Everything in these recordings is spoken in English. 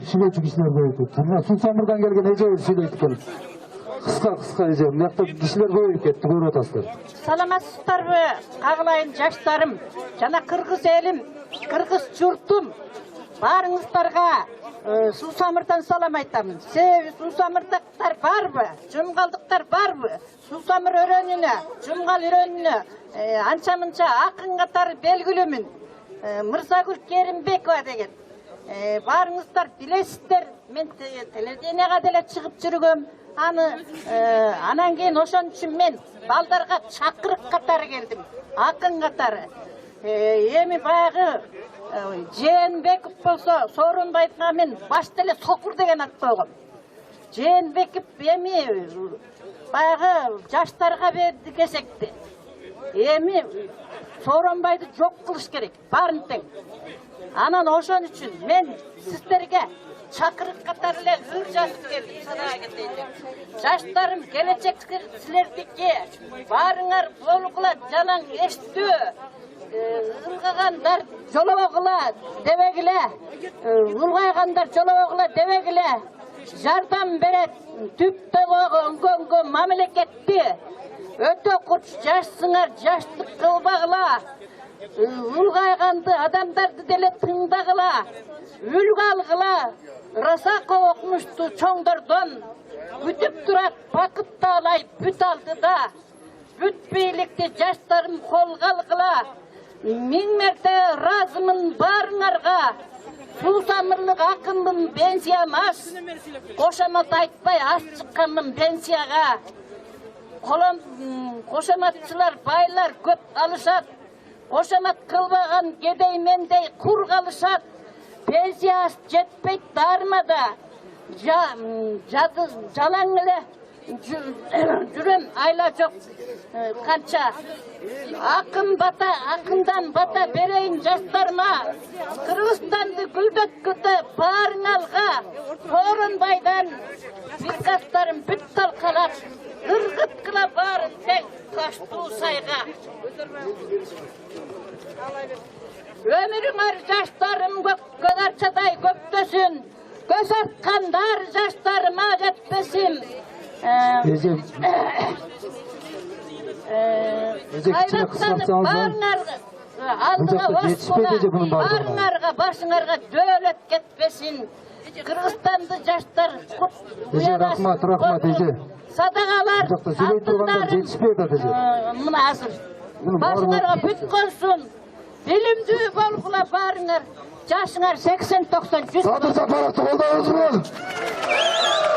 Sizden kişiler koyup. Susamırdan gelgen Ece söyleyip gelip. Kıska Ece. Mıyakta kişiler koyup etti. Koyup ataslar. Саламатсыздарбы, кагылайын жаштарым, жана кыргыз элим, кыргыз журтум. Барыңыздарга Суусамырдан салам айтамын. Себеби суусамырдактар барбы? Жумгалдыктар барбы? Суусамыр өрөөнүнө, жумгал өрөөнүнө анча-мынча акын катары белгилүүмүн. Мырзагүл Керимбекова деген. Барыңыздар билесиздер, мен телевиденияга деле чыгып жүргөм. Анан кийин ошон үчүн мен балдарга чакырык катары келдим. Акын катары. Эми баягы Жээнбеков болсо, Сооронбайдыңа мен башта эле Сокур деген ат койгом. Жээнбеков эми баягы жаштарга берди кесекти. Эми Сооронбайды жок кылыш керек, баарын тең. Анан ошон үчүн мен сиздерге чакырык катары эле ыр жазып келдим, садага кетейин. Жаштарым, келечек силердики, баарыңар болгула жалаң эстөө. Улгагандар жолобогула дебегиле, улгайгандар жолобогула дебегиле, жардам берет, түптөгө өнгөнгө мамлекетти. Өтө курч жашсыңар, жаштык кылбагыла. Улгайганды адамдарды деле тыңдагыла. Үлгү алгыла. Расаков окумуштуу чоңдордон бүтүп турат бакыт таалай бүт алдыда. Бүт бийликти жаштарым колго алгыла. Миң мерте ыраазымын баарыңарга. Суусамырлык акынмын, пенсиям аз. Кошомот айтпай аз чыкканмын пенсияга. Кошоматчылар, байлар көп алышат. Кошомат кылбаган кедей мендей кур калышат. Пенсия жетпейт дармада. Жалаң эле жүрөм, айла жок. Канча акындан бата берейин жаштарыма. Кыргызстанды гүлдөткүтө баарыңарга Сооронбайдан приказдарым бүт талкалап, ыргыткыла баарын тең таштуу сайга. Ömürüңөр жаштарым көккө арчадай көптөсүн. Көз аткандар жаштарыма жетпесин. Барыңарга, башыңарга дөөлөт кетпесин. Кыргызстанды жаштар рахмат, Эже. Садагалар, мына азыр. Башыңарга бүт консун. Билимдүү болгула барыңар. Жашыңар 80-90 100. Садыр Сапаровты колдоңузбу.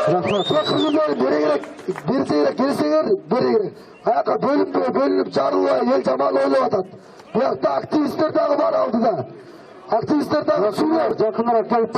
Рахмат. Кыргыздар бере керек, берсе керек, келсе керек, бере керек. Аяка бөлүнүп жарылбай эл жаман ойлоп атат. Буякта активисттер дагы бар алдыда. Активисттер дагы сулар, жакыныраак келип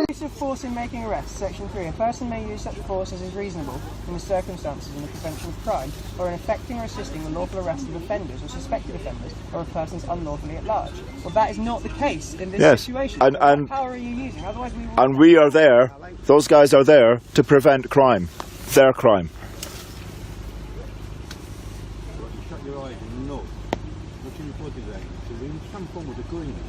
Use of force in making arrests, Section 3. A person may use such force as is reasonable in the circumstances in the prevention of crime, or in effecting or assisting the lawful arrest of offenders or suspected offenders, or of persons unlawfully at large. Well, that is not the case in this situation. And what power are you using? Otherwise, we are there. Those guys are there to prevent crime, their crime. Shut your eyes and look. What's in your body language? So there is some form of agreement.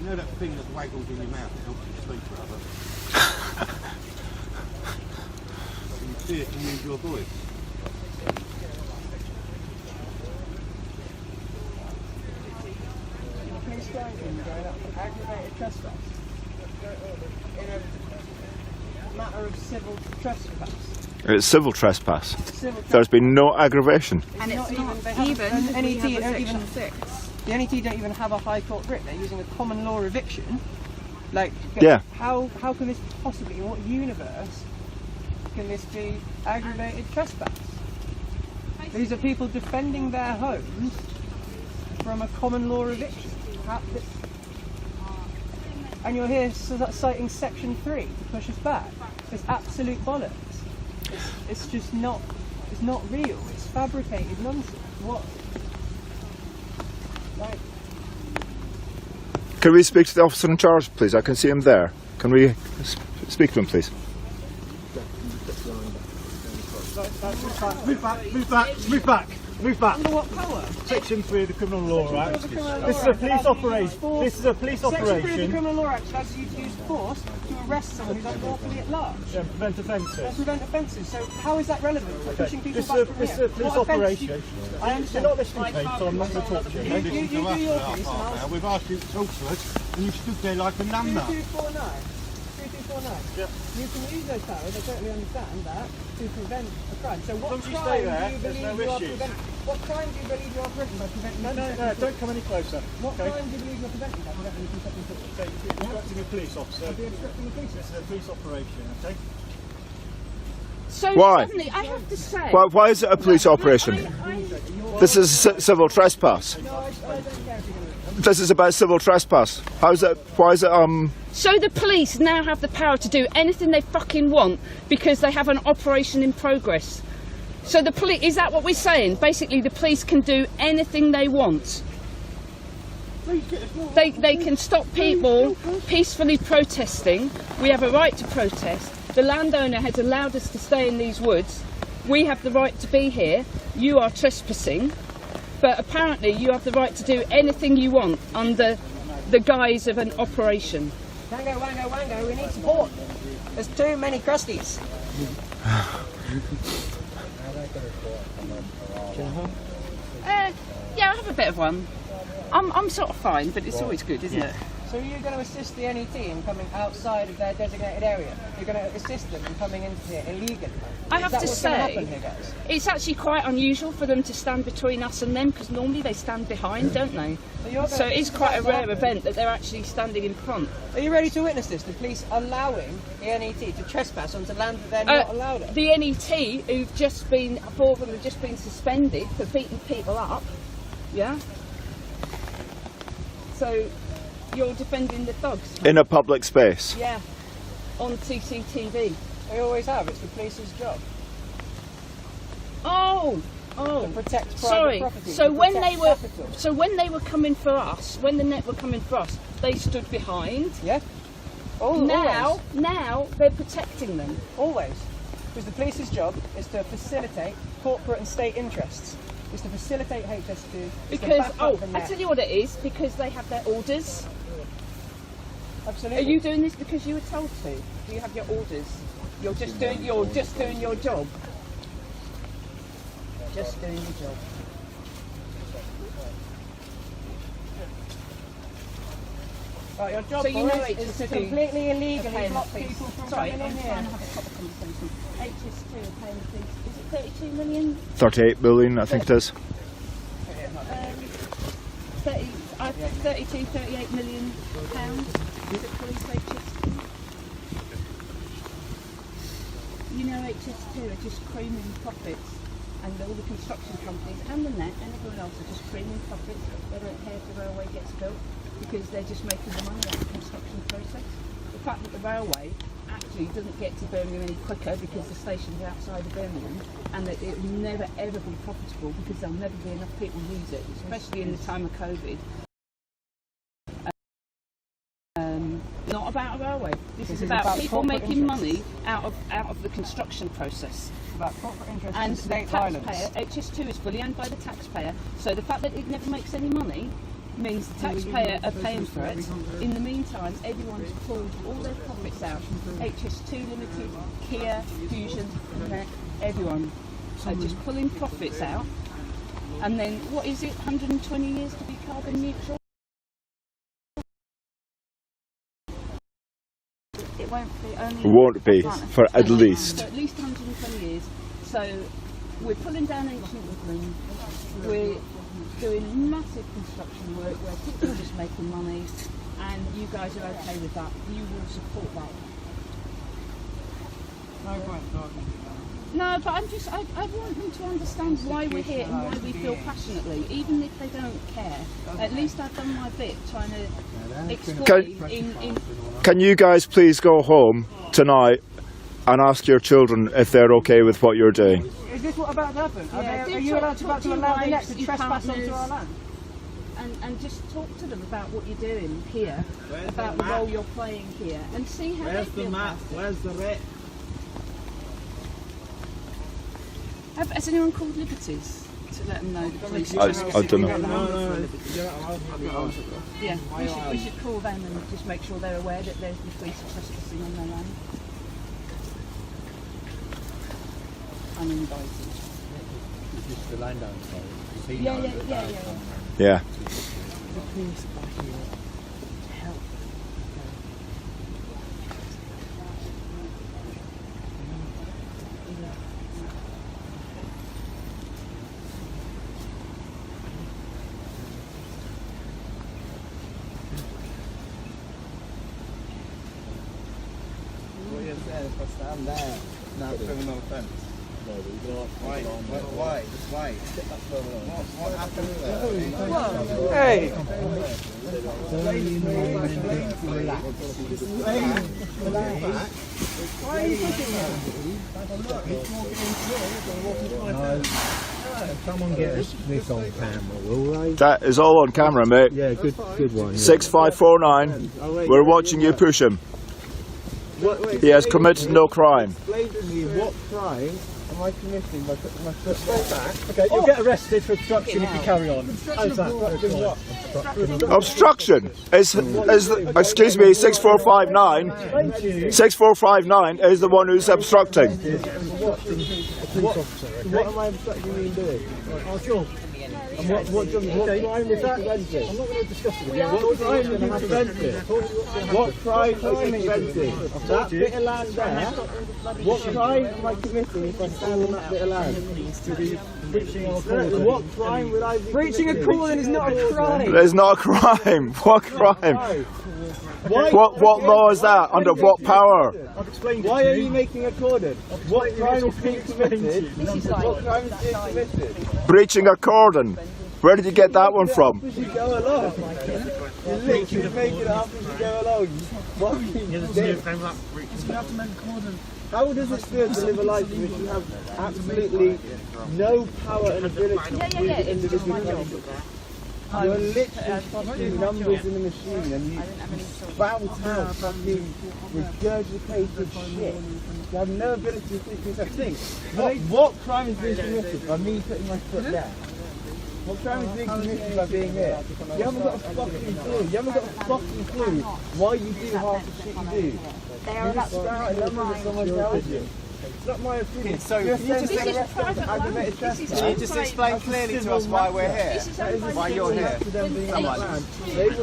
You know that thing that waggles in your mouth that helps you speak, brother? Can you see it and use your voice? police going up for aggravated trespass in a matter of civil trespass. It's civil trespass. There's been no aggravation. And it's not The NET don't even have a High Court writ. They're using a common law eviction. Like, yeah. How can this possibly, in what universe can this be aggravated trespass? These are people defending their homes from a common law eviction. And you're here citing Section 3 to push us back. It's absolute bollocks. It's just not, it's not real. It's fabricated nonsense. What? Like, can we speak to the officer in charge, please? I can see him there. Can we speak to him, please? that's Move back. Under what power? Section 3 of the Criminal Law Act. Criminal This is Law a police Act. operation. This is a police Section 3 of the operation. Criminal Law Act allows you to use force to arrest someone who's unlawfully at large. Yeah, prevent offences. To prevent offences. So how is that relevant for pushing people This back is from a here? police What offence operation. I You're understand. not listening to me, so I'm not going to talk to you. You do your piece and I'll... We've asked you to talk to us, and you stood there like a number. 3249. Yeah. You can use those powers, I totally understand that, to prevent a crime. So what long as you crime stay there, do you there's believe no you are issues. preventing? What crime do you believe you are preventing by preventing No, don't come any closer. What Okay? crime do you believe you're preventing by preventing consecutive torture? Okay, you're obstructing a police officer. Be obstructing the police. This is a police operation, okay? So Why? suddenly, I have to say... Why is it a police operation? This is civil trespass. No, I don't care if you're going to... This is about civil trespass. How's it? Why is it? So the police now have the power to do anything they fucking want because they have an operation in progress. So the police, is that what we're saying? Basically, the police can do anything they want. They can stop people peacefully protesting. We have a right to protest. The landowner has allowed us to stay in these woods. We have the right to be here. You are trespassing. But apparently you have the right to do anything you want under the guise of an operation. Wango, we need support. There's too many crusties. Yeah, I have a bit of one. I'm sort of fine, but it's always good, isn't it? So you're going to assist the NET in coming outside of their designated area? You're going to assist them in coming into here illegally? I have to Is that what's say, going to happen here, guys? it's actually quite unusual for them to stand between us and them, because normally they stand behind, don't they? So it is quite a rare event that they're actually standing in front. Are you ready to witness this? The police allowing the NET to trespass onto land that they're not allowed at? The NET, who've just been, 4 of them have just been suspended for beating people up, yeah? So you're defending the thugs? in a public space. Yeah, on CCTV. They always have. It's the police's job Oh, to protect private sorry. property. So to when protect they were, capital. so when they were coming for us, when the net were coming for us, they stood behind. Yeah. Now they're protecting them. Always. Because the police's job is to facilitate corporate and state interests. It's to facilitate HS2. It's to Because back up the I net. tell you what it is, because they have their orders. Absolutely. Are you doing this because you were told to? Do you have your orders? You're just doing your job. Just doing your job. Right, your job So you know boys, is HS2 completely illegal Okay, and block please. people from Sorry, coming I'm in trying here. to have a proper conversation. HS2 are paying the fees. Is it 32 million? 38 billion, I think it is. 32, 38 million pounds to police HS2. You know HS2 are just creaming profits, and all the construction companies and the net and everyone else are just creaming profits. They don't care if the railway gets built because they're just making the money out of the construction process. The fact that the railway actually doesn't get to Birmingham any quicker because the station's outside of Birmingham, and that it will never ever be profitable because there'll never be enough people use it, especially in the time of COVID. Not about a railway. This is about people corporate making interests. money out of the construction process. About corporate interests And and the state taxpayer, violence. HS2 is fully owned by the taxpayer, so the fact that it never makes any money means the taxpayer are paying for it. In the meantime, everyone's pulled all their profits out. HS2 Limited, Kia, Fusion, Net, everyone are just pulling profits out. And then, what is it, 120 years to be carbon neutral? It won't be only... Won't be, for at least. So at least 120 years. So we're pulling down ancient woodland. We're doing massive construction work where people are just making money, and you guys are okay with that. You will support that. No point talking. No, but I want them to understand why we're here and why we feel passionately, even if they don't care. At least I've done my bit trying to explain in Can you guys please go home tonight and ask your children if they're okay with what you're doing? Is this what about to happen? Yeah, Are you allowed to your allow the net wives, to your trespass onto partners, our land? and just talk to them about what you're doing here, about the role you're playing here, and see how they feel about it. Where's the rat? Has anyone called Liberties to let them know the police? I don't know. Yeah, we should call them and just make sure they're aware that there's the police are trespassing on their land. Uninvited. Just the landowner. Yeah. Yeah. The police are here to help. What are you saying if I stand there? No, criminal offence. No, but you're going to have to Why? What happened? Hey! Why are you pushing Someone get this on camera, will they? That is all on camera, mate. Yeah, good one. Yeah. 6549. We're watching you push him. He has committed no crime. Explain to me what crime am I committing by putting my foot back? Okay, you'll get arrested for obstruction if you carry on. How's that? Obstruction is excuse me, 6459. 6459 is the one who's obstructing. What am I obstructing you doing? Oh, sure. And what crime is that? I'm not going to discuss it with you. What crime are you preventing? What crime are you preventing? That bit of land there, what crime am I committing if I stand on that bit of land? What crime would I be Breaching a calling is not a crime. There's not a crime. What crime? What law is that? Under what power? I've explained Why it are to you making a cordon? What crime is being committed? What crime is being committed? Breaching a cordon. Where did you get that one from? As you go along. You literally make it up as you go along. How does it feel to live a life in which you have absolutely no power and ability to do the individual things? You're literally fucking numbers in the machine and you spout out fucking regurgitated shit. You have no ability to think yourself. What crime is being committed by me putting my foot there? What crime is being committed by being here? You haven't got a fucking clue. You haven't got a fucking clue why you do half the shit you do. You just spout it numbers that someone tells you. It's not my opinion. So can you just explain clearly to us why we're here? Why you're here? They were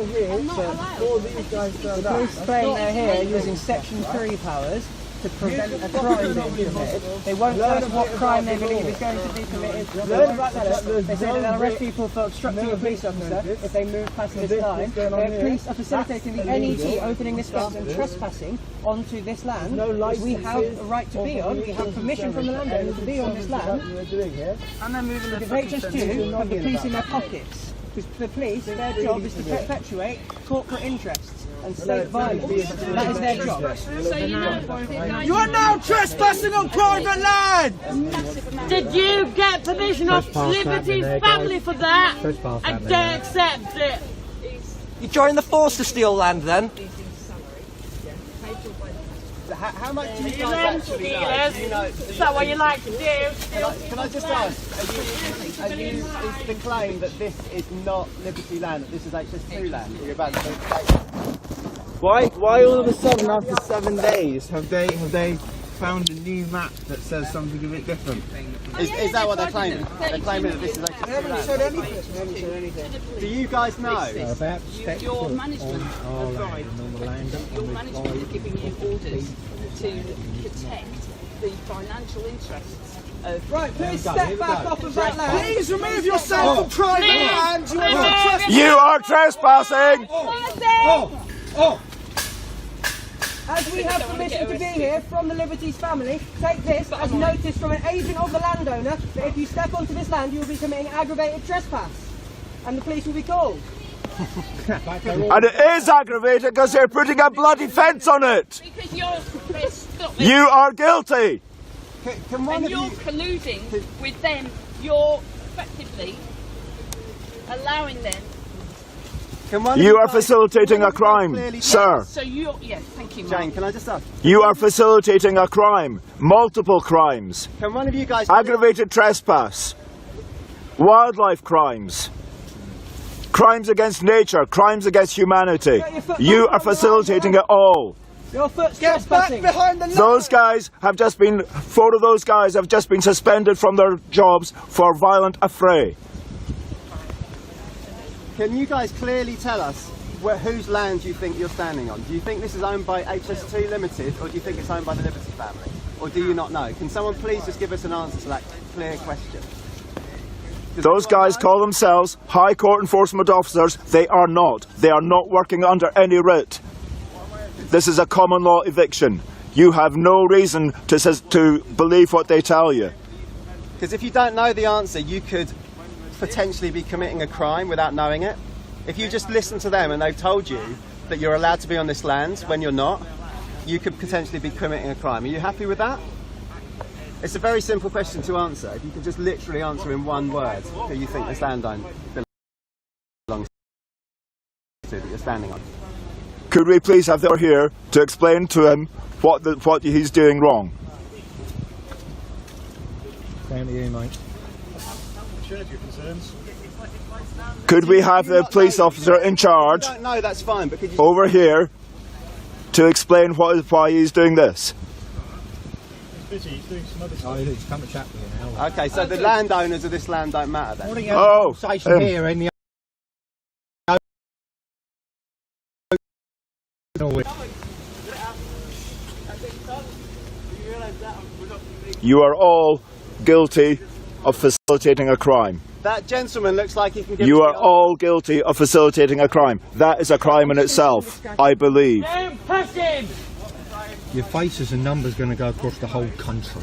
here before these guys turned up. Police claim they're here using Section 3 powers to prevent a crime being committed. They won't tell us what crime they believe is going to be committed. They won't tell us. They say that they'll arrest people for obstructing a police officer if they move past this line. The police are facilitating the NET opening this fence and trespassing onto this land. We have a right to be on. We have permission from the landowner to be on this land. And they're moving Because HS2 have the police in their pockets. Because the police, their job is to perpetuate corporate interests and state violence. That is their job. So you know, You are now trespassing on private land! Did you get permission of Liberty's family for that? And they accept it. You joined the force to steal land then? How much do you You guys land actually know? stealers. Is that what you like to do? Can I just ask, is the claim that this is not Liberty land, that this is HS2 land? You're about to Why all of a sudden after 7 days have they found a new map that says something a bit different? Is that what they're claiming? They're claiming that this is HS2 land? Do you guys know? your management advice, your management is giving you orders to protect the financial interests of... Right, please step back off of that land. Please remove yourself from private land. You are not trespassing. You are trespassing! As we have permission to be here from the Liberties family, take this as notice from an agent of the landowner that if you step onto this land, you will be committing aggravated trespass. And the police will be called. And it is aggravated because they're putting a bloody fence on it! Because you're stopping You are guilty! Can one and of you're you... colluding with them. You're effectively allowing them Can one of You are guys- facilitating can one a of you guys crime, clearly- sir. So you're, yeah, thank you, Mark. Jane, can I just ask? You are facilitating a crime. Multiple crimes. Can one of you guys... Aggravated trespass. Wildlife crimes. Crimes against nature. Crimes against humanity. You are facilitating it all. Your foot's Get back trespassing. behind the line. Those guys have just been, 4 of those guys have just been suspended from their jobs for violent affray. Can you guys clearly tell us whose land you think you're standing on? Do you think this is owned by HS2 Limited, or do you think it's owned by the Liberty family? Or do you not know? Can someone please just give us an answer to that clear question? Does Those anyone guys know? call themselves High Court Enforcement Officers. They are not. They are not working under any writ. This is a common law eviction. You have no reason to believe what they tell you. Because if you don't know the answer, you could potentially be committing a crime without knowing it. If you just listen to them and they've told you that you're allowed to be on this land when you're not, you could potentially be committing a crime. Are you happy with that? It's a very simple question to answer. If you could just literally answer in one word who you think this land belongs to that you're standing on. Could we please have them here to explain to him what he's doing wrong? Down to you, mate. Could we have the police officer in charge If you don't know, that's fine, but could you... over here to explain why he's doing this? Oh, he's come to chat with you now. Okay, so the landowners of this land don't matter then? Oh, Here in the... you are all guilty of facilitating a crime. That gentleman looks like he can give You us are the all guilty of facilitating a crime. That is a crime in itself, I believe. Don't push him! Your faces and numbers going to go across the whole country.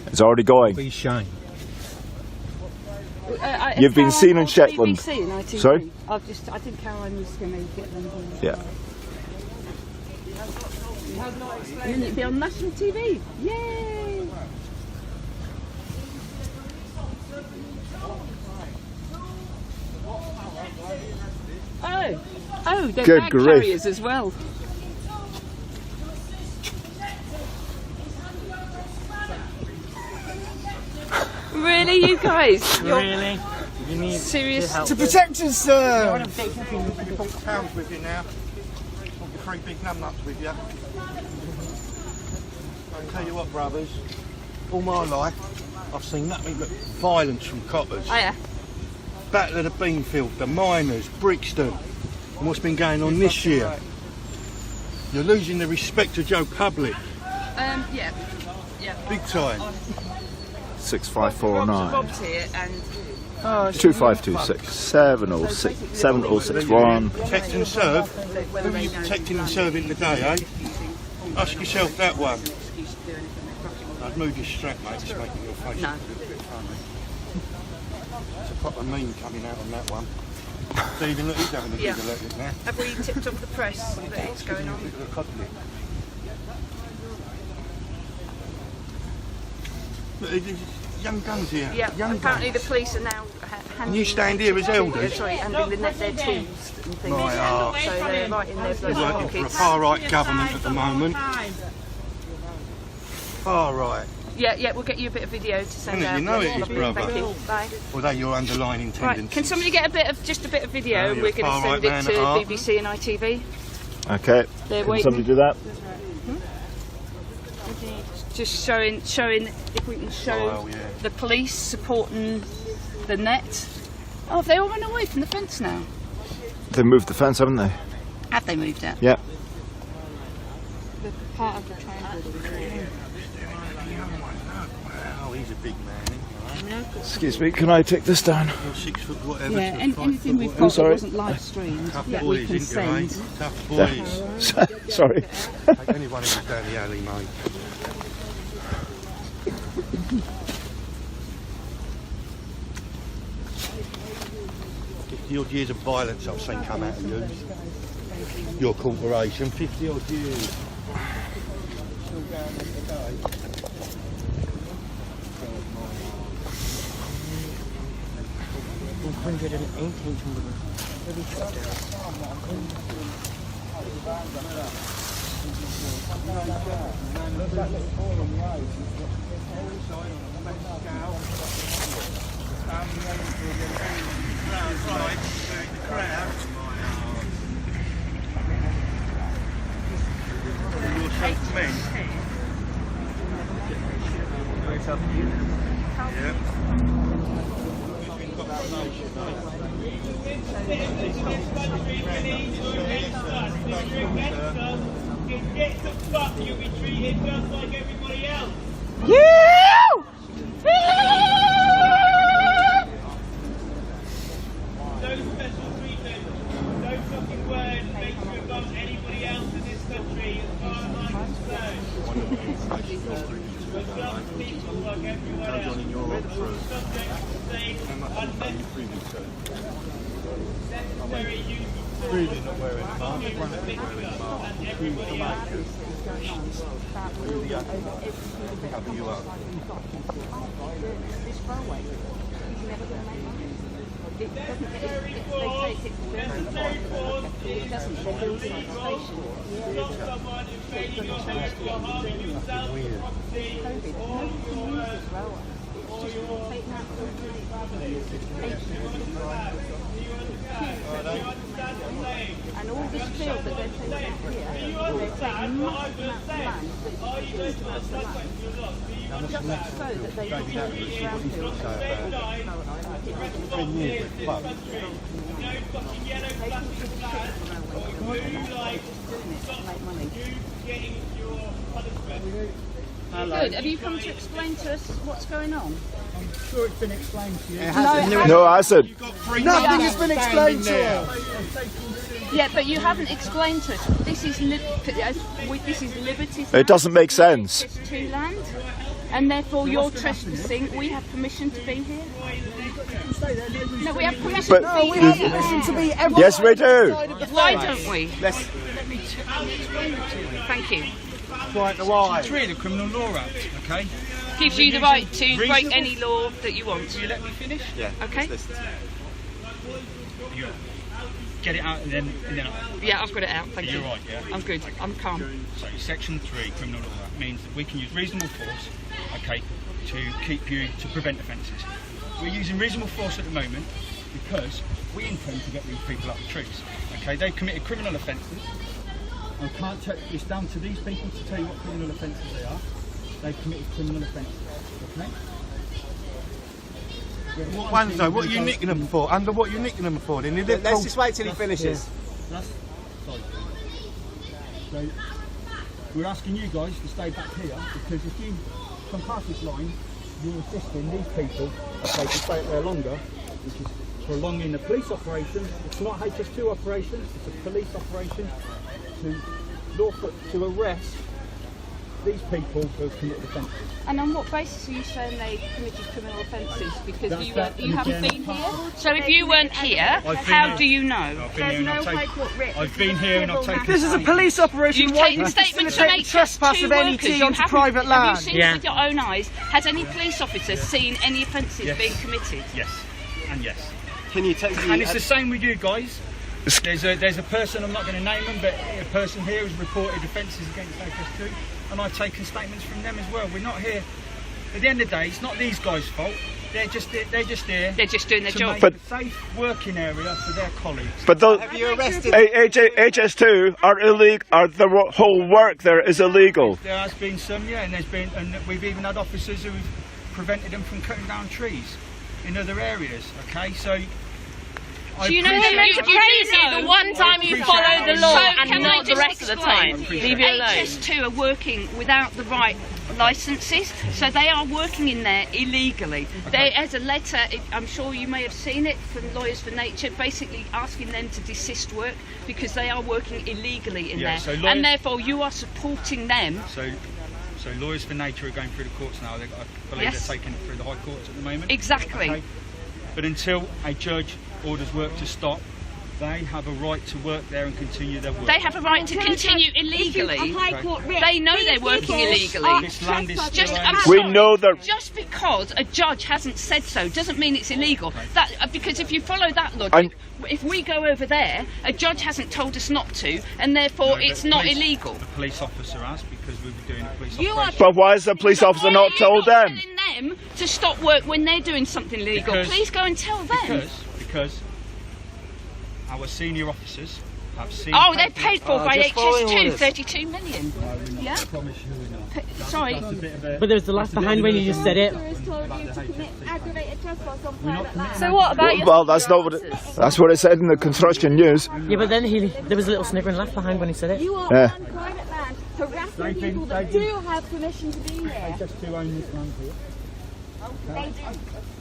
It's already going. Be shame. You've been seen in Shetland. BBC and ITV. Sorry? I think Caroline was going to get them. Yeah. And then it'd be on national TV. Yay! Oh, they're Good bag grief. carriers as well. Really, you guys? You're Really? You need serious? To protect us, sir. £40 with you now. Want your 3 big numbnuts with you. I'll tell you what, brothers. All my life, I've seen nothing but violence from coppers. Oh yeah. Battle of the Beanfield, the miners, Brixton, and what's been going on this year. You're losing the respect of Joe Public, Yeah. big time. 6549 Bob's here and 2526 706 7061. Protect and serve. Who are you protecting and serving today, eh? Ask yourself that one. I'd move your strap, mate, it's making your face No. look a bit funny. It's a proper meme coming out on that one. Stephen, look, he's having a Yeah. giggle at it now. have we tipped off the press that it's going on? Look at the codlet. Look, there's young guns here. Yeah. Young Apparently guns. the police are now handing. you stand here as elders? Sorry, handing their tools and things. My heart. So they're right in their bloody Working for a pockets. far right government at the moment. Far right. Yeah, we'll get you a bit of video to send Innit, out. you know it is, Lovely, brother. Thank you. Bye. Although your underlying Right, tendencies. can somebody get just a bit of video Oh, and you're we're a going to far send right man it to at heart. BBC and ITV? Okay. They're Can waiting. somebody do that? Just showing if we can show Oh, yeah. the police supporting the net. Oh, have they all run away from the fence now? They moved the fence, haven't they? Have they moved it? Yeah. The part of the triangle. Wow, he's a big man, isn't he? Excuse me, can I take this down? You're 6 foot whatever. Yeah, to and 5 anything foot we've whatever. got sorry. that wasn't live streamed Tough that we boys, can ain't you, eh? send. Tough boys. Sorry. Take anyone who's down the alley, mate. The odd years of violence I've seen come out of you. Your corporation, 50 odd years. Get the fuck, you'll be treated just like everybody else. No special treatment, no fucking word makes you above anybody else in this country as far as I'm concerned. We're just people like everyone else. Subject to the same unnecessary use of force. Really not wearing a mask. And everybody else. Cover you up. This throwaway, he's never going to make money. It doesn't get it, they take it to it doesn't, they build a station. Stop someone invading your home or harming yourself, property, or your Thrower. It's just taken out from Do you understand what I'm saying? and all this field that they're taking out here, they're taking massive amounts of land that's huge amounts of land. Just so that they can build these brownfields. Good. Have you come to explain to us what's going on? I'm sure it's been explained to you. No acid. Nothing has been explained to us. Yeah, but you haven't explained to us. This is this is Liberty's It doesn't make sense. It's to land, and therefore you're trespassing. We have permission to be here. No, we have permission But- to be We here. have permission to be everywhere. Yes, we do. Why don't we? Let's Thank you. Right, the why? It's really the Criminal Law Act, okay? Gives you the right to break Reasonable. any law that you want. Will you let me finish? yeah. Okay. Listen to me. You get it out and then Yeah, I've got it out. Thank you. you're right, yeah? I'm good. I'm calm. So Section 3 Criminal Law Act means that we can use reasonable force, okay, to keep you, to prevent offences. We're using reasonable force at the moment because we intend to get these people up the trees, okay? They've committed criminal offences. I can't tell, it's down to these people to tell you what criminal offences they are. They've committed criminal offences, okay? What ones though? What are you nicking them for? Under what are you nicking them for? Then Let's just wait till he finishes. Sorry. So we're asking you guys to stay back here because if you come past this line, you're assisting these people, okay, to stay there longer, which is prolonging the police operation. It's not HS2 operation, it's a police operation to arrest these people who have committed offences. And on what basis are you saying they committed criminal offences? Because That's you that, and haven't again- been here. So if you weren't here, I've been how here. do you know? I've been here and I've been here and I've taken This is a police operation. You've Why taken do you statements from facilitate the trespass HS2 of any workers. tea You onto haven't- private land? Have you seen with your own eyes? Has any police officer seen any offences Yes. being committed? Yes, and yes. Can you take And it's the same with you guys. There's a person, I'm not going to name them, but a person here has reported offences against HS2, and I've taken statements from them as well. We're not here. At the end of the day, it's not these guys' fault. They're just here. They're just doing their to job. make But- a safe working area for their colleagues. But the Have you arrested? HS2 are illegal. The whole work there is illegal. There has been some, yeah, and we've even had officers who've prevented them from cutting down trees in other areas. Okay, so. I Do you know appreciate- how crazy the one time you follow the law and can not I the just rest of the explain? time? Leave it alone. HS2 are working without the right licences, so they are working in there illegally. There's a letter, I'm sure you may have seen it, from Lawyers for Nature, basically asking them to desist work because they are working illegally in Yeah, there, so lawyers- and therefore you are supporting them. So Lawyers for Nature are going through the courts now. I believe Yes. they're taking it through the High Courts at the moment. Exactly. Okay? But until a judge orders work to stop, They have a right to work there and continue their work. They have a right to continue illegally. They know they're working illegally. This land is Just, still I'm owned. We sorry, know that- just because a judge hasn't said so doesn't mean it's illegal. That because if you follow that logic, I'm- if we go over there, a judge hasn't told us not to, and therefore No, it's but not police- illegal. The police officer has, because we were doing a police You operation. But why has the police officer not told them? Telling them to stop work when they're doing something legal. Because- Please go and tell them. Because our senior officers have seen... Oh, they're paid for by just following HS2, orders. 32 million. Yeah? Sorry. But there was the laugh behind when you just said it. So what about your... Well, that's not what that's what it said in the construction news. Yeah, but then there was a little sniggering laugh behind when he said it. You are Yeah. on private land, harassing people that do have permission to be here. Just to own this land here.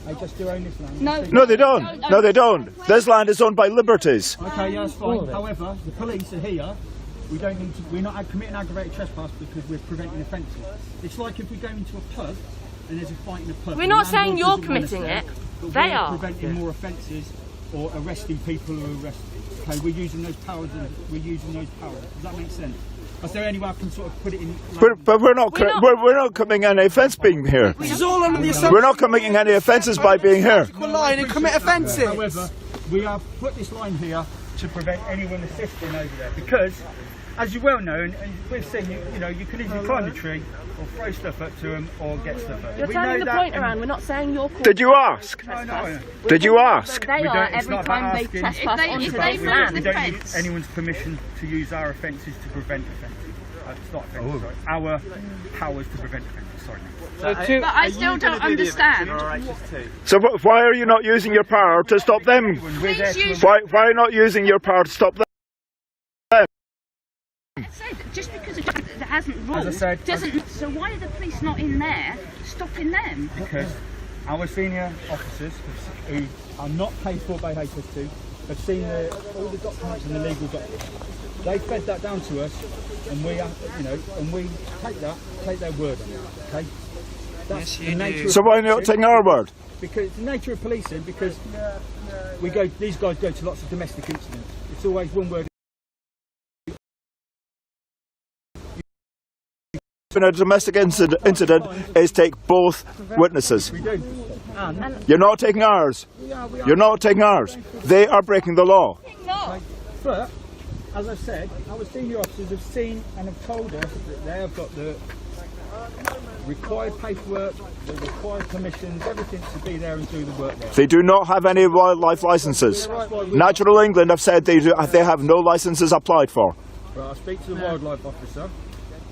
They just do own this land. No. No, they don't. No, they don't. This land is owned by Liberties. Okay, yeah, that's fine. However, the police are here. We don't need to. We're not committing aggravated trespass because we're preventing offences. It's like if we go into a pub and there's a fight in a pub. We're the not saying landlord you're doesn't want us committing there, it. but They we're are. preventing more offences or arresting people who are arrested. Okay, we're using those powers. Does that make sense? Is there any way I can sort of put it in? But we're not committing any offence being here. This is all under the assumption We're not committing any offences by being here. you line and commit offences. However, we have put this line here to prevent anyone assisting over there because, as you well know, and we've seen, you know, you can either climb the tree or throw stuff up to them or get stuff up. You're We turning know the that point and- around. We're not saying you're causing Did you ask? No. Did you ask? They We are don't- it's every not about time they asking. trespass onto It's their about- land. We don't need anyone's permission to use our offences to prevent offences. It's not offences, sorry. Our powers to prevent offences, sorry. But I still don't understand. So why are you not using your power to stop them? We're there to Why are you not using your power to stop them? I said, just because a judge that hasn't ruled As I said, doesn't. So why are the police not in there stopping them? because our senior officers who are not paid for by HS2 have seen all the documents and the legal documents. They fed that down to us, and we, and we take their word on it. Okay, that's the nature. So why not taking our word? Because it's the nature of policing. Because these guys go to lots of domestic incidents. It's always one word. In a domestic incident is take both witnesses. We do. And You're not taking ours. You're not taking ours. They are breaking the law. But, as I said, our senior officers have seen and have told us that they have got the required paperwork, the required permissions, everything to be there and do the work there. They do not have any wildlife licences. Natural England have said they have no licences applied for. Right, I'll speak to the wildlife officer.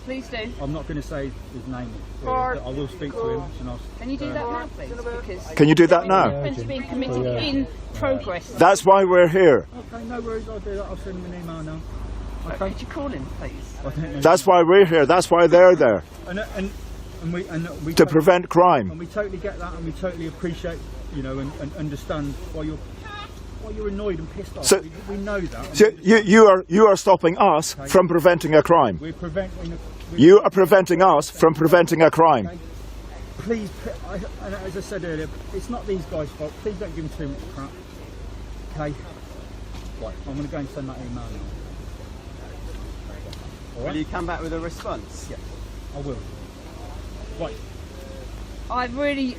Please do. I'm not going to say his name. Or- I will speak to him. And I'll, Can you do that now, please? Because Can you do that now? offence being committed in progress. That's why we're here. okay, no worries. I'll do that. I'll send him an email now. Okay. Could you call him, please? I don't know. That's why we're here. That's why they're there. And we To prevent crime. And we totally get that, and we totally appreciate, and understand why you're annoyed and pissed off. So- we know that. So you are stopping us from preventing a crime. We're preventing. You are preventing us from preventing a crime. Please, and as I said earlier, it's not these guys' fault. Please don't give them too much crap. Okay. Right, I'm going to go and send that email now. All right? Will you come back with a response? Yeah, I will. Right. I'm really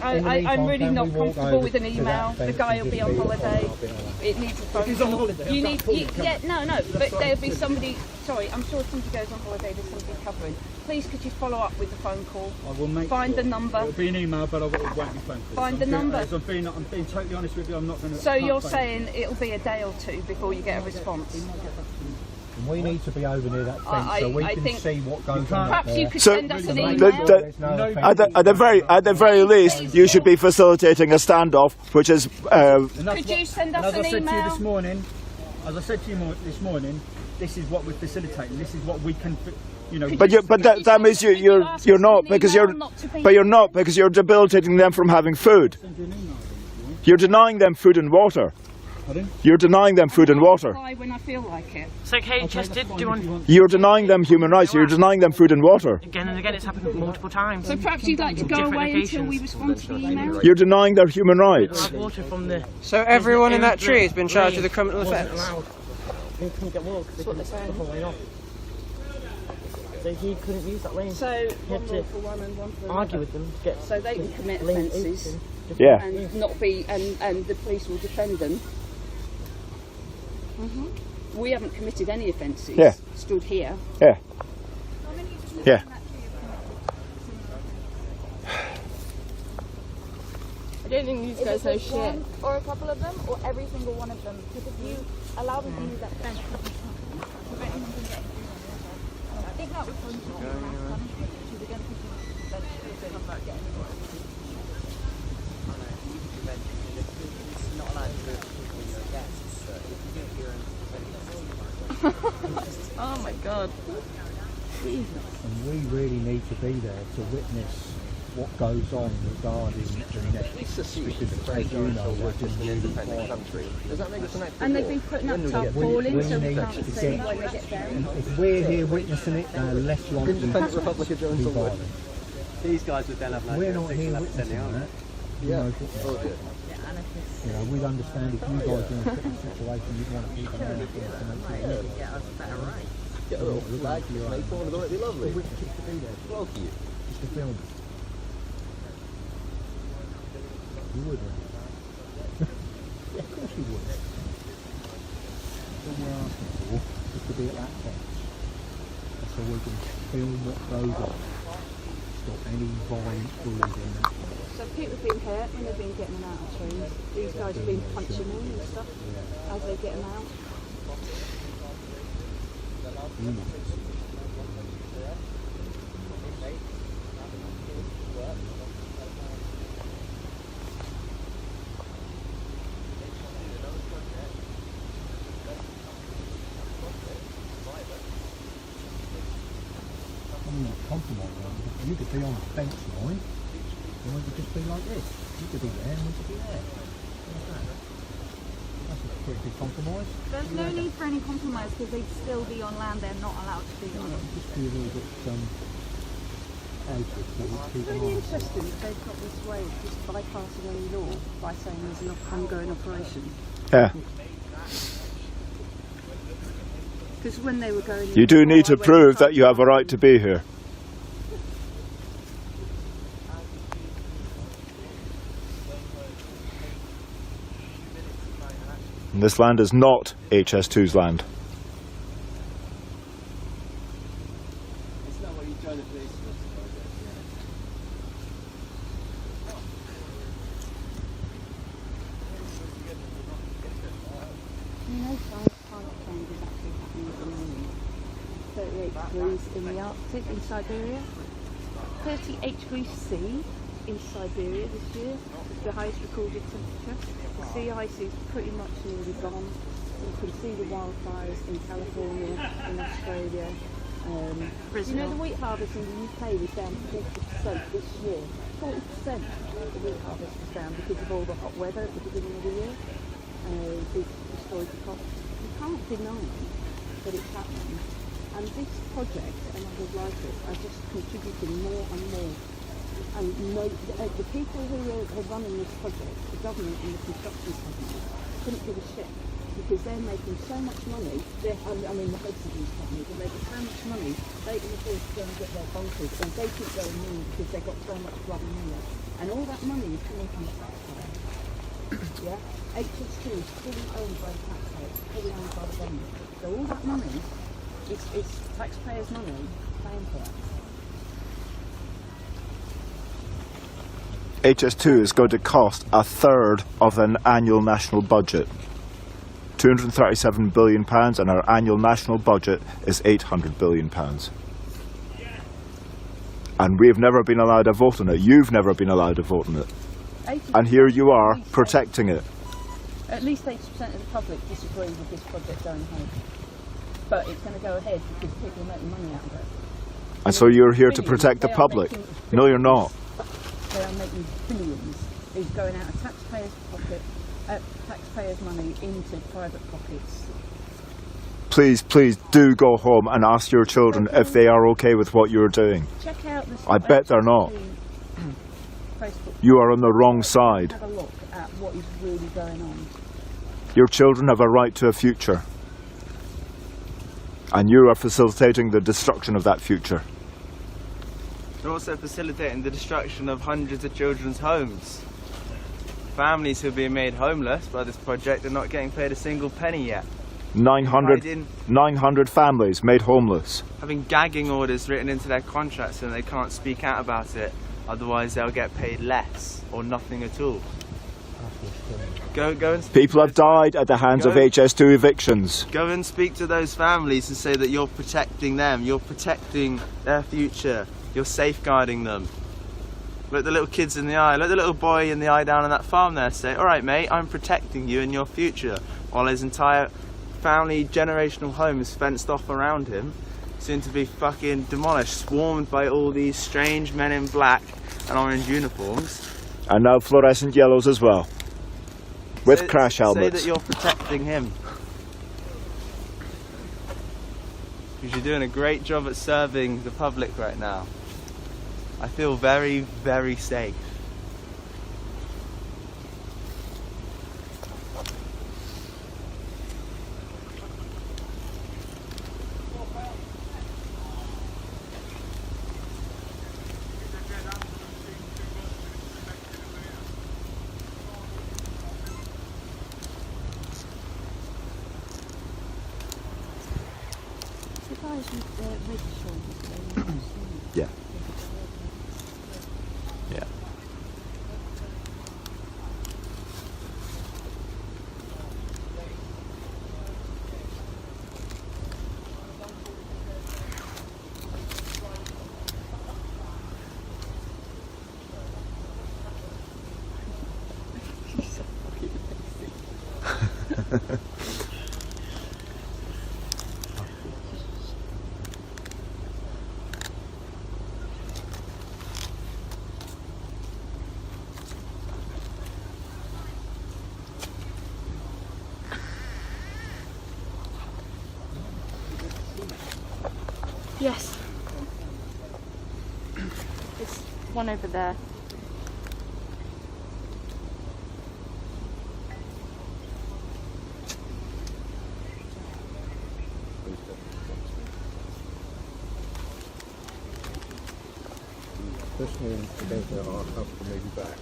not comfortable with an email. The guy will be on holiday. It needs a phone He's on call. holiday. You I need, can't you, call him, yeah, can no, but there'll be somebody. Sorry, I'm sure if somebody goes on holiday, there's somebody covering. Please, could you follow up with the phone call? I will make Find sure. the number. It'll be an email, but it won't be phone calls. Find the number. I'm being totally honest with you. I'm not going to. So you're saying it'll be a day or two before you get a response? We need to be over near that fence so we I can think see what goes on. perhaps you could So send us an the- email. the- at the very least, you should be facilitating a standoff, which is. Could you send us as I an said to you email? this morning, this morning, this is what we're facilitating. This is what we can, But that means you're not because you're debilitating them from having food. You're denying them food and water. Pardon? You're denying them food and water. Reply when I feel like it. It's okay, Chester. Do you want... You're denying them human rights. You're denying them food and water. Again and again, it's happened multiple times. So perhaps you'd like to go Different away until occasions. we respond to the email? You're denying their human rights. Water from the... So everyone in that tree has been charged with a criminal offence? He couldn't get walk because they couldn't stop the whole way off. So he couldn't use that lane. So he one had more to for one and one for argue another. with them to get. So they can commit lane offences. Yeah. And not be, and the police will defend them. We haven't committed any offences. Yeah. Stood here. Yeah. Yeah. I don't think these guys know shit. One or a couple of them, or every single one of them. Because if you allow them to use that fence, preventing them from getting through. I think that would probably be mass punishment, because again, people then if they come back getting involved. Not allowed to do it with your guests, so if you do it for your own Oh my god. And we really need to be there to witness what goes on regarding the next, because as you know, we're just an independent country. Does that make us an And they've been putting up tarpaulin so we can't see when they get down. If we're here witnessing it, they're less likely to be violent. These guys would then have no We're not here witnessing that. Yeah. You know, we'd understand if you guys were in a situation you'd want to keep an eye on things to make sure you Get us a better right. Get a little flag, make one of them, it'd be lovely. The witnesses to be there. Well for you. Just to film. You would, wouldn't you? Yeah, of course you would. All we're asking for is to be at that fence. So we can film what goes on. Stop any violent bullying. So people have been hurt when they've been getting them out of trees. These guys have been punching them and stuff as they get them out. Compromise. You could be on the fence line, and we could just be like this. You could be there, and we could be there. What's that? That's a pretty big compromise. There's no need for any compromise because they'd still be on land they're not allowed to be on. Just be a little bit closer, so we keep an Really eye on it. interesting that they've got this way of just bypassing any law by saying there's an ongoing operation. Yeah. Because when they were going, You do need to prove that you have a right to be here. And this land is not HS2's land. It's not what you join the police for, you know, climate change is actually happening at the moment. 38 degrees in the Arctic in Siberia. 38 degrees C in Siberia this year. It's the highest recorded temperature. The sea ice is pretty much nearly gone. You can see the wildfires in California, in Australia. You know, the wheat harvest in the UK was down 40% this year. 40% of the wheat harvest was down because of all the hot weather at the beginning of the year. It destroyed the crops. You can't deny that it's happening. And this project and others like it are just contributing more and more. And the people who are running this project, the government and the construction companies, couldn't give a shit because they're making so much money. The heads of these companies are making so much money they can afford to go and get their bunkers, and they keep going in because they've got so much bloody money. And all that money is coming from the taxpayer. Yeah, HS2 is fully owned by the taxpayers, fully owned by the government. So all that money is taxpayers' money paying for that. HS2 is going to cost a third of an annual national budget. £237 billion, and our annual national budget is £800 billion. And we've never been allowed to vote on it. You've never been allowed to vote on it. And here you are protecting it. At least 80% of the public disagree with this project going ahead. But it's going to go ahead because people are making money out of it. And so you're here to protect the public. No, you're not. They are making billions. It's going out of taxpayers' pocket, taxpayers' money into private pockets. Please, please do go home and ask your children if they are okay with what you're doing. Check out the I bet they're not. Facebook. You are on the wrong side. Have a look at what is really going on. Your children have a right to a future. And you are facilitating the destruction of that future. They're also facilitating the destruction of hundreds of children's homes. Families who are being made homeless by this project are not getting paid a single penny yet. 900 families made homeless. Having gagging orders written into their contracts and they can't speak out about it, otherwise they'll get paid less or nothing at all. Go and People have died at the hands of HS2 evictions. Go and speak to those families and say that you're protecting them, you're protecting their future, you're safeguarding them. Look the little kids in the eye, look the little boy in the eye down on that farm there, say, alright mate, I'm protecting you and your future, while his entire family generational home is fenced off around him, soon to be fucking demolished, swarmed by all these strange men in black and orange uniforms. And now fluorescent yellows as well. With crash helmets. Say that you're protecting him. Because you're doing a great job at serving the public right now. I feel very, very safe. Yeah. Yeah. Yes. There's one over there. This means together I'll have to move back.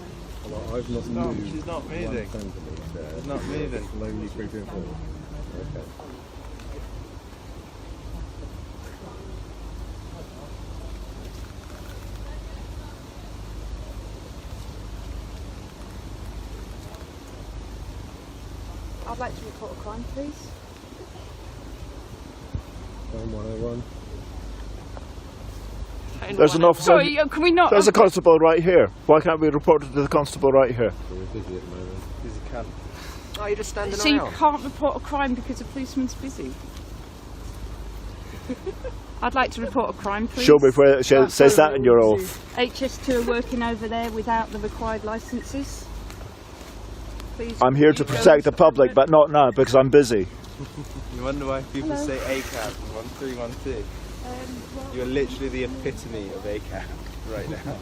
Well, I've not moved. She's not moving. She's not moving. Slowly creeping forward. Okay. I'd like to report a crime, please. 101. There's an officer. Sorry, can we not? There's a constable right here. Why can't we report it to the constable right here? We're busy at the moment. Busy cunt. Oh, you're just standing So you around. can't report a crime because a policeman's busy. I'd like to report a crime, please. Show me where it says that in your oath. HS2 are working over there without the required licences. Please. I'm here to protect the public, but not now because I'm busy. You wonder why people Hello. say ACAB 1312. You're literally the epitome of ACAB right now.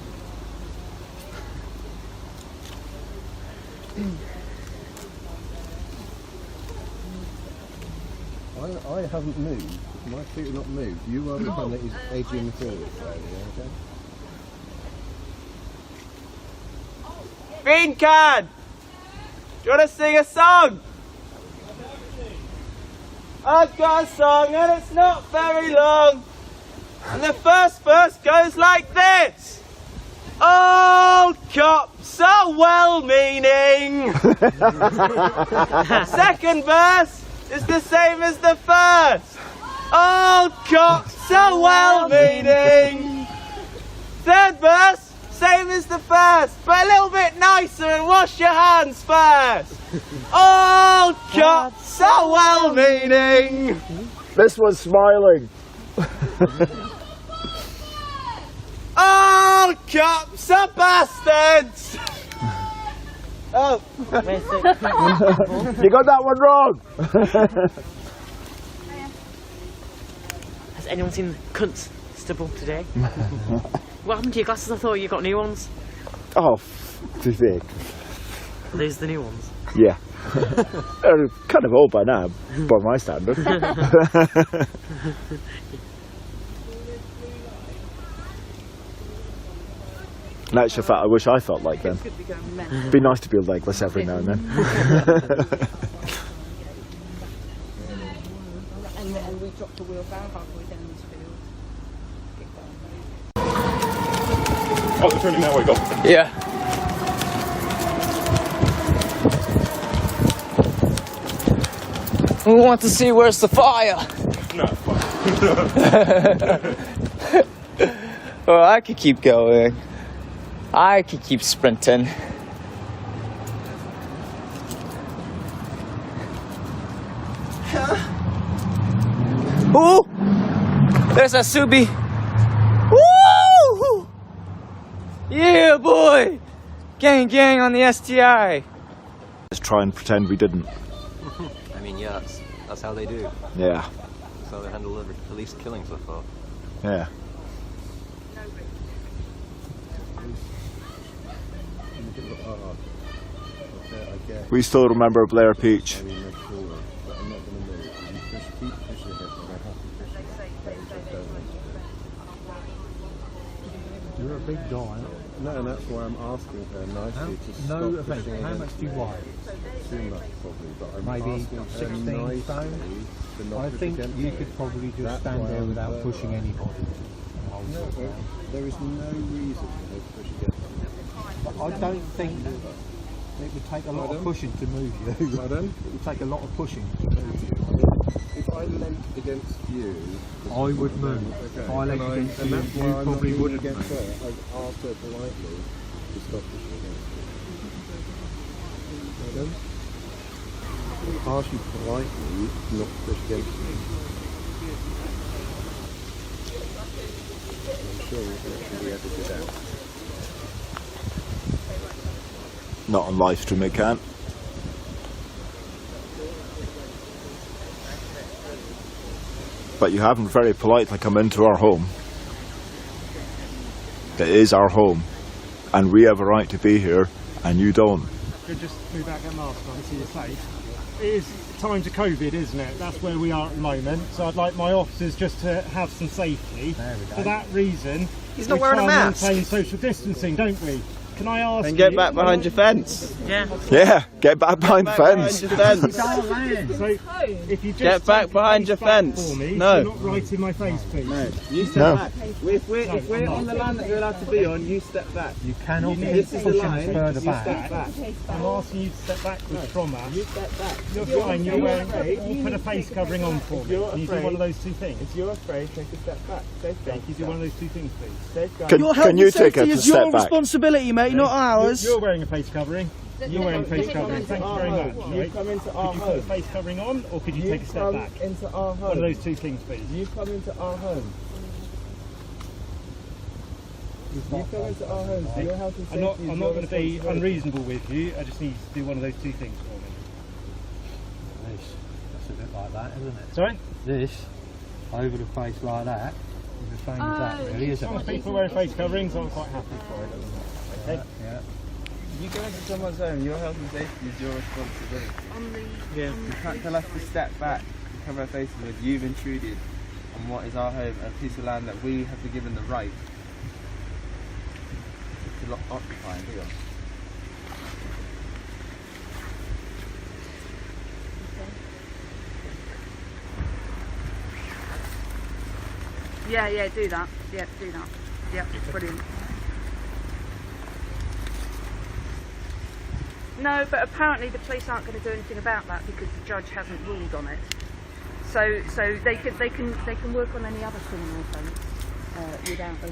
I haven't moved. My feet have not moved. You are the one that is edging forward, okay? Green Can! Do you want to sing a song? I've got a song and it's not very long. And the first verse goes like this. Old cops are well-meaning. Second verse is the same as the first. Old cops are well-meaning. Third verse, same as the first, but a little bit nicer and wash your hands first. Old cops are well-meaning. This one's smiling. Old cops are bastards. Oh. You got that one wrong. Has anyone seen Constable today? What happened to your glasses? I thought you got new ones. Oh, too big. Are these the new ones? Yeah. They're kind of old by now, by my standard. In actual fact, I wish I felt like them. It'd be nice to be legless every now and then. And we dropped the wheelbarrow halfway down this field. Oh, they're turning that way, go. Yeah. We want to see where's the fire. No. Well, I could keep going. I could keep sprinting. Ooh! There's a Subi. Woo! Yeah, boy! Gang, gang on the STI. Let's try and pretend we didn't. I mean, yeah, that's how they do. Yeah. That's how they handle every police killing so far. Yeah. We still remember Blair Peach. You're a big guy. No, and that's why I'm asking her nicely to stop. No offence, how much do you weigh? Too much probably, but I'm Maybe asking her 16 nicely stone? to not I push think against you me. could probably just That's stand why there I'm without there. pushing anybody. No, there is no reason for her to push against me. But I don't think that it would take a lot of pushing to move you. Pardon? It would take a lot of pushing to move you. If I leant against you, I would move. Okay. If I leant And against and you, that's you why I'm probably not wouldn't against move. her. I've asked her politely to stop pushing against me. Pardon? I've asked you politely not to push against me. I'm sure it can be edited out. Not on live stream, it can't. But you haven't very politely come into our home. It is our home, and we have a right to be here, and you don't. Could just move back that mask on, see your face. It is times of COVID, isn't it? That's where we are at the moment. So I'd like my officers just to have some safety. For that reason, He's not we wearing a try and mask. maintain social distancing, don't we? Can I ask And get you- back behind your fence. Yeah. Yeah, get back behind the fence. So, if you just Get back take behind the your face back fence. For me, No. you're not right in my face, please. No. You step No. back. If we're on the line that you're allowed to be on, you step back. You cannot be This is the pushing line. further You back. step back. I'm asking you to step backwards from us. You step back. You're fine, you're wearing, or put a face covering on for me. You're Can you do afraid. one of those two things? If you're afraid, take a step back. Can you do one of those two things, please? Safeguard. Can, Your can health you and take safety a is step your back? responsibility, mate, not ours. You're wearing a face covering. You're wearing a face covering. Thank you very much. You Right? come into our Could you put a home. face covering on, or could you take a step come back? into our home. One of those two things, please. You come into our home. You come into our home. So your health and I'm not safety is going your to be responsibility. unreasonable with you. I just need to do one of those two things for me. That's a bit like that, isn't it? Sorry? This, over the face like that, is the same as that, really, As isn't long as it? people wear face coverings, I'm quite happy for it. Okay? Yeah. You go into someone's home, your health and safety is your responsibility. You can't tell us to step back and cover our faces with you've intruded on what is our home, a piece of land that we have been given the right to occupy and be on. Yeah, do that. Yeah, do that. Yeah, brilliant. No, but apparently the police aren't going to do anything about that because the judge hasn't ruled on it. So they can work on any other criminal offence without a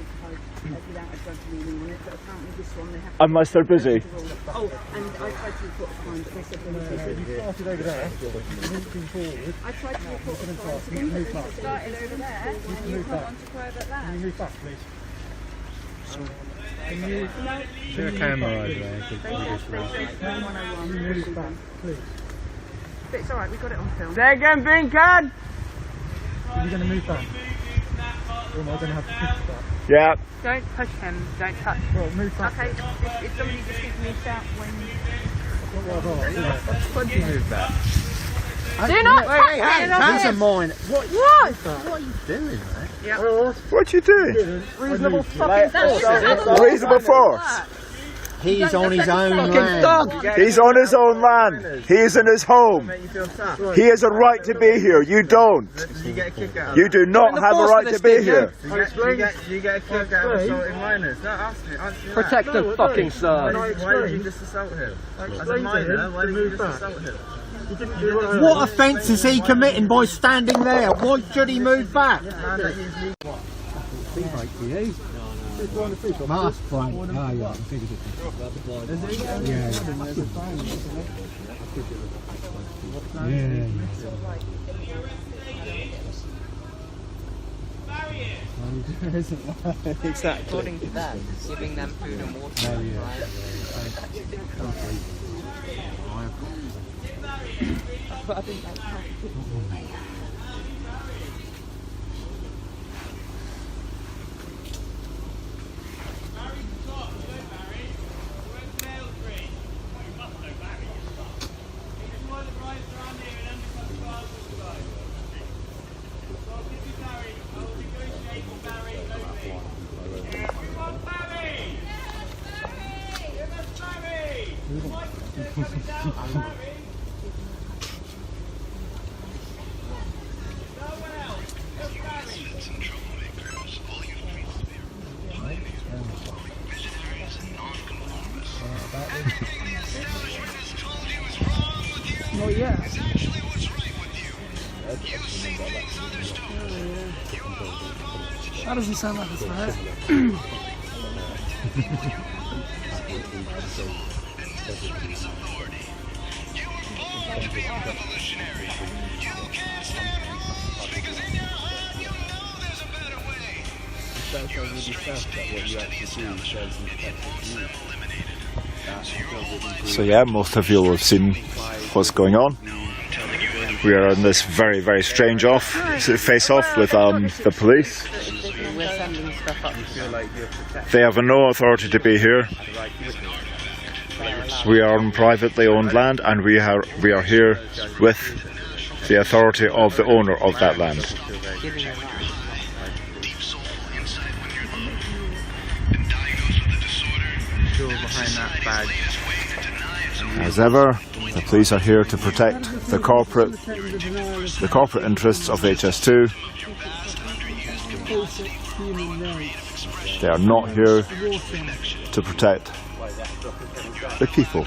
judge ruling on it. But apparently this one they have. Unless they're busy. Oh, and I tried to report a crime, but they said they were busy. You started over there. Moving forward. I tried to report a crime, but they started over there, and you come on to private land. Can you move back, please? No. Show a camera over there. They said 101. Please. But it's alright, we got it on film. Second bean card! Are you going to move back? Or am I going to have to push back? Yeah. Don't push him, don't touch him. Well, move back. Okay, if somebody just gives me a shout when... When do you move back? Do not touch me! Hands are mine. What? What? What are you doing, mate? Yeah. What you doing? Reasonable fucking force. Reasonable force. He's on his own land. He's on his own land. He is in his home. He has a right to be here. You don't. You get a kick out. You do not have a right to be here. You get a kick out of assaulting minors. No, ask me. Protect the fucking son. Why did you just assault him? As a minor, why did you just assault him? What offence is he committing by standing there? Why should he move back? Mask break. Ah, yeah, I figured it. Exactly. According to them, giving them food and water. But I think that's how Oh yeah. That doesn't sound like it's right. So yeah, most of you will have seen what's going on. We are in this very, very strange face-off with the police. They have no authority to be here. We are on privately owned land, and we are here with the authority of the owner of that land. As ever, the police are here to protect the corporate interests of HS2. They are not here to protect the people.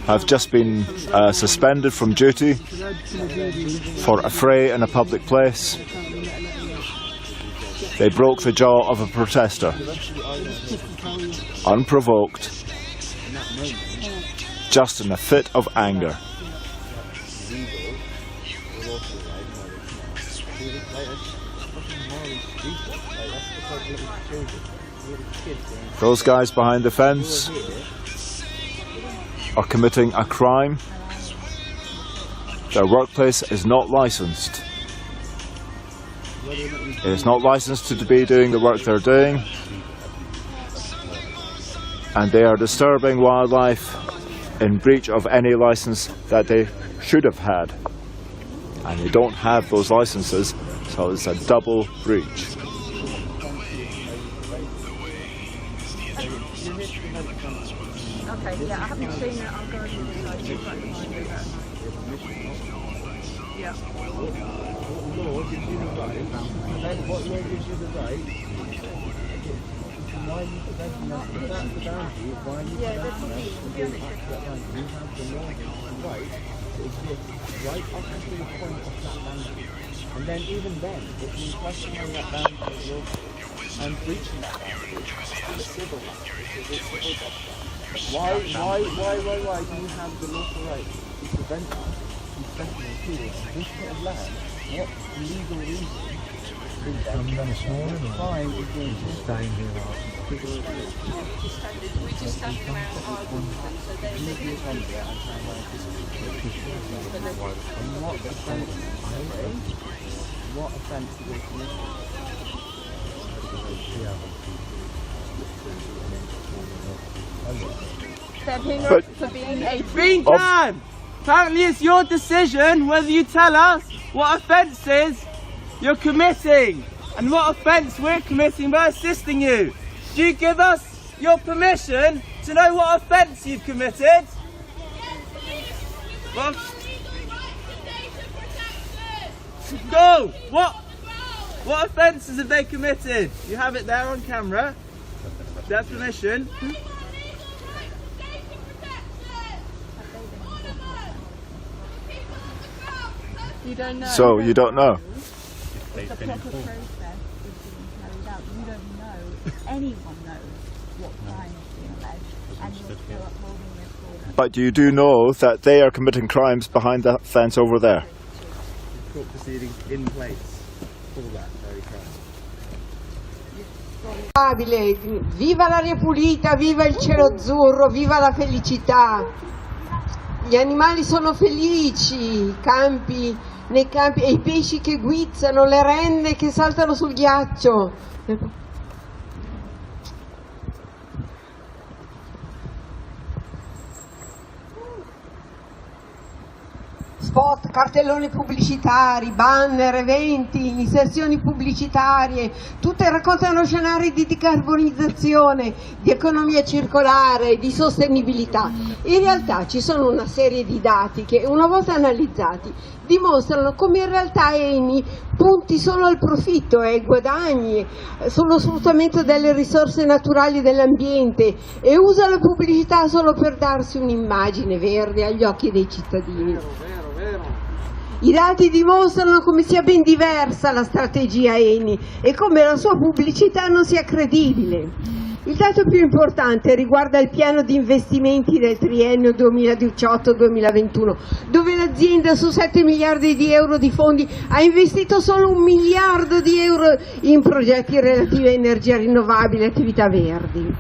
I've just been suspended from duty for a fray in a public place. They broke the jaw of a protester, unprovoked, just in a fit of anger. Those guys behind the fence are committing a crime. Their workplace is not licensed. It is not licensed to be doing the work they're doing, and they are disturbing wildlife in breach of any license that they should have had, and they don't have those licenses, so it's a double breach. Okay, yeah, I haven't seen it. I'm going to yeah. Law gives you the right, and then what law gives you the right? Why are you preventing us? If that's the boundary, why are you preventing us from being back to that boundary? You have the law and right to exist right up until the point of that boundary. And then even then, if you question on that boundary and breaching that boundary, it's a civil matter. Why do you have the lawful right to prevent us from professional tools, we should have learned what legal reason From them this morning, or crime is being staying here We just had them outside with them, so they're legally offended. What offence did they commit? They're being But- for being a Green can! Apparently it's your decision whether you tell us what offences you're committing and what offence we're committing by assisting you. Do you give us your permission to know what offence you've committed? Well, go! What offences have they committed? You have it there on camera. Their permission. You don't know. So you don't know. The proper process is being carried out. You don't know. Anyone knows what crime is being alleged, and you're still upholding this order. But you do know that they are committing crimes behind that fence over there. Court proceedings in place for that very crime. Viva l'aria pulita, viva il cielo azzurro, viva la felicità. Gli animali sono felici, nei campi, e i pesci che guizzano, le renne che saltano sul ghiaccio. Spot, cartelloni pubblicitari, banner, eventi, inserzioni pubblicitarie, tutte raccontano scenari di decarbonizzazione, di economia circolare, di sostenibilità. In realtà ci sono una serie di dati che, una volta analizzati, dimostrano come in realtà Eni punti solo al profitto e ai guadagni, sullo sfruttamento delle risorse naturali dell'ambiente e usa la pubblicità solo per darsi un'immagine verde agli occhi dei cittadini. I dati dimostrano come sia ben diversa la strategia Eni e come la sua pubblicità non sia credibile. Il dato più importante riguarda il piano di investimenti del triennio 2018-2021, dove l'azienda su 7 miliardi di euro di fondi ha investito solo 1 miliardo di euro in progetti relativi a energia rinnovabile e attività verdi.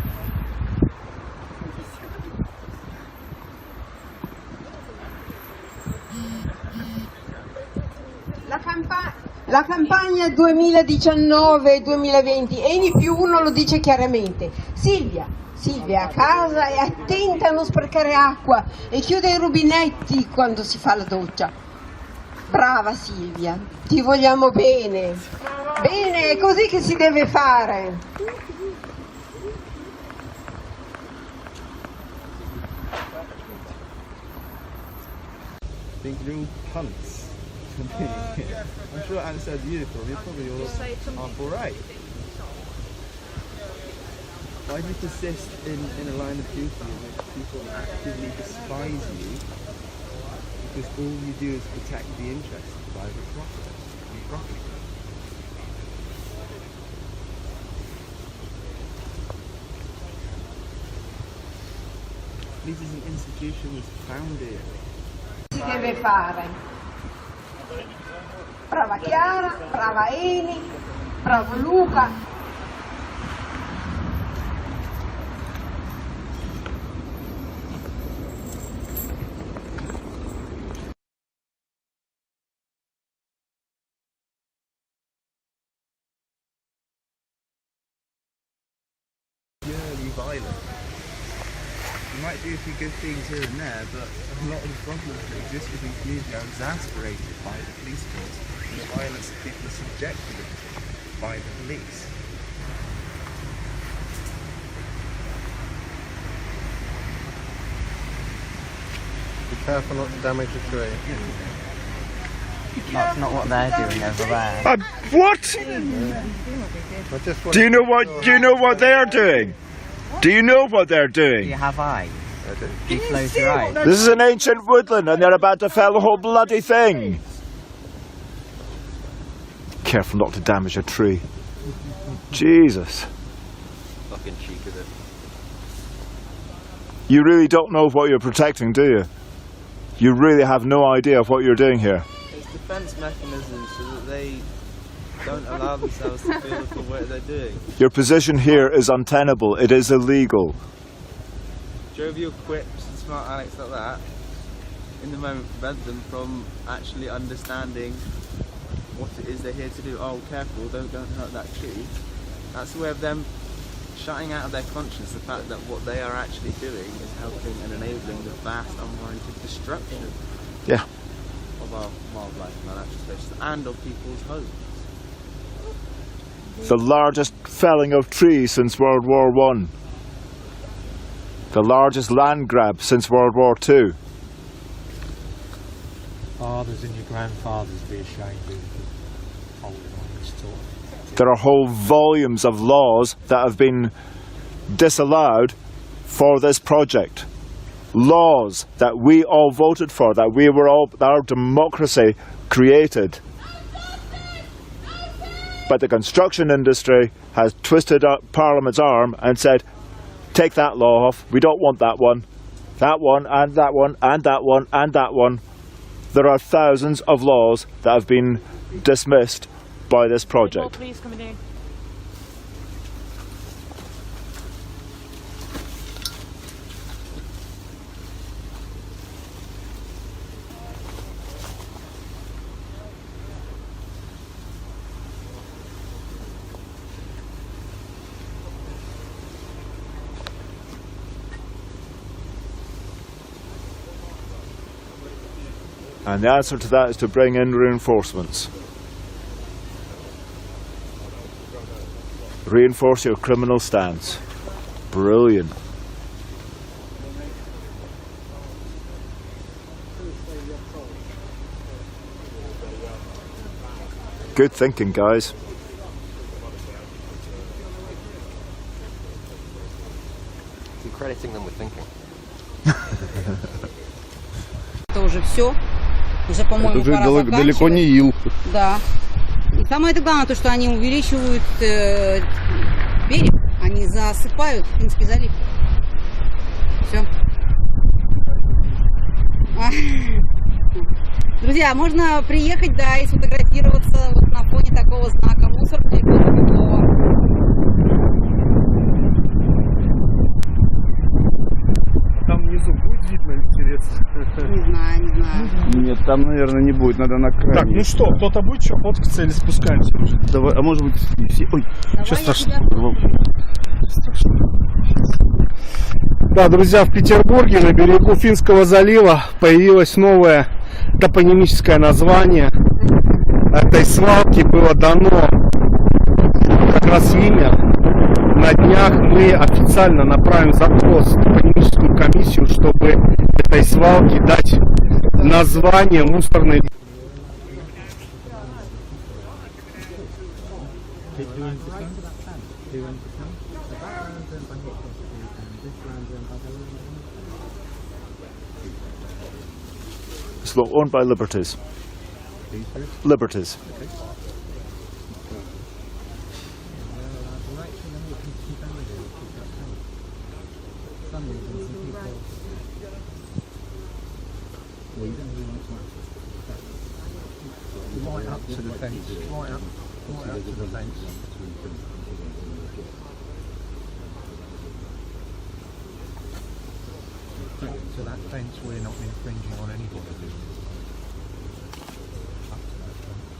La campagna 2019-2020, Eni più uno lo dice chiaramente. Silvia a casa è attenta a non sprecare acqua e chiude i rubinetti quando si fa la doccia. Brava Silvia, ti vogliamo bene. Bene, è così che si deve fare. Think they're all cunts. I'm sure Anne said you probably all half alright. Why do you persist in a line of duty in which people actively despise you because all you do is protect the interests of private property? This is an institution was founded. Si deve fare. Brava Chiara, brava Eni, bravo Luca. Purely violent. You might do a few good things here and there, but a lot of the problems that exist within community are exasperated by the police force and the violence that people are subjected to by the police. Be careful not to damage the tree. That's not what they're doing over there. What? I just Do you know what? Do you know what they're doing? Do you know what they're Do doing? you have eyes? Do you close your eyes? This is an ancient woodland, and they're about to fell the whole bloody thing. Careful not to damage a tree. Jesus. Fucking cheek of it. You really don't know what you're protecting, do you? You really have no idea of what you're doing here. It's defence mechanisms so that they don't allow themselves to feel the full weight they're doing. Your position here is untenable. It is illegal. Jovial quips and smart anecdotes like that, in the moment, prevent them from actually understanding what it is they're here to do. Oh, careful, don't hurt that tree. That's the way of them shutting out of their conscience the fact that what they are actually doing is helping and enabling the vast unwarranted destruction of our wildlife and our natural spaces and of people's homes. The largest felling of trees since World War I. The largest land grab since World War II. Fathers and your grandfathers be ashamed of holding on this talk. There are whole volumes of laws that have been disallowed for this project. Laws that we all voted for, that our democracy created. But the construction industry has twisted up Parliament's arm and said, take that law off, we don't want that one, and that one, and that one, and that one. There are thousands of laws that have been dismissed by this project. Please coming in. And the answer to that is to bring in reinforcements. Reinforce your criminal stance. Brilliant. Good thinking, guys. I'm crediting them with thinking. Это уже все. Уже, по-моему, уже пора заканчивать. далеко не ил. Да. И самое главное, то, что они увеличивают берег, они засыпают Финский залив. Все. Друзья, можно приехать, да, и сфотографироваться вот на фоне такого знака мусорный. Там внизу будет видно, интересно? Не знаю, не знаю. Нет, там, наверное, не будет, надо на крайне. Так, ну что, кто-то будет что, фоткаться или спускаемся уже? Давай, а может быть, все... Ой, что страшно? Страшно. Да, друзья, в Петербурге на берегу Финского залива появилось новое топонимическое название. Этой свалке было дано как раз имя. На днях мы официально направим запрос в топонимическую комиссию, чтобы этой свалке дать название мусорной. It's owned by Liberties. Liberties. Right up to the fence, right up to the fence. To that fence, we're not infringing on anybody.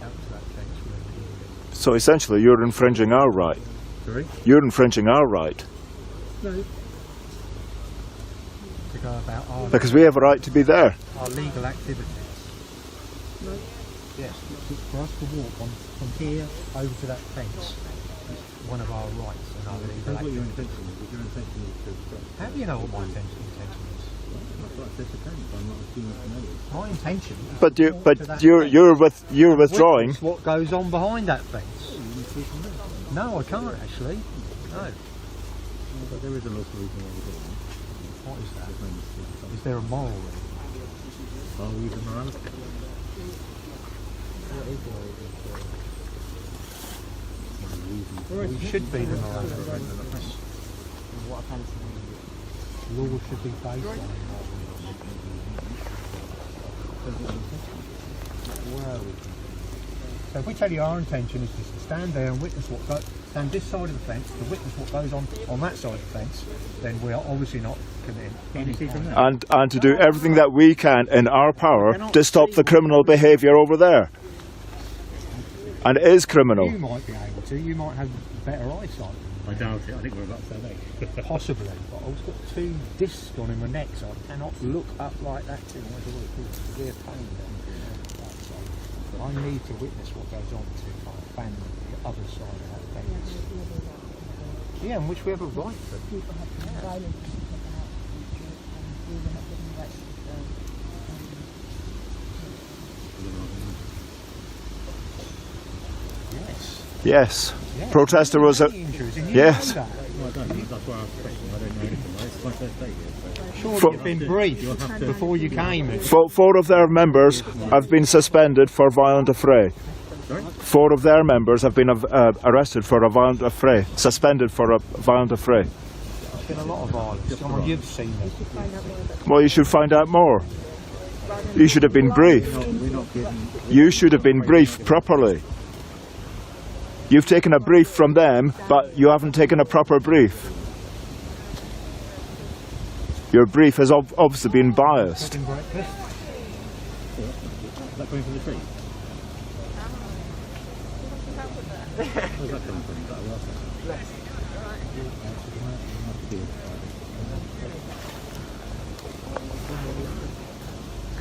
Up to that fence, we're... So essentially you're infringing our right. Sorry? You're infringing our right. No. To go about our... Because we have a right to be there. Our legal activities. No. Yes, it's for us to walk on from here over to that fence. It's one of our rights and our legal activities. Your intention is. Your intention is to... How do you know what my intention is? My intention is you're withdrawing. What goes on behind that fence? No, I can't actually. No. But there is a local reason why we're doing it. What is that? Is there a moral reason? I'll use a morality. We should be the morality. Law should be based on So if we tell you our intention is just to stand there and witness stand this side of the fence to witness what goes on that side of the fence, then we are obviously not committing any crime. And to do everything that we can in our power to stop the criminal behaviour over there. And it is criminal. You might be able to. You might have better eyesight. I doubt it. I think we're about to say that. Possibly. But I've got 2 discs on in my neck, so I cannot look up like that too much. It's severe pain down here. But I need to witness what goes on to my family, the other side of that fence. Yeah, and which we have a right to. Yes. Protester was a... Yes. Well, I don't know. That's why I was questioning. I don't know anything. It's my first day here. So. Sure, you've been briefed before you came. 4 of their members have been suspended for violent affray. Sorry? 4 of their members have been arrested for a violent affray, suspended for a violent affray. There's been a lot of violence. Someone you've seen it. Well, you should find out more. You should have been briefed. You should have been briefed properly. You've taken a brief from them, but you haven't taken a proper brief. Your brief has obviously been biased. Is that coming from the tree? Where's that coming from? Is that a rock?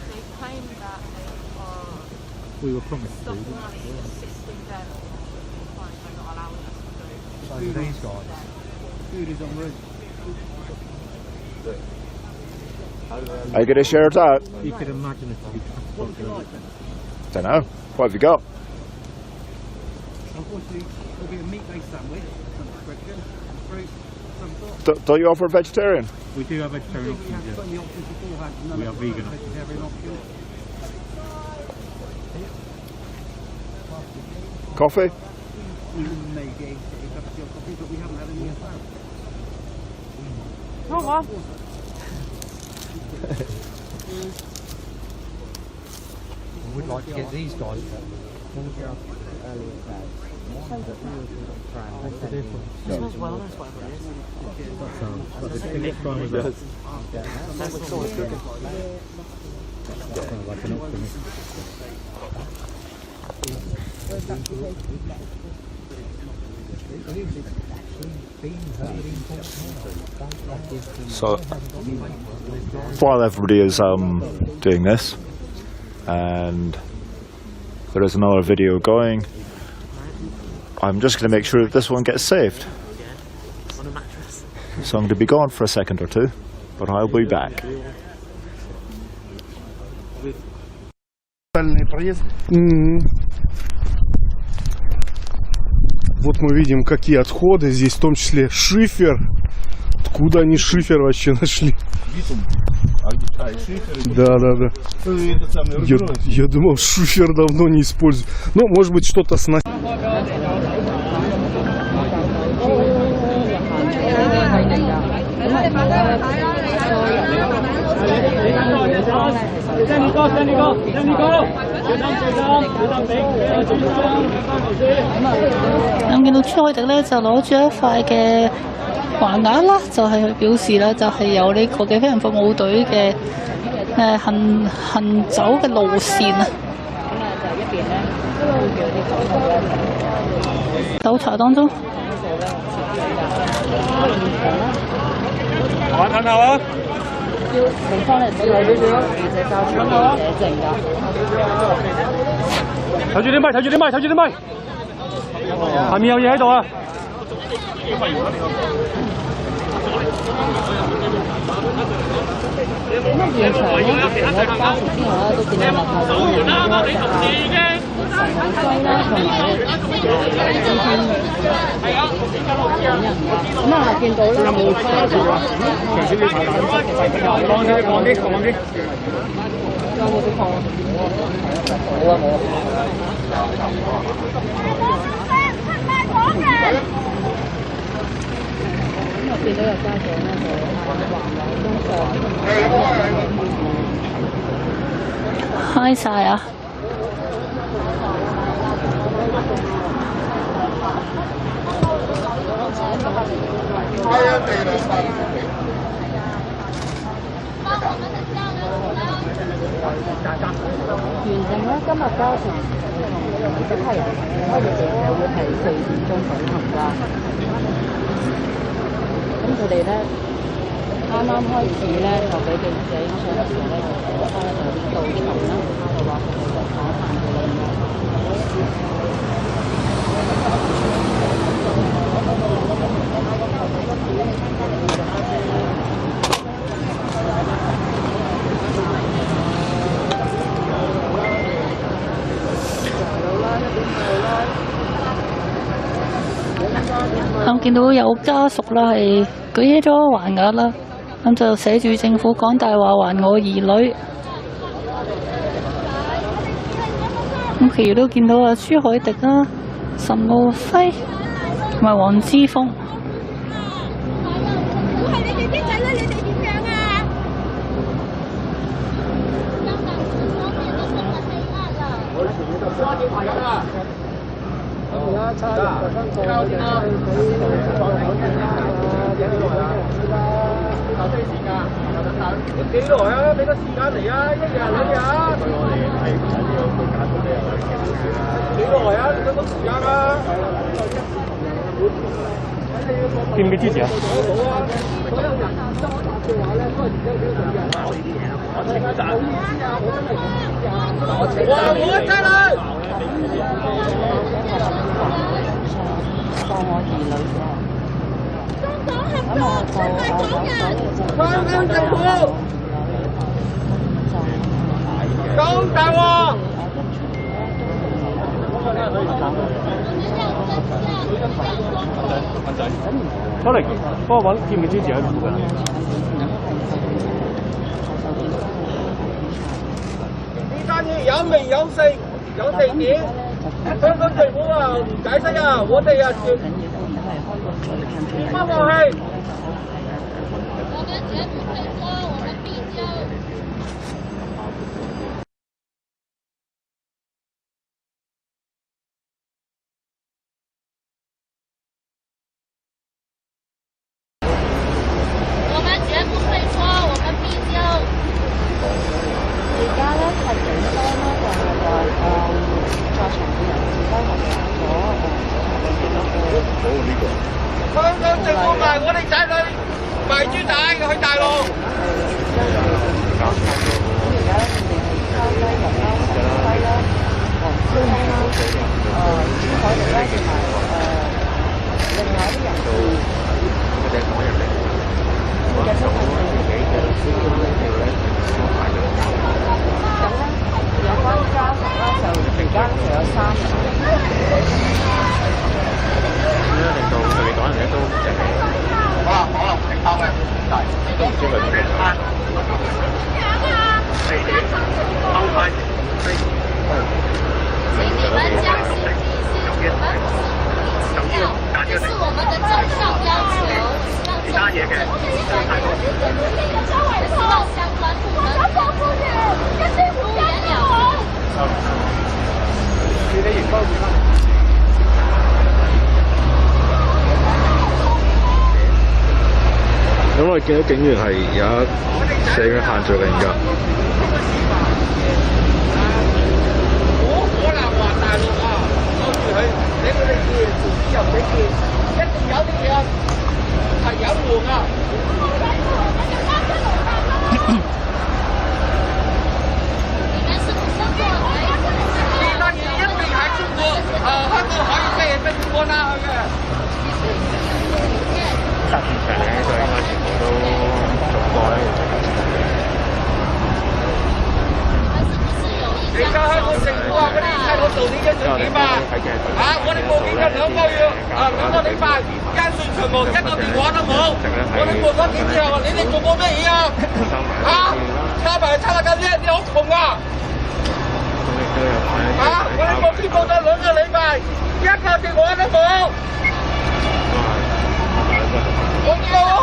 They claim that they are we were promised to. stopping us and assisting them by not allowing us to go. So these guys. Food is en route. Are you going to share it out? You could imagine it to be transported. Don't know. What have you got? Unfortunately, it'll be a meat-based sandwich, some chicken, fruit, some sort. Don't you offer a vegetarian? We do have vegetarian options, We have got the options beforehand. None We of are them vegan. vegetarian options. Coffee? We may be able to get a cup of tea or coffee, but we haven't had any yet. Oh, well. We'd like to get these guys. What's the difference? It smells well, that's whatever it is. That's a big crime as well. That's what's always cooking. Sounds like an optimist. So, while everybody is doing this, and there is another video going, I'm just going to make sure that this one gets saved. On a mattress. So I'm going to be gone for a second or two, but I'll be back. Вот мы видим, какие отходы. Здесь в том числе шифер. Откуда они шифер вообще нашли? Да. Я думал, шифер давно не используют. Ну, может быть, что-то с...咁見到朱凱迪咧就攞住一塊嘅橫額啦，就係去表示啦，就係有呢個嘅飛行服務隊嘅行走嘅路線啊。搜查當中。睇下啊！要用翻嚟俾你呢個記者交出寫證㗎。睇住啲咪，睇住啲咪，睇住啲咪。下面有嘢喺度啊！咁啊，現場咧，除咗家屬之外咧，都見到立法會有好多嘅神徽啦，同埋咁啊，見到咧冇花住啊，長少啲放啲，放啲，放啲。有冇啲放？冇啊冇啊。咁啊，見到有家長咧就橫流東上。開晒啊！原定咧今日交程，即係開嘅時候會係4點鐘舉行㗎。咁佢哋咧啱啱開始咧就俾記者影相嘅時候咧，就開就到場啦，就話佢哋就訪問佢哋嘅。咁見到有家屬啦，係舉起咗橫額啦，咁就寫住政府講大話還我兒女。咁其餘都見到啊朱凱迪啦、岑敖暉同埋黃之鋒。係你哋啲仔女，你哋點樣啊？幾耐啊？俾個時間嚟啊！一日兩日啊！幾耐啊？你都時間啊？見唔見支持啊？所有人當答嘅話咧，都係而家幾多人搞呢啲嘢啊？我真係哇！我真係當我兒女嘅。咁我就香港政府講大話。出嚟幫我揾見唔見支持喺附近？呢單嘢有名有姓有地點，香港政府啊唔解釋啊，我哋啊絕不放棄。我们绝不退缩，我们必救。我们绝不退缩，我们必救。而家咧係警方咧就係話在場嘅人士咧係打咗香港政府賣我哋仔女賣豬仔去大陸。有關家屬咧就而家就有3人。令到佢哋黨人咧都即係可能承擔嘅大，都唔知佢點樣。收翻。請你們將心比心，我們死路一條，這是我們的正式要求，讓政府希望相關部門不言了。咁我見到警員係有寫嘅限聚令㗎。可能話大陸啊，攞住佢俾佢哋見，自己又唔使見，一定有啲嘢係有門㗎。呢單嘢一定係中國香港可以俾中國拉去嘅。實現場咧，就應該全部都做過咧。而家香港政府啊，嗰啲睇我做呢一做點啊？我哋報警咗2個月，2個禮拜，一線全無，一個電話都冇。我哋報咗警之後，你哋做過咩嘢啊？抄埋抄得咁叻，你好窮啊！我哋報警報咗2個禮拜，一個電話都冇。我冇啊！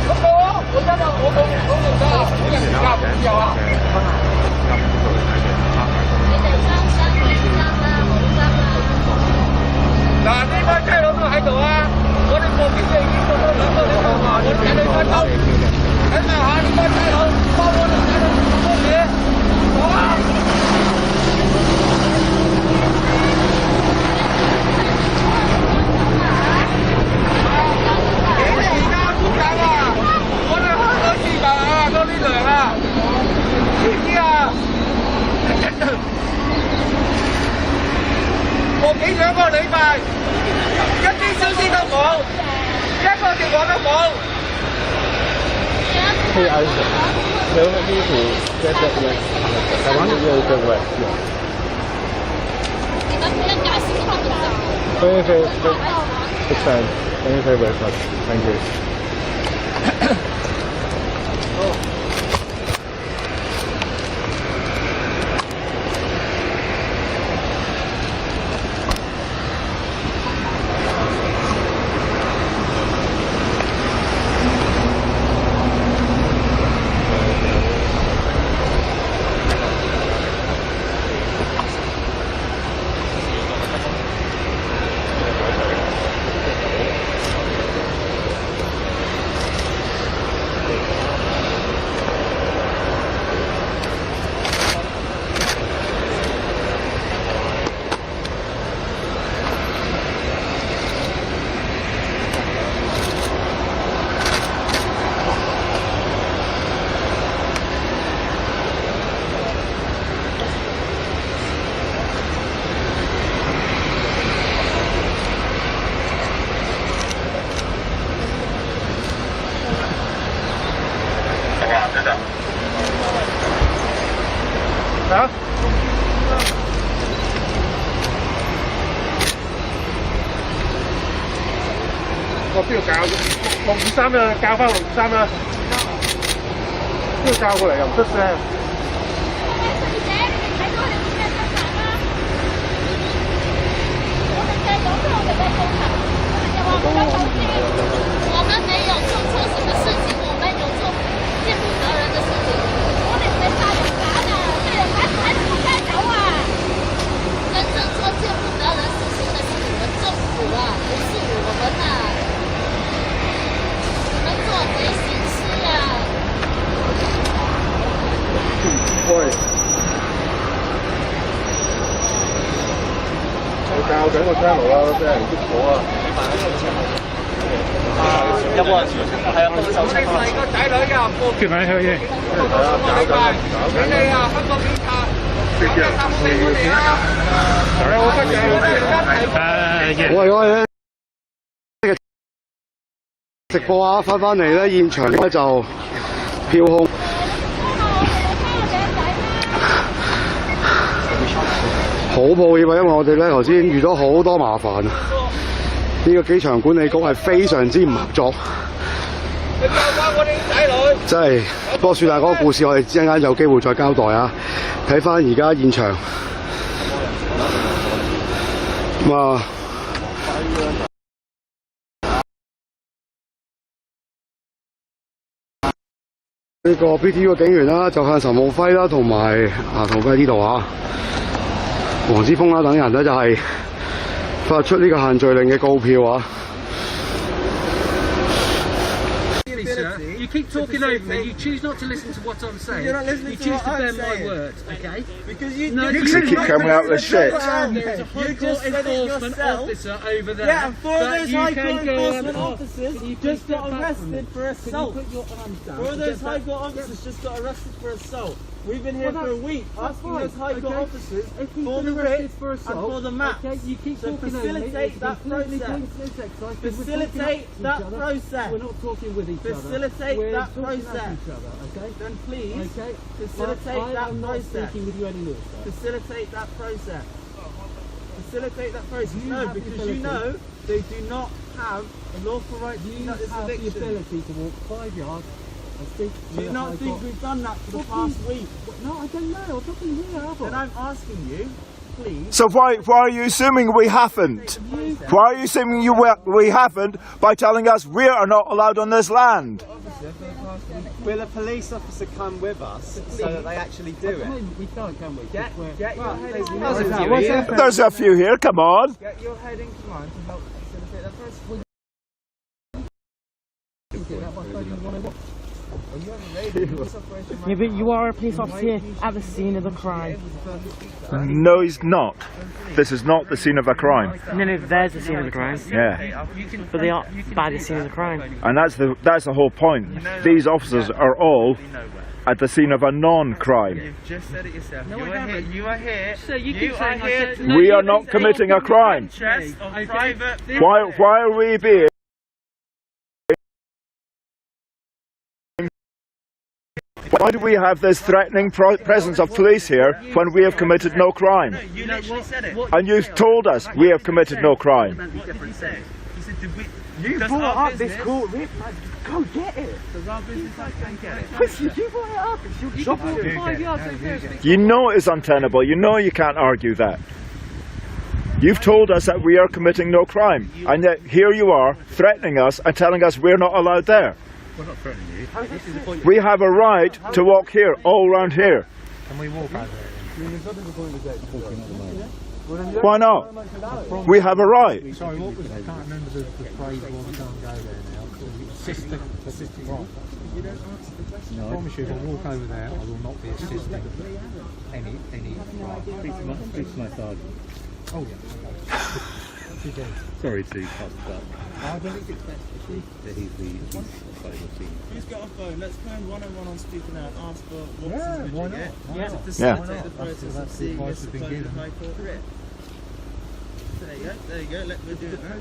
我冇啊！我真係我冇用㗎，冇人教，冇自由啊！ Hey, tell me to get that way. I want to go that way. Very, it's fine. Thank you very much. Thank you.我邊度教623啦，教翻623啦，邊度教過嚟又唔出聲。我们没有做错什么事情，我们有做见不得人的事情。我哋唔係殺人犯啊，對人還唔該走啊！真正做見不得人事情的是你们政府啊，不是我們啊！你們做賊心事啊！喂，你教緊個 channel 啦，俾人捉咗啊！有冇人係啊？幫手清翻。個仔女啊，叫埋佢嘅。你哋啊，分個邊卡。喂，我哋咧直播啊，翻嚟咧現場咧就票控。好抱歉啊，因為我哋咧頭先遇到好多麻煩啊！呢個機場管理局係非常之唔合作。真係，不過算啦，嗰個故事我哋陣間有機會再交代啊！睇翻而家現場，呢個 BTU 嘅警員啦，就向陳浩輝啦，同埋同佢喺呢度啊，黃之鋒啦等人咧就係發出呢個限聚令嘅告票啊！ You keep talking over me. You choose not to listen to what I'm saying. You're not listening you to choose what to I'm bend my saying. words, okay? Because you keep coming out with shit. There is a high court enforcement officer over there. Yeah, and 4 of that those you high can court go enforcement and officers Can you just please got get back from me? arrested for assault. Can you put your arms down? 4 of those Get high back. court officers just got arrested for assault. We've been here Well, for a week that's asking fine, those high court okay? officers If he's for been the arrested writ for and assault, for the maps. okay, you keep so talking over me. facilitate It's that completely process. pointless exercise because we're Facilitate talking that at each other. process. We're not talking with each other. Facilitate We're that talking at process. each other, okay? Then please Okay. facilitate I that am not process. speaking with you anymore, sir. Facilitate that process. Facilitate that process. You No, have the because you ability. know they do not have a lawful right to You conduct this have the eviction. ability to walk 5 yards and speak to Do you the not High think Court. we've done that for the Well, past week? No, I don't know. I'm talking here, have I? Then I'm asking you, please. So why are you assuming we haven't? Why are you assuming we haven't by telling us we are not allowed on this land? Will a police officer come with us so that they actually do it? We don't, can we? Get your head in There's command. There's a few here, come on. Get your head in command to help facilitate that process. Yeah, but you are a police officer at the scene of the crime. No, he's not. This is not the scene of a crime. No, there's the scene of the crime. Yeah. But they are by the scene of the crime. And that's the whole point. These officers are all at the scene of a non-crime. You've just said it yourself. You are here. So you keep saying I here. said- We are not committing a crime. Interest of private. Why are we being Why do we have this threatening presence of police here when we have committed no crime? No, you literally said it. And you've told us we have committed no crime. You brought up this court rip, go get it. Does our business like go get it? Listen, you brought it up. It's your job. You know it's untenable. You know you can't argue that. You've told us that we are committing no crime, and yet here you are threatening us and telling us we're not allowed there. We're not threatening you. We have a right to walk here, all around here. Can we walk over there? Why not? We have a right. Sorry, what was, I can't remember the phrase, well, we can't go there now. Assisting. Right. I promise you, if I walk over there, I will not be assisting any right. Speak to my sergeant. Oh, yeah. Sorry to cut that. I don't think it's best to see. He's Who's got a phone? Let's go one-on-one on speaker now and ask for what Yeah, would why you not? get? Why not? To Yeah. facilitate the process of seeing this supposed high court writ. So there you go, we'll do it now.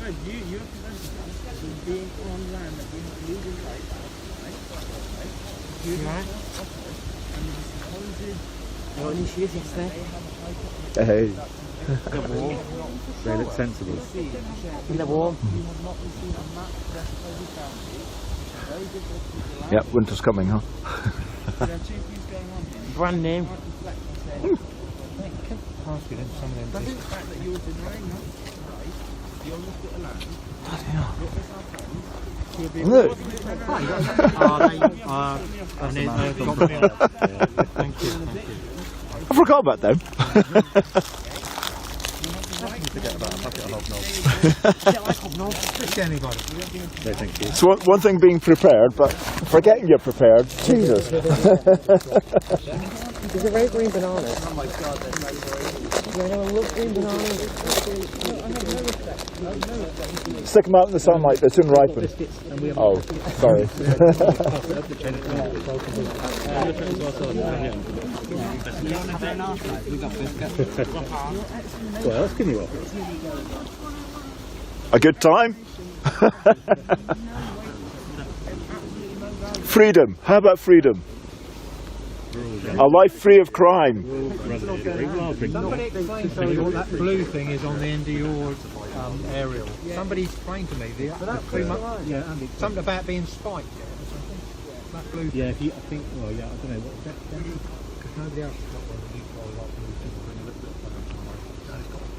You're preventing us from being on land that we have legal rights to operate. And the supposed Hey. They look sensible. Yep, winter's coming, huh? Brand name. Asking him some of them. the fact that you're denying us right, you're not allowed. Look. Thank you. I forgot about them. Forget about a bucket of hobnobs. Just anybody. No, thank you. It's one thing being prepared, but forgetting you're prepared, Jesus. There's a very green banana. Oh my god, that's so great. Yeah, I love green bananas. Stick them out in the sunlight, they soon ripen. Oh, sorry. What else can you offer? A good time? Freedom. How about freedom? A life free of crime. Somebody explain to me what that blue thing is on the end of your aerial. Somebody explained to me something about being spiked. That blue thing. Yeah, if you, I think, well, yeah, I don't know. What is that? Because nobody else has got one. You got a lot of blue things and a little bit of fun.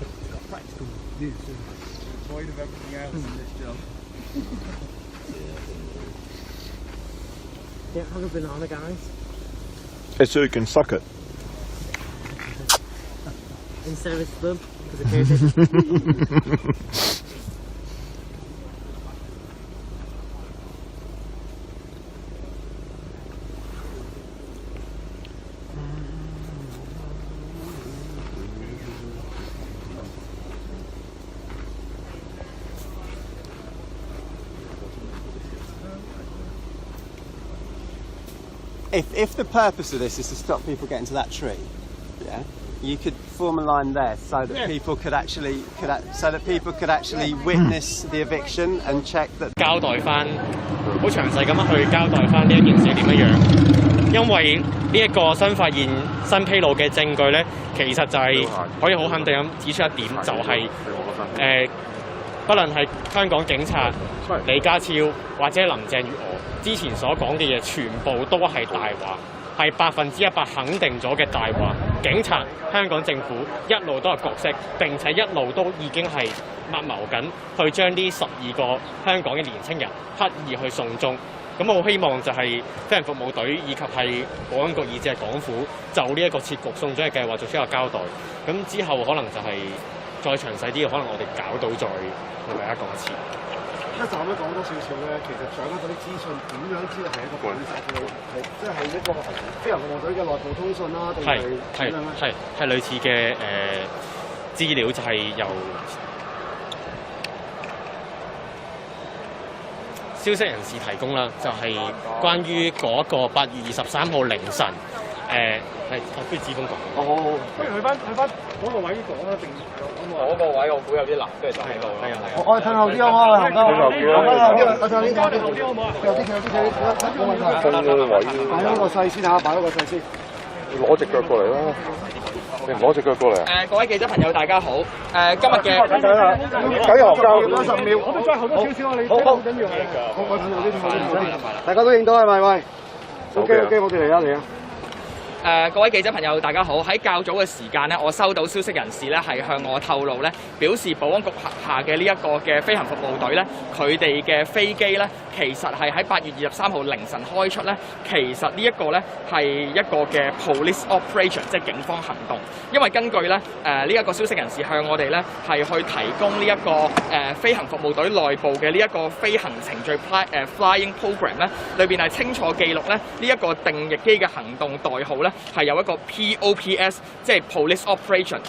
It's got practical use. Void of everything else in this job. Yeah, have a banana, guys. It's so you can suck it. Instead of a slug, because it carries it. If the purpose of this is to stop people getting to that tree, yeah, you could form a line there so that people could actually witness the eviction and check that. 交代翻，好詳細咁樣去交代翻呢一件事點樣樣，因為呢一個新發現、新披露嘅證據咧，其實就係可以好肯定咁指出一點，就係不論係香港警察李家超或者林鄭月娥之前所講嘅嘢，全部都係大話，係100%肯定咗嘅大話。警察、香港政府一路都係角色，並且一路都已經係密謀緊去將呢12個香港嘅年青人刻意去送中。咁我希望就係飛行服務隊以及係保安局以至係港府就呢一個設局送中嘅計劃作出一個交代。咁之後可能就係再詳細啲嘅，可能我哋搞到再同大家講一次。一陣咁樣講多少少咧，其實掌握嗰啲資訊點樣知道係一個本實嘅，即係一個飛行服務隊嘅內部通訊啦，定係點樣咧？係類似嘅資料，就係由消息人士提供啦，就係關於嗰個8月23號凌晨係不如志峰講。哦，不如去翻嗰個位講啦，定嗰個位我估有啲難，不如就喺度。係啊係啊。我哋褪後啲好唔好啊？行我褪後啲好唔好啊？有啲冇問題。放個位。擺嗰個勢先嚇，擺嗰個勢先。攞隻腳過嚟啦！你唔攞隻腳過嚟啊？各位記者朋友，大家好。今日嘅9號交10秒，我哋再後多少少啊！你好緊要啊！我褪後啲，大家都影到係咪？喂 ，OK， 我哋嚟啊！各位記者朋友，大家好！喺較早嘅時間呢，我收到消息人士咧係向我透露咧，表示保安局轄下嘅呢一個嘅飛行服務隊咧，佢哋嘅飛機咧，其實係喺8月23號凌晨開出咧。其實呢一個咧係一個嘅 police operation， 即係警方行動。因為根據咧呢一個消息人士向我哋咧係去提供呢一個飛行服務隊內部嘅呢一個飛行程序 flying program 咧，裏邊係清楚記錄咧呢一個定翼機嘅行動代號咧。係有一個 POPS， 即係 Police Operation，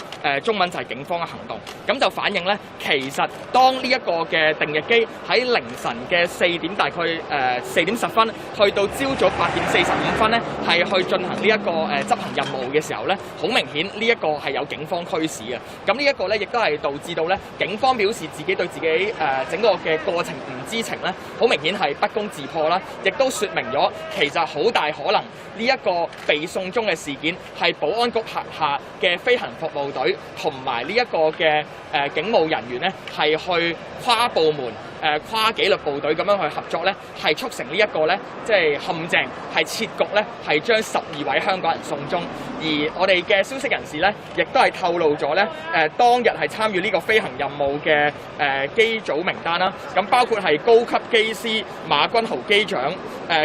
中文就係警方嘅行動。咁就反映咧，其實當呢一個嘅定翼機喺凌晨嘅4點，大概4點10分，去到朝早8點45分咧，係去進行呢一個執行任務嘅時候咧，好明顯呢一個係有警方驅使嘅。咁呢一個咧，亦都係導致到咧，警方表示自己對自己整個嘅過程唔知情咧，好明顯係不攻自破啦，亦都説明咗其實好大可能呢一個被送中嘅事件係保安局轄下嘅飛行服務隊同埋呢一個嘅警務人員咧，係去跨部門跨紀律部隊咁樣去合作咧，係促成呢一個咧，即係陷阱，係設局咧，係將12位香港人送中。而我哋嘅消息人士咧，亦都係透露咗咧，當日係參與呢個飛行任務嘅機組名單啦。咁包括係高級機師馬君豪機長、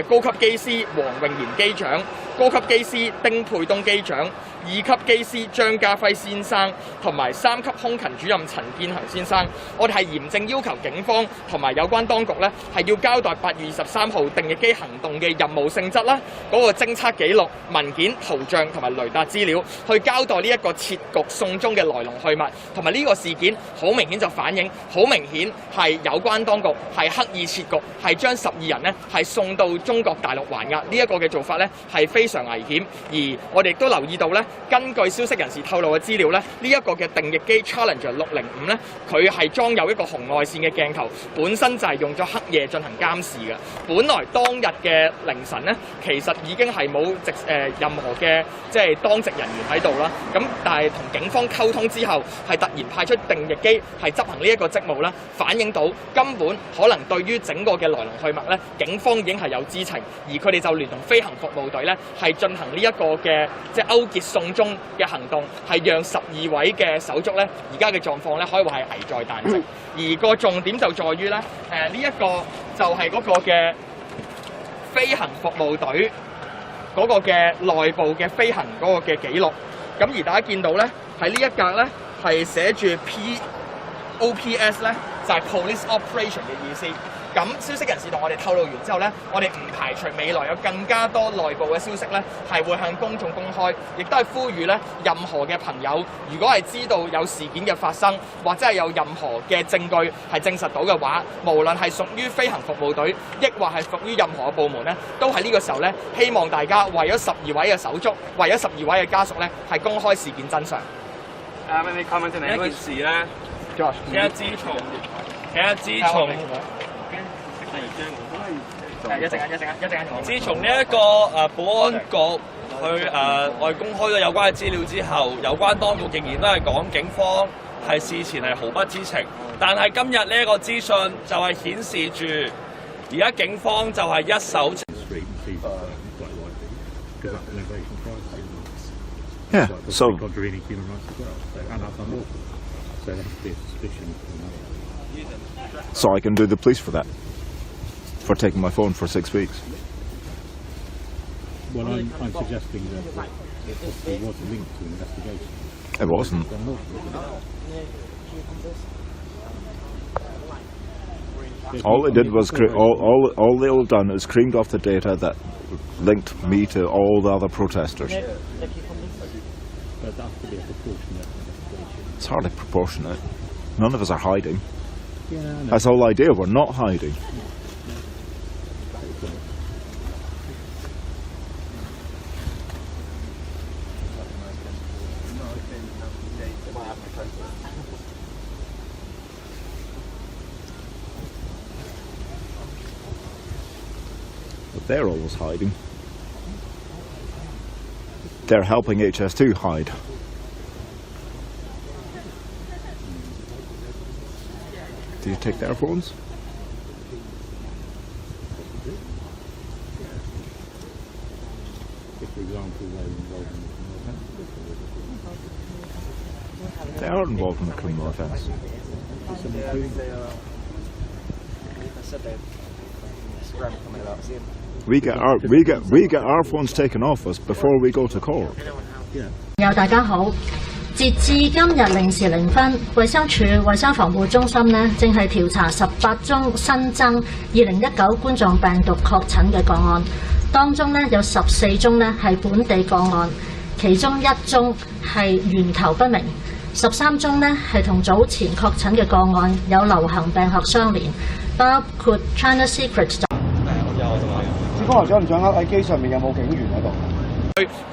高級機師黃永賢機長、高級機師丁沛東機長、2級機師張家輝先生同埋3級空勤主任陳建恒先生。我哋係嚴正要求警方同埋有關當局咧，係要交代8月23號定翼機行動嘅任務性質啦，嗰個偵測記錄、文件、圖像同埋雷達資料，去交代呢一個設局送中嘅來龍去脈，同埋呢個事件好明顯就反映，好明顯係有關當局係刻意設局，係將12人呢係送到中國大陸還押。呢一個嘅做法咧係非常危險。而我哋亦都留意到咧，根據消息人士透露嘅資料咧，呢一個嘅定翼機 Challenger 605咧，佢係裝有一個紅外線嘅鏡頭，本身就係用咗黑夜進行監視嘅。本來當日嘅凌晨咧，其實已經係冇任何嘅即係當值人員喺度啦。咁但係同警方溝通之後，係突然派出定翼機係執行呢一個職務啦，反映到根本可能對於整個嘅來龍去脈咧，警方已經係有知情，而佢哋就聯同飛行服務隊咧係進行呢一個嘅即係勾結送中嘅行動，係讓12位嘅手足咧而家嘅狀況咧可以話係危在旦夕。而個重點就在於咧，呢一個就係嗰個嘅飛行服務隊嗰個嘅內部嘅飛行嗰個嘅記錄。咁而大家見到咧喺呢一格咧係寫住 POPS 咧，就係 Police Operation 嘅意思。咁消息人士同我哋透露完之後咧，我哋唔排除未來有更加多內部嘅消息咧，係會向公眾公開，亦都係呼籲咧任何嘅朋友，如果係知道有事件嘅發生，或者係有任何嘅證據係證實到嘅話，無論係屬於飛行服務隊，抑或係屬於任何嘅部門咧，都喺呢個時候咧，希望大家為咗12位嘅手足，為咗12位嘅家屬咧，係公開事件真相。你 comment 呢一件事咧，其實自從自從呢一個保安局去外公開咗有關嘅資料之後，有關當局仍然都係講警方係事前係毫不知情，但係今日呢一個資訊就係顯示住而家警方就係一手。Yeah, so I can do the police for that, for taking my phone for 6 weeks. Well, I'm suggesting that it was linked to investigation. It wasn't. All they did was all they all done is creamed off the data that linked me to all the other protesters. But that has to be a proportionate investigation. It's hardly proportionate. None of us are hiding. Yeah, I know. That's the whole idea. We're not hiding. They're always hiding. They're helping HS2 hide. Do you take their phones? They are involved in a criminal offence. We get our phones taken off us before we go to court. 友大家好，截至今日0時0分，衛生署衛生防護中心呢正係調查18宗新增2019冠狀病毒確診嘅個案，當中呢有14宗呢係本地個案，其中1宗係源頭不明，13宗呢係同早前確診嘅個案有流行病學相連，包括 China Secret。指方台長唔掌握喺機上面有冇警員喺度？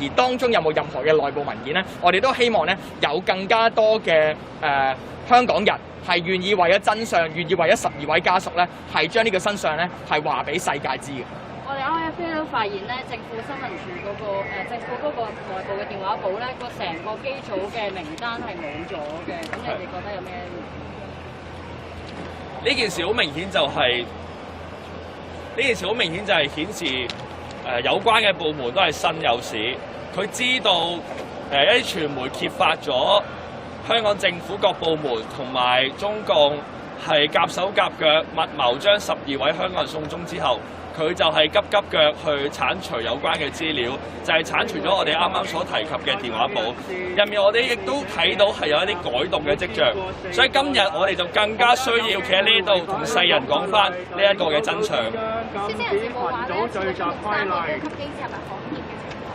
而當中有冇任何嘅內部文件呢？我哋都希望呢有更加多嘅香港人係願意為咗真相，願意為咗12位家屬呢係將呢個真相呢係話俾世界知嘅。我哋 RFA 都發現咧，政府新聞處嗰個政府嗰個內部嘅電話簿咧，個成個機組嘅名單係冇咗嘅。咁你哋覺得有咩？呢件事好明顯就係、顯示有關嘅部門都係身有屎，佢知道一啲傳媒揭發咗香港政府各部門同埋中共係夾手夾腳密謀將12位香港人送中之後，佢就係急腳去剷除有關嘅資料，就係剷除咗我哋啱啱所提及嘅電話簿入面，我哋亦都睇到係有一啲改動嘅跡象，所以今日我哋就更加需要企喺呢度同世人講翻呢一個嘅真相。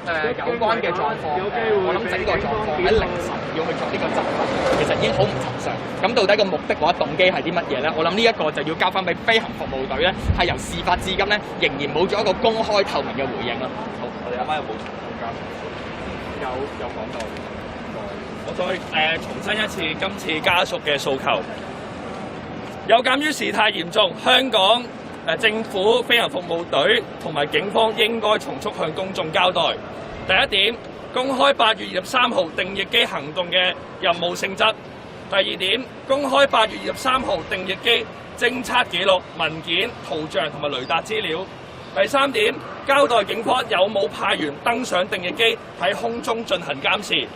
有關嘅狀況，我諗整個狀況喺凌晨要去做呢個執法，其實已經好唔尋常。咁到底個目的或者動機係啲乜嘢咧？我諗呢一個就要交翻俾飛行服務隊咧，係由事發至今咧，仍然冇咗一個公開透明嘅回應啦。好，我哋啱啱有冇有講到？我再重申一次今次家屬嘅訴求。有鑑於事態嚴重，香港政府飛行服務隊同埋警方應該從速向公眾交代。第一點，公開8月23號定翼機行動嘅任務性質；第二點，公開8月23號定翼機偵測記錄、文件、圖像同埋雷達資料；第三點，交代警方有冇派員登上定翼機喺空中進行監視；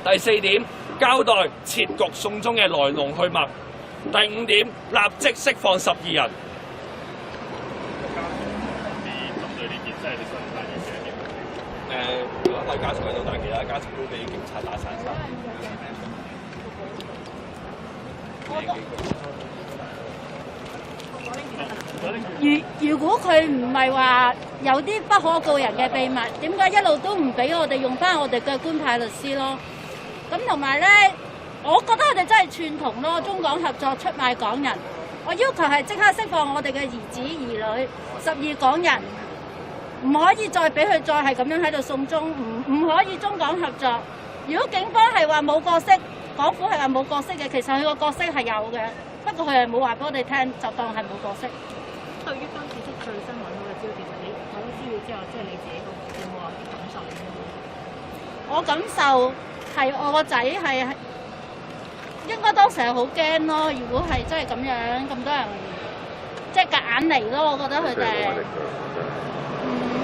第四點，交代設局送中嘅來龍去脈；第五點，立即釋放12人。如果係家屬喺度，但係其他家屬都俾警察打散晒。如果佢唔係話有啲不可告人嘅秘密，點解一路都唔俾我哋用翻我哋嘅官派律師咯？咁同埋咧，我覺得佢哋真係串同咯，中港合作出賣港人。我要求係即刻釋放我哋嘅兒子兒女，12港人。唔可以再俾佢再係咁樣喺度送中，唔可以中港合作。如果警方係話冇角色，港府係話冇角色嘅，其實佢個角色係有嘅，不過佢係冇話俾我哋聽，就當係冇角色。對於今次最新揾到嘅資料，其實你攞咗資料之後，即係你自己有冇話啲感受？我感受係我個仔係應該當時係好驚咯。如果係真係咁樣咁多人即係夾硬嚟咯，我覺得佢哋。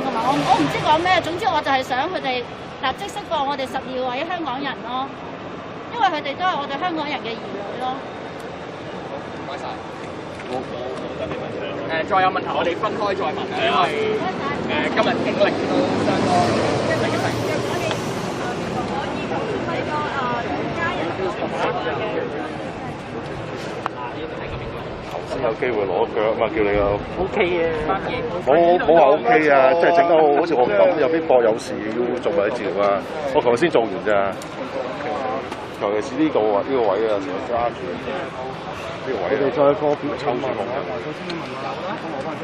同埋我唔知講咩，總之我就係想佢哋立即釋放我哋12位香港人咯，因為佢哋都係我哋香港人嘅兒女咯。唔該晒。再有問題我哋分開再問啦，因為今日經歷都相當有機會攞腳嘛，叫你又 OK 啊！冇話 OK 啊，即係整得好似我咁，有邊個有事要做埋啲治療啊！我頭先做完咋，尤其是呢度啊，呢個位啊，成日揸住呢個位。我哋再個別抽住落啊！首先問下啦，咁攞翻張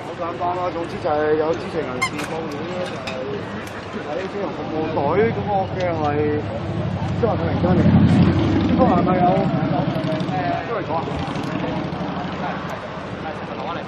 好簡單啦，總之就係有知情人士報料咧，就係喺飛行服務隊嗰個嘅係即係佢名單嚟。係咪有？都嚟講啊！嚟。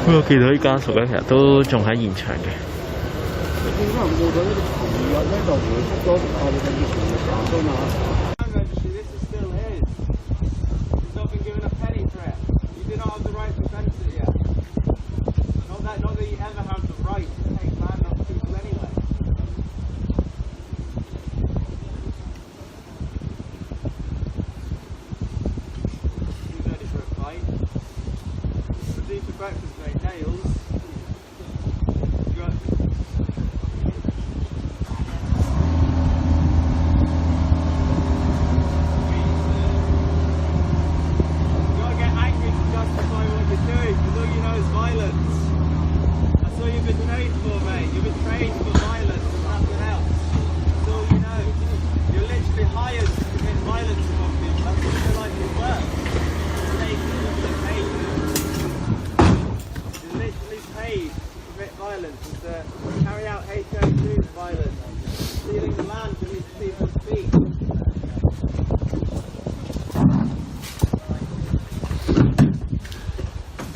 不過見到啲家屬咧，其實都仲喺現場嘅。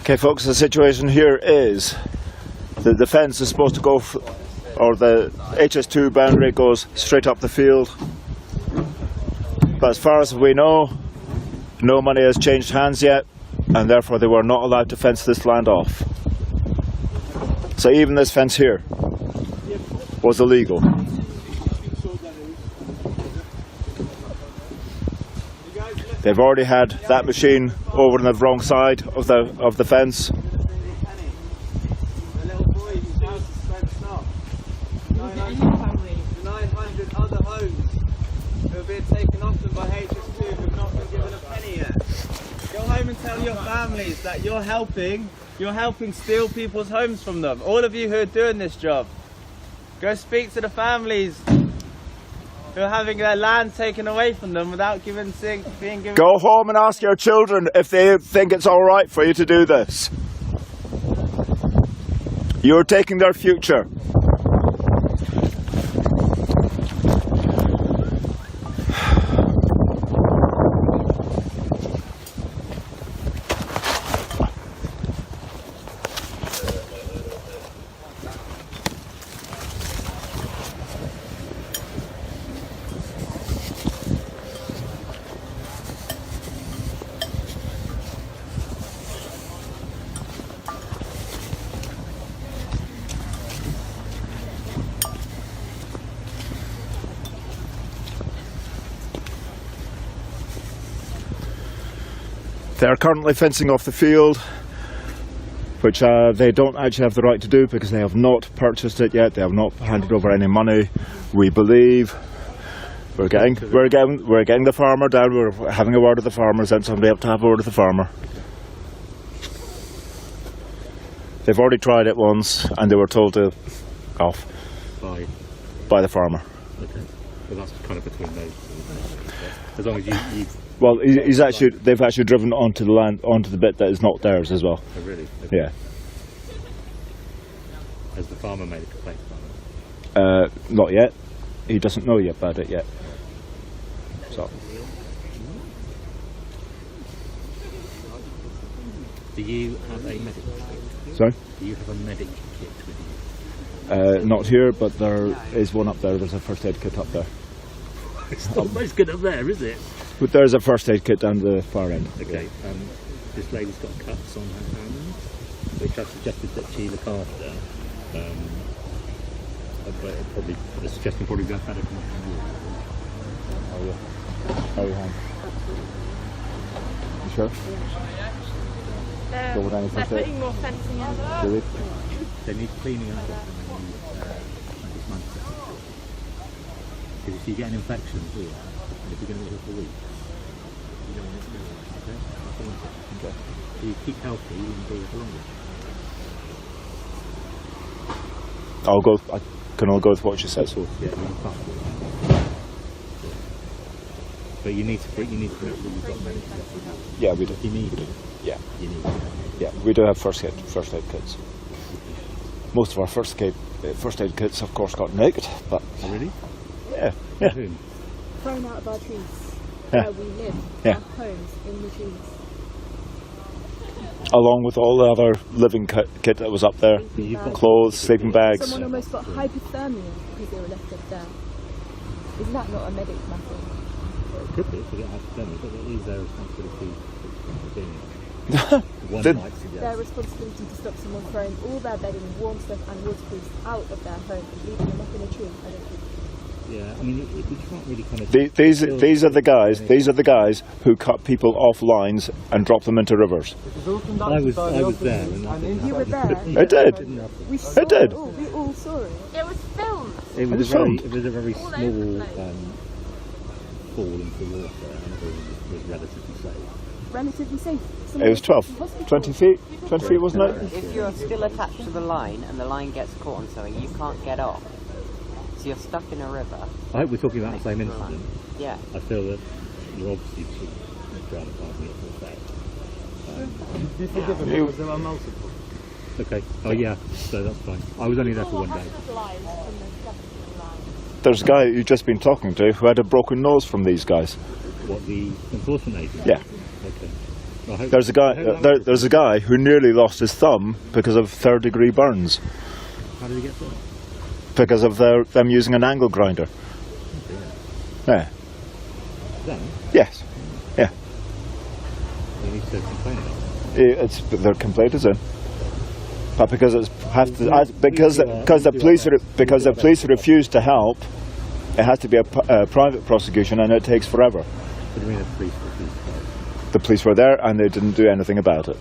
Okay, folks, the situation here is that the fence is supposed to go, or the HS2 boundary goes straight up the field. But as far as we know, no money has changed hands yet, and therefore they were not allowed to fence this land off. So even this fence here was illegal. They've already had that machine over on the wrong side of the fence. The little boy whose house is fenced up. 900 other homes who have been taken off them by HS2 who have not been given a penny yet. Go home and tell your families that you're helping steal people's homes from them. All of you who are doing this job. Go speak to the families who are having their land taken away from them without being given... Go home and ask your children if they think it's all right for you to do this. You're taking their future. They are currently fencing off the field, which they don't actually have the right to do because they have not purchased it yet. They have not handed over any money. We believe We're getting the farmer down. We're having a word with the farmer. Sent somebody up to have a word with the farmer. They've already tried it once, and they were told to off by the farmer. Okay, well that's kind of between those. As long as you. Well, they've actually driven onto the land, onto the bit that is not theirs as well. Oh really? Okay. Yeah. Has the farmer made a complaint about it? Not yet. He doesn't know yet about it yet. So. Do you have a medic kit? Sorry? Do you have a medic kit with you? Not here, but there is one up there. There's a first aid kit up there. It's not much good up there, is it? But there's a first aid kit down the far end. Okay. This lady's got cuts on her hands, which I've suggested that she look after. But the suggestion probably goes better from you. Oh yeah. How are you hand? You sure? They're putting more fencing in. Really? They need cleaning up. Because if you get an infection here, if you're going to be here for a week, you don't want it to go. Okay? Okay. So you keep healthy, you can be here for longer. I can all go with what she says. Of course, yeah, you can't. But you need to make sure you've got medicine. Yeah, we do. You need it. Yeah. You need it. Yeah, we do have first aid kits. Most of our first aid kits, of course, got naked, but. Oh, really? Yeah. Thrown out of our trees, yeah. where we live, yeah. our homes in the trees. Along with all the other living kit that was up there, clothes, sleeping bags. Someone almost got hypothermia because they were left up there. Isn't that not a medic matter? Well, it could be if they get hypothermia, but it is their responsibility for doing it. Their responsibility to stop someone throwing all their bedding, warm stuff and waterproofs out of their home and leaving them up in a tree. I don't think. Yeah, I mean, you can't really kind of. These are the guys who cut people off lines and drop them into rivers. I was there. And you were there. I did. We saw I did. It all. We all saw it. It was filmed. It was a very small fall into the water, and it was relatively safe. Relatively safe. It was 20 feet, wasn't it? If you're still attached to the line and the line gets caught on something, you can't get off. So you're stuck in a river. I hope we're talking about the same incident. Yeah. I feel that you're obviously dramatising it for effect. Do you forgive them because there are multiple? Okay. Oh yeah, so that's fine. I was only there for 1 day. There's a guy you've just been talking to who had a broken nose from these guys. What, the enforcement agent? Yeah. Okay. There's a guy who nearly lost his thumb because of third-degree burns. How did he get that? Because of them using an angle grinder. Yeah. Them? Yes. Yeah. You need to complain about it. Their complaint is in. But because the police refuse to help, it has to be a private prosecution, and it takes forever. What do you mean the police refused to help? The police were there and they didn't do anything about it.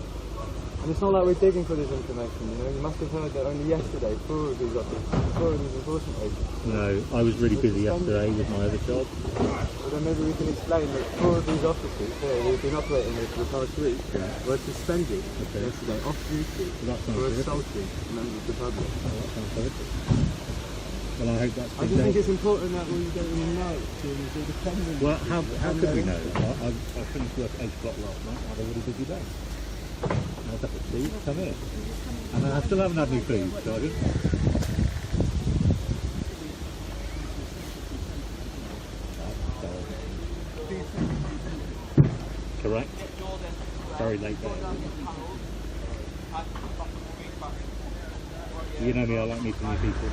And it's not like we're digging for this information, you know. You must have heard that only yesterday, four of these enforcement agents. No, I was really busy yesterday with my other job. Well, then maybe we can explain that 4 of these officers here we've been operating with for the past week were suspended yesterday off duty for assaulting members of the public. Oh, that sounds horrific. Well, I hope that's I just think it's important that we get them know to the defendant. Well, how could we know? I finished work at 8 o'clock last night. I had a really busy day. I was up at 2, come here. And I still haven't had any food, Sergeant. Correct. Very late day. You know me, I like meeting new people.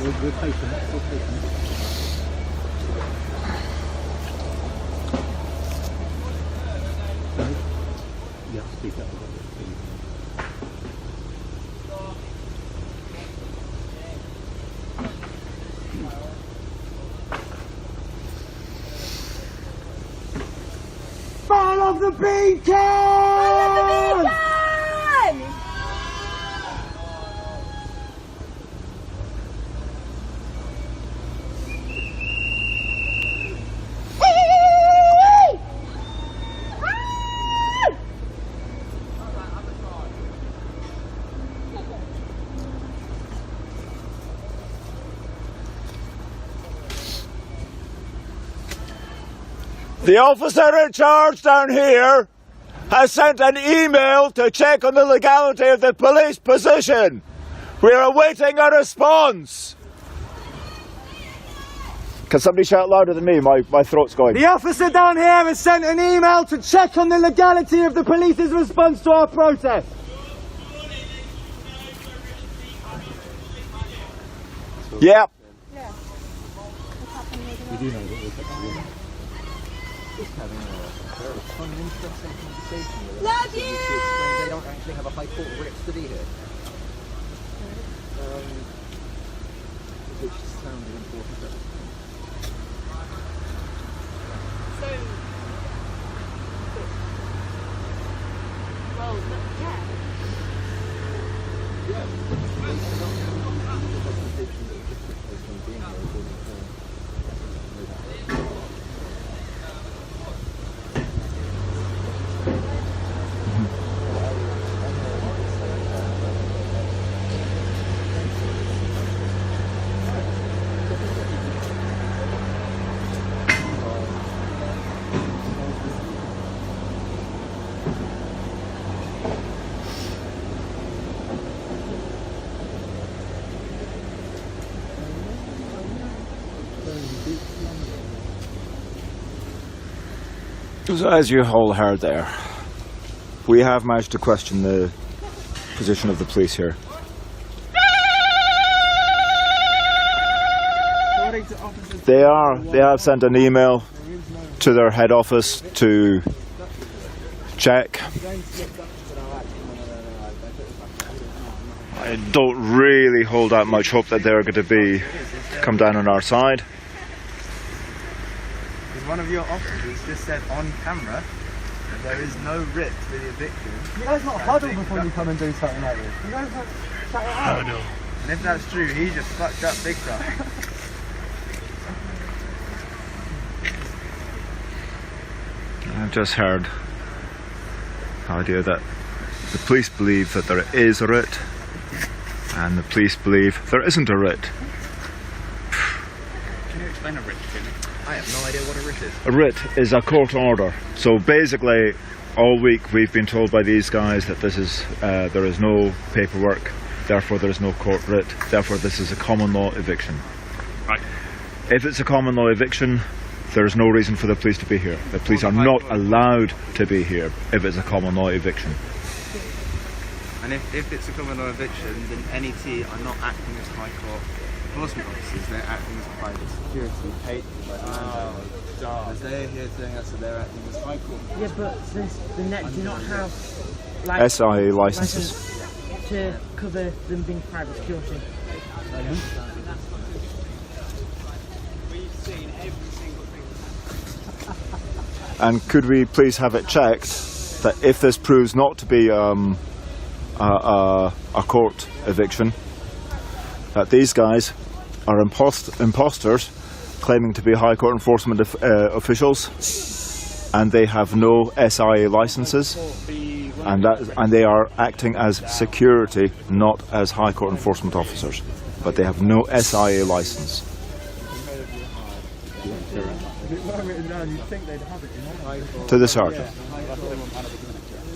We're patient. Yeah, speak up a little bit, please. Fall of the beacon! The officer in charge down here has sent an email to check on the legality of the police position. We are awaiting a response. Can somebody shout louder than me? My throat's going. The officer down here has sent an email to check on the legality of the police's response to our protest. Yep. We do know that we're just having a fun and interesting conversation with us. Love you! They don't actually have a high court writ to be here. Which sounded important at the time. Well, yeah. So as you all heard there, we have managed to question the position of the police here. They have sent an email to their head office to check. I don't really hold out much hope that they're going to come down on our side. One of your officers just said on camera that there is no writ for the eviction. You guys not huddle before you come and do something like this. You guys not chat it out. And if that's true, he just fucked up big time. I've just heard the idea that the police believe that there is a writ and the police believe there isn't a writ. Can you explain a writ to me? I have no idea what a writ is. A writ is a court order. So basically, all week we've been told by these guys that this is there is no paperwork, therefore there is no court writ, therefore this is a common law eviction. Right. If it's a common law eviction, there is no reason for the police to be here. The police are not allowed to be here if it's a common law eviction. And if it's a common law eviction, then NET are not acting as High Court enforcement officers, they're acting as private security paid by the landowner. As they're here telling us that they're acting as High Court. Yeah, but since the net do not have SIA licenses to cover them being private security. And could we please have it checked that if this proves not to be a court eviction, that these guys are imposters claiming to be High Court enforcement officials, and they have no SIA licenses, and they are acting as security, not as High Court enforcement officers, but they have no SIA license. To the sergeant.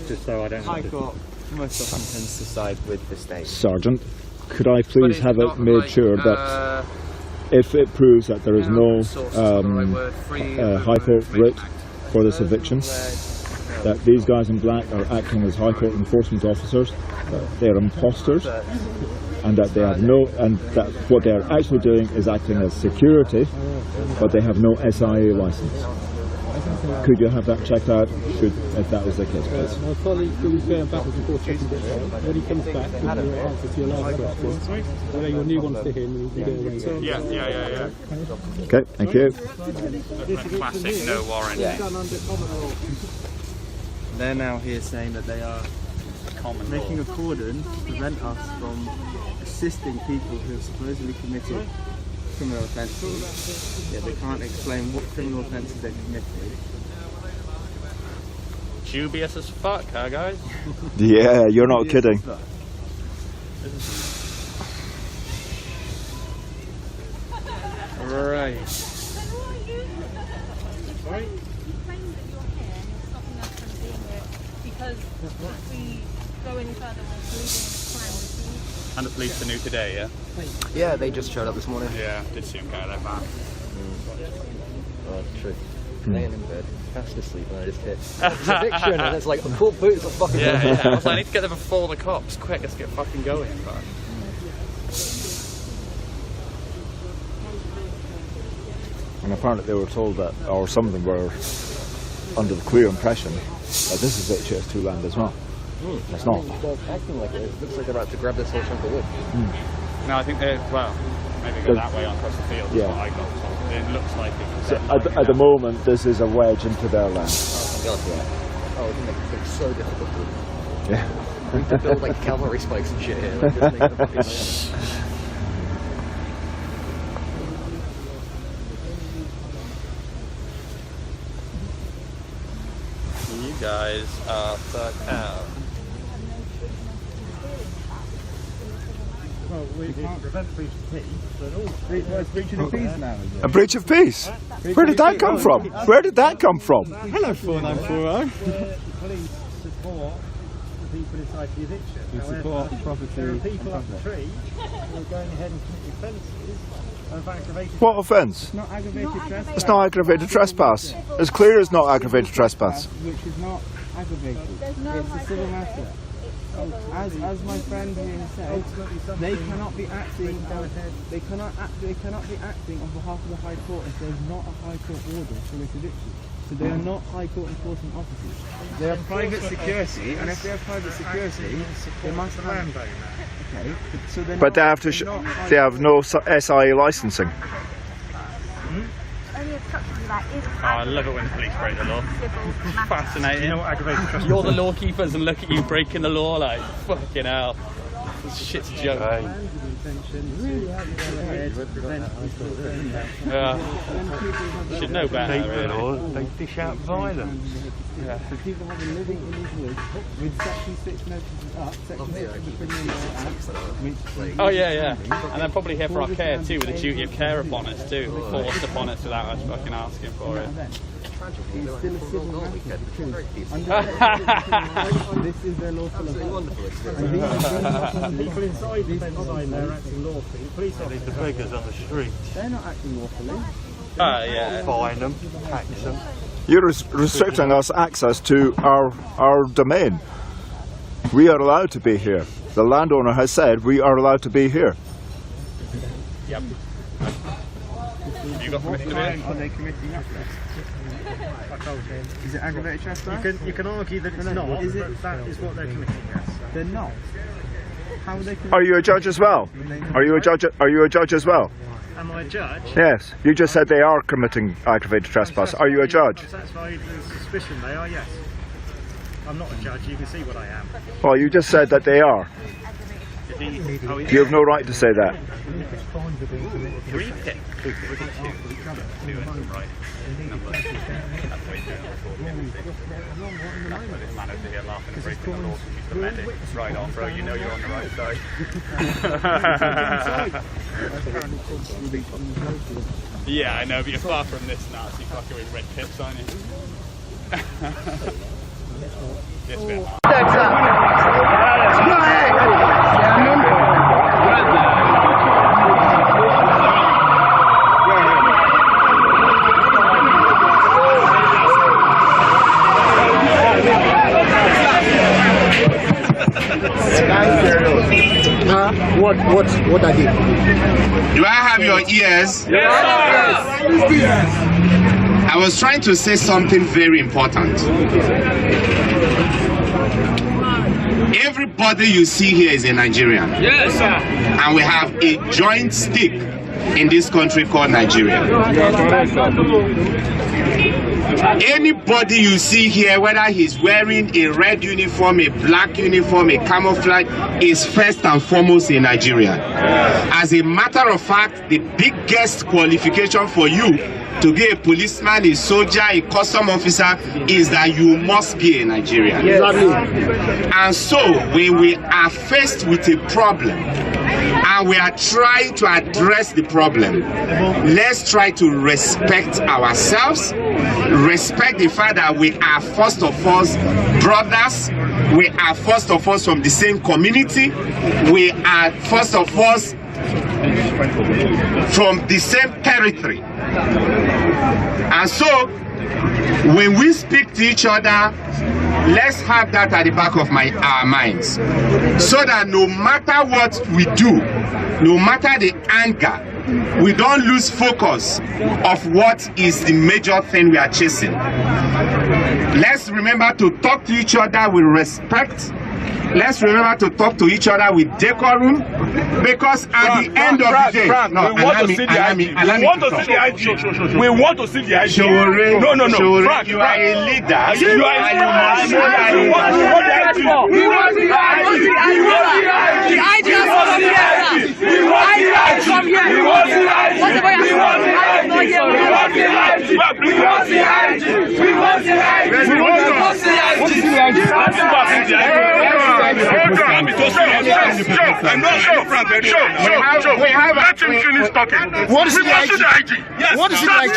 Just so I don't High Court most often tends to side with the state. Sergeant, could I please have it made sure that if it proves that there is no High Court writ for this eviction, that these guys in black are acting as High Court enforcement officers, that they are imposters, and that they have and that what they are actually doing is acting as security, but they have no SIA license. Could you have that checked out, if that was the case, please? My colleague who's going backwards and forth checking this out, when he comes back, give me your answer to your last question. Whether your new ones to him, and we can go away. Yeah. Okay, thank you. Classic no warrant. They're now here saying that they are making a cordon to prevent us from assisting people who have supposedly committed criminal offences. Yet they can't explain what criminal offences they've committed. Dubious as fuck, huh, guys? Yeah, you're not kidding. Right. because if we go any further, we're losing crime with And the police are new today, yeah? Yeah, they just showed up this morning. Yeah, did see them go there back. Oh, true. Laying in bed, fast asleep, and I just hit eviction, and it's like, pull boots, fucking Yeah. I was like, I need to get there before the cops. Quick, let's get fucking going. But... And apparently they were told that, or some of them were under the clear impression that this is HS2 land as well. It's not. They're acting like it. It looks like they're about to grab this whole chunk of wood. No, I think they're, well, maybe go that way across the field, is Yeah. what I got told. It looks like it's So at the moment, this is a wedge into their land. Oh, God, yeah. Oh, it can make things so difficult to do. Yeah. We need to build like cavalry spikes and shit here. Like, just make it a fucking You guys are fucked out. Well, we can't prevent breach of peace, but it's breaching of peace now, is it? A breach of peace? Where did that come from? Where did that come from? Hello, 4940. The police support the people inside the eviction. We support property. There are people up the tree who are going ahead and committing offences of aggravated. What offence? It's not aggravated trespass. It's not aggravated trespass. It's clear it's not aggravated trespass. Which is not aggravated. It's a civil matter. As my friend here said, they cannot be acting. They cannot be acting on behalf of the High Court if there's not a High Court order for this eviction. So they are not High Court enforcement officers. They are private security, and if they are private security, they must have. Okay, so they're But not, they have no SIA licensing. Only obstruction that is Oh, I love it when police break the law. Fascinating. You know what aggravated trespass? You're the lawkeepers and look at you breaking the law like fucking hell. This shit's a joke. Yeah. Should know better, really. They dish out violence. Yeah. So people have been living illegally with Section 6 notices up, Section 6 of the Criminal Law Act. Oh yeah. And they're probably here for our care too, with a duty of care upon us too, forced upon us without us fucking asking for it. It's still a civil matter because this is their lawful offence. People inside the fence line, they're acting lawfully. Police officers, the beggars on the street. They're not acting lawfully. Yeah. Fine them, tax them. You're restricting us access to our domain. We are allowed to be here. The landowner has said we are allowed to be here. Yep. You got permission to be here? Are they committing trespass? I told you. Is it aggravated trespass? You can argue that it's not, but that is what they're committing, yes. They're not. How are they committing? Are you a judge as well? Are you a judge as well? Am I a judge? Yes. You just said they are committing aggravated trespass. Are you a judge? I'm satisfied with the suspicion they are, yes. I'm not a judge, you can see what I am. Well, you just said that they are. You have no right to say that. Three picks. Right. Number. That's the way to this man over here laughing and breaking the law. He's the medic. Right on, bro. You know you're on the right side. Yeah, I know, but you're far from this Nazi fucker with red tips, aren't you? This bit. What I did? Do I have your ears? Yes. I was trying to say something very important. Everybody you see here is a Nigerian. Yes, sir. And we have a joint stake in this country called Nigeria. Anybody you see here, whether he's wearing a red uniform, a black uniform, a camouflage, is first and foremost a Nigerian. As a matter of fact, the biggest qualification for you to be a policeman, a soldier, a custom officer is that you must be a Nigerian. Exactly. And so when we are faced with a problem and we are trying to address the problem, let's try to respect ourselves respect the fact that we are first of all brothers, we are first of all from the same community, we are first of all from the same territory. And so, when we speak to each other, let's have that at the back of our minds, so that no matter what we do, no matter the anger, we don't lose focus of what is the major thing we are chasing. Let's remember to talk to each other with respect. Let's remember to talk to each other with decorum, because at the end of the day, we want to see the IG. We want to see the IG. No. Frank, you are a leader. You are a leader. We want the IG. The IG has come here. We want the IG. We want the IG. We want the IG. We want the IG. We want the IG. We want the IG. We want the IG. We have let him finish talking. What is the IG? Yes, what is the IG?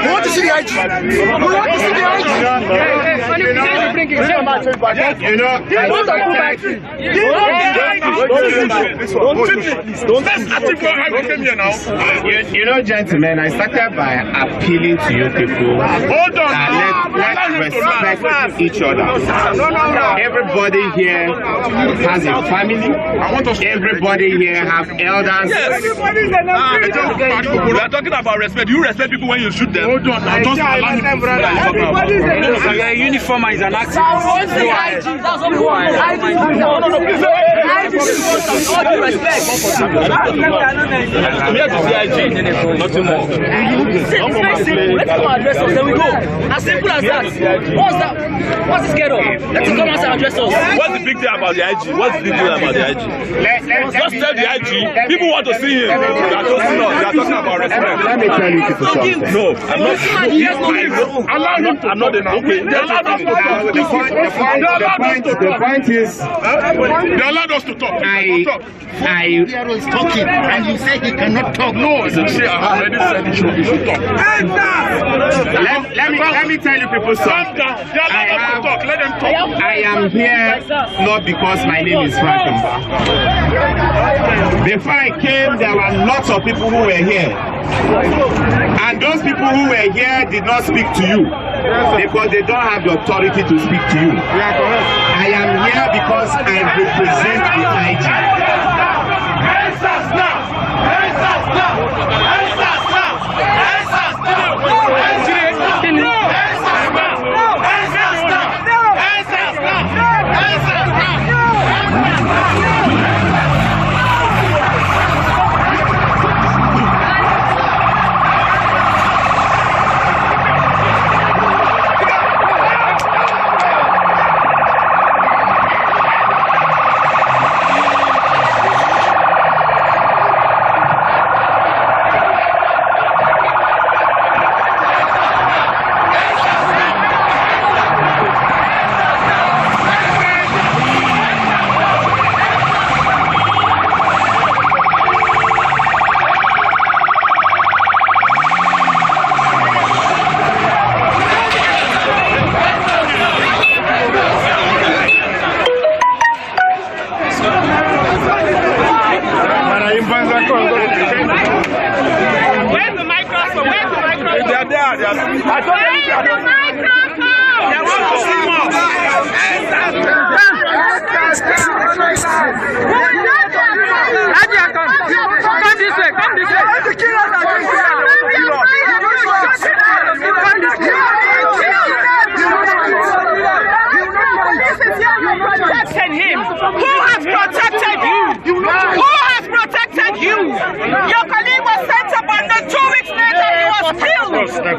What is the IG? You know, gentlemen, I started by appealing to you people. Hold on. Let's respect each other. Everybody here has a family. Everybody here have elders. Yes. We are talking about respect. You respect people when you shoot them. Hold on. Just allow him. Your uniform is an activist. That's what we want. I'm here to see IG. Nothing more. Let's come and address us, then we go. As simple as that. What's that? What's this get up? Let's come and address us. What's the big deal about the IG? What's the big deal about the IG? Just tell the IG. People want to see him. They are talking about respect. Let me tell you people something. No, I'm not. Allow him to. I'm not enough. Okay. They allowed us to talk. The point is, they allowed us to talk. I was talking, and you say he cannot talk. No, I already said he should talk. Let me tell you people something. I am here not because my name is Frank Mba. Before I came, there were lots of people who were here. And those people who were here did not speak to you because they don't have the authority to speak to you. I am here because I represent the IG.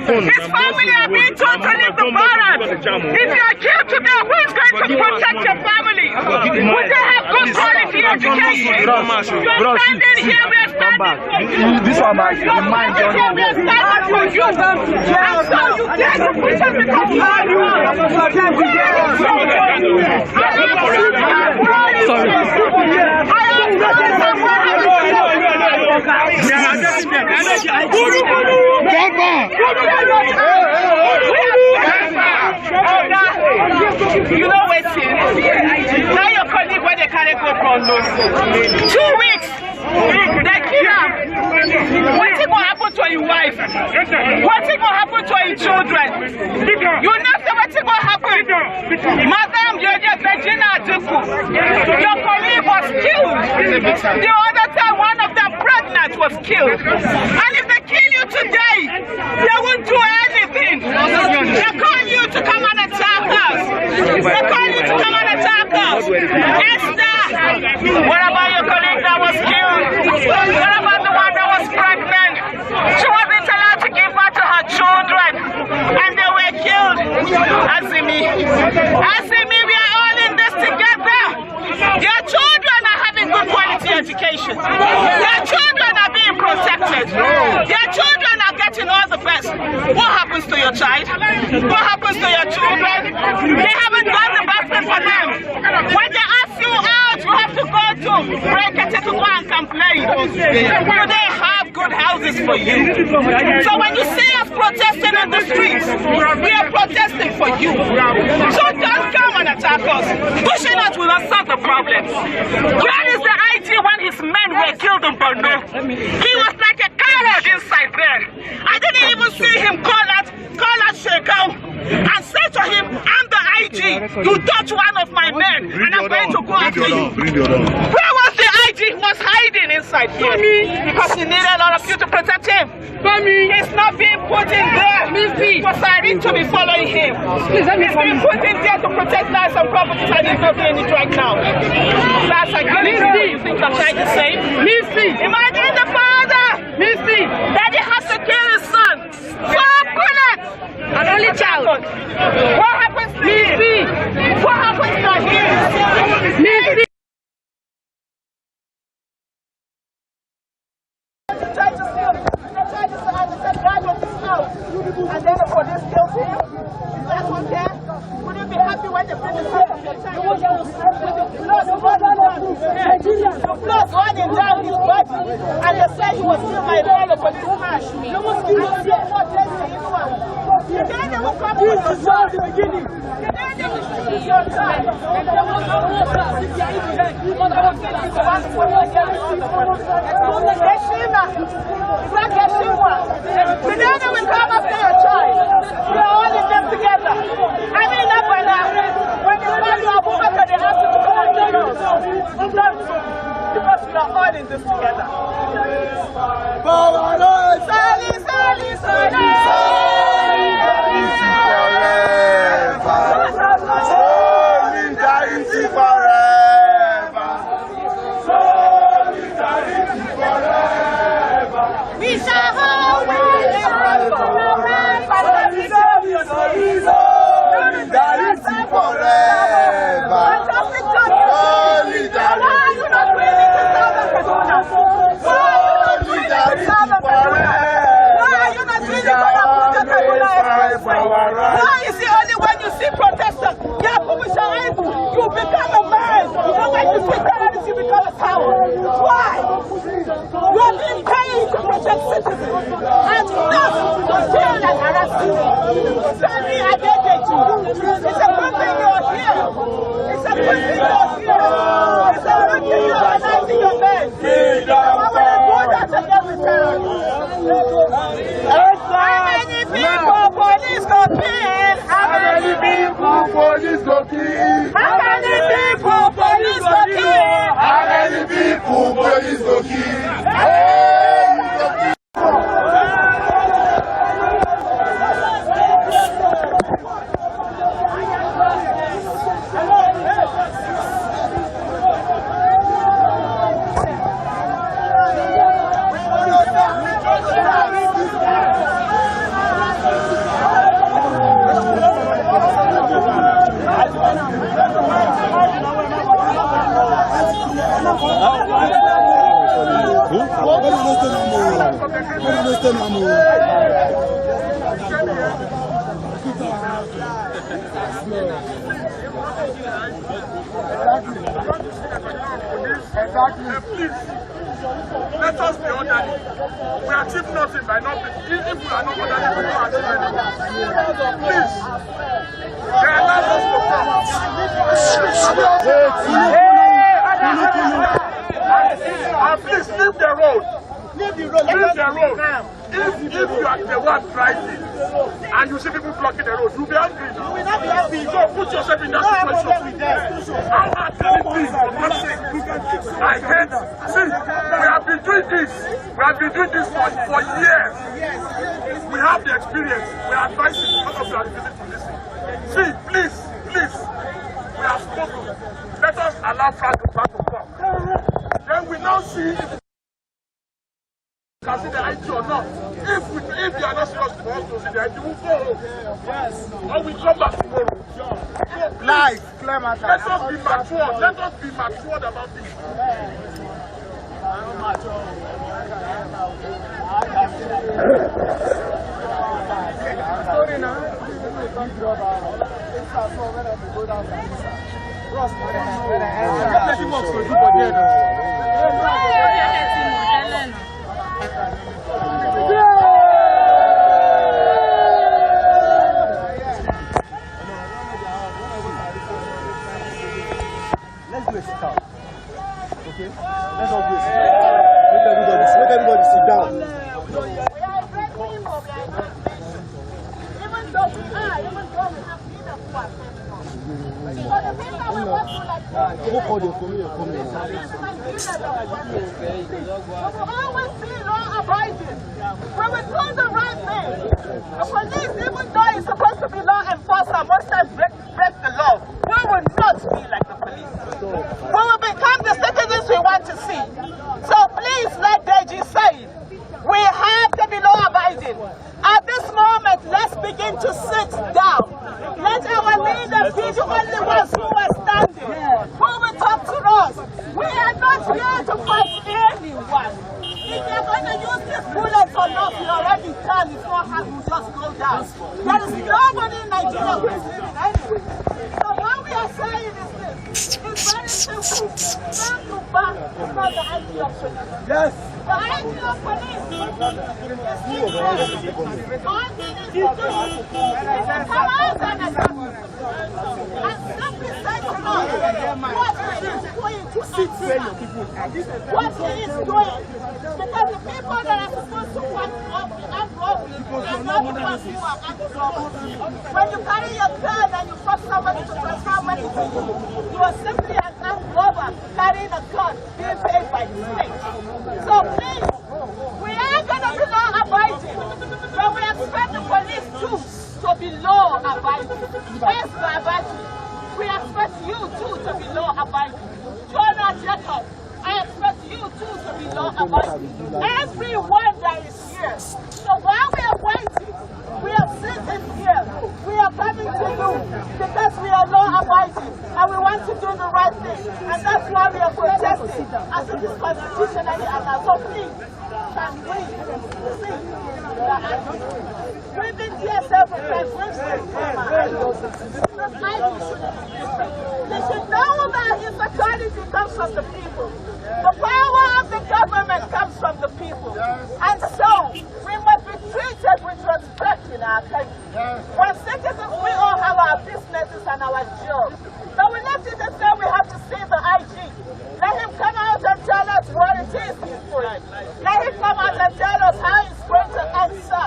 His family are being told to leave the barracks. If you are killed today, who is going to protect your family? Would they have good quality education? You're standing here, we are standing for you. This one, we are standing for you. And so you dare to put us in the I am You know what's in? Now your colleague when they carry go from those 2 weeks. They kill him. What's going to happen to your wife? What's going to happen to your children? You know what's going to happen? Madam, you're just Virginia Duku. Your colleague was killed. The other time, one of them pregnant was killed. And if they kill you today, they won't do anything. They call you to come and attack us. They call you to come and attack us. Esther, what about your colleague that was killed? What about the one that was pregnant? She wasn't allowed to give birth to her children, and they were killed. Asimi, we are all in this together. Your children are having good quality education. Your children are being protected. Your children are getting all the best. What happens to your child? What happens to your children? They haven't done the best thing for them. When they ask you out, you have to go to break it to go and complain. Do they have good houses for you? So when you see us protesting in the streets, we are protesting for you. So don't come and attack us. Pushing us will not solve the problem. Where is the IG when his men were killed in Borno? He was like a coward inside there. I didn't even see him call out Shekau and say to him, I'm the IG. You touch one of my men and I'm going to go after you. Where was the IG? He was hiding inside here because he needed a lot of you to protect him. He's not being put in there for Sirene to be following him. He's being put in there to protect lives and properties, and he's not doing it right now. That's like you think you're trying to say? Imagine the father! Daddy has to kill his son. 4 bullets! An only child. What happens to him? What happens to him? And then the police killed him. Is that okay? Would you be happy when they bring the child with the blood running down his body? And they said he was killed by the police smash. Then they will come with the child in the beginning. Then they will shoot your child. And they will Together we come after your child. We are all in them together. I mean, when you find your woman, they have to come and kill us. Because we are all in this together. Solidarity forever. Solidarity forever. We shall always stand forever. Solidarity forever. Solidarity Why is it only when you see protesters, you become a man? You know when you see terrorists, you become a coward. Why? You are being paid to protect citizens and not to kill and harass people. Sorry, I beg you. It's a good thing you're here. It's a good thing you're here. It's a good thing you're uniting your men. I want to do that again with terrorists. How many people police go kill? How many people police go kill? How many people police go kill? How many people police go kill? Exactly. Let us be orderly. We achieve nothing by not being. If we are not orderly, we will not achieve anything. Please, they allow us to come. And please leave the road. Leave the road. If you are the one driving and you see people blocking the road, you'll be angry. You will not be happy. So put yourself in that situation. How hard can it be for God's sake? I hate. See, we have been doing this. We have been doing this for years. We have the experience. We are advising. None of you are willing to listen. See, please, we have spoken. Let us allow Frank to come. Then we now see if can see the IG or not. If they are not serious for us to see the IG, we'll go home. Yes. Or we come back tomorrow. Live, clear matter. Let us be mature. Let us be matured about this. Sorry now. Let's do a sit down. Okay? Let's all do a sit down. Let everybody sit down. We are a great people, even though we have freedom to our so the people we want to like we will always be law abiding. When we do the right thing, the police, even though it's supposed to be law enforcer, most times break the law. We will not be like the police. We will become the citizens we want to see. So please, like Deji said, we have to be law abiding. At this moment, let's begin to sit down. Let our leaders be the only ones who are standing, who will talk to us. We are not here to fight anyone. If you're going to use these bullets or not, you already done. It's not how you just go down. There is nobody in Nigeria who is living anyway. So what we are saying is this. It's very simple. Back to back is not the idea of police. Yes. The idea of police is all they need to do is come out and attack. And simply say to us what he is going to achieve. What he is doing. Because the people that are supposed to work up the armed robbery, they are not the ones who are armed robbers. When you carry your gun and you force somebody to transfer money to you, you are simply an armed robber carrying a gun being paid by the state. So please, we are going to be law abiding, but we expect the police too to be law abiding. Yes, abiding. We expect you too to be law abiding. Jonah Jacob, I expect you too to be law abiding. Everyone that is here. So while we are waiting, we are sitting here. We are coming to you because we are law abiding and we want to do the right thing. And that's why we are protesting as it is constitutionally allowed. So please, can we see the ID? We've been here several times. We've seen the ID shouldn't be different. They should know that insecurity comes from the people. The power of the government comes from the people. And so, we must be treated with respect in our country. When citizens, we all have our businesses and our jobs. So we let you just say we have to see the IG. Let him come out and tell us what it is he's doing. Let him come out and tell us how he's going to answer.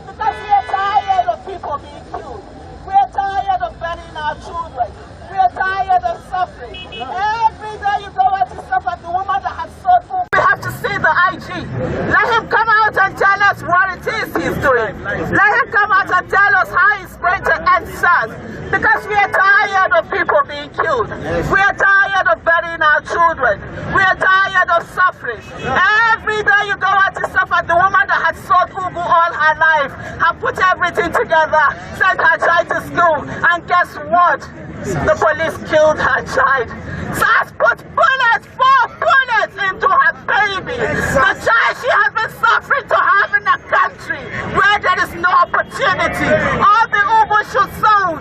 Because we are tired of people being killed. We are tired of burying our children. We are tired of suffering. Every day you go out to suffer, the woman that has sold food. We have to see the IG. Let him come out and tell us what it is he's doing. Let him come out and tell us how he's going to answer. Because we are tired of people being killed. We are tired of burying our children. We are tired of suffering. Every day you go out to suffer, the woman that has sold Ugu all her life, has put everything together, sent her child to school, and guess what? The police killed her child. SAS put bullets, 4 bullets into her baby. The child she has been suffering to have in a country where there is no opportunity. All the Ugu she sold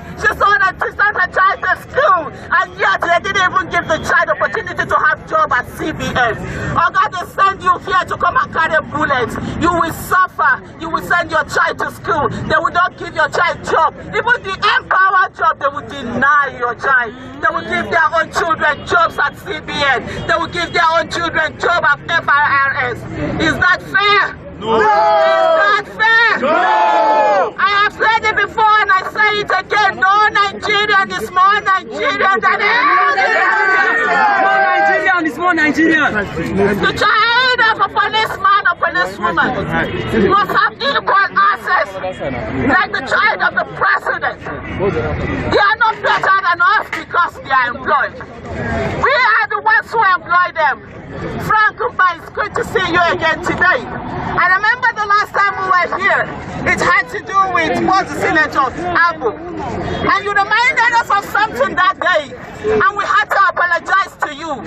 that she sent her child to school, and yet they didn't even give the child opportunity to have job at CBN. Oh God, they send you here to come and carry bullets. You will suffer. You will send your child to school. They will not give your child job. Even the Empower job, they will deny your child. They will give their own children jobs at CBN. They will give their own children jobs at FIRS. Is that fair? No! Is that fair? No! I have said it before and I say it again. No Nigerian is more Nigerian than any More Nigerian is more Nigerian. The child of a policeman or policewoman must have equal access like the child of the president. They are not better than us because they are employed. We are the ones who employ them. Frank Umba, it's good to see you again today. I remember the last time we were here, it had to do with what's the senator, Abu. And you reminded us of something that day, and we had to apologize to you.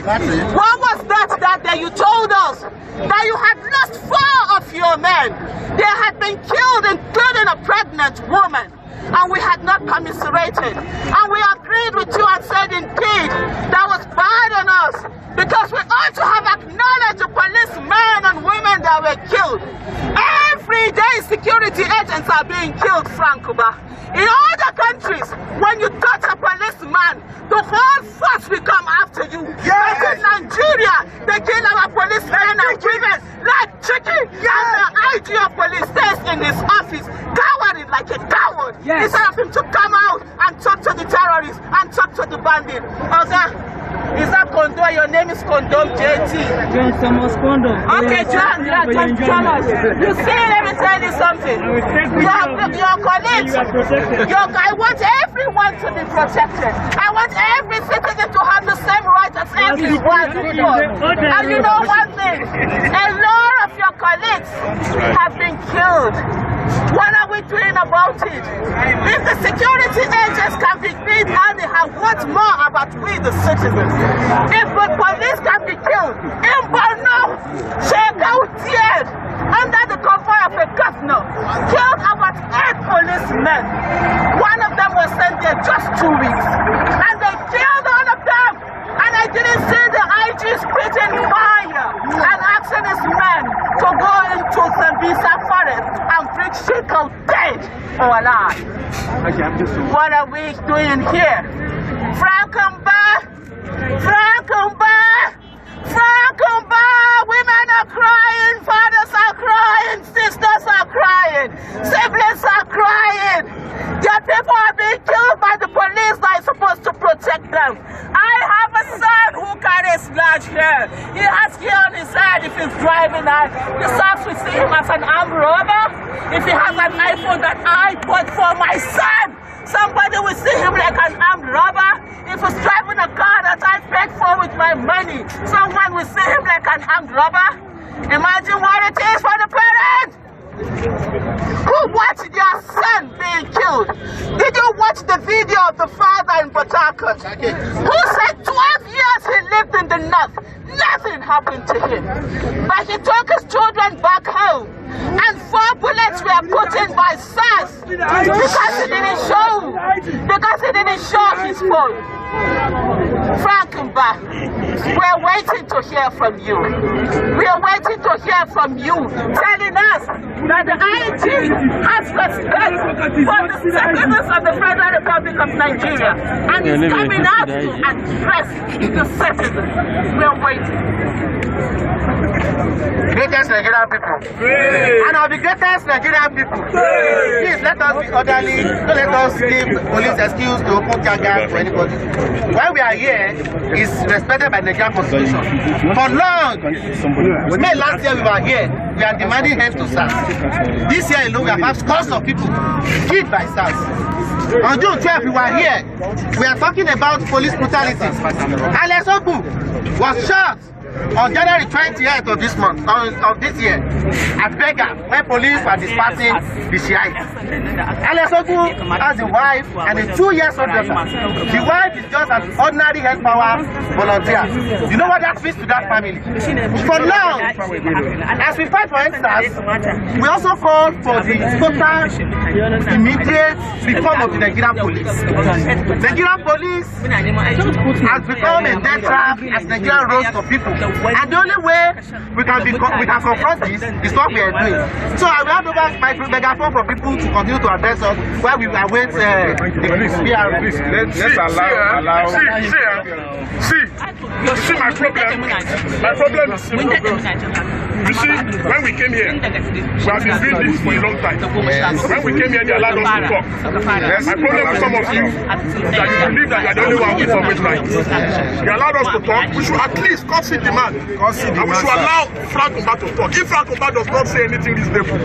What was that day? You told us that you had lost 4 of your men. They had been killed, including a pregnant woman. And we had not commiserated. And we agreed with you and said, indeed, that was bad on us. Because we ought to have acknowledged the policemen and women that were killed. Every day security agents are being killed, Frank Umba. In other countries, when you touch a policeman, the whole force will come after you. Yes. But in Nigeria, they kill our policemen and women like chicken. Yes. And the IG of police stays in his office, cowering like a coward. Yes. Instead of him to come out and talk to the terrorists and talk to the bandit. Is that Condom? Your name is Condom JT. John Thomas Condom. Okay, John. Yeah, John Thomas. You see, let me tell you something. Your colleagues. I want everyone to be protected. I want every citizen to have the same right as everyone before. And you know one thing? A lot of your colleagues have been killed. What are we doing about it? If the security agents can be beat how they have, what more about we the citizens? If the police can be killed, in Borno, Shekau Tied, under the convoy of a governor, killed about 8 policemen. One of them was sent there just 2 weeks. And they killed all of them. And I didn't see the IG spitting fire and asking his men to go into Sambisa forest and bring Shekau dead or alive. What are we doing here? Frank Umba! Frank Umba! Frank Umba! Women are crying, fathers are crying, sisters are crying, siblings are crying. Their people are being killed by the police that is supposed to protect them. I have a son who carries large hair. He has hair on his head if he's driving out. The sons will see him as an armed robber. If he has an iPhone that I bought for my son, somebody will see him like an armed robber. If he's driving a car that I paid for with my money, someone will see him like an armed robber. Imagine what it is for the parents who watched their son being killed. Did you watch the video of the father in Port Harcourt who said 12 years he lived in the north, nothing happened to him, but he took his children back home and 4 bullets were put in by SARS because he didn't show his phone. Frank Umba, we're waiting to hear from you. We're waiting to hear from you, telling us that the IG has respect for the citizens of the Federal Republic of Nigeria and is coming out to address the citizens. We're waiting. Greatest Nigerian people. And of the greatest Nigerian people. Please let us be orderly. Don't let us give police excuse to open Jaga for anybody. Why we are here is respected by the Nigerian Constitution. For long, May last year we were here, we are demanding help to SARS. This year alone we have had scores of people killed by SARS. On June 12th we were here, we are talking about police brutality. Alex Ogu was shot on January 20th of this month, of this year, at Bega, when police were dispersing the Shiites. Alex Ogu has a wife and a 2-year-old daughter. The wife is just an ordinary health power volunteer. You know what that means to that family? For long, as we fight for NSAS, we also call for the total, immediate reform of the Nigerian police. Nigerian police has become a death trap as Nigeria rolls to people. And the only way we can confront this is what we are doing. So I will hand over my megaphone for people to continue to address us while we await the PR. See my problem. My problem is simple. You see, when we came here, we have been doing this for a long time. When we came here, they allowed us to talk. My problem with some of you is that you believe that you are the only one with always right. They allowed us to talk. We should at least concede demand. And we should allow Frank Oba to talk. If Frank Oba does not say anything reasonable,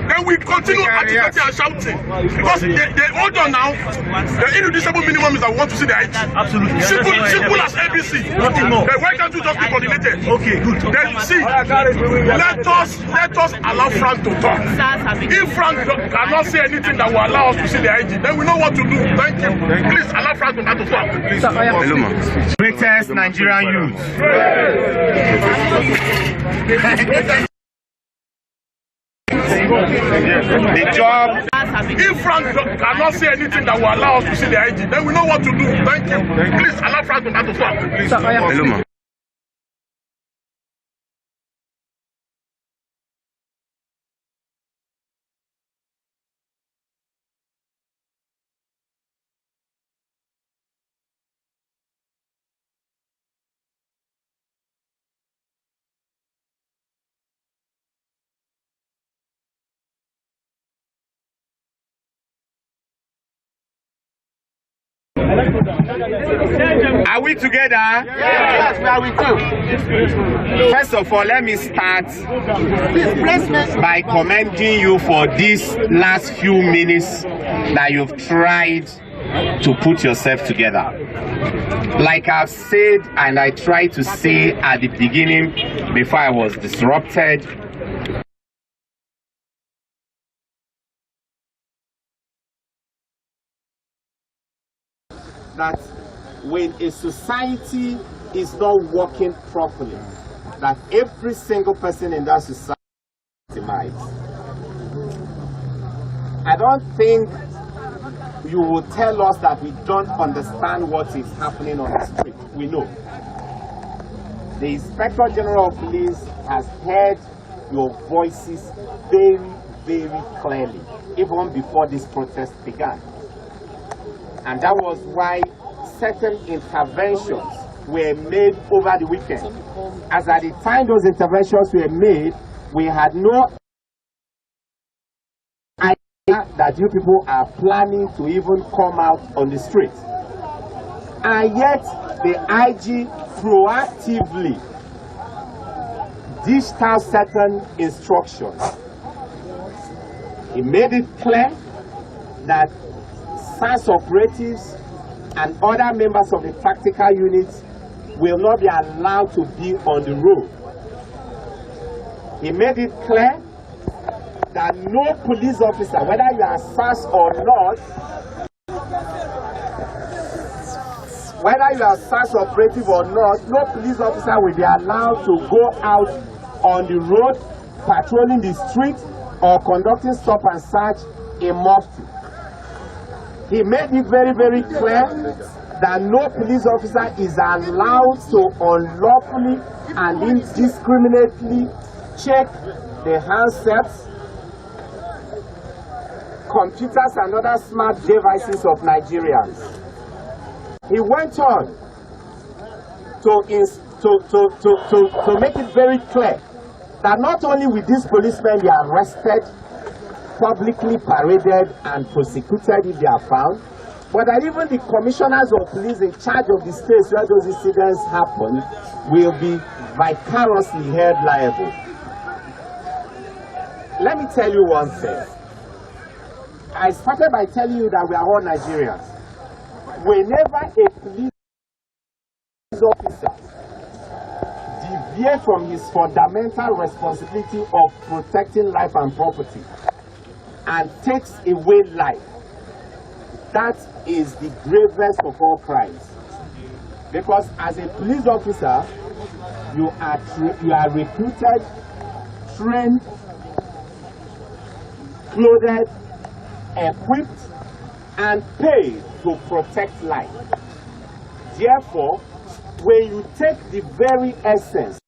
then we continue agitating and shouting. Because they hold on now. The irreducible minimum is that we want to see the height. Absolutely. Simple as ABC. Nothing more. Then why can't you just be coordinated? Okay, good. Then see, let us allow Frank to talk. If Frank cannot say anything that will allow us to see the IG, then we know what to do. Thank you. Please allow Frank to talk. Greatest Nigerian youth. The job. If Frank cannot say anything that will allow us to see the IG, then we know what to do. Thank you. Please allow Frank to talk. Are we together? Yes, we are with you. First of all, let me start by commending you for these last few minutes that you've tried to put yourself together. Like I've said, and I tried to say at the beginning before I was disrupted, that when a society is not working properly, that every single person in that society might. I don't think you will tell us that we don't understand what is happening on the street. We know. The Inspector General of Police has heard your voices very, very clearly, even before this protest began. And that was why certain interventions were made over the weekend. As at the time those interventions were made, we had no idea that you people are planning to even come out on the street. And yet, the IG proactively dished out certain instructions. He made it clear that SARS operatives and other members of the tactical units will not be allowed to be on the road. He made it clear that no police officer, whether you are SARS or not, whether you are SARS operative or not, no police officer will be allowed to go out on the road, patrolling the street, or conducting stop and search in mufti. He made it very, very clear that no police officer is allowed to unlawfully and indiscriminately check the handsets, computers and other smart devices of Nigerians. He went on to make it very clear that not only will these policemen be arrested, publicly paraded and prosecuted if they are found, but that even the commissioners of police in charge of the states where those incidents happen will be vicariously held liable. Let me tell you one thing. I started by telling you that we are all Nigerians. Whenever a police officer deviates from his fundamental responsibility of protecting life and property and takes away life, that is the gravest of all crimes. Because as a police officer, you are recruited, trained, clothed, equipped, and paid to protect life. Therefore, when you take the very essence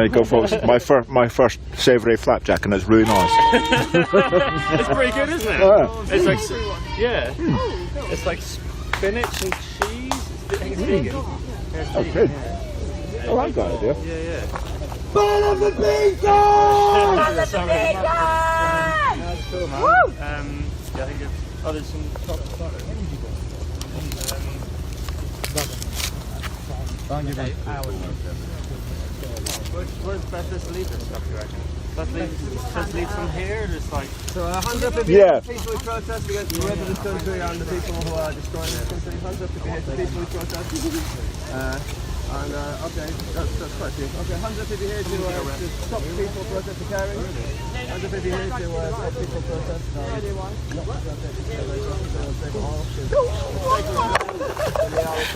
There you go, folks. My first savoury flapjack, and it's really nice. It's pretty good, isn't it? Yeah. It's like, yeah. It's like spinach and cheese. I think it's vegan. Yeah, Oh, good. I like that idea. Yeah. Ball of the beacon! Ball of the beacon! Cool, man. Woo! Yeah, I think there's some chocolate butter. Where's best to leave this stuff, you reckon? Let's leave some here, just like... So 150 Yeah. people who protest against the rest of this country and the people who are destroying this country. 150 people who protest. Okay, that's quite a few. Okay, 150 here to stop people protesting carrying. 150 here to stop people protesting.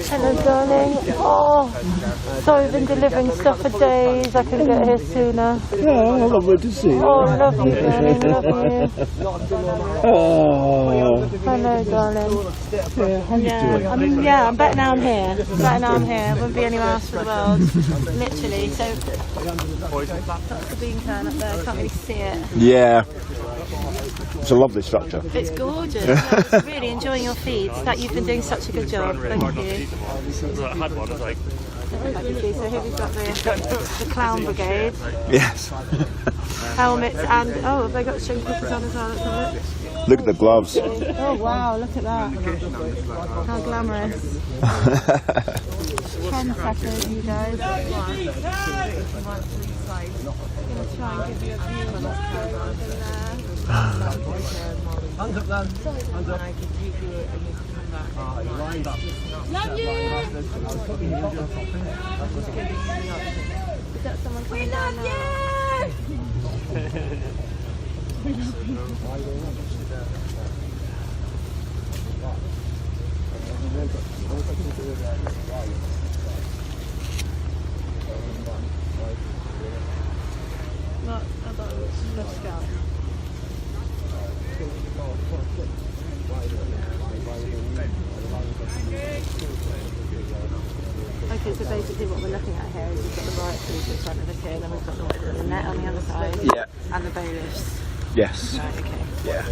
Hello, darling. Oh, so we've been delivering stuff for days. I couldn't get here sooner. Oh, lovely to see you. Oh, love you, darling. Love you. Oh. Hello, darling. I'm better now I'm here. Better now I'm here. Wouldn't be any worse for the world. Literally. So that's the bean can up there. I can't really see it. Yeah. It's a lovely structure. It's gorgeous. I was really enjoying your feeds. That you've been doing such a good job. Thank you. I had one, I was like... So here we've got the Clown Brigade. Yes. Helmets and have they got shin clippers on as well? Let's have a look. Look at the gloves. Oh wow, look at that. How glamorous. 10 seconds, you guys. I'm going to try and give you a view of what's going on in there. Hands up then. Hands up. Love you! Is that someone coming down now? We love you! What about the scout? Okay, so basically what we're looking at here is we've got the riot police in front of us here, and then we've got the net on the other side, and the bailiffs. Yes. Right, okay. Yeah.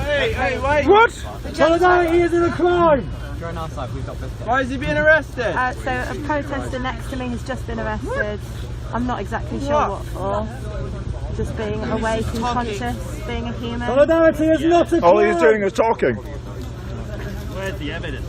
Hey, wait! What? Solidarity isn't a crime! Go on our side, we've got biscuits. Why is he being arrested? So a protester next to me has just been arrested. I'm not exactly sure what for. Just being awake and conscious, being a human. Solidarity is not a crime! All he's doing is talking. Where's the evidence?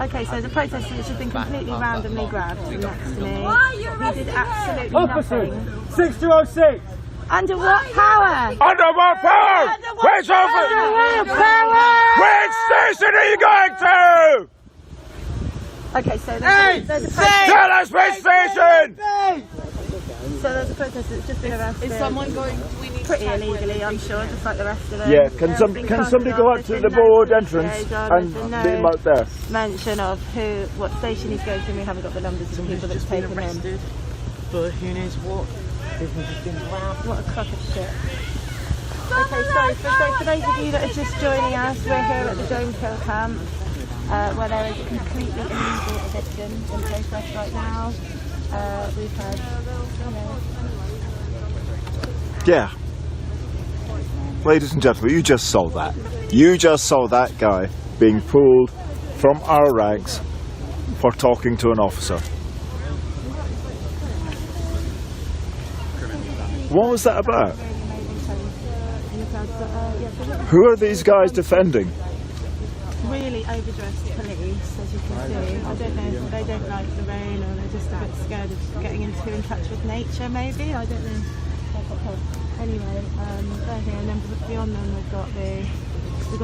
Okay, so the protester has just been completely randomly grabbed next to me. He did absolutely nothing. 6206! Under what power? Under what power? Which office? Under what power? Which station are you going to? Okay, so there's a protester. Tell us which station! So there's a protester that's just been arrested. Is someone going? Pretty illegally, I'm sure, just like the rest of them. Yeah, can somebody go up to the board entrance and beam out there? Mention of what station he's going to. We haven't got the numbers of the people that's taken him. But who knows what? What a crock of shit. Okay, so for those of you that are just joining us, we're here at the Dome Kill Camp, where there is a completely illegal eviction in progress right now. We've had, Yeah. Ladies and gentlemen, you just saw that. You just saw that guy being pulled from our ranks for talking to an officer. What was that about? Who are these guys defending? really overdressed police, as you can see. I don't know if they don't like the rain or they're just a bit scared of getting in touch with nature, maybe. I don't know. Anyway, they're here, and then beyond them we've got the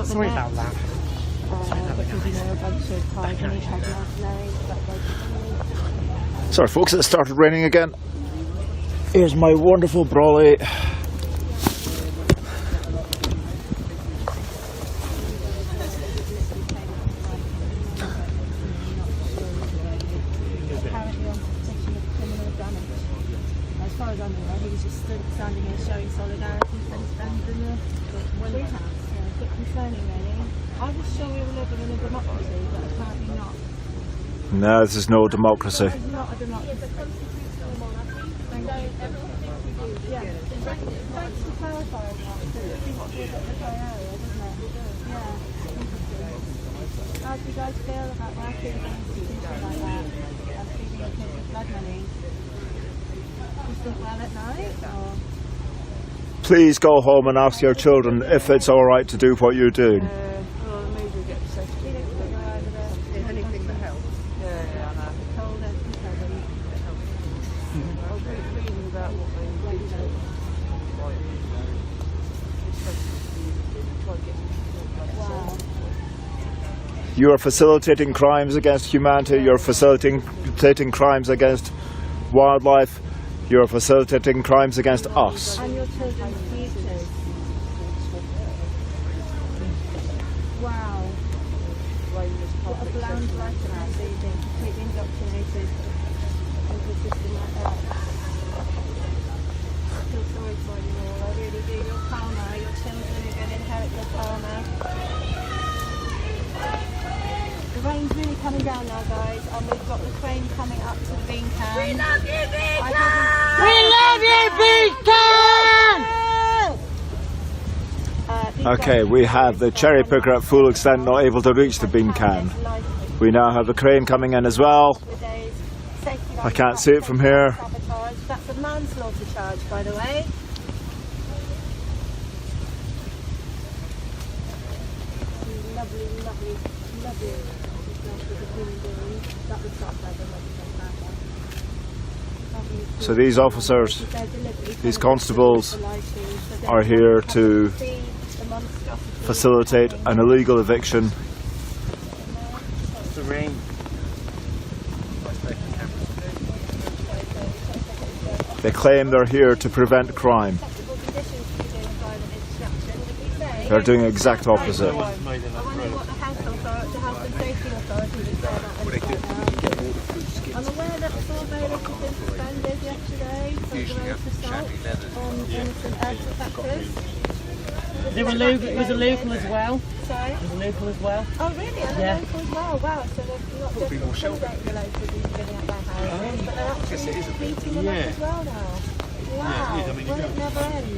Sorry net, about that. because you know a bunch of cars in each headlight lane. Sorry folks, it started raining again. Here's my wonderful brolly. Apparently on suspicion of criminal damage. As far as I'm aware, he was just standing here showing solidarity for his friends in the treehouse. bit concerning, really. I was sure we were living in a democracy, but apparently not. No, this is no democracy. It's not a democracy. It's a constitutional monarchy. Yeah. Thanks for clarifying that, because it seems to be a bit of a grey area, doesn't it? Yeah. How do you guys feel about working in an institution like that and feeding your kids with blood money? Do you sleep well at night, or...? Please go home and ask your children if it's all right to do what you're doing. Well, the mood will get so anything that helps. Yeah, I know. Told them, it helps. I was reading about what they did to wow. You are facilitating crimes against humanity, you're facilitating crimes against wildlife, you're facilitating crimes against us. And your children's futures. Wow. What a bland life to have, being completely indoctrinated into a system like that. I feel sorry for you all, I really do. Your karma, your children are going to inherit your karma. The rain's really coming down now, guys, and we've got the crane coming up to the bean can. We love you, bean can! We love you, bean can! Okay, we have the cherry picker at full extent not able to reach the bean can. We now have the crane coming in as well. I can't see it from here. That's a manslaughter charge, by the way. Lovely, lovely, lovely. So these officers, these constables, are here to facilitate an illegal eviction. The rain. They claim they're here to prevent crime. They're doing the exact opposite. I'm aware that assault bailiff has been suspended yesterday for gross assault on innocent attackers. It was illegal as well. Sorry? It was illegal as well. Oh really? And yeah. local as well? Wow, so they're not just intimidating the locals and giving up their houses, but they're actually beating them up as well now. Wow, will it never end?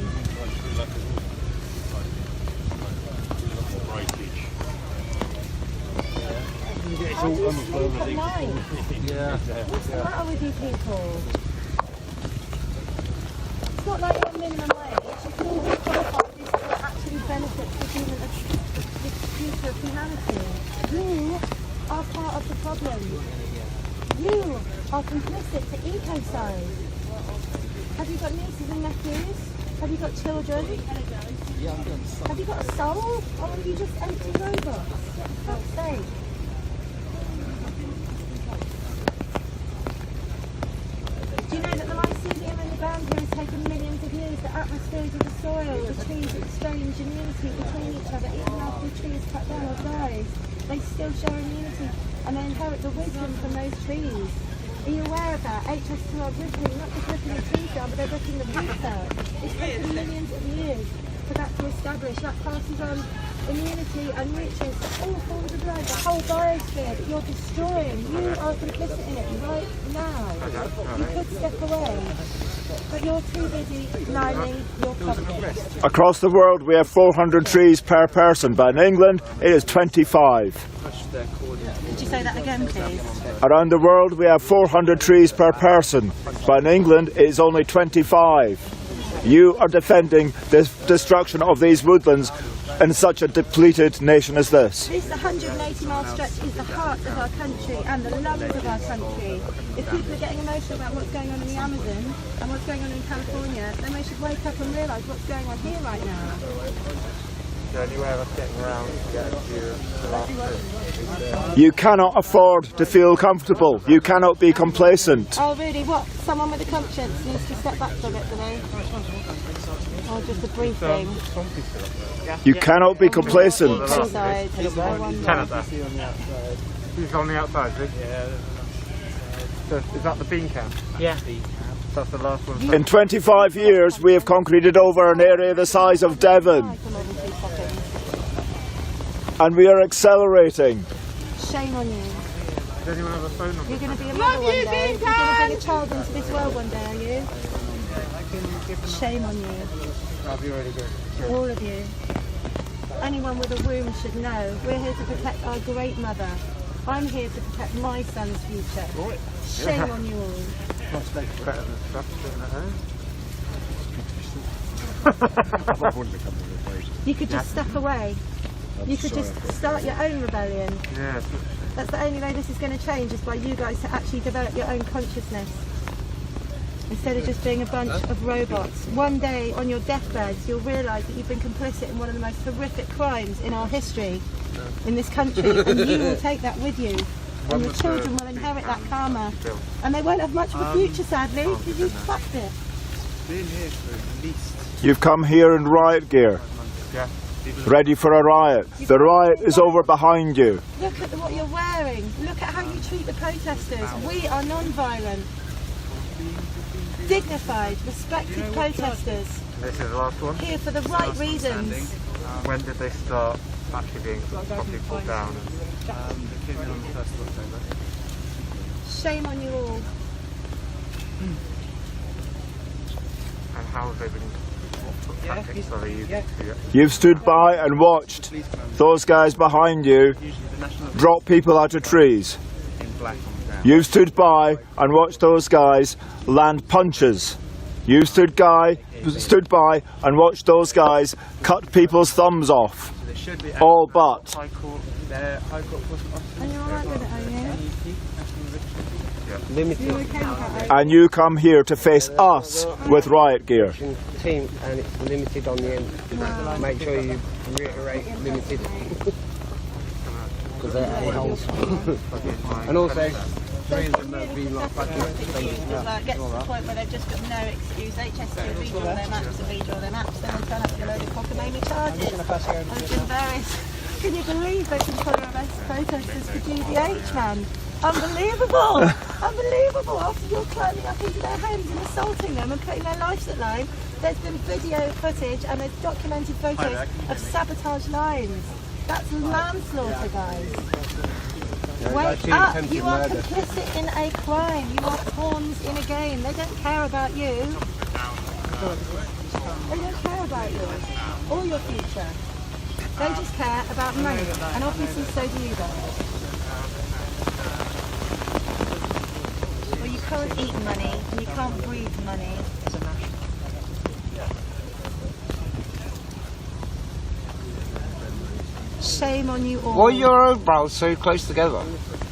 It's all unfurled. What's the matter with you people? It's not like you're minimum wage. You can all qualify for this that actually benefits the future of humanity. You are part of the problem. You are complicit to ecocide. Have you got nieces and nephews? Have you got children? Have you got a soul? Or are you just empty robots? For God's sake. Do you know that the mycelium in the bamboo has taken millions of years? The atmospheres of the soil, the trees exchange immunity between each other. Even after the tree is cut down or dies, they still share immunity and they inherit the wisdom from those trees. Are you aware of that? HS2 are ripping, not just ripping the trees down, but they're ripping the roots out. It's taken millions of years for that to establish. That passes on immunity and nutrients to all forms of life, the whole biosphere that you're destroying. You are complicit in it right now. You could step away, but you're too busy lining your pockets. Across the world we have 400 trees per person, but in England it is 25. Could you say that again, please? Around the world we have 400 trees per person, but in England it is only 25. You are defending the destruction of these woodlands in such a depleted nation as this. This 180-mile stretch is the heart of our country and the lungs of our country. If people are getting emotional about what's going on in the Amazon and what's going on in California, then they should wake up and realise what's going on here right now. The only way of us getting around to get to You cannot afford to feel comfortable. You cannot be complacent. Oh really? What? Someone with a conscience needs to step back from it, do they? Or just a briefing? You cannot be complacent. Who's on the outside? Is that the bean can? Yeah. That's the last one. In 25 years we have concreted over an area the size of Devon. and we are accelerating. Shame on you. Does anyone have a phone number? You're going to be a mother one day. You're going to bring a child into this world one day, are you? Shame on you. Have you already got? All of you. Anyone with a womb should know. We're here to protect our great mother. I'm here to protect my son's future. Shame on you all. Prostate's better than substance at home. You could just step away. You could just start your own rebellion. Yeah. That's the only way this is going to change, is by you guys to actually develop your own consciousness. Instead of just being a bunch of robots. One day on your deathbeds you'll realise that you've been complicit in one of the most horrific crimes in our history in this country, and you will take that with you. And your children will inherit that karma. And they won't have much of a future, sadly, because you've fucked it. Been here for at least. You've come here in riot gear, ready for a riot. The riot is over behind you. Look at what you're wearing. Look at how you treat the protesters. We are non-violent, dignified, respected protesters. This is the last one. Here for the right reasons. When did they start actually being properly put down? They came in on the 1st of October. Shame on you all. And how have they been? What tactics are they using? You've stood by and watched those guys behind you drop people out of trees. You've stood by and watched those guys land punches. You stood by and watched those guys cut people's thumbs off. All but. Are you alright with it, are you? Limited. And you come here to face us with riot gear. Team, and it's limited on the end. Make sure you reiterate limited. Because they're a-holes. And also, three of them have been like It gets to the point where they've just got no excuse. HS2 redraw their maps and redraw their maps, then they turn up with a load of cockamamie charges. I've been various. Can you believe they can arrest protesters for GBH, man? Unbelievable! Unbelievable! After you're climbing up into their homes and assaulting them and putting their lives at line, there's been video footage and there's documented photos of sabotage lines. That's manslaughter, guys. Wake up! You are complicit in a crime. You are pawns in a game. They don't care about you. They don't care about you or your future. They just care about money, and obviously so do you guys. Well, you can't eat money, and you can't breathe money. Shame on you all. Why are your eyebrows so close together?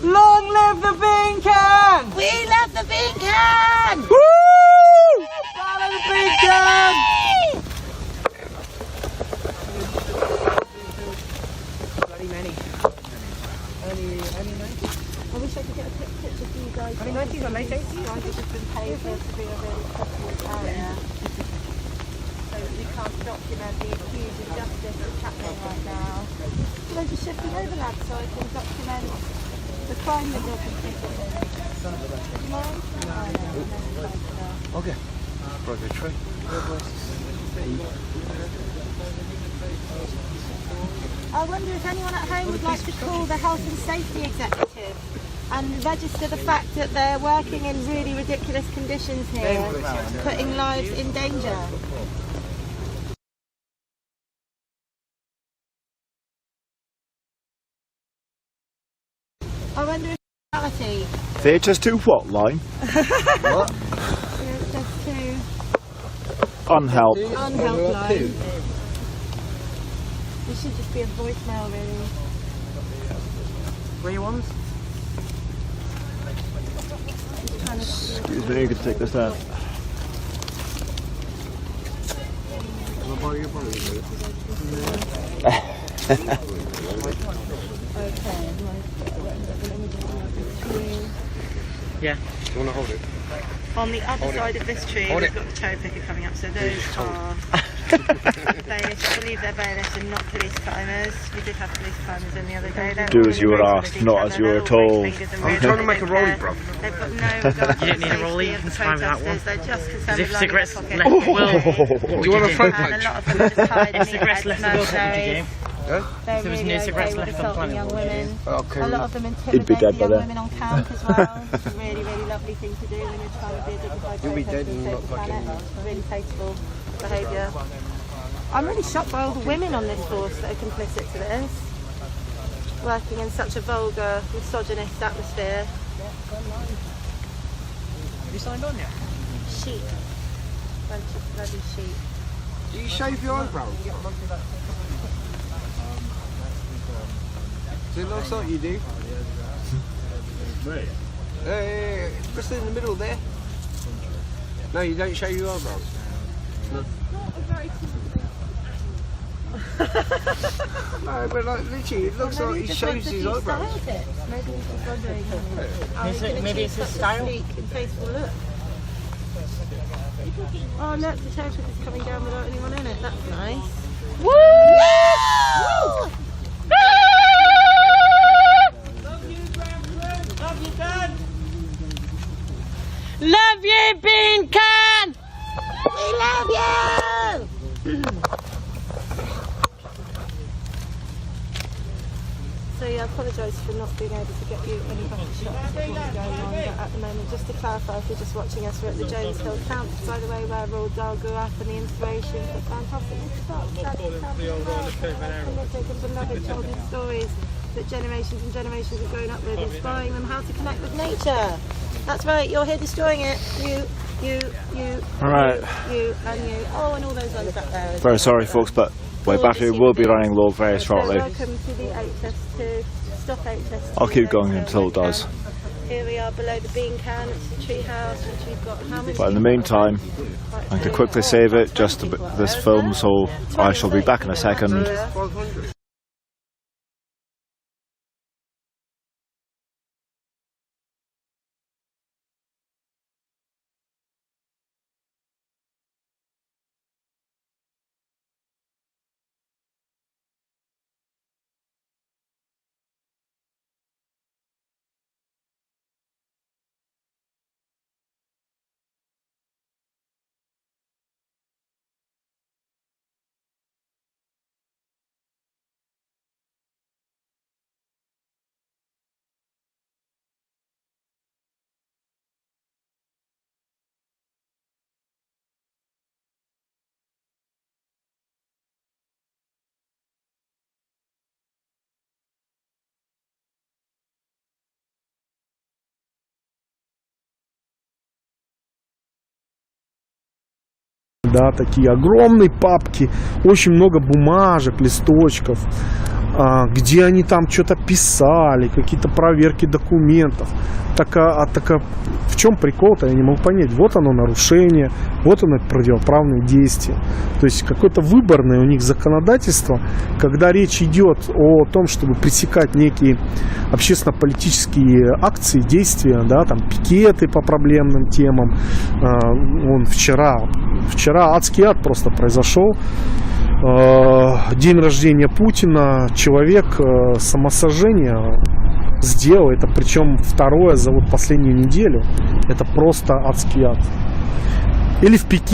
Long live the bean can! We love the bean can! Woo! Follow the bean can! Bloody many. I wish I could get a picture for you guys. Only 90s or late 80s? You guys have just been paid here to be a really popular area. So that we can't document the huge injustice that's happening right now. Should I just shift it over, lads, so I can document the crime that you're complicit in? Do you mind? Okay. Broke a tree. I wonder if anyone at home would like to call the health and safety executive and register the fact that they're working in really ridiculous conditions here, putting lives in danger. I wonder if reality. HS2 what line? What? HS2 Unhelp. unhelp line. This should just be a voicemail, really. Where you want? Excuse me, you can take this out. Can I borrow your bottle? Yeah. Do you want to hold it? On the other side of this tree, we've got the cherry picker coming up, so those are bailiffs. I believe they're bailiffs and not police climbers. We did have police climbers in the other day. Do as you were asked, not as you were told. I'm trying to make a rollie, bro. They've got no regard You don't need a rollie, you can climb that one. They're just concerned As if with cigarettes lining left their the will. pocket. Do you want a front And a punch? lot of them are just tied in If cigarettes left the will, what would you do? They're really okay with assaulting young women. Okay. A lot of them He'd be intimidate dead the by young then. women on camp as well. It's a really, really lovely thing to do when you're trying to be a dignified You'll be protest dead and and save the not fucking- planet. It's really tasteful behaviour. I'm really shocked by all the women on this force that are complicit to this, working in such a vulgar, misogynist atmosphere. Have you signed on yet? Sheep. Bunch of bloody sheep. Do you shave your eyebrows? Does it look like you do? Hey, just in the middle there. No, you don't shave your eyebrows. No. No, but like literally, it looks like he shaves his eyebrows. Maybe he's just wondering how he's going to achieve such a sleek and tasteful look. Oh look, the church is coming down without anyone in it. That's nice. Woo! Love you, Bean Can! We love you! So yeah, I apologise for not being able to get you any better shots of what's going on, but at the moment, just to clarify, if you're just watching us, we're at the Jones Hill Camp, by the way, where Roald Dahl grew up, and the inspiration for fantastic prolific and beloved children's stories that generations and generations have grown up with, inspiring them how to connect with nature. That's right, you're here destroying it. You, All right. you, and you. Oh, and all those ones back there. as Very well. sorry, folks, but my battery will be running low very shortly. So welcome to the HS2. Stop HS2. I'll keep going until it does. Here we are below the bean can. It's the tree house, which we've got how many? But in the meantime, I can quickly save it, just this film, so I shall be back in a second. Да, такие огромные папки, очень много бумажек, листочков, где они там что-то писали, какие-то проверки документов. В чем прикол-то, я не могу понять. Вот оно нарушение, вот оно противоправные действия. То есть какое-то выборное у них законодательство, когда речь идет о том, чтобы пресекать некие общественно-политические акции, действия, да, там пикеты по проблемным темам. Вчера адский ад просто произошел. День рождения Путина, человек самосожжение сделал, это причем второе за вот последнюю неделю. Это просто адский ад. Или в Пекине.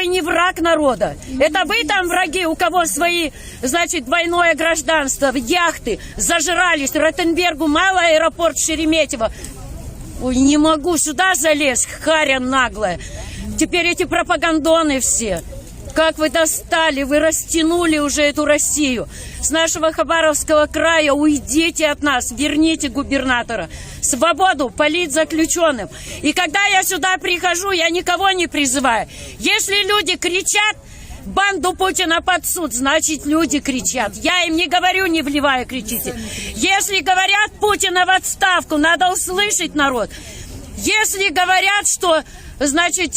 который не враг народа. Это вы там враги, у кого свои, значит, двойное гражданство, яхты, зажирались. Ротенбергу мало, аэропорт Шереметьево. Ой, не могу сюда залезть, харя наглая. Теперь эти пропагандоны все. Как вы достали, вы растянули уже эту Россию. С нашего Хабаровского края уйдите от нас, верните губернатора. Свободу политзаключенным. И когда я сюда прихожу, я никого не призываю. Если люди кричат, банду Путина под суд, значит люди кричат. Я им не говорю, не вливая, кричите. Если говорят Путина в отставку, надо услышать народ. Если говорят, что, значит,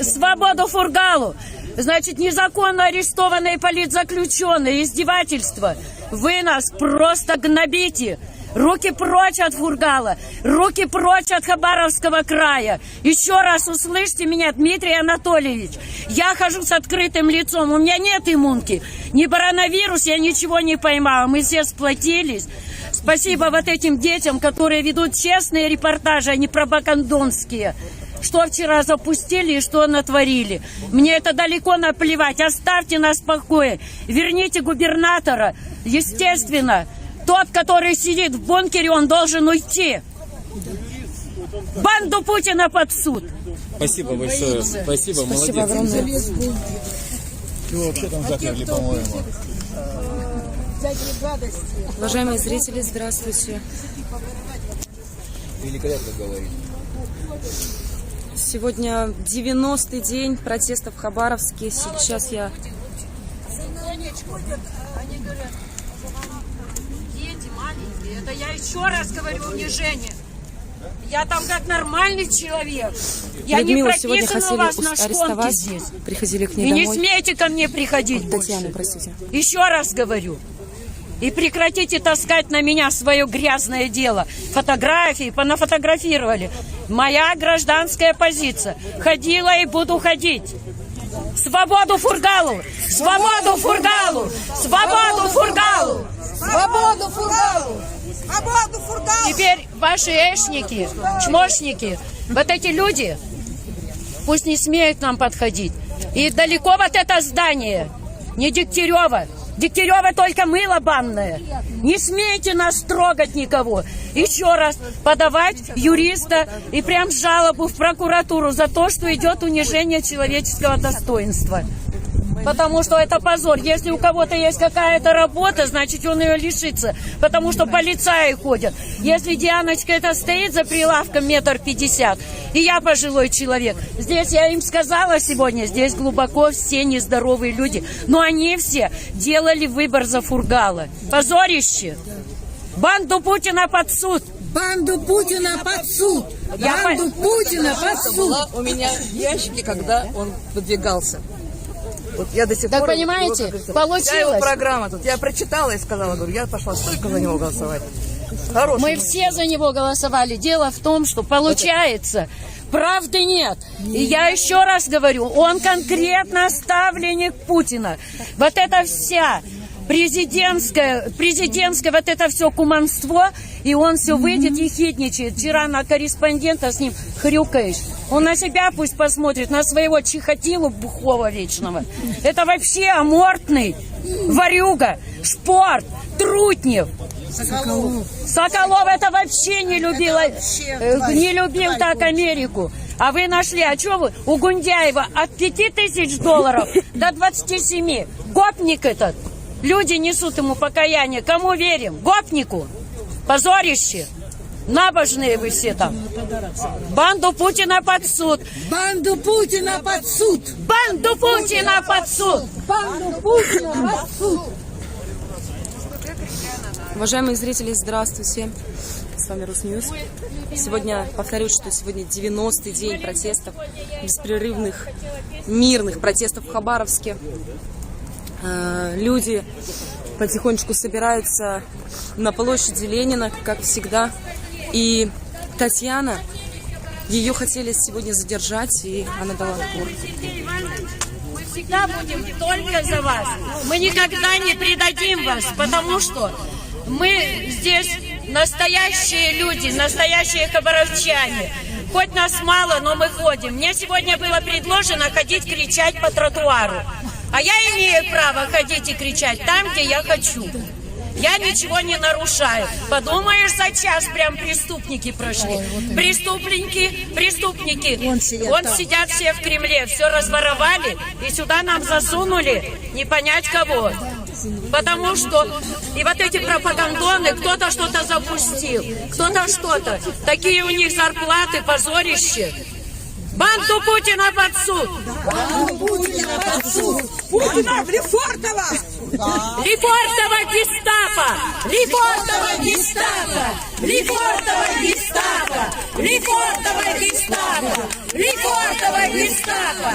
свободу Фургалу, значит, незаконно арестованные политзаключенные, издевательства, вы нас просто гнобите. Руки прочь от Фургала, руки прочь от Хабаровского края. Еще раз услышьте меня, Дмитрий Анатольевич. Я хожу с открытым лицом, у меня нет иммунки. Ни коронавирус, я ничего не поймала. Мы все сплотились. Спасибо вот этим детям, которые ведут честные репортажи, а не пропагандонские. Что вчера запустили и что натворили. Мне это далеко наплевать. Оставьте нас в покое. Верните губернатора. Естественно, тот, который сидит в бункере, он должен уйти. Банду Путина под суд. Спасибо большое. Спасибо, молодец. Чего вообще там заперли, по-моему? Уважаемые зрители, здравствуйте. Великолепно говорит. Сегодня 90-й день протестов в Хабаровске. Сейчас я... Они говорят, дети маленькие, это я еще раз говорю унижение. Я там как нормальный человек. Я Людмилу не сегодня прописана у вас хотели на шконке арестовать. здесь. Приходили к И ней не домой. смейте ко мне приходить Татьяна, больше. простите. Еще раз говорю. И прекратите таскать на меня свое грязное дело. Фотографии понафотографировали. Моя гражданская позиция. Ходила и буду ходить. Свободу Фургалу! Свободу Фургалу! Свободу Фургалу! Свободу Фургалу! Свободу Фургалу! Теперь ваши эшники, чмошники, вот эти люди, пусть не смеют к нам подходить. И далеко вот это здание, не Дегтярева. Дегтярева только мыло банное. Не смейте нас трогать никого. Еще раз подавать юриста и прям жалобу в прокуратуру за то, что идет унижение человеческого достоинства. Потому что это позор. Если у кого-то есть какая-то работа, значит он ее лишится. Потому что полицаи ходят. Если Дианочка это стоит за прилавком 1,50 м, и я пожилой человек. Здесь я им сказала сегодня, здесь глубоко все нездоровые люди. Но они все делали выбор за Фургала. Позорище. Банду Путина под суд. Банду Путина под суд. Банду Путина под суд. У меня в ящике, когда он выдвигался. Вот я до сих Так пор... понимаете, получилось. Вся его программа тут. Я прочитала и сказала, говорю, я пошла столько за него голосовать. Хороший Мы мужик. все за него голосовали. Дело в том, что получается, правды нет. И я еще раз говорю, он конкретно ставленник Путина. Вот это вся президентское вот это все куманство, и он все выйдет и хитничает. Вчера на корреспондента с ним хрюкаешь. Он на себя пусть посмотрит, на своего чехотилу бухого вечного. Это вообще амортный, ворюга, шпорт, Трутнев. Соколов это вообще не любил так Америку. А вы нашли, а что вы у Гундяева от $5000 до 27? Гопник этот. Люди несут ему покаяние. Кому верим? Гопнику. Позорище. Набожные вы все там. Банду Путина под суд. Банду Путина под суд. Банду Путина под суд. Банду Путина под суд. Уважаемые зрители, здравствуйте. С вами Русньюз. Сегодня, повторюсь, что сегодня 90-й день протестов, беспрерывных мирных протестов в Хабаровске. Люди потихонечку собираются на площади Ленина, как всегда. И Татьяна, ее хотели сегодня задержать, и она дала отпор. Мы всегда будем только за вас. Мы никогда не предадим вас, потому что мы здесь настоящие люди, настоящие хабаровчане. Хоть нас мало, но мы ходим. Мне сегодня было предложено ходить кричать по тротуару. А я имею право ходить и кричать там, где я хочу. Я ничего не нарушаю. Подумаешь, за час прям преступники прошли. Преступники. Вон сидят все в Кремле, все разворовали и сюда нам засунули не понять кого. Потому что и вот эти пропагандоны, кто-то что-то запустил, кто-то что-то. Такие у них зарплаты, позорище. Банду Путина под суд! Банду Путина под суд! Путина в Лефортово! Лефортово гестапо! Лефортово гестапо! Лефортово гестапо! Лефортово гестапо! Лефортово гестапо!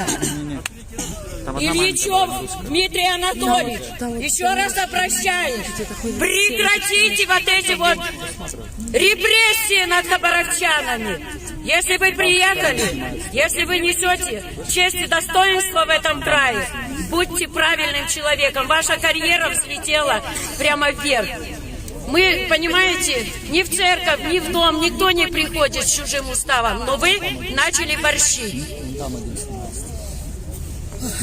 Ильичев Дмитрий Анатольевич, еще раз обращаюсь, прекратите вот эти вот репрессии над хабаровчанами. Если вы приехали, если вы несете честь и достоинство в этом крае, будьте правильным человеком. Ваша карьера взлетела прямо вверх. Мы, понимаете, ни в церковь, ни в дом, никто не приходит с чужим уставом, но вы начали борщить.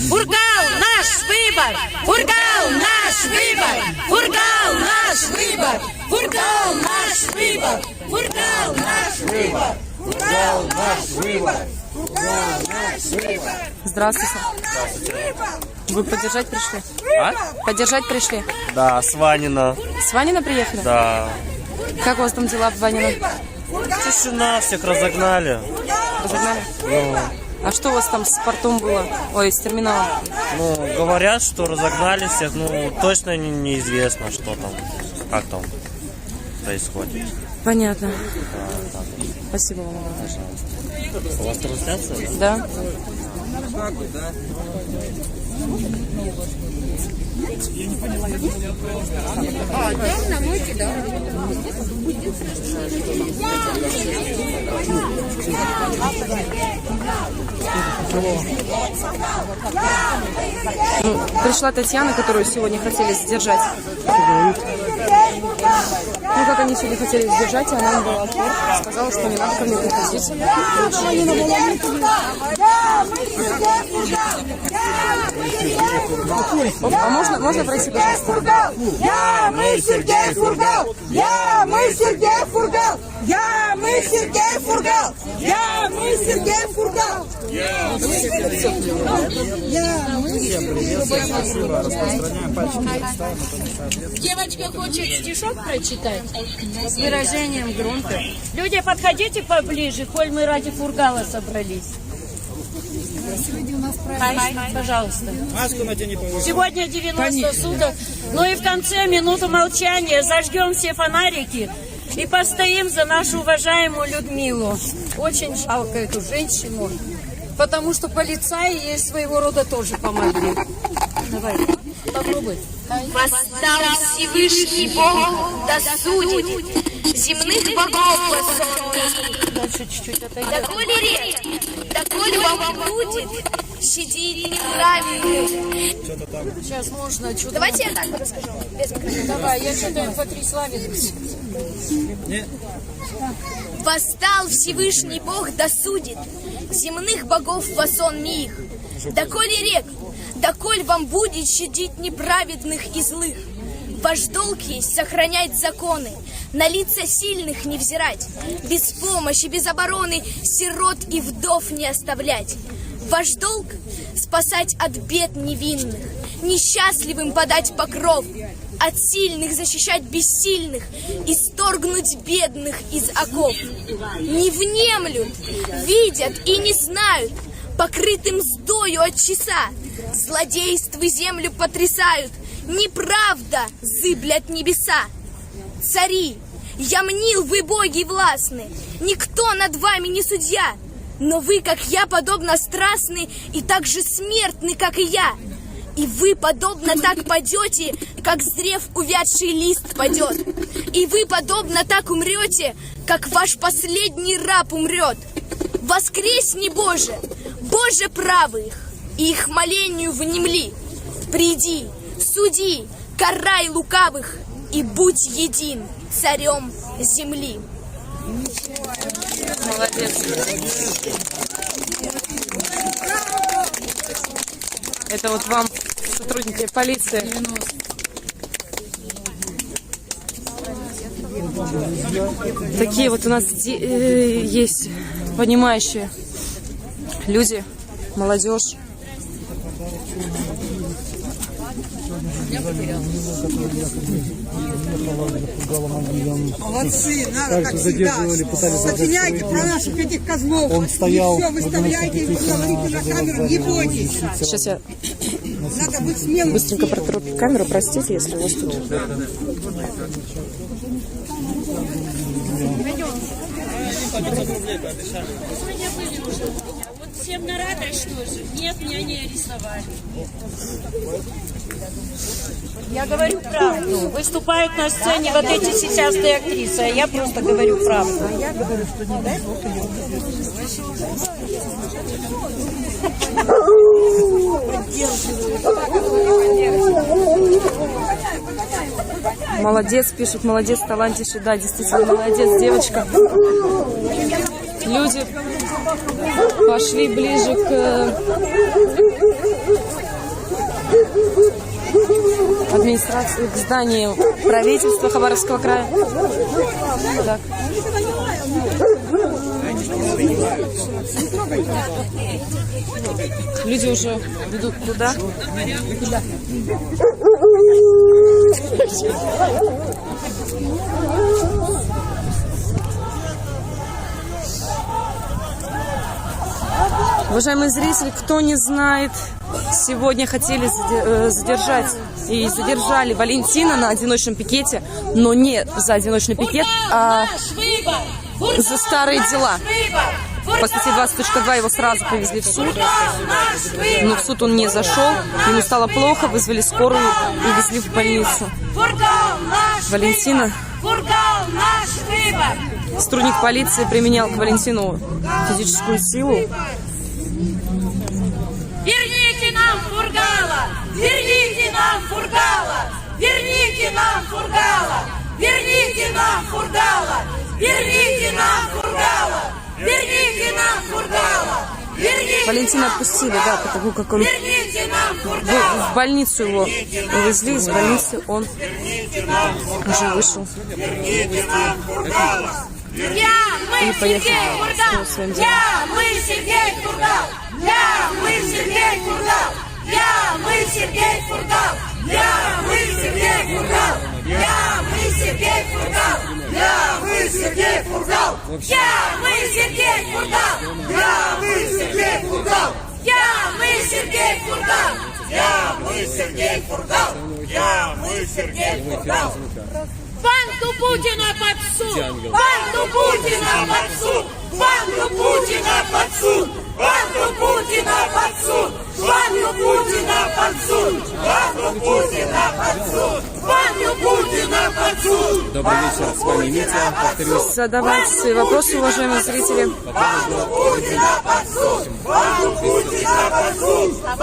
Фургал наш выбор! Фургал наш выбор! Фургал наш выбор! Фургал наш выбор! Фургал наш выбор! Фургал наш выбор! Фургал наш выбор! Здравствуйте. Вы поддержать пришли? А? Поддержать пришли? Да, с Ванина. С Ванина приехали? Да. Как у вас там дела в Ванино? Тишина, всех разогнали. Разогнали? Ну. А что у вас там с портом было? Ой, с терминалом? Ну, говорят, что разогнали всех, ну, точно неизвестно, что там, как там происходит. Понятно. Да, так. Спасибо вам огромное. У вас трансляция? Да. А, там на мойке, да? Ну, пришла Татьяна, которую сегодня хотели задержать. Ну, как они сегодня хотели задержать, и она им дала отпор, сказала, что не надо ко мне приходить. А можно пройти, пожалуйста? Мы Сергей Фургал! Мы Сергей Фургал! Мы Сергей Фургал! Мы Сергей Фургал! Девочка хочет стишок прочитать с выражением грунта. Люди, подходите поближе, коль мы ради Фургала собрались. Сегодня у нас праздник. Пожалуйста. Маску надень, пожалуйста. Сегодня 90 суток. Ну и в конце минуту молчания зажгем все фонарики и постоим за нашу уважаемую Людмилу. Очень жалко эту женщину, потому что полицаи ей своего рода тоже помогли. Давай, попробуй. Восстал Всевышний Бог, да судит земных богов посолней. Дальше чуть-чуть отойдем. Доколе рек, доколе вам будет щадить неправильных. Сейчас можно что-то... Давайте я так расскажу, без микрофона. Давай, я что-то по 3 слова. Восстал Всевышний Бог, да судит земных богов посолней их. Доколе рек, доколь вам будет щадить неправедных и злых. Ваш долг есть сохранять законы, на лица сильных не взирать, без помощи, без обороны сирот и вдов не оставлять. Ваш долг спасать от бед невинных, несчастливым подать покров, от сильных защищать бессильных, исторгнуть бедных из оков. Не внемлют, видят и не знают, покрытым мздою от часа, злодействы землю потрясают, неправда зыблят небеса. Цари, я мнил, вы боги властны, никто над вами не судья, но вы, как я, подобно страстны и так же смертны, как и я. И вы, подобно так падете, как с древ увядший лист падет. И вы, подобно так умрете, как ваш последний раб умрет. Воскресни, Боже, Боже правый их, и их молению внемли. Приди, суди, карай лукавых, и будь един царем земли. Молодец. Это вот вам, сотрудники полиции. Такие вот у нас есть понимающие люди, молодежь. Молодцы, надо, как всегда. Сочиняйте про наших этих козлов. Он стоял, и все выставляйте, и говорите на камеру, не бойтесь. Сейчас я Надо быть смелым. быстренько протру камеру, простите, если у вас тут... Всем на радость, что же? Нет, меня не арестовали. Я говорю правду. Выступают на сцене вот эти сисястые актрисы, а я просто говорю правду. А я говорю, что не дай бог ее. Молодец, пишут, молодец, талантище, да, действительно, молодец, девочка. Люди пошли ближе к администрации, к зданию правительства Хабаровского края. Так. Люди уже ведут туда. Уважаемые зрители, кто не знает, сегодня хотели задержать и задержали Валентина на одиночном пикете, но не за одиночный пикет, а за старые дела. По статье 20.2 его сразу повезли в суд, но в суд он не зашел, ему стало плохо, вызвали скорую и везли в больницу. Валентина, сотрудник полиции применял к Валентину физическую силу. Верните нам Фургала! Верните нам Фургала! Верните нам Фургала! Верните нам Фургала! Верните нам Фургала! Верните нам Фургала! Валентина отпустили, да, потому как он в больницу его увезли, из больницы он уже вышел и поехал с своим делом. Мы Сергей Фургал! Мы Сергей Фургал! Мы Сергей Фургал! Мы Сергей Фургал! Мы Сергей Фургал! Мы Сергей Фургал! Мы Сергей Фургал! Мы Сергей Фургал! Мы Сергей Фургал! Мы Сергей Фургал! Мы Сергей Фургал! Банду Путина под суд! Банду Путина под суд! Банду Путина под суд! Банду Путина под суд! Банду Путина под суд! Банду Путина под суд! Банду Путина под суд! Добрый вечер, с вами Митя. Повторюсь. Задавайте свои вопросы, уважаемые зрители. Банду Путина под суд! Банду Путина под суд! Страна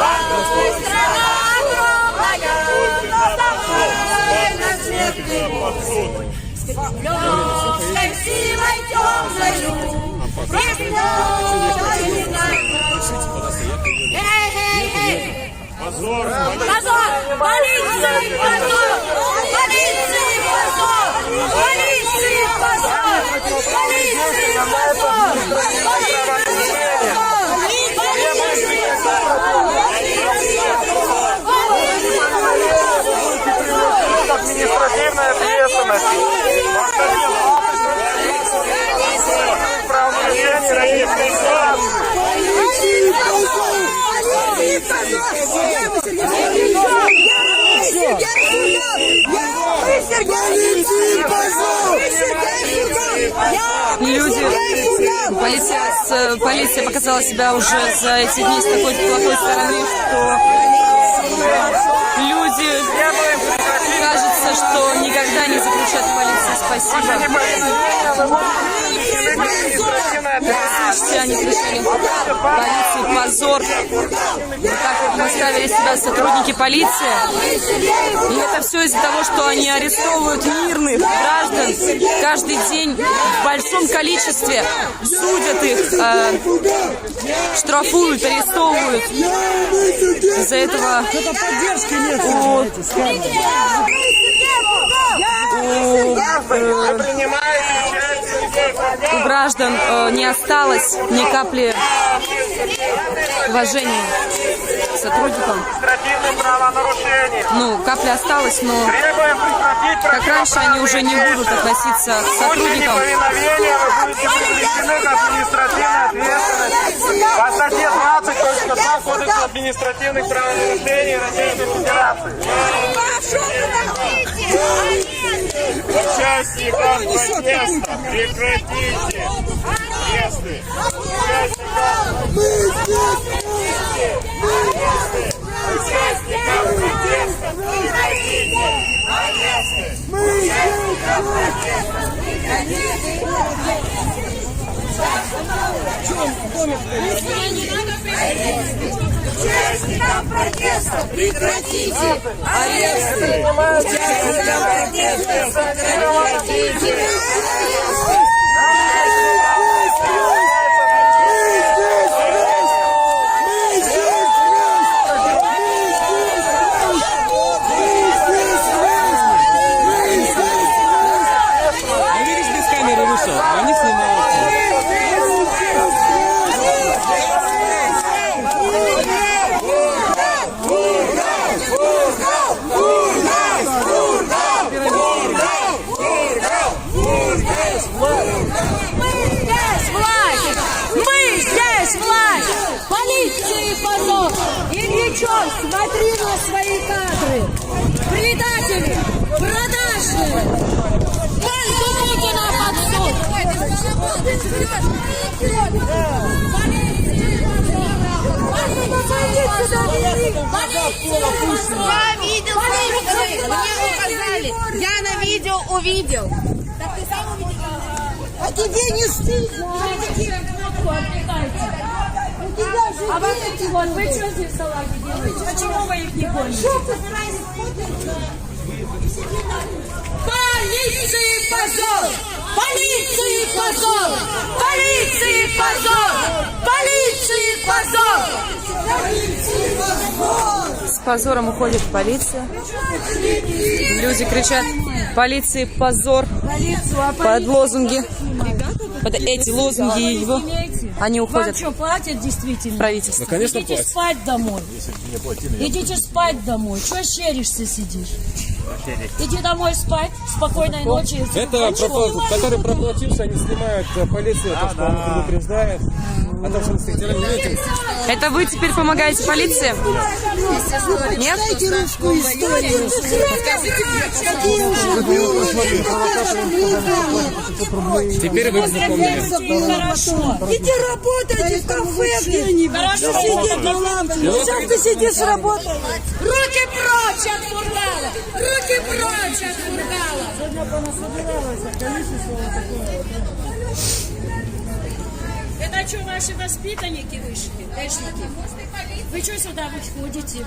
огромная, на смертный суд! Скрепленной силой темною, Позор! Позор! Полиции позор! Полиции позор! Полиции позор! Полиции позор! Административная ответственность. Люди, полиция показала себя уже за эти дни с такой плохой стороны, что люди, кажется, что никогда не заключат в полиции. Спасибо. слышите, они кричали: полиции позор. Вот так вот наставили себя сотрудники полиции. И это все из-за того, что они арестовывают мирных граждан каждый день в большом количестве, судят их, штрафуют, арестовывают. Из-за этого у граждан не осталось ни капли уважения к сотрудникам. Ну, капля осталась, но как раньше они уже не будут относиться к сотрудникам. По статье 20.2 Кодекса административных правонарушений Российской Федерации. Участников протеста, прекратите аресты. Участников протеста, прекратите аресты. Участников протеста прекратите аресты! Участников протеста прекратите аресты! Видишь, без камеры вышел, они снимают. Полиции позор! Ильичев, смотри на свои кадры! Предатели! Продажные! Банду Путина под суд! Я видел, мне указали. Я на видео увидел. Так ты сам увидел? А тебе не стыдно? А вот эти вот, вы что здесь салаги делаете? Почему вы их не гоните? Полиции позор! Полиции позор! Полиции позор! Полиции позор! С позором уходит полиция. Люди кричат: полиции позор! Под лозунги. Под эти лозунги его. Они уходят. Вам что, платят действительно? Правительство. Ну, конечно, идите платят. спать домой. Идите спать домой. Чего щеришься сидишь? Иди домой спать. Спокойной ночи. Это который проплатился, они снимают полицию, так что он предупреждает. А то, что это вы теперь помогаете полиции? Нет? Дайте русскую историю. Теперь вы запомнили. Иди работайте в кафе где-нибудь. Хорошо. Сидит на лампе. Сейчас ты сидишь работаешь. Руки прочь от фургала! Руки прочь от фургала! Это что, ваши воспитанники вышли? Дэшники? Вы что сюда выходите?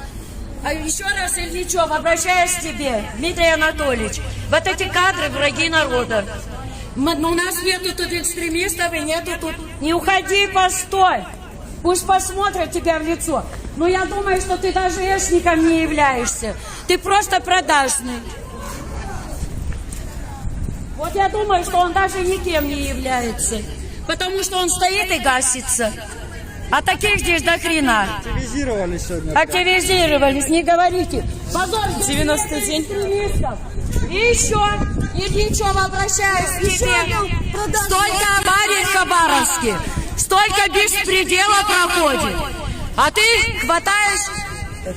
А еще раз, Ильичев, обращаюсь к тебе, Дмитрий Анатольевич. Вот эти кадры враги народа. У нас нету тут экстремистов и нету тут... Не уходи, постой! Пусть посмотрят тебя в лицо. Но я думаю, что ты даже эшником не являешься. Ты просто продажный. Вот я думаю, что он даже никем не является. Потому что он стоит и гасится. А таких здесь до хрена. Активизировались сегодня. Активизировались, не говорите. Позор, 90-й день. И еще, Ильичев, обращаюсь к тебе. Столько аварий в Хабаровске, столько беспредела проходит. А ты хватаешь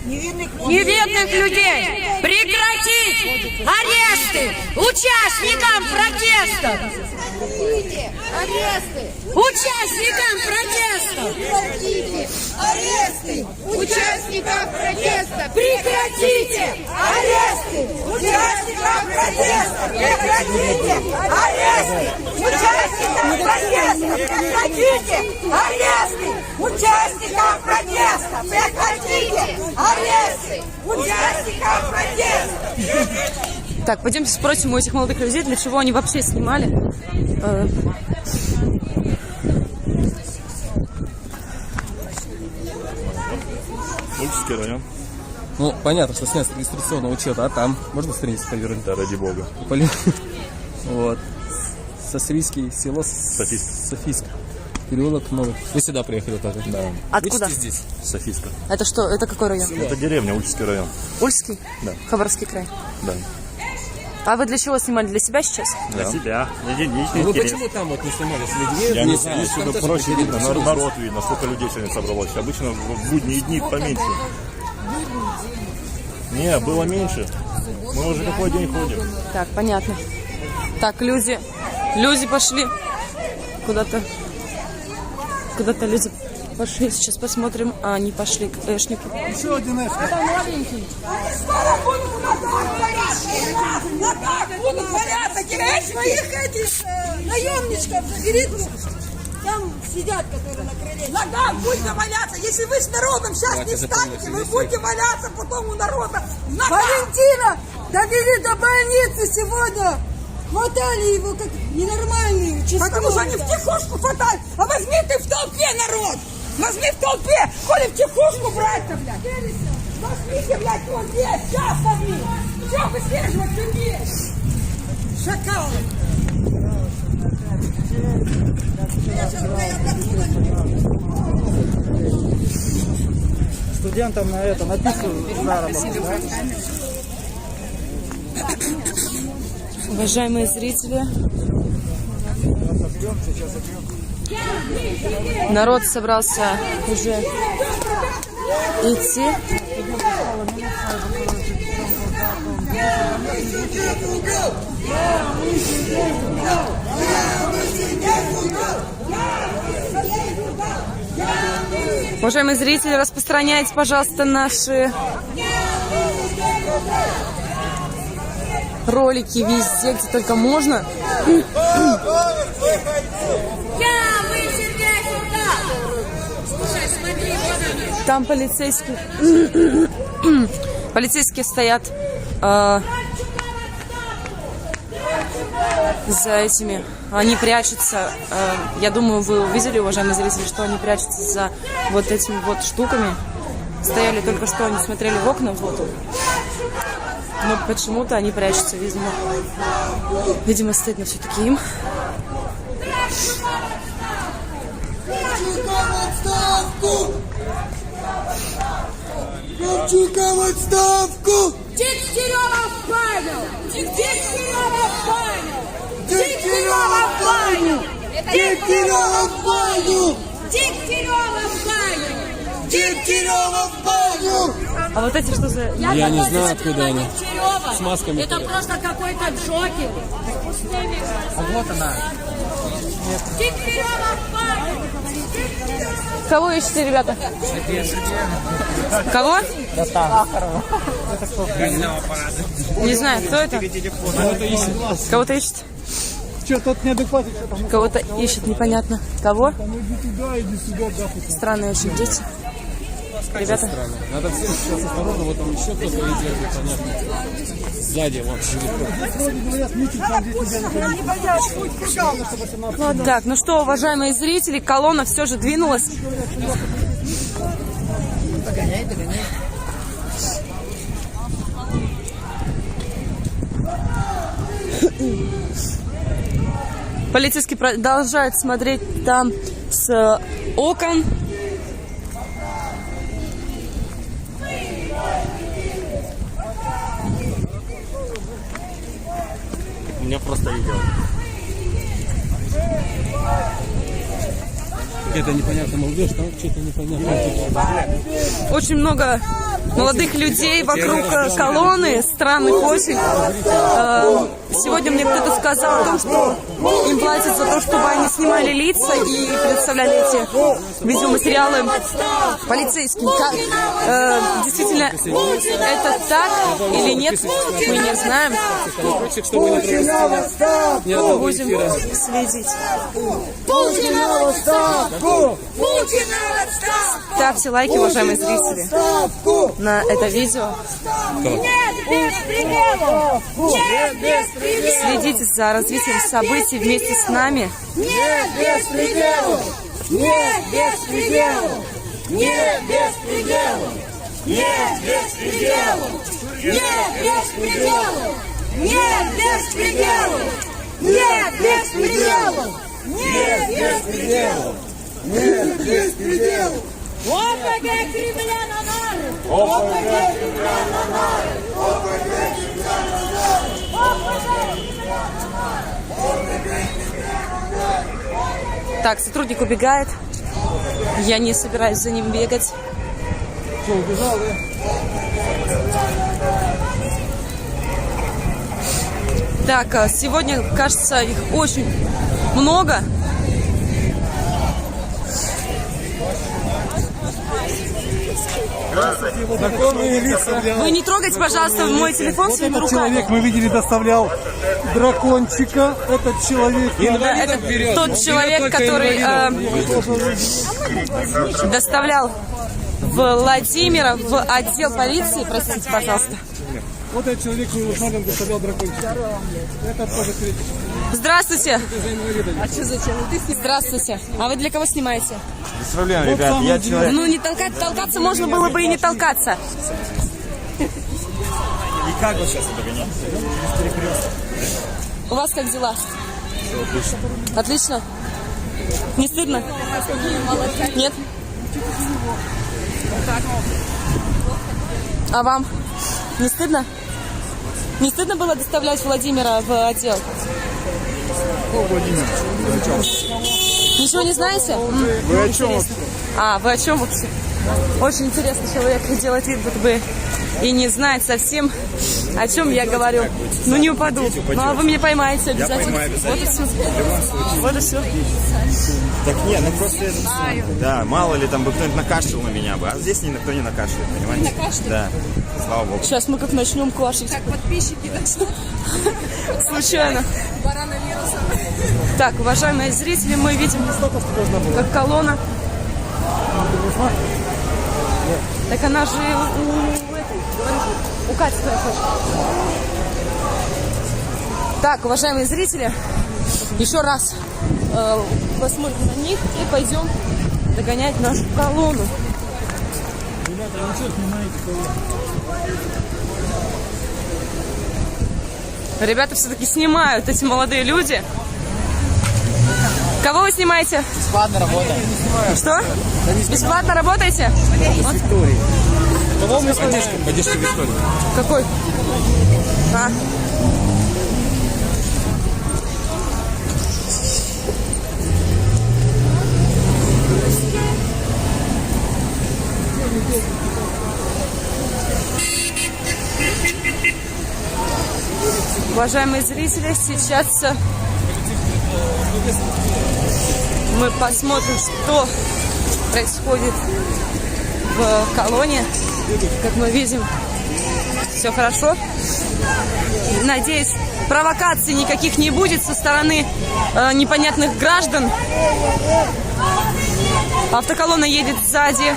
невинных людей. Прекратить аресты участникам протестов. Аресты! Участникам протестов! Прекратите! Аресты! Участников протеста! Прекратите! Аресты! Участников протеста! Прекратите! Аресты! Участников протеста! Прекратите аресты участников протеста! Прекратите аресты участников протеста! Так, пойдемте спросим у этих молодых людей, для чего они вообще снимали. Ольческий район. Ну, понятно, что снять с регистрационного учета, а там можно страницу повернуть? Да, ради бога. Вот. Софийский, село Софийск. Переулок Новый. Вы сюда приехали тоже? Да. Откуда? Учитесь здесь? Софийска. Это что? Это какой район? Это деревня, Ольческий район. Ольский? Да. Хабаровский край. Да. А вы для чего снимали? Для себя сейчас? Для себя. Вы почему там вот не снимали с людьми? Я не знаю, сюда проще видно, народ видно, сколько людей сегодня собралось. Обычно в будние дни поменьше. Не, было меньше. Мы уже какой день ходим. Так, понятно. Так, люди пошли куда-то люди пошли. Сейчас посмотрим. А, они пошли к Эшнику. Еще один Эшник. Это новенький. Скоро будут у нас будут валяться, терять своих этих наемничков, заберите. Там сидят, которые на крыле. Ногах будете валяться. Если вы с народом сейчас не встанете, вы будете валяться потом у народа. Валентина довели до больницы сегодня. Хватали его как ненормальные. Потому что они в тихушку хватают. А возьми ты в толпе, народ. Возьми в толпе. Коли в тихушку брать-то, блядь. Возьмите, блядь, вот здесь. Сейчас возьми. Все, выслеживать людей. Шакалы. Студентам на это написано заработок. Уважаемые зрители, народ собрался уже идти. Уважаемые зрители, распространяйте, пожалуйста, наши ролики везде, где только можно. Там полицейские стоят за этими. Они прячутся. Я думаю, вы увидели, уважаемые зрители, что они прячутся за вот этими вот штуками. Стояли только что, они смотрели в окна, вот. Но почему-то они прячутся, видимо, стыдно все-таки им. Кравчука в отставку! Дегтярева в баню! Дегтярева в баню! Дегтярева в баню! Дегтярева в баню! Дегтярева в баню! Дегтярева в баню! А вот эти что за... Я не знаю, откуда они. С масками. Это просто какой-то джокер. А вот она. Дегтярева в баню! Кого ищете, ребята? Кого? Не знаю, кто это? Кого-то ищет? Что, тот неадекватный? Кого-то ищет, непонятно. Кого? Странные очень дети. Ребята. Надо всем сейчас осторожно, вот там еще кто-то идет, непонятно. Сзади, вот. Так, ну что, уважаемые зрители, колонна все же двинулась. Догоняй, догоняй. Полицейские продолжают смотреть там с окон. Меня просто видел. Это непонятно, молодежь, там что-то непонятно. Очень много молодых людей вокруг колонны. странных очень. Сегодня мне кто-то сказал о том, что им платят за то, чтобы они снимали лица и предоставляли эти видеоматериалы полицейским. Действительно, это так или нет, мы не знаем. Будем следить. Ставьте лайки, уважаемые зрители, на это видео. Следите за развитием событий вместе с нами. Нет беспределу! Нет беспределу! Нет беспределу! Нет беспределу! Нет беспределу! Нет беспределу! Нет беспределу! Нет беспределу! Нет беспределу! ОПГ Кремля на нары! ОПГ Кремля на нары! ОПГ Кремля на нары! ОПГ Кремля на нары! Так, сотрудник убегает. Я не собираюсь за ним бегать. Что, убежал, да? Так, сегодня, кажется, их очень много. Знакомые лица. Вы не трогайте, пожалуйста, мой телефон своими Этот руками. человек, мы видели, доставлял дракончика. Этот человек... Да, это тот человек, который доставлял Владимира в отдел полиции. Простите, пожалуйста. Вот этот человек неинвалидом доставлял дракончика. Это тоже третий. Здравствуйте. А что зачем? Здравствуйте. А вы для кого снимаете? Без проблем, ребят, я человек. Ну, не толкаться можно было бы и не толкаться. И как вы сейчас догоняете? У вас как дела? Все отлично. Отлично? Не стыдно? Нет? А вам? Не стыдно? Не стыдно было доставлять Владимира в отдел? Ничего не знаете? Вы о чем вообще? А, вы о чем вообще? Очень интересный человек делает вид, будто бы и не знает совсем, о чем я говорю. Ну не упаду. Ну а вы меня поймаете обязательно. Я поймаю обязательно. Вот и все. Так нет, ну просто да, мало ли там бы кто-нибудь накашлял на меня бы, а здесь никто не накашляет, понимаете? Накашляет? Да, слава богу. Сейчас мы как начнем квашить. Так подписчики начнут. Случайно. Коронавирусом. Так, уважаемые зрители, мы видим, как колонна. Так она же у Кати хочет. Так, уважаемые зрители, еще раз посмотрим на них и пойдем догонять нашу колонну. Ребята, вы что снимаете колонну? Ребята все-таки снимают, эти молодые люди. Кого вы снимаете? Бесплатно работаем. Что? Бесплатно работаете? Виктории. Кого мы снимаем? Поддержка Виктории. Какой? А. Уважаемые зрители, сейчас мы посмотрим, что происходит в колонне. Как мы видим, все хорошо. Надеюсь, провокаций никаких не будет со стороны непонятных граждан. Автоколонна едет сзади.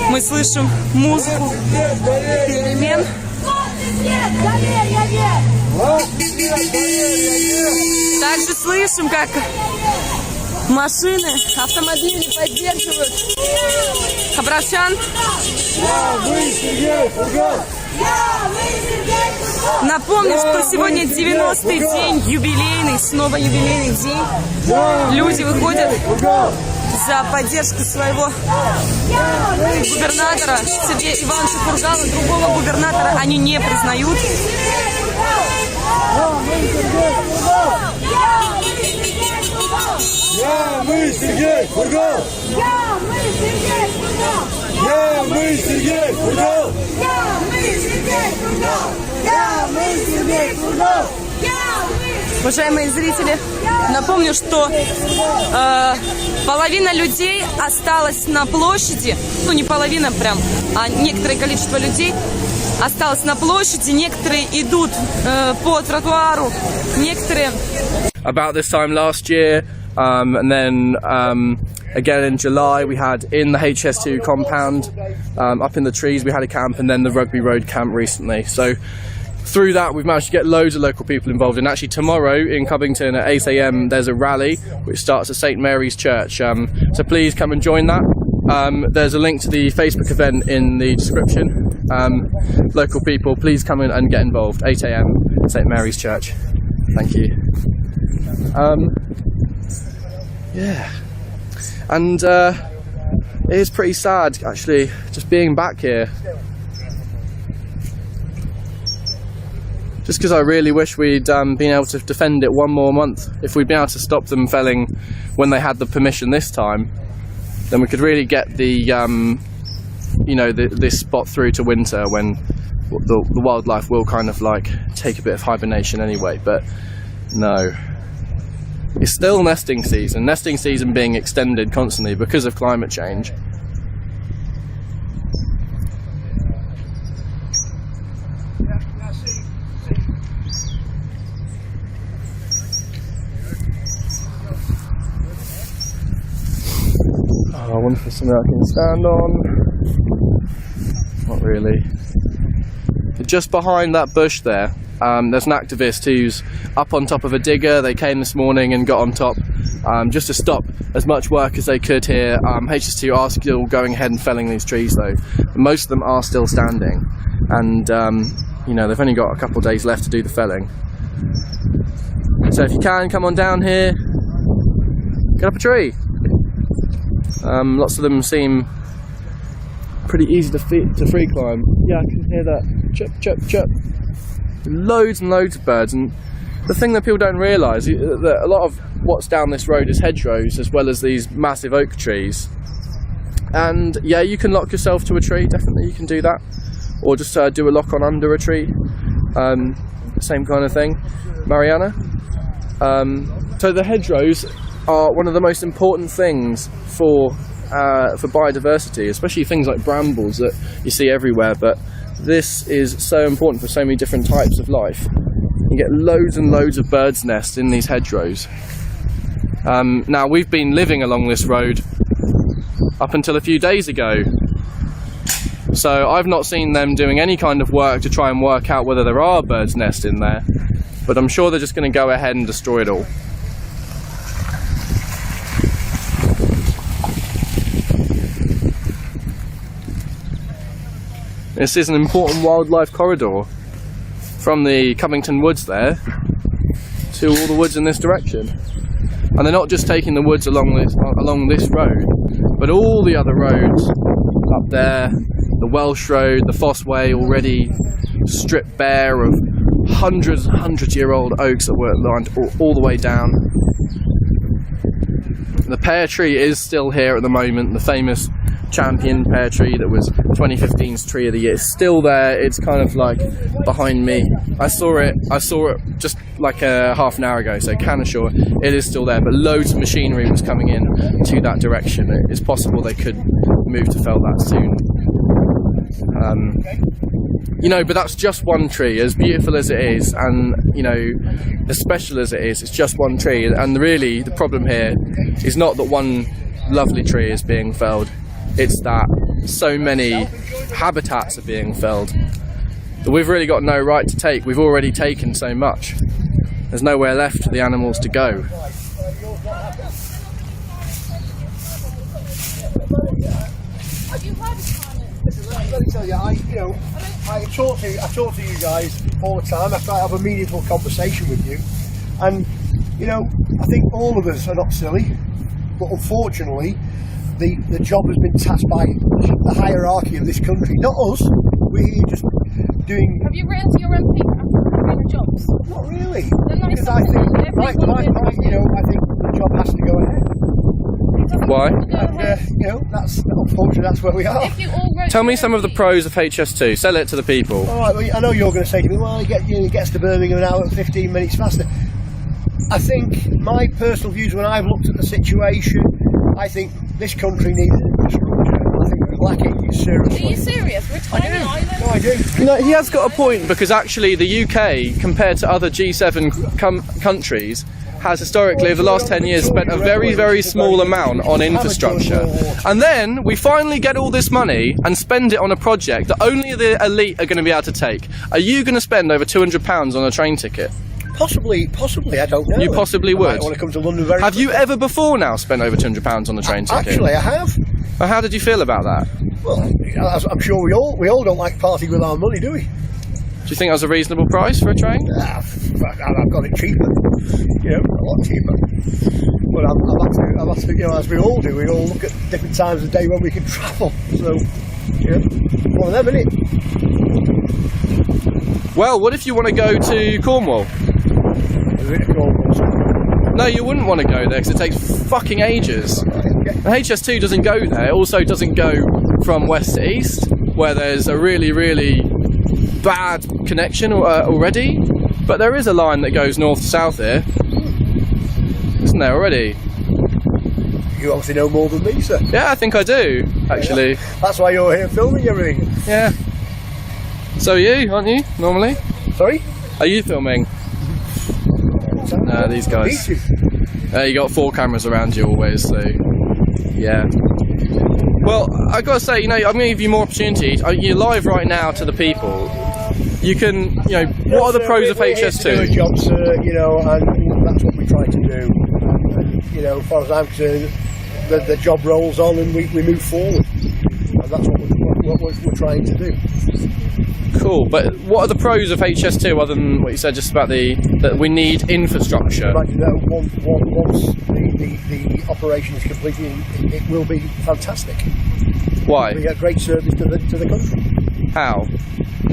Мы слышим музыку перемен. Также слышим, как машины, автомобили поддерживают хабаровчан. Напомню, что сегодня 90-й день, юбилейный, снова юбилейный день. Люди выходят за поддержку своего губернатора Сергея Ивановича Фургала. Другого губернатора они не признают. Я, мы, Сергей Фургал! Я, мы, Сергей Фургал! Я мы Сергей Кургал! Я мы Сергей Кургал! Я мы Сергей Кургал! Уважаемые зрители, напомню, что половина людей осталась на площади, ну не половина прям, а некоторое количество людей осталось на площади, некоторые идут по тротуару, некоторые... About this time last year, and then again in July we had in the HS2 compound, up in the trees we had a camp, and then the Rugby Road camp recently. So through that we've managed to get loads of local people involved, and actually tomorrow in Covington at 8 AM there's a rally which starts at St Mary's Church, so please come and join that. There's a link to the Facebook event in the description. Local people, please come in and get involved. 8 AM St Mary's Church. Thank you. Yeah, and it is pretty sad actually just being back here, just because I really wish we'd been able to defend it one more month. If we'd been able to stop them felling when they had the permission this time, then we could really get the you know, this spot through to winter, when the wildlife will kind of like take a bit of hibernation anyway. But no, it's still nesting season being extended constantly because of climate change. I wonder if there's something I can stand on. Not really. Just behind that bush there, there's an activist who's up on top of a digger. They came this morning and got on top just to stop as much work as they could here. HS2 are still going ahead and felling these trees though. Most of them are still standing, and you know, they've only got a couple of days left to do the felling. So if you can, come on down here, get up a tree. Lots of them seem pretty easy to free climb. Yeah, I can hear that chirp, chirp, chirp. Loads and loads of birds, and the thing that people don't realise is that a lot of what's down this road is hedgerows as well as these massive oak trees. And yeah, you can lock yourself to a tree, definitely you can do that, or just do a lock on under a tree, same kind of thing. Mariana? So the hedgerows are one of the most important things for biodiversity, especially things like brambles that you see everywhere, but this is so important for so many different types of life. You get loads and loads of birds' nests in these hedgerows. Now, we've been living along this road up until a few days ago, so I've not seen them doing any kind of work to try and work out whether there are birds' nests in there, but I'm sure they're just going to go ahead and destroy it all. This is an important wildlife corridor from the Covington Woods there to all the woods in this direction. And they're not just taking the woods along this road, but all the other roads up there, the Welsh Road, the Foss Way, already stripped bare of hundreds and hundred-year-old oaks that were lined all the way down. The pear tree is still here at the moment, the famous champion pear tree that was 2015's Tree of the Year. It's still there. It's kind of like behind me. I saw it just like half an hour ago, so can assure it is still there, but loads of machinery was coming in to that direction. It's possible they could move to fell that soon. You know, but that's just one tree. As beautiful as it is, and you know, as special as it is, it's just one tree. And really, the problem here is not that one lovely tree is being felled. It's that so many habitats are being felled that we've really got no right to take. We've already taken so much. There's nowhere left for the animals to go. Let me tell you, I talk to you guys all the time. I try to have a meaningful conversation with you, and you know, I think all of us are not silly, but unfortunately, the job has been tasked by the hierarchy of this country, not us. We're here just doing. Have you written to your MP for your jobs? Not really, Then because I think, I think the job has to go ahead. Why? And, you know, that's unfortunately that's where we are. Tell me some of the pros of HS2. Sell it to the people. All right, well, I know you're going to say to me, well, it gets to Birmingham an hour and 15 minutes faster. I think my personal views when I've looked at the situation, I think this country needs infrastructure. I think we're lacking seriously. Are you serious? We're a tiny island. No, I do. You know, he has got a point, because actually the UK, compared to other G7 countries, has historically, over the last 10 years, spent a very, very small amount on infrastructure. And then we finally get all this money and spend it on a project that only the elite are going to be able to take. Are you going to spend over £200 on a train ticket? Possibly, I don't know. You possibly would. I want to come to London very Have you ever before now spent over £200 on a train ticket? Actually, I have. Well, how did you feel about that? Well, I'm sure we all don't like partying with our money, do we? Do you think that was a reasonable price for a train? I've got it cheaper, you know, a lot cheaper. But I've had to, you know, as we all do, we all look at different times of the day when we can travel. So, yeah, one of them, isn't it? Well, what if you want to go to Cornwall? No, you wouldn't want to go there because it takes fucking ages. The HS2 doesn't go there. It also doesn't go from west to east, where there's a really, really bad connection already. But there is a line that goes north to south here, isn't there already? You obviously know more than me, sir. Yeah, I think I do, actually. Yeah. That's why you're here filming everything. Yeah. So are you, aren't you, normally? Sorry? Are you filming? No, these guys. You got 4 cameras around you always, so yeah. Well, I gotta say, you know, I'm gonna give you more opportunities. You're live right now to the people. You can, you know, what are the pros of HS2? We're here to do a job, sir, you know, and that's what we try to do. And, you know, as far as I'm concerned, the job rolls on and we move forward. And that's what we're trying to do. Cool, but what are the pros of HS2 other than what you said just about that we need infrastructure? Imagine that once the operation is completed, it will be fantastic. Why? It will be a great service to the country. How?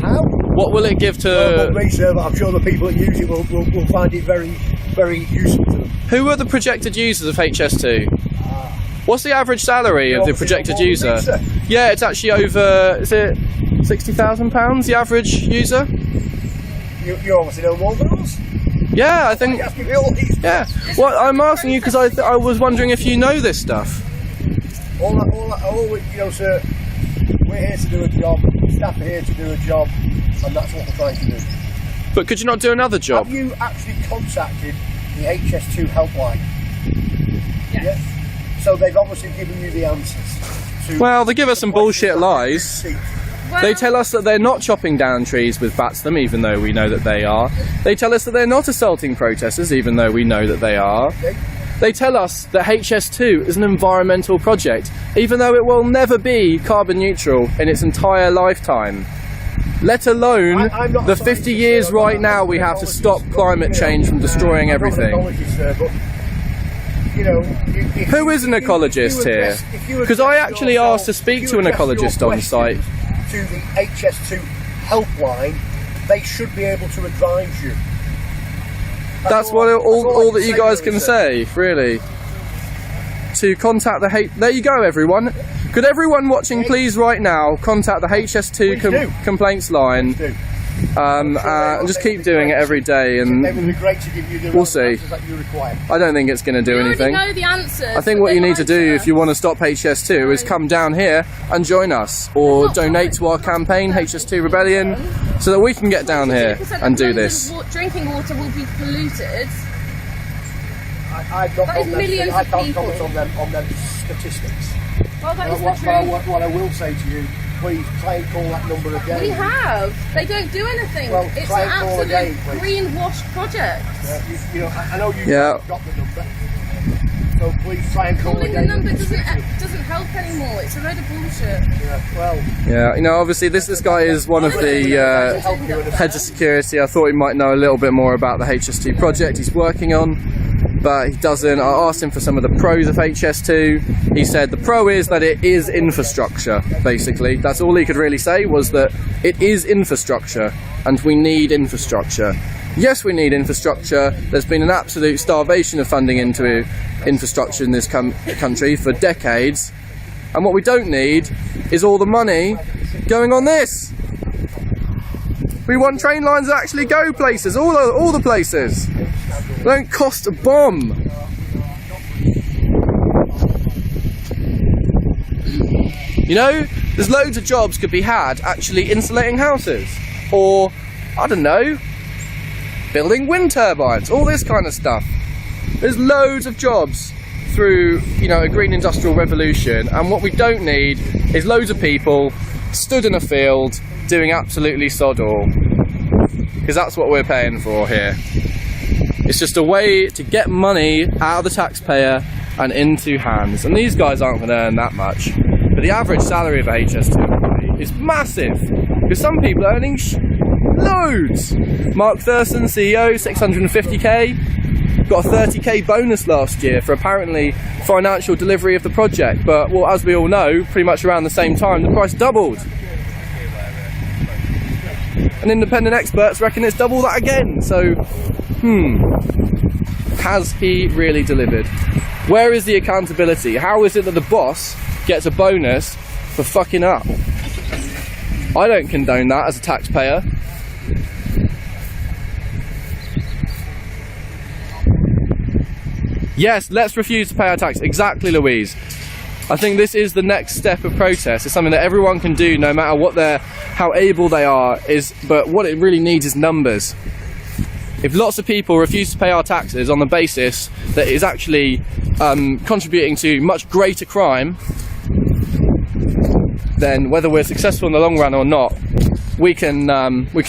How? What will it give to... Well, great service. I'm sure the people that use it will find it very, very useful to them. Who are the projected users of HS2? What's the average salary of the projected user? Yeah, it's actually over, is it £60,000, the average user? You obviously know more than us. Yeah, I think... Yeah. Well, I'm asking you because I was wondering if you know this stuff. All you know, sir, we're here to do a job, staff are here to do a job, and that's what we're trying to do. But could you not do another job? Have you actually contacted the HS2 helpline? Yes. So they've obviously given you the answers. Well, they give us some bullshit lies. They tell us that they're not chopping down trees with Batstam, even though we know that they are. They tell us that they're not assaulting protesters, even though we know that they are. They tell us that HS2 is an environmental project, even though it will never be carbon neutral in its entire lifetime. Let alone the 50 years right now we have to stop climate change from destroying everything. Who is an ecologist here? Because I actually asked to speak to an ecologist on site. To the HS2 helpline, they should be able to advise you. That's what all that you guys can say, really. To contact the there you go, everyone. Could everyone watching please right now contact the HS2 complaints line? And just keep doing it every day, and it would be great to give you the we'll see. That you require. I don't think it's going to do anything. Know the answers. I think what you need to do if you want to stop HS2 is come down here and join us, or donate to our campaign, HS2 Rebellion, so that we can get down here and do this. Drinking water will be polluted. I can't comment on them statistics. Well, that is the truth. What I will say to you, please try and call that number again. We have. They don't do anything. Well, it's try an and call absolute again, greenwashed project. I know you've got the number. So please try and call Calling again. the number doesn't help anymore. It's a load of bullshit. Yeah, you know, obviously this guy is one of the heads of security. I thought he might know a little bit more about the HS2 project he's working on, but he doesn't. I asked him for some of the pros of HS2. He said the pro is that it is infrastructure, basically. That's all he could really say, was that it is infrastructure, and we need infrastructure. Yes, we need infrastructure. There's been an absolute starvation of funding into infrastructure in this country for decades. And what we don't need is all the money going on this. We want train lines that actually go places, all the places. They don't cost a bomb. You know, there's loads of jobs could be had actually insulating houses. Or, I don't know, building wind turbines, all this kind of stuff. There's loads of jobs through, you know, a green industrial revolution, and what we don't need is loads of people stood in a field doing absolutely sod all, because that's what we're paying for here. It's just a way to get money out of the taxpayer and into hands, and these guys aren't going to earn that much, but the average salary of a HS2 employee is massive, because some people are earning loads. Mark Thurston, CEO, 650k, got a 30k bonus last year for apparently financial delivery of the project, but well, as we all know, pretty much around the same time the price doubled. And independent experts reckon it's double that again, so has he really delivered? Where is the accountability? How is it that the boss gets a bonus for fucking up? I don't condone that as a taxpayer. Yes, let's refuse to pay our tax. Exactly, Louise. I think this is the next step of protest. It's something that everyone can do, no matter what how able they are. But what it really needs is numbers. If lots of people refuse to pay our taxes on the basis that it is actually contributing to much greater crime, then whether we're successful in the long run or not, we can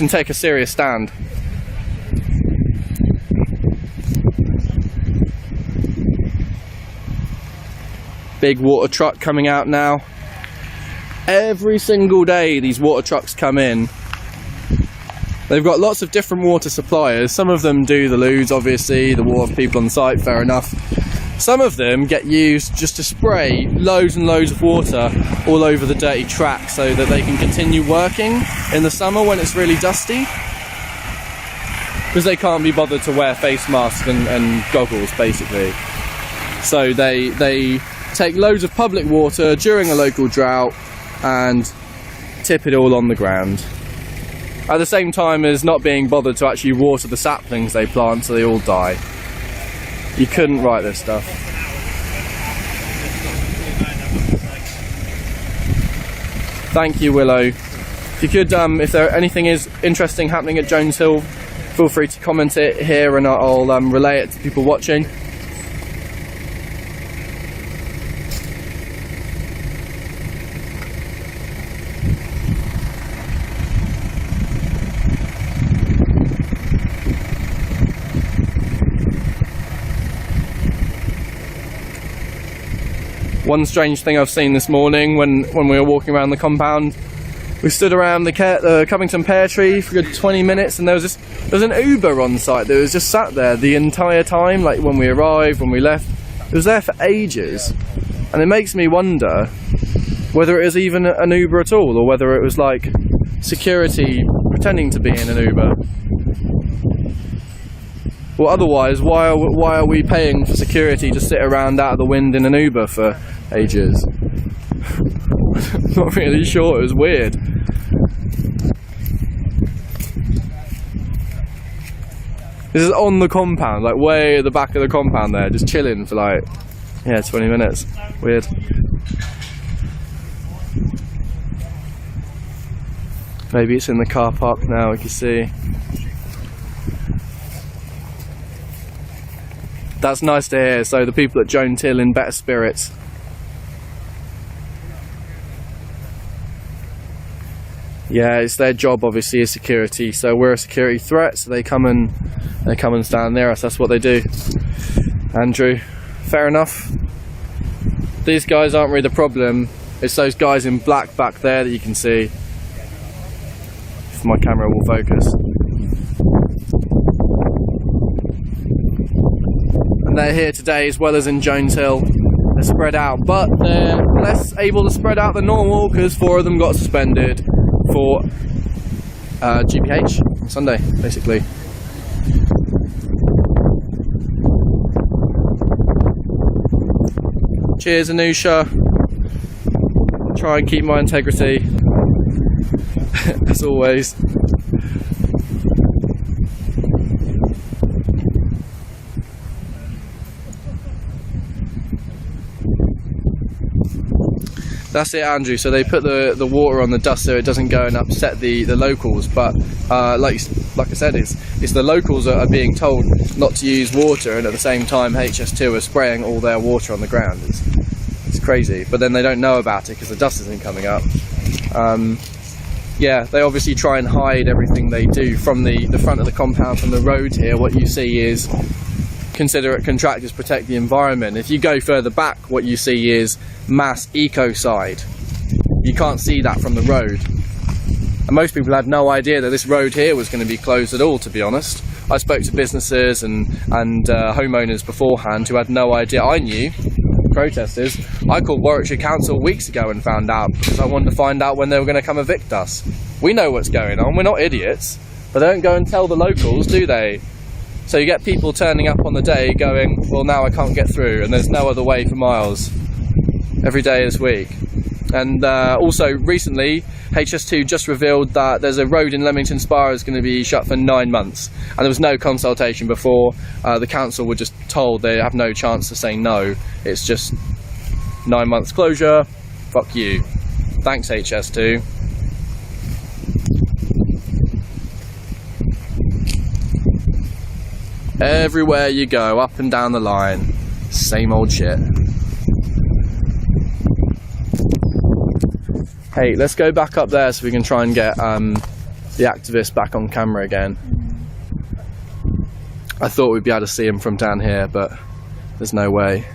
take a serious stand. Big water truck coming out now. Every single day these water trucks come in. They've got lots of different water suppliers. Some of them do the loos, obviously, the water people on site, fair enough. Some of them get used just to spray loads and loads of water all over the dirty track so that they can continue working in the summer when it's really dusty. Because they can't be bothered to wear face masks and goggles, basically. So they take loads of public water during a local drought and tip it all on the ground. At the same time as not being bothered to actually water the saplings they plant so they all die. You couldn't write this stuff. Thank you, Willow. If you could, if there anything is interesting happening at Jones Hill, feel free to comment it here and I'll relay it to people watching. One strange thing I've seen this morning when we were walking around the compound, we stood around the Covington Pear Tree for a good 20 minutes and there was an Uber on site that was just sat there the entire time, like when we arrived, when we left. It was there for ages, and it makes me wonder whether it was even an Uber at all, or whether it was like security pretending to be in an Uber. Well, otherwise, why are we paying for security to sit around out of the wind in an Uber for ages? I'm not really sure, it was weird. This is on the compound, like way at the back of the compound there, just chilling for like, 20 minutes. Weird. Maybe it's in the car park now, we can see. That's nice to hear, so the people at Jones Hill in better spirits. Yeah, it's their job obviously is security, so we're a security threat, so they come and stand near us, that's what they do. Andrew, fair enough. These guys aren't really the problem, it's those guys in black back there that you can see. If my camera will focus. And they're here today as well as in Jones Hill. They're spread out, but they're less able to spread out than normal because 4 of them got suspended for GBH on Sunday, basically. Cheers, Anusha. Try and keep my integrity, as always. That's it, Andrew. So they put the water on the dust so it doesn't go and upset the locals. But like I said, it's the locals that are being told not to use water, and at the same time HS2 are spraying all their water on the ground. It's crazy. But then they don't know about it because the dust isn't coming up. Yeah, they obviously try and hide everything they do from the front of the compound, from the road here. What you see is considerate contractors protect the environment. If you go further back, what you see is mass ecocide. You can't see that from the road. And most people had no idea that this road here was going to be closed at all, to be honest. I spoke to businesses and homeowners beforehand who had no idea. I knew, protesters. I called Warwickshire Council weeks ago and found out because I wanted to find out when they were going to come evict us. We know what's going on, we're not idiots, but they don't go and tell the locals, do they? So you get people turning up on the day going, well, now I can't get through, and there's no other way for miles every day this week. And also recently HS2 just revealed that there's a road in Leamington Spa is going to be shut for 9 months, and there was no consultation before. The council were just told they have no chance to say no. It's just 9 months closure. Fuck you. Thanks, HS2. Everywhere you go, up and down the line, same old shit. Hey, let's go back up there so we can try and get the activists back on camera again. I thought we'd be able to see him from down here, but there's no way.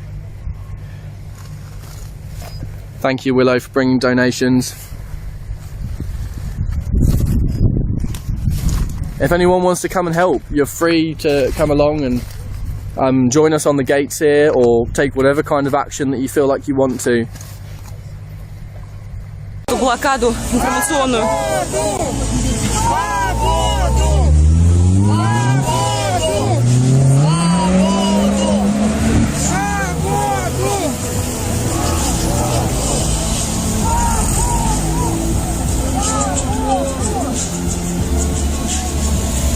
Thank you, Willow, for bringing donations. If anyone wants to come and help, you're free to come along and join us on the gates here, or take whatever kind of action that you feel like you want to. Блокаду информационную.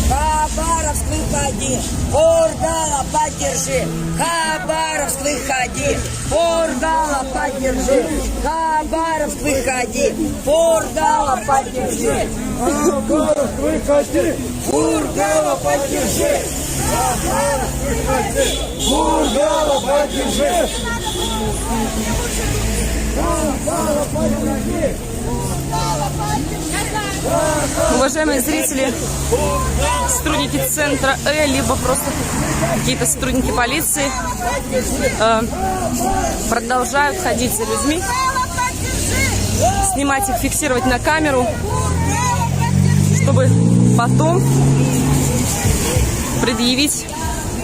Хабаровск, выходи! Фургала, поддержи! Хабаровск, выходи! Фургала, поддержи! Хабаровск, выходи! Фургала, поддержи! Хабаровск, выходи! Фургала, поддержи! Хабаровск, выходи! Фургала, поддержи! Хабаровск, поддержи! Уважаемые зрители, сотрудники центра либо просто какие-то сотрудники полиции продолжают ходить за людьми, снимать их, фиксировать на камеру, чтобы потом предъявить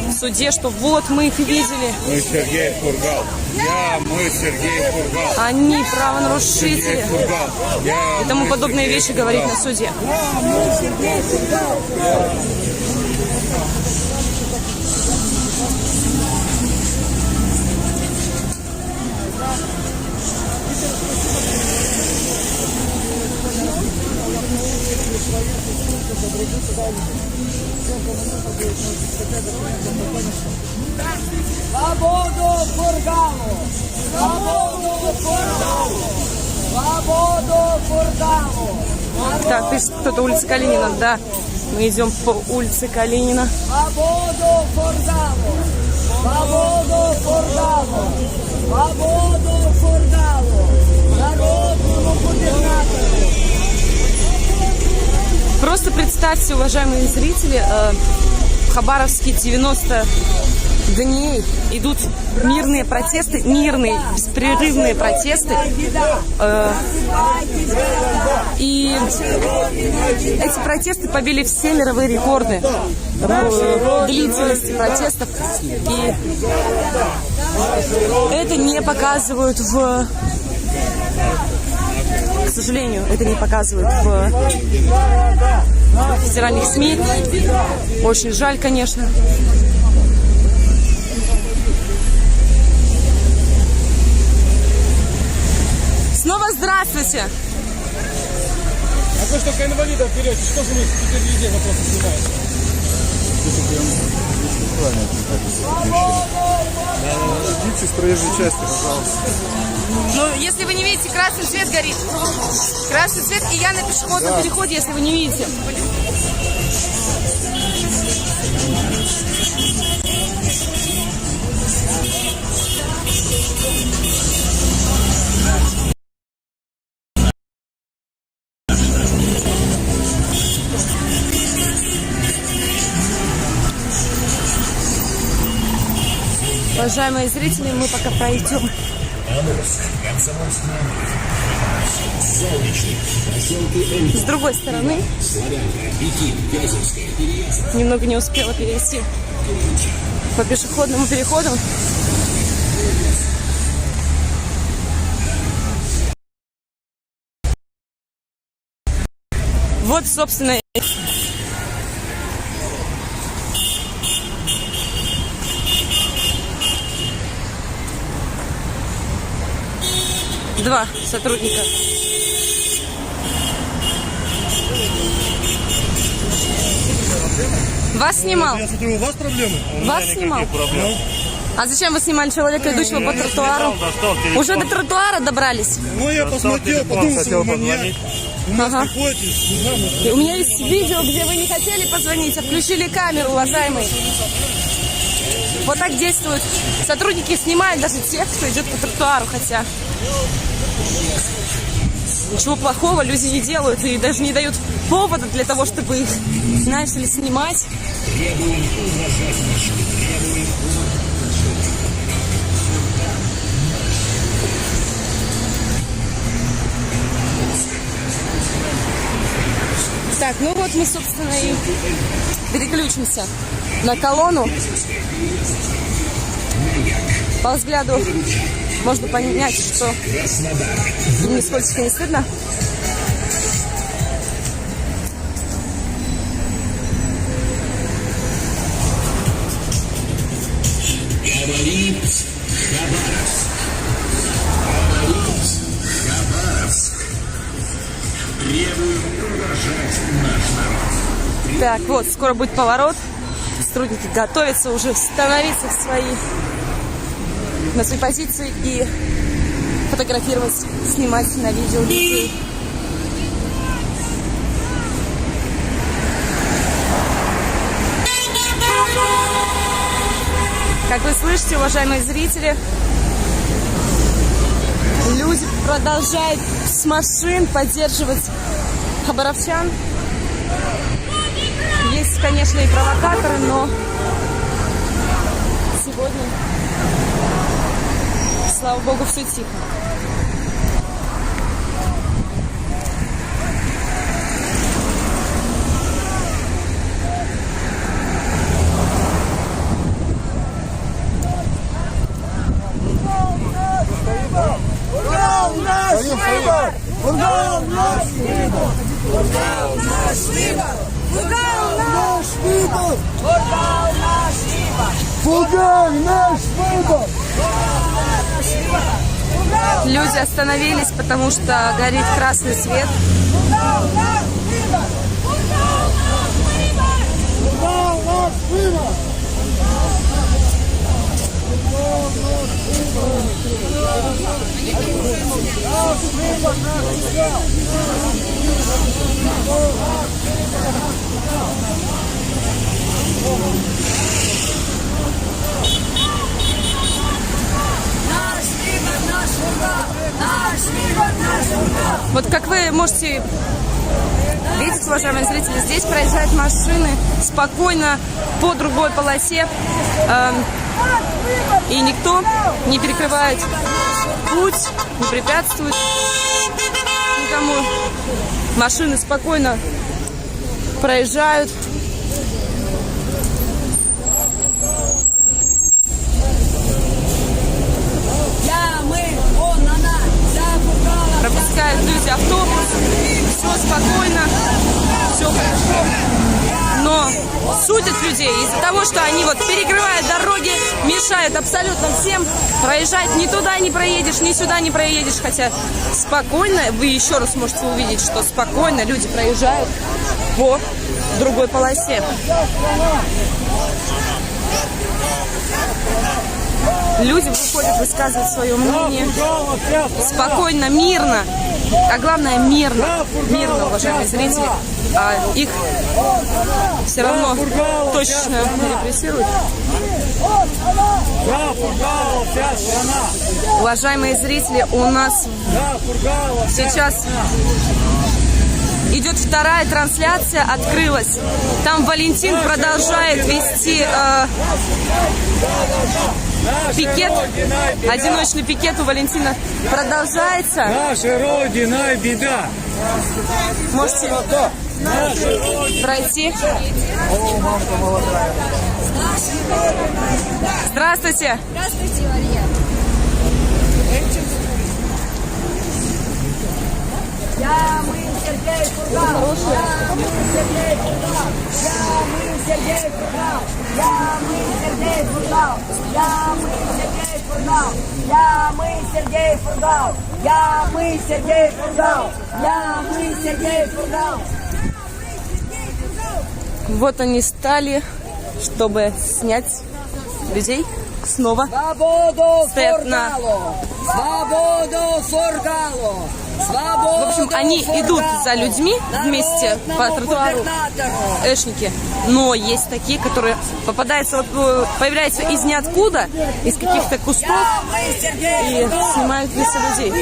в суде, что вот мы их видели. Мы Сергей Фургал. Мы Сергей Фургал. Они правонарушители. И тому подобные вещи говорить на суде. Свободу Фургалу! Свободу Фургалу! Свободу Фургалу! Так, пишет кто-то улица Калинина. Да, мы идем по улице Калинина. Свободу Фургалу! Свободу Фургалу! Свободу Фургалу! Народному губернатору! Просто представьте, уважаемые зрители, в Хабаровске 90 дней идут мирные протесты, мирные, беспрерывные протесты. И эти протесты побили все мировые рекорды длительности протестов. И это не показывают к сожалению, это не показывают в федеральных СМИ. Очень жаль, конечно. Снова здравствуйте. А вы что, инвалидов берете? Что же вы теперь везде вопросы снимаете? Идите с проезжей части, пожалуйста. Ну, если вы не видите, красный свет горит. Красный свет, и я на пешеходном переходе, если вы не видите. Уважаемые зрители, мы пока пройдем. С другой стороны. Немного не успела перейти по пешеходному переходу. Вот, собственно, два сотрудника. Вас снимал? Я смотрю, у вас проблемы? Вас снимал? А зачем вы снимали человека, идущего по тротуару? Уже до тротуара добрались? Ну, я посмотрел, подумал, что вы маньяк. Ага. И у меня есть видео, где вы не хотели позвонить, отключили камеру, уважаемые. Вот так действуют. Сотрудники снимают даже тех, кто идет по тротуару, хотя ничего плохого люди не делают и даже не дают повода для того, чтобы их, знаешь ли, снимать. Так, ну вот мы, собственно, и переключимся на колонну. По взгляду можно понять, что им нисколько не стыдно. Так, вот, скоро будет поворот. Сотрудники готовятся уже становиться на свои позиции и фотографировать, снимать на видео людей. Как вы слышите, уважаемые зрители, люди продолжают с машин поддерживать хабаровчан. Есть, конечно, и провокаторы, но сегодня, слава богу, все тихо. Фургал наш выбор! Фургал наш выбор! Фургал наш выбор! Фургал наш выбор! Фургал наш выбор! Фургал наш выбор! Люди остановились, потому что горит красный свет. Фургал наш выбор! Фургал наш выбор! Фургал наш выбор! Вот как вы можете видеть, уважаемые зрители, здесь проезжают машины спокойно по другой полосе. И никто не перекрывает путь, не препятствует никому. Машины спокойно проезжают. Пропускают люди автобус. Все спокойно, все хорошо. но судят людей из-за того, что они вот перекрывают дороги, мешают абсолютно всем проезжать. Ни туда не проедешь, ни сюда не проедешь. Хотя спокойно, вы еще раз можете увидеть, что спокойно люди проезжают по другой полосе. Люди выходят высказывать свое мнение спокойно, мирно, а главное мирно, уважаемые зрители, а их все равно точно репрессируют. Уважаемые зрители, у нас сейчас идет вторая трансляция, открылась. Там Валентин продолжает вести пикет, одиночный пикет у Валентина продолжается. Наша Родина, беда. Можете пройти. Здравствуйте. Здравствуйте, Мария. Я, мы, Сергей Фургал. Я, мы, Сергей Фургал. Я, мы, Сергей Фургал. Я, мы, Сергей Фургал. Я, мы, Сергей Фургал. Я, мы, Сергей Фургал. Я, мы, Сергей Фургал. Я, мы, Сергей Фургал. Вот они стали, чтобы снять людей снова. Свободу Стоят на... Свободу Фургалу! В общем, они идут за людьми вместе по тротуару, эшники. Но есть такие, которые попадаются, вот, появляются из ниоткуда, из каких-то кустов и снимают лица людей.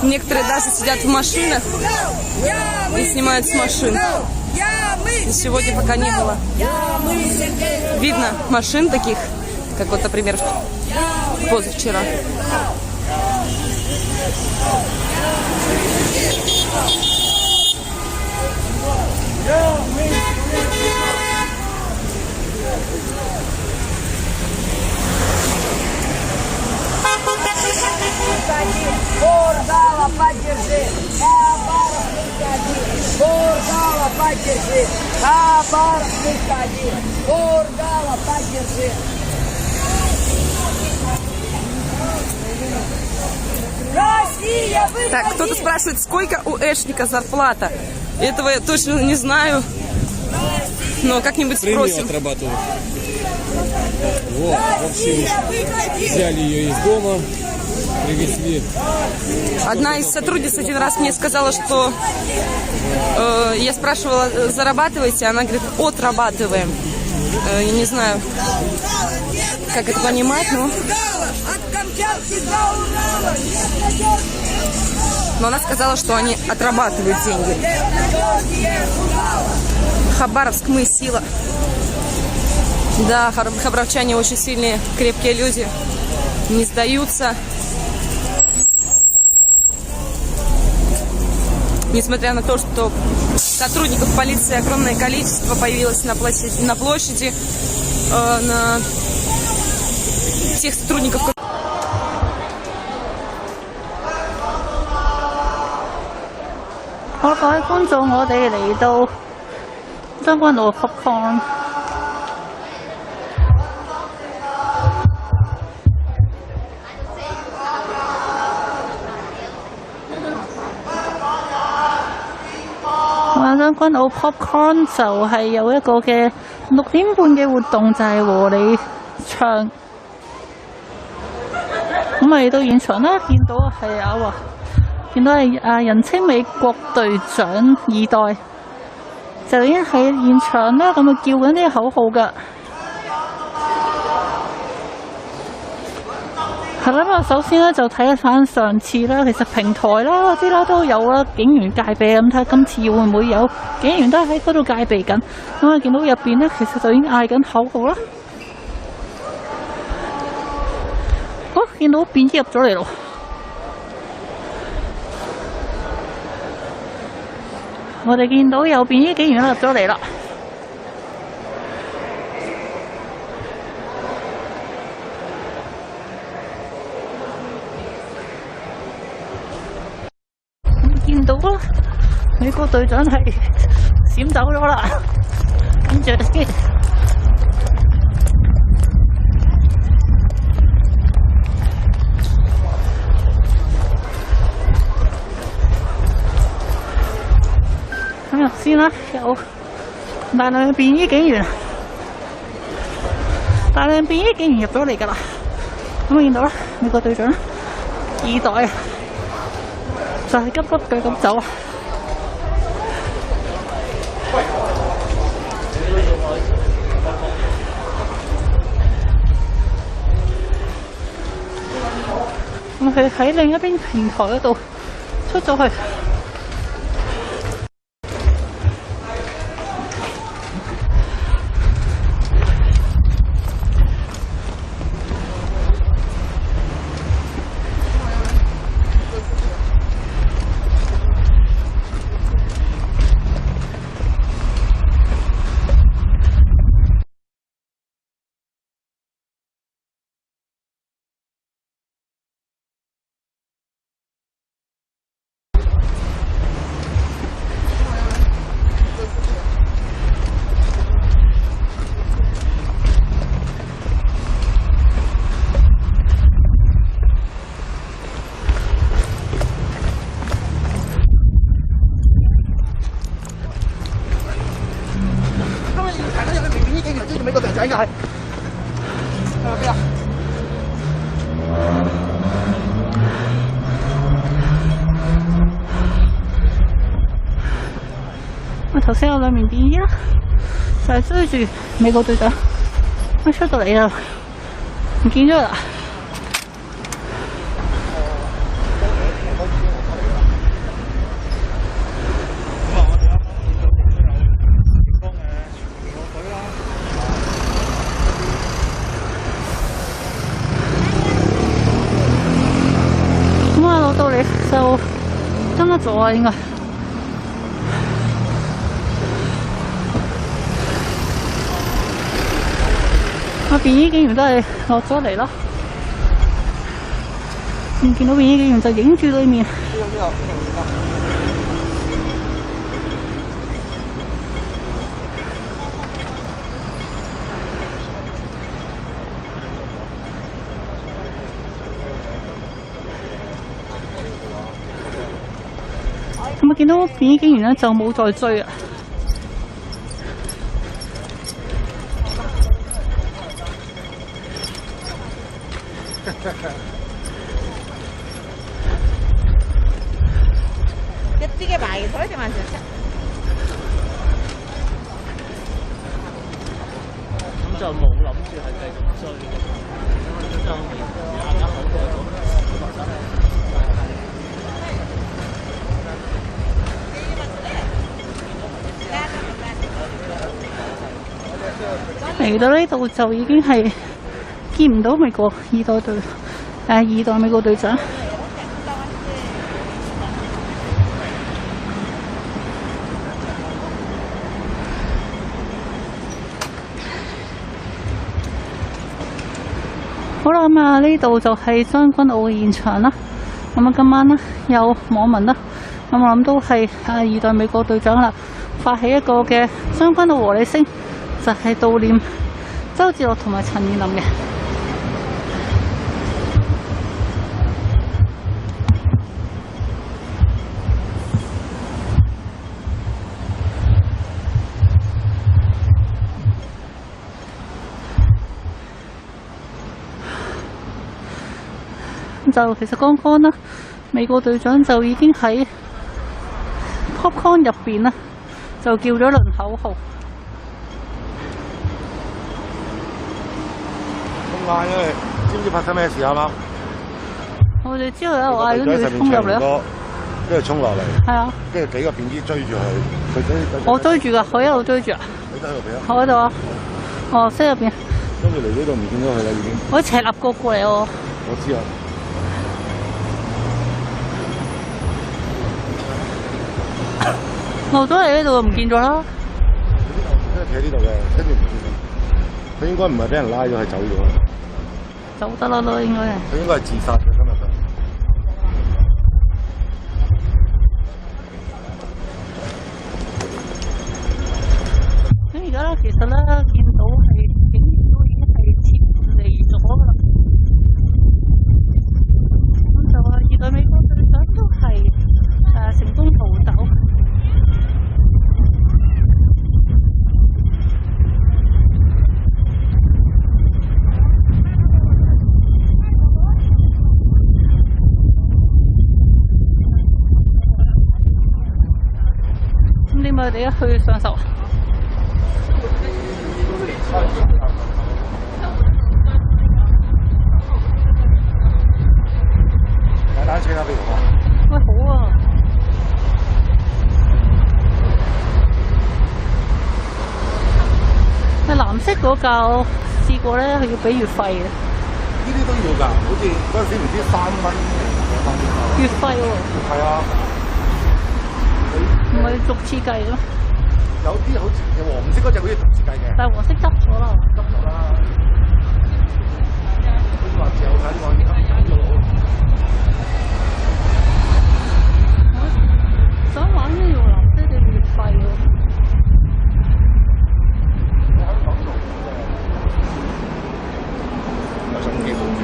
Некоторые даже сидят в машинах и снимают с машин. Сегодня пока не было видно машин таких, как вот, например, позавчера. Фургала, поддержи! Фургала, поддержи! Хабаровск один! Фургала, поддержи! Россия, вы... Так, кто-то спрашивает, сколько у эшника зарплата. Этого я точно не знаю, но как-нибудь спросим. Отрабатывают. Вот, вообще взяли ее из дома, привезли. Одна из сотрудниц один раз мне сказала, что я спрашивала, зарабатываете? Она говорит, отрабатываем. Я не знаю, как это понимать, но она сказала, что они отрабатывают деньги. Хабаровск, мы сила. Да, хабаровчане очень сильные, крепкие люди, не сдаются. Несмотря на то, что сотрудников полиции огромное количество появилось на площади, на тех сотрудников, которые...各位觀眾，我哋嚟到將軍澳 Popcorn。將軍澳 Popcorn 就係有一個嘅6點半嘅活動，就係和你唱。咁嚟到現場啦，見到係見到係人稱美國隊長2代，就已經喺現場啦，咁叫緊啲口號㗎。係啦，咁首先咧就睇翻上次啦，其實平台啦嗰啲啦都有啦，警員戒備咁睇今次會唔會有警員都喺嗰度戒備緊？咁啊見到入邊咧，其實就已經嗌緊口號啦。好，見到便衣入咗嚟咯。我哋見到有便衣警員入咗嚟啦。見到啦，美國隊長係閃走咗啦，跟住先。咁入先啦，有大量嘅便衣警員，大量便衣警員入咗嚟㗎啦。咁見到啦，美國隊長2代就係急急腳咁走啊！咁佢喺另一邊平台嗰度出咗去。美國隊長嘅係邊啊？我頭先有兩名便衣啦，就係追住美國隊長，一出到嚟就唔見咗啦。到你就跟得咗啊，應該。便衣警員都係落咗嚟咯，見到便衣警員就影住對面。咁啊，見到便衣警員咧就冇再追啊。一啲嘅埋台定還是咁就冇諗住係繼續追嘅，就大家好過咗。嚟到呢度就已經係見唔到美國二代美國隊長。好啦，咁啊呢度就係將軍澳嘅現場啦。咁啊今晚呢，有網民啦，咁我諗都係二代美國隊長啦，發起一個嘅將軍澳和你聲，就係悼念周梓樂同埋陳彥霖嘅。就其實剛剛啦，美國隊長就已經喺 popcorn 入邊啦，就叫咗輪口號。咁嗌咗你，知唔知發生咩事啱啱？我哋知道有嗌，跟住衝入嚟咯。跟住衝落嚟。係啊。跟住幾個便衣追住佢，我追住㗎，佢一路追住啊。你喺度邊啊？我喺度啊。哦，車入邊。跟住嚟呢度唔見咗佢啦，已經。我斜立過嚟喎。我知啊。落咗嚟呢度就唔見咗啦。佢企喺呢度嘅，跟住唔見咗。佢應該唔係俾人拉咗，係走咗。走得啦咯，應該係。佢應該係自殺嘅，今日佢。㗎啦，其實咧見到係警員都已經係撤離咗㗎啦。咁就話二隊美國隊長都係成功逃走。咁點解佢哋一去上手啊？踩單車啦，不如我。喂，好啊！藍色嗰架我試過咧，佢要俾月費嘅。呢啲都要㗎，好似嗰陣時唔知3蚊月費喎。係啊。唔係逐次計咯。有啲好似黃色嗰隻好似逐次計嘅。但係黃色執咗啦。執咗啦。好似話自由睇我啲噏咗咯。想玩呢條藍色嘅月費喎。喺香港做有心機好㗎。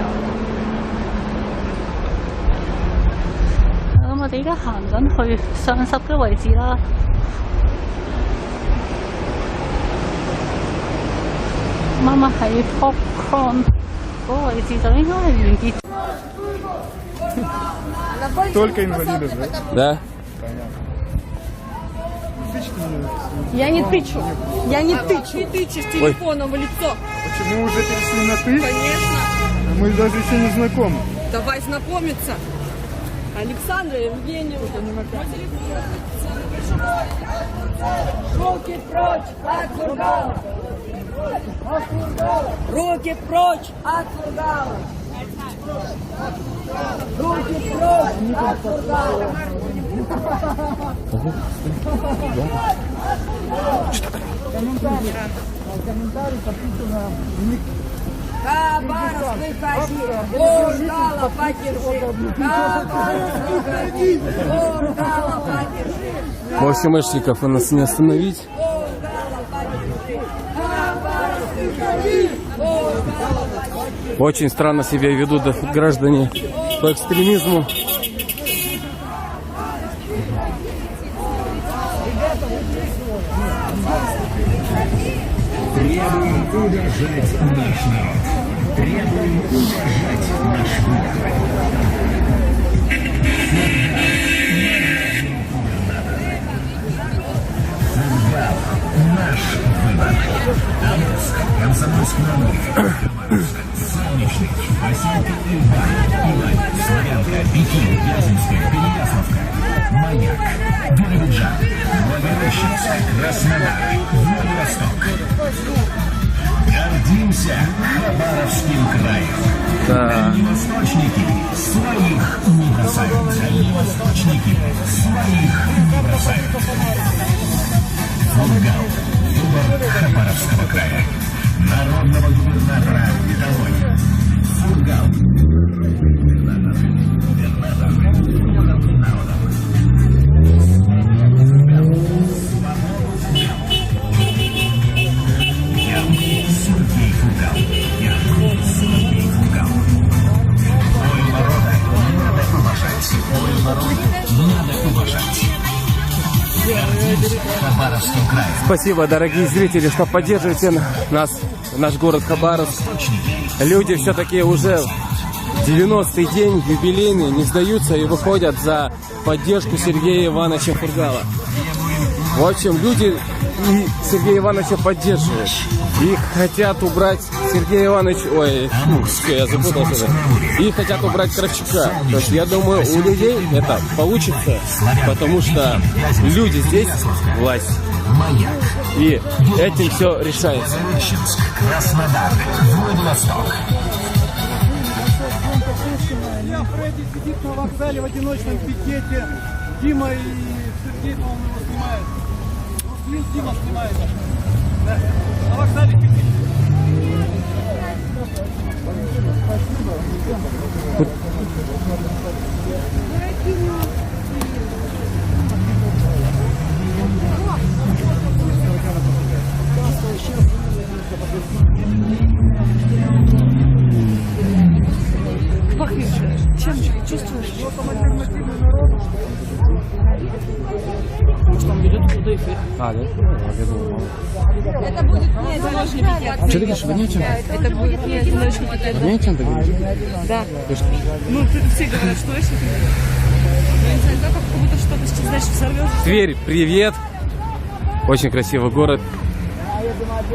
咁我哋而家行緊去上十嘅位置啦。啱啱喺 Popcorn 嗰個位置就應該係完結。Только инвалидов, да? Да. Я не тычу. Я не тычу. Ты тычешь телефоном в лицо. Почему уже перешли на «ты»? Конечно. Мы даже еще не знакомы. Давай знакомиться. Александра Евгеньевна. Руки прочь от фургала! Руки прочь от фургала! Руки прочь от фургала! Комментарий подписано. Хабаровск, выходи! Фургала, подержи! Хабаровск, выходи! Фургала, подержи! МО-ФМшников у нас не остановить. Очень странно себя ведут граждане по экстремизму. Требуем удержать наш народ. Требуем удержать наш народ. Наш выбор. Амурск, Комсомольск-на-Амуре, Хабаровск, Солнечный, поселки Ильдар, Илань, Славянка, Пекин, Вяземская, Переяславка, Маяк, Биробиджан, Благовещенск, Краснодар, Владивосток. Гордимся Хабаровским краем. Дальневосточники своих не бросают. Дальневосточники своих не бросают. Фургал. Выбор Хабаровского края. Народного губернатора Видовой. Фургал. Губернатор народа. Сергей Фургал. Сергей Фургал. Волю народа надо уважать. Волю народа надо уважать. Хабаровским краем. Спасибо, дорогие зрители, что поддерживаете нас, наш город Хабаровск. Люди все-таки уже 90-й день юбилейный не сдаются и выходят за поддержку Сергея Ивановича Фургала. В общем, люди Сергея Ивановича поддерживают. Их хотят убрать Сергея Ивановича... Ой, я запутался. И хотят убрать Кравчука. То есть я думаю, у людей это получится, потому что люди здесь власть. И этим все решается. Краснодар, Владивосток. Я Фредди сидит на вокзале в одиночном пикете. Дима и Сергей, по-моему, его снимают. Ну, Дима снимает. Да. На вокзале пикет. Там ведет куда эфир. А, да? Я думал, мало. Это будет не одиночный пикет. Что ты говоришь, вы о чем? Это будет не одиночный пикет. Вы о чем ты говоришь? Да. Ты что? Ну, все говорят, что если ты... Я не знаю, как будто что-то сейчас, знаешь, взорвется. Тверь, привет! Очень красивый город.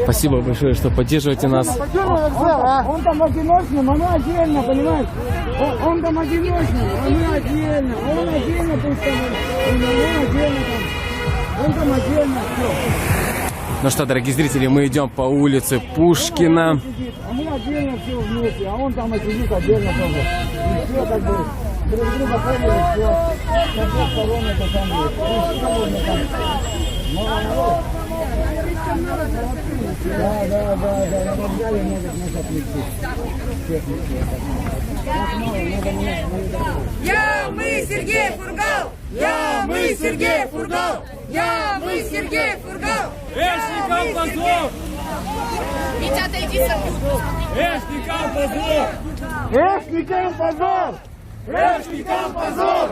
Спасибо большое, что поддерживаете нас. Он там одиночный, но мы отдельно, понимаешь? Он там одиночный, а мы отдельно. Он отдельно пусть там, он отдельно там. Он там отдельно, все. Ну что, дорогие зрители, мы идем по улице Пушкина. А мы отдельно все вместе, а он там сидит отдельно тоже. И все как бы друг друга поняли, все. Со всех сторон это там есть. И все можно там. Да, я взяли много назад Я, мы, Сергей Фургал! Я, мы, Сергей Фургал! Я, мы, Сергей Фургал! Эшникам позор! Витя, отойди со мной. Эшникам позор! Эшникам позор! Эшникам позор!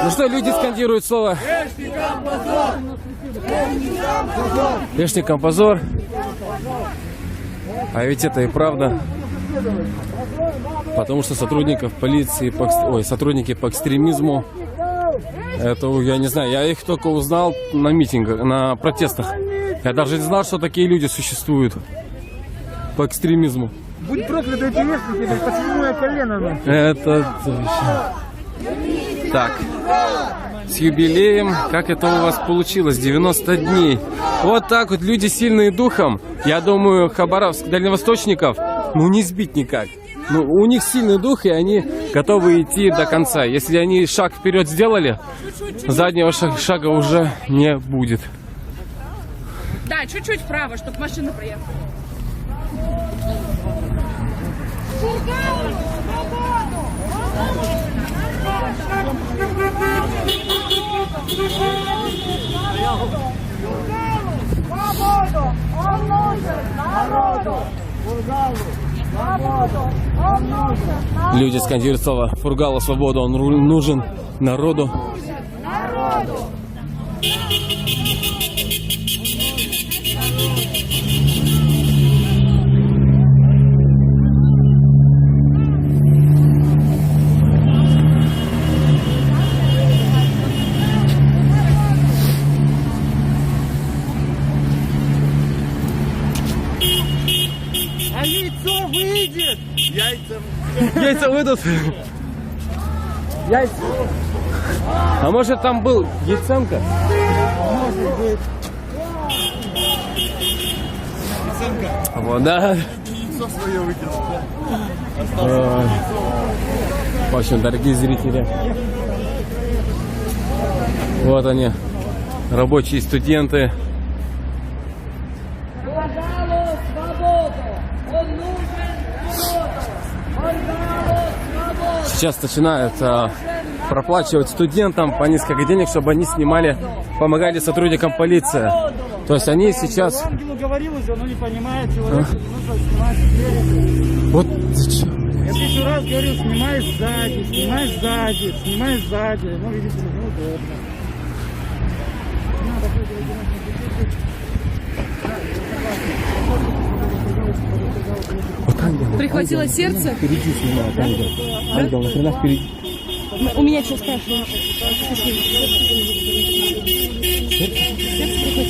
Ну что, люди скандируют слово Эшникам позор! Эшникам позор! Эшникам позор. А ведь это и правда. Потому что сотрудников полиции, сотрудники по экстремизму, это, я не знаю, я их только узнал на митингах, на протестах. Я даже не знал, что такие люди существуют по экстремизму. Будь прокляты эти эшники, по седьмое колено. Это точно. Так, с юбилеем, как это у вас получилось, 90 дней. Вот так вот люди сильные духом. Я думаю, Хабаровск, дальневосточников, не сбить никак. У них сильный дух, и они готовы идти до конца. Если они шаг вперед сделали, заднего шага уже не будет. Да, чуть-чуть вправо, чтобы машина проехала. Свободу! Он нужен народу! Свободу! Он нужен народу! Люди скандируют слово Фургала, свободу, он нужен народу. Народу! А яйцо выйдет! Яйца выйдут? Яйцо! А может там был яйценко? Может быть. Вот, да. Яйцо свое выкинул. В общем, дорогие зрители, вот они, рабочие студенты. Сейчас начинают проплачивать студентам по несколько денег, чтобы они снимали, помогали сотрудникам полиции. То есть они сейчас... Ангелу говорил уже, но не понимает, человек нужно снимать. Вот зачем? Я тысячу раз говорил, снимай сзади, снимай сзади, снимай сзади. Ну, видите, неудобно. Вот ангел. Прихватило ангел, сердце? Впереди снимает ангел. Ангел, нахрена впереди? У меня что спрашивают?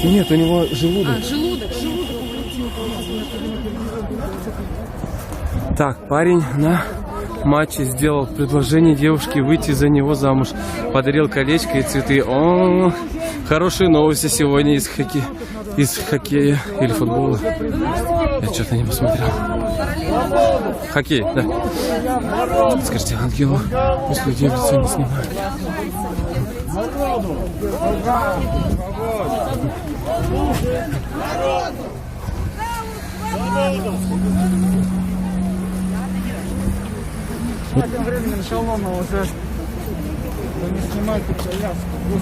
Нет, у него желудок. Желудок. Так, парень на матче сделал предложение девушке выйти за него замуж. Подарил колечко и цветы. О, хорошие новости сегодня из хоккея или футбола. Я что-то не посмотрел. Хоккей, да. Скажите ангелу, пусть людей в лицо не снимают. Тем временем колонна уже не снимает итальянскую.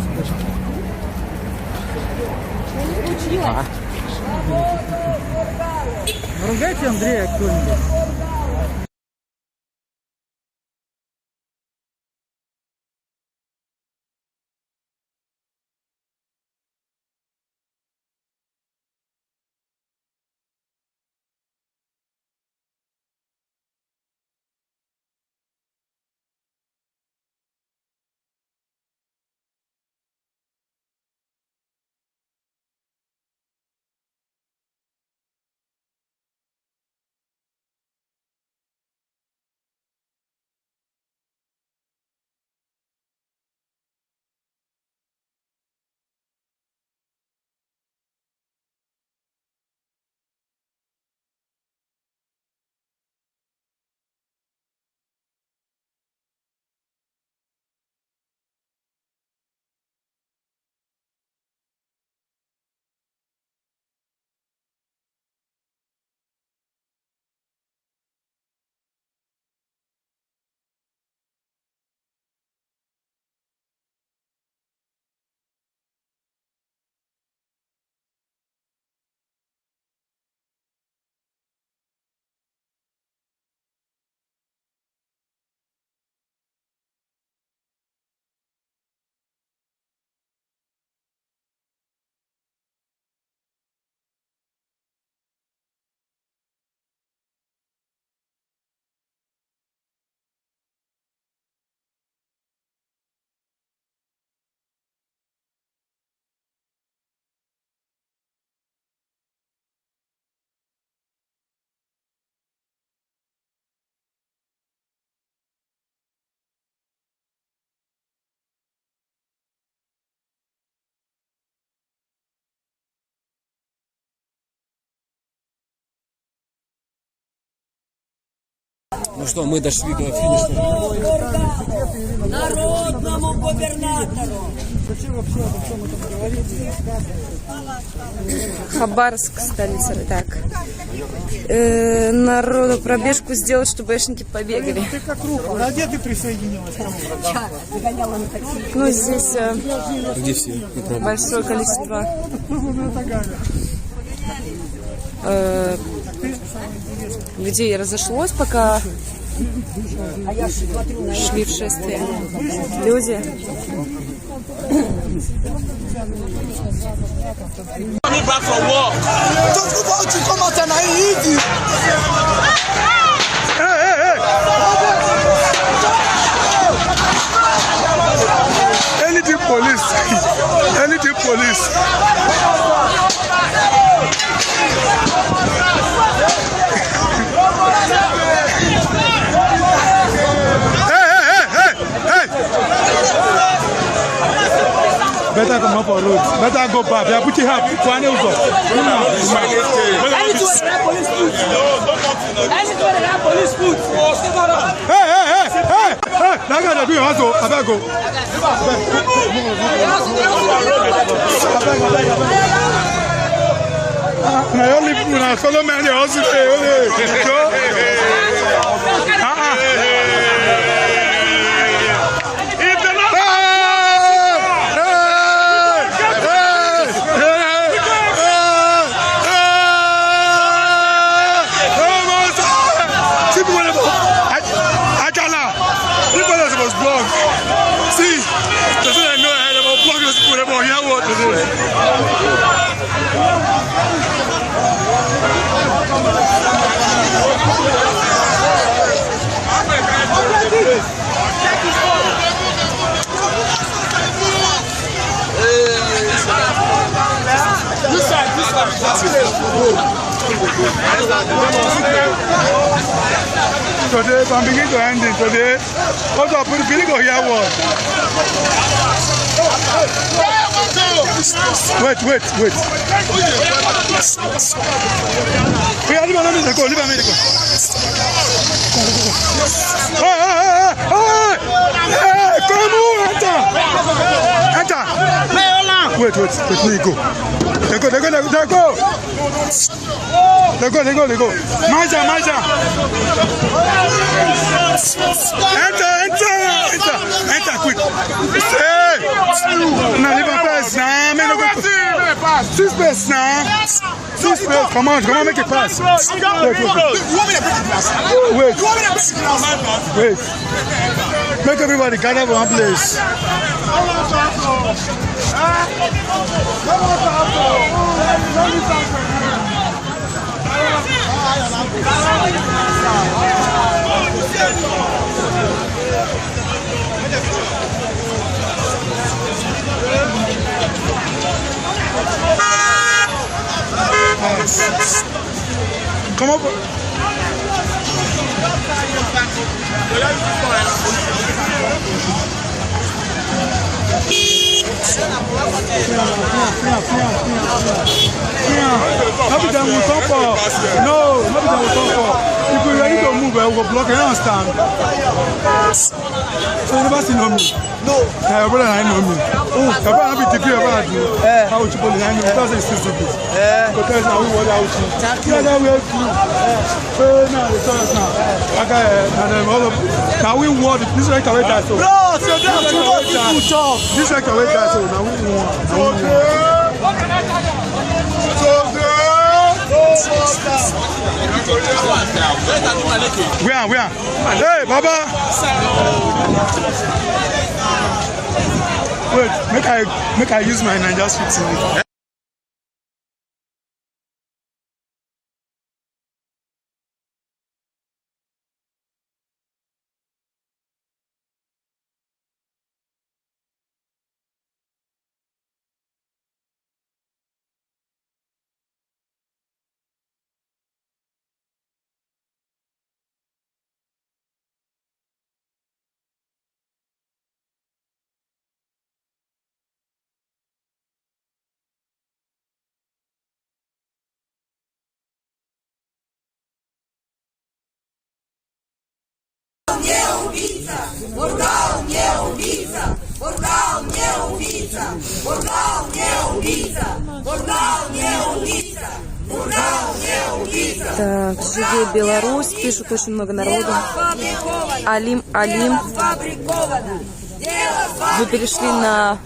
Ругайте Андрея кто-нибудь. Ну что, мы дошли до финишного. Народному губернатору. Хабаровск, столица. Так. Народу пробежку сделать, чтобы эшники побегали. Ты как руку, а где ты присоединилась? Ну, здесь Где все? большое количество людей разошлось, пока шли в шествие. Люди. Anything police. Anything police. Better come up for road. Better go back. Yeah, put your hand. Put your hand. Hey! That guy do your hands up. I better go. Now you only follow me and your husband. Today, I'm beginning to end it today. What's up? We're beginning to hear what? Wait. We are leaving America. Go, leave America. Hey, come on, enter. Wait, let me go. They go. Maja. Enter quick. Hey! Now leave a pass now. Six pass now. Come on, make it pass. Wait. You want me to break the glass? Wait. Make everybody gather for one place. Come up. Not them will come for. No, not them will come for. If we ready to move, we will block it. You understand? So you never seen me? No. Your brother and I know me. Your brother be taking your brother do. How would you believe I know? Because it's still stupid. Because now we want out. Yeah, that way too. Now the sun now. Okay, now we want this right away that so. Bro, so that's too tough. This right away that so now we want. Where? Hey, Baba. Wait, make I use my Niger Street TV. Фургал не убийца! Фургал не убийца! Фургал не убийца! Фургал не убийца! Фургал не убийца! Так, живет Беларусь, пишут очень много народу. Алим. Вы перешли на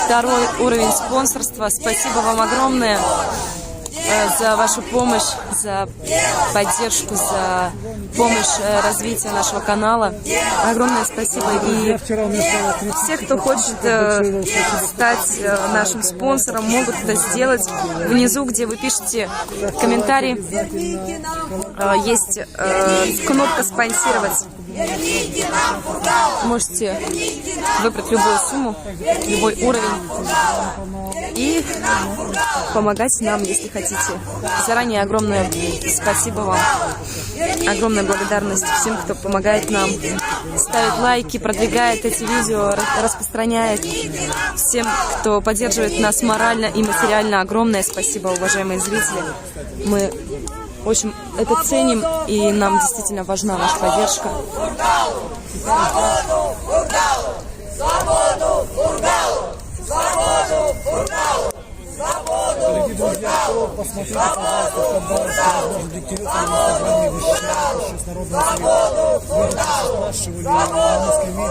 второй уровень спонсорства. Спасибо вам огромное за вашу помощь, за поддержку, за помощь развития нашего канала. Огромное спасибо. И все, кто хочет стать нашим спонсором, могут это сделать. Внизу, где вы пишете комментарий, есть кнопка «Спонсировать». Можете выбрать любую сумму, любой уровень и помогать нам, если хотите. Заранее огромное спасибо вам. Огромная благодарность всем, кто помогает нам, ставит лайки, продвигает эти видео, распространяет. Всем, кто поддерживает нас морально и материально, огромное спасибо, уважаемые зрители. Мы очень это ценим, и нам действительно важна ваша поддержка. Свободу Фургалу! Свободу Фургалу! Свободу Фургалу! Дорогие друзья, кто посмотрите, пожалуйста, возможно, диктируется на инстаграме вещания, еще с Народного совета. Вы спрашивали на русском видео.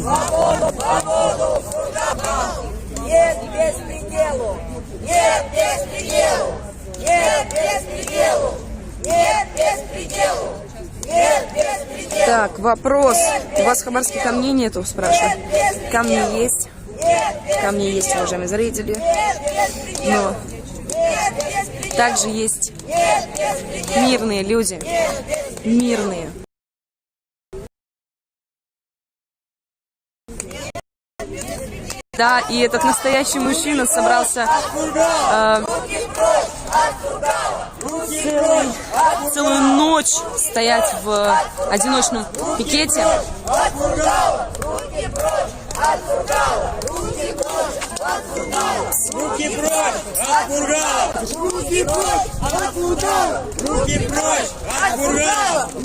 Свободу Фургалу! Нет беспределу! Нет беспределу! Нет беспределу! Нет беспределу! Нет беспределу! Так, вопрос. У вас в Хабаровске камней нету, спрашиваю. Камни есть. Камни есть, уважаемые зрители. Но также есть мирные люди. Мирные. Да, и этот настоящий мужчина собрался целую ночь стоять в одиночном пикете. Руки прочь от Фургала! Руки прочь от Фургала! Руки прочь от Фургала!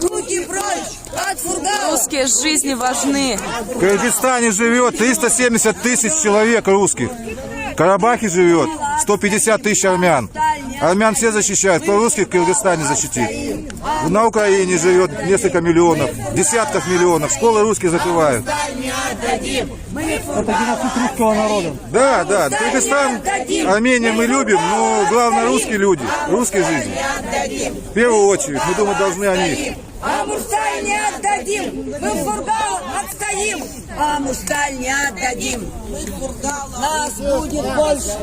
Руки прочь от Фургала! Русские жизни важны. В Кыргызстане живет 370 тысяч человек русских. В Карабахе живет 150 тысяч армян. Армян все защищают, кто русских в Кыргызстане защитит. На Украине живет несколько миллионов, десятков миллионов. Школы русские закрывают. Это геноцид русского народа. Да, да. Кыргызстан, Армения мы любим, но главное русские люди, русские жизни. В первую очередь, мы думать должны о них. А Мушталь не отдадим, мы в Фургал отстоим. А Мушталь не отдадим, мы в Фургал. Нас будет больше,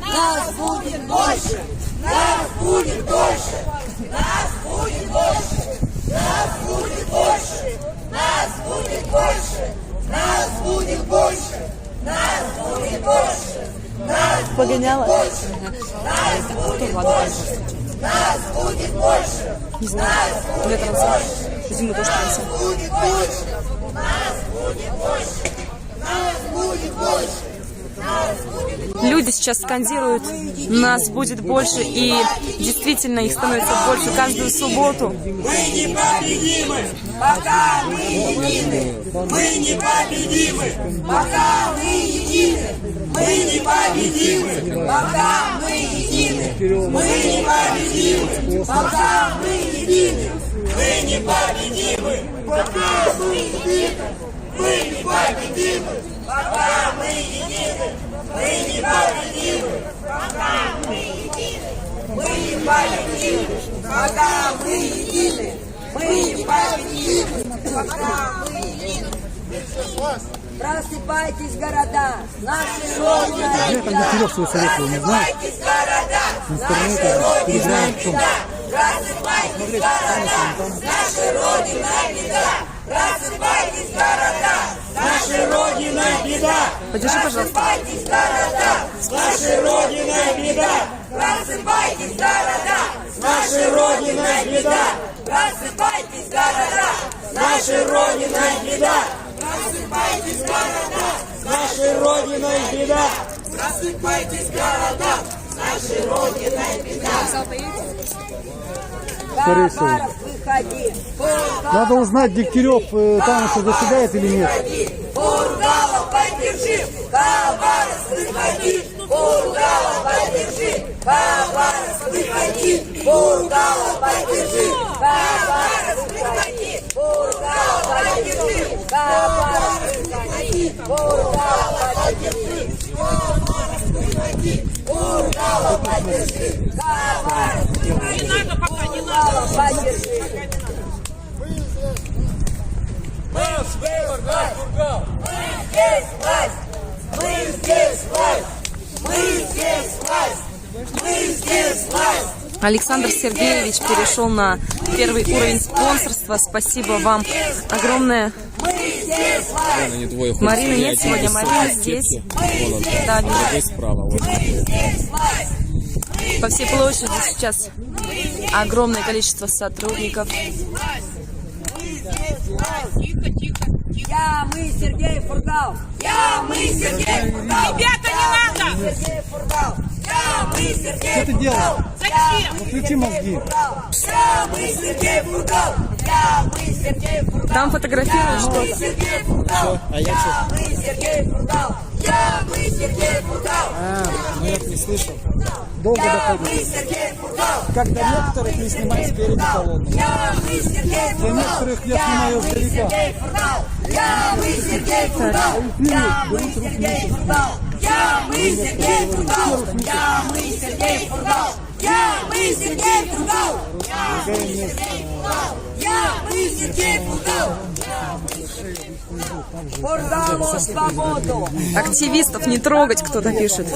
нас будет больше, нас будет больше, нас будет больше, нас будет больше, нас будет больше, нас будет больше, нас будет больше, нас Погоняла. нас будет больше, нас будет больше. Не знаю, лет назад. Зиму тоже танцы. Будет больше, нас будет больше, нас будет больше, нас будет больше. Люди сейчас скандируют «Нас будет больше», и действительно их становится больше каждую субботу. Мы непобедимы, пока мы едины. Мы непобедимы, пока мы едины. Мы непобедимы, пока мы едины. Мы непобедимы, пока мы едины. Мы непобедимы, пока мы едины. Мы непобедимы, пока мы едины. Мы непобедимы, пока мы едины. Мы непобедимы, пока мы едины. Мы непобедимы, пока мы едины. Просыпайтесь, города, наши родные беда. Просыпайтесь, города, наши родные беда. Просыпайтесь, города, наши родные беда. Просыпайтесь, города, наши родные беда. Подержи, пожалуйста. Просыпайтесь, города, наши родные беда. Просыпайтесь, города, наши родные беда. Просыпайтесь, города, наши родные беда. Просыпайтесь, города, нашей родиной беда! Просыпайтесь, города, нашей родиной беда! скорее всего. Надо узнать, Дегтярев там еще заседает или нет. Фургала, поддержи! Хабаровск, выходи! Фургала, поддержи! Хабаровск, выходи! Фургала, поддержи! Хабаровск, выходи! Фургала, поддержи! Хабаровск, выходи! Фургала, поддержи! Хабаровск, выходи! Фургала, поддержи! Хабаровск, выходи! Фургала, поддержи! Мы здесь власть! Мы здесь власть! Мы здесь власть! Мы здесь власть! Александр Сергеевич перешел на первый уровень спонсорства. Спасибо вам огромное. Марины нет сегодня, Марина здесь. Да, справа. по всей площади сейчас огромное количество сотрудников. Я, мы, Сергей Фургал. Я, мы, Сергей Фургал. Ребята, не надо! Сергей Фургал. Я, мы, Сергей Что ты делаешь? Зачем? Включи мозги. Я, мы, Сергей Фургал. Я, мы, Сергей Фургал. Там фотографируют что-то. Сергей Фургал. А я что? Мы, Сергей Фургал. Я, мы, Сергей Фургал. Ну я не слышал. Долго доходит. Как до некоторых не снимать спереди колонны. Для некоторых я снимаю издалека. Я, мы, Сергей Фургал. Я, мы, Сергей Фургал. Я, мы, Сергей Фургал. Я, мы, Сергей Фургал. Я, мы, Сергей Фургал. Я, мы, Сергей Фургал. Фургалу свободу. Активистов не трогать, кто-то пишет.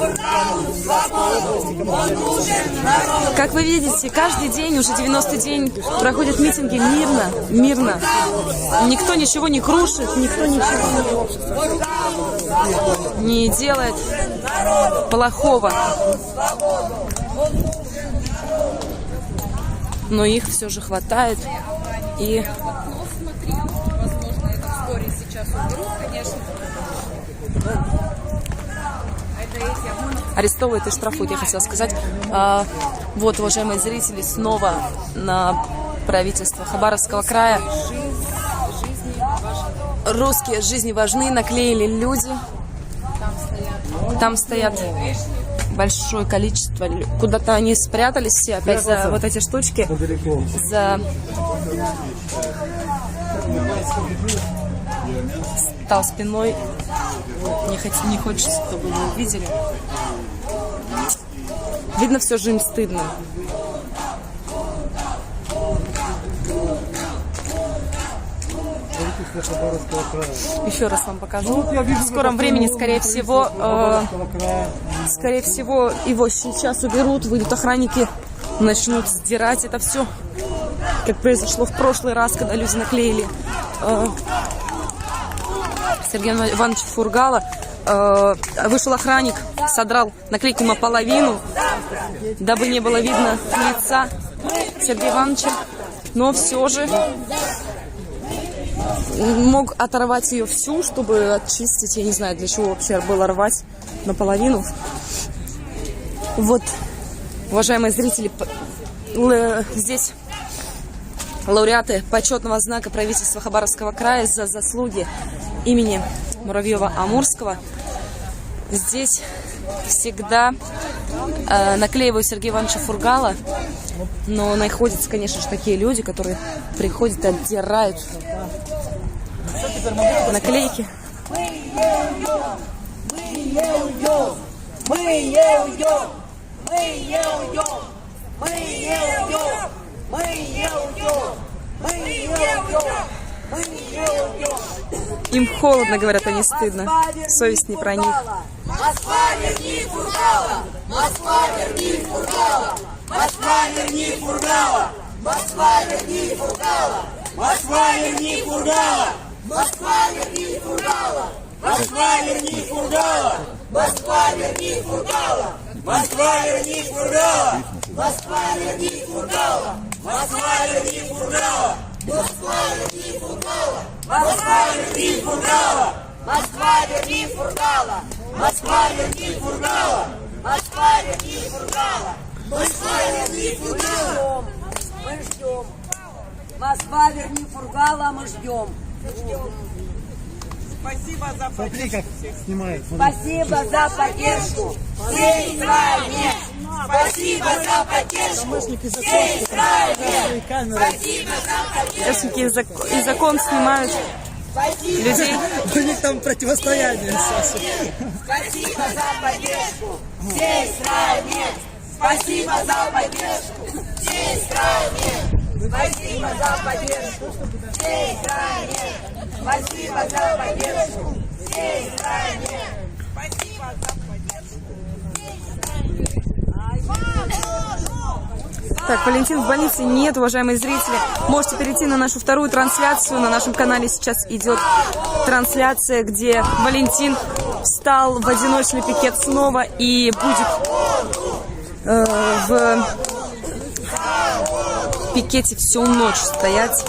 Как вы видите, каждый день, уже 90-й день, проходят митинги мирно. Никто ничего не крушит, никто ничего не делает плохого. Но их все же хватает. И арестовывают и штрафуют, я хотела сказать. Вот, уважаемые зрители, снова на правительство Хабаровского края. Русские жизни важны, наклеили люди. Там стоят большое количество. Куда-то они спрятались все опять за вот эти штучки. Стал спиной. Не хочется, чтобы вы увидели. Видно, все же им стыдно. Еще раз вам покажу. В скором времени, скорее всего, его сейчас уберут, выйдут охранники, начнут сдирать это все, как произошло в прошлый раз, когда люди наклеили Сергея Ивановича Фургала. Вышел охранник, содрал наклейку наполовину, дабы не было видно лица Сергея Ивановича, но все же мог оторвать ее всю, чтобы очистить. Я не знаю, для чего вообще было рвать наполовину. Вот, уважаемые зрители, здесь лауреаты почетного знака правительства Хабаровского края за заслуги имени Муравьева-Амурского. Здесь всегда наклеиваю Сергея Ивановича Фургала, но находятся, конечно же, такие люди, которые приходят и отдирают наклейки. Им холодно, говорят, а не стыдно. Совесть не про них. Москва, верни Фургала! Москва, верни Фургала! Москва, верни Фургала! Москва, верни Фургала! Москва, верни Фургала! Москва, верни Фургала! Москва, верни Фургала! Москва, верни Фургала! Москва, верни Фургала! Москва, верни Фургала! Москва, верни Фургала! Москва, верни Фургала! Москва, верни Фургала! Москва, верни Фургала! Москва, верни Фургала! Москва, верни Фургала! Москва, верни Фургала! мы ждем. Москва, верни Фургала, мы ждем. Спасибо за поддержку. Спасибо за поддержку всей стране. Спасибо за поддержку всей стране. Спасибо за поддержку. И закон снимают людей. У них там противостояние. Спасибо за поддержку всей стране. Спасибо за поддержку всей стране. Спасибо за поддержку всей стране. Спасибо за поддержку всей стране. Спасибо за поддержку всей стране. Так, Валентин в больнице нет, уважаемые зрители. Можете перейти на нашу вторую трансляцию. На нашем канале сейчас идет трансляция, где Валентин встал в одиночный пикет снова и будет в пикете всю ночь стоять.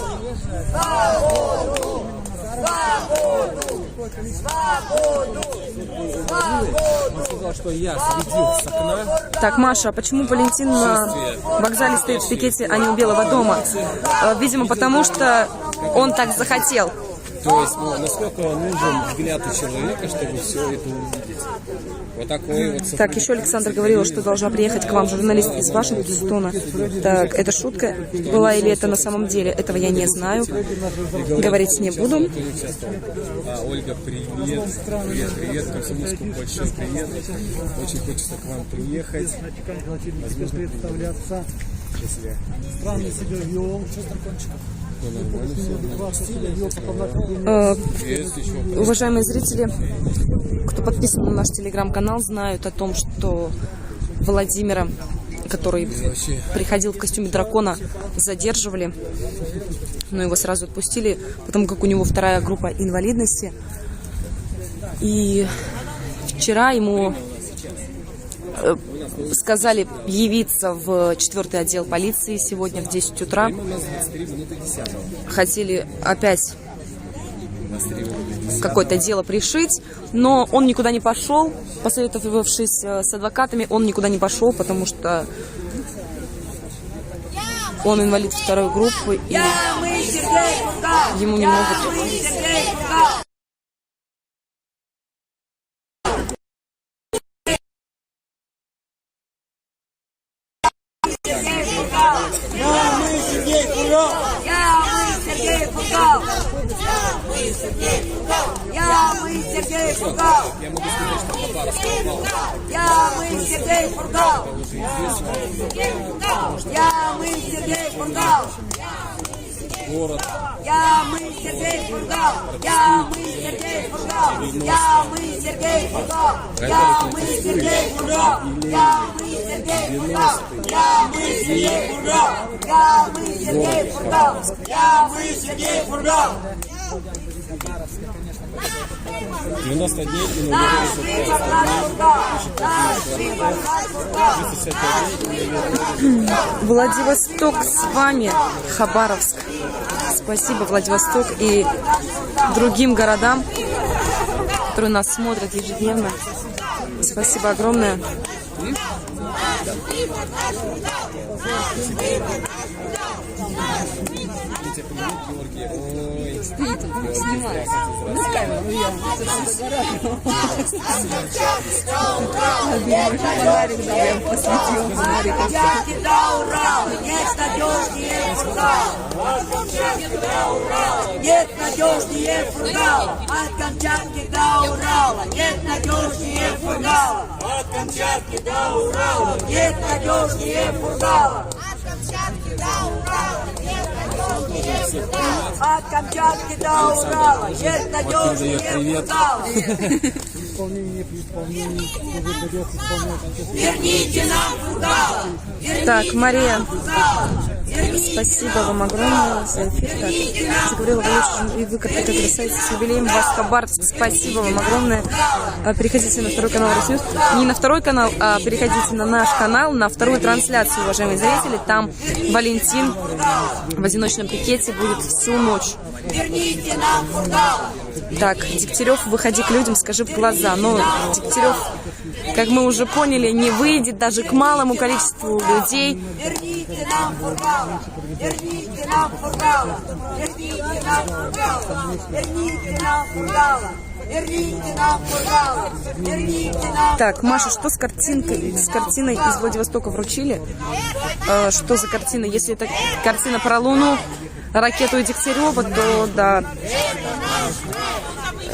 Он сказал, что я следил с окна. Так, Маша, а почему Валентин на вокзале стоит в пикете, а не у Белого дома? Видимо, потому что он так захотел. То есть, насколько нужен взгляд у человека, чтобы все это увидеть. Вот такой вот. Так, еще Александр говорила, что должна приехать к вам журналист из Вашингтона. Так, это шутка была или это на самом деле? Этого я не знаю. Говорить не буду. Ольга, привет. Привет. Комсомольску большой привет. Очень хочется к вам приехать. Представляться. Странно себя вел. Уважаемые зрители, кто подписан на наш телеграм-канал, знают о том, что Владимира, который приходил в костюме дракона, задерживали, но его сразу отпустили, потому как у него вторая группа инвалидности. И вчера ему сказали явиться в 4-й отдел полиции сегодня в 10 утра. Хотели опять какое-то дело пришить, но он никуда не пошел. Посоветовавшись с адвокатами, он никуда не пошел, потому что он инвалид второй группы, и ему не могут... Владивосток с вами, Хабаровск. Спасибо, Владивосток, и другим городам, которые нас смотрят ежедневно. Спасибо огромное. Нет надежнее Фургала, от Камчатки до Урала. Нет надежнее Фургала, от Камчатки до Урала. Нет надежнее Фургала, от Камчатки до Урала. Нет надежнее Фургала, от Камчатки до Урала. Нет надежнее Фургала. Верните нам Фургала. Так, Мария, спасибо вам огромное за эфир. Так, заговорила Валюша, и вы как красавица с юбилеем, вас Хабаровск. Спасибо вам огромное. Переходите на второй канал Росньюз. Не на второй канал, а переходите на наш канал, на вторую трансляцию, уважаемые зрители. Там Валентин в одиночном пикете будет всю ночь. Так, Дегтярев, выходи к людям, скажи в глаза. Но Дегтярев, как мы уже поняли, не выйдет даже к малому количеству людей. верните нам Фургала, верните нам Фургала, верните нам Фургала, верните нам Фургала, верните нам. Так, Маша, что с картиной из Владивостока вручили? Что за картина? Если это картина про Луну, ракету и Дегтярева, то да.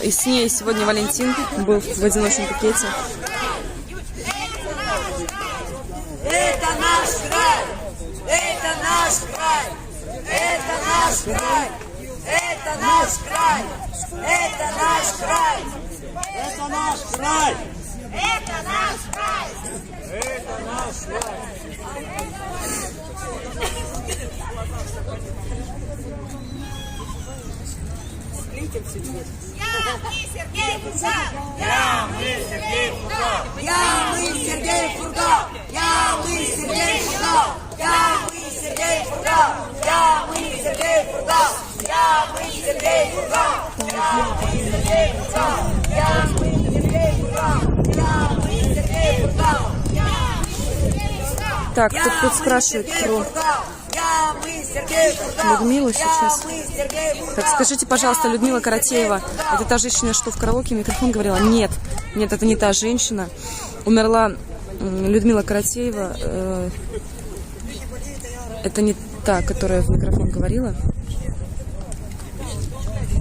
И с ней сегодня Валентин был в одиночном пикете. Это наш край! Это наш край! Это наш край! Это наш край! Это наш край! Это наш край! Это наш край! Это наш край! Я, мы, Сергей Фургал! Я, мы, Сергей Фургал! Я, мы, Сергей Фургал! Я, мы, Сергей Фургал! Я, мы, Сергей Фургал! Я, мы, Сергей Фургал! Я, мы, Сергей Фургал! Я, мы, Сергей Фургал! Я, мы, Сергей Фургал! Я, мы, Сергей Фургал! Так, тут спрашивают про Людмилу сейчас. Так, скажите, пожалуйста, Людмила Каратеева, это та женщина, что в караоке в микрофон говорила? Нет, нет, это не та женщина. Умерла Людмила Каратеева. Это не та, которая в микрофон говорила.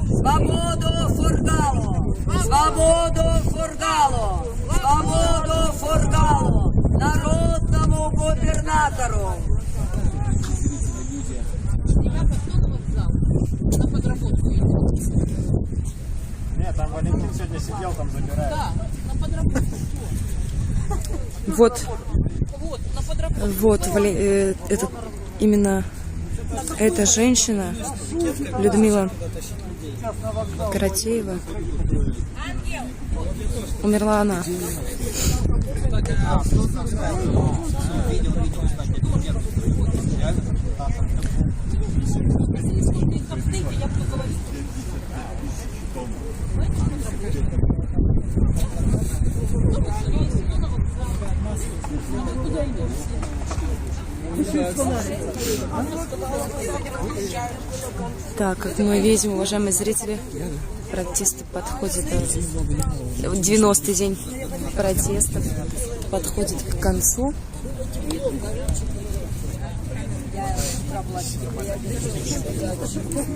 Свободу Фургалу! Свободу Фургалу! Свободу Фургалу! Народному губернатору! Нет, там Валентин сегодня сидел, там забирает. Да, на подработку. Вот, это именно эта женщина, Людмила Каратеева. Умерла она. Так, как мы видим, уважаемые зрители, протесты подходят, 90-й день протестов подходит к концу.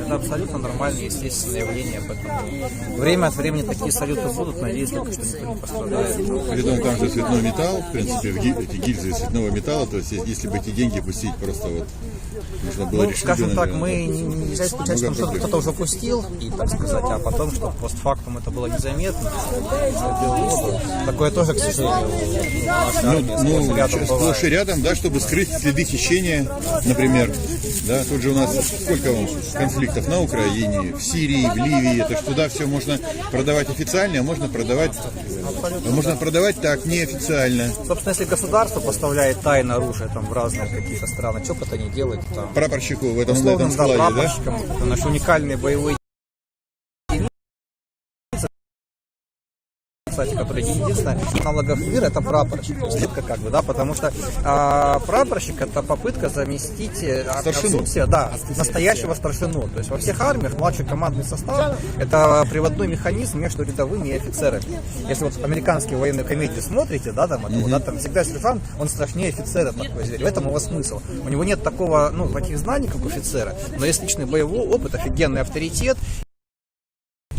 Это абсолютно нормальное, естественное явление. Поэтому время от времени такие салюты будут, надеюсь, только что никто не пострадает. При том, там же цветной металл, в принципе, эти гильзы из цветного металла, то есть если бы эти деньги пустить просто вот, нужно было решить. Скажем так, мы нельзя исключать, что кто-то уже пустил, и, так сказать, а потом, что постфактум это было незаметно. Такое тоже, к сожалению, сплошь и рядом, да, чтобы скрыть следы течения, например. Да, тут же у нас сколько конфликтов на Украине, в Сирии, в Ливии. Это ж туда все можно продавать официально, а можно продавать так, неофициально. Собственно, если государство поставляет тайное оружие там, в разные какие-то страны, что бы это ни делать? Там, прапорщику в этом складе, прапорщикам, да? Наши уникальные боевые кстати, который единственное аналогов мира, это прапорщик. Как бы, да, потому что прапорщик это попытка заместить отсутствие, да, настоящего старшину. То есть во всех армиях младший командный состав это приводной механизм между рядовыми и офицерами. Если вот американские военные комедии смотрите, да, там, да, там всегда сержант, он страшнее офицера такой зверь. В этом его смысл. У него нет такого, таких знаний, как у офицера, но есть личный боевой опыт, офигенный авторитет.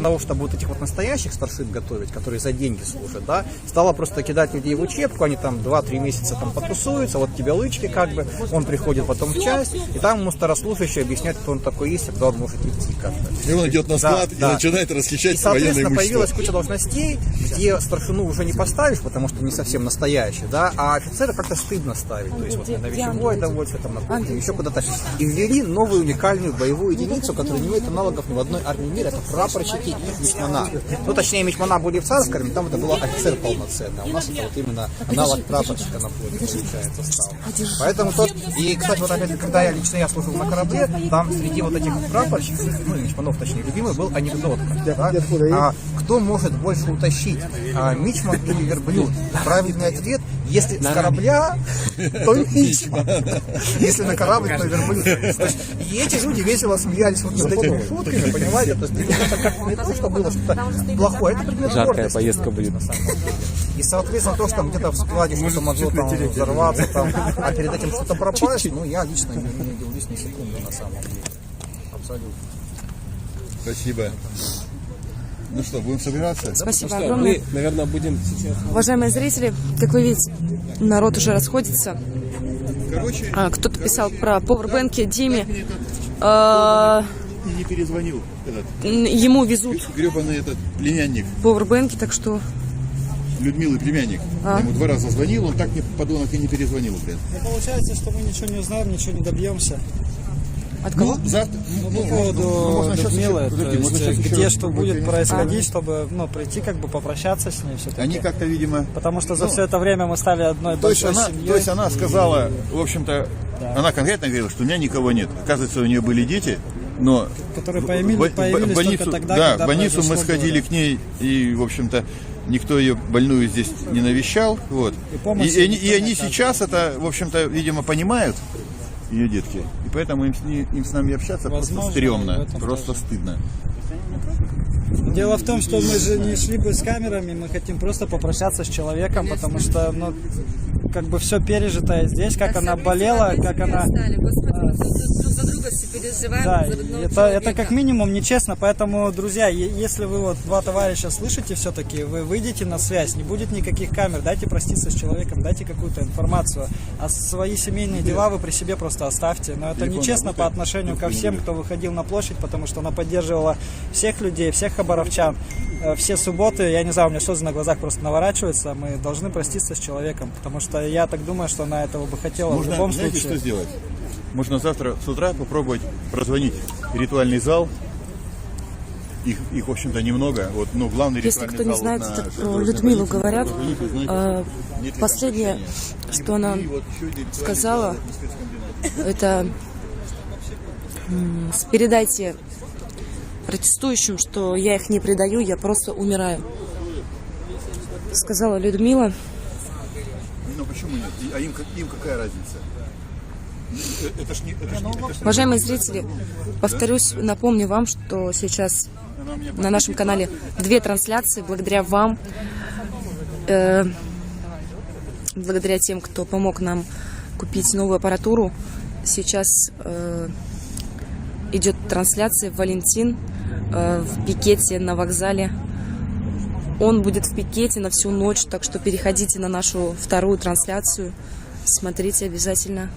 Того, чтобы вот этих вот настоящих старшин готовить, которые за деньги служат, да, стало просто кидать людей в учебку, они там 2-3 месяца там потусуются, вот тебе лычки как бы, он приходит потом в часть, и там ему старослужащий объясняет, кто он такой есть, и куда он может идти как бы. И он идет на склад и начинает расхищать военное имущество. И, появилась куча должностей, где старшину уже не поставишь, потому что не совсем настоящий, да, а офицера как-то стыдно ставить, то есть вот на вещевое довольствие, там, на кухне, еще куда-то. И ввели новую уникальную боевую единицу, которая не имеет аналогов ни в одной армии мира, это прапорщики и мичмана. Ну, точнее, мичмана были в царской армии, там это был офицер полноценный, а у нас это вот именно аналог прапорщика на флоте, получается, стал. Поэтому тот, и, кстати, вот опять, когда я служил на корабле, там среди вот этих прапорщиков, мичманов, точнее, любимый был анекдотка, да? Кто может больше утащить, мичман или верблюд? Правильный ответ – Если с корабля, то ничего. Если на корабль, то верблюд. И эти люди весело смеялись вот над этими шутками, понимаете? То есть это как не то, что было что-то плохое, это предмет Жаркая гордости. поездка будет. И, соответственно, то, что там где-то в складе что-то могло там взорваться, там, а перед этим что-то пропасть, ну, я лично не удивлюсь ни секунды, на самом деле. Абсолютно. Спасибо. Ну что, будем собираться? Спасибо Ну что, огромное. мы, наверное, будем сейчас... Уважаемые зрители, как вы видите, народ уже расходится. Кто-то писал про пауэрбэнки Диме. И не перезвонил этот. Ему везут гребаный этот племянник. пауэрбэнки, так что... Людмилы племянник. Я ему 2 раза звонил, он так мне, подонок, и не перезвонил, блин. Ну, получается, что мы ничего не узнаем, ничего не добьемся. От кого? Завтра, по поводу Людмилы, то есть, где что будет происходить, А. чтобы прийти, как бы попрощаться с ней все-таки. Они как-то, видимо... Потому что за все это время мы стали одной большой семьей. То есть она сказала, в общем-то, она конкретно говорила, что у меня никого нет. Оказывается, у нее были дети, но... Которые появились только тогда, да, когда в больницу мы произошло сходили горе. к ней, и, в общем-то, никто ее больную здесь не навещал. Вот. И они сейчас это, в общем-то, видимо, понимают, ее детки. И поэтому им с нами общаться Возможно, просто стрёмно, просто стыдно. Дело в том, что мы же не шли бы с камерами, мы хотим просто попрощаться с человеком, потому что, как бы все пережитое здесь, как она болела, как она... Да, это как минимум нечестно, поэтому, друзья, если вы вот 2 товарища слышите все-таки, вы выйдете на связь, не будет никаких камер, дайте проститься с человеком, дайте какую-то информацию, а свои семейные дела вы при себе просто оставьте, но это нечестно по отношению ко всем, кто выходил на площадь, потому что она поддерживала всех людей, всех хабаровчан, все субботы, я не знаю, у меня слезы на глазах просто наворачиваются, мы должны проститься с человеком, потому что я так думаю, что она этого бы хотела в любом знаете, случае. что сделать? Можно завтра с утра попробовать прозвонить ритуальный зал. Их в общем-то, немного. Вот, главный Если ритуальный кто не зал знает, вот это на про Железной Людмилу больнице. говорят. Позвоните, знаете, нет ли Последнее, там что она И вот еще ритуальный сказала, зал на спецкомбинате. это передайте протестующим, что я их не предаю, я просто умираю. Сказала Людмила. Ну почему нет? А им какая разница? Это ж не... Уважаемые зрители, повторюсь, напомню вам, что сейчас на нашем канале 2 трансляции. Благодаря вам, благодаря тем, кто помог нам купить новую аппаратуру, сейчас идет трансляция Валентин в пикете на вокзале. Он будет в пикете на всю ночь, так что переходите на нашу 2-ю трансляцию, смотрите обязательно.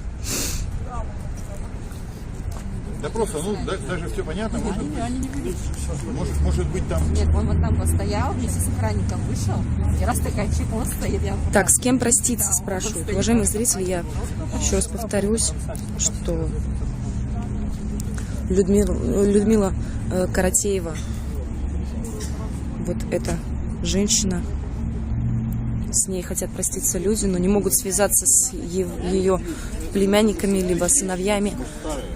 Да просто, даже все понятно. Может быть там... Нет, он вот там постоял, вместе с охранником вышел, и раз такая чехла стоит. Так, с кем проститься, спрашивают. Уважаемые зрители, я еще раз повторюсь, что Людмила Каратеева, вот эта женщина, с ней хотят проститься люди, но не могут связаться с ее племянниками либо сыновьями,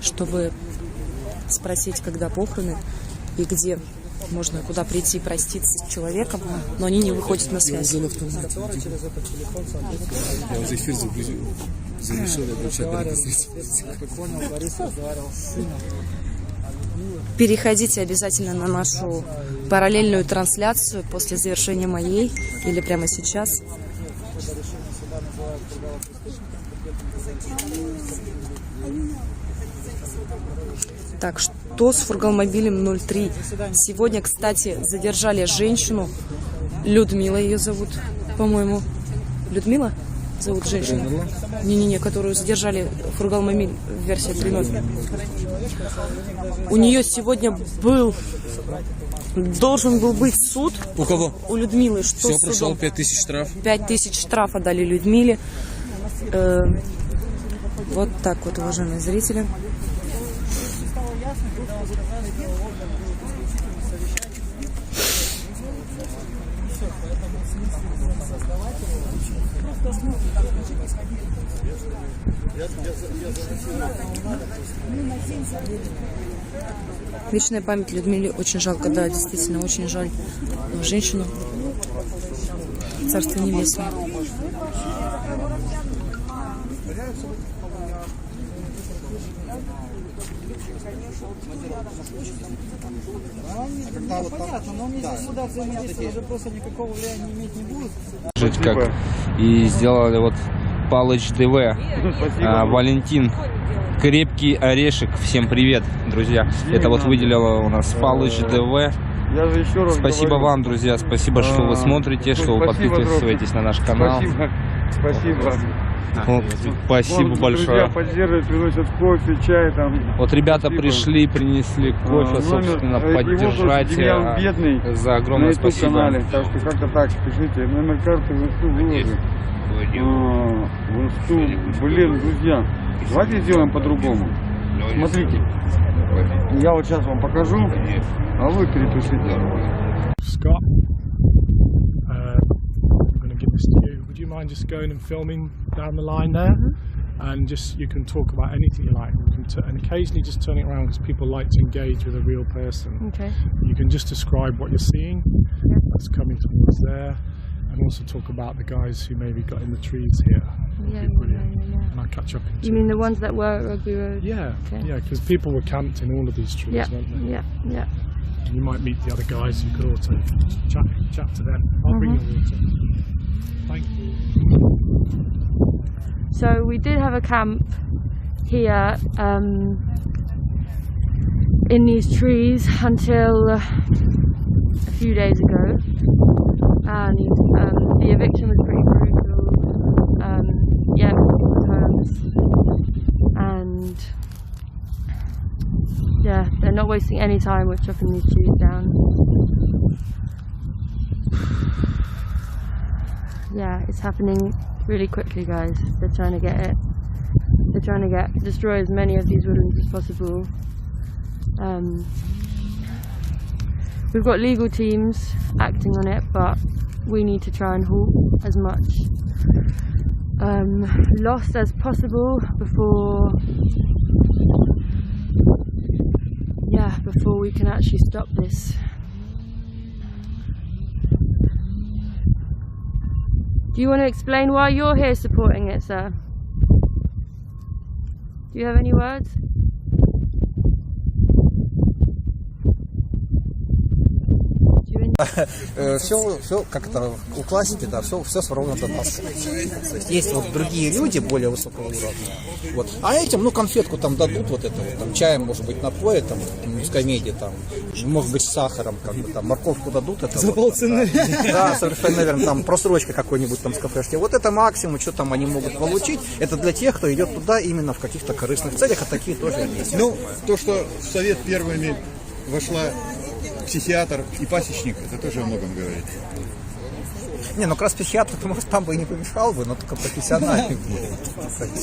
чтобы спросить, когда похороны и где можно куда прийти проститься с человеком, но они не выходят на связь. Я вот эфир завершил, я Переходите обязательно на нашу параллельную трансляцию после завершения моей или прямо сейчас. Так, что с фургалмобилем 03? Сегодня, кстати, задержали женщину. Людмила ее зовут, по-моему. Людмила зовут женщину? Не-не-не, которую задержали фургалмобиль в версии 3.0. У нее сегодня должен был быть суд. У кого? У Людмилы. Что все, с прошел судом? 5000 штраф. 5000 штрафа дали Людмиле. Вот так вот, уважаемые зрители. Вечная память Людмиле. Очень жалко, да, действительно, очень жаль женщину. Царство небесное. Понятно, но они здесь сюда взаимодействовать уже просто никакого влияния иметь не будут. Жить как. И сделали вот Палыч ДВ. Валентин. Крепкий орешек. Всем привет, друзья. Это вот выделила у нас Палыч ДВ. Спасибо вам, друзья. Спасибо, что вы смотрите, что вы подписываетесь на наш канал. Спасибо. Вот, спасибо большое. Друзья поддерживают, приносят кофе, чай там. Вот ребята пришли, принесли кофе, собственно, поддержать. Бедный, за огромное спасибо. Канале, так что как-то так, пишите. Номер карты в инсту выложу. В инсту, блин, друзья, давайте сделаем по-другому. Смотрите, я вот сейчас вам покажу, а вы перепишите. Scott, I'm going to give this to you. Would you mind just going and filming down the line there? And just you can talk about anything you like. You can and occasionally just turn it around because people like to engage with a real person. Okay. You can just describe what you're seeing. That's coming towards there, and also talk about the guys who maybe got in the trees here. Yeah, And I'll catch up in You mean the ones that were at Rugby Road? Yeah, Okay. yeah, because people were camped in all of these trees, Yeah, weren't they? yeah. And you might meet the other guys. You could also chat to them. I'll bring you water. Thank you. So we did have a camp here in these trees until a few days ago, and the eviction was pretty brutal. Yeah, people's homes, and yeah, they're not wasting any time with chopping these trees down. Yeah, it's happening really quickly, guys. They're trying to get it. They're trying to destroy as many of these woodlands as possible. We've got legal teams acting on it, but we need to try and halt as much loss as possible before we can actually stop this. Do you want to explain why you're here supporting it, sir? Do you have any words? Все, как это у классики, да, все своровано до нас. То есть есть вот другие люди более высокого уровня. Вот. А этим, ну, конфетку там дадут, вот это вот, там, чаем, может быть, напоят, там, с комедией, там, может быть, с сахаром, как бы, там, морковку дадут. Это за полцены. Да, совершенно верно, там, просрочка какой-нибудь там с кафешки. Вот это максимум, что там они могут получить. Это для тех, кто идет туда именно в каких-то корыстных целях, а такие тоже есть. Ну, то, что в Совет первыми вошла психиатр и пасечник, это тоже о многом говорит. Не, ну как раз психиатр, может, там бы и не помешал бы, но только профессиональный.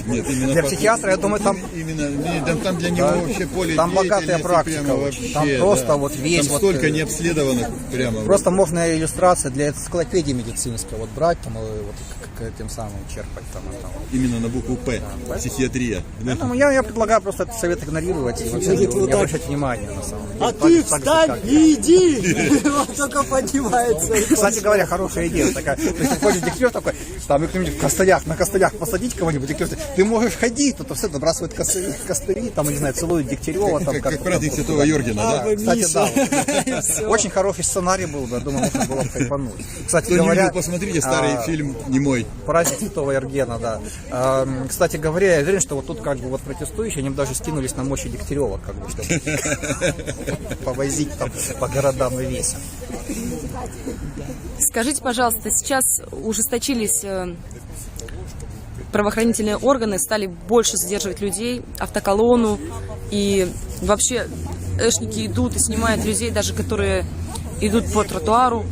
Нет, именно для психиатра, я думаю, там... Именно, там для него вообще поле там богатая практика, вообще, там просто да. Вот весь... Там столько необследованных прямо... Просто вот. Можно иллюстрация для энциклопедии медицинской, вот брать там, вот к тем самым черпать там. Именно на букву П, да, психиатрия. Поэтому я предлагаю просто этот совет игнорировать и вообще не обращать внимания на самом деле. А ты встань и иди! Он только поднимается. Кстати говоря, хорошая идея такая. То есть выходит Дегтярев такой, там на костылях посадить кого-нибудь, Дегтярев, ты можешь ходить, то все добрасывают костыли, там, не знаю, целуют Дегтярева. Как праздник Святого Йоргена, да? Кстати, да. Очень хороший сценарий был, да, думаю, можно было бы хайпануть. Кстати говоря, посмотрите старый фильм «Немой». Праздник Святого Йоргена, да. Кстати говоря, я уверен, что вот тут как бы вот протестующие, они даже скинулись на мощи Дегтярева, как бы, чтобы повозить там по городам и весям. Скажите, пожалуйста, сейчас ужесточились правоохранительные органы, стали больше задерживать людей, автоколонну, и вообще эшники идут и снимают людей, даже которые идут по тротуару.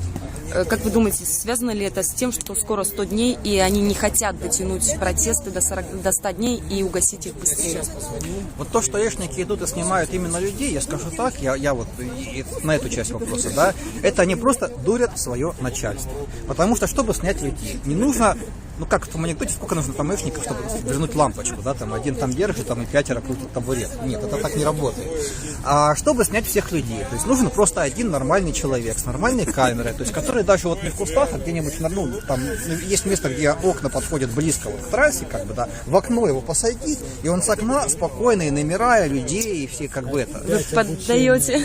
Как вы думаете, связано ли это с тем, что скоро 100 дней, и они не хотят дотянуть протесты до 100 дней и угасить их быстрее? Вот то, что эшники идут и снимают именно людей, я скажу так, я вот на эту часть вопроса, да, это они просто дурят свое начальство. Потому что, чтобы снять людей, не нужно ну как в том анекдоте, сколько нужно там эшников, чтобы вернуть лампочку, да, там один там держит, там и 5 крутит табурет. Нет, это так не работает. А чтобы снять всех людей, то есть нужен просто один нормальный человек с нормальной камерой, то есть который даже вот не в кустах, а где-нибудь, ну, там есть место, где окна подходят близко вот к трассе, как бы, да, в окно его посадить, и он с окна спокойно, и номера, и людей, и все как бы это. Вы поддаете.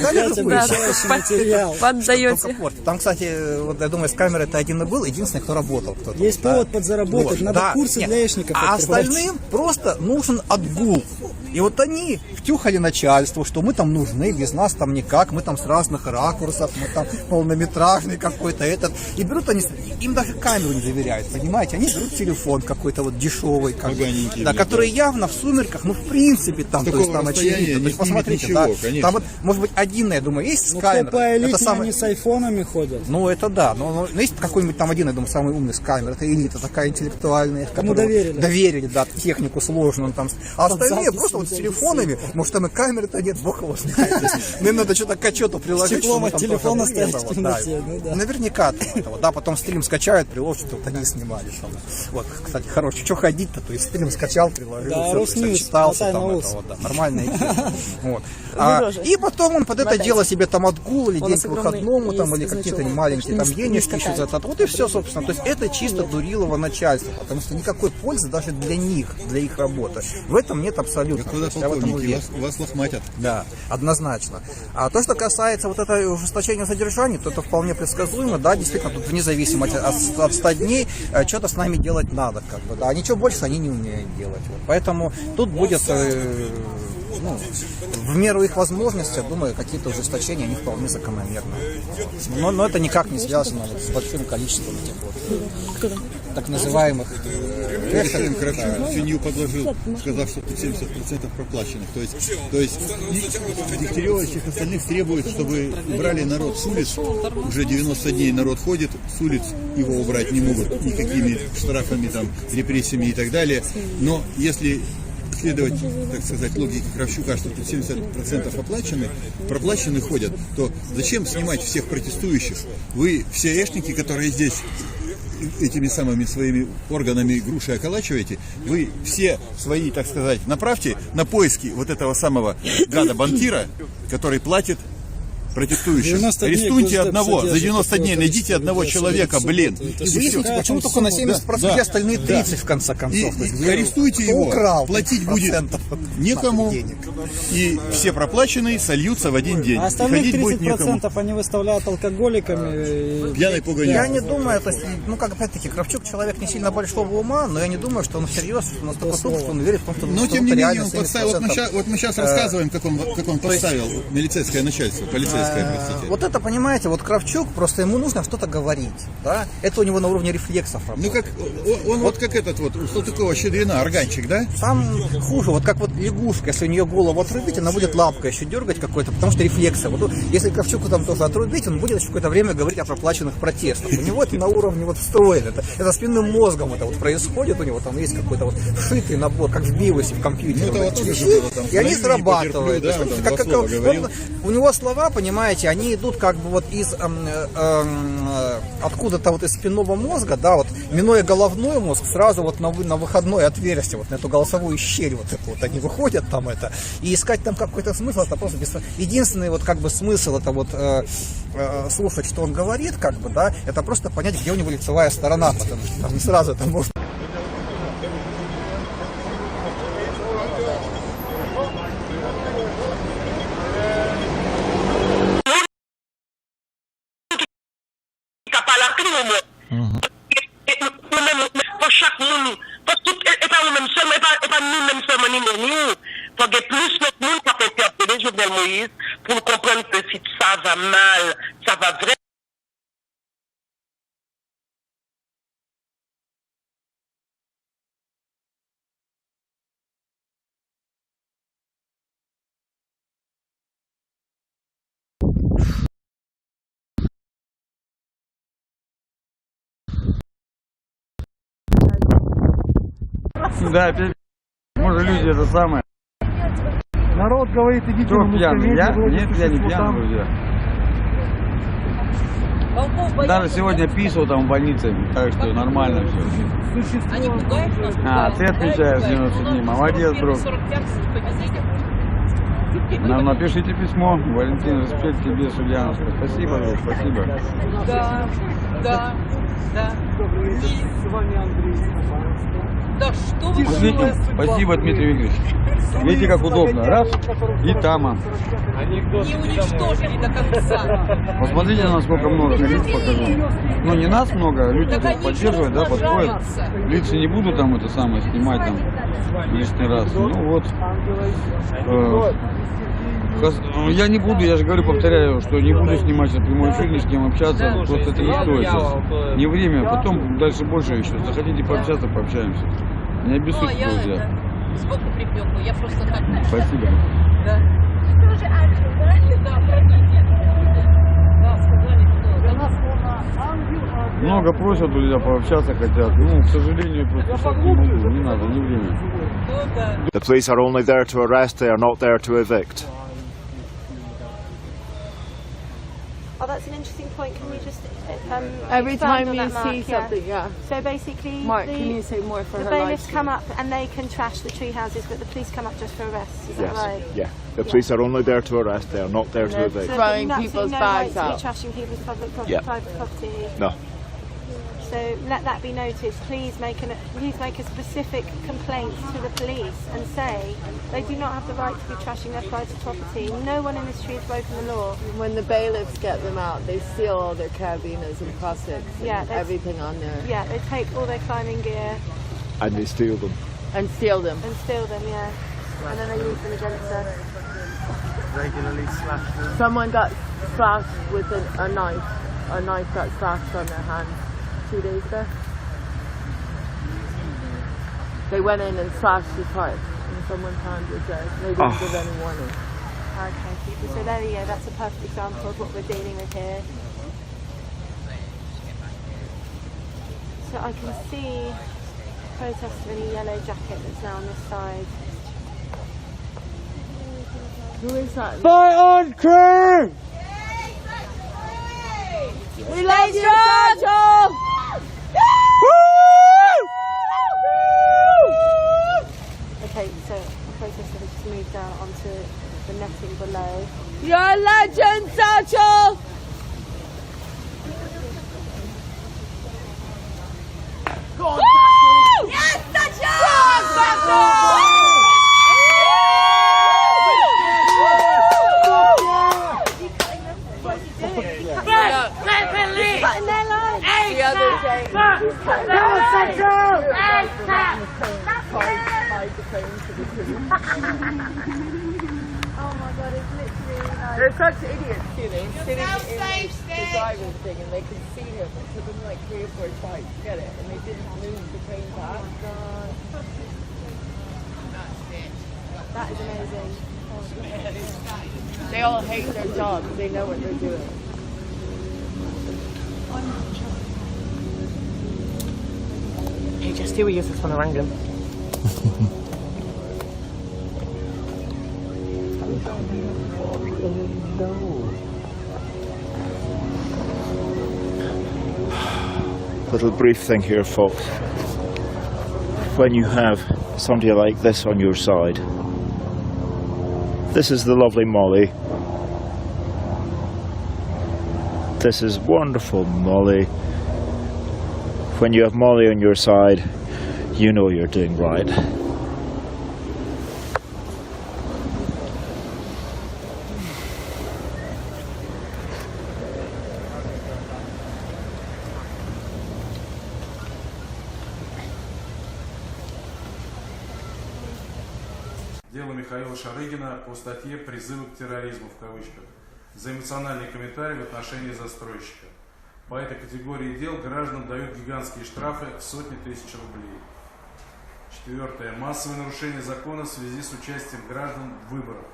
Поддаете. Там, кстати, вот я думаю, с камерой это один и был, единственный, кто работал. Есть повод подзаработать, надо курсы для эшников. А остальным просто нужен отгул. И вот они втюхали начальству, что мы там нужны, без нас там никак, мы там с разных ракурсов, мы там полнометражный какой-то этот. И берут они, им даже камеру не доверяют, понимаете? Они берут телефон какой-то вот дешевый, как бы, да, который явно в сумерках, ну в принципе там, то есть там очевидно. То есть посмотрите, ничего, да, там вот, может быть, один, я думаю, есть с камерой. Это самое... Они с айфонами ходят. Ну это да, но есть какой-нибудь там один, я думаю, самый умный с камерой, это элита такая интеллектуальная, кому доверили, да, технику сложную там. А остальные просто вот с телефонами, может там и камеры-то нет, бог его знает. Им надо что-то к отчету приложить. Стеклом от телефона ставить в темноте. Наверняка этого, да, потом стрим скачают, приложат, вот они снимали. Вот, кстати, хороший, что ходить-то, то есть стрим скачал, приложил, читался там этого, да, нормальная идея. И потом он под это дело себе там отгул или день к выходному, там, или какие-то маленькие там денежки еще за это. Вот и все, собственно. То есть это чисто Дурилово начальство, потому что никакой пользы даже для них, для их работы в этом нет абсолютно. Вас лохматят. Да, однозначно. А то, что касается вот этого ужесточения содержания, то это вполне предсказуемо, да, действительно, тут вне зависимости от 100 дней что-то с нами делать надо, как бы, да, а ничего больше они не умеют делать. Вот. Поэтому тут будет, ну, в меру их возможностей, я думаю, какие-то ужесточения, они вполне закономерны. Но это никак не связано вот с большим количеством этих вот так называемых... Господин Кравчук свинью подложил, сказав, что тут 70% проплаченных. То есть Дегтярева и всех остальных требует, чтобы убрали народ с улиц. Уже 90 дней народ ходит, с улиц его убрать не могут никакими штрафами, там, репрессиями и так далее. Но если следовать, так сказать, логике Кравчука, что тут 70% проплаченные ходят, то зачем снимать всех протестующих? Вы все эшники, которые здесь этими самыми своими органами груши околачиваете, вы все свои, так сказать, направьте на поиски вот этого самого гада-банкира, который платит протестующим. Арестуйте одного, за 90 дней найдите одного человека, блин. И выясните, почему только на 70%, и остальные 30% в конце концов. Арестуйте его, платить будет некому, и все проплаченные сольются в один день. А остальных 30% они выставляют алкоголиками. Пьяной пуганью. Я не думаю, это, ну как опять-таки, Кравчук человек не сильно большого ума, но я не думаю, что он всерьез настолько туп, что он верит в том, что... Но тем не менее он подставил, вот мы сейчас рассказываем, как он подставил милицейское начальство, полицейское. Вот это, понимаете, вот Кравчук, просто ему нужно что-то говорить, да? Это у него на уровне рефлексов работает. Ну как, он вот как этот вот, что такого, Щедрина, органчик, да? Сам хуже, вот как вот лягушка, если у нее голову отрубить, она будет лапкой еще дергать какой-то, потому что рефлексы. Вот если Кравчуку там тоже отрубить, он будет еще какое-то время говорить о проплаченных протестах. У него это на уровне вот встроено, это спинным мозгом это вот происходит, у него там есть какой-то вот вшитый набор, как в биосе, в компьютере. Ну, вот вещей, и они срабатывают. Да, у него слова, понимаете, они идут как бы вот из откуда-то вот из спинного мозга, да, вот минуя головной мозг, сразу вот на выходное отверстие, вот на эту голосовую щель вот это вот они выходят там это, и искать там какой-то смысл, это просто единственный вот как бы смысл это вот слушать, что он говорит, как бы, да, это просто понять, где у него лицевая сторона, потому что там не сразу это можно. pour comprendre que si ça va mal, ça va vraiment. Да, опять, может, люди это самое. Народ говорит, идите на мусормедиа. Нет, я не пьяный, друзья. Даже сегодня писал там в больнице, так что нормально все. Они пугают нас. А, ты отвечаешь 90 дней. Молодец, друг. Нам напишите письмо. Валентин, респект тебе, Судьяновска. Спасибо, друг, спасибо. Да. Да что вы Смотрите, спасибо, Дмитрий Викторович. Видите, как удобно. Раз, и тама. не уничтожили до конца. Посмотрите, насколько много. Хотите, покажу. Ну, не нас много, люди тут поддерживают, да, подходят. Лица не буду там это самое снимать там лишний раз. Ну вот. Я не буду, я же говорю, повторяю, что не буду снимать прямой эфир, ни с кем общаться, просто это не стоит сейчас. Не время, потом дальше больше еще. Захотите пообщаться, пообщаемся. Не обессудьте, друзья. Сбоку припеку, я просто так. Спасибо. Да. Много просят, друзья, пообщаться хотят. Ну, к сожалению, просто сейчас не могу, не надо, не время. The police are only there to arrest, they are not there to evict. Oh, that's an interesting point. Can you just every expand time on you that, Mark? see something, yeah. So basically, Mark, can you say more for the her bailiffs live come up and they can trash the tree houses, but the police come up just for arrests. Is that right? Yeah. The police are only there to arrest, they are not there to evict. So throwing absolutely people's no bags right to out. be trashing people's public property, Yeah. private property. No. So let that be noted. Please make a specific complaint to the police and say they do not have the right to be trashing their private property. No one in this tree has broken the law. When the bailiffs get them out, they steal all their carabiners and Cossacks and everything on there. Yeah, they take all their climbing gear. And they steal them. And steal them. And steal them, yeah. And then they use them against us. Regularly slash them. Someone got slashed with a knife. A knife got slashed on their hand 2 days ago. They went in and slashed his heart and someone's hand was there. They didn't give any warning. Okay, people. So there you go. That's a perfect example of what we're dealing with here. So I can see a protester in a yellow jacket that's now on this side. Who is that? Fight on, crew! We love you, Churchill! Okay, so the protester has just moved down onto the netting below. You're a legend, Churchill! Yes, Satchel! Cutting their lives. The other day. Oh my god, it's literally like... They're such idiots, too. They're sitting in the driver's thing and they could see him. It took them like 3 or 4 tries to get it and they didn't move the train back. That is amazing. They all hate their jobs. They know what they're doing. HS2, we use this one around him. Little brief thing here, folks. When you have somebody like this on your side, this is the lovely Molly. This is wonderful Molly. When you have Molly on your side, you know you're doing right. Дело Михаила Шарыгина по статье «Призывы к терроризму» в кавычках за эмоциональный комментарий в отношении застройщика. По этой категории дел гражданам дают гигантские штрафы в сотни тысяч рублей. 4. Массовое нарушение закона в связи с участием граждан в выборах.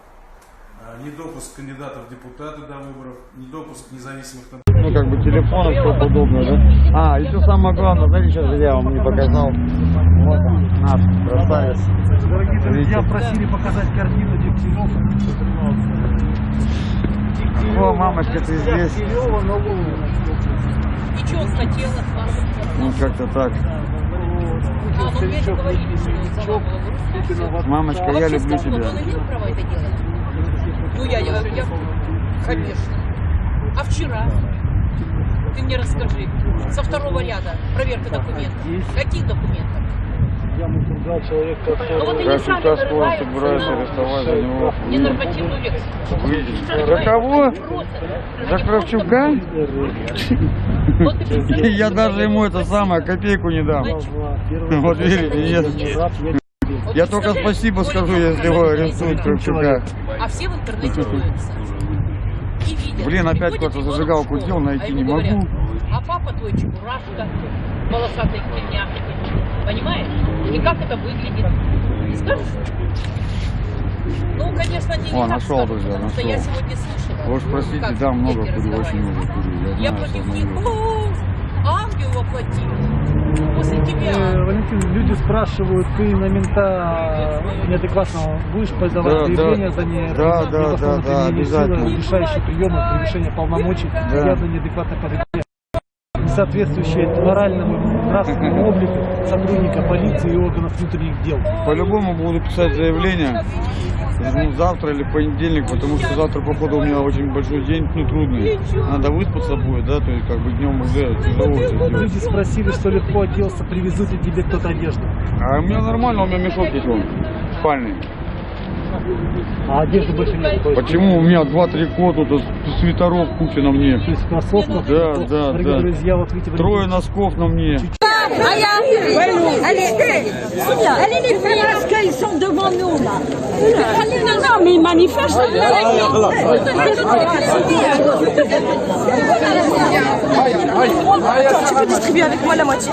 Недопуск кандидатов в депутаты до выборов, недопуск независимых наблюдателей. Ну, как бы телефонов, все удобно, да? А, еще самое главное, знаете, сейчас я вам не показал. Вот он, наш красавец. Дорогие друзья, просили показать картину Дегтярева. О, мамочка, ты здесь. И что он хотел от вас? Ну, как-то так. А, ну вы же говорили, что слова было в русском. Мамочка, я люблю скажу, тебя. он имел право это делать? Ну, я, конечно. А вчера? Ты мне расскажи. Со второго ряда проверка документов. Каких документов? Я напугал человека, Ну, вот и не сами собираюсь арестовать за него. Ненормативную лекцию. Выйдешь. За кого? За Кравчука? Я даже ему это самое, копейку не дам. Вот верите, нет. Я только спасибо скажу, если его арестуют Кравчука. А все в интернете роются. И видят. Блин, опять Ходят кто-то ребенок зажигалку в школу, дел, найти а ему не говорят, могу. а папа твой чебурашка, волосатый кремняк. Понимаешь? И как это выглядит? Не скажешь? Ну, конечно, они не О, так нашел, скажут, друзья, потому что нашел. я сегодня слышала. Вы уж простите, как да, много дети курю, очень разговаривают. много курю. Я знаю, против что них. знаю. Ангел воплотил. После тебя. Валентин, люди спрашивают, ты на мента неадекватного будешь подавать Да, заявление да. за не Да, да, да, да, обязательно. решающие приемы, превышение полномочий, явно неадекватное поведение, соответствующее моральному и нравственному облику сотрудника полиции и органов внутренних дел. По-любому буду писать заявление, ну, завтра или в понедельник, потому что завтра, походу, у меня очень большой день, ну, трудный. Надо выспаться будет, да, то есть, как бы днем уже тяжело это делать. Люди спросили, что легко оделся, привезут ли тебе кто-то одежду. А у меня нормально, у меня мешок есть вон, спальный. А одежды больше нет. Почему? У меня 2-3 кота, тут свитеров куча на мне. То есть кроссовков? Да, да, Дорогие да. друзья, вот видите, Трое носков на мне. Allez les faire parce qu'ils sont devant nous là. Non mais ils manifestent. Tu peux distribuer avec moi la moitié?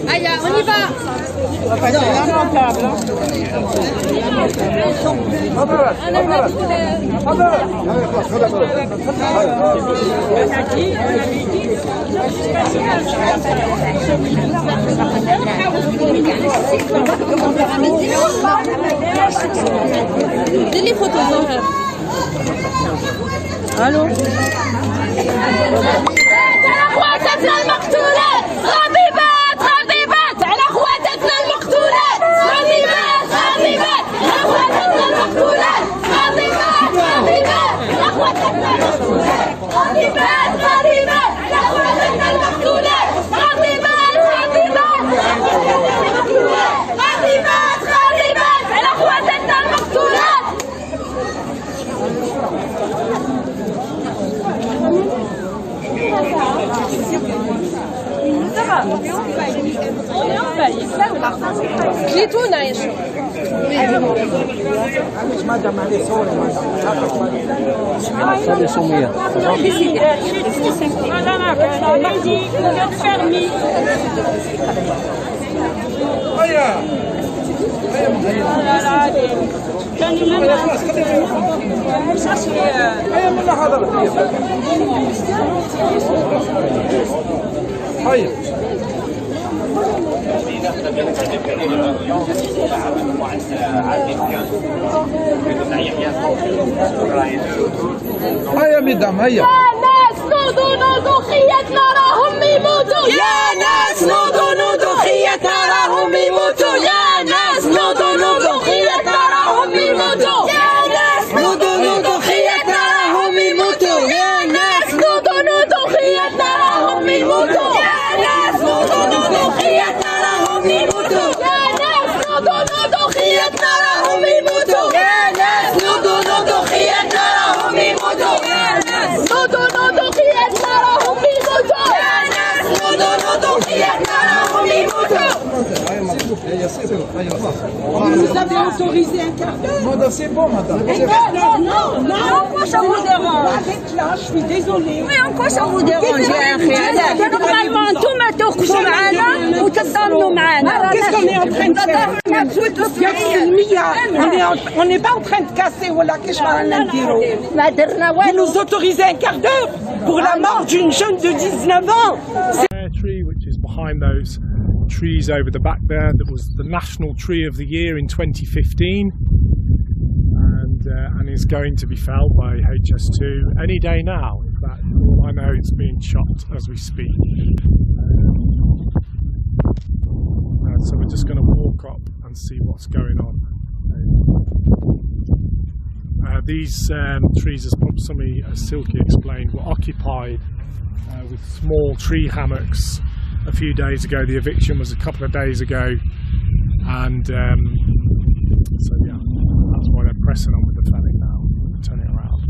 Allez, on y va. Des photos. Allô? على خواتاتنا المقتولات غضيبات غضيبات على خواتاتنا المقتولات غضيبات غضيبات على خواتاتنا المقتولات غضيبات غضيبات على خواتاتنا المقتولات غضيبات غضيبات على خواتاتنا المقتولات غضيبات غضيبات غضيبات غضيبات على خواتاتنا المقتولات. Клитву знаешь? هيا مدام هيا يا ناس نوضوا نوضوا خيتنا راهم يموتوا يا ناس نوضوا نوضوا خيتنا راهم يموتوا يا ناس نوضوا نوضوا خيتنا راهم يموتوا يا ناس نوضوا نوضوا خيتنا راهم يموتوا يا ناس نوضوا نوضوا خيتنا راهم يموتوا يا ناس نوضوا نوضوا خيتنا راهم يموتوا يا ناس نوضوا نوضوا خيتنا راهم يموتوا يا ناس نوضوا نوضوا خيتنا راهم يموتوا يا ناس نوضوا نوضوا خيتنا راهم يموتوا يا ناس نوضوا نوضوا خيتنا راهم يموتوا. Vous avez autorisé un quart d'heure. Madame, c'est bon, madame. Non, non, quoi ça vous dérange? Arrête là, je suis désolée. Mais en quoi ça vous dérange يا أخي؟ Normalement, انتم توقفوا معنا وتتضامنوا معنا. Qu'est-ce qu'on est en train de faire? On n'est pas en train de casser ولا كيش رانا نديروا. Vous nous autorisez un quart d'heure pour la mort d'une jeune de 19 ans. Pear tree, which is behind those trees over the back there, that was the national tree of the year in 2015, and is going to be felled by HS2 any day now. In fact, all I know it's being chopped as we speak. So we're just going to walk up and see what's going on. These trees, as Silky explained, were occupied with small tree hammocks a few days ago. The eviction was a couple of days ago, and so yeah, that's why they're pressing on with the felling now. We'll turn it around.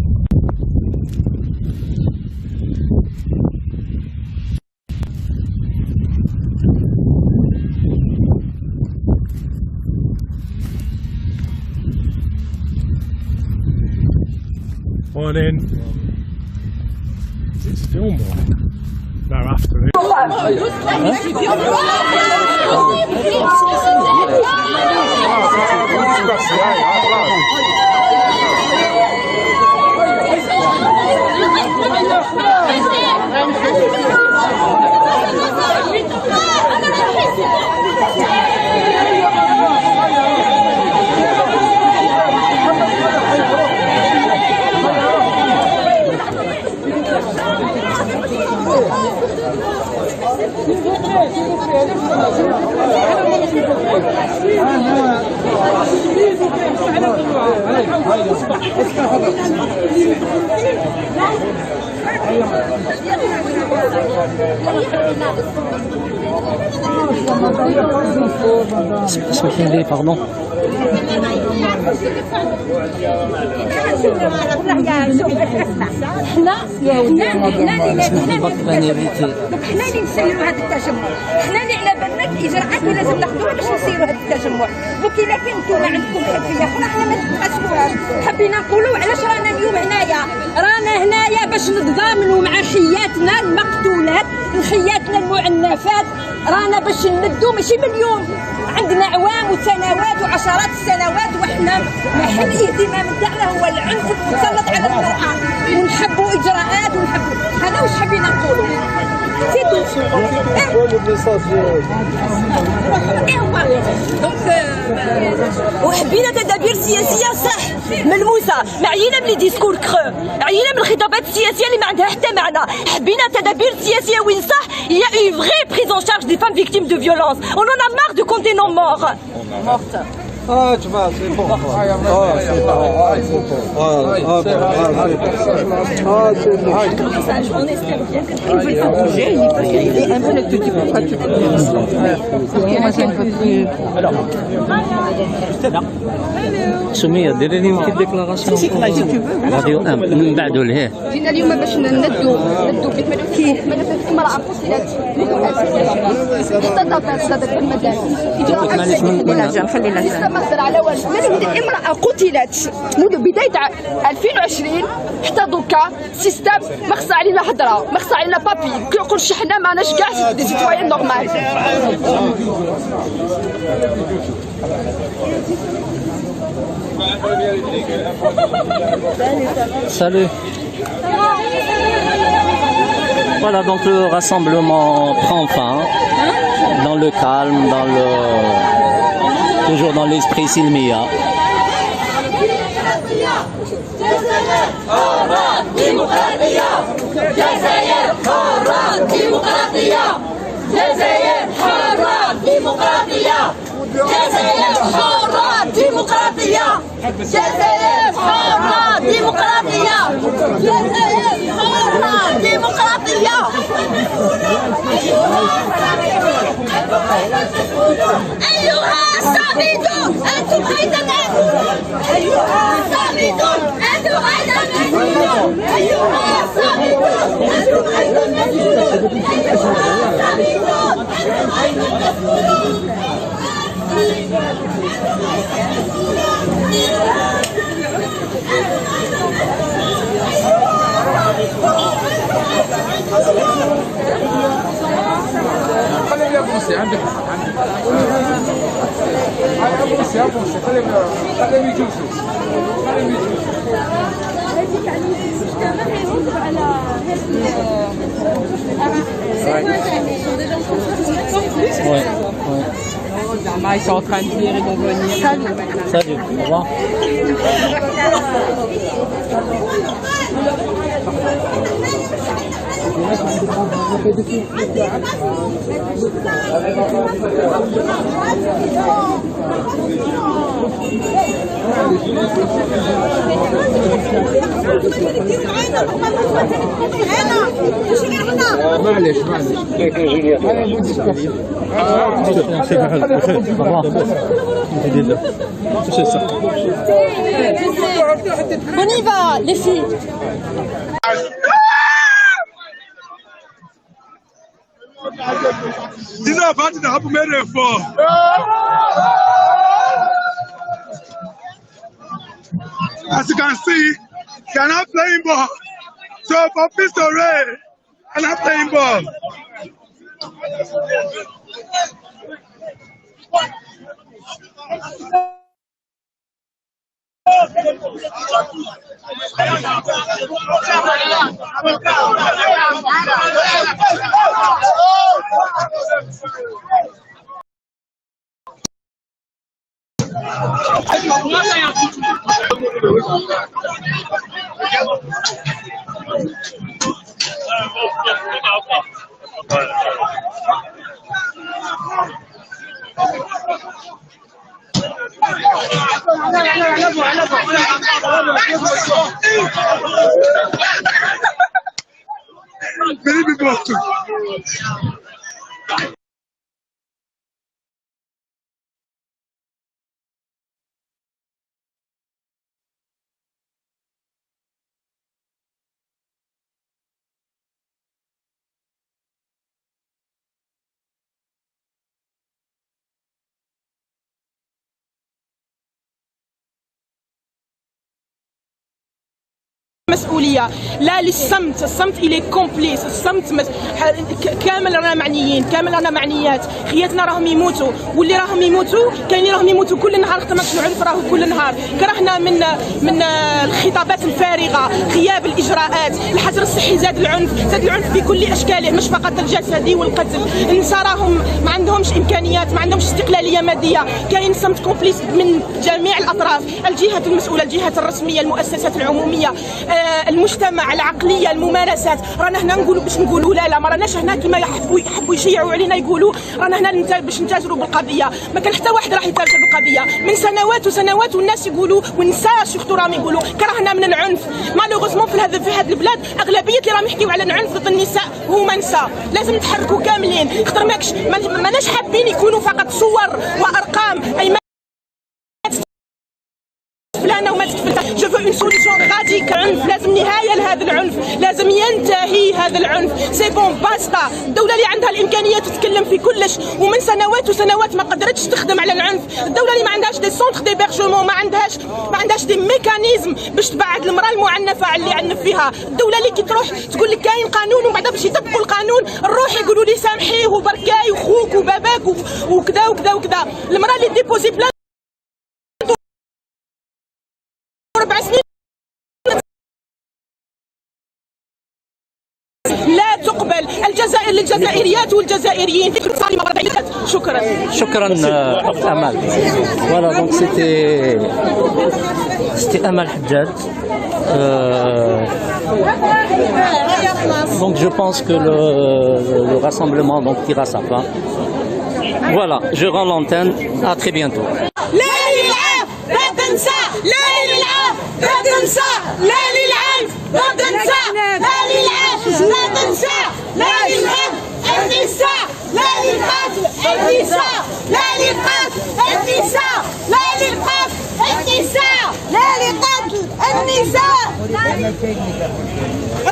Morning. It's still morning. No, afternoon. اسمحي لي pardon. حنا اللي نسيروا هذا التجمع، حنا اللي على بالنا الاجراءات اللي لازم ناخذوها باش نسيروا هذا التجمع. دوك الا كان نتوما عندكم خلفيه اخرى حنا ما نتقاسموهاش. حبينا نقولوا علاش رانا اليوم هنايا، رانا هنايا باش نتضامنوا مع خياتنا المقتولات، خياتنا المعنفات، رانا باش نمدوا ماشي من اليوم، عندنا اعوام وسنوات وعشرات السنوات وحنا محل الاهتمام تاعنا هو العنف المسلط على المرأة، ونحبوا اجراءات ونحبوا هذا واش حبينا نقولوا. وحبينا تدابير سياسيه صح ملموسه، ما عينا من لي ديسكور كرو، عينا من الخطابات السياسيه اللي ما عندها حتى معنى. حبينا تدابير سياسيه وين صح il y a une vraie prise en charge des femmes victimes de violence. On en a marre de compter nos morts. Ah, tu vas, c'est bon. سمية ديري لي يمكن ديكلاراسيون راديو ام من بعد لهيه. جينا اليوم باش ندوا بيت ملفات امرأة قتلت احتضنت المدام. خلينا ما هضر على والو، امرأة قتلت منذ بداية 2020 حتى دوكا سيستم ما خص علينا هضرة، ما خص علينا بابي، كي نقول حنا ماناش كاع دي سيتويان نورمال. Salut. Voilà, donc le rassemblement prend fin dans le calme, toujours dans l'esprit Silmia. جزائر حرة ديمقراطية، جزائر حرة ديمقراطية، جزائر حرة ديمقراطية. أيها الصامدون أنتم أيضا أيها الصامدون أنتم أيضا مسؤولون، أيها الصامدون أنتم أيضا مسؤولون، أيها الصامدون أنتم أيضا مسؤولون. خليهم يبوسي عندك يبوسي خليهم يجوسوا خليهم يجوسوا. Ouais. ils sont en train de venir, ils vont venir. Salut, au revoir. معلش On y va, les filles. These are parties that happen made for. As you can see, they are not playing ball. So for Pistol Ray, they are not playing ball. Many people. مسؤولية لا للصمت، الصمت إلي كومبليس، الصمت كامل رانا معنيين، كامل رانا معنيات، خياتنا راهم يموتوا، واللي راهم يموتوا كاين اللي راهم يموتوا كل نهار، خاطر العنف راهو كل نهار، كرهنا من الخطابات الفارغة، غياب الإجراءات، الحجر الصحي زاد العنف بكل أشكاله، مش فقط الجسدي والقتل، النساء راهم ما عندهمش إمكانيات، ما عندهمش استقلالية مادية، كاين صمت كومبليس من جميع الأطراف، الجهات المسؤولة، الجهات الرسمية، المؤسسات العمومية، المجتمع، العقليه، الممارسات، رانا هنا نقولوا باش نقولوا لا ما راناش هنا كما يحبوا يشيعوا علينا يقولوا رانا هنا باش نتاجروا بالقضيه، ما كان حتى واحد راح يتاجر بالقضيه من سنوات وسنوات، والناس يقولوا والنساء سورتو راهم يقولوا كرهنا من العنف، مالوغوزمون في هذه البلاد اغلبيه اللي راهم يحكيوا على العنف ضد النساء هما نساء، لازم نتحركوا كاملين، خاطر ماناش حابين يكونوا فقط صور وارقام، اي فلانه وما تتفلت. جو فو اون سوليسيون راديكال. العنف لازم نهايه لهذا العنف، لازم ينتهي هذا العنف، سي بون باستا. الدوله اللي عندها الامكانيه تتكلم في كلش، ومن سنوات وسنوات ما قدرتش تخدم على العنف، الدوله اللي ما عندهاش دي سونتر ديبيرجمون، ما عندهاش دي ميكانيزم باش تبعد المراه المعنفه على اللي عنف فيها، الدوله اللي كي تروح تقول لك كاين قانون ومن بعد باش يطبقوا القانون نروح يقولوا لي سامحيه وبركاي وخوك وباباك وكذا وكذا وكذا، المراه اللي ديبوزي بلان 4 سنين لا تقبل. الجزائر للجزائريات والجزائريين. شكرا Amal. Voilà, donc c'était Amal Hadjad. Donc je pense que le rassemblement donc tira sa fin. Voilà, je rends l'antenne. À très bientôt. لا تنسى، لا للعنف، لا تنسى، لا للعنف، لا تنسى، لا للعنف، لا تنسى، لا للعنف، النساء، لا للقتل، النساء، لا للقتل، النساء، لا للقتل، النساء، لا للقتل، النساء.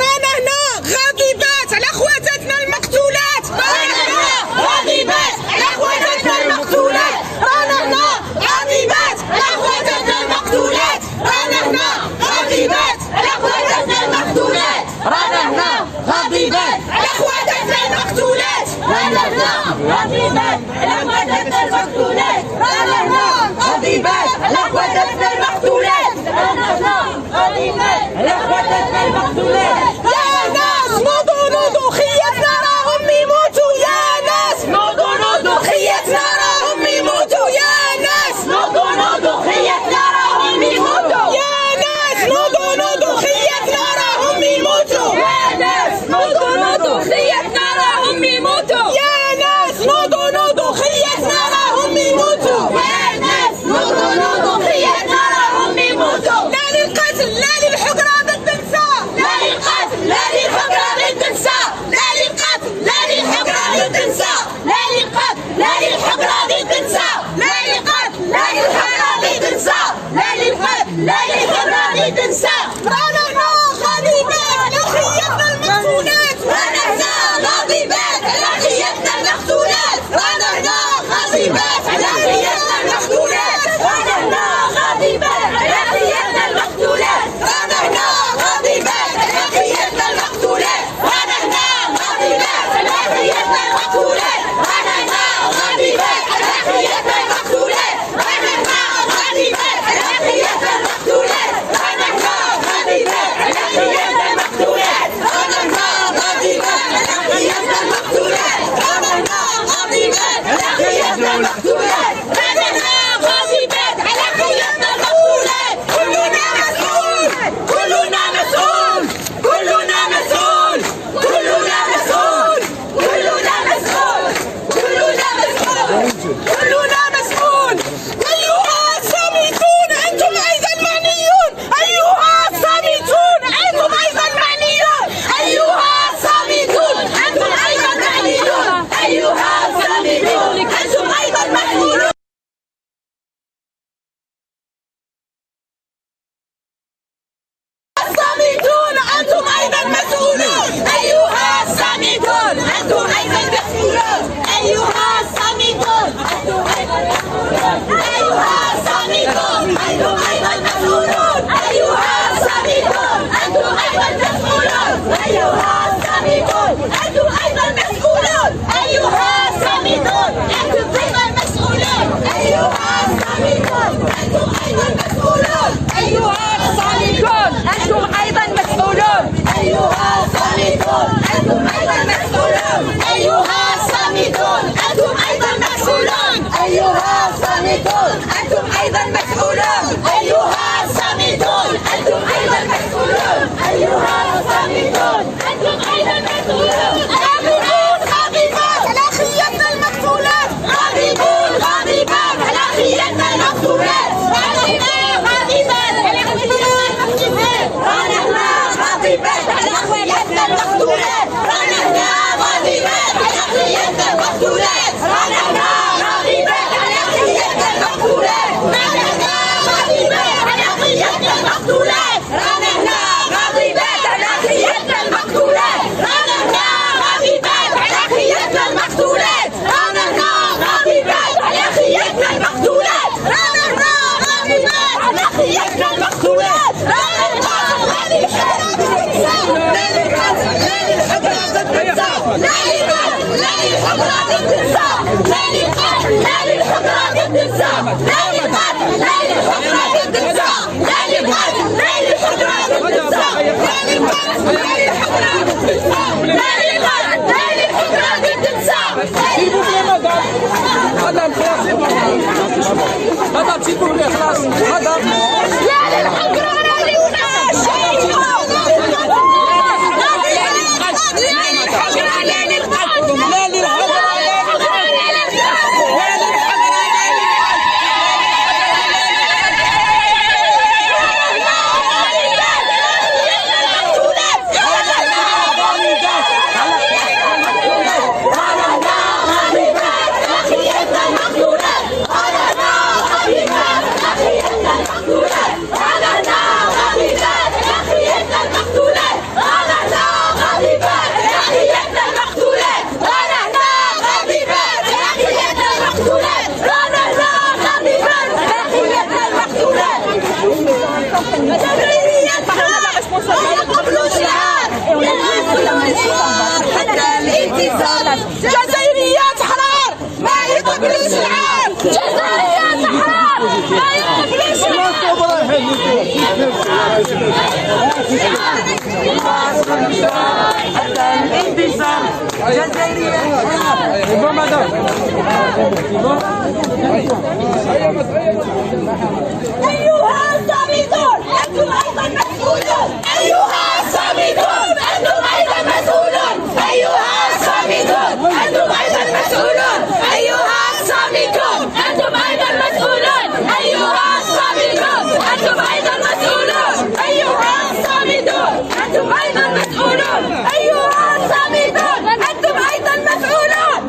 رانا هنا غاضبات على خواتاتنا المقتولات، رانا هنا غاضبات على خواتاتنا المقتولات، رانا هنا غاضبات على خواتاتنا المقتولات، رانا هنا غاضبات على خواتاتنا المقتولات، رانا هنا غاضبات على خواتاتنا المقتولات، رانا هنا غاضبات على خواتاتنا المقتولات، رانا هنا غاضبات على خواتاتنا المقتولات، رانا هنا غاضبات على خواتاتنا المقتولات. يا ناس نوضوا خياتنا راهم يموتوا، يا ناس نوضوا خياتنا راهم يموتوا، اعتصام جزائريات حرار ما يقبلوش العار جزائريات حرار ما يقبلوش الانتصار جزائريات أيها الصامدون أنتم أيضا مسؤولون أيها الصامدون أنتم أيضا مسؤولون أيها الصامدون أنتم أيضا مسؤولون أيها الصامدون أنتم أيضا مسؤولون أيها الصامدون أنتم أيضا مسؤولون أيها الصامدون أنتم أيضا مسؤولون أيها الصامدون أنتم أيضا مسؤولون.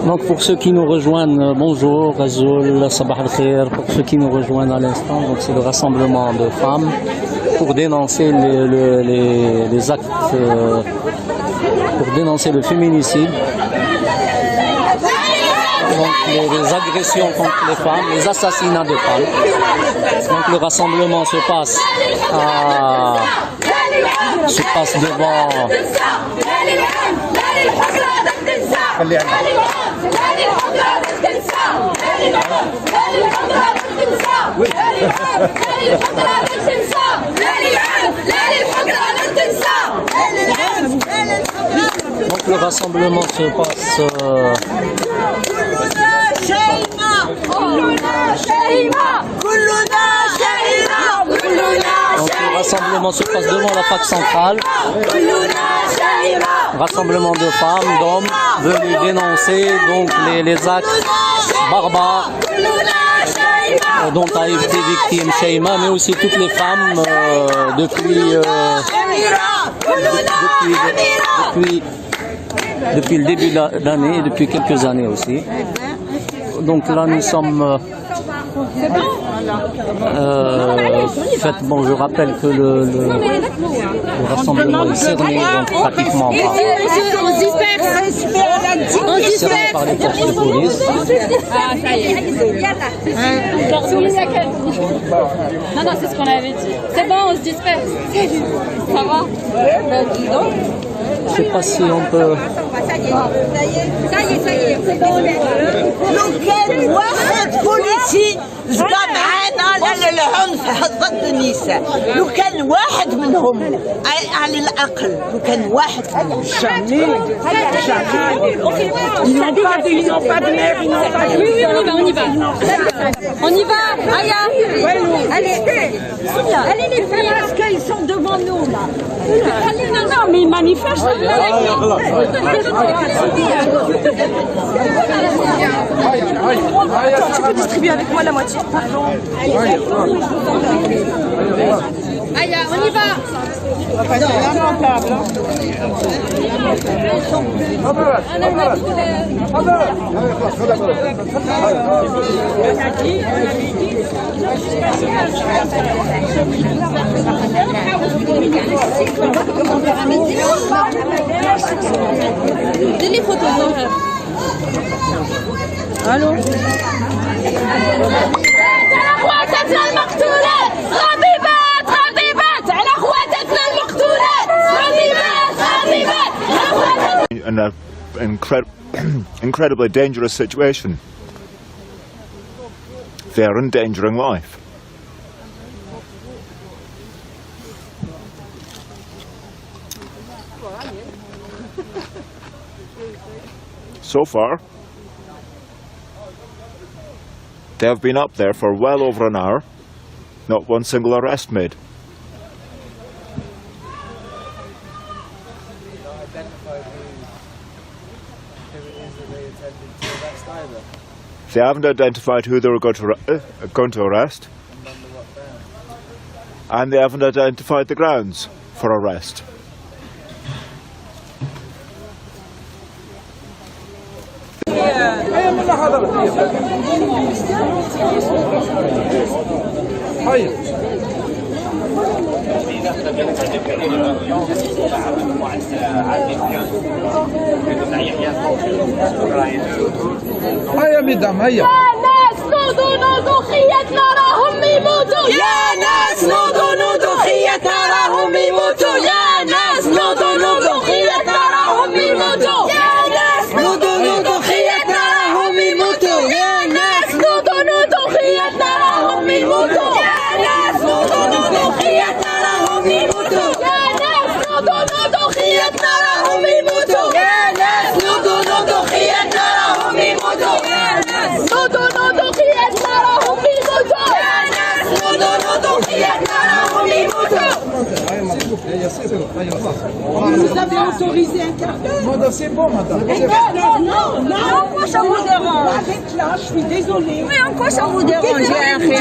Donc pour ceux qui nous rejoignent, bonjour, Razoul, Sabah al-Khair. Pour ceux qui nous rejoignent à l'instant, donc c'est le rassemblement de femmes pour dénoncer les actes, pour dénoncer le féminicide, donc les agressions contre les femmes, les assassinats de femmes. Donc le rassemblement se passe devant donc le rassemblement se passe devant la fac centrale. Rassemblement de femmes, d'hommes venus dénoncer donc les actes barbares dont a été victime Sheima, mais aussi toutes les femmes depuis le début de l'année, depuis quelques années aussi. Donc là nous sommes je rappelle que le rassemblement est cerné donc pratiquement par les forces de police. Ah, ça y est. Non, c'est ce qu'on avait dit. C'est bon, on se disperse. Ça va? Je ne sais pas si on peut... Ça y est. لو كان واحد بوليسي زاد معانا للعنف ضد النساء، لو كان واحد منهم على الأقل، لو كان واحد منهم On y va, Aya. Allez les filles, parce qu'ils sont devant nous là. Non, mais ils manifestent. Attends, tu peux distribuer avec moi la moitié? Pardon. Aya, on y va. Les photos. Allô. على خواتاتنا المقتولات غضيبات على خواتاتنا المقتولات غضيبات In an incredibly dangerous situation. They are endangering life. So far, they have been up there for well over an hour, not one single arrest made. They haven't identified who they were going to arrest, and they haven't identified the grounds for arrest. هيا مدام هيا يا ناس نوضوا خيتنا راهم يموتوا يا ناس نوضوا خيتنا راهم يموتوا يا Vous avez autorisé un quart d'heure. C'est bon, madame. Non. En quoi ça vous dérange? Arrête là, je suis désolée. Mais en quoi ça vous dérange يا أخي؟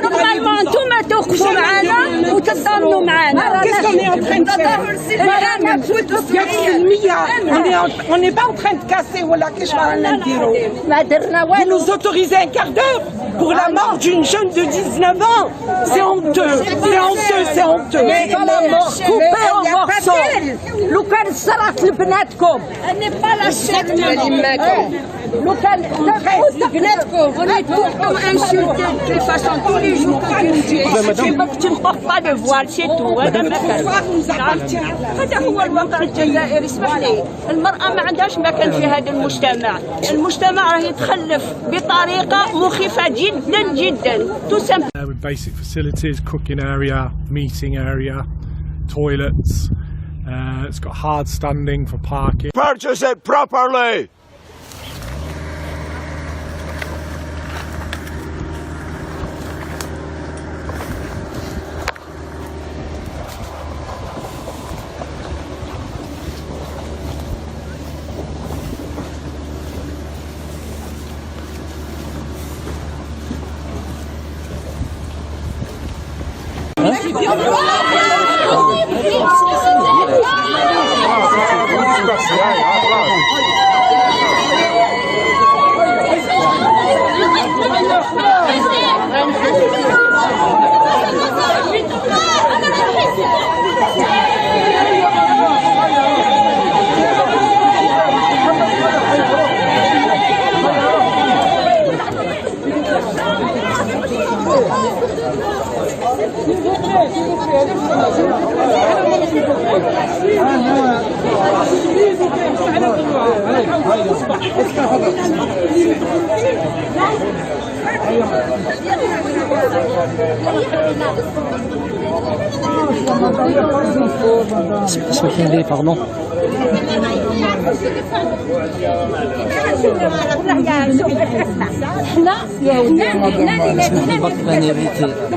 Normalement, انتم توقفوا معنا وتتضامنوا معنا. Qu'est-ce qu'on est en train de faire? On n'est pas en train de casser. Vous nous autorisez un quart d'heure pour la mort d'une jeune de 19 ans. C'est honteux. C'est honteux. Coupez en morceaux. لو كان صرات لبناتكم أنا با لا شك لو كان بناتكم ونتوقعوا انشوتي de façon tous les jours tu ne portes pas de voile c'est tout هذا مكان هذا هو الواقع الجزائري اسمح لي المرأة ما عندهاش مكان في هذا المجتمع راه يتخلف بطريقة مخيفة جدا جدا with basic facilities, cooking area, meeting area, toilets. It's got hard standing for parking. Purchase it properly! اسمحي لي pardon.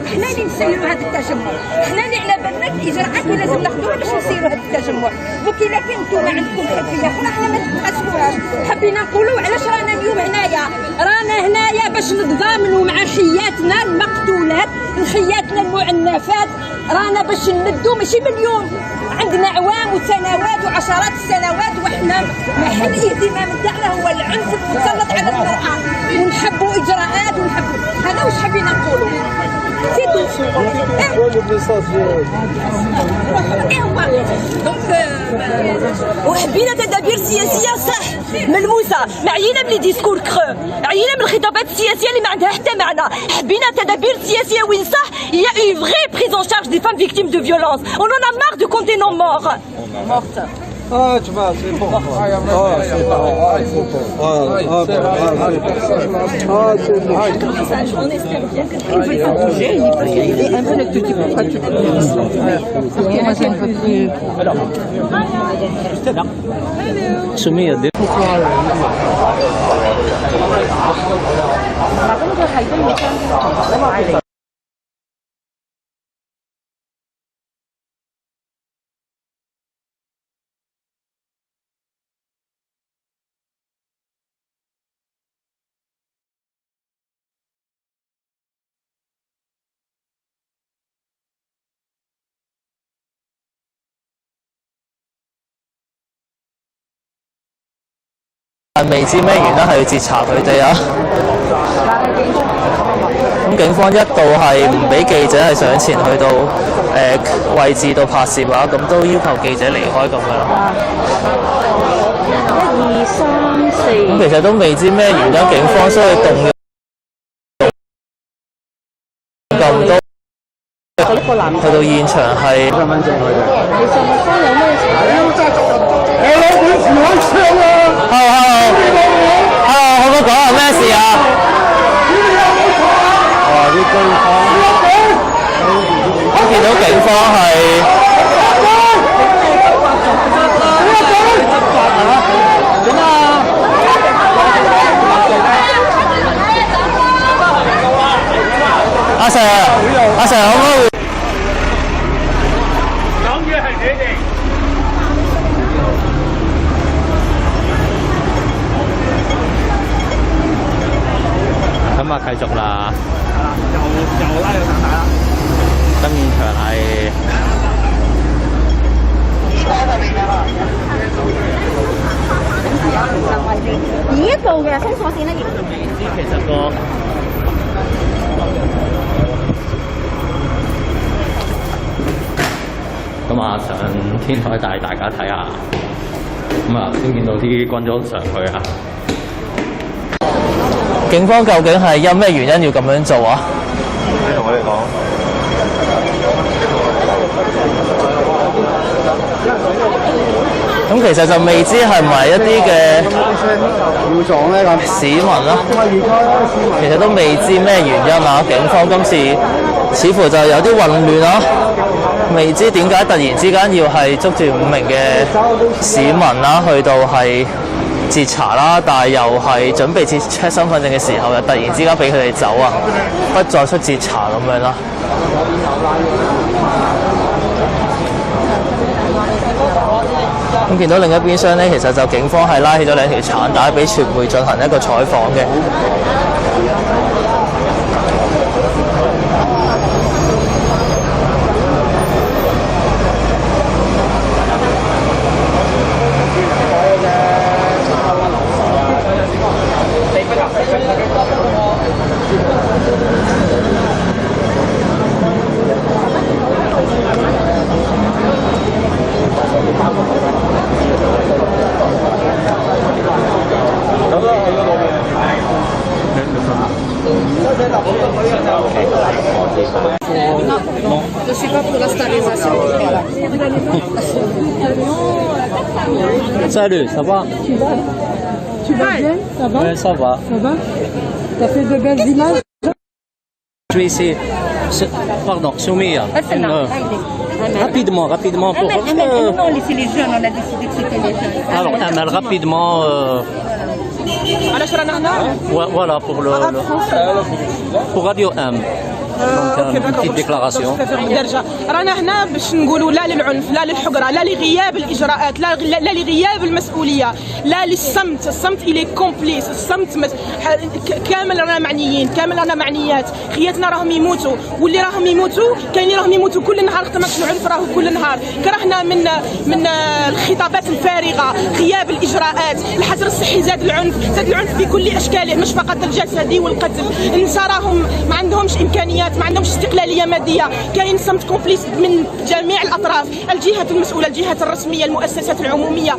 حنا اللي نسيروا هذا التجمع، حنا اللي على بالنا الاجراءات اللي لازم ناخذوها باش نسيروا هذا التجمع، دوك الا كان نتوما عندكم خلفيه اخرى حنا ما نتحاسبوهاش، حبينا نقولوا علاش رانا اليوم هنايا، رانا هنايا باش نتضامنوا مع خياتنا المقتولات، خياتنا المعنفات، رانا باش نمدوا ماشي من اليوم، عندنا اعوام وسنوات وعشرات السنوات وحنا محل الاهتمام تاعنا هو العنف المسلط على المرأة، ونحبوا اجراءات ونحبوا هذا واش حبينا نقولوا. وحبينا تدابير سياسيه صح ملموسه، ما عينا من لي ديسكور كرو، عينا من الخطابات السياسيه اللي ما عندها حتى معنى، حبينا تدابير سياسيه وين صح il y a une vraie prise en charge des femmes victimes de violence. On en a marre de compter nos morts. Ah, tu vas, c'est bon. C'est bon. On espère bien que il veut pas bouger, il peut y aller un peu le petit peu. سمية دي未知咩原因係要截查佢哋啊？咁警方一度係唔俾記者係上前去到位置度拍攝啊，咁都要求記者離開咁樣。1、2、3、4。咁其實都未知咩原因，警方需要動用咁多去到現場係。身份證佢哋。其實麥方有咩查咧？我攞本持開槍啊！Hello， 可唔可以講下咩事啊？啲警方，我見到警方係點啊？阿 Sir，諗嘅係你哋。咁啊，繼續啦。又拉到大大啦。咁現場係。而一度嘅封鎖線咧，其實個咁啊，上天台帶大家睇下。咁啊，先見到啲軍裝上去啊。警方究竟係有咩原因要咁樣做啊？你同我哋講。咁其實就未知係咪一啲嘅市民啦，其實都未知咩原因啊！警方今次似乎就有啲混亂啦，未知點解突然之間要係捉住5名嘅市民啦，去到係截查啦，但係又係準備截 check 身份證嘅時候，又突然之間俾佢哋走啊，不再出截查咁樣啦。咁見到另一邊廂咧，其實就警方係拉起咗2條橙帶俾傳媒進行一個採訪嘅。Je suis pas pour la stérilisation. Salut, ça va? Tu vas bien? Ça va? Oui, ça va. Ça va? T'as fait de belles images? Je suis ici. Pardon, Soumia. Rapidement. Pour... Non, laissez les jeunes, on a décidé que c'était les jeunes. Alors, Amal, rapidement. Voilà, pour Radio M. رانا هنا باش نقولوا لا للعنف، لا للحقره، لا لغياب الاجراءات، لا لغياب المسؤوليه، لا للصمت. الصمت الي كومبليس، الصمت كامل رانا معنيين، كامل رانا معنيات. خياتنا راهم يموتوا، واللي راهم يموتوا كاين اللي راهم يموتوا كل نهار. اختمت العنف راهو كل نهار. كرهنا من الخطابات الفارغه، غياب الاجراءات، الحجر الصحي زاد العنف بكل اشكاله، مش فقط الجسدي والقتل. النساء راهم ما عندهمش امكانيات، ما عندهمش استقلاليه ماديه. كاين صمت كومبليس من جميع الاطراف، الجهات المسؤوله، الجهات الرسميه، المؤسسات العموميه،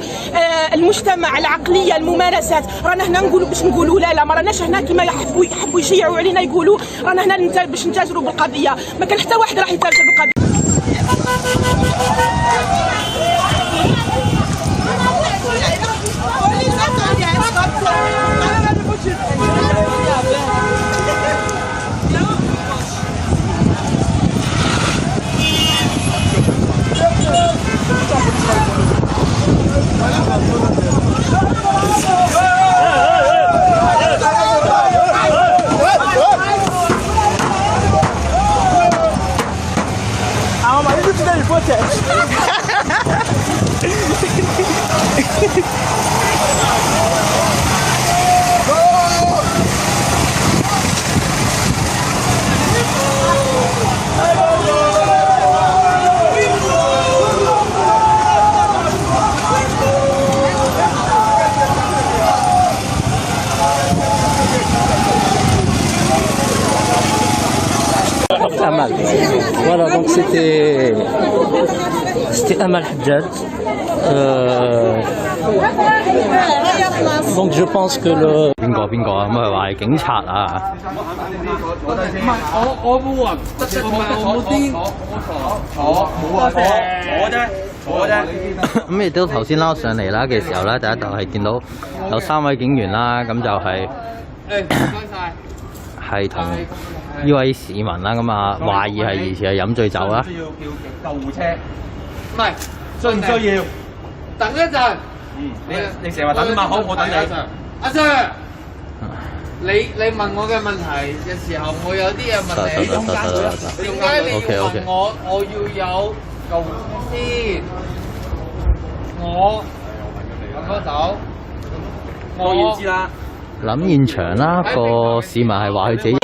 المجتمع، العقليه، الممارسات. رانا هنا نقولوا باش نقولوا لا ما راناش هنا كما يحبوا يشيعوا علينا يقولوا رانا هنا باش نتاجروا بالقضيه. ما كان حتى واحد راح يتاجر بالقضيه. Amal. Voilà, donc c'était Amal Hadjad. Donc je pense que le 邊個咁啊話係警察啊？我冇話，我冇癲，坐啫。咁亦都頭先撈上嚟啦嘅時候咧，第一就係見到有3位警員啦，咁就係同呢位市民啦，咁啊懷疑係疑似係飲醉酒啦。需要叫救護車，唔係需唔需要？等一陣。你成日話等嘛，好，我等你。阿 Sir。你問我嘅問題嘅時候，我有啲嘢問你。點解你要問我？我要有舊先。我揾嗰度，我要知啦。諗現場啦，個市民係話佢自己。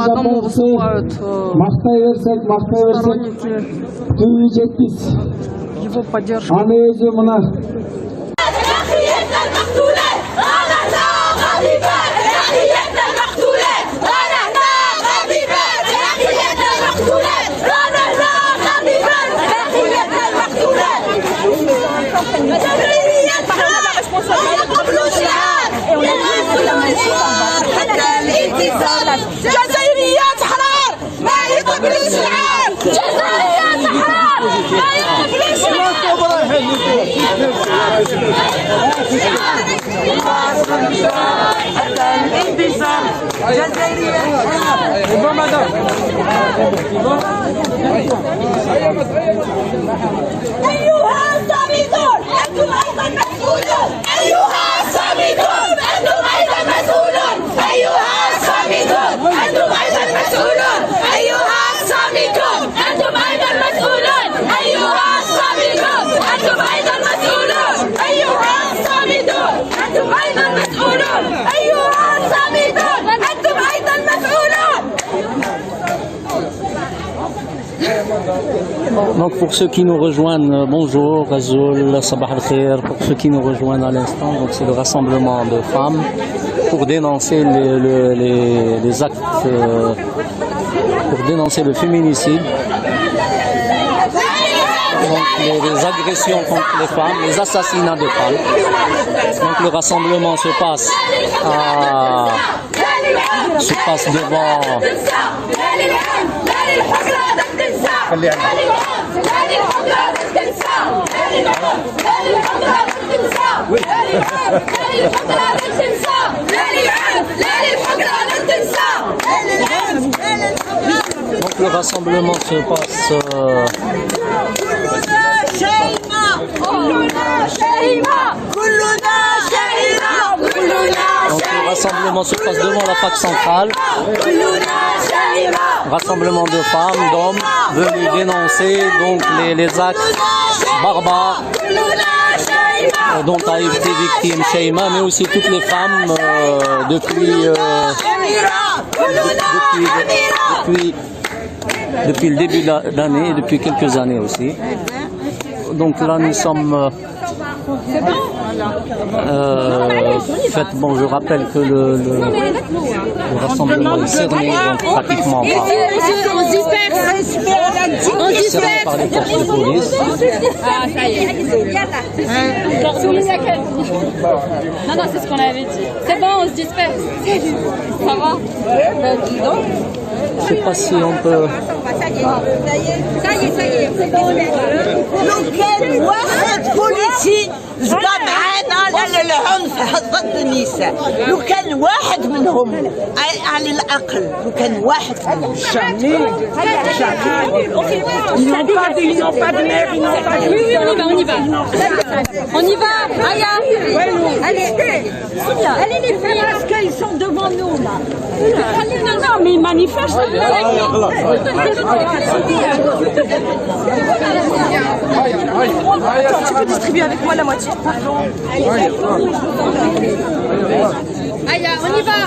Потом выступают сторонники его поддержки. أيها الصامدون أنتم أيضا مسؤولون أيها الصامدون أنتم أيضا مسؤولون أيها الصامدون أنتم أيضا مسؤولون أيها الصامدون أنتم أيضا مسؤولون أيها الصامدون أنتم أيضا مسؤولون أيها الصامدون أنتم أيضا مسؤولون أيها الصامدون أنتم أيضا مسؤولون. Donc pour ceux qui nous rejoignent, bonjour, Azul, Sabah al-Khair. Pour ceux qui nous rejoignent à l'instant, donc c'est le rassemblement de femmes pour dénoncer les actes, pour dénoncer le féminicide, donc les agressions contre les femmes, les assassinats de femmes. Donc le rassemblement se passe devant donc le rassemblement se passe devant la fac centrale. Rassemblement de femmes, d'hommes venus dénoncer donc les actes barbares dont a été victime Sheima, mais aussi toutes les femmes depuis le début de l'année, depuis quelques années aussi. Donc là nous sommes je rappelle que le rassemblement est cerné donc pratiquement par les forces de police. Ah, ça y est. Non, c'est ce qu'on avait dit. C'est bon, on se disperse. Ça va? Je ne sais pas si on peut... Ça y est. لو كان واحد بوليسي زبا معانا للعنف ضد النساء، لو كان واحد منهم على الأقل، لو كان واحد منهم On y va, Aya. Allez les filles, parce qu'ils sont devant nous là. Non, mais ils manifestent. Tu peux distribuer avec moi la moitié. Aya, on y va.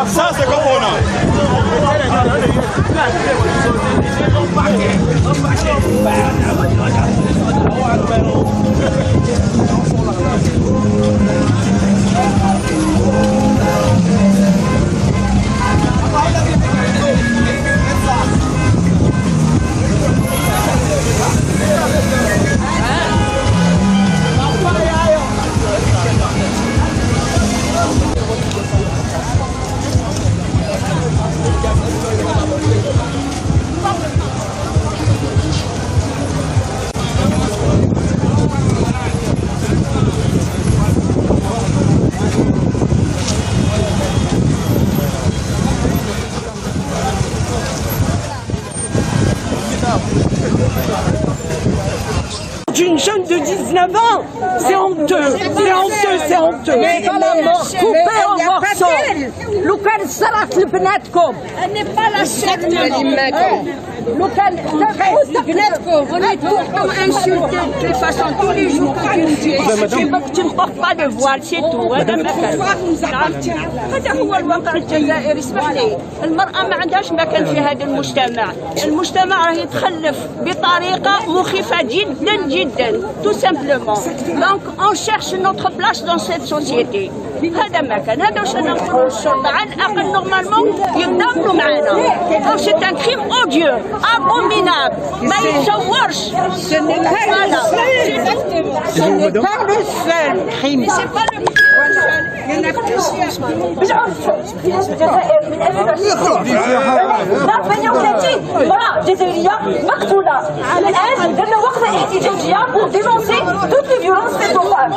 Ça, c'est comme on a. une jeune de 19 ans. C'est honteux, c'est honteux, c'est honteux. Coupé en morceaux. لو كان صرات لبناتكم أنا pas la chef لو كان بناتكم on est tout le temps insultés de toute façon tous les jours. Tu ne portes pas de voile, c'est tout. هذا هو الواقع الجزائري. اسمح لي، المرأة ما عندهاش مكان في هذا المجتمع. المجتمع راه يتخلف بطريقة مخيفة جدا جدا tout simplement. Donc on cherche notre place dans cette société. هذا ما كان، هذا واش انا نقولوا للشرطة على الأقل نورمالمون يتضامنوا معنا. سي ان كريم اوديو abominable ما يتصورش. Ce n'est pas le seul crime. C'est pas le seul. Il y en a plusieurs. بالعنف في الجزائر من 2020 امرأة جزائرية مقتولة. الآن درنا وقفة احتجاجية pour dénoncer toutes les violences faites aux femmes.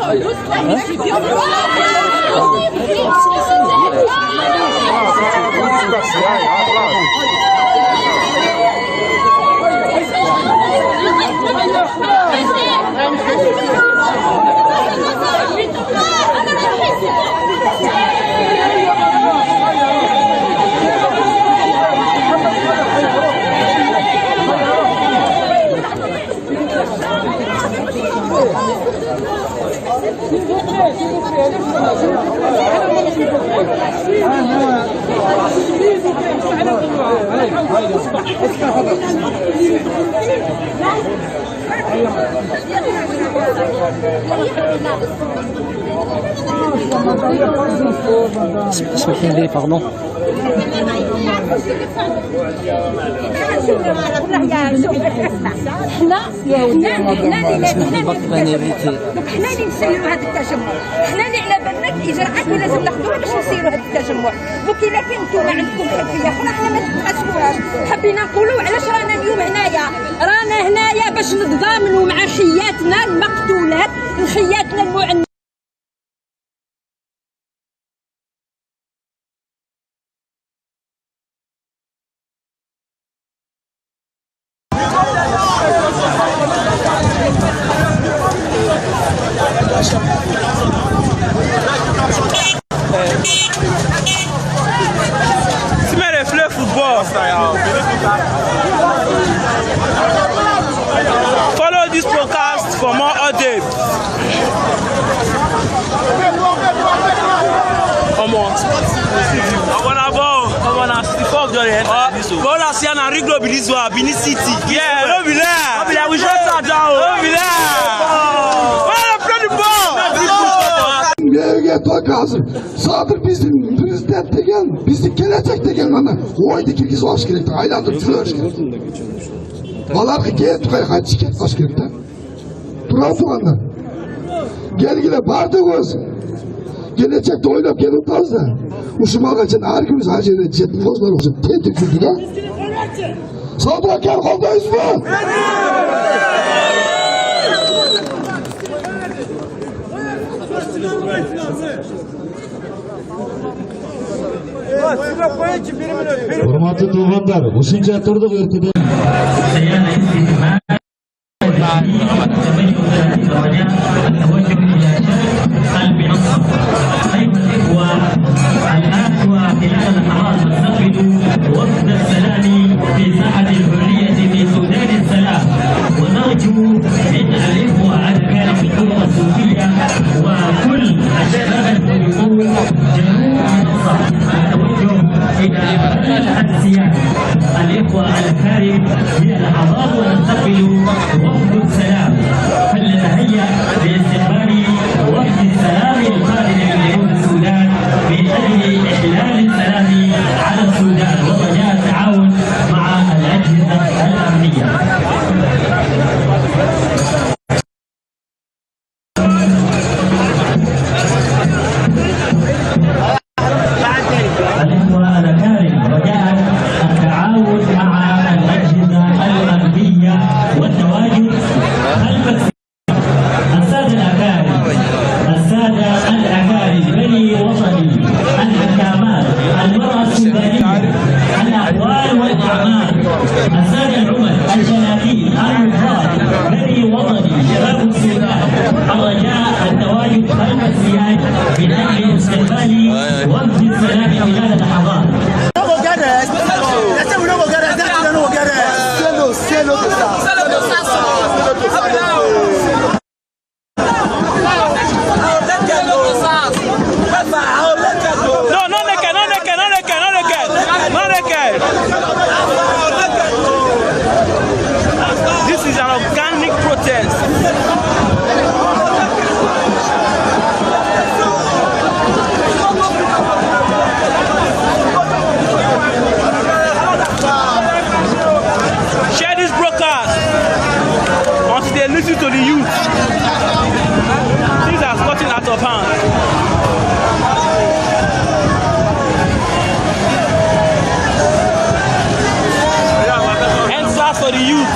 اسمحي لي pardon. حنا اللي نسيروا هذا التجمع، حنا اللي على بالنا الاجراءات اللي لازم ناخذوها باش نسيروا هذا التجمع. دوك الا كان نتوما عندكم خلفيه اخرى حنا ما تبحثوهاش. حبينا نقولوا علاش رانا اليوم هنايا، رانا هنايا باش نتضامنوا مع خياتنا المقتولات، خياتنا المعنفات. Follow this podcast for more updates. Voilà, c'est un rigolo Bilizwa, Bini City. Yeah, no be there. No be there. We shut that down. No be there. Voilà, plein de bord. Gerek lazım. Sadır bizim prezident degen, bizi gelecek degen bana. Oydu ki biz o askerlikte aylandır tüle askerlikte. Valar ki gel tukaya kaç çıket askerlikte. Duralım anda. Gel gele bardı göz. Gelecekte oynap gel utanız da. Uşuma kaçan her gün hacede ciddi bozlar olsun. Tehdit küldü da. Sadık gel koldayız mı? Hurmatli tuğanlar, o'shuncha turdiq ertadan. وفد السلام في ساحة الحرية في سودان السلام ونرجو من الإخوة أركان الدولة الصوفية وكل الشباب المسلمون جنوب مصر التوجه إلى ملحة السياسة الإخوة الكرام من الأعضاء ونستقبل وفد السلام فلنتهيأ لاستقبال وفد السلام القادم من جنوب السودان من أجل إحلال السلام على السودان ورجاء التعاون مع الأجهزة الأمنية. الإخوة الأكارم رجاء التعاون مع الأجهزة الأمنية والتواجد خلف السادة الأكارم بني وطني الحكامات المرأة السودانية الأحوال والأعمال السادة العمل الجناكيل الرفاق بني وطني شباب Yes. This is an organic protest. Share this broadcast until they listen to the youth. Things are gotten out of hand. Answers for the youth.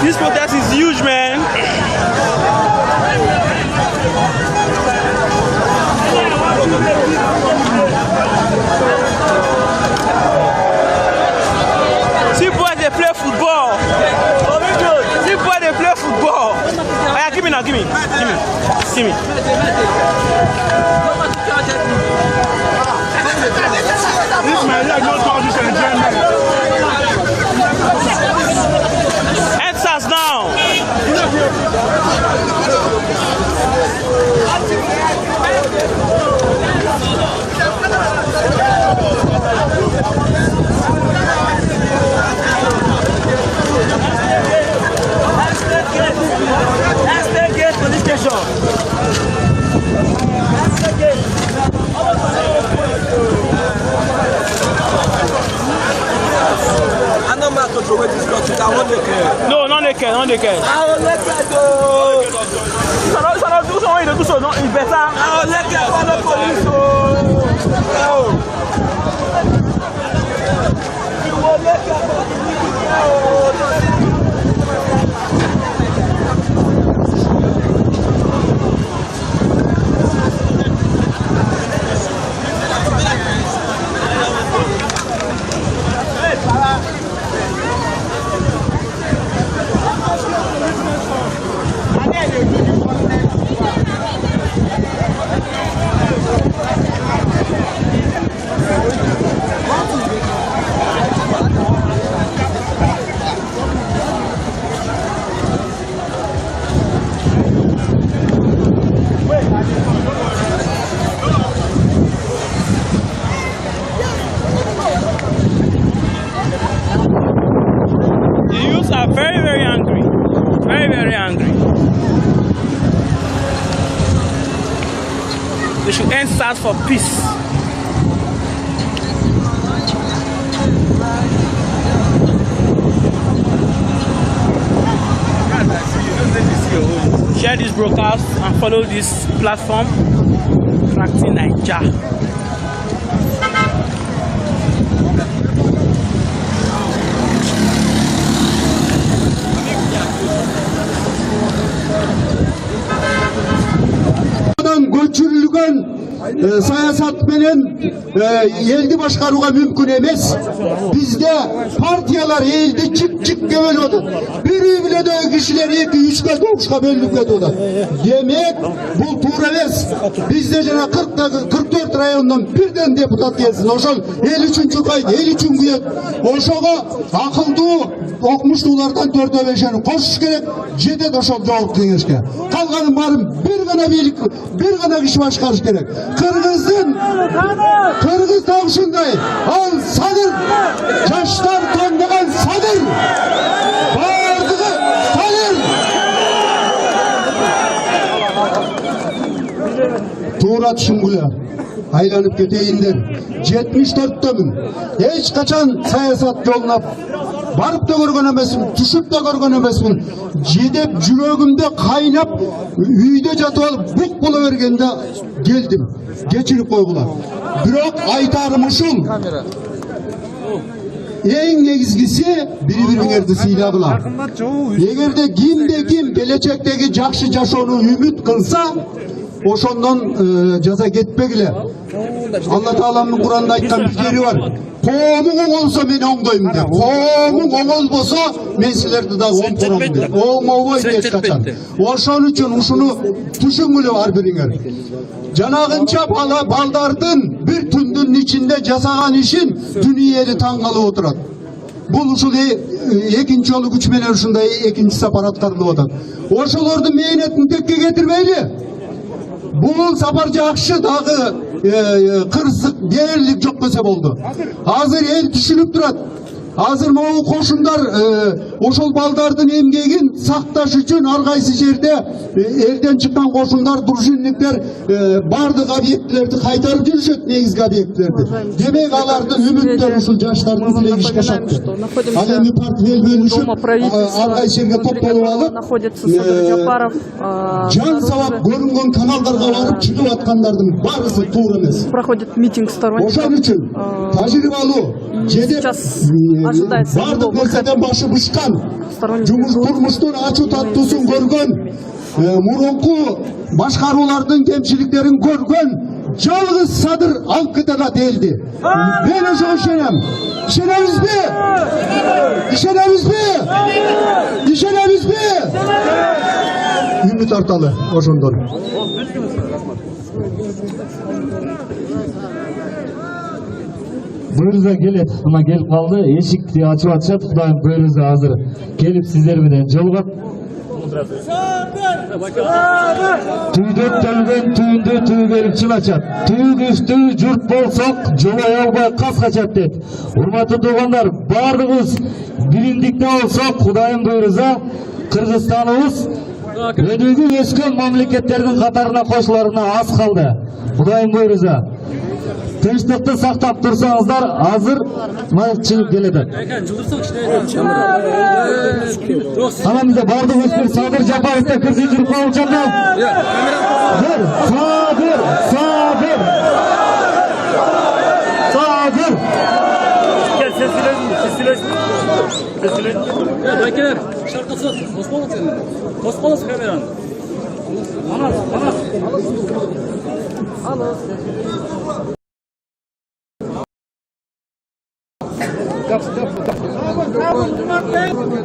This protest is huge, man. See boy, they play football. See boy, they play football. Oh, yeah, give me now, give me. This man is not all this enjoyment. Answers now. That's the gate police station. That's the gate. I know my control with this country. I want the care. No, not the care, not the care. I will let that go. So not do something to do so. Not it's better. I will let that go. The police. You will let that go. They should end SARS for peace. Share this broadcast and follow this platform, Tracting Naija. Göçürülgen siyasatmenен eldi başkaruga mümkün emes. Bizde partiyalar eldi çık gövel oldu. Biri bile de kişiler 2-3 doğuşka bölünüp oldu. Demek bu tuğra emes. Bizde jana 44 rayondan birden deputat gelsin. Oşol 53. kaydı, 53. güyet. Oşoga akıldı okmuşlulardan 4'e 5'eni koşuş gerek. Jedet oşol cevap kengeşke. Kalganın barın bir gana kişi başkarış gerek. Kırgız tavşınday al sadır, yaşlar tonlagan sadır, bağırdığı sadır. Tuğrat şıngılar, aylanıp keteyinler, 74'temin, hiç kaçan siyasat yoluna barıp da görgön emesmin, düşüp de görgön emesmin, jedep jürögümde kaynap, üyde jatıp alıp buk bulavergende geldim, geçirip koygular. Biroq aytarım uşul, en negizgisi biri-biriңерди сыйлagılar. Egerde kim gelecekteki jakşı jaşoonu ümit kılsa, oşondan jaza ketpegile. Allah Taala'nın Kur'an'da aytkan bir yeri var. Qo'ming o'ng'olsa men o'ngdayman deb. Qo'ming o'ng'olbosa men sizlarni da o'ng'oraman deb. O'ng'olmay hech qachon. O'shaning uchun ушуну tushunglar har biringlar. Janagınça baldardın bir tündün içinde jasagan işin dünyayı tаңгалып oturат. Бұл ушул экинчи жолу күч менен ушундай экинчи сапар аткарылып атат. Ошолордун мээнетин текке кетирбейли. Бул сапар жакшы дагы кырсык дээрлик жок десе болду. Азыр эл түшүнүп турат. Азыр могу кошундар ошол балдардын эмгегин сакташ үчүн ар кайсы жерде элден чыккан кошундар, дружинниктер бардык объектилерди кайтарып жүрүшөт, негизги объектилерди. Демек алардын үмүттөрү ушул жаштардын тилегишке шатты. Ал эми портфель бөлүшүп ар кайсы жерге топтолуп алып, жан сабап көрүнгөн каналдарга барып чыгып аткандардын баарысы туура эмес. Проходит митинг сторонников. Ошон үчүн тажрыйбалуу жедеп бардык нерседен башы бышкан, турмуштун ачуу таттуусун көргөн, мурунку башкаруулардын кемчиликтерин көргөн жалгыз Садыр Алкытага делди. Мен ошого ишенем. Ишенебизби? Ишенебизби? Ишенебизби? Үмүт арталы ошондон. Бөйрүзө келет, мына келип калды. Эшикти ачып атышат. Кудайым бөйрүзө азыр келип сиздер менен жолугат. Түйдөп төлгөн түйүндө түү келип чылачат. Түйгүстүү журт болсок, жолой албай кас качат деп. Урматтуу туугандар, бардыгыбыз биримдикте болсок, Кудайым буйруза, Кыргызстаныбыз өнүгүү өскөн мамлекеттердин катарына кошуларына аз калды. Кудайым буйруза. Тынчтыкты сактап турсаңыздар, азыр чыгып келет. Анан бизде бардык өспүр Садыр Жапаев да кирди жүрүп калчанда. Садыр. Gel sesleyin. Bekler, şarkısı. Tospalas kameranı. Anas.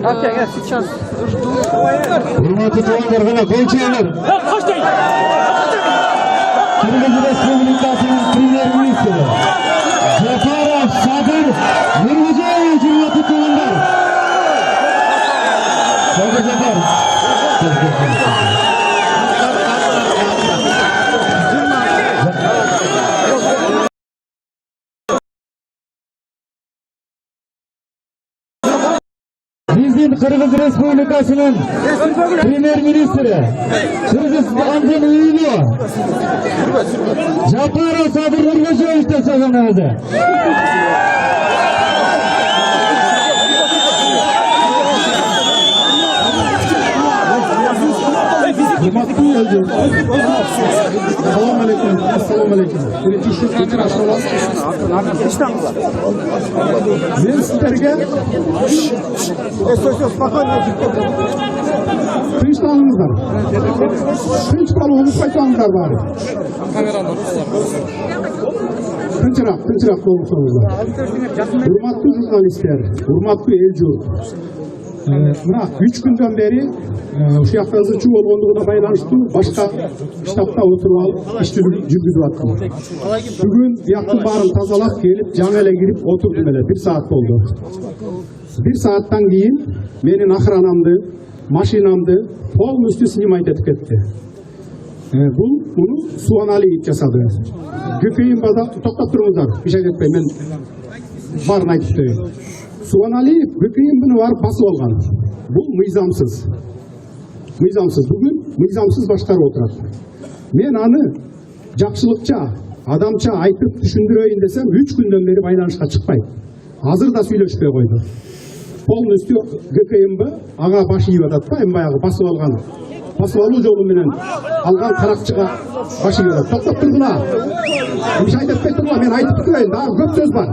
Окей, я сейчас жду. Урматтуу туугандар, гана кончоңор. Кыргыз Республикасынын премьер-министри Жапаров Садыр Нурмужаевич, урматтуу туугандар. Садыр Жапаров. Kırgız Respublikası'nın Premier-Ministri Kırgızstan'ın ünlü Japarov Sadır Nurmuşoviç de sözlemedi. Ben sizlerge Kılıçdaroğlu'ndan Kılıçdaroğlu'nu saytanlar bari. Kınçırak olursanızlar. Hurmatlı jurnalistler, hurmatlı elcur. Mına 3 günden beri şu yakta yazıcı olduğuna baylanıştı. Başka kitapta oturup alıp işte жүргүзүп attım. Bugün yaktım barın tazalak gelip camele girip oturdum hele. 1 saat oldu. 1 saatten keyin menin ahranamdı, maşinamdı полностью снимать etip ketти. Bunu Suvan Aliyev жасады. Gökeyim bada toktap durыңыздар. Bir şey etpey, men barın aytıp koyayım. Suvan Aliyev Gökeyim bunu varıp basıp algan. Bu mıyzamsız. Bugün mıyzamsız başkarıp oturат. Men anı жакшылыкча, адамча айтып түшүндүрөйүн десем 3 күндөн бери байланышка чыкпайт. Азыр да сүйлөшпөй койду. Полностью ГКМБ ага баш ийип атат да, эми баягы басып алган. Басып алуу жолу менен алган каракчыга баш ийип атат. Токтоп тургула. Эми айтып кетиңла, мен айтып коеюн, дагы көп сөз бар.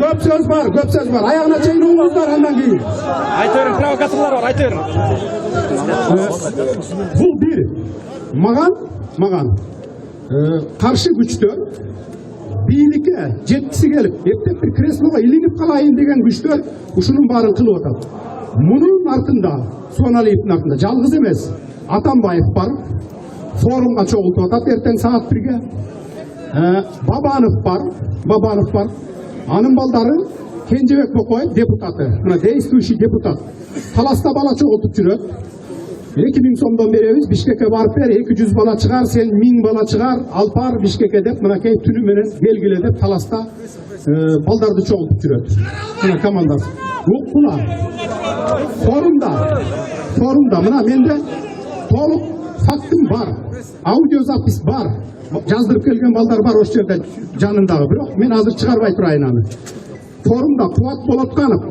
Көп сөз бар. Аягына чейин уңуңуздар андан кийин. Айта бериң, провокациялар бар, айта бериң. Бул бир. Маған каршы күчтөр бийликке жеткisi келип, эптеп bir креслого илинип калайын деген күчтөр ушунун баарын кылып атат. Мунун артында, Суаналиевдин артында жалгыз эмес, Атамбаев бар, форумга чогултуп атат эртең саат 1-ге. Бабанов бар. Анын балдары Кенжебек Бокоев депутаты, мына действующий депутат. Таласта бала чогултуп жүрөт. 2000 сомдон беребиз, Бишкекке барып бер, 200 бала чыгар, сен 1000 бала чыгар, алып бар Бишкекке деп, мынакей түнү менен белгиле деп таласта балдарды чогултуп жүрөт. Мына командасы. Укула. Форумда мына менде толук фактым бар. Аудиозапись бар. Жаздырып келген балдар бар ошол жерде жанындагы. Бирок мен азыр чыгарбай турайын аны. Форумда Кубат Болотканов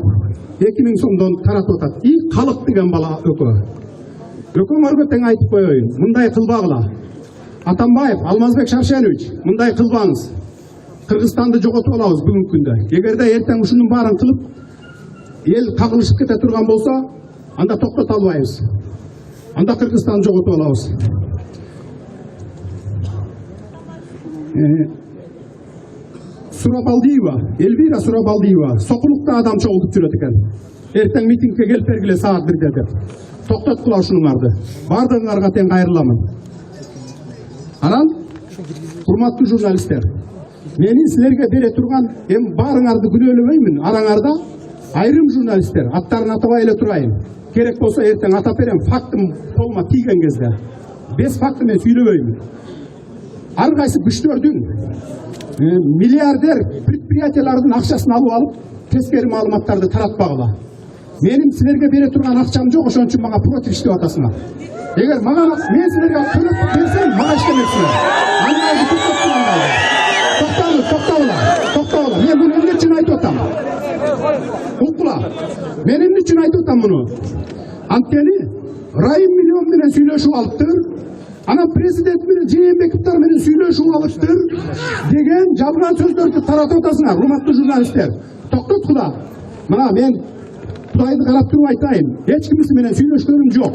2000 сомдон таратып атат. И Калык деген бала өкө. Өкөңөргө тең айтып коеюн. Мындай кылбагыла. Атамбаев, Алмазбек Шаршенович, мындай кылбаңыз. Кыргызстанды жоготуп алабыз бүгүнкү күндө. Эгерде эртең ушунун баарын кылып, эл кагылышып кете турган болсо, анда токтото албайбыз. Анда Кыргызстанды жоготуп алабыз. Сурабалдиева, Эльвира Сурабалдиева, Сокулукта адам чогултуп жүрөт экен. Эртең митингге келип бергиле саат 1-де деп. Токтоткула ушунуңарды. Бардыгыңарга тең кайрыламын. Анан, урматтуу журналисттер, менин силерге бере турган, эми баарыңарды күнөөлөбөймүн, араңарда айрым журналисттер, аттарын атабай эле турайын. Керек болсо эртең атап берем, фактым колума тийген кезде. Без факты мен сүйлөбөймүн. Ар кайсы күчтөрдүн миллиардер предприятиялардын акчасын алып, тескери маалыматтарды таратпагыла. Менин силерге бере турган акчам жок, ошон үчүн мага против иштеп атасыңар. Эгер мага мен силерге төлөп берсем, мага иштемексиңер. Андайды токтогула. Мен буну эмне үчүн айтып атам? Укула. Мен эмне үчүн айтып атам муну? Анткени Райым миллион менен сүйлөшүп алыптыр. Ана президент менен Жээнбековдор менен сүйлөшүп алыптыр деген жалган сөздөрдү таратып атасыңар, урматтуу журналисттер. Токтоткула. Мына мен Кудайды карап туруп айтайын. Эч кимиси менен сүйлөшкөнүм жок.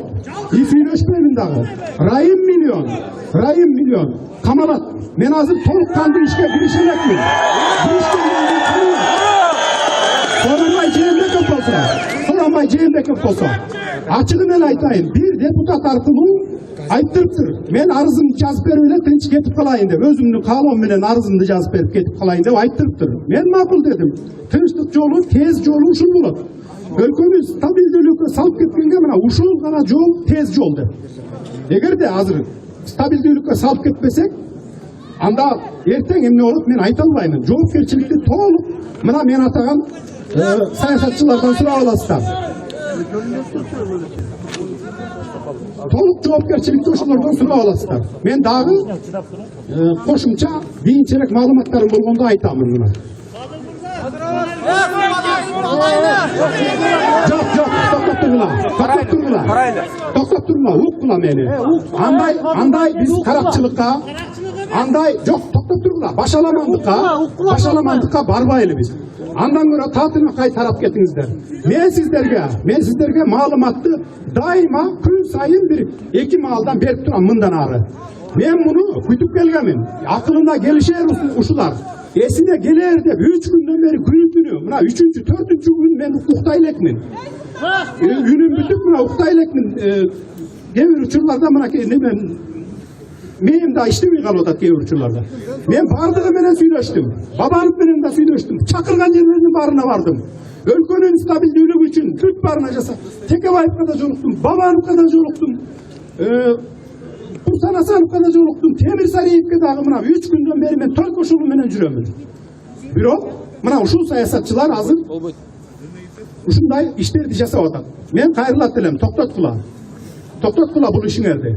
И сүйлөшпөймүн дагы. Райым миллион. Камалат. Мен азыр толук кандуу ишке кирише элекмин. Сорамай Жээнбеков болсо. Ачыгын эле айтайын. Бир депутат аркылуу айттырыптыр. Мен арызымды жазып берип эле тынч кетип калайын деп, өзүмдүн каалоом менен арызымды жазып берип кетип калайын деп айттырыптыр. Мен макул дедим. Тынчтык жолу, тез жолу ушул болот. Өлкөбүз стабилдүүлүккө салып кеткенге мына ушул гана жол, тез жол деп. Эгерде азыр стабилдүүлүккө салып кетпесек, анда эртең эмне болот мен айта албаймын. Жоопкерчиликти толук мына мен атаган саясатчылардан сурап аласыздар. Толук жоопкерчиликти ошолордон сурап аласыздар. Мен дагы кошумча кийинчерээк маалыматтарым болгондо айтамын мына. Жоқ, токтоп тургула, уккула мени. Андай биз каракчылыкка, жоқ, токтоп тургула, башаламандыкка барбайлы биз. Андан көрө татынакай тарап кетиңиздер. Мен сиздерге маалыматты дайыма күн сайын бир 2 маалдан берип турам мындан ары. Мен муну күтүп келгенмин. Акылына келишер ушулар. Esine gelir de 3 günden beri күнү, мына 3-4 gün men ukтай элекмин. Үнүм бүтүп мына ukтай элекмин. Кээ бир учурларда мына мен да иштебей калып атат кээ бир учурларда. Мен бардыгы менен сүйлөштүм. Бабанов менен да сүйлөштүм. Чакырган жерлердин баарына бардым. Өлкөнүн стабилдүүлүгү үчүн бүт баарына жасап, Текебаевка да жолуктум, Бабановго да жолуктум. Bursan Hasanovga da joluktum, Temir Sarıyev'e dagı mına 3 günden beri men Türk uşulu menen jürömün. Bирок, мына ушул саясатчылар азыр ушундай иштерди жасап атат. Мен кайрылат элем, токтоткула бул ишиңерди.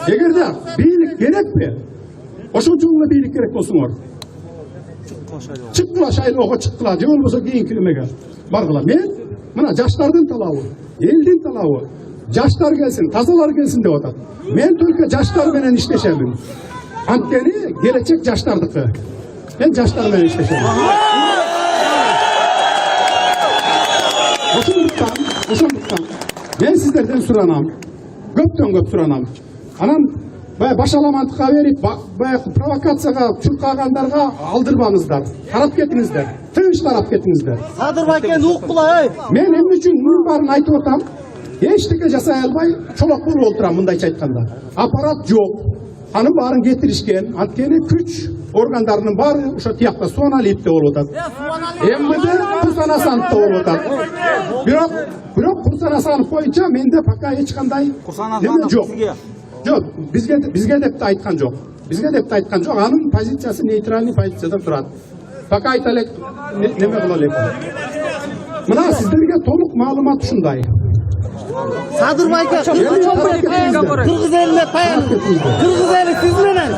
Эгерде бийлик керекпи? Ошончо эле бийлик керек болсуңор. Чыккыла шайлоого чыккыла, же болбосо кийинки эмеге баргыла. Мен мына жаштардын талабы, элдин талабы. Жаштар келсин, тазалар келсин деп атат. Мен только жаштар менен иштешемин. Анткени келечек жаштардыкы. Мен жаштар менен иштешемин. Ошондуктан мен сиздерден суранам. Көптөн көп суранам. Анан Баягы башаламандыкка берип, баягы провокацияга чуркагандарга алдырбаңыздар. Карап кетиңиздер. Тыныч карап кетиңиздер. Садыр байкен уккула, Мен эмне үчүн мунун баарын айтып атам? Эчтеке жасай албай, чолок болуп отурам мындайча айтканда. Аппарат жок. Анын баарын кетиришкен. Анткени күч органдарынын баары ошо тиякта Суаналиевде болуп атат. МВД Курсан Асановдо болуп атат. Бирок Курсан Асанов боюнча менде пока эч кандай неме жок. Жок, бизге деп да айткан жок. Бизге деп да айткан жок. Анын позициясы нейтральный позицияда турат. Пока айта элек неме кыла элек. Мына сиздерге толук маалымат ушундай. Садыр байка, Кыргыз элине таян. Кыргыз эли сиз менен.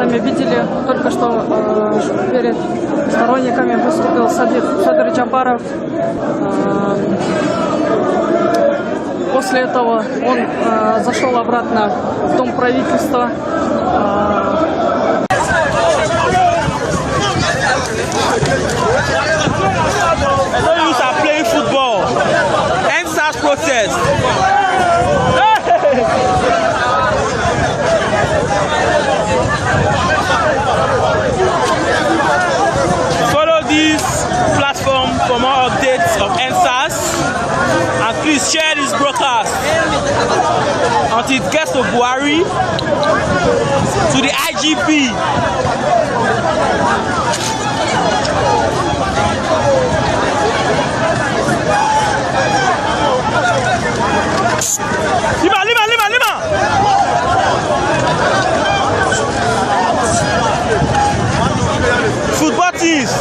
сами видели, только что перед сторонниками выступил Садыр Джапаров. После этого он зашел обратно в Дом правительства. Those are playing football. EndSARS protest. Follow this platform for more updates of EndSARS, and please share this broadcast until it gets to Buhari, to the IGP. Lima! Football teams.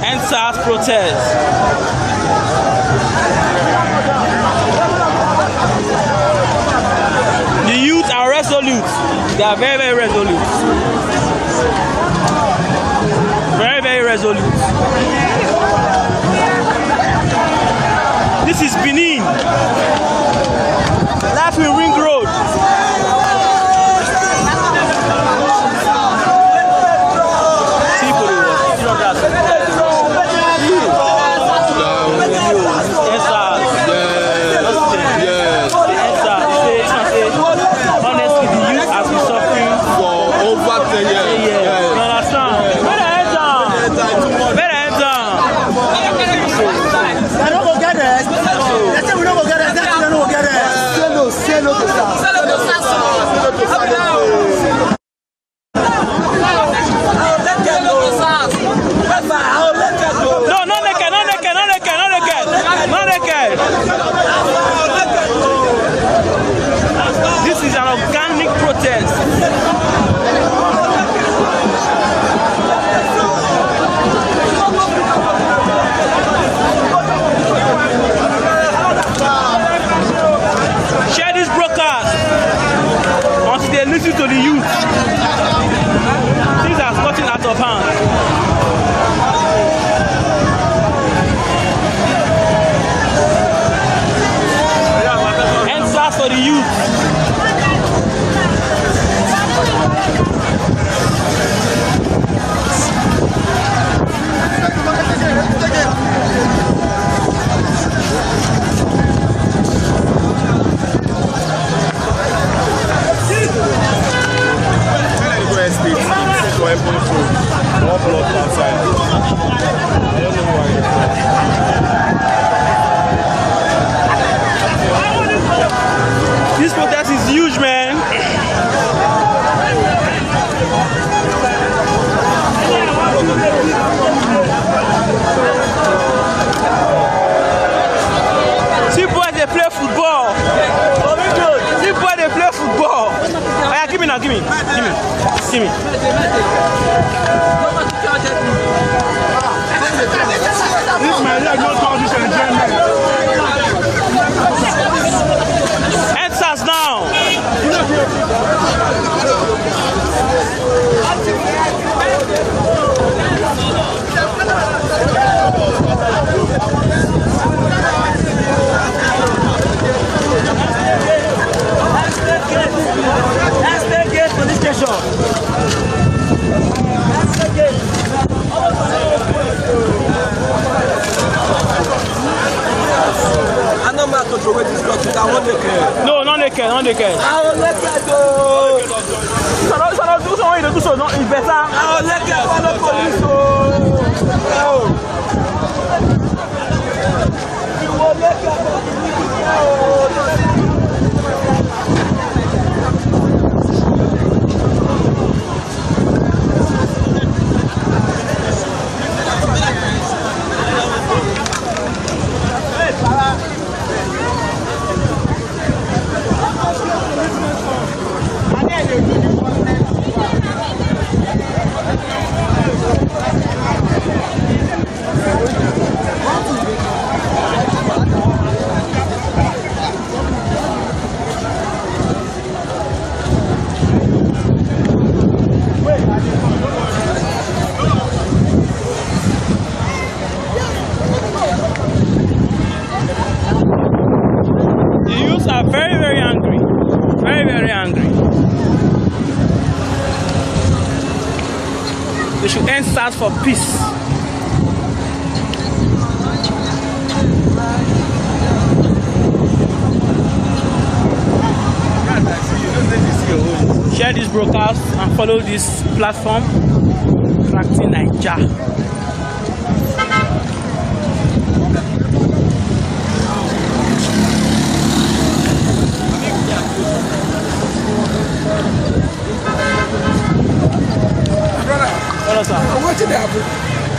EndSARS protest. The youth are resolute. They are very, very resolute. Very, very resolute. This is Benin. Life in Ring Road. Honestly, the youth has been suffering for over 10 years. You understand? No, not naked. This is an organic protest. Share this broadcast until they listen to the youth. Things are gotten out of hand. EndSARS for the youth. This protest is huge, man. See boys, they play football. See boys, they play football. Oh, yeah, give me now, give me. This man, like no condition, EndSARS now. That's the gate for this station. That's the gate. I know my control with this country. I want to care. No, not naked. I want to go. Do so. No, it's better. I want to care. Follow police. You want to care. They should end SARS for peace. Share this broadcast and follow this platform, Tracting Naija.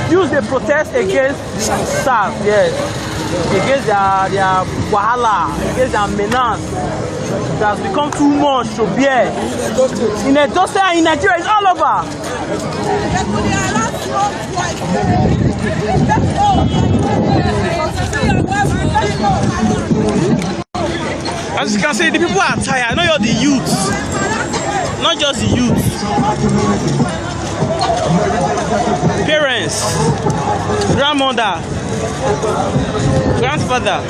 Use the protest against SARS, yes, against their wahala, against their menace. It has become too much to bear. In Edo State and in Nigeria, it's all over. As you can see, the people are tired. I know you're the youth, not just the youth. Parents, grandmother, grandfather.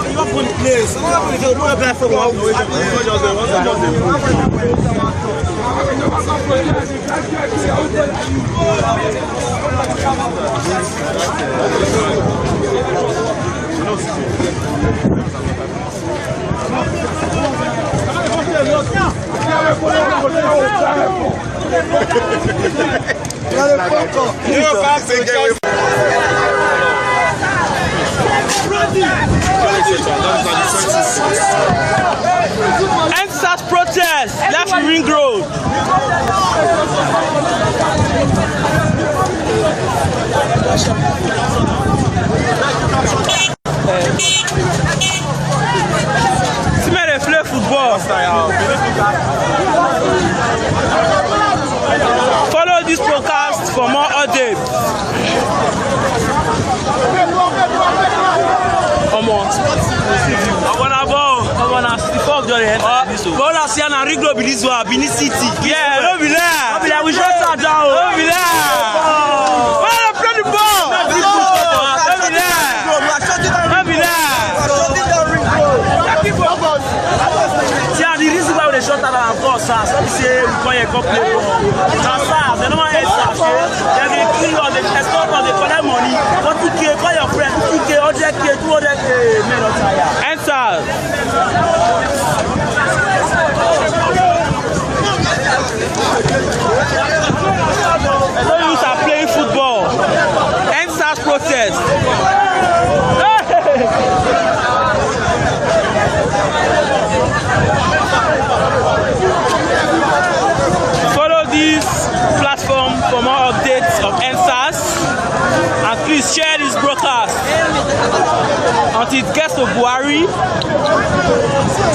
You up on the place. I'm not going to go back for one. End SARS protest, left Ring Road. They play football. Follow this podcast for more updates. Gonna see an Ring Benin City. Yeah, don't be there. Don't be there. We shut that down. Don't be there. Why don't play the ball? Don't be there. Don't be there. Yeah, the reason why we shut that down, of course, SARS. Let me say we call a couple of SARS. They don't want to SARS. They will kill all the extort or they collect money. 40K, call your friend. 50K, 100K, 200K. Men are tired. End SARS. Those who are playing football. End SARS protest. Follow this platform for more updates of End SARS, and please share this broadcast until it gets to Buhari,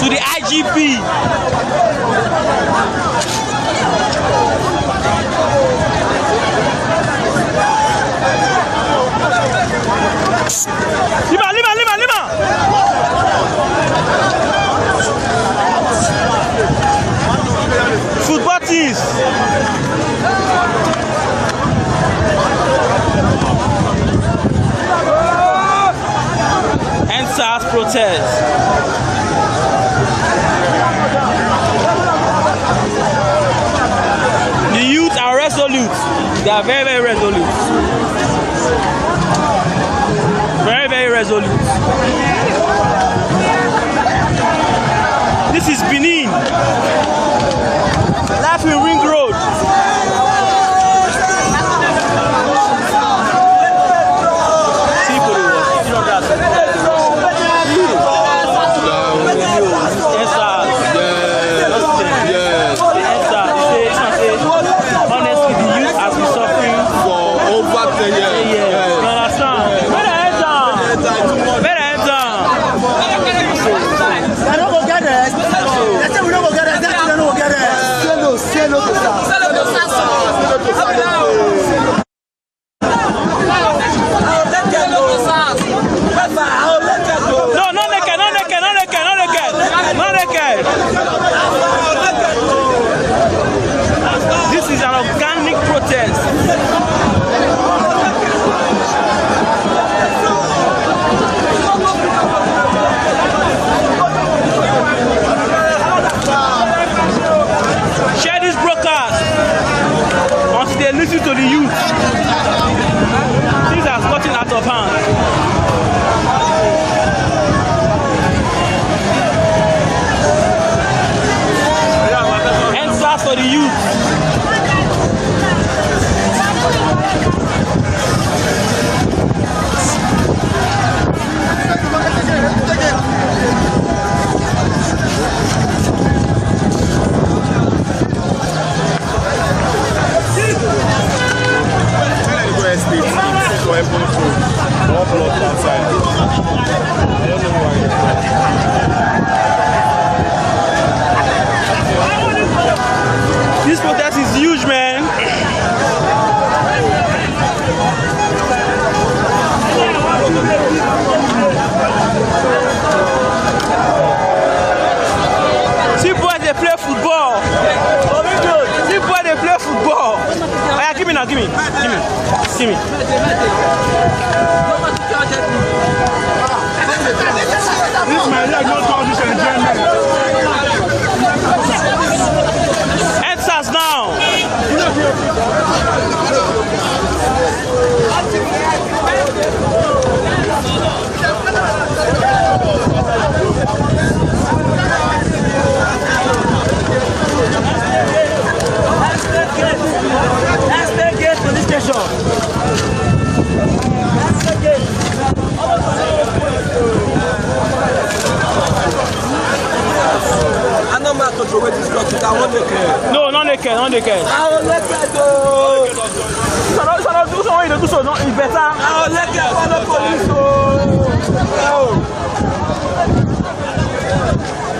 to the IGP. Lima. Football teams. End SARS protest. The youth are resolute. They are very, very resolute. Very, very resolute. This is Benin. Life in Ring Road. Honestly, the youth has been suffering for over 10 years. You understand? Better hands on. I don't go get it. Let's say we don't go get it. That's we don't go get it. Say no to This protest is huge, man. See boys, they play football. See boys, they play football. Oh, yeah, give me now, give me. This man is not condition, Answers now. That's the gate police station. That's the gate. I know my control with this block. I want the care. No, not the care. I want the care though. So do something. Do so. It's better. I want the care for the police.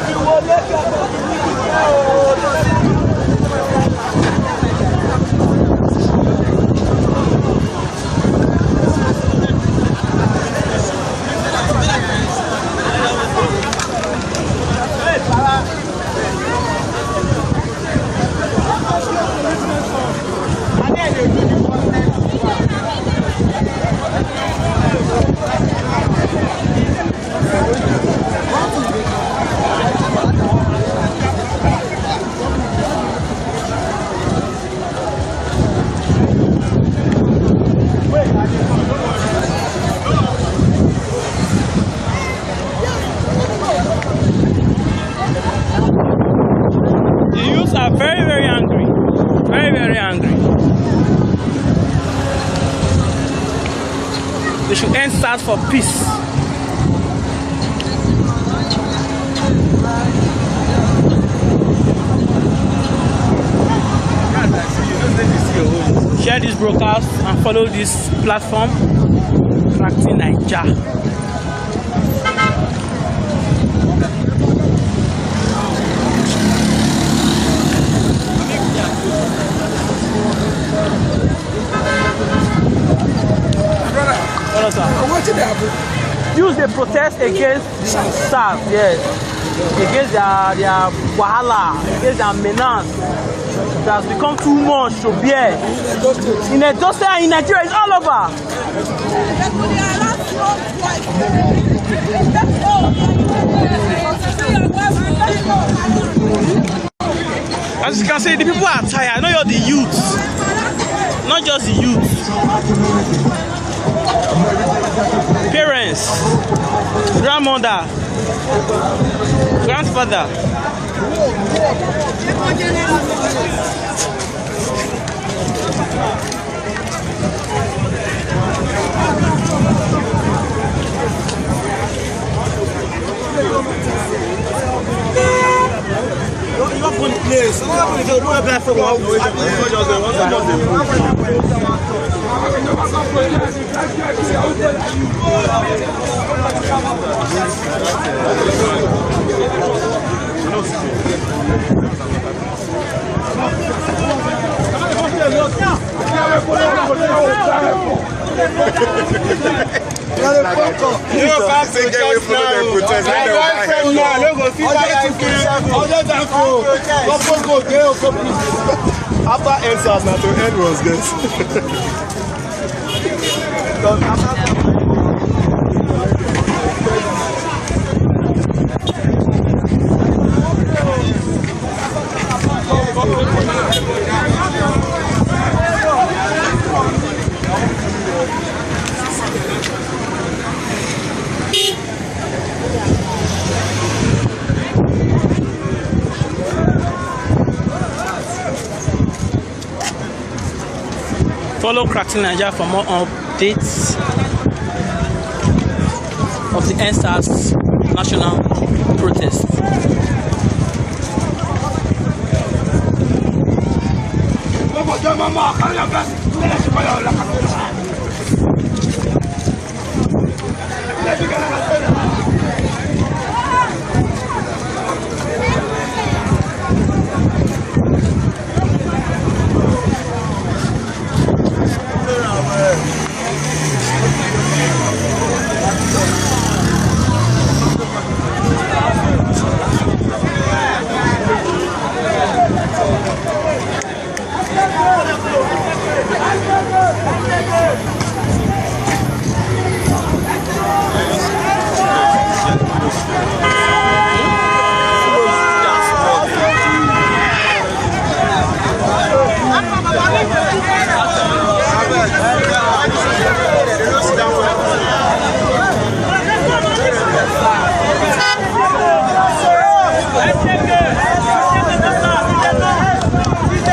You want the care for the police. They should end SARS for peace. Share this broadcast and follow this platform, Tracting Naija. Use the protest against SARS, yes, against their wahala, against their menace. It has become too much to bear. In Edo State and in Nigeria, it's all over. As you can see, the people are tired. I know you're the youth, not just the youth. Parents, grandmother, grandfather. You up on the place. I'm not going to go back for one. After NSAS, now to end was this. Follow Crafting Nigeria for more updates of the EndSARS national protest.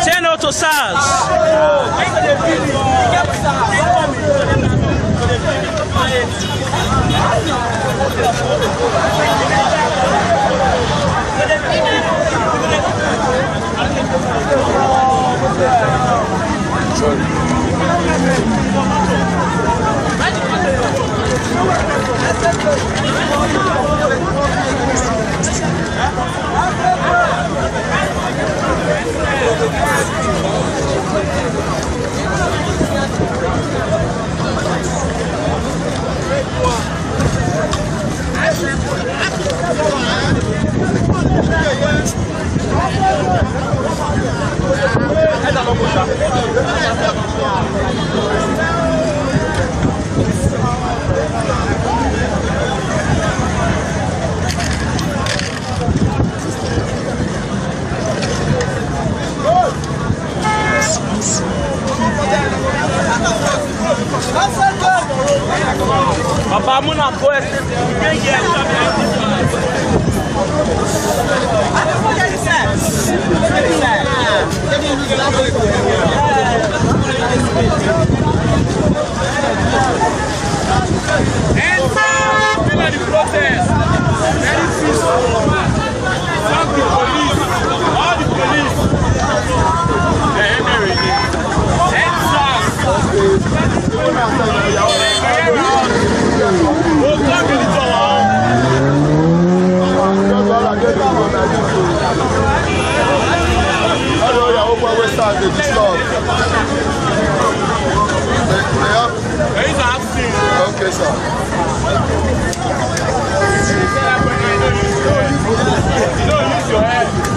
Say no to SARS. Papa, mon amour, Okay, sir. Use your head.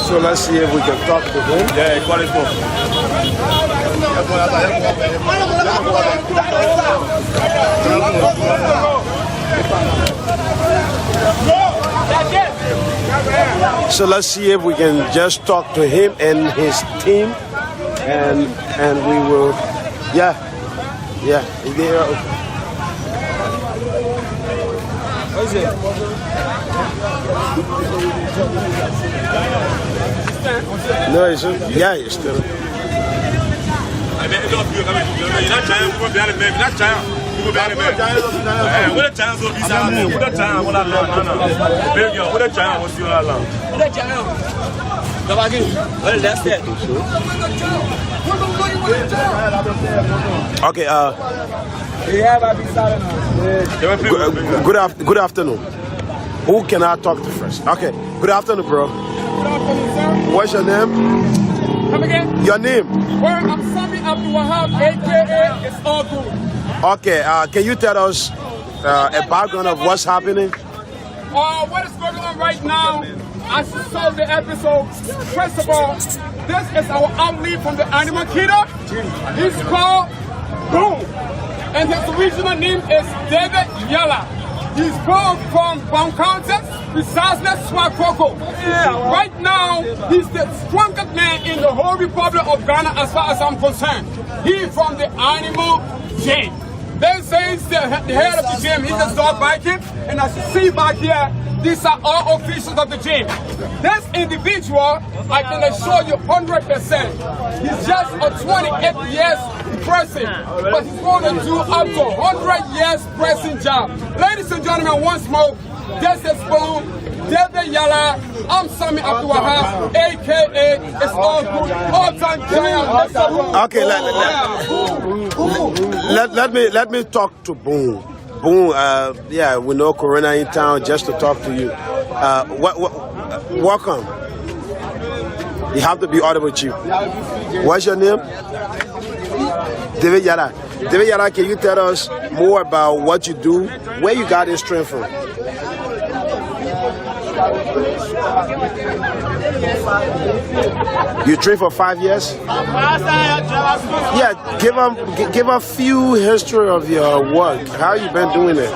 So let's see if we can talk to him. Yeah, call it for. So let's see if we can just talk to him and his team, and we will, yeah, they are. What is it? No, it's yeah, it's still. Okay, good afternoon. Who can I talk to first? Okay, good afternoon, bro. What's your name? Come again? Your name? Well, I'm Sami Abdul Wahab, aka It's All Good. Okay, can you tell us a background of what's happening? What is going on right now? As you saw the episode, first of all, this is our outlet from the Animal Kingdom. He's called Boom, and his original name is David Yala. He's born from Bankantes, precisely Swakoko. Right now, he's the strongest man in the whole Republic of Ghana as far as I'm concerned. He's from the animal gym. They say he's the head of the gym. He's the dog biking. And as you see back here, these are all officials of the gym. This individual, I can assure you 100%, he's just a 28 years person, but he's going to do up to 100 years pressing job. Ladies and gentlemen, once more, this is Boom, David Yala. I'm Sami Abdul Wahab, aka It's All Good, all-time giant. Okay, let me talk to Boom. Boom, yeah, we know Corona in town just to talk to you. Welcome. You have to be audible, Chief. What's your name? David Yara. David Yara, can you tell us more about what you do, where you got this strength from? You train for 5 years? Yeah, give a few history of your work. How you been doing it?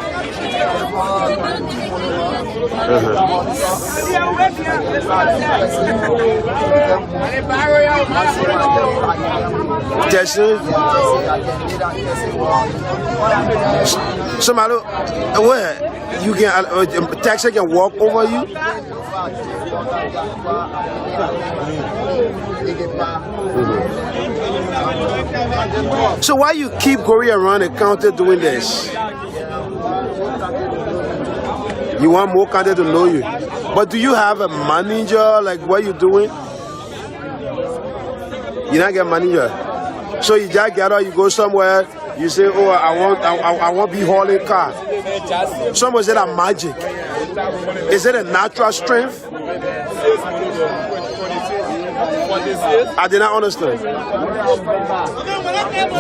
Somebody, where you can taxi can walk over you. So why you keep going around the counter doing this? You want more counter to know you. But do you have a manager? Like what you doing? You not get a manager. So you just get out, you go somewhere, you say, oh, I want to be hauling car. Someone said that magic. Is it a natural strength? I did not understand.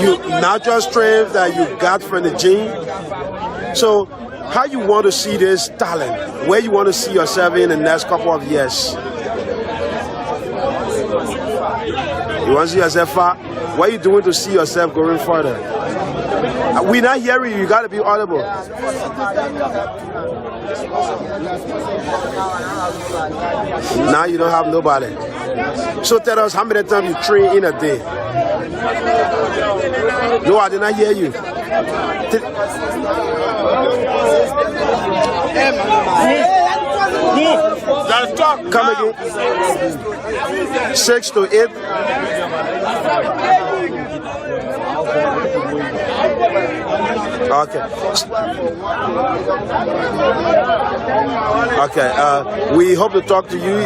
You natural strength that you got from the gym. So how you want to see this talent? Where you want to see yourself in the next couple of years? You want to see yourself far? What are you doing to see yourself going further? We're not hearing you. You got to be audible. Now you don't have nobody. So tell us how many times you train in a day. No, I did not hear you. Come again. 6 to 8. Okay. Okay. We hope to talk to you.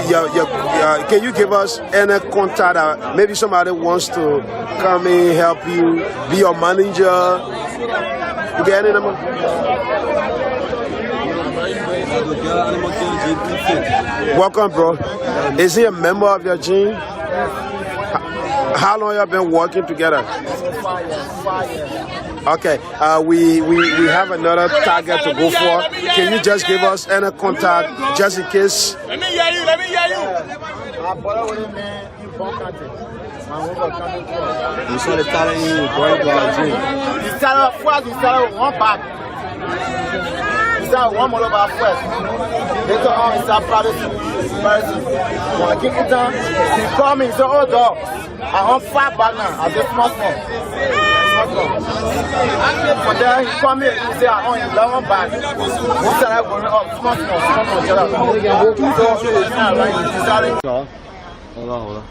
Can you give us any contact? Maybe somebody wants to come in, help you, be your manager. You get any number? Welcome, bro. Is he a member of your gym? How long have you been working together? 5 years. Okay, we have another target to go for. Can you just give us any contact just in case? Let me hear you. My brother with him, man, you bump country. My uncle coming to us. You saw the talent you going to our gym. He started first, he started one back. He started one more over first. Later on, he started practicing. When I keep it down, he called me, he said, oh, dog, I'm on 5 back now. I just small. But then he called me, he said, I'm on 11 back. We started going up, small. So, it's not right, he started. Hold on.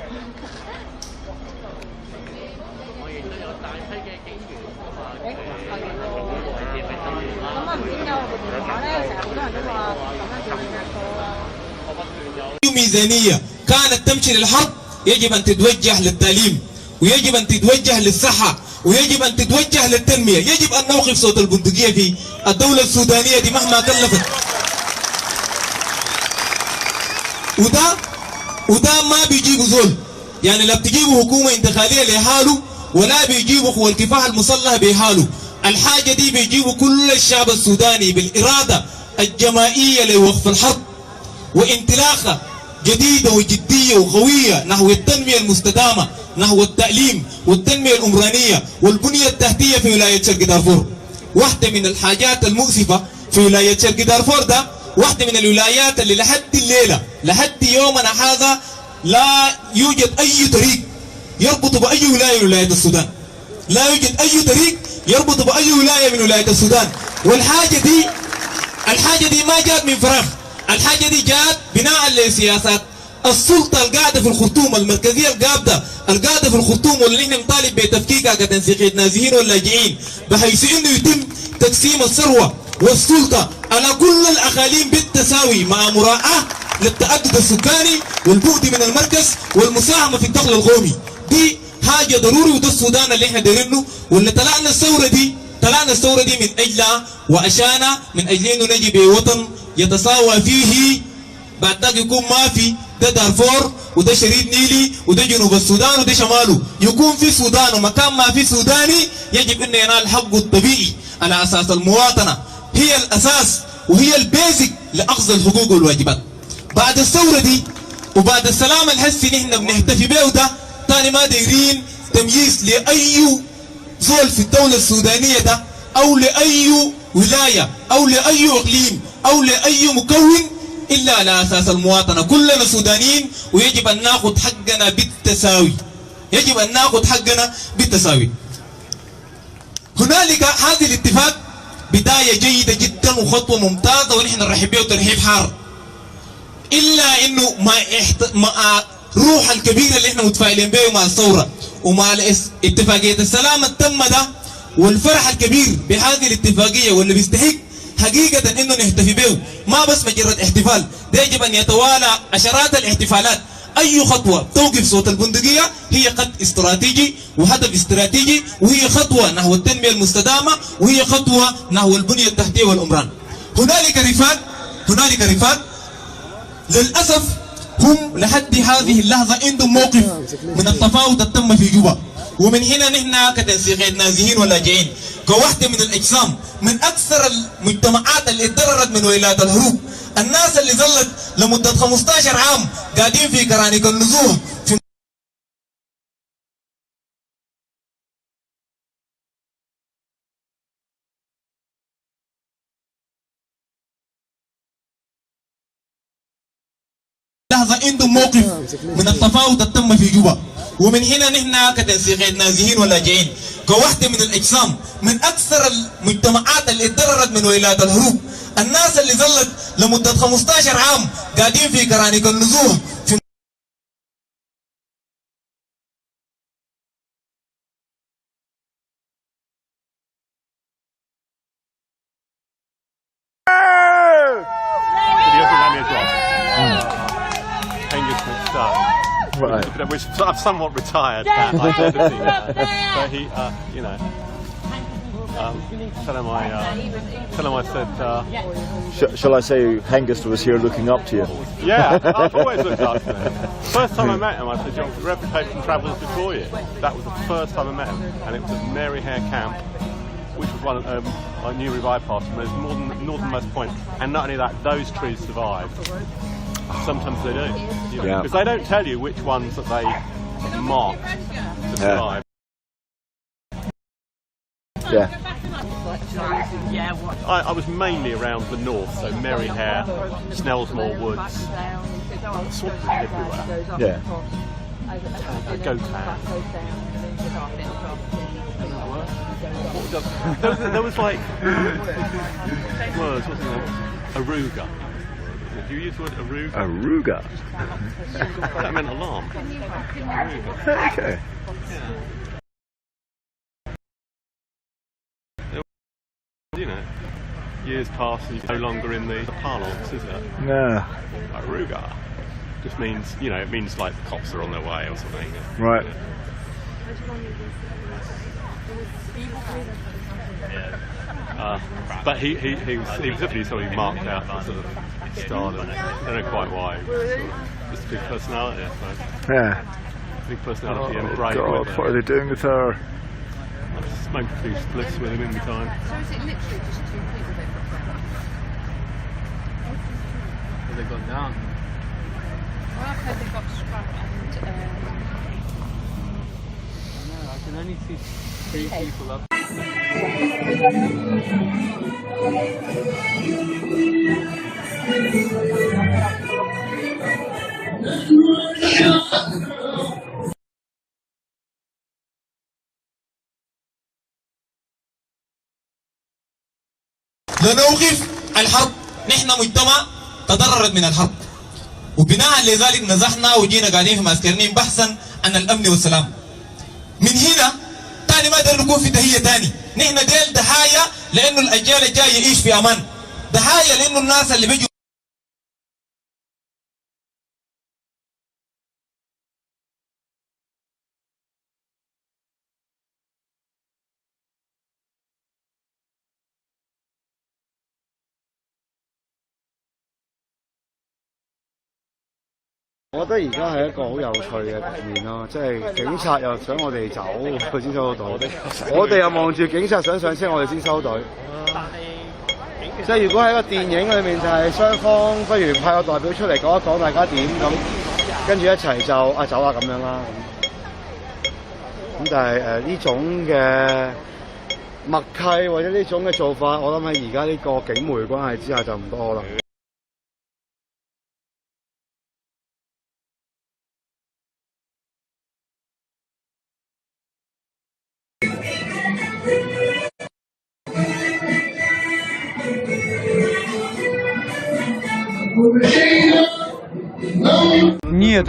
ميزانية كانت تمشي للحرب يجب أن تتوجه للتعليم ويجب أن تتوجه للصحة ويجب أن تتوجه للتنمية. يجب أن نوقف صوت البندقية في الدولة السودانية دي مهما كلفت. وده ما بيجيبوا زول، يعني لا بتجيبوا حكومة انتقالية لحاله ولا بيجيبوا قوى الكفاح المسلحة بحاله. الحاجة دي بيجيبوا كل الشعب السوداني بالإرادة الجماعية لوقف الحرب وانطلاقة جديدة وجدية وقوية نحو التنمية المستدامة، نحو التعليم والتنمية العمرانية والبنية التحتية في ولاية شرق دارفور. واحدة من الحاجات المؤسفة في ولاية شرق دارفور ده واحدة من الولايات اللي لحد الليلة لحد يومنا هذا لا يوجد أي طريق يربط بأي ولاية من ولايات السودان. لا يوجد أي طريق يربط بأي ولاية من ولايات السودان. والحاجة دي ما جات من فراغ. الحاجة دي جات بناء لسياسات السلطة القاعدة في الخرطوم، المركزية القاعدة في الخرطوم، واللي نحن نطالب بتفكيكها كتنسيقية نازحين واللاجئين، بحيث انه يتم تقسيم الثروة والسلطة على كل الأقاليم بالتساوي مع مراعاة للتعدد السكاني والبعد من المركز والمساهمة في الدخل القومي. دي حاجة ضروري، وده السودان اللي احنا دايرينه، واللي طلعنا الثورة دي من أجلها وعشانها، من أجل انه نجي بوطن يتساوى فيه. بعد ذلك يكون ما في ده دارفور وده شريط نيلي وده جنوب السودان وده شماله، يكون في سودان، ومكان ما في سوداني يجب انه ينال حقه الطبيعي على اساس المواطنة هي الاساس وهي البيزك لاخذ الحقوق والواجبات. بعد الثورة دي وبعد السلام الحسي نحن بنحتفي به، وده تاني ما دايرين تمييز لاي زول في الدولة السودانية ده او لاي ولاية او لاي اقليم او لاي مكون إلا على أساس المواطنة. كلنا سودانيين ويجب أن نأخذ حقنا بالتساوي. هنالك هذا الاتفاق بداية جيدة جدا وخطوة ممتازة ونحن نرحب بها ترحيب حار، إلا إنه مع روح الكبيرة اللي احنا متفائلين بها مع الثورة ومع اتفاقية السلام التامة ده والفرح الكبير بهذه الاتفاقية، واللي بيستحق حقيقة انه نحتفي به، ما بس مجرد احتفال، ده يجب ان يتوالى عشرات الاحتفالات. اي خطوة توقف صوت البندقية هي خط استراتيجي وهدف استراتيجي، وهي خطوة نحو التنمية المستدامة، وهي خطوة نحو البنية التحتية والعمران. هنالك رفاق للأسف هم لحد هذه اللحظة عندهم موقف من التفاوض التم في جوبا، ومن هنا نحن كتنسيقية نازحين ولاجئين كوحدة من الأجسام من أكثر المجتمعات اللي اتضررت من ويلات الحروب، الناس اللي ظلت لمدة 15 عام قاعدين في كرانيك النزوح في لحظة عندهم موقف من التفاوض التم في جوبا، ومن هنا نحن كتنسيقية نازحين ولاجئين كوحدة من الأجسام من أكثر المجتمعات اللي اتضررت من ويلات الحروب. الناس اللي ظلت لمدة 15 عام قاعدين في كرانيك النزوح في Right. Which I've somewhat retired that by editing that. But he, you know, tell him I said. Shall I say Hengist was here looking up to you? Yeah, I've always looked up to him. First time I met him, I said, "Your reputation travels before you." That was the first time I met him, and it was at Mary Hare Camp, which was one of a new revived past from the northernmost point. And not only that, those trees survived. Sometimes they do, you know, because they don't tell you which ones that they marked to survive. Yeah. I was mainly around the north, so Mary Hare, Snellsmore Woods, swamps everywhere. Yeah. Gotan. There was like words, wasn't there? Aruga. Do you use the word aruga? Aruga. That meant alarm. Aruga. Okay. Yeah. You know, years pass and you're no longer in the parlance, is it? No. Aruga just means, you know, it means like the cops are on their way or something. Right. But he was definitely sort of marked out as sort of stardom. I don't know quite why. Just a big personality, I suppose. Yeah. Big personality and Oh brave God, with it. what are they doing with her? I smoked a few splits with him in the time. So is it literally just 2 people they've got down? Have they gone down? Well, I've heard they got scrapped and No, I can only see 3 people up. لنوقف الحرب. نحن مجتمع تضررت من الحرب، وبناء لذلك نزحنا وجينا قاعدين في معسكرين بحثا عن الامن والسلام. من هنا تاني ما قدر نكون في تهيئة تاني. نحن ديل ضحايا لانه الاجيال الجايه يعيش في امان، ضحايا لانه الناس اللي بيجوا我覺得而家係一個好有趣嘅局面咯，即係警察又想我哋走去先收到隊，我哋又望住警察想上車，我哋先收隊。即係如果喺個電影裏面就係雙方不如派個代表出嚟講一講大家點咁，跟住一齊就走啦咁樣啦。咁但係呢種嘅默契或者呢種嘅做法，我諗喺而家呢個警媒關係之下就唔多可能。Нет,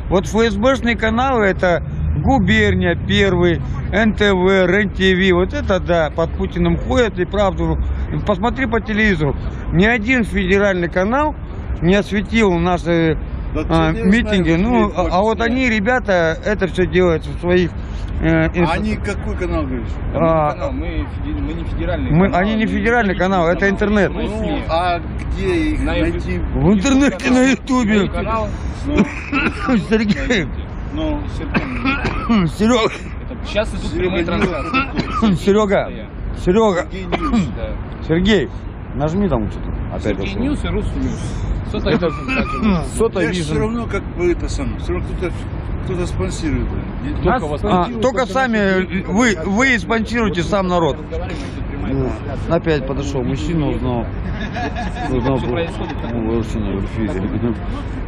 вот ФСБшные каналы это Губерния, Первый, НТВ, РЕН-ТВ, вот это да, под Путиным ходят и правду. Посмотри по телевизору, ни один федеральный канал не осветил наши митинги. Ну, а вот они, ребята, это все делают в своих... Они какой канал говоришь? Канал, мы не федеральный канал. Они не федеральный канал, это интернет. Ну, а где их найти? В интернете, на ютубе. Сергей. Ну, Серега. Сейчас идут прямые трансляции. Серега. Сергей. Нажми там что-то. Опять Сергей Ньюс и Русньюс. Сота все равно как бы это сам. Все равно кто-то спонсирует. Только сами вы спонсируете сам народ. Опять подошел мужчина, узнал.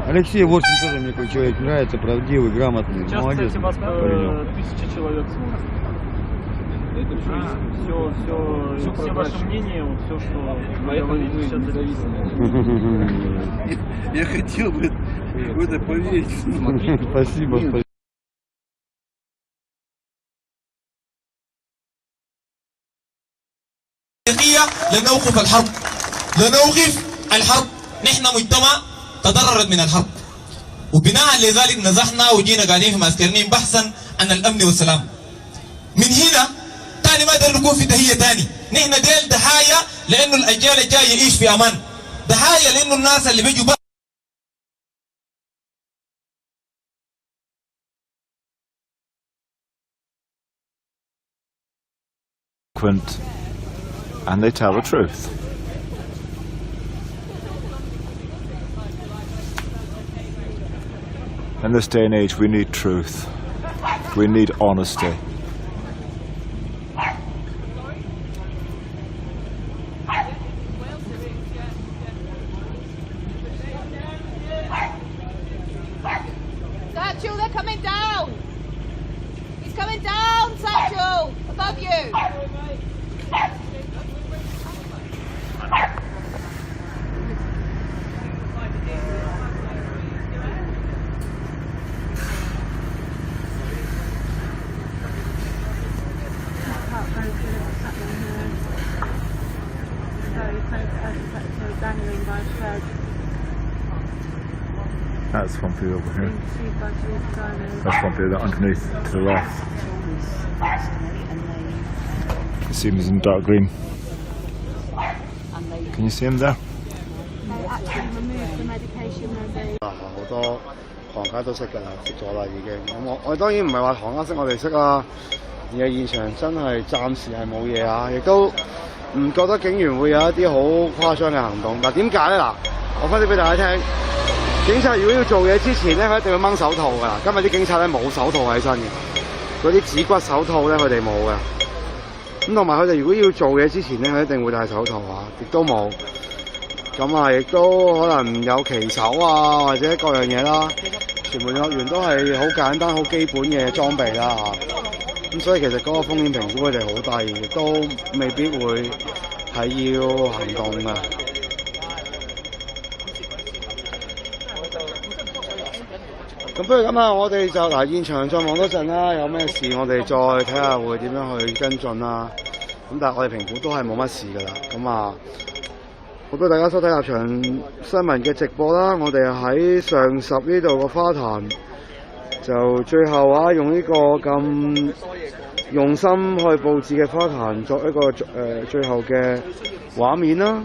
Алексей Ворсин тоже мне такой человек нравится, правдивый, грамотный, Сейчас, молодец. кстати, вас 1000 человек. Все ваше мнение, все, что вы говорите, все Я хотел бы в это поверить. Спасибо, спасибо. لنوقف الحرب لنوقف الحرب. نحن مجتمع تضررت من الحرب، وبناء لذلك نزحنا وجينا قاعدين في معسكرين بحثا عن الامن والسلام. من هنا تاني ما قدر نكون في تهيئه تاني. نحن ديل ضحايا لانه الاجيال الجايه يعيش في امان، ضحايا لانه الناس اللي بيجوا and they tell the truth. In this day and age, we need truth. We need honesty. Satchel, they're coming down! He's coming down, Satchel! Above you! That's one for you over here. That's one for you underneath to the left. You see him, he's in dark green. Can you see him there? 好多行家都識㗎啦，識咗啦已經。咁我當然唔係話行家識我哋識啦，而係現場真係暫時係冇嘢啊，亦都唔覺得警員會有一啲好誇張嘅行動。嗱點解咧？嗱，我分析俾大家聽。警察如果要做嘢之前咧，佢一定要掹手套㗎啦。今日啲警察咧冇手套喺身嘅，嗰啲指骨手套咧佢哋冇嘅。咁同埋佢哋如果要做嘢之前咧，佢一定會戴手套啊，亦都冇。咁啊，亦都可能有旗手啊，或者各樣嘢啦。傳媒學員都係好簡單、好基本嘅裝備啦嚇。咁所以其實嗰個風險評估佢哋好低，亦都未必會係要行動嘅。咁不如咁啊，我哋就嗱現場再望多陣啦，有咩事我哋再睇下會點樣去跟進啦。咁但係我哋評估都係冇乜事㗎啦。咁啊，好多大家收睇立場新聞嘅直播啦。我哋喺上10呢度個花壇，就最後啊用呢個咁用心去佈置嘅花壇作一個最後嘅畫面啦。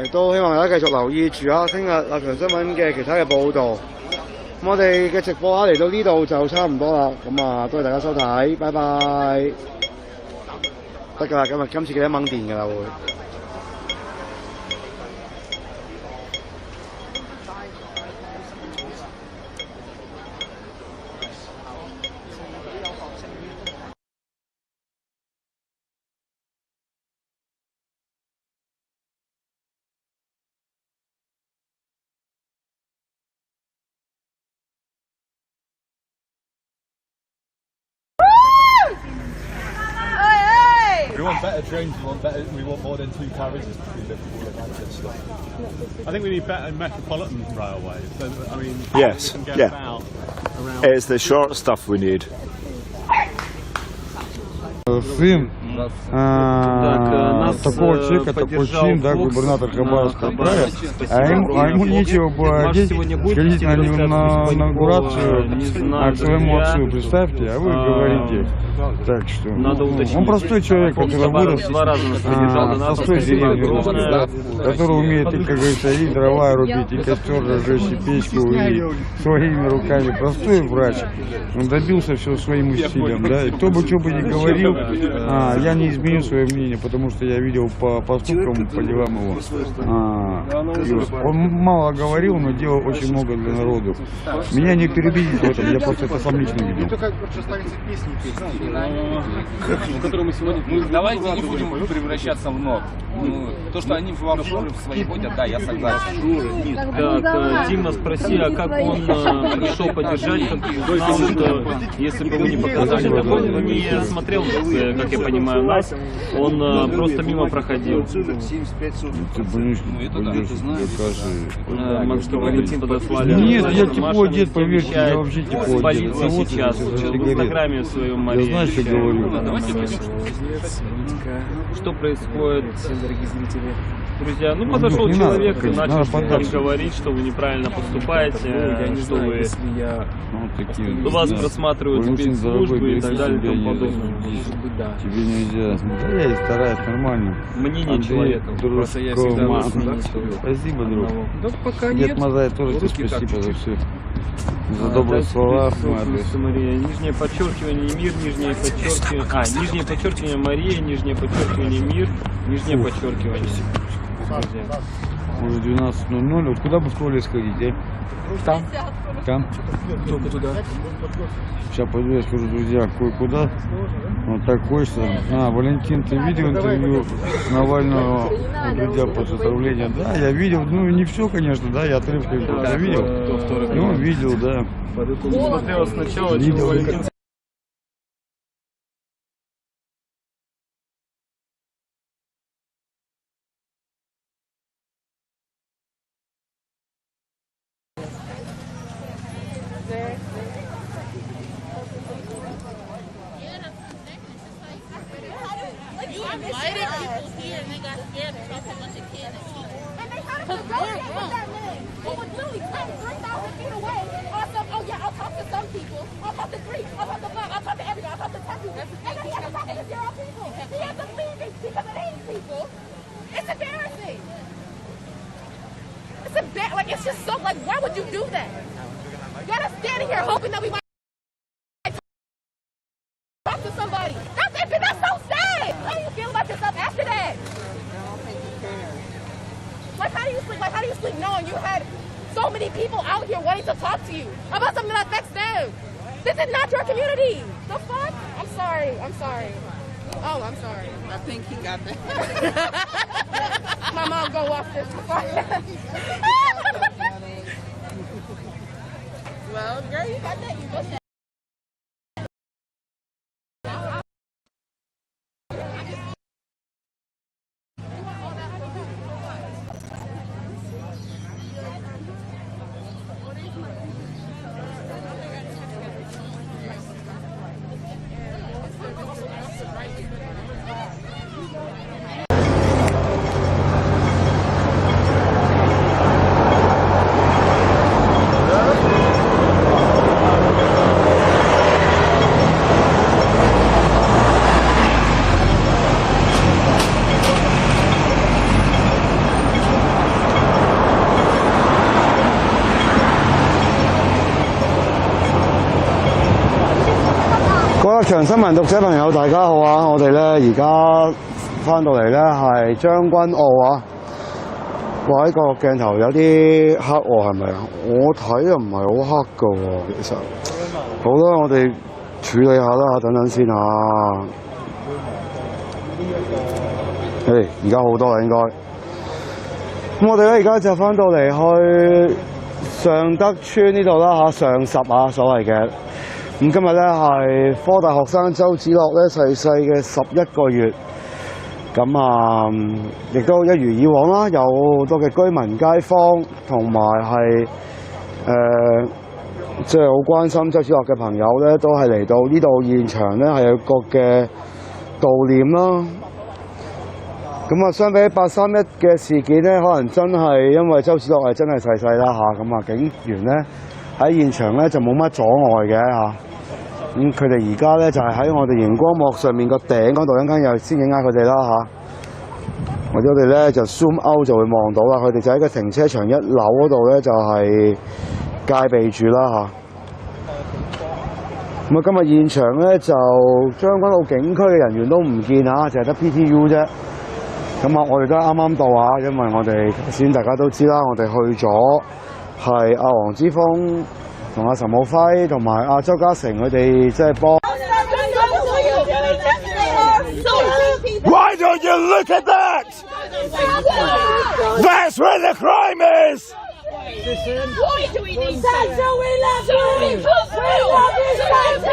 亦都希望大家繼續留意住啊！聽日立場新聞嘅其他嘅報導。我哋嘅直播嚟到呢度就差唔多啦。多謝大家收睇，拜拜。得㗎啦，今次記得掹電㗎啦會。We want better trains, we want more than 2 carriages between Liverpool and Manchester. I think we need better metropolitan railways. So, I mean, yes, we can get yeah. about around. It's the short stuff we need. Сын такого человека, такой чин, да, губернатор Хабаровского края, а ему нечего было одеть, сходить на инаугурацию к своему отцу, представьте, а вы говорите. Так что он простой человек, который вырос простой деревни, который умеет, как говорится, и дрова рубить, и костер разжечь, и печку, и своими руками. Простой врач, он добился всего своим усилием, да, и кто бы что бы ни говорил, я не изменю свое мнение, потому что я видел по поступкам, по делам его. Он мало говорил, но делал очень много для народу. Меня не переубедить в этом, я просто это сам лично видел. Который мы сегодня... Давайте не будем превращаться в ног. То, что они вам свои ходят, да, я согласен. Так, Дима, спроси, а как он пришел поддержать, как знал, что если бы вы не показали, так он не смотрел, как я понимаю, нас, он просто мимо проходил. Ты Может, вы подослали? Нет, я тепло одет, поверьте, я вообще тепло одет. Полиция сейчас, в Инстаграме в своем Марии. Я знаю, что говорю. Что происходит, дорогие зрители? Друзья, ну подошел человек и начал там говорить, что вы неправильно поступаете, что вы вас просматривают спецслужбы и так далее и тому подобное. Тебе нельзя. Да я и стараюсь нормально. Мнение человека. Просто я всегда вас не Спасибо, друг. Да пока нет. Дед Мазай тоже тебе спасибо за все. За добрые слова. Мария. Нижнее подчеркивание мир, нижнее подчеркивание. Нижнее подчеркивание Мария, нижнее подчеркивание мир, нижнее подчеркивание. Уже 12:00. Вот куда бы в туалет сходить, а? Там. Там? Только туда. Сейчас пойду, я скажу, друзья, кое-куда. Вот так хочется. Валентин, ты видел интервью Навального, друзья, после отравления? Да, я видел, ну не все, конечно, да, я отрывки видел. Ну, видел, да. Смотрел сначала, чем Валентин. It's just so, like, why would you do that? You gotta stand here hoping that we might talk to somebody. That's so sad. How do you feel about yourself after that? Like, how do you sleep? Like, how do you sleep knowing you had so many people out here wanting to talk to you about something that affects them? This is not your community. The fuck? I'm sorry. Oh, I'm sorry. I think he got that. My mom go off this. Well, girl, you got that. You got that.各場新聞讀者朋友，大家好啊！我哋咧而家翻到嚟咧係將軍澳啊！哇！呢個鏡頭有啲黑喎，係咪啊？我睇又唔係好黑㗎喎，其實。好啦，我哋處理下啦，等等先啊。而家好多啦，應該。咁我哋咧而家就翻到嚟去尚德邨呢度啦上10啊，所謂嘅。咁今日咧係科大學生周梓樂咧逝世嘅11個月，咁亦都一如以往啦，有好多嘅居民街坊同埋係即係好關心周梓樂嘅朋友咧，都係嚟到呢度現場咧係有個嘅悼念啦。咁相比831嘅事件咧，可能真係因為周梓樂係真係逝世啦咁警員咧喺現場咧就冇乜阻礙嘅咁佢哋而家咧就係喺我哋熒光幕上面個頂嗰度，一陣間又先影下佢哋啦或者我哋咧就 zoom out 就會望到啦，佢哋就喺個停車場1樓嗰度咧就係戒備住啦咁啊，今日現場咧就將軍澳警區嘅人員都唔見嚇，淨係得 PTU 啫。咁啊，我哋都啱啱到啊，因為我哋頭先大家都知啦，我哋去咗係阿黃之鋒同阿陳浩輝同埋阿周家成佢哋即係幫。Why don't you look at that? That's where the crime is! Why do we need Santa? We love you! We love you, Santa!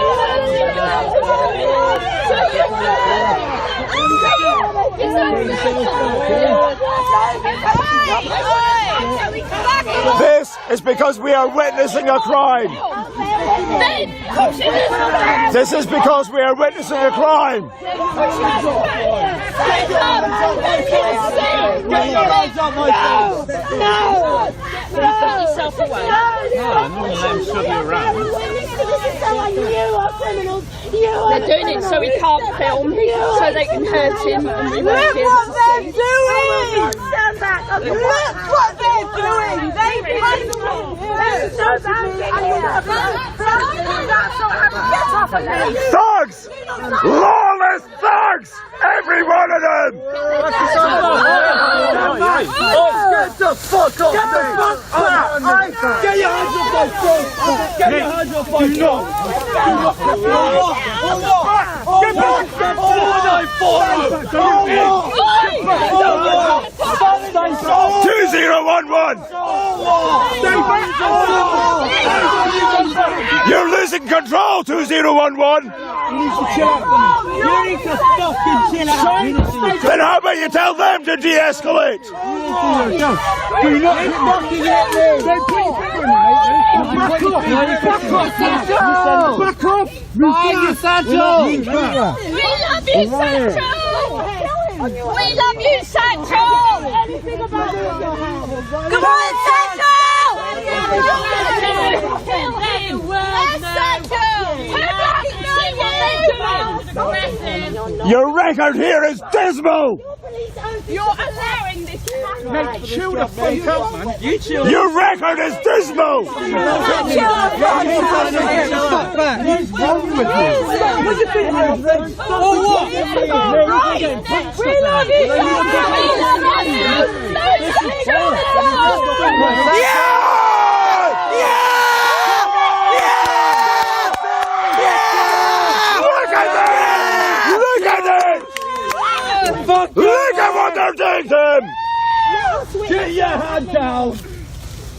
This is because we are witnessing a crime. This is because we are witnessing a crime. No! Put yourself away. No, I'm not going to let him shove you around. They're doing it so he can't film, so they can hurt him and we won't be able to see. Stand back. Look what they're doing. They hate him. They're so bad. Thugs! Lawless thugs! Every one of them! Get the fuck off! Get the fuck off! Get your hands off my phone! Get your hands off my phone! Get back! Oh, 2011! You're losing control, 2011! You need to chill out. You need to fucking chill out. Then how about you tell them to de-escalate? Do you not fucking let me? Back off! Back off! Bye, Sancho! We love you, Sancho! We love you, Sancho! Come on, Sancho! Kill him! Sancho! Your record here is dismal! You're allowing this to happen. Mate, chill the fuck out, man. You chill. Your record is dismal! What's wrong with you? What do you think? Oh, what? We love you! Look at what they're doing to him! Get your hand down!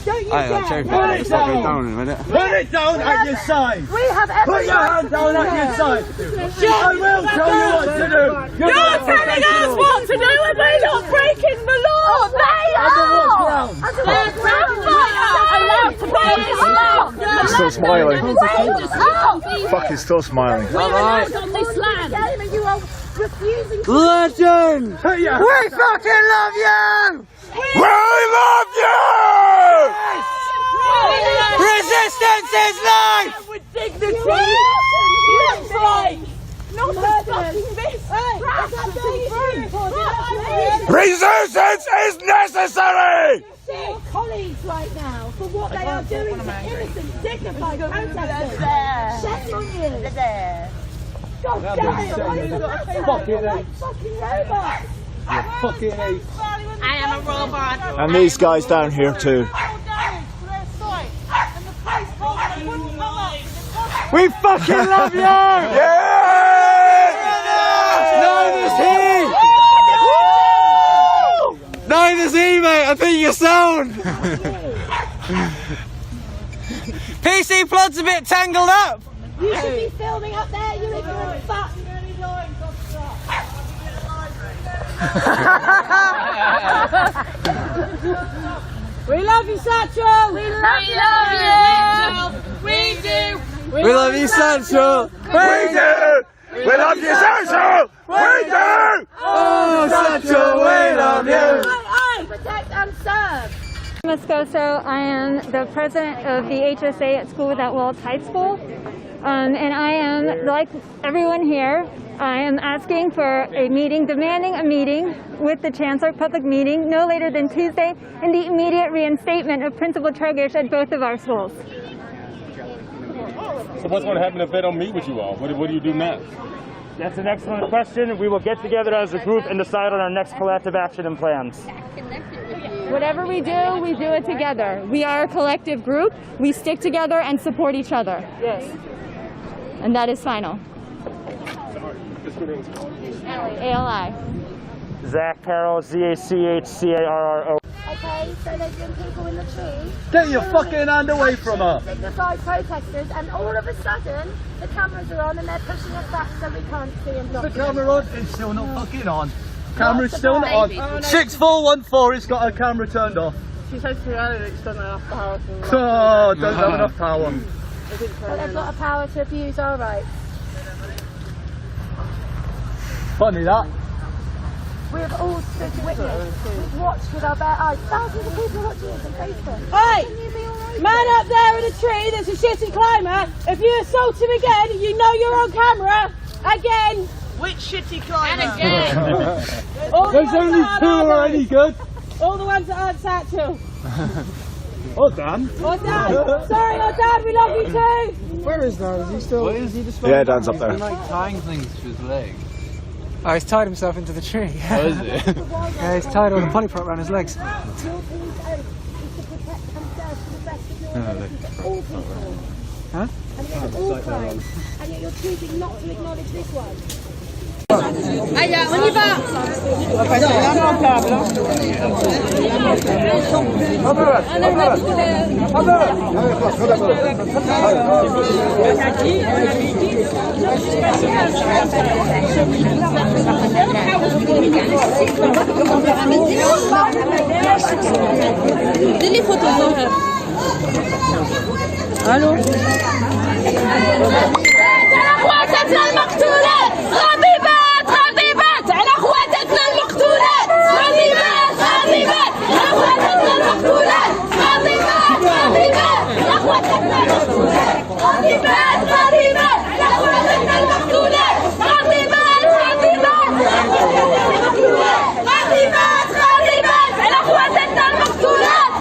Don't you dare! Put it down! Put it down at your side! We have Put your hand down at your side! I will tell you what to do! You're telling us what to do and we're not breaking the law! They are! Allowed to break this law! He's still smiling. Fuck, he's still smiling. We're allowed on this land! You are refusing to... Legend! We fucking love you! We love you! Resistance is life! With dignity! That's right! Not fucking this! Resistance is necessary! Your colleagues right now for what they are doing to innocent, dignified protesters. Shame on you! God damn it! What is the matter? Fucking robots! Fucking ape. I am a robot. And these guys down here too. We fucking love you! Neither's he, mate. I think you're sound. PC Plod's a bit tangled up. You should be filming up there, you ignorant fuck. We love you, Sancho. We love you. We do. We love you, Sancho. We do. We love you, Sancho. We do. Oh, Sancho, we love you. I protect and serve. Moscoso. I am the president of the HSA at School Without Walls High School. And I am, like everyone here, I am asking for a meeting, demanding a meeting with the Chancellor, public meeting, no later than Tuesday, and the immediate reinstatement of Principal Trogish at both of our schools. So what's going to happen if they don't meet with you all? What do you do next? That's an excellent question. We will get together as a group and decide on our next collective action and plans. Whatever we do it together. We are a collective group. We stick together and support each other. Yes. And that is final. ALI. Zach Carroll, ZACHCARRO. Okay, so there's been people in the tree. Get your fucking hand away from her! The five protesters, and all of a sudden, the cameras are on and they're pushing us back so we can't see and block. The camera on? It's still not fucking on. Camera's still not on. 6414 has got her camera turned off. She says to Alex she doesn't have enough power. Oh, don't have enough power. But they've got a power to abuse our rights. Funny that. We have all stood witness. We've watched with our bare eyes. Thousands of people watching us on Facebook. Hey! Man up there in a tree, there's a shitty climber. If you assault him again, you know you're on camera. Again. Which shitty climber? And again. There's only two who are any good. All the ones that aren't sat to. Oh, Dan. Oh, Dan. Sorry, oh, Dan, we love you too. Where is Dan? Is he still? Is he just Yeah, Dan's up there. He's like tying things to his leg. Oh, he's tied himself into the tree. Oh, is it? Yeah, he's tied all the polyprop around his legs. Huh? And all crimes, and yet you're choosing not to acknowledge this one. Allez, on y va. دي لي فوتو ظهر. الو. اخواتنا المقتولات غضيبات غضيبات على اخواتنا المقتولات غضيبات غضيبات اخواتنا المقتولات غضيبات غضيبات اخواتنا المقتولات غضيبات غضيبات على اخواتنا المقتولات غضيبات غضيبات غضيبات غضيبات على اخواتنا المقتولات.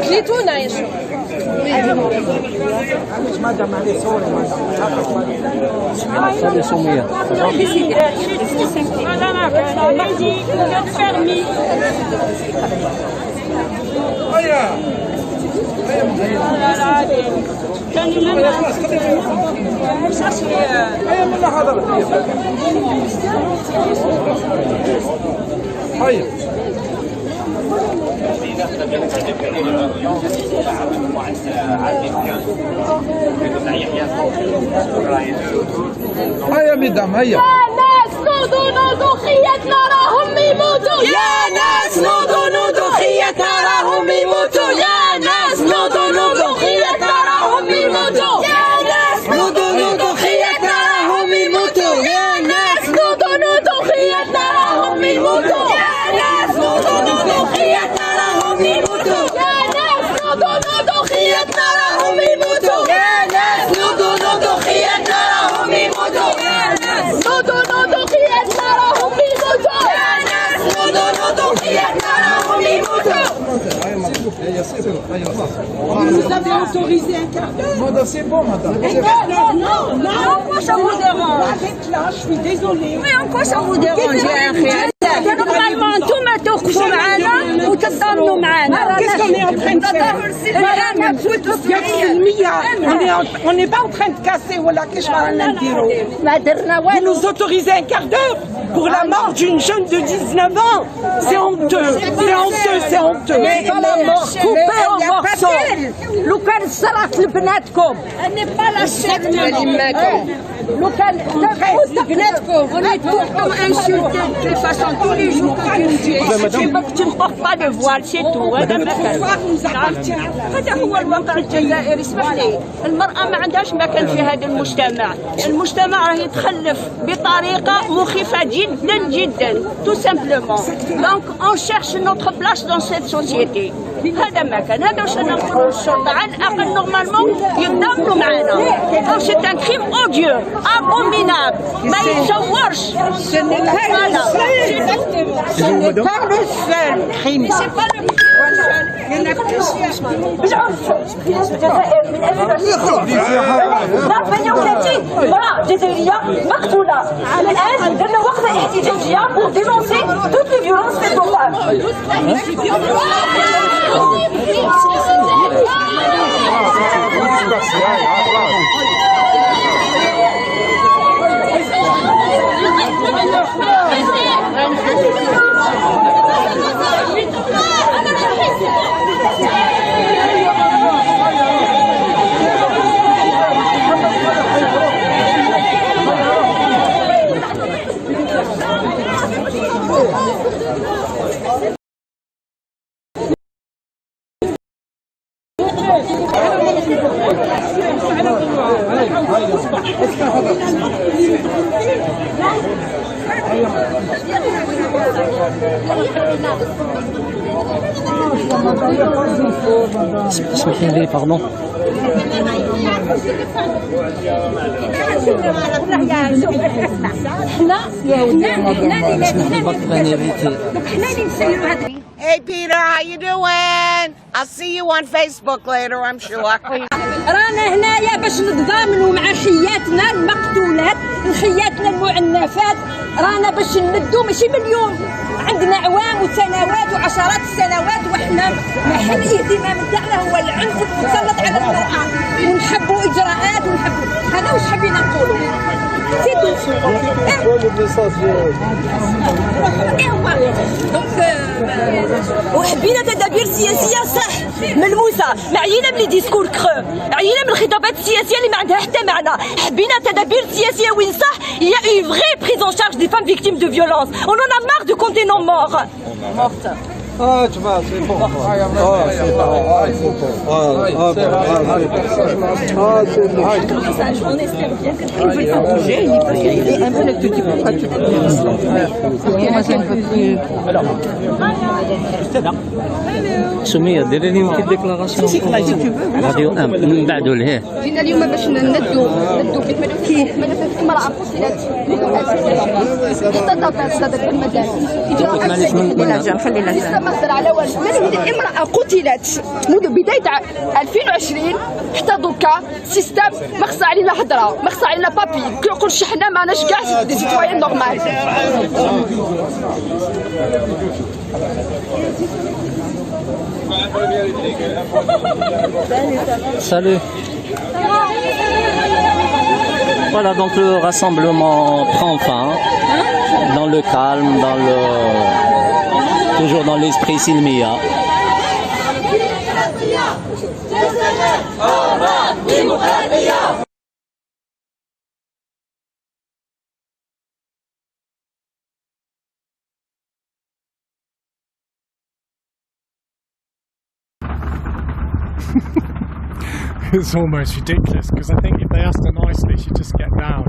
جيتونا يا شو هيا مدام هيا. يا ناس نوضوا نوضوا خيتنا راهم يموتوا. يا ناس نوضوا نوضوا خيتنا راهم يموتوا. يا ناس نوضوا نوضوا خيتنا راهم يموتوا. يا ناس نوضوا نوضوا خيتنا راهم يموتوا. يا ناس نوضوا نوضوا خيتنا راهم يموتوا. يا ناس نوضوا نوضوا خيتنا راهم يموتوا. يا ناس نوضوا نوضوا خيتنا راهم يموتوا. يا ناس نوضوا نوضوا خيتنا راهم يموتوا. يا ناس نوضوا نوضوا خيتنا راهم يموتوا. يا ناس نوضوا نوضوا خيتنا راهم يموتوا. Vous avez autorisé un quart d'heure? Madame, c'est bon, madame. Non, non, non, moi ça vous dérange. Arrête là, je suis désolée. Mais en quoi ça vous dérange يا أخي؟ Normalement, انتم توقفوا معنا وتتضامنوا معنا. Qu'est-ce qu'on est en train de faire? On n'est pas en train de casser. Vous nous autorisez un quart d'heure pour la mort d'une jeune de 19 ans. C'est honteux. C'est honteux, c'est honteux. Mais pas la mort coupée en morceaux. لو كان صرات لبناتكم. أنا pas la secte لبناتكم. لو كان بناتكم. On est tout le temps insultés de toute façon tous les jours. Tu ne portes pas de voile, c'est tout. هذا هو الواقع الجزائري. اسمح لي، المرأة ما عندهاش مكان في هذا المجتمع. المجتمع راه يتخلف بطريقة مخيفة جدا جدا. Tout simplement. Donc on cherche notre place dans cette société. هذا ما كان، هذا واش انا نقولوا للشرطه على الاقل نورمالمون يتضامنوا معنا. سي ان كريم اوديو ابومينابل ما يتصورش. سي با لو سول كريم، سي با لو بالعنف. الجزائر من 38 امرأة جزائرية مقتولة. الآن درنا وقفة احتجاجية pour dénoncer toutes les violences faites aux femmes. اسمحي لي باردون. Hey Peter, how you doing? I'll see you on Facebook later, I'm sure. رانا هنايا باش نتضامنوا مع خياتنا المقتولات، خياتنا المعنفات، رانا باش نمدوا ماشي باليوم، عندنا اعوام وسنوات وعشرات السنوات وحنا محل الاهتمام تاعنا هو العنف المسلط على المرأة، ونحبوا اجراءات ونحبوا هذا واش حبينا نقولوا. وحبينا تدابير سياسيه صح ملموسه، ما عينا بلي ديسكور كخو، عينا من الخطابات السياسيه اللي ما عندها حتى معنى، حبينا تدابير سياسيه وين صح il y a une vraie prise en charge des femmes victimes de violence. On en a marre de compter nos morts. Ah, tu vas, c'est bon. On espère bien que il veut pas bouger, parce qu'il est un peu le tout pourquoi tu moi c'est un peu plus. سمية ديري لي يمكن ديكلاراسيون غادي من بعد لهيه. جينا اليوم باش ندوا بيت ملفات امرأة قتلت حتى المدام لسه ما صدر على والو. امرأة قتلت منذ بداية 2020 حتى دوكا سيستم ما خص علينا هضرة، ما خص علينا بابي، كلش حنا ماناش كاع دي سيتويان نورمال. Salut. Voilà, donc le rassemblement prend fin dans le calme, toujours dans l'esprit Silmia. It's almost ridiculous because I think if they asked her nicely, she'd just get down.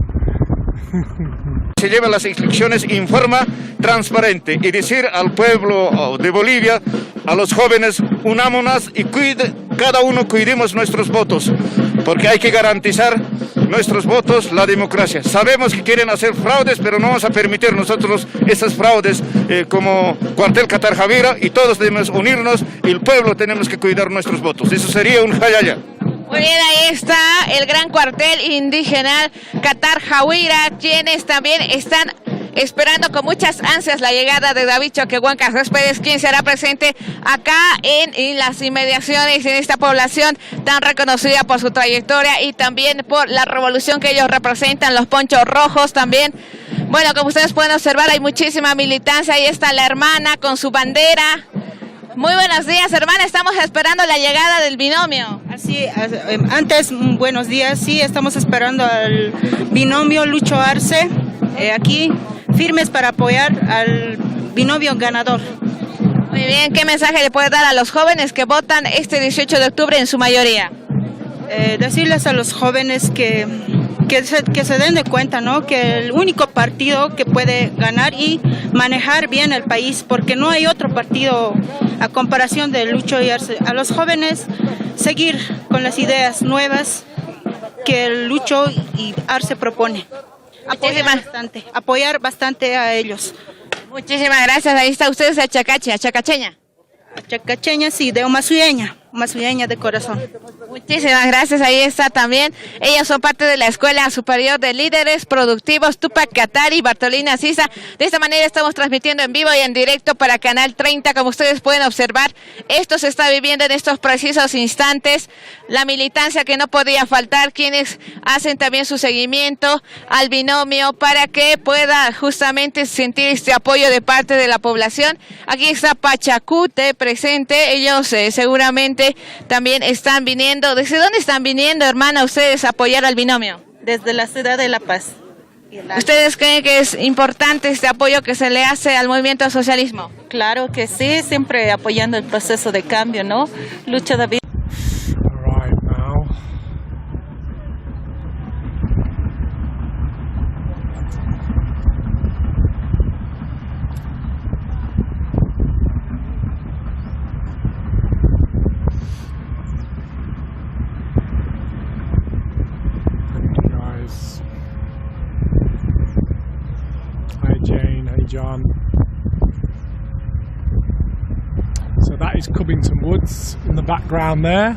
Se llevan las elecciones en forma transparente y decir al pueblo de Bolivia, a los jóvenes, unámonos y cada uno cuidemos nuestros votos, porque hay que garantizar nuestros votos, la democracia. Sabemos que quieren hacer fraudes, pero no vamos a permitir nosotros esas fraudes como cuartel Qatar Javiera, y todos debemos unirnos y el pueblo tenemos que cuidar nuestros votos. Eso sería un jayaya. Muy bien, ahí está el gran cuartel indígena Qatar Javiera, quienes también están esperando con muchas ansias la llegada de David Choquehuanca Céspedes, quien será presente acá en las inmediaciones, en esta población tan reconocida por su trayectoria y también por la revolución que ellos representan, los ponchos rojos también. Bueno, como ustedes pueden observar, hay muchísima militancia. Ahí está la hermana con su bandera. Muy buenos días, hermana. Estamos esperando la llegada del binomio. Así, antes, buenos días. Sí, estamos esperando al binomio Lucho Arce, aquí, firmes para apoyar al binomio ganador. Muy bien, ¿qué mensaje le puede dar a los jóvenes que votan este 18 de octubre en su mayoría? Decirles a los jóvenes que que se den de cuenta, ¿no? Que el único partido que puede ganar y manejar bien el país, porque no hay otro partido a comparación de Lucho y Arce. A los jóvenes seguir con las ideas nuevas que Lucho y Arce propone. Apoyar bastante a ellos. Muchísimas gracias. Ahí está ustedes a chacacheña. Chacacheña, sí, de Omasuyeña de corazón. Muchísimas gracias, ahí está también. Ellas son parte de la Escuela Superior de Líderes Productivos Tupac Katari, Bartolina Sisa. De esta manera estamos transmitiendo en vivo y en directo para Canal 30. Como ustedes pueden observar, esto se está viviendo en estos precisos instantes. La militancia que no podía faltar, quienes hacen también su seguimiento al binomio para que pueda justamente sentir este apoyo de parte de la población. Aquí está Pachacute presente, ellos seguramente también están viniendo. ¿Desde dónde están viniendo, hermana, ustedes a apoyar al binomio? Desde la ciudad de La Paz. ¿Ustedes creen que es importante este apoyo que se le hace al movimiento al socialismo? Claro que sí, siempre apoyando el proceso de cambio, ¿no? Lucha David. John. So that is Covington Woods in the background there,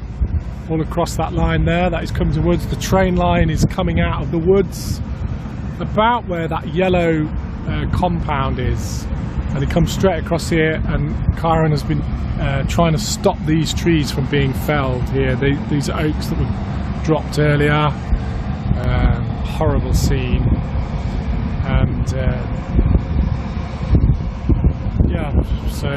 all across that line there, that is Covington Woods. The train line is coming out of the woods about where that yellow compound is, and it comes straight across here, and Kyron has been trying to stop these trees from being felled here. These are oaks that were dropped earlier. Horrible scene. And yeah, so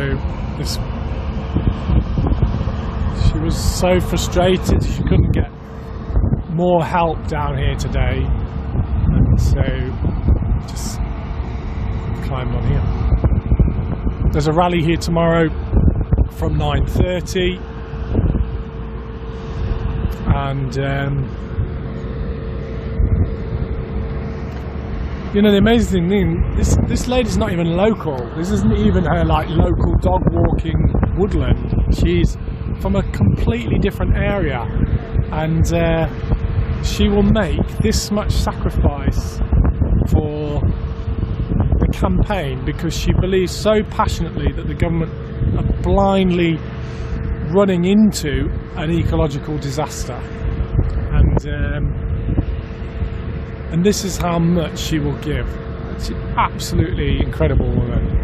she was so frustrated she couldn't get more help down here today, and so just climbed on here. There's a rally here tomorrow from 9:30, and you know, the amazing thing, this lady's not even local. This isn't even her like local dog walking woodland. She's from a completely different area, and she will make this much sacrifice for the campaign because she believes so passionately that the government are blindly running into an ecological disaster, and this is how much she will give. It's an absolutely incredible woman.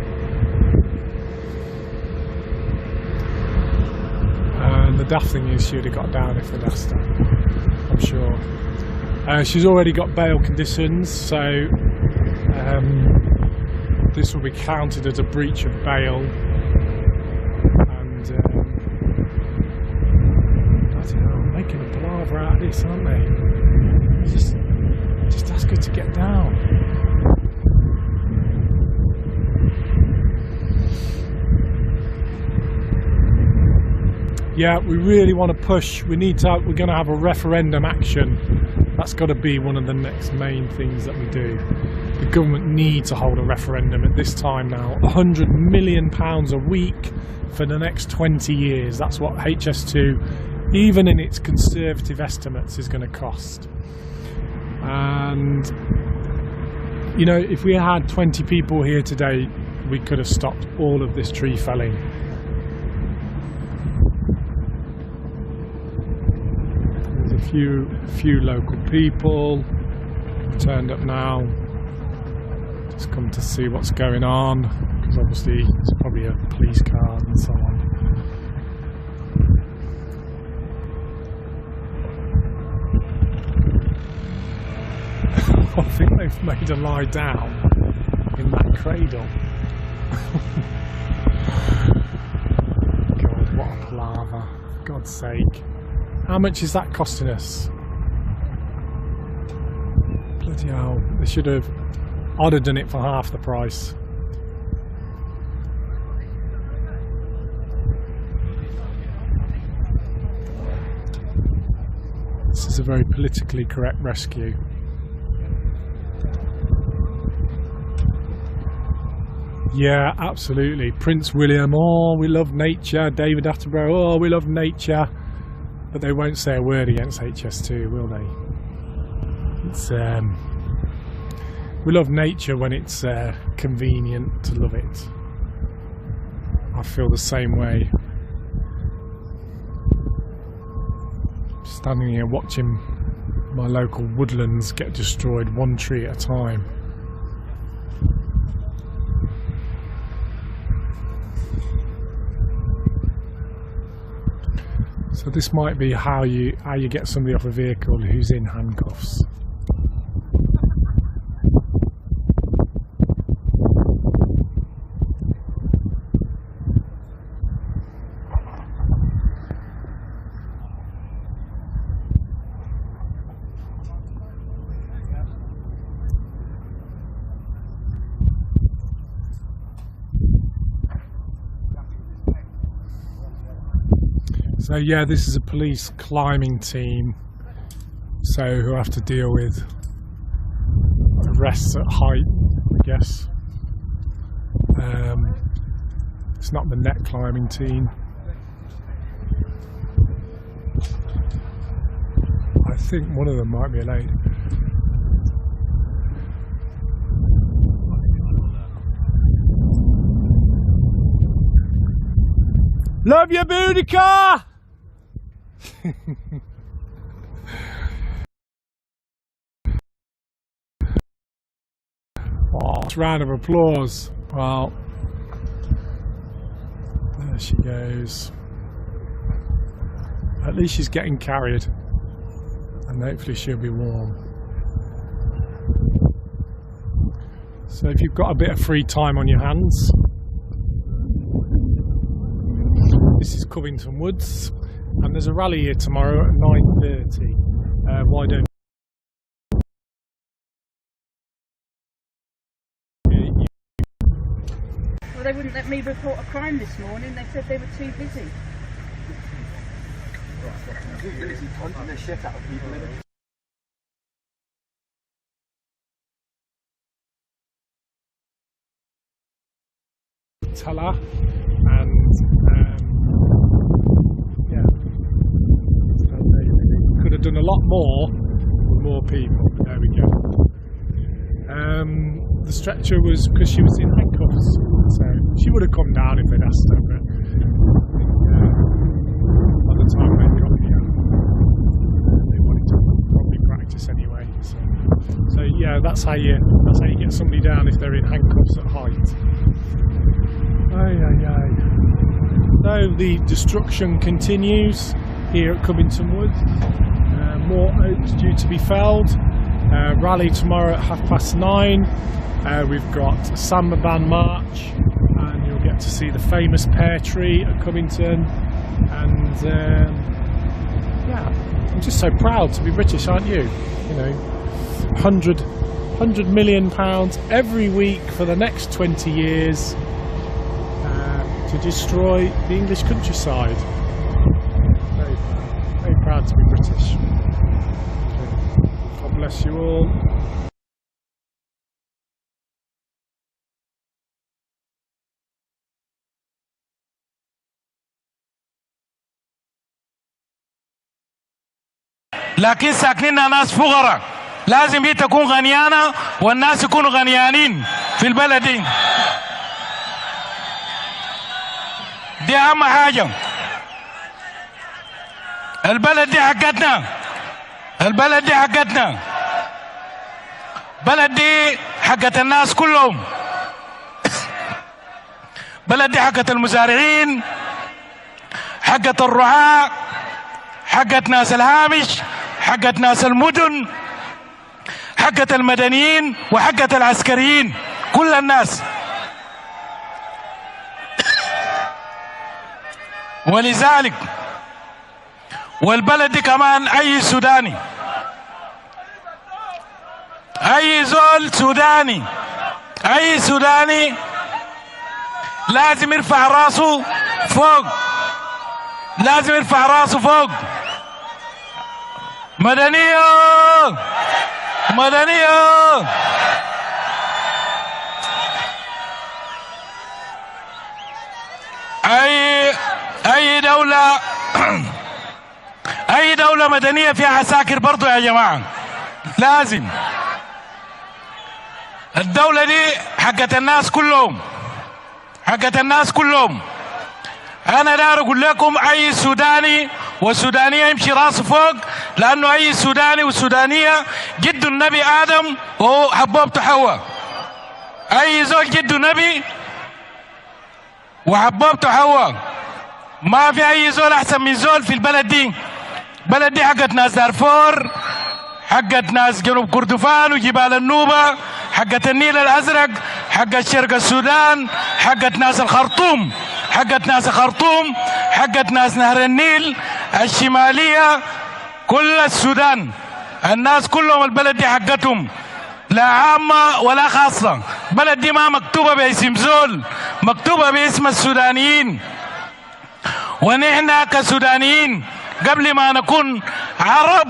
And the daft thing is she would have got down if they'd asked her, I'm sure. She's already got bail conditions, so this will be counted as a breach of bail. And I'm making a palaver out of this, aren't they? Just ask her to get down. Yeah, we really want to push. We're going to have a referendum action. That's got to be one of the next main things that we do. The government needs to hold a referendum at this time now. £100 million a week for the next 20 years. That's what HS2, even in its conservative estimates, is going to cost. And you know, if we had 20 people here today, we could have stopped all of this tree felling. There's a few local people turned up now, just come to see what's going on, because obviously there's probably a police car and so on. I think they've made her lie down in that cradle. God, what a palaver, for God's sake. How much is that costing us? Bloody hell, they should have... I'd have done it for half the price. This is a very politically correct rescue. Yeah, absolutely. Prince William, oh, we love nature. David Attenborough, oh, we love nature. But they won't say a word against HS2, will they? It's we love nature when it's convenient to love it. I feel the same way. Standing here watching my local woodlands get destroyed one tree at a time. So this might be how you get somebody off a vehicle who's in handcuffs. So yeah, this is a police climbing team, so who have to deal with arrests at height, I guess. It's not the net climbing team. I think one of them might be a lady. Love you, Boudica! Oh, round of applause. Well, there she goes. At least she's getting carried, and hopefully she'll be warm. So if you've got a bit of free time on your hands, this is Covington Woods, and there's a rally here tomorrow at 9:30. Why don't Well, they wouldn't let me report a crime this morning. They said they were too busy. Teller, and yeah, could have done a lot more with more people, but there we go. The stretcher was because she was in handcuffs, so she would have come down if they'd asked her, but I think by the time they got here, they wanted to probably practice anyway. So yeah, that's how you get somebody down if they're in handcuffs at height. So the destruction continues here at Covington Woods. More oaks due to be felled. Rally tomorrow at 9:30. We've got a Samba Band march, and you'll get to see the famous pear tree at Covington. And yeah, I'm just so proud to be British, aren't you? You know, £100 million every week for the next 20 years. To destroy the English countryside. Very proud to be British. God bless you all. لكن ساكنين ناس فقراء، لازم هي تكون غنيانة والناس يكونوا غنيانين في البلد دي أهم حاجة. البلد دي حقتنا، البلد دي حقتنا، بلد دي حقت الناس كلهم. بلد دي حقت المزارعين، حقت الرعاة، حقت ناس الهامش، حقت ناس المدن، حقت المدنيين وحقت العسكريين، كل الناس. ولذلك والبلد دي كمان اي سوداني، اي زول سوداني، اي سوداني لازم يرفع راسه فوق، لازم يرفع راسه فوق. مدنية مدنية أي دولة مدنية فيها عساكر برضو يا جماعة، لازم. الدولة دي حقت الناس كلهم، حقت الناس كلهم. أنا داير أقول لكم أي سوداني والسودانية يمشي راسه فوق، لأنه أي سوداني والسودانية جد النبي آدم وحبوبته حواء. أي زول جد نبي وحبوبته حواء، ما في أي زول أحسن من زول في البلد دي. البلد دي حقت ناس دارفور، حقت ناس جنوب كردفان وجبال النوبة، حقت النيل الأزرق، حقت شرق السودان، حقت ناس الخرطوم، حقت ناس الخرطوم، حقت ناس نهر النيل الشمالية، كل السودان الناس كلهم البلد دي حقتهم، لا عامة ولا خاصة. البلد دي ما مكتوبة باسم زول، مكتوبة باسم السودانيين. ونحن كسودانيين قبل ما نكون عرب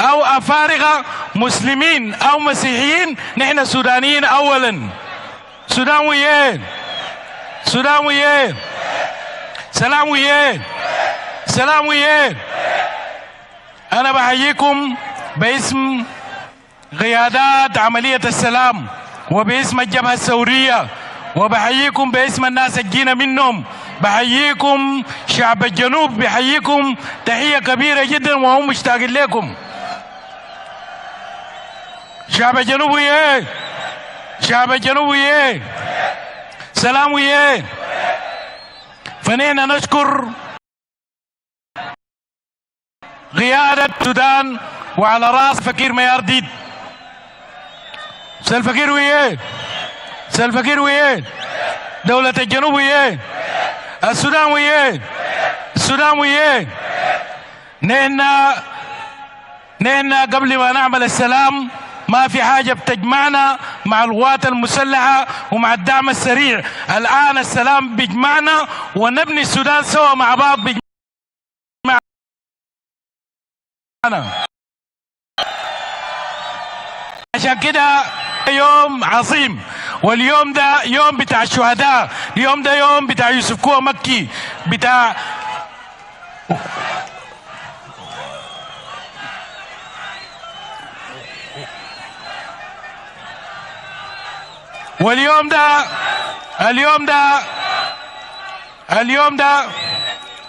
أو أفارقة مسلمين أو مسيحيين، نحن سودانيين أولا. سودان وياه، سودان وياه، سلام وياه، سلام وياه. أنا بحييكم باسم قيادات عملية السلام وباسم الجبهة الثورية، وبحييكم باسم الناس الجينا منهم. بحييكم شعب الجنوب، بحييكم تحية كبيرة جدا وهم مشتاقين لكم. شعب الجنوب وياه، شعب الجنوب وياه، سلام وياه. فنحن نشكر قيادة السودان وعلى راس فقير ميارديد. سلفقير وياه، سلفقير وياه، دولة الجنوب وياه، السودان وياه، السودان وياه. نحن قبل ما نعمل السلام ما في حاجة بتجمعنا مع القوات المسلحة ومع الدعم السريع. الآن السلام بيجمعنا ونبني السودان سوا مع بعض بيجمعنا. عشان كده يوم عظيم، واليوم ده يوم بتاع الشهداء، اليوم ده يوم بتاع يوسف كوه مكي، بتاع واليوم ده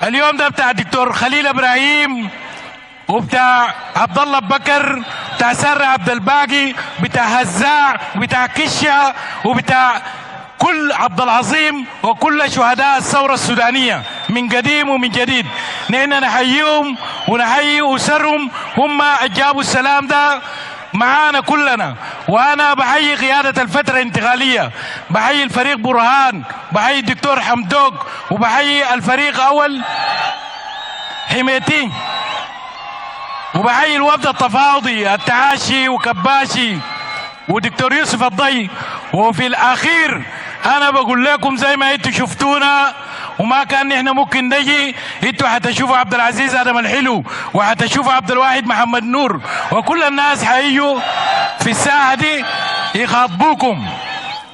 اليوم ده بتاع الدكتور خليل ابراهيم وبتاع عبد الله بكر، بتاع سر عبد الباقي، بتاع هزاع، بتاع كشة، وبتاع كل عبد العظيم وكل شهداء الثورة السودانية من قديم ومن جديد. نحن نحييهم ونحيي أسرهم، هم أجابوا السلام ده معانا كلنا. وانا بحيي قيادة الفترة الانتقالية، بحيي الفريق برهان، بحيي الدكتور حمدوك، وبحيي الفريق اول حميتي، وبحيي الوفد التفاوضي التعاشي وكباشي ودكتور يوسف الضي. وفي الاخير انا بقول لكم زي ما انتوا شفتونا وما كان احنا ممكن نجي، انتوا حتشوفوا عبد العزيز ادم الحلو، وحتشوفوا عبد الواحد محمد نور، وكل الناس حيجوا في الساعه دي يخاطبوكم.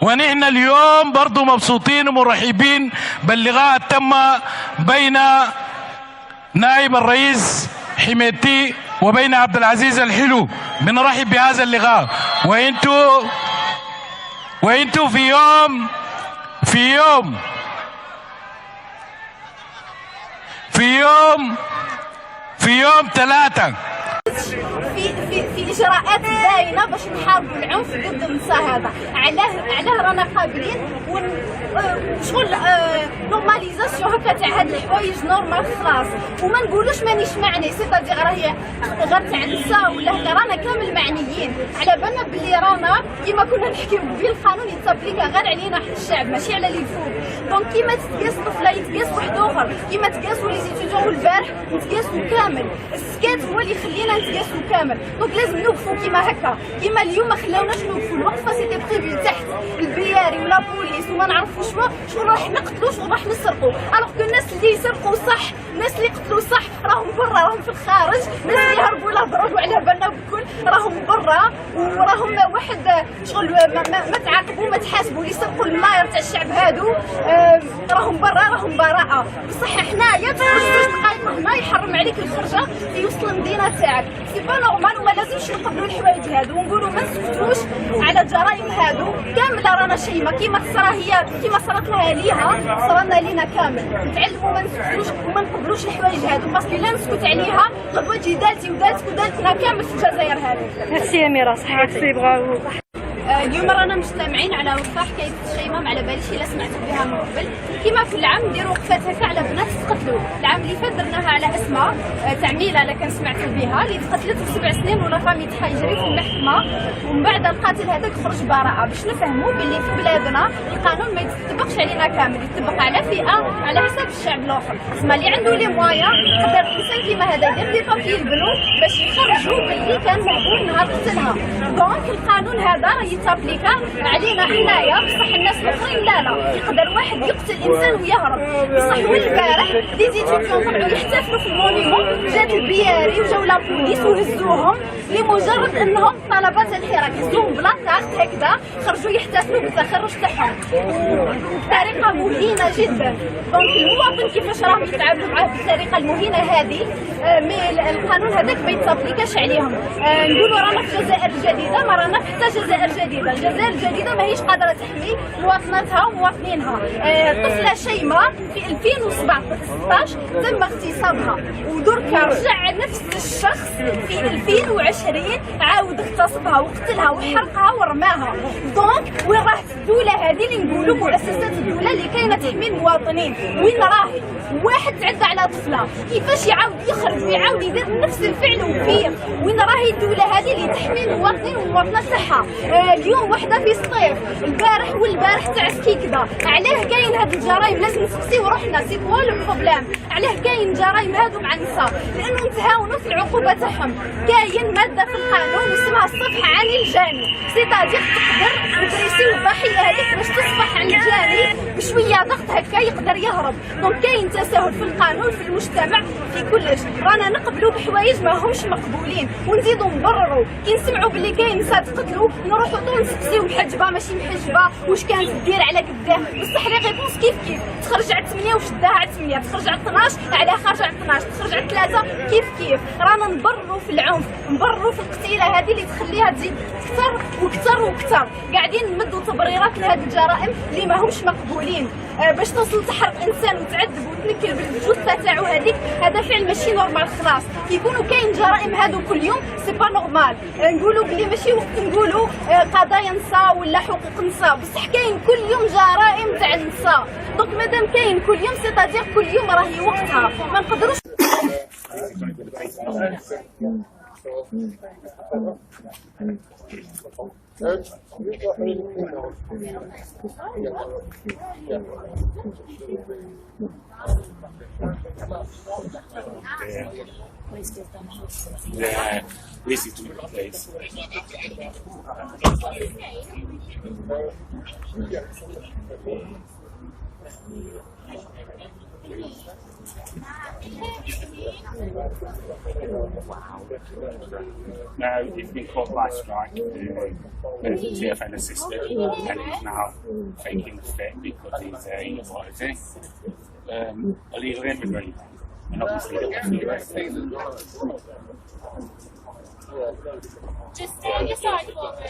ونحن اليوم برضو مبسوطين ومرحبين باللقاء التم بين نائب الرئيس حميتي وبين عبد العزيز الحلو. بنرحب بهذا اللقاء. وانتوا في يوم 3 في اجراءات باينه باش نحاربوا العنف ضد النساء هذا. علاه رانا قابلين شغل نورماليزاسيون هكا تاع هاد الحوايج نورمال خلاص، وما نقولوش مانيش معني، سيتادير راهي غير تاع النساء ولا هكا، رانا كامل معنيين. على بالنا باللي رانا كيما كنا نحكيو بالقانون يتابليكا غير علينا حتى الشعب ماشي على اللي فوق. دونك كيما تتقاس طفله يتقاس واحد اخر، كيما تقاسوا لي زيتيديون والبارح نتقاسوا كامل. السكات هو اللي يخلينا نتقاسوا كامل. دونك لازم نوقفوا كيما هكا، كيما اليوم ما خلاوناش نوقفوا. الوقفه سيتي بريفي تحت البرياري ولا بوليس وما نعرفوا شنو راح نقتلوا شنو راح نسرقوا. الوغ كو الناس اللي يسرقوا صح، الناس اللي يقتلوا صح راهم برا، راهم في الخارج. الناس اللي يهربوا لا ضربوا على بالنا بكل راهم برا وراهم واحد شغل ما تعاقبوا ما تحاسبوا يسرقوا الملاير تاع الشعب هادو راهم برا راهم براءه. بصح حنايا تخرج 2 دقائق هنا يحرم عليك الخرجه في وسط المدينه تاعك. سي با نورمال وما لازمش نقبلوا الحوايج هادو ونقولوا ما نسكتوش على الجرائم هادو كامله. رانا شيمه كيما صرات لها ليها صرنا لينا كامل. نتعلموا ما نسكتوش وما نقبلوش الحوايج هادو باسكو لا نسكت عليها غدوه تجي دالتي ودالتك ودالتنا كامل في الجزائر هذه. ميرسي أميرة صحتك برافو. اليوم رانا مجتمعين على وقفه حكايه الشيمه على باليش الا سمعتوا بها من قبل. كيما في العام نديروا وقفات هكا على بنات تقتلوا. العام اللي فات درناها على اسماء تعميله الا كان سمعتوا بها اللي تقتلت في 7 سنين ولا فامي تاعها يجري في المحكمه ومن بعد القاتل هذاك خرج براءه. باش نفهموا باللي في بلادنا القانون ما يتطبقش علينا كامل، يطبق على فئه على حساب الشعب الاخر. تسمى اللي عنده لي موايا يقدر الانسان كيما هذا يدير دي بابي البنو باش يخرجوا باللي كان مهبول نهار قتلها. دونك القانون هذا راه يتابليكا علينا حنايا بصح الناس الاخرين لا. يقدر واحد يقتل انسان ويهرب. بصح والبارح دي زيتيديون طلعوا يحتفلوا في المونيمون جات البياري وجاو لا بوليس وهزوهم لمجرد انهم طلبات الحراك. هزوهم بلا طاقت هكذا خرجوا يحتفلوا بالتخرج تاعهم بطريقه مهينه جدا. دونك المواطن كيفاش راهم يتعاملوا معاه بالطريقه المهينه هذه مي القانون هذاك ما يتطبقش عليهم. نقولوا رانا في الجزائر الجديده ما رانا حتى جزائر جديده. الجزائر الجديده ماهيش قادره تحمي مواطناتها ومواطنينها. طفله شيماء في 2016 تم اغتصابها ودركا رجع نفس الشخص في 2020 عاود اغتصبها وقتلها وحرقها ورماها. دونك وين راحت الدوله هذه اللي نقولوا مؤسسات الدوله اللي كاينه تحمي المواطنين؟ وين راهي؟ واحد تعدى على طفله كيفاش يعاود يخرج ويعاود يدير نفس الفعل وكبير؟ وين راهي الدوله هذه اللي تحمي المواطنين والمواطنات تاعها؟ اليوم وحده في سطيف البارح والبارح تاع سكيكدا. علاه كاين هاد الجرائم؟ لازم نسقسيو روحنا سي كوا لو بروبليم. علاه كاين جرائم هادو مع النساء؟ لانه نتهاونوا في العقوبه تاعهم. كاين ماده في القانون اسمها الصفح عن الجاني، سيتادير تقدر تدريسي الضحيه هذيك باش تصفح عن الجاني بشويه ضغط هكا يقدر يهرب. دونك كاين تساهل في القانون في المجتمع في كلش. رانا نقبلوا بحوايج ما همش مقبولين ونزيدوا نبرروا. كي نسمعوا باللي كاين نساء تقتلوا نروحوا طول نسقسيو محجبه ماشي محجبه واش كانت دير على قداه. بصح لي ريبونس كيف تخرج على 8 وشداها على 8، تخرج على 12 على خارج على 12، تخرج على 3 كيف. رانا نبرروا في العنف، نبرروا في القتيله هذه اللي تخليها تزيد اكثر واكثر واكثر. قاعدين نمدوا تبريرات لهذه الجرائم اللي ما همش مقبولين باش توصل تحرق انسان وتعذب وتنكل بالجثه تاعو هذيك. هذا فعل ماشي نورمال خلاص. كيكونوا كاين جرائم هادو كل يوم سي با نورمال. نقولوا بلي ماشي وقت نقولوا قضايا نساء ولا حقوق نساء، بصح كاين كل يوم جرائم تاع النساء. دونك مادام كاين كل يوم سيتادير كل يوم راهي وقتها ما نقدروش. Yeah, this is the place. Now, he's been caught by strike, the TFN assistant, and he's now faking fit because he's a, illegal immigrant. And obviously they want to arrest him. Just stand aside for me.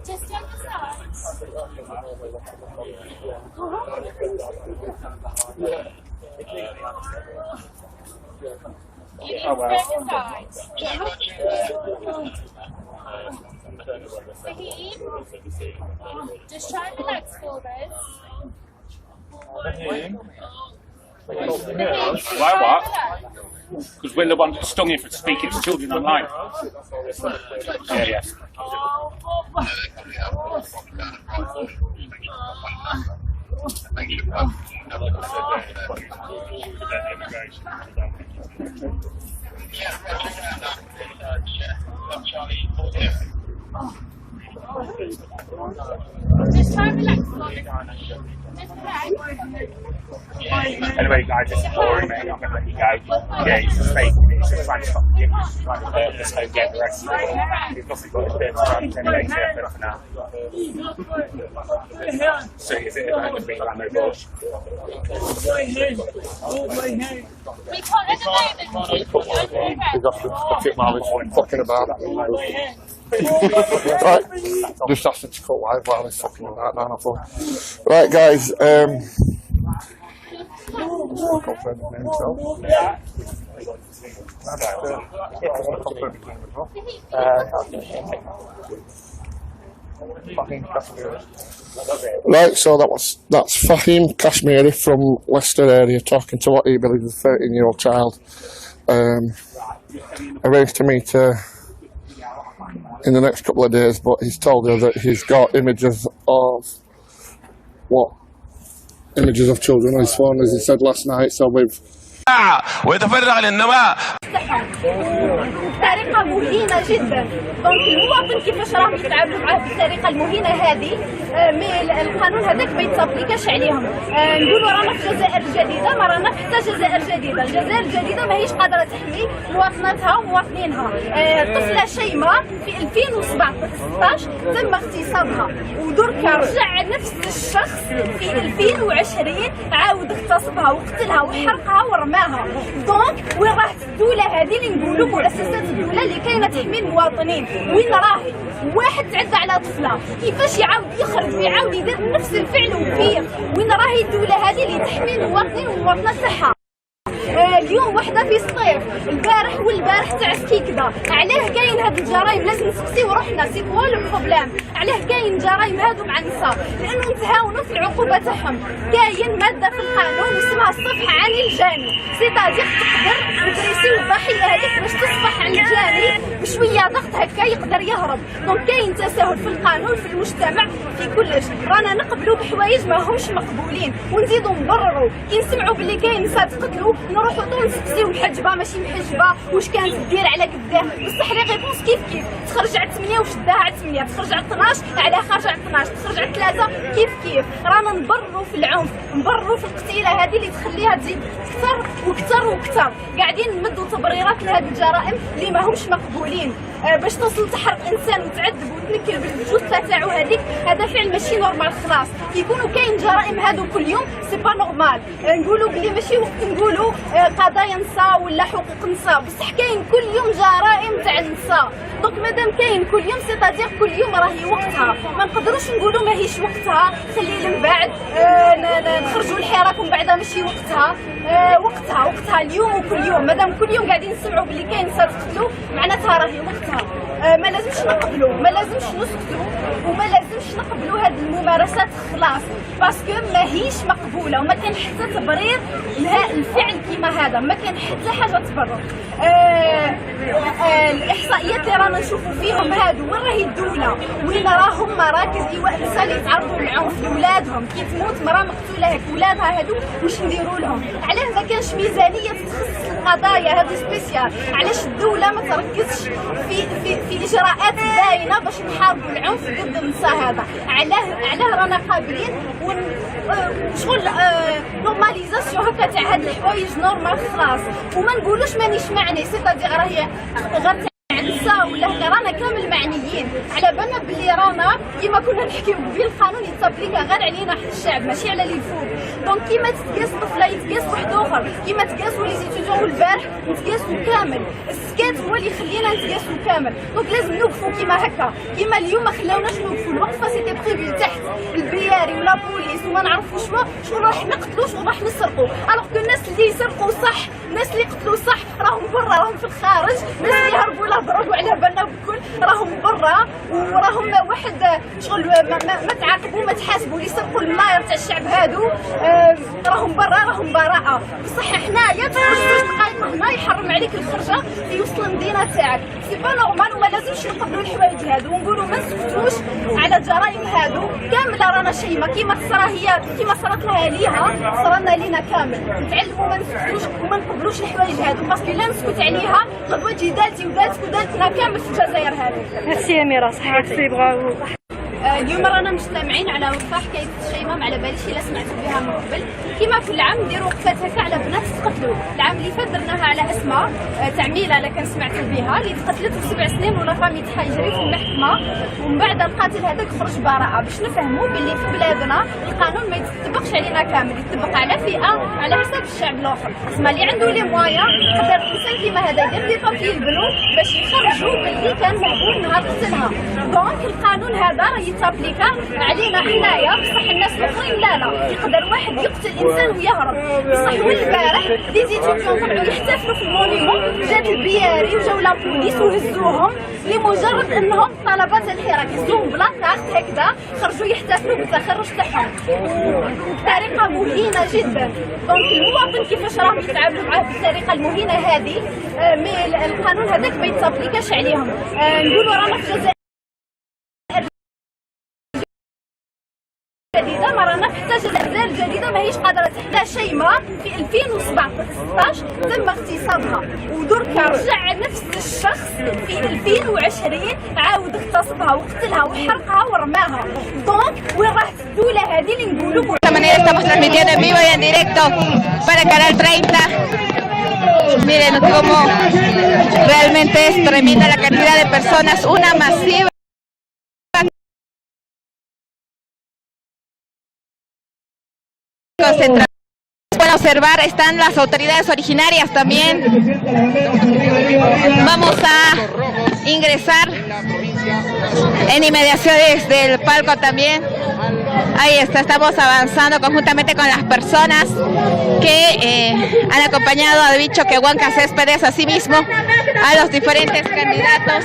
Just stand aside. Oh well. Just try and relax for us. Why what? Because we're the ones that stung him for speaking to children online. Yeah, yes. Just try and relax for us. Anyway, guys, this is boring, mate. I'm going to let you go. Yeah, he's just faking it. he's just trying to stop the kids just so get arrested. He's nothing but a bit of time anyway, for now. So is it going to be like no bush? Fucking about. Right, just asked him to cut live while he's fucking about now. Right, guys. Right, so that's Fahim Kashmiri from Leicester area talking to what he believes is a 13-year-old child. Arranged to meet her in the next couple of days, but he's told her that he's got images of children on his phone, as he said last night. So we've ويتفرغ للنماء بطريقه مهينه جدا. دونك المواطن كيفاش راهم يتعاملوا معاه بالطريقه المهينه هذه، مي القانون هذاك ما يتطبقش عليهم. نقولوا رانا في الجزائر الجديده، ما رانا حتى جزائر جديده. الجزائر الجديده ماهيش قادره تحمي مواطناتها ومواطنينها. طفله شيماء في 2016 تم اغتصابها، ودركا رجع نفس الشخص في 2020 عاود اغتصبها وقتلها وحرقها ورماها. دونك وين راحت الدوله هذه اللي نقولوا مؤسسات الدوله اللي كاينه تحمي المواطنين؟ وين راهي؟ واحد تعدى على طفله كيفاش يعاود يخرج ويعاود يدير نفس الفعل وكبير؟ وين راهي الدوله هذه اللي تحمي المواطنين والمواطنات تاعها؟ اليوم وحده في سطيف، البارح والبارح تاع سكيكدا. علاه كاين هاد الجرائم؟ لازم نسقسيو روحنا، سي كوا لو بروبليم؟ علاه كاين جرائم هادو مع النساء؟ لانه نتهاونوا في العقوبه تاعهم. كاين ماده في القانون اسمها الصفح عن الجاني، سيتادير تقدر ندريسيو الضحيه هذيك باش تصبح عن الجاني بشويه ضغط هكا يقدر يهرب. دونك كاين تساهل في القانون في المجتمع في كلش. رانا نقبلوا بحوايج ماهمش مقبولين ونزيدوا نبرروا. كي نسمعوا باللي كاين نساء تقتلوا نروحوا طول نسقسيو محجبه ماشي محجبه، واش كانت دير على قداه؟ بصح لي ريبونس كيف تخرج على 8 وشداها على 8، تخرج على 12 على خارج على 12، تخرج على 3 كيف رانا نبرروا في العنف، نبرروا في القتيله هذه اللي تخليها تزيد اكثر واكثر واكثر. قاعدين نمدوا تبريرات لهذه الجرائم اللي ماهمش مقبولين. باش توصل تحرق انسان وتعذب وتنكل بالجثه تاعو هذيك، هذا فعل ماشي نورمال. خلاص كيكونوا كاين جرائم هادو كل يوم سي با نورمال. نقولوا بلي ماشي وقت نقولوا قضايا نساء ولا حقوق نساء، بصح كاين كل يوم جرائم تاع النساء. دونك مادام كاين كل يوم سيتادير كل يوم راهي وقتها. ما نقدروش نقولوا ماهيش وقتها، خلي من بعد نخرجوا الحراك ومن بعد ماشي وقتها. وقتها اليوم وكل يوم. مادام كل يوم قاعدين نسمعوا بلي كاين نساء تقتلوا معناتها راهي وقتها. ما لازمش نقبلوا، ما لازمش نسكتوا، وما لازمش نقبلوا هذه الممارسات خلاص، باسكو ماهيش مقبوله وما كان حتى تبرير لها الفعل كيما هذا، ما كان حتى حاجه تبرر. الاحصائيات اللي رانا نشوفوا فيهم هادو، وين راهي الدوله؟ وين راهم مراكز ايواء النساء اللي يتعرضوا للعنف لولادهم؟ كي تموت مراه مقتوله هيك ولادها هادو واش نديروا لهم؟ علاه ما كانش ميزانيه تتخصص القضايا هذه سبيسيال؟ علاش الدوله ما تركزش في اجراءات باينه باش نحاربوا العنف ضد النساء هذا؟ علاه رانا قابلين شغل نورماليزاسيون هكا تاع هاد الحوايج نورمال خلاص، وما نقولوش مانيش معني، سيتادير راهي غير النساء ولا هكا رانا كامل معنيين. على بالنا بلي رانا كيما كنا نحكيو قبيل القانون يتطبق غير علينا حتى الشعب ماشي على اللي فوق. دونك كيما تتقاس طفله يتقاس واحد اخر، كيما تقاسوا لي زيتيديون والبارح نتقاسوا كامل. السكات هو اللي يخلينا نتقاسوا كامل. دونك لازم نوقفوا كيما هكا، كيما اليوم ما خلاوناش نوقفوا. الوقفه سيتي بريفي تحت البرياري ولا بوليس وما نعرفوا شنو راح نقتلوا شنو راح نسرقوا. الوغ كو الناس اللي يسرقوا صح، الناس اللي قتلوا صح راهم برا، راهم في الخارج. الناس اللي هربوا لا ضربوا على بالنا بكل راهم برا، وراهم واحد شغل ما تعاقبوا ما تحاسبوا. اللي سرقوا الملاير تاع الشعب هادو راهم برا، راهم براءه. بصح حنايا تخرج 2 دقائق هنا يحرم عليك الخرجه في وسط المدينه تاعك. سي با نورمال، وما لازمش نقبلوا الحوايج هادو ونقولوا ما نسكتوش على الجرائم هادو. كامل رانا شيمه كيما تصرا هي كيما صرات لها ليها صرنا لينا كامل. نتعلموا ما نسكتوش وما نقبلوش الحوايج هادو، باسكو لا نسكت عليها غدوه تجي دالتي ودالتك ودالتنا كامل في الجزائر هذه. Merci Amira, صحيت في بغاو. اليوم رانا مجتمعين على وقفه حكايه الشيمه ما على باليش الا سمعتوا بها من قبل. كيما كل عام نديروا وقفات هكا على بنات تقتلوا. العام اللي فات درناها على اسماء تعميله لا كان سمعتوا بها اللي تقتلت في 7 سنين ولا فامي تاعها يجري في المحكمه، ومن بعد القاتل هذاك خرج براءه. باش نفهموا باللي في بلادنا القانون ما يتطبقش علينا كامل، يتطبق على فئه على حساب الشعب الاخر. اسمع اللي عنده لي موايا يقدر الانسان كيما هذا يدير دي بابي البنو باش يخرجوا باللي كان مهبول نهار قتلها. دونك القانون هذا راه يتابليكا علينا حنايا، بصح الناس الاخرين لا يقدر واحد يقتل انسان ويهرب. بصح والبارح لي زيتيديون طلعوا يحتفلوا في المونيمون، جات البياري وجاو لابوليس وهزوهم لمجرد انهم طلبات الحراك، هزوهم بلا كارت هكذا، خرجوا يحتفلوا بالتخرج تاعهم بطريقه مهينه جدا. دونك المواطن كيفاش راهم يتعاملوا معاه بالطريقه المهينه هذه، مي القانون هذاك ما يتابليكاش عليهم. نقولوا رانا في الجزائر جديدة، ما رانا حتى الجزائر الجديدة ماهيش قادرة تحتاج شيماء في 2016 تم اغتصابها، ودركا رجع نفس الشخص في 2020 عاود اغتصبها وقتلها وحرقها ورماها. دونك وين راحت الدولة هذه اللي نقولوا؟ De esta manera estamos transmitiendo en vivo y en directo para Canal 30. Miren cómo realmente es tremenda la cantidad de personas, una masiva concentración. Pueden observar, están las autoridades originarias también. Vamos a ingresar en inmediaciones del palco también. Ahí está, estamos avanzando conjuntamente con las personas que han acompañado a David Choquehuanca Céspedes, asimismo a los diferentes candidatos.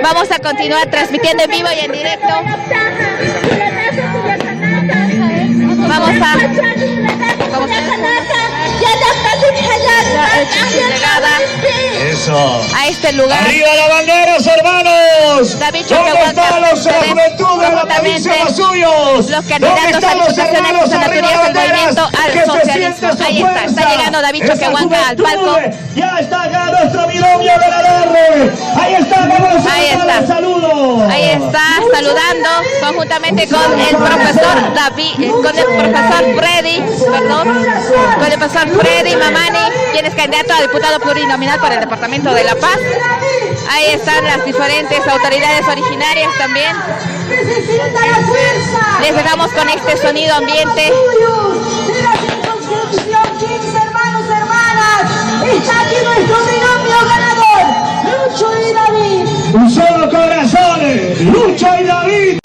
Vamos a continuar transmitiendo en vivo y en directo. Vamos a... Eso. A este lugar. ¡Arriba las banderas, hermanos! David ¿Dónde están los juventud de la provincia de los suyos? Los candidatos a diputaciones y senatorías del movimiento al socialismo. Ahí está llegando David Choquehuanca al palco. Ya está acá nuestro binomio ganador. Ahí está, vamos a darle saludos. Ahí está saludando conjuntamente con el profesor David, con el profesor Freddy, perdón, con el profesor Freddy Mamani, quien es candidato a diputado plurinominal para el Departamento de La Paz. Ahí están las diferentes autoridades originarias también. Les dejamos con este sonido ambiente. Hermanos, hermanas, está aquí nuestro binomio ganador, Lucho y David. Un solo corazón, Lucho y David.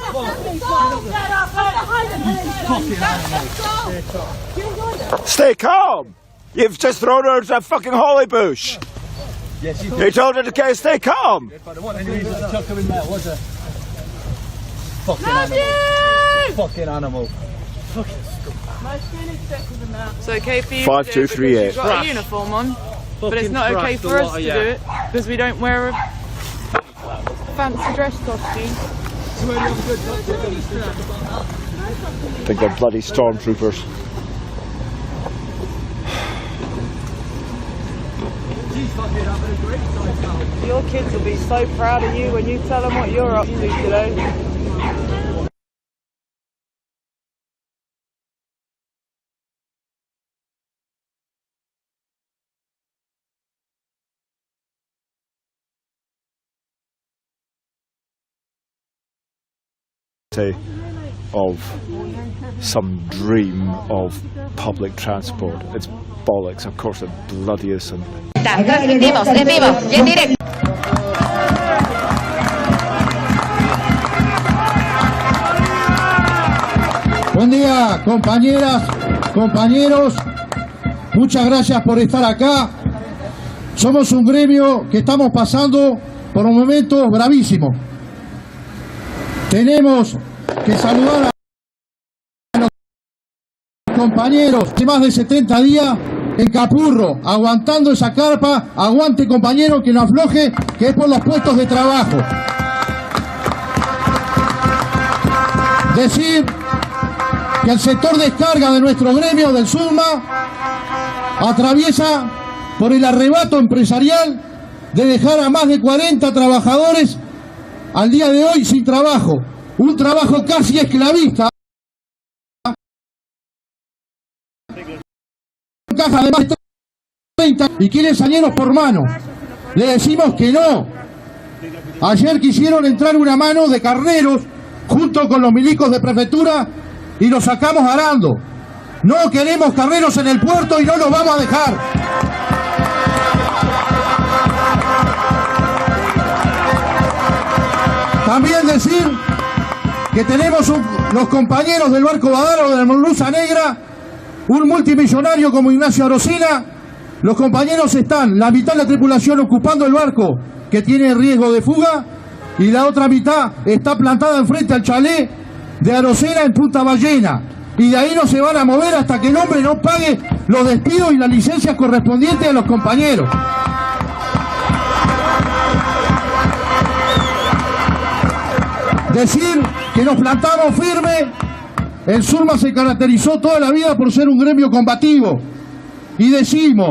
Stay calm. You've just thrown her into a fucking holly bush. Yes, you told her to stay calm. Fucking animal. It's okay for you 5, 2, 3, 8. you've got a uniform on, but it's not okay for us to do it because we don't wear a fancy dress costume. I think they're bloody stormtroopers. Your kids will be so proud of you when you tell them what you're up to today. Of some dream of public transport. It's bollocks, of course it bloody isn't. Transmitimos en vivo y en directo. Buen día, compañeras, compañeros. Muchas gracias por estar acá. Somos un gremio que estamos pasando por un momento bravísimo. Tenemos que saludar a los compañeros de más de 70 días en Capurro, aguantando esa carpa. Aguante, compañero, que no afloje, que es por los puestos de trabajo. Decir que el sector descarga de nuestro gremio del SURMA atraviesa por el arrebato empresarial de dejar a más de 40 trabajadores al día de hoy sin trabajo. un trabajo casi esclavista, caja de más de 30 y quieren salirnos por mano. Le decimos que no. Ayer quisieron entrar una mano de carneros junto con los milicos de prefectura y los sacamos arando. No queremos carneros en el puerto y no los vamos a dejar. También decir que tenemos los compañeros del barco Badaro de la Merluza Negra, un multimillonario como Ignacio Arocena. Los compañeros están, la mitad de la tripulación ocupando el barco que tiene riesgo de fuga y la otra mitad está plantada enfrente al chalet de Arocena en Punta Ballena. Y de ahí no se van a mover hasta que el hombre no pague los despidos y las licencias correspondientes a los compañeros. Decir que nos plantamos firme. El Surma se caracterizó toda la vida por ser un gremio combativo. Y decimos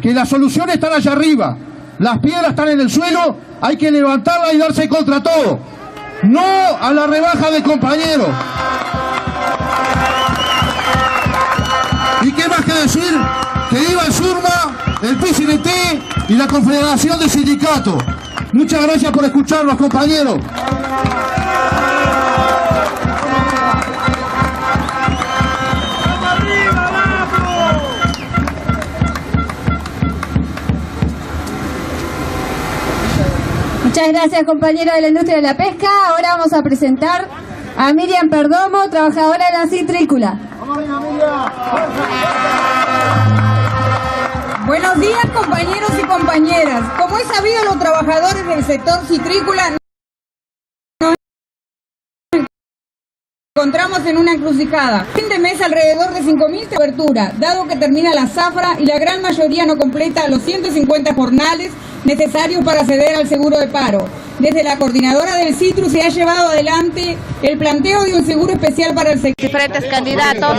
que las soluciones están allá arriba. Las piedras están en el suelo, hay que levantarlas y darse contra todo. No a la rebaja de compañeros. ¿Y qué más que decir? Que viva el Surma, el PCNT y la Confederación de Sindicatos. Muchas gracias por escucharnos, compañeros. Muchas gracias, compañeros de la industria de la pesca. Ahora vamos a presentar a Miriam Perdomo, trabajadora de la citrícola. Buenos días, compañeros y compañeras. Como es sabido, los trabajadores del sector citrícola nos encontramos en una encrucijada. Fin de mes alrededor de 5.000 cobertura, dado que termina la zafra y la gran mayoría no completa los 150 jornales necesarios para acceder al seguro de paro. Desde la coordinadora del Citrus se ha llevado adelante el planteo de un seguro especial para el sector. Diferentes candidatos,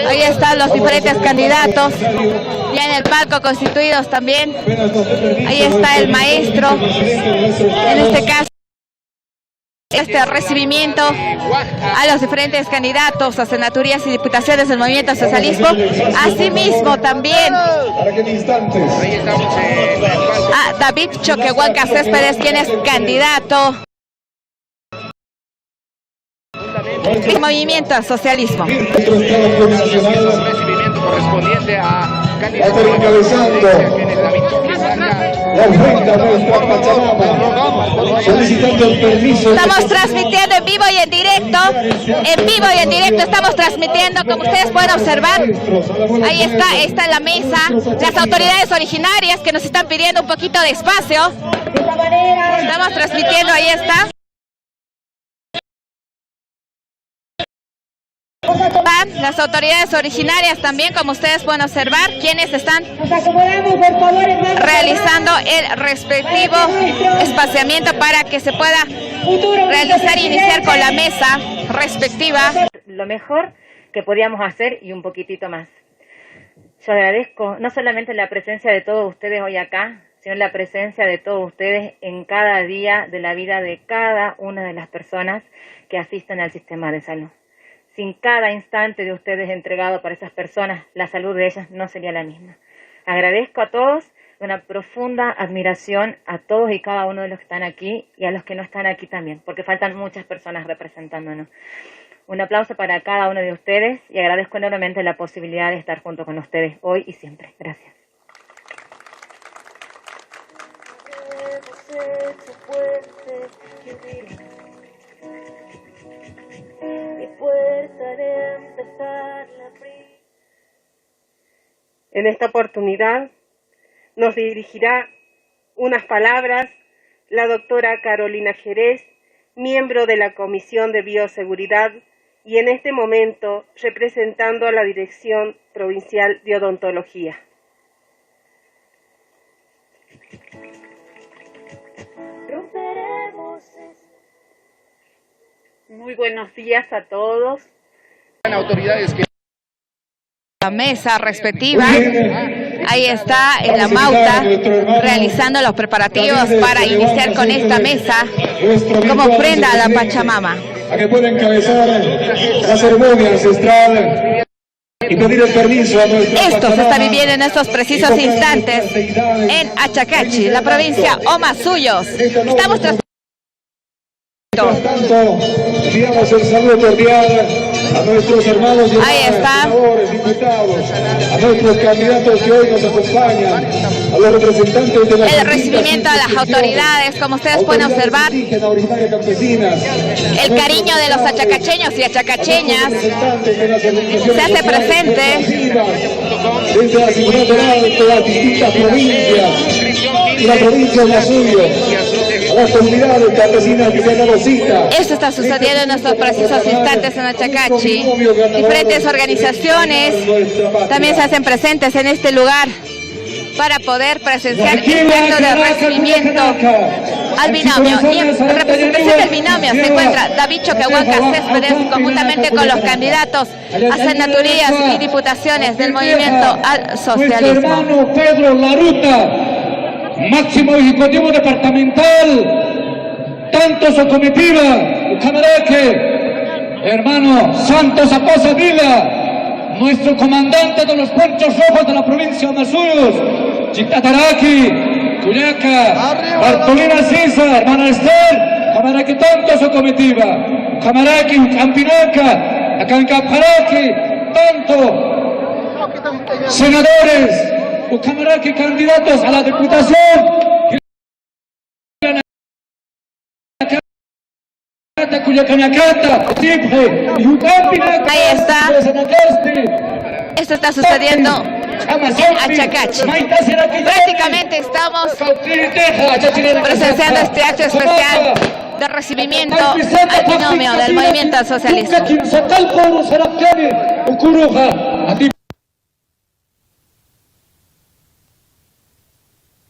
ahí están los diferentes candidatos, ya en el palco constituidos también, ahí está el maestro, en este caso, este recibimiento a los diferentes candidatos a senaturías y diputaciones del Movimiento Socialismo, asimismo también a David Choquehuanca Céspedes, quien es candidato del Movimiento al Socialismo. Correspondiente a encabezando la ofrenda a nuestra Pachamama, solicitando el permiso. Estamos transmitiendo en vivo y en directo, estamos transmitiendo, como ustedes pueden observar, ahí está en la mesa, las autoridades originarias que nos están pidiendo un poquito de espacio. Estamos transmitiendo, ahí está. Las autoridades originarias también, como ustedes pueden observar, quienes están realizando el respectivo espaciamiento para que se pueda realizar e iniciar con la mesa respectiva. Lo mejor que podíamos hacer y un poquitito más. Yo agradezco no solamente la presencia de todos ustedes hoy acá, sino la presencia de todos ustedes en cada día de la vida de cada una de las personas que asisten al sistema de salud. Sin cada instante de ustedes entregado para esas personas, la salud de ellas no sería la misma. Agradezco a todos, una profunda admiración a todos y cada uno de los que están aquí y a los que no están aquí también, porque faltan muchas personas representándonos. Un aplauso para cada uno de ustedes y agradezco enormemente la posibilidad de estar junto con ustedes hoy y siempre. Gracias. En esta oportunidad nos dirigirá unas palabras la doctora Carolina Jerez, miembro de la Comisión de Bioseguridad y en este momento representando a la Dirección Provincial de Odontología. Muy buenos días a todos. Autoridades que la mesa respectiva. Ahí está en la Mauta realizando los preparativos para iniciar con esta mesa como ofrenda a la Pachamama. A que pueda encabezar la ceremonia ancestral y pedir el permiso a nuestra Esto se está Pachamama. viviendo en estos precisos instantes en Achacachi, la provincia Omasuyos. Estamos tras... Mientras tanto, enviamos el saludo cordial a nuestros hermanos y senadores, diputados, a nuestros candidatos que hoy nos acompañan, a los representantes de las el recibimiento a las autoridades, como ustedes pueden observar, el cariño de los achacacheños y achacacheñas se hace presente. Desde la ciudad de las distintas provincias y la provincia de Suyo, a las comunidades campesinas que se han dado cita. Esto está sucediendo en estos precisos instantes en Achacachi. Diferentes organizaciones también se hacen presentes en este lugar para poder presenciar este acto de recibimiento al binomio. Y en representación del binomio se encuentra David Choquehuanca Céspedes, conjuntamente con los candidatos a senaturías y diputaciones del movimiento al socialismo. Nuestro hermano Pedro Laruta, máximo ejecutivo departamental, tanto su comitiva, Camaraque, hermano Santos Aposa Vila, nuestro comandante de los Ponchos Rojos de la provincia de Amasuyos, Chictataraki, Cuyaca, Bartolina Sisa, hermana Esther, Camaraque, tanto su comitiva, Camaraque, Campinaca, Acancaparaki, tanto senadores, Camaraque, candidatos a la diputación, Ahí está. Esto está sucediendo en Achacachi. Prácticamente estamos presenciando este acto especial de recibimiento al binomio del movimiento al socialismo.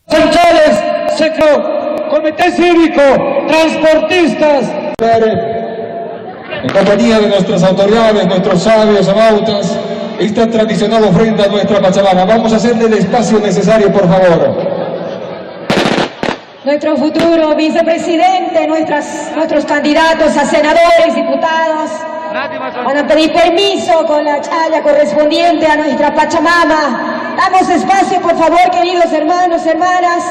Centrales, comité cívico, transportistas, en compañía de nuestras autoridades, nuestros sabios, amautas, esta tradicional ofrenda a nuestra Pachamama. Vamos a hacerle el espacio necesario, por favor. Nuestro futuro vicepresidente, nuestros candidatos a senadores, diputados, van a pedir permiso con la chaya correspondiente a nuestra Pachamama. Damos espacio, por favor, queridos hermanos, hermanas,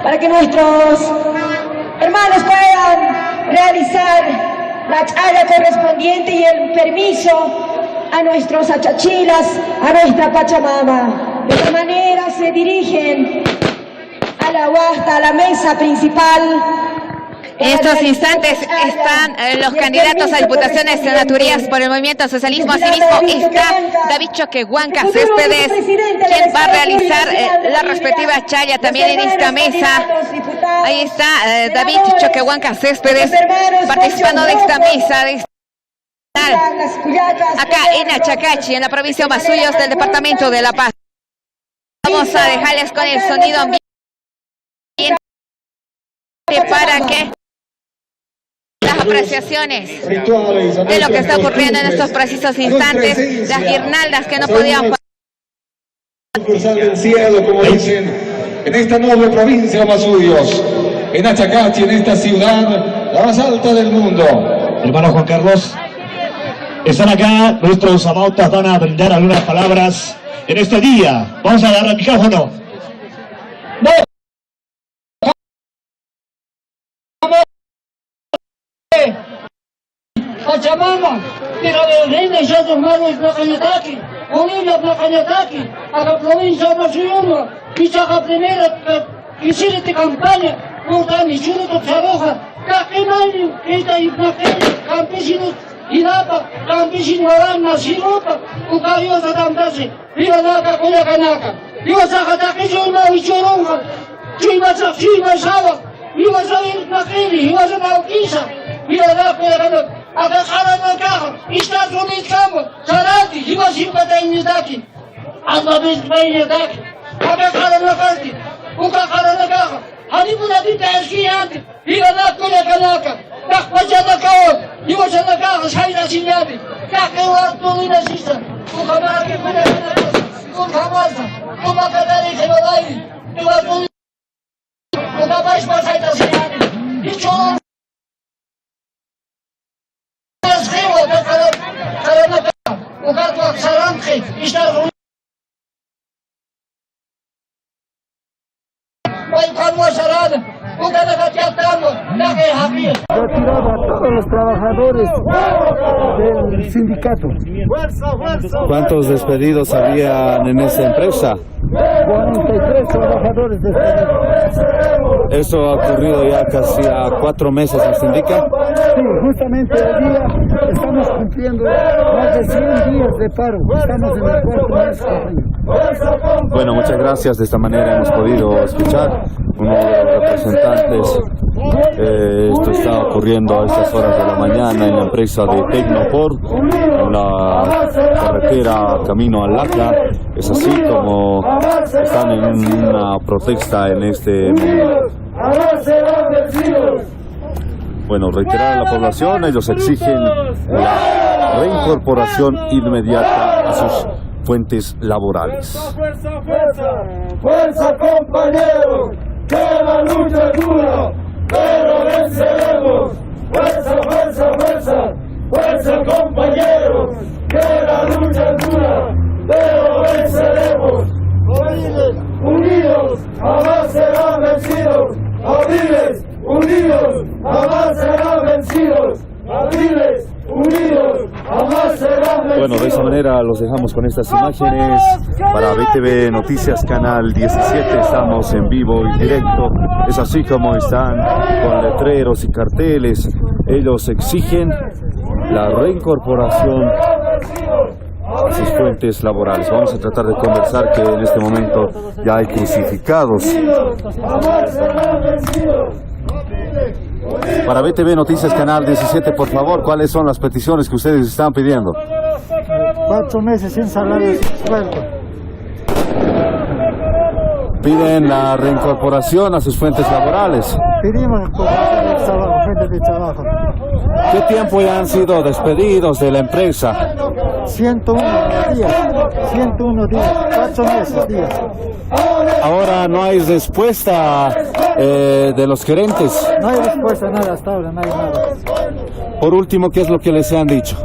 para que nuestros hermanos puedan realizar la chaya correspondiente y el permiso a nuestros achachilas, a nuestra Pachamama. De esta manera se dirigen a la huasta, a la mesa principal. En estos instantes están los candidatos a diputaciones, senaturías por el movimiento socialismo. Asimismo está David Choquehuanca Céspedes, quien va a realizar la respectiva chaya también en esta mesa. Ahí está David Choquehuanca Céspedes participando de esta mesa. Acá en Achacachi, en la provincia de Omasuyos del departamento de La Paz. Vamos a dejarles con el sonido ambiente para que las apreciaciones de lo que está ocurriendo en estos precisos instantes, las guirnaldas que no podían cruzar del cielo, como dicen, en esta noble provincia de Omasuyos, en Achacachi, en esta ciudad, la más alta del mundo. Hermano Juan Carlos, están acá, nuestros amautas van a brindar algunas palabras en este día. Vamos a dar el micrófono. Pachamama, pero el rey de esos hermanos Placanyataki, unirla Placanyataki, a la provincia de Omasuyos, Pichaja primera, que hicieron esta campaña, por mi chulo de trabaja, Caquemani, esta y Placanyataki, campesinos, Inapa, campesinos, Arana, Siropa, Ucariosa, Tambase, Viva Naka, Cuyacanaka, Viva Zacataki, Chuma y Choronja, Chuma Saba, Viva Salir Placani, Viva Zanauquisa, Viva Naka, Cuyacanaka. Acá la caja, está con el campo, Sarati, iba sin patentes de aquí. Alba vez de aquí. Acá la caja, la caja. Anibu la vida es gigante, iba la cola canaca. Nakwaja la caja, iba a la caja, Saira sin llave. Caja, todo y la sista. Un jamás que pueda con jamás. Retirado a todos los trabajadores del sindicato. ¿Cuántos despedidos habían en esa empresa? 43 trabajadores despedidos. ¿Eso ha ocurrido ya casi a 4 meses en Sindica? Sí, justamente hoy día estamos cumpliendo más de 100 días de paro. Estamos en el 4º mes corrido. Bueno, muchas gracias. De esta manera hemos podido escuchar uno de los representantes. Esto está ocurriendo a estas horas de la mañana en la empresa de Tecnopor, en la carretera camino a Laca. Es así como están en una protesta en este momento. Bueno, reiterar a la población, ellos exigen la reincorporación inmediata a sus fuentes laborales. ¡Fuerza, fuerza! ¡Fuerza, compañeros! ¡Que la lucha es dura! ¡Pero venceremos! ¡Fuerza, fuerza, fuerza! ¡Fuerza, compañeros! ¡Que la lucha es dura! ¡Pero venceremos! ¡Abriles unidos jamás serán vencidos! ¡Abriles unidos jamás serán vencidos! ¡Abriles unidos jamás serán vencidos! Bueno, de esa manera los dejamos con estas imágenes para BTV Noticias Canal 17. Estamos en vivo y directo. Es así como están con letreros y carteles. Ellos exigen la reincorporación a sus fuentes laborales. Vamos a tratar de conversar, que en este momento ya hay crucificados. Para BTV Noticias Canal 17, por favor, ¿cuáles son las peticiones que ustedes están pidiendo? 4 meses sin salario, sin sueldo. Piden la reincorporación a sus fuentes laborales. Pedimos fuentes de trabajo. ¿Qué tiempo ya han sido despedidos de la empresa? 101 días, 4 meses, días. Ahora no hay respuesta de los gerentes. No hay respuesta, nada, hasta ahora, no hay nada. Por último, ¿qué es lo que les han dicho?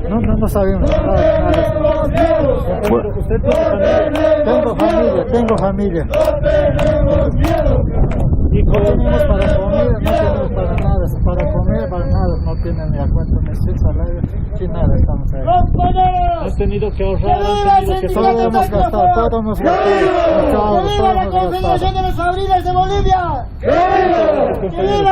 No sabemos nada. Bueno. Tengo familia. Y no tenemos para comida, no tenemos para nada, para comer, para nada, no tienen ni a cuenta ni sin salario, sin nada, estamos ahí. Han tenido que ahorrar, todo hemos gastado, todo hemos gastado.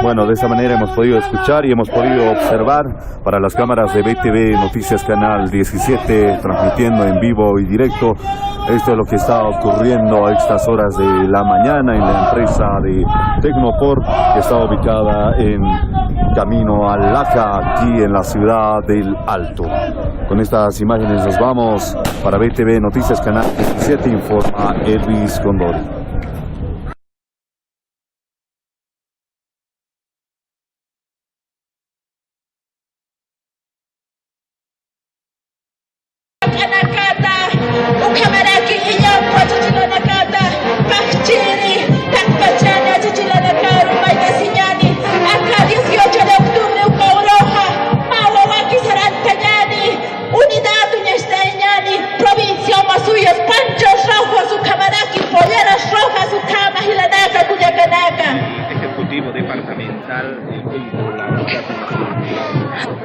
Bueno, de esa manera hemos podido escuchar y hemos podido observar para las cámaras de BTV Noticias Canal 17, transmitiendo en vivo y directo. Esto es lo que está ocurriendo a estas horas de la mañana en la empresa de Tecnopor, que está ubicada en camino a Laca, aquí en la ciudad del Alto. Con estas imágenes nos vamos. Para BTV Noticias Canal 17, informa Elvis Condori.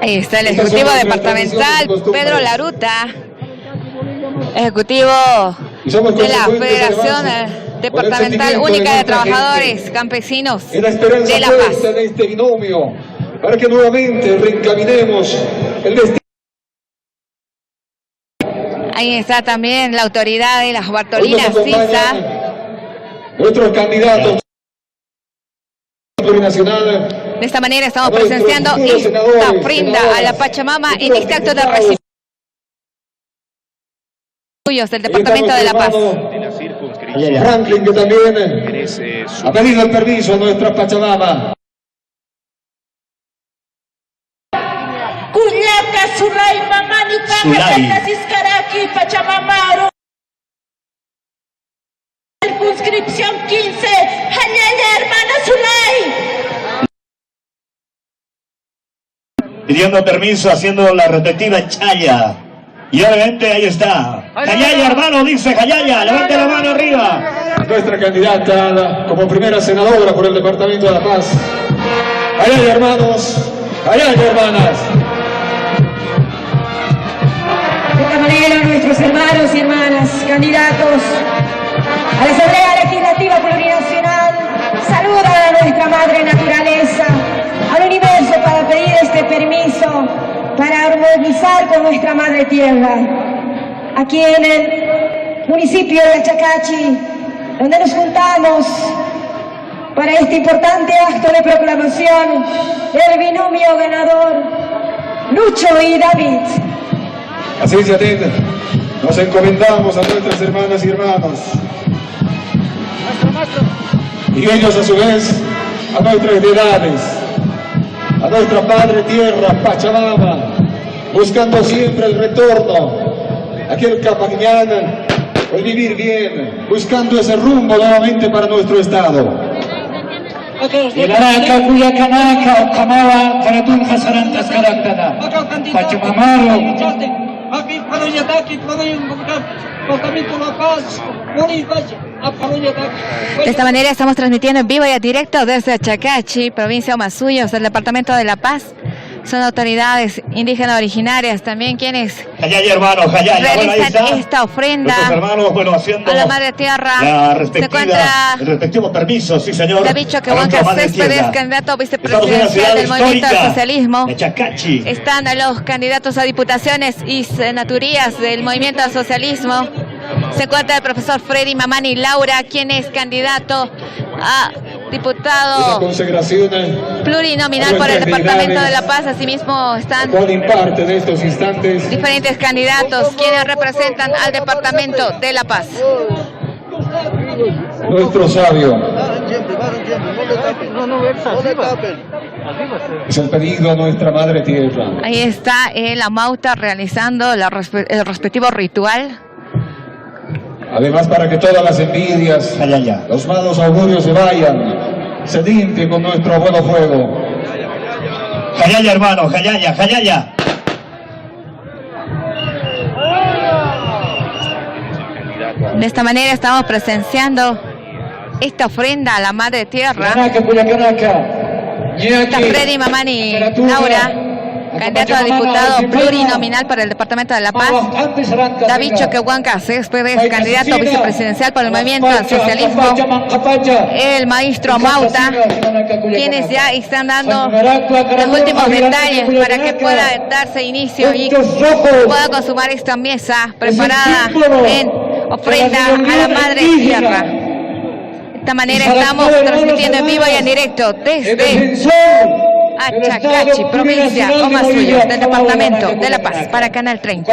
Ahí está el Ejecutivo Departamental, Pedro Laruta, Ejecutivo de la Federación Departamental Única de Trabajadores Campesinos de La Paz. De este binomio, para que nuevamente reencaminemos el destino. Ahí está también la autoridad de las Bartolinas Sisa. Nuestros candidatos plurinacional. De esta manera estamos presenciando esta ofrenda a la Pachamama en este acto de recepción del Departamento de La Paz. Franklin, que también ha pedido el permiso a nuestra Pachamama. Kuliaka Sulay Mamani Pachamama. circunscripción 15, Jayaya Hermana Zulay. Pidiendo permiso, haciendo la respectiva chaya. Y obviamente ahí está. Jayaya, hermano, dice Jayaya, levante la mano arriba. Nuestra candidata como primera senadora por el Departamento de La Paz. Jayaya, hermanos. Jayaya, hermanas. De esta manera, nuestros hermanos y hermanas, candidatos a la Asamblea Legislativa Plurinacional, saludan a nuestra madre naturaleza, al universo, para pedir este permiso para armonizar con nuestra madre tierra. Aquí en el municipio de Achacachi, donde nos juntamos para este importante acto de proclamación del binomio ganador, Lucho y David. Así se atiende. Nos encomendamos a nuestras hermanas y hermanos. Y ellos a su vez a nuestras deidades, a nuestra Padre Tierra, Pachamama, buscando siempre el retorno, aquel Capañán, el vivir bien, buscando ese rumbo nuevamente para nuestro Estado. Ilaraka Cuyacanaka, Okamawa, Karatun Hasaran Tascaráctada, Pachamamaro. Aquí para Yataki, para el Departamento de La Paz, De esta manera estamos transmitiendo en vivo y en directo desde Achacachi, provincia de Huamasuyos, del Departamento de La Paz. Son autoridades indígenas originarias también quienes realizan esta ofrenda a la Madre Tierra. El respectivo permiso, sí señor. David Choquehuanca Céspedes, candidato a vicepresidencial del Movimiento del Socialismo. Están los candidatos a diputaciones y senaturías del Movimiento del Socialismo. Se encuentra el profesor Freddy Mamani Laura, quien es candidato a diputado plurinominal por el Departamento de La Paz. Asimismo están de estos instantes diferentes candidatos quienes representan al Departamento de La Paz. Nuestro sabio es el pedido a nuestra Madre Tierra. Ahí está el Amauta realizando el respectivo ritual. Además, para que todas las envidias, los malos augurios se vayan, se limpien con nuestro abuelo fuego. Jayaya, hermano, Jayaya, Jayaya. De esta manera estamos presenciando esta ofrenda a la Madre Tierra. Está Freddy Mamani Laura, candidato a diputado plurinominal para el Departamento de La Paz. David Choquehuanca Céspedes, candidato vicepresidencial por el Movimiento al Socialismo. El maestro Mauta, quienes ya están dando los últimos detalles para que pueda darse inicio y pueda consumar esta mesa preparada en ofrenda a la Madre Tierra. De esta manera estamos transmitiendo en vivo y en directo desde Achacachi, provincia de Huamasuyos, del Departamento de La Paz, para Canal 30.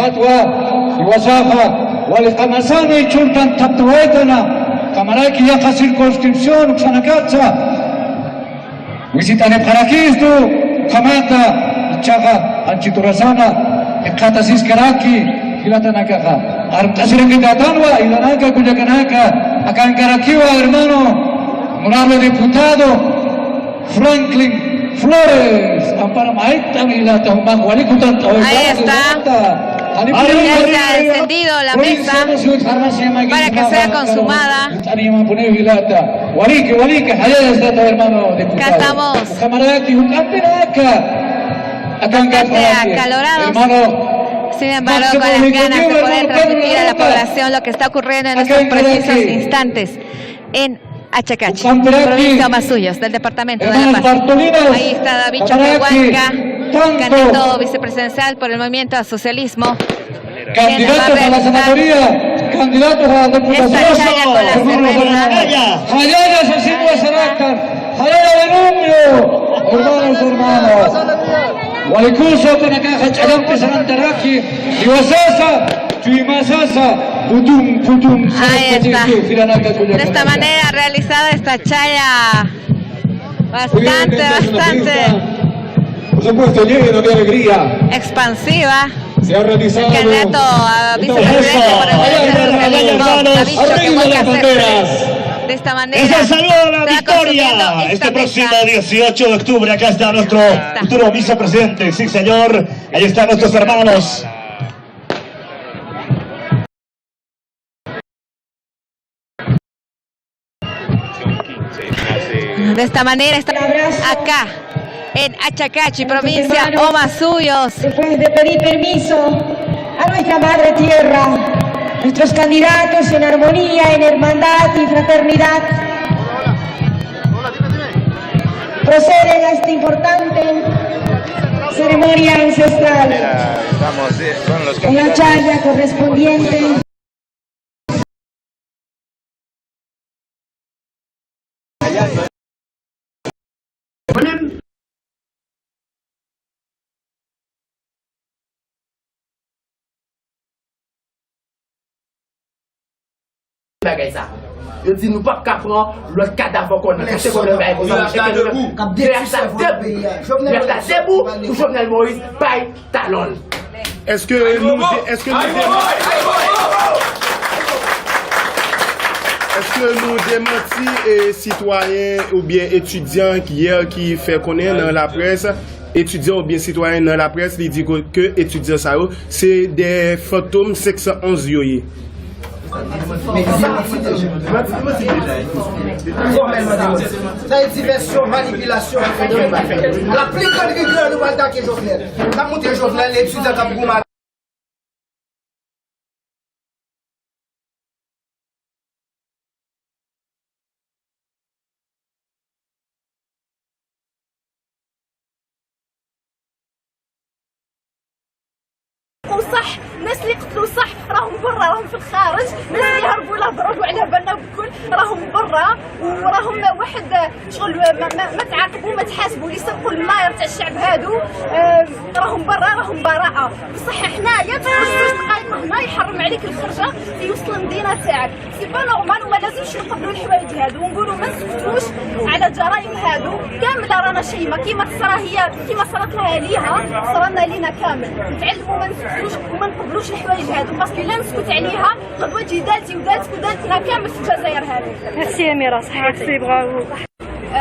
Visitane parakistu, kamata, chaga, anchiturasana, ekatasis karaki, hilatanakaja. Arcasiraquitatanwa, ilanaka, cuyacanaka, acá en Caraquiva, hermano, honorable diputado Franklin Flores, ahí está. Ya se ha encendido la mesa para que sea consumada. Acá estamos bastante acalorados. Sin embargo, con las ganas de poder transmitir a la población lo que está ocurriendo en estos precisos instantes en Achacachi, provincia de Huamasuyos, del Departamento de La Paz. Ahí está David Choquehuanca, candidato vicepresidencial por el Movimiento al Socialismo. Candidatos a la senatoría, candidatos a la diputación. Esta chaya con la cerveza. Jayaya Cecilia Saracán, Jayaya de Numio, hermanos. Walikuso con la caja Chalampe Sarantaraki, Iwasasa, Chuimasasa. Ahí está. De esta manera realizada esta chaya bastante por supuesto lleno de alegría, expansiva. Se ha realizado el candidato a vicepresidente por el Movimiento del Socialismo, David Choquehuanca Céspedes. De esta manera. Es el saludo de la victoria. Este próximo 18 de octubre, acá está nuestro futuro vicepresidente. Sí, señor. Ahí están nuestros hermanos. De esta manera está acá en Achacachi, provincia Omasuyos. Después de pedir permiso a nuestra madre tierra, nuestros candidatos en armonía, en hermandad y fraternidad proceden a esta importante ceremonia ancestral con la chaya correspondiente. Je dis nous pas qu'à prendre le cadavre qu'on a fait comme le bail. Debout pour Jovenel Moïse, paille talon. Est-ce que nous démentis citoyens ou bien étudiants qui fait connaître dans la presse, étudiants ou bien citoyens dans la presse, ils disent que étudiants ça c'est des fantômes 611 yoye. Ça est diversion, manipulation. La plus grande rigueur nous va attaquer Jovenel. Ça monte Jovenel, les étudiants comme Gouma. وصح الناس اللي قتلوا صح راهم برا، راهم في الخارج، الناس اللي هربوا له ضربوا على بالنا بكل راهم برا، وراهم واحد شغل ما تعاقبوا ما تحاسبوا اللي سرقوا الملاير تاع الشعب هادو راهم برا، راهم براءة. بصح حنايا في 2 دقائق هنا يحرم عليك الخرجة في وسط المدينة تاعك، سي با نورمال وما لازمش نقبلوا الحوايج هادو ونقولوا ما نسكتوش على جرائم هادو كاملة. رانا شيمة كيما تصرا هي كيما صرات لها ليها صرنا لينا كامل، نتعلموا ما نسكتوش وما نقبلوش الحوايج هادو باسكو لا نسكت عليها غدوه تجي دالتي ودالتك ودالتنا كامل في الجزائر هذه. ميرسي اميره صحيتي برافو.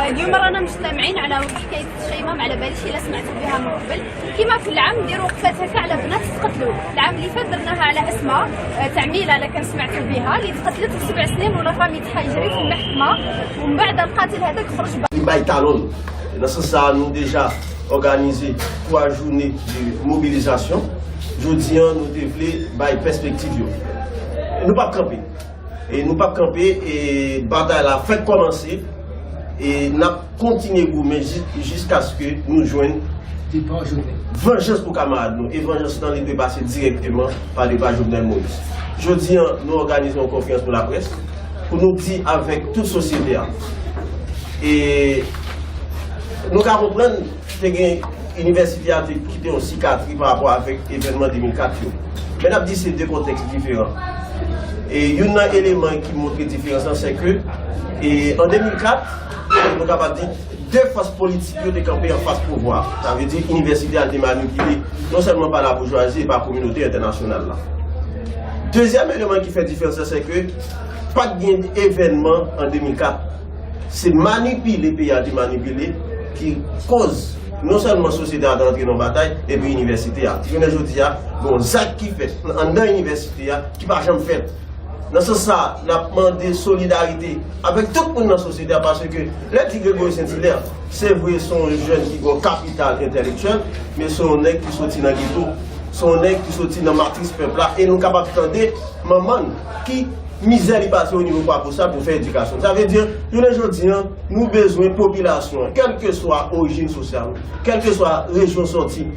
اليوم رانا مجتمعين على حكايه الشيمه، على باليش الا سمعتوا بها من قبل. كيما كل عام نديروا وقفات هكا على بنات تقتلوا. العام اللي فات درناها على اسماء تعميله الا كان سمعتوا بها اللي تقتلت في 7 سنين ولا فامي تاعها يجري في المحكمه ومن بعد القاتل هذاك خرج. Dans ce sens, nous déjà organisé 3 journées de mobilisation. Jeudi, nous devons une perspective. Nous ne pas camper. Et nous pas camper et bataille la fait commencer et nous continuons jusqu'à ce que nous joignions vengeance pour camarades nous et vengeance dans les deux passer directement par le bas Jovenel Moïse. Jeudi, nous organisons une conférence pour la presse pour nous dire avec toute société et nous avons plein l'université a quitté en cicatrice par rapport avec l'événement 2004. Mais on a dit que c'est 2 contextes différents. Et il y a un élément qui montre la différence, c'est que en 2004, on a dit 2 forces politiques qui ont campé en face pouvoir. Ça veut dire que l'université a été manipulée non seulement par la bourgeoisie, mais par la communauté internationale. Deuxième élément qui fait la différence, c'est que pas d'événement en 2004. C'est manipuler les pays à manipuler qui cause non seulement la société à entrer dans la bataille, et puis l'université. Je ne dis pas, bon, ça qui fait, dans l'université, qui ne va jamais faire. Dans ce sens, on a demandé solidarité avec tout le monde dans la société, parce que les tigres de Saint-Hilaire, c'est vrai, sont jeunes qui ont capital intellectuel, mais sont nègres qui sont dans le ghetto, sont nègres qui sont dans la matrice peuple, et nous sommes capables d'entendre maman qui misère est passée au niveau pour ça, pour faire éducation. Ça veut dire, aujourd'hui, nous avons besoin de population, quelle que soit l'origine sociale, quelle que soit la région sortie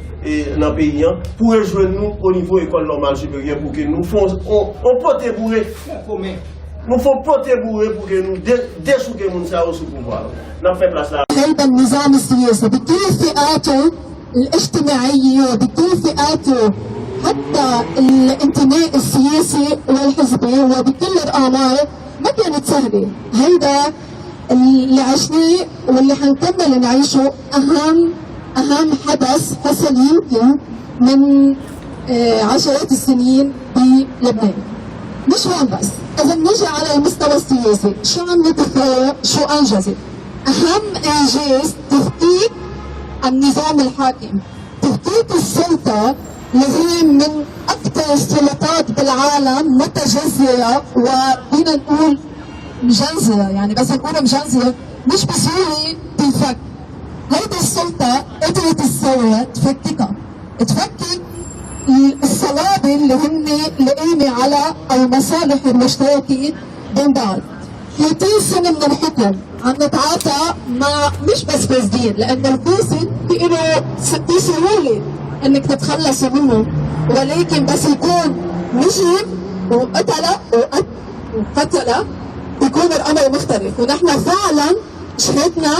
dans le pays, pour rejoindre nous au niveau école normale supérieure, pour que nous fassions, on peut bourrer. Nous faisons porter bourré pour que nous déchouquer les gens sous pouvoir. Nous faisons place là. هيدا النظام السياسي بكل فئاته الاجتماعية وبكل فئاته حتى الانتماء السياسي والحزبي وبكل الآمار ما كانت سهلة. هيدا اللي عشناه واللي حنكمل نعيشه أهم حدث حصل يمكن من عشرات السنين بلبنان. مش هون بس، إذا نجي على المستوى السياسي، شو عم نتخيل؟ شو أنجزت؟ أهم إنجاز تفكيك النظام الحاكم، تفكيك السلطة اللي هي من أكثر السلطات بالعالم متجزئة وبينا نقول مجنزرة، يعني بس نقول مجنزرة مش بسهولة تنفك. هيدي السلطة قدرت الثورة تفككها، تفكك الصوابع اللي هن القايمة على المصالح المشتركة بين بعض. 30 سنة من الحكم عم نتعاطى مع مش بس فاسدين، لأن الفاسد في سهولة إنك تتخلصي منه، ولكن بس يكون نجم وقتل بيكون الأمر مختلف. ونحن فعلا شهدنا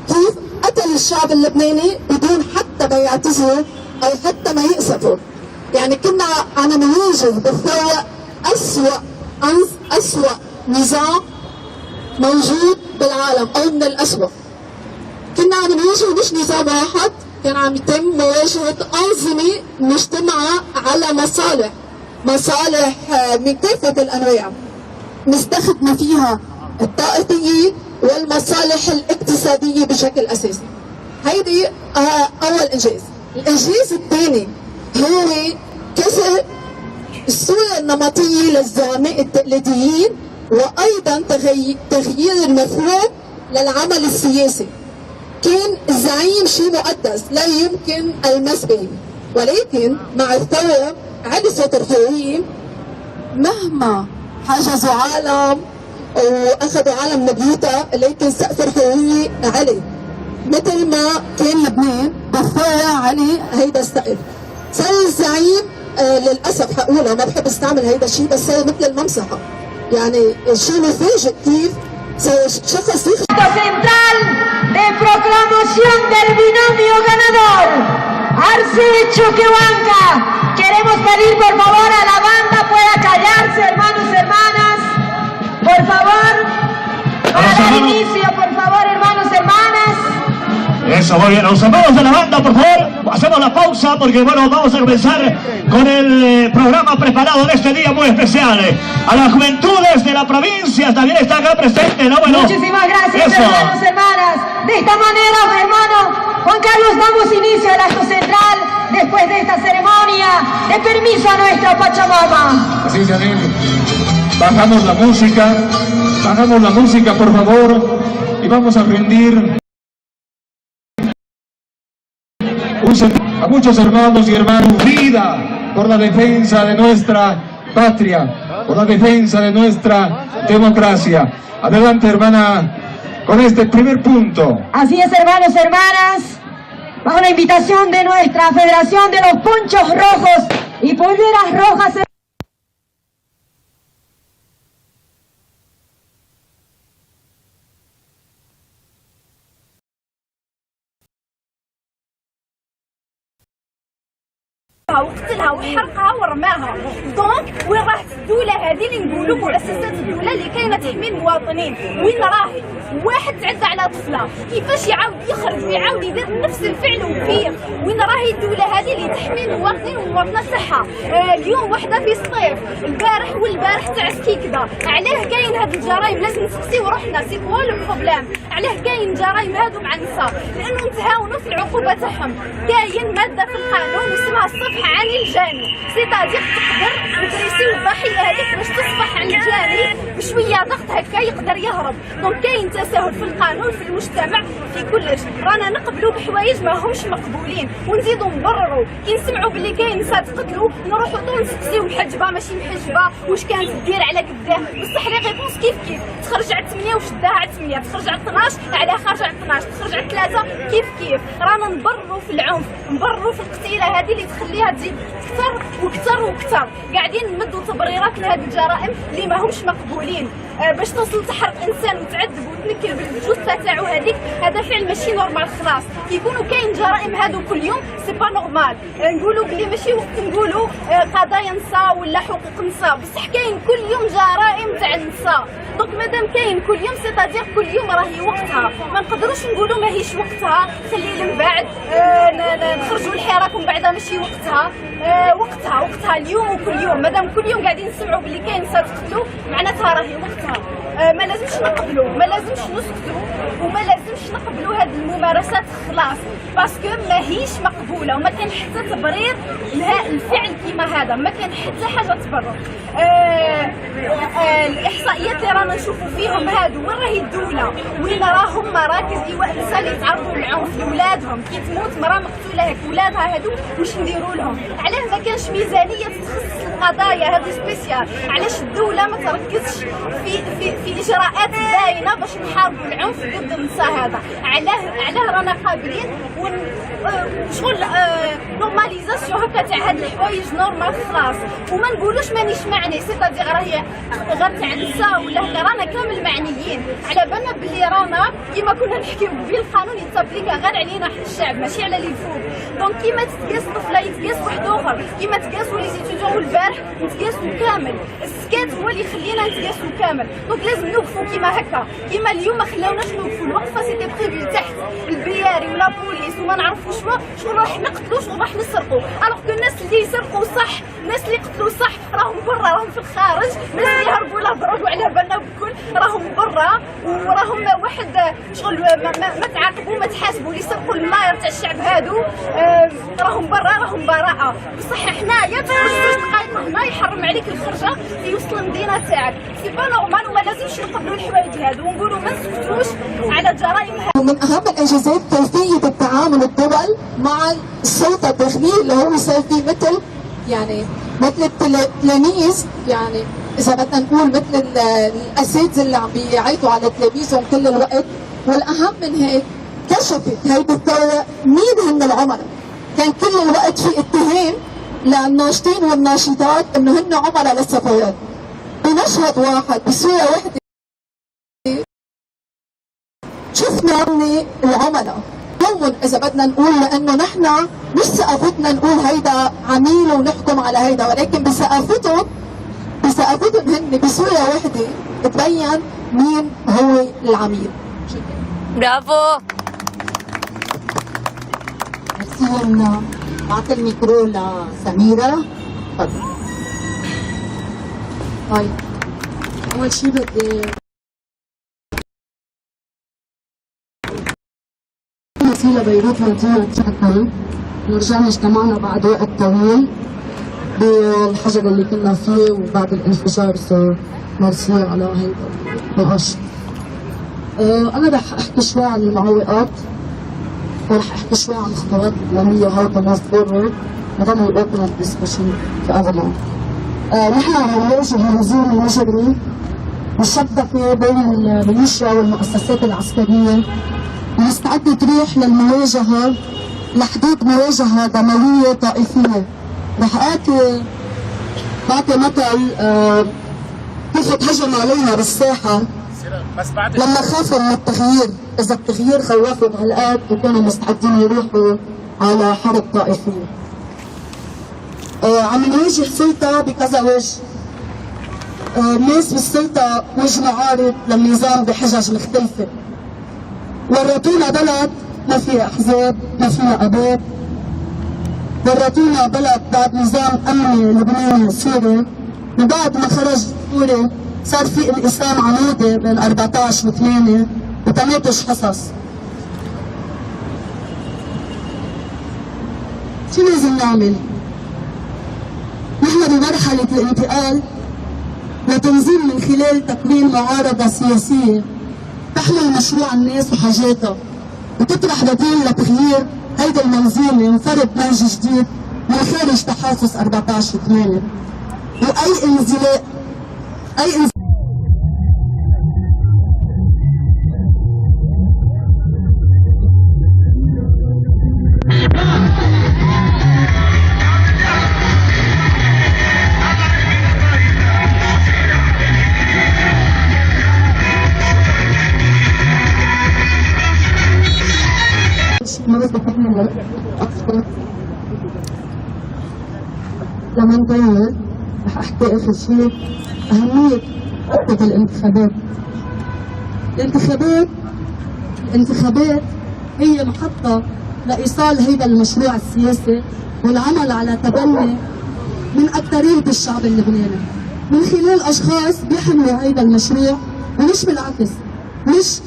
كيف قتل الشعب اللبناني بدون حتى ما يعتذروا أو حتى ما يأسفوا. يعني كنا عم نواجه بالثورة أسوأ نظام موجود بالعالم أو من الأسوأ. كنا عم نواجه مش نظام واحد، كان عم يتم مواجهة أنظمة مجتمعة على مصالح من كافة الأنواع، مستخدمة فيها الطائفية والمصالح الاقتصادية بشكل أساسي. هيدي أول إنجاز. الإنجاز الثاني هو كسر الصورة النمطية للزعماء التقليديين، وأيضا تغيير المفهوم للعمل السياسي. كان الزعيم شيء مقدس لا يمكن المس به، ولكن مع الثورة عرفت الحرية مهما حجزوا عالم واخذوا عالم من بيوتها، لكن سقف الحرية علي مثل ما كان لبنان بالثورة علي هيدا السقف. صار الزعيم للأسف حقولها ما بحب استعمل هيدا الشيء، بس صار مثل الممسحة، يعني الشيء مفاجئ كيف صار شخص central de proclamación del binomio ganador, Arce Choquehuanca. Queremos pedir por favor a la banda pueda callarse, hermanos y hermanas, por favor, para dar inicio, por favor, hermanos y hermanas. Eso, muy bien. Los hermanos de la banda, por favor, hacemos la pausa porque, bueno, vamos a comenzar con el programa preparado de este día muy especial. A las juventudes de la provincia también está acá presente, ¿no? Bueno, muchísimas gracias, eso. Hermanos, hermanas. De esta manera, hermano Juan Carlos, damos inicio al acto central después de esta ceremonia de permiso a nuestra Pachamama. Así es, Yanel. Bajamos la música, por favor, y vamos a rendir a muchos hermanos y hermanas vida por la defensa de nuestra patria, por la defensa de nuestra democracia. Adelante, hermana, con este primer punto. Así es, hermanos, hermanas, bajo la invitación de nuestra Federación de los Ponchos Rojos y Polleras Rojas. وقتلها وحرقها ورماها. دونك وين راح الدولة هذه اللي نقولوا مؤسسات الدولة اللي كاينة تحمي المواطنين؟ وين راهي؟ واحد تعدى على طفلة كيفاش يعاود يخرج ويعاود يدير نفس الفعل وكبير؟ وين راهي الدولة هذه اللي تحمي المواطنين والمواطنة تاعها؟ اليوم وحدة في الصيف، البارح والبارح تاع سكيكدا، علاه كاين هاد الجرائم؟ لازم نسقسيو روحنا، سي كوا لو بروبليم؟ علاه كاين جرائم هادو مع النساء؟ لأنه نتهاونوا في العقوبة تاعهم. كاين مادة في القانون اسمها الصفح عن الجاني، سيتادير تقدر تدريسيو الضحيه هذيك باش تصفح عن الجاني بشويه ضغط هكا يقدر يهرب. دونك كاين تساهل في القانون في المجتمع في كلش. رانا نقبلوا بحوايج ما همش مقبولين ونزيدوا نبرروا. كي نسمعوا باللي كاين نساء تقتلوا نروحوا طول نسقسيو محجبه ماشي محجبه واش كانت دير على قداه، بصح لي ريبونس كيف تخرج على 8 وشداها على 8، تخرج على 12 على خارج على 12، تخرج على 3 كيف. رانا نبرروا في العنف، نبرروا في القتيله هذه اللي تخليها تزيد كثر وكثر وكثر. قاعدين نمدوا تبريرات لهذه الجرائم اللي ما همش مقبولين. باش توصل تحرق انسان وتعذب وتنكل بالجثه تاعو هذيك، هذا فعل ماشي نورمال خلاص. كيكونوا كاين جرائم هادو كل يوم سي با نورمال. نقولوا بلي ماشي وقت نقولوا قضايا نساء ولا حقوق نساء، بصح كاين كل يوم جرائم تاع النساء. دونك مادام كاين كل يوم سيتادير كل يوم راهي وقتها، ما نقدروش نقولوا ماهيش وقتها خلي من بعد نخرجوا الحراك ومن بعدها ماشي وقتها. وقتها اليوم وكل يوم، مادام كل يوم قاعدين نسمعوا بلي كاين نساء تقتلوا معناتها راهي وقتها. ما لازمش نقبلوا، ما لازمش نسكتوا، وما لازمش نقبلوا هذه الممارسات خلاص، باسكو ماهيش مقبوله وما كان حتى تبرير لها الفعل كيما هذا، ما كان حتى حاجه تبرر. الاحصائيات اللي رانا نشوفوا فيهم هادو، وين راهي الدوله؟ وين راهم مراكز ايواء النساء اللي يتعرضوا للعنف لولادهم؟ كي تموت مراه مقتوله هيك ولادها هادو واش نديروا لهم؟ علاه ما كانش ميزانيه تخصص القضايا هذه سبيسيال؟ علاش الدوله ما تركزش في اجراءات باينه باش نحاربوا العنف ضد النساء هذا؟ علاه رانا قابلين شغل نورماليزاسيون هكا تاع هاد الحوايج نورمال خلاص، وما نقولوش مانيش معني، سيتادير راهي غير تاع النساء ولا هكا، رانا كامل معنيين. على بالنا بلي رانا كيما كنا نحكيو قبيل القانون يتابليكا غير علينا حنا الشعب ماشي على اللي الفوق. دونك كيما تتقاس طفله يتقاس واحد اخر، كيما تقاسوا لي زيتيديون والبارح نتقاسوا كامل. السكات هو اللي يخلينا نتقاسوا كامل. دونك لازم نوقفوا كيما هكا، كيما اليوم ما خلاوناش نوقفوا. الوقفه سيتي بريفي تحت البياري ولا بوليس وما نعرفوا شنو راح نقتلوا شنو راح نسرقوا. الوغ كو الناس اللي يسرقوا صح، الناس اللي قتلوا صح راهم برا، راهم في الخارج. الناس اللي يهربوا لا دروج وعلى بالنا بكل راهم برا، وراهم واحد شغل ما تعاقبوا ما تحاسبوا. اللي سرقوا الملاير تاع الشعب هادو راهم برا، راهم براءه. بصح حنايا جوج دقائق هنا يحرم عليك الخرجه في وسط المدينه تاعك، سي با نورمال. وما لازمش نقبلوا الحوايج هادو ونقولوا ما نسكتوش على الجرائم هادو. من اهم الانجازات كيفيه التعامل الدول مع السلطه الداخليه اللي هو صار فيه مثل التلاميذ، يعني اذا بدنا نقول مثل الاساتذه اللي عم بيعيطوا على تلاميذهم كل الوقت. والاهم من هيك كشفت هيدي الثوره مين هن العملاء. كان كل الوقت في اتهام للناشطين والناشطات انه هن عملاء للسفارات. بمشهد واحد بصوره واحده شفنا هن العملاء. يوم اذا بدنا نقول، لانه نحن مش ثقافتنا نقول هيدا عميل ونحكم على هيدا، ولكن بثقافتهم هن بصوره واحده تبين مين هو العميل. برافو. ميرسي. بعطي الميكرو لسميرة. تفضل. طيب أول شيء بدي وسيلة بيروت مدينة شحطة. رجعنا اجتمعنا بعد وقت طويل بالحجر اللي كنا فيه وبعد الانفجار، سو ميرسي على هيدا النقاش. أنا رح أحكي شوي عن المعوقات، ورح أحكي شوي عن الخطوات الإعلامية هاو تو موف فورورد مدام الأوبن ديسكشن في أغلى. نحن عم نواجه الهجوم المجري والشبكة بين الميليشيا والمؤسسات العسكرية، ومستعدة تروح للمواجهة لحدود مواجهة دموية طائفية. رح بعطي مثل كيف تهجم علينا بالساحة لما خافوا من التغيير. إذا التغيير خوفهم هالقد وكانوا مستعدين يروحوا على حرب طائفية. عم نواجه سلطة بكذا وجه. الناس بالسلطة وجه معارض للنظام بحجج مختلفة. ورطونا بلد ما فيها أحزاب، ما فيها قضاء. ورطونا بلد بعد نظام أمني لبناني سوري، وبعد ما خرج سوري صار في انقسام عمودي بين 14 و8 وتناقش حصص. شو لازم نعمل؟ نحن بمرحلة الانتقال لتنظيم من خلال تكوين معارضة سياسية تحمل مشروع الناس وحاجاتها وتطرح بديل لتغيير هيدا المنظومة وفرض منهج جديد من خارج تحافظ 14 و8. وأي انزلاق ما بدي أكمل أكثر. لما نطول رح أحكي آخر شيء أهمية خطة الانتخابات. الانتخابات هي محطة لإيصال هيدا المشروع السياسي والعمل على تبني من أكثرية الشعب اللبناني من خلال أشخاص بيحملوا هيدا المشروع، ومش بالعكس، مش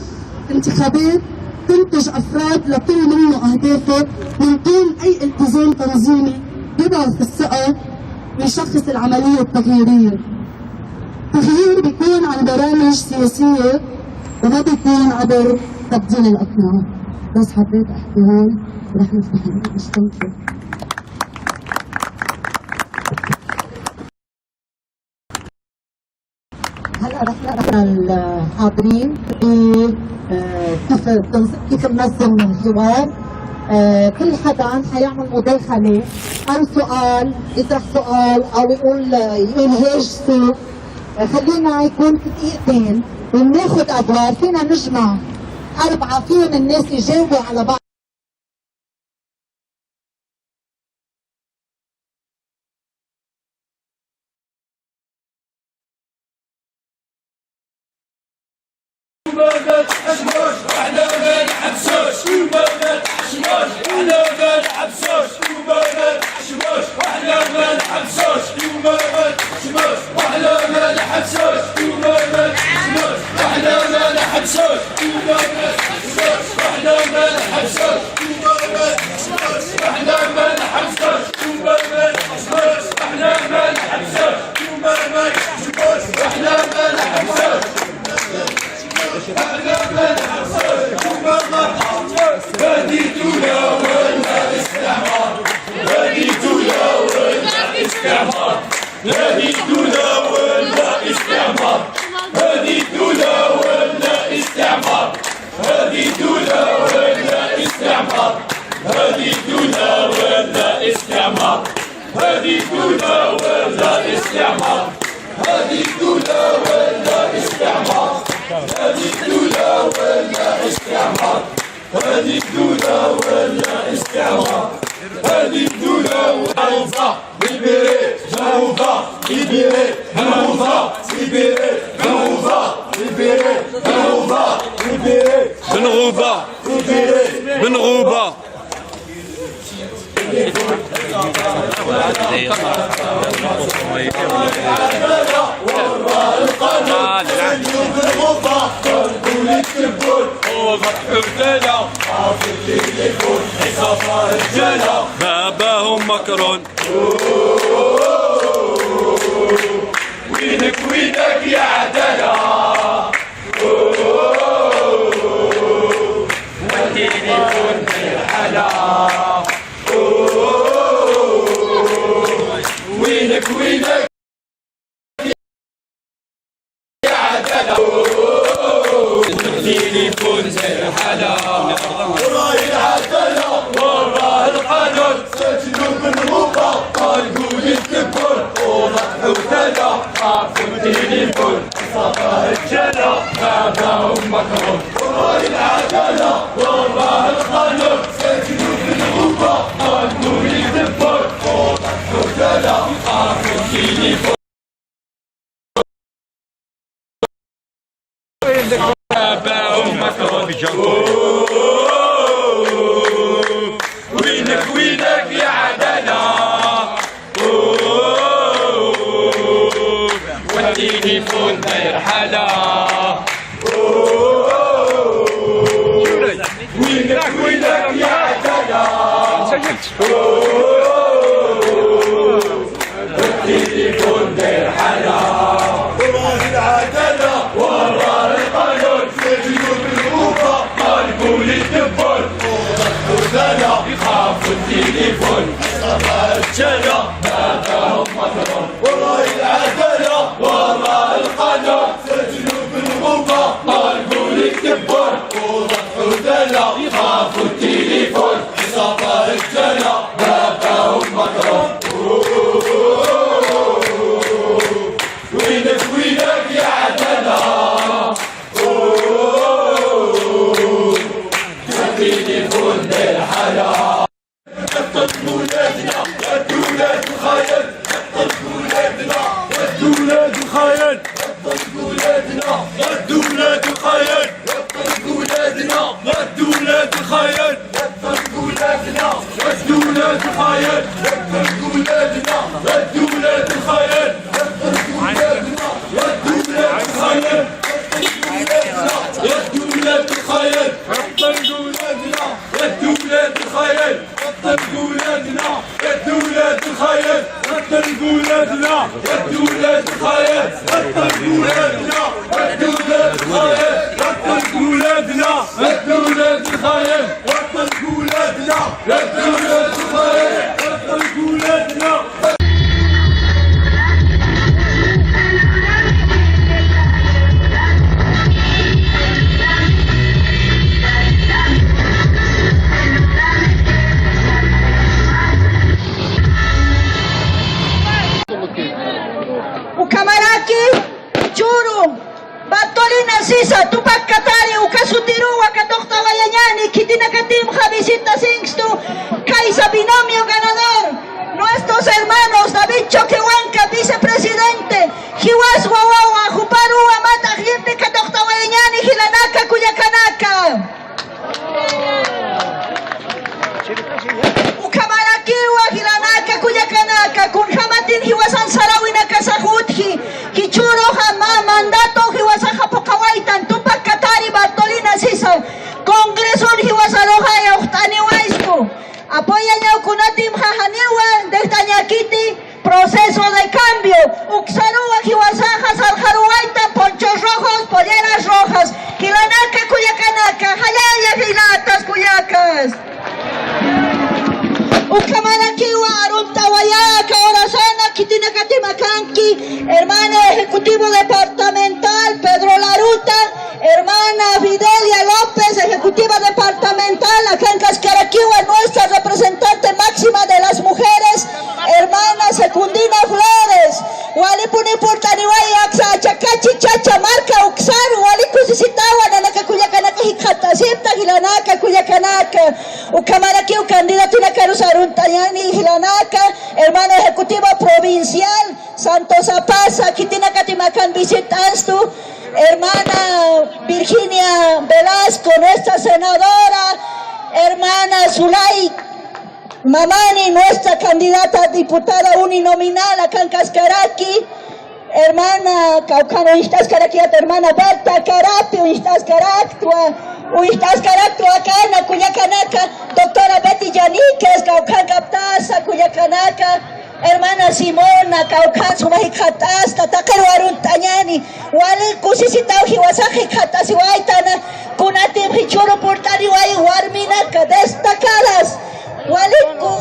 انتخابات تنتج أفراد لكل منه أهدافه من دون أي التزام تنظيمي يضعف الثقة بشخص العملية التغييرية. التغيير بيكون عن برامج سياسية وما بيكون عبر تبديل الأقنعة. بس حبيت أحكي هون ورح نفتح النقاش. هلا رح نقرا الحاضرين كيف ننظم الحوار. كل حدا حيعمل مداخلة أو سؤال، يطرح سؤال أو يقول هيج صوت. خلينا يكون في دقيقتين وبناخذ أدوار، فينا نجمع 4 فيهم الناس يجاوبوا على بعض. باباهم مكرون وينك وينك يا عدالة وديني كنت الحلا وينك وينك يا عدالة وديني كنت الحلا وراه العدالة وراه القانون سجنوا بالغوطة طالقوا للكبر وضحوا تلا عرفوا التليفون صفا الجلا باباهم مكرون وراه العدالة وراه القانون سجنوا بالغوطة طالقوا للكبر وضحوا تلا عرفوا التليفون باباهم مكرون وينك وينك يا عدالة والتليفون داير حالة وينك وينك يا عدالة والتليفون داير حالة وراه العدالة وراه القانون سجنوا بالغوطة طالبوا للدبر وضحوا يخافوا التليفون صفا الجلا باباهم مكرون وراه العدالة وراه القانون سجنوا بالغوطة طالبوا للدبر وضحوا يخافوا التليفون صفا الجلا التليفون دير حالة قتل ولادنا ود ولاد الخاين قتل ولادنا ود ولاد الخاين قتل ولادنا ود ولاد الخاين قتل ولادنا ود ولاد الخاين قتل ولادنا ود ولاد الخاين قتل ولادنا ود ولاد الخاين قتل ولادنا ود ولاد الخاين ود ولاد الخاين قتل ولادنا ود ولاد الخاين قتل ولادنا ود ولاد الخاين قتل ولادنا ود ولاد الخاين قتل ولادنا ود ولاد الخاين قتل ولادنا ود ولاد الخاين قتل ولادنا ود ولاد الخاين قتل ولادنا. Ukamaraki, Churu, Bartolina Sisa, Tupac Katari, Ukasutiru, Wakatokta Wayanyani, Kitina Katim, Javisita Singstu, Kaisa Binomio Ganador, nuestros hermanos David Choquehuanca, vicepresidente, Jiwas Wawawa, Juparu, Amata, Gente Katokta Wayanyani, Gilanaka, Cuyacanaka. Ukamarakiwa, Gilanaka, Cuyacanaka, Kunjamatin, Jiwasan Sarawina, Kasahutji, Kichuro, Hama, Mandato, Jiwasaja Pokawaitan, Tupac Katari, Bartolina Sisa, Congreso, Jiwasaroja, Yautani Waisku, apoyan a Ukunatim Jajaniwa, Destañakiti, proceso de cambio, Uxarua, Jiwasaja, Saljaruaita, Ponchos Rojos, Polleras Rojas, Gilanaka, Cuyacanaka, Hayaya, Gilatas, Cuyacas. Ukamarakiwa, Aruntawayaka, Orasana, Kitinakatimakanki, hermano ejecutivo departamental, Pedro Laruta, hermana Fidelia López, ejecutiva departamental, acá en Cascaraquiwa, nuestra representante máxima de las mujeres, hermana Secundina Flores, Walipuni Purtaniway, Axa, Chacachi, Chacha, Marca, Uxaru, Walikusisitawa, Nanaka, Cuyacanaka, Hikatasipta, Gilanaka, Cuyacanaka, Ukamarakiwa, candidato a Carusaru. Tayani Gilanaka, hermano ejecutivo provincial, Santos Zapasa, Kitina Katimacan Visitanstu, hermana Virginia Velasco, nuestra senadora, hermana Zulay Mamani, nuestra candidata a diputada uninominal acá en Cascaraki, hermana Caucano Istascaraki, hermana Berta Carapi, Istascaractua, Uistascaractua, Cuyacanaka, doctora Betty Yaniquez, Caucan Captaza, Cuyacanaka, hermana Simona, Caucan Sumajicataz, Tatacaru Aruntañani, Wale Cusisitau Jiwasaji Catasi Waitana, Kunatim Hichuru Purtari Wai Warminaka, destacadas, Wale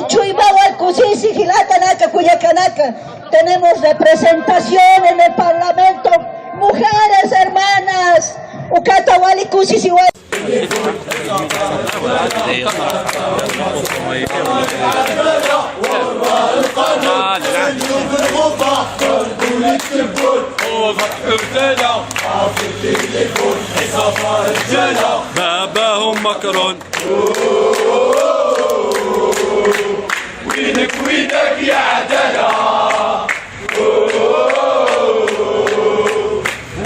Chuiba Wal Cusisi Gilatanaka, Cuyacanaka. Tenemos representación en el Parlamento, mujeres hermanas, Ukata Wali Cusisi Wai. باباهم مكرون وينك وينك يا عدالة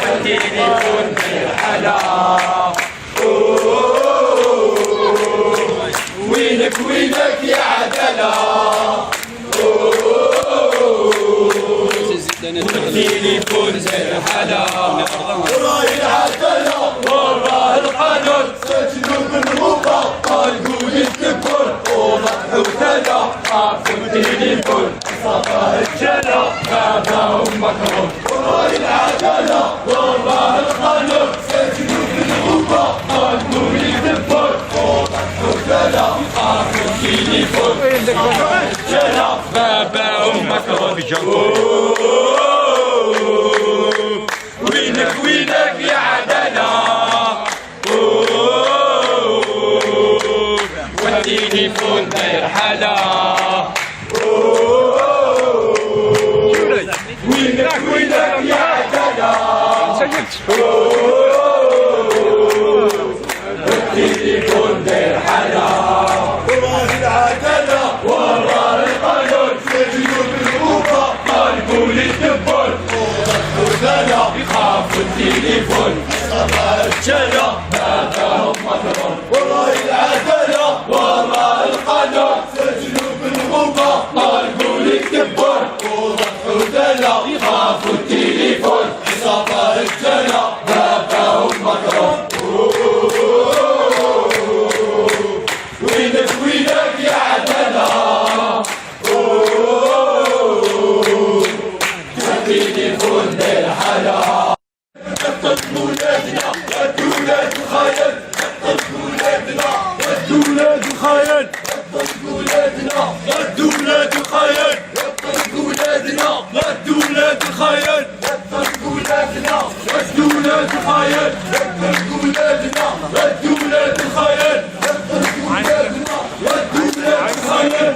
والتليفون بالحلا وينك وينك يا عدالة والتليفون زي الحلا وراي العدالة وراه القانون سجنوا بالغوطة طالقوا للكبر وضحوا وتلا عارفوا التليفون صفا الجلا باباهم مكرون وراي العدالة وراه القانون سجنوا بالغوطة طالقوا للكبر وضحوا وتلا عارفوا التليفون صفا الجلا باباهم مكرون وينك وينك يا عدالة والتليفون داير حلا وينك وينك يا عدالة والتليفون داير حلا الخاين غدوا ولادنا غدوا ولاد الخاين غدوا ولادنا غدوا ولاد الخاين غدوا ولادنا غدوا ولاد الخاين غدوا ولادنا غدوا ولاد الخاين غدوا ولادنا غدوا ولاد الخاين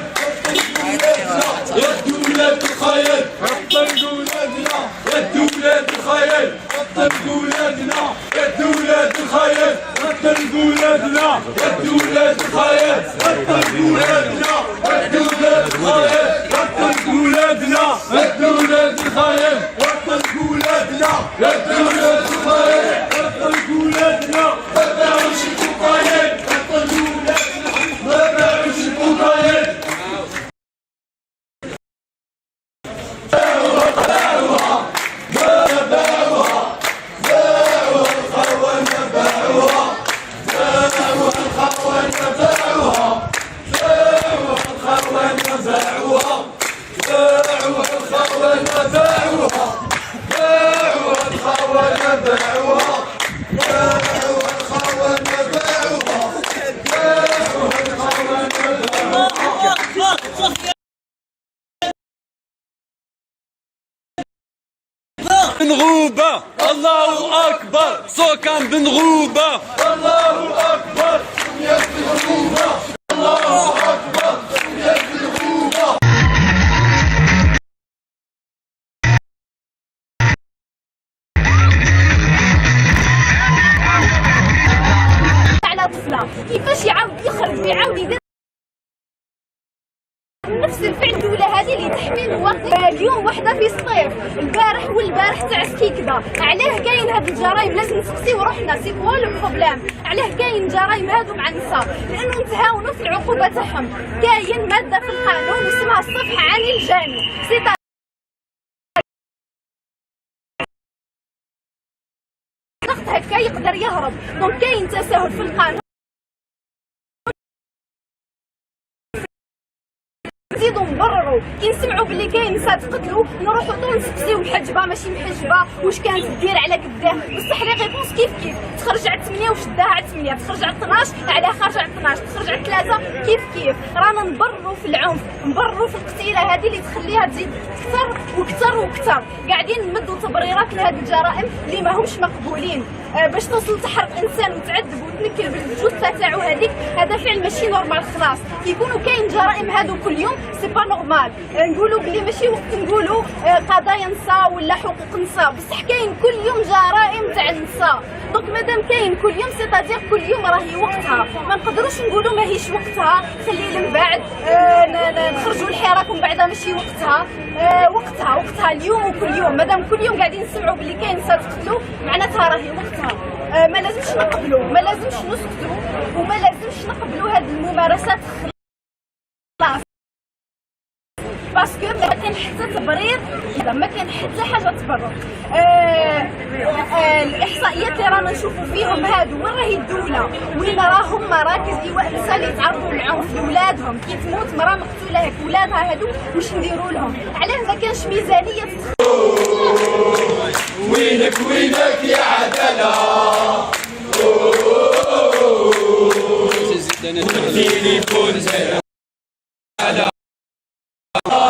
غدوا ولاد الخاين غدوا ولادنا غدوا ولاد الخاين غدوا ولادنا غدوا ولاد الخاين غدوا ولادنا غدوا ولاد الخاين غدوا ولادنا غدوا ولاد الخاين غدوا ولادنا غدوا ولاد الخاين غدوا ولادنا غدوا ولاد الخاين غدوا ولادنا ما باعوش الكوكايين غدوا ولادنا ما باعوش الكوكايين بن غوبة الله أكبر سكان بن غوبة الله أكبر يا بن غوبة الله أكبر يا بن غوبة على طفلة كيفاش يعاود يخرج ويعاود يدير نفس الفعل الدولة هذه اللي تحمي المواطن. اليوم وحده في سطيف البارح والبارح تاع سكيكدا. علاه كاين هاد الجرائم؟ لازم نسقسيو روحنا سي كوا لو بروبليم. علاه كاين الجرائم هادو مع النساء؟ لانه نتهاونوا في العقوبه تاعهم. كاين ماده في القانون اسمها الصفح عن الجاني ضغط هكا يقدر يهرب. دونك كاين تساهل في القانون. نزيدو نبرروا كي نسمعوا باللي كاين نساء تقتلوا نروحوا طول نسقسيو محجبه ماشي محجبه واش كانت دير على قداه. بصح لي ريبونس كيف تخرج على 8 وشداها على 8 تخرج على 12 على خارجه على 12 تخرج على 3 كيف رانا نبرروا في العنف نبرروا في القتيله هذه اللي تخليها تزيد اكثر واكثر واكثر. قاعدين نمدوا تبريرات لهذه الجرائم اللي ماهمش مقبولين. باش توصل تحرق انسان وتعذب وتنكل بالجثه تاعو هذيك هذا فعل ماشي نورمال. خلاص كيكونوا كاين جرائم هادو كل يوم سي با نورمال. نقولوا بلي ماشي وقت نقولوا قضايا نساء ولا حقوق نساء بصح كاين كل يوم جرائم تاع النساء. دونك مادام كاين كل يوم سيتادير كل يوم راهي وقتها. ما نقدروش نقولوا ماهيش وقتها خلي من بعد نخرجوا الحراك ومن بعد ماشي وقتها. وقتها اليوم وكل يوم. مادام كل يوم قاعدين نسمعوا بلي كاين نساء تقتلوا معناتها راهي وقتها. ما لازمش نقبلوا ما لازمش نسكتوا وما لازمش نقبلوا هذه الممارسات. خلاص باسكو ما كاين حتى تبرير ما كاين حتى حاجه تبرر. الاحصائيات اللي رانا نشوفوا فيهم هادو وين راهي الدوله وين راهم مراكز ايواء النساء اللي يتعرضوا للعنف لولادهم كي تموت مراه مقتوله هيك ولادها هادو واش نديروا لهم؟ علاه ما كانش ميزانيه وينك يا عداله تليفون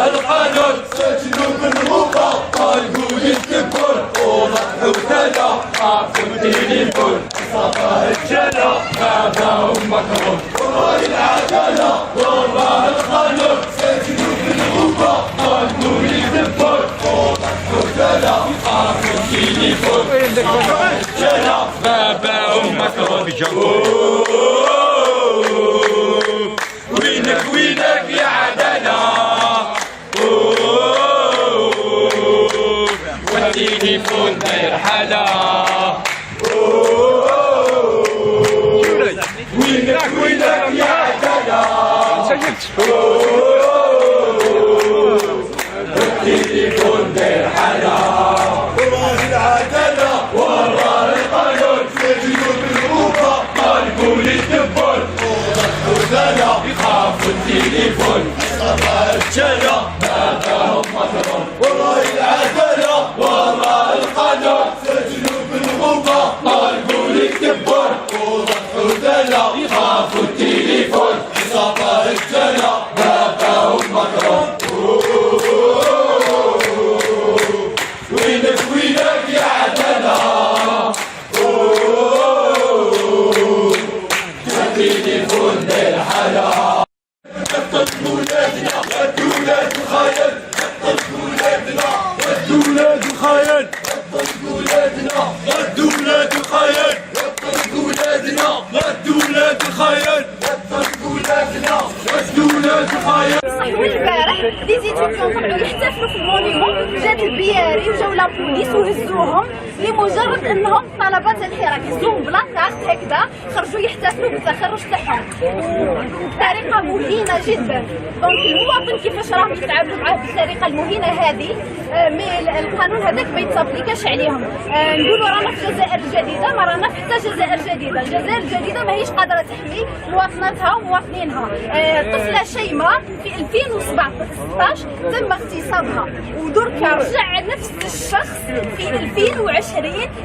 القانون سجنوا بالغوبة طالبوا يتكبر وضحوا تلا عافوا التليفون صفا الجلا بعدهم مكرون وراء العدالة وراء القانون سجنوا بالغوبة طالبوا يتكبر وضحوا تلا عافوا التليفون صفا الجلا بعدهم مكرون وينك يا عدالة والتليفون داير حالة وينك يا عدالة والتليفون داير حالة وراء العدالة وراء القانون سجنوا بالغوبة طالبوا للدبر وضحوا يخافوا التليفون صفا الجلا بعدهم مكرون وراء العدالة وراء القانون سجنوا بالغوبة طالبوا للكبار وضحوا دلا يخافوا التليفون عدالة نقتل ولادنا والدولة الخاين نقتل ولادنا والدولة الخاين نقتل ولادنا والدولة الخاين نقتل ولادنا والدولة الخاين نقتل ولادنا والدولة الخاين. والبارح دي زيتون طلعوا يحتفلوا في المونيمون، جات البياري وجاو لابوليس وهزوهم لمجرد انهم طلبات الحراك، هزوهم بلا كارت هكذا، خرجوا يحتفلوا بالتخرج تاعهم بطريقه مهينه جدا. دونك المواطن كيفاش راهم يتعاملوا معاه بالطريقه المهينه هذه، مي القانون هذاك ما يتابليكاش عليهم. نقولوا رانا في الجزائر الجديده، ما رانا في حتى جزائر جديده. الجزائر الجديده ماهيش قادره تحمي مواطناتها ومواطنينها. طفله شيماء في 2016 تم اغتصابها، ودركا رجع نفس الشخص في 2020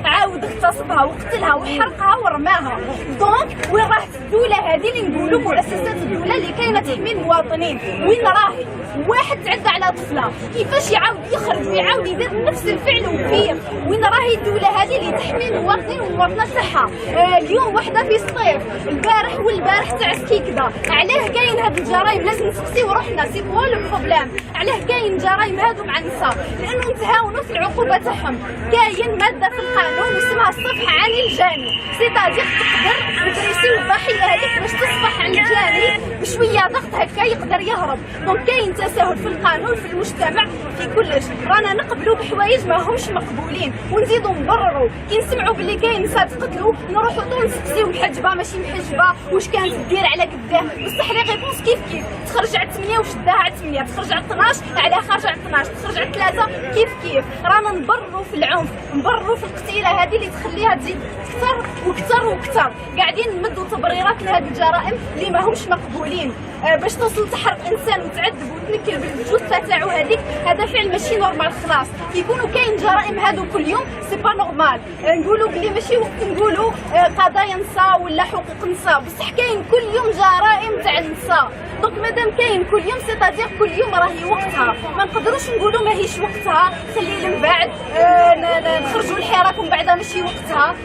عاود اغتصبها وقتلها وحرقها ورماها. دونك وين راحت الدوله هذه اللي نقولوا مؤسسات الدوله اللي كاينه تحمي المواطنين؟ وين راهي؟ واحد تعدى على طفله كيفاش يعاود يخرج ويعاود يدير نفس الفعل وكبير؟ وين راهي الدوله هذه اللي تحمي المواطنين والمواطنات تاعها؟ اليوم وحده في الصيف، البارح والبارح تاع سكيكدا. علاه كاين هاد الجرائم؟ لازم نسقسيو روحنا، سي كوا لو بروبليم؟ علاه كاين جرائم هادو مع النساء؟ لانه نتهاونوا في العقوبه تاعهم. كاين ماده في القانون اسمها الصفح عن الجاني، سيتادير تقدر ندرسيو الضحيه هذيك باش تصفح عن الجاني بشويه ضغط هكا يقدر يهرب. دونك كاين تساهل في القانون في المجتمع في كلش. رانا نقبلوا بحوايج ما همش مقبولين ونزيدوا نبرروا. كي نسمعوا باللي كاين نساء تقتلوا نروحوا طول نسقسيو محجبه ماشي محجبه، واش كانت دير على قداه؟ بصح لي ريبونس كيف تخرج على 8 وشداها على 8، تخرج على 12 على خارج على 12، تخرج على 3 كيف. رانا نبرروا في العنف، نبرروا في القتيله هذه اللي تخليها تزيد اكثر واكثر واكثر. قاعدين نمدوا تبريرات لهذه الجرائم اللي ما همش مقبولين. باش توصل تحرق انسان وتعذب وتنكل بالجثه تاعو هذيك، هذا فعل ماشي نورمال. خلاص يكونوا كاين جرائم هادو كل يوم سي با نورمال. نقولوا بلي ماشي وقت نقولوا قضايا نساء ولا حقوق نساء، بصح كاين كل يوم جرائم تاع النساء. دونك مادام كاين كل يوم سيتادير كل يوم راهي وقتها. ما نقدروش نقولوا ماهيش وقتها، خلي من بعد نخرجوا الحراك ومن بعدها ماشي وقتها.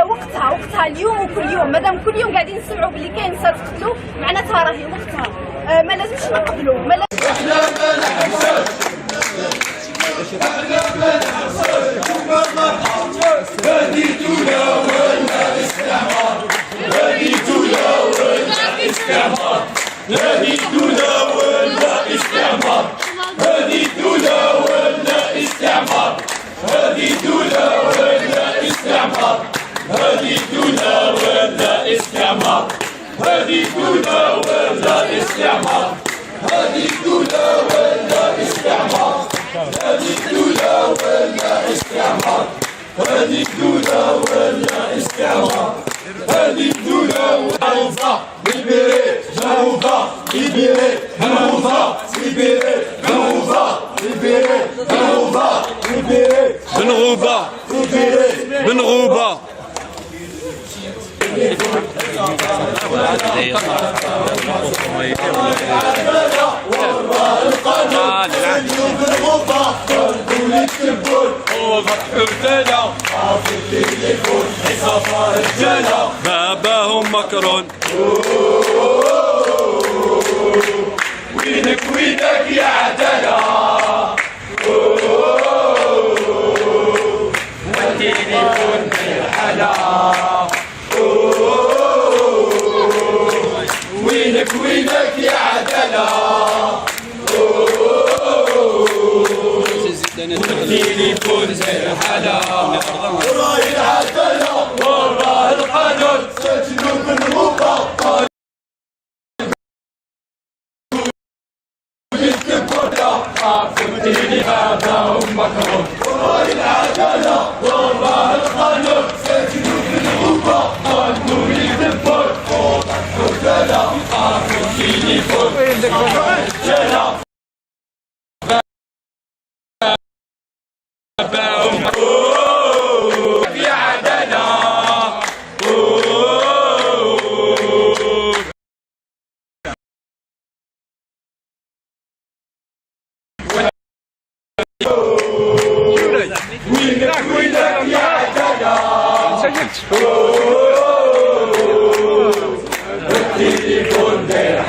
وقتها اليوم وكل يوم. مادام كل يوم قاعدين نسمعوا باللي كاين نساء تقتلوا معناتها راهي وقتها. ما لازمش نقبلوا. بنغوبة باباهم مكرون. وينك يا عدالة، والتليفون بالحلا. وينك يا عدالة، والتليفون بالحلا. وراي العدالة وراه القانون، سجنوا بالغوبة. باباهم مكرون. وراي العدالة وراه القانون، سجنوا بالغوبة. قانون يدبر فوق الحدالة. عارفوا التليفون رجالة. باباهم يا عدالة. وينك يا عدالة، التليفون داير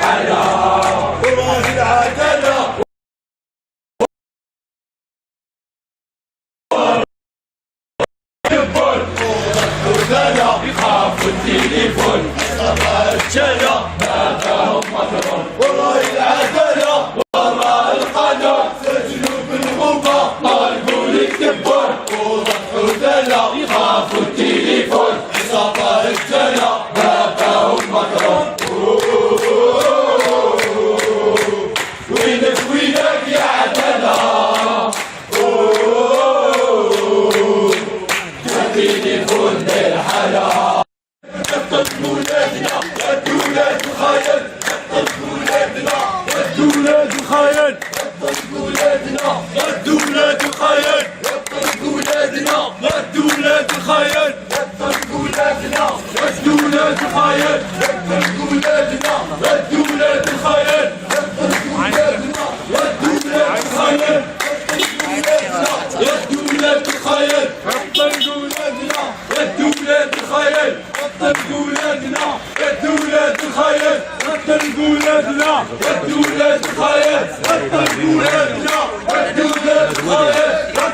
ولادنا ردوا ولاد الخاين ردوا ولادنا ردوا ولاد الخاين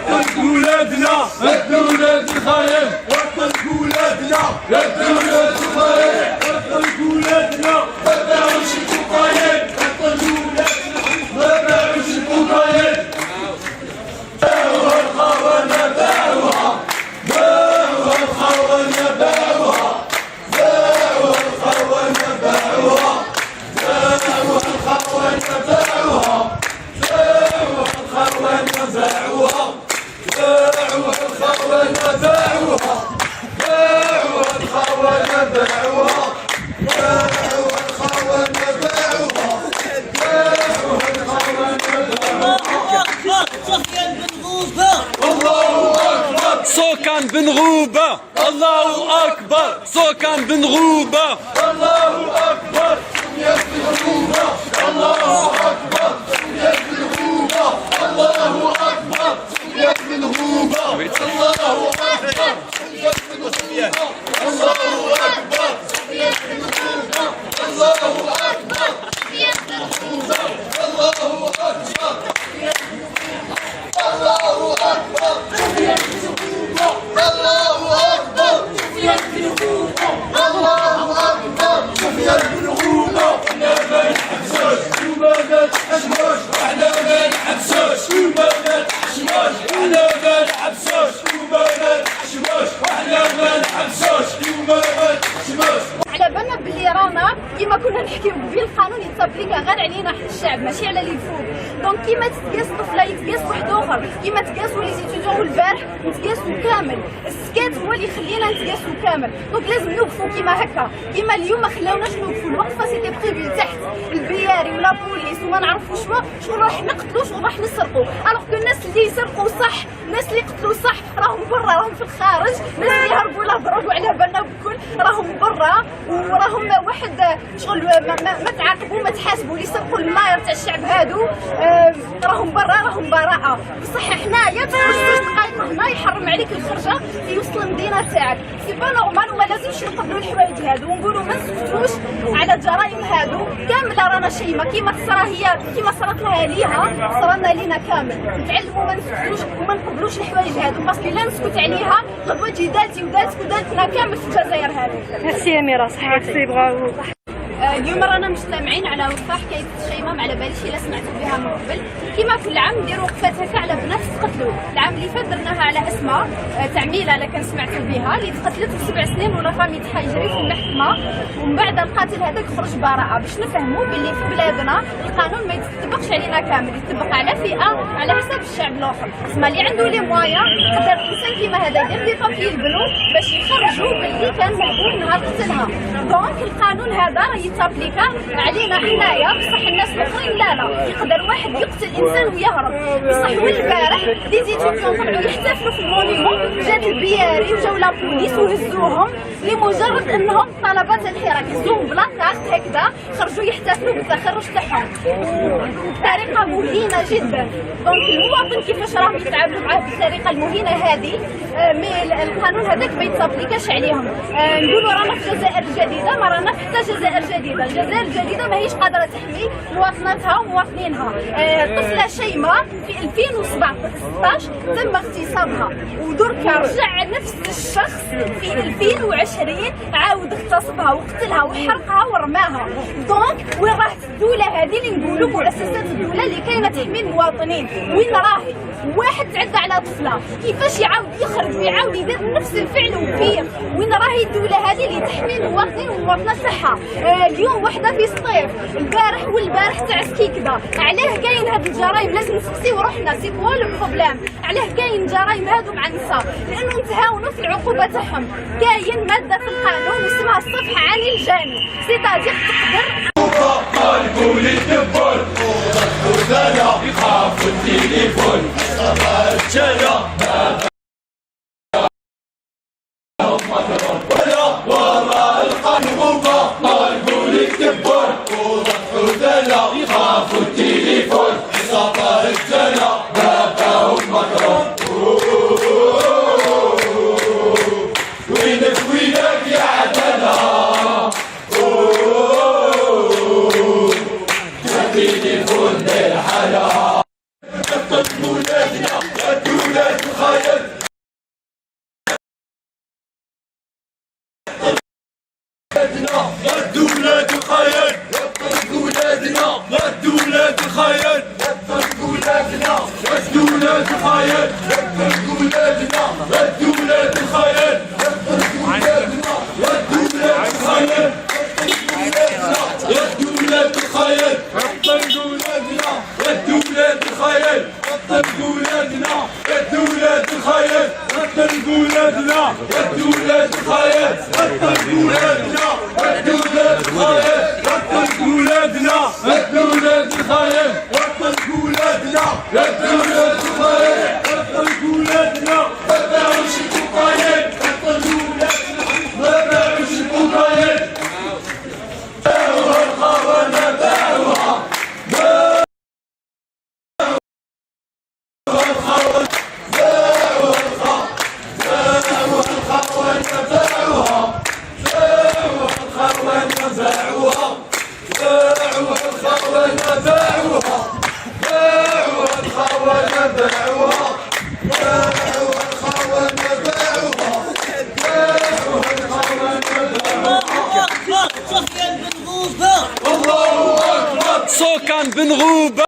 ردوا ولادنا ردوا ولاد الخاين ردوا ولادنا ردوا ولاد الخاين ردوا ولادنا ما باعوش الفقايين ردوا ولادنا ما باعوش الفقايين باعوها الخونة باعوها باعوها الخونة باعوها باعوها الخونة باعوها باعوها الخونة باعوها باعوها الخونة باعوها باعوها الخونة باعوها باعوها الخونة باعوها باعوها الخونة باعوها باعوها سوكان بن غوبة الله أكبر سوكان بن غوبة الله أكبر يا بن غوبة الله أكبر يا بن غوبة الله أكبر يا بن غوبة الله أكبر يا بن غوبة الله أكبر يا بن غوبة الله أكبر يا بن غوبة الله أكبر الله أكبر يا بن غوبة الله أكبر يا بن غوبة الله أكبر يا بن غوبة احنا ما نحبسوش وما نتحشموش احنا ما نحبسوش وما نتحشموش احنا ما نحبسوش وما نتحشموش احنا ما نحبسوش وما نتحشموش. على بالنا باللي رانا كيما كنا نحكيو قبيل القانون يتابليكا غير علينا حنا الشعب ماشي على اللي يفوق. دونك كيما تتقاس طفله يتقاس واحد اخر، كيما تقاسوا لي زيتيديون البارح نتقاسوا كامل. السكات هو اللي يخلينا نتقاسوا كامل. دونك لازم نوقفوا كيما هكا، كيما اليوم ما خلاوناش نوقفوا. الوقفه سيتي بريفي تحت البياري ولا بوليس وما نعرفوا شنو راح نقتلوا شنو راح نسرقوا. الوغ كو الناس اللي يسرقوا صح، الناس اللي قتلوا صح راهم برا، راهم في الخارج. الناس اللي هربوا لا ضربوا على بالنا بكل راهم برا، وراهم واحد شغل ما تعاقبوا ما تحاسبوا. اللي سرقوا الملاير تاع الشعب هادو راهم برا، راهم براءه. بصح حنايا تخرج 2 دقائق هنا يحرم عليك الخرجه في وسط المدينه تاعك. سي با نورمال وما لازمش نقبلوا الحوايج هادو ونقولوا ما نسكتوش على الجرائم هادو. كامل رانا شيمه كيما تصرا هي كيما صرات لها ليها صرانا لينا كامل. نتعلموا ما نسكتوش وما نقبلوش الحوايج هادو، باسكو لا نسكت عليها غدوه تجي دالتي ودالتك ودالتنا كامل في الجزائر هذه. ميرسي أميرة صحيح سي برافو. اليوم رانا مجتمعين على وقفه حكايه الشيمه على باليش الا سمعتوا بها من قبل. كيما كل عام نديروا وقفات هكا على بنات تقتلوا. العام اللي فات درناها على اسماء تعميله لا كان سمعتوا بها اللي تقتلت في 7 سنين ولا فامي تاعها يجري في المحكمه، ومن بعد القاتل هذاك خرج براءه. باش نفهموا باللي في بلادنا القانون ما يتطبقش علينا كامل، يطبق على فئه على حساب الشعب الاخر. اسماء اللي عنده لي موايا قدر الانسان كيما هذا يدير دي بابي البنو باش يخرجوا باللي كان مهبول نهار قتلها. دونك القانون هذا راه يتابليكا علينا حنايا، بصح الناس الاخرين لا. يقدر واحد يقتل انسان ويهرب. بصح والبارح دي زيتيديون طلعوا يحتفلوا في المونيمون، جات البياري وجاو لا بوليس وهزوهم لمجرد انهم طلبات الحراك. هزوهم بلا كارت هكذا، خرجوا يحتفلوا بالتخرج تاعهم بطريقه مهينه جدا. دونك المواطن كيفاش راهم يتعاملوا معاه بالطريقه المهينه هذه، مي القانون هذاك ما يتطبقش عليهم. نقولوا رانا في الجزائر الجديده، ما رانا حتى جزائر جديده. الجزائر الجديده ماهيش قادره تحمي مواطناتها ومواطنينها. طفله شيمه في 2016 تم اغتصابها، ودركا رجع نفس الشخص في 2020 عاود اغتصبها وقتلها وحرقها ورماها. دونك وين راحت الدوله هذه اللي نقولوا مؤسسات الدوله اللي كاينه تحمي المواطنين؟ وين راهي؟ واحد تعدى على طفله كيفاش يعاود يخرج ويعاود يدير نفس الفعل وكبير؟ وين راهي الدوله هذه اللي تحمي المواطنين والمواطنات تاعها؟ اليوم وحده في سطيف، البارح والبارح تاع سكيكدا. علاه كاين هاد الجرائم؟ لازم نسقسيو روحنا، سي كوا لو بروبليم؟ علاه كاين الجرائم هادو مع النساء؟ لانه نتهاونوا في العقوبه تاعهم. كاين ماده في القانون اسمها الصفح عن الجاني، سيتادير تقدر يخاف التليفون ولا وراء القانون ما نقول يكبر وضحوا يخاف التليفون صبر الجنة باقاهم مكرون. وينك يا عدنا ردوا ولاد الخاين ردوا ولادنا ردوا ولاد الخاين ردوا ولادنا ردوا ولاد الخاين ردوا ولادنا ردوا ولاد الخاين ردوا ولادنا ما باعوش الكوكايين ردوا ولادنا ما باعوش الكوكايين باعوها الخونة باعوها سوكان بن غوبة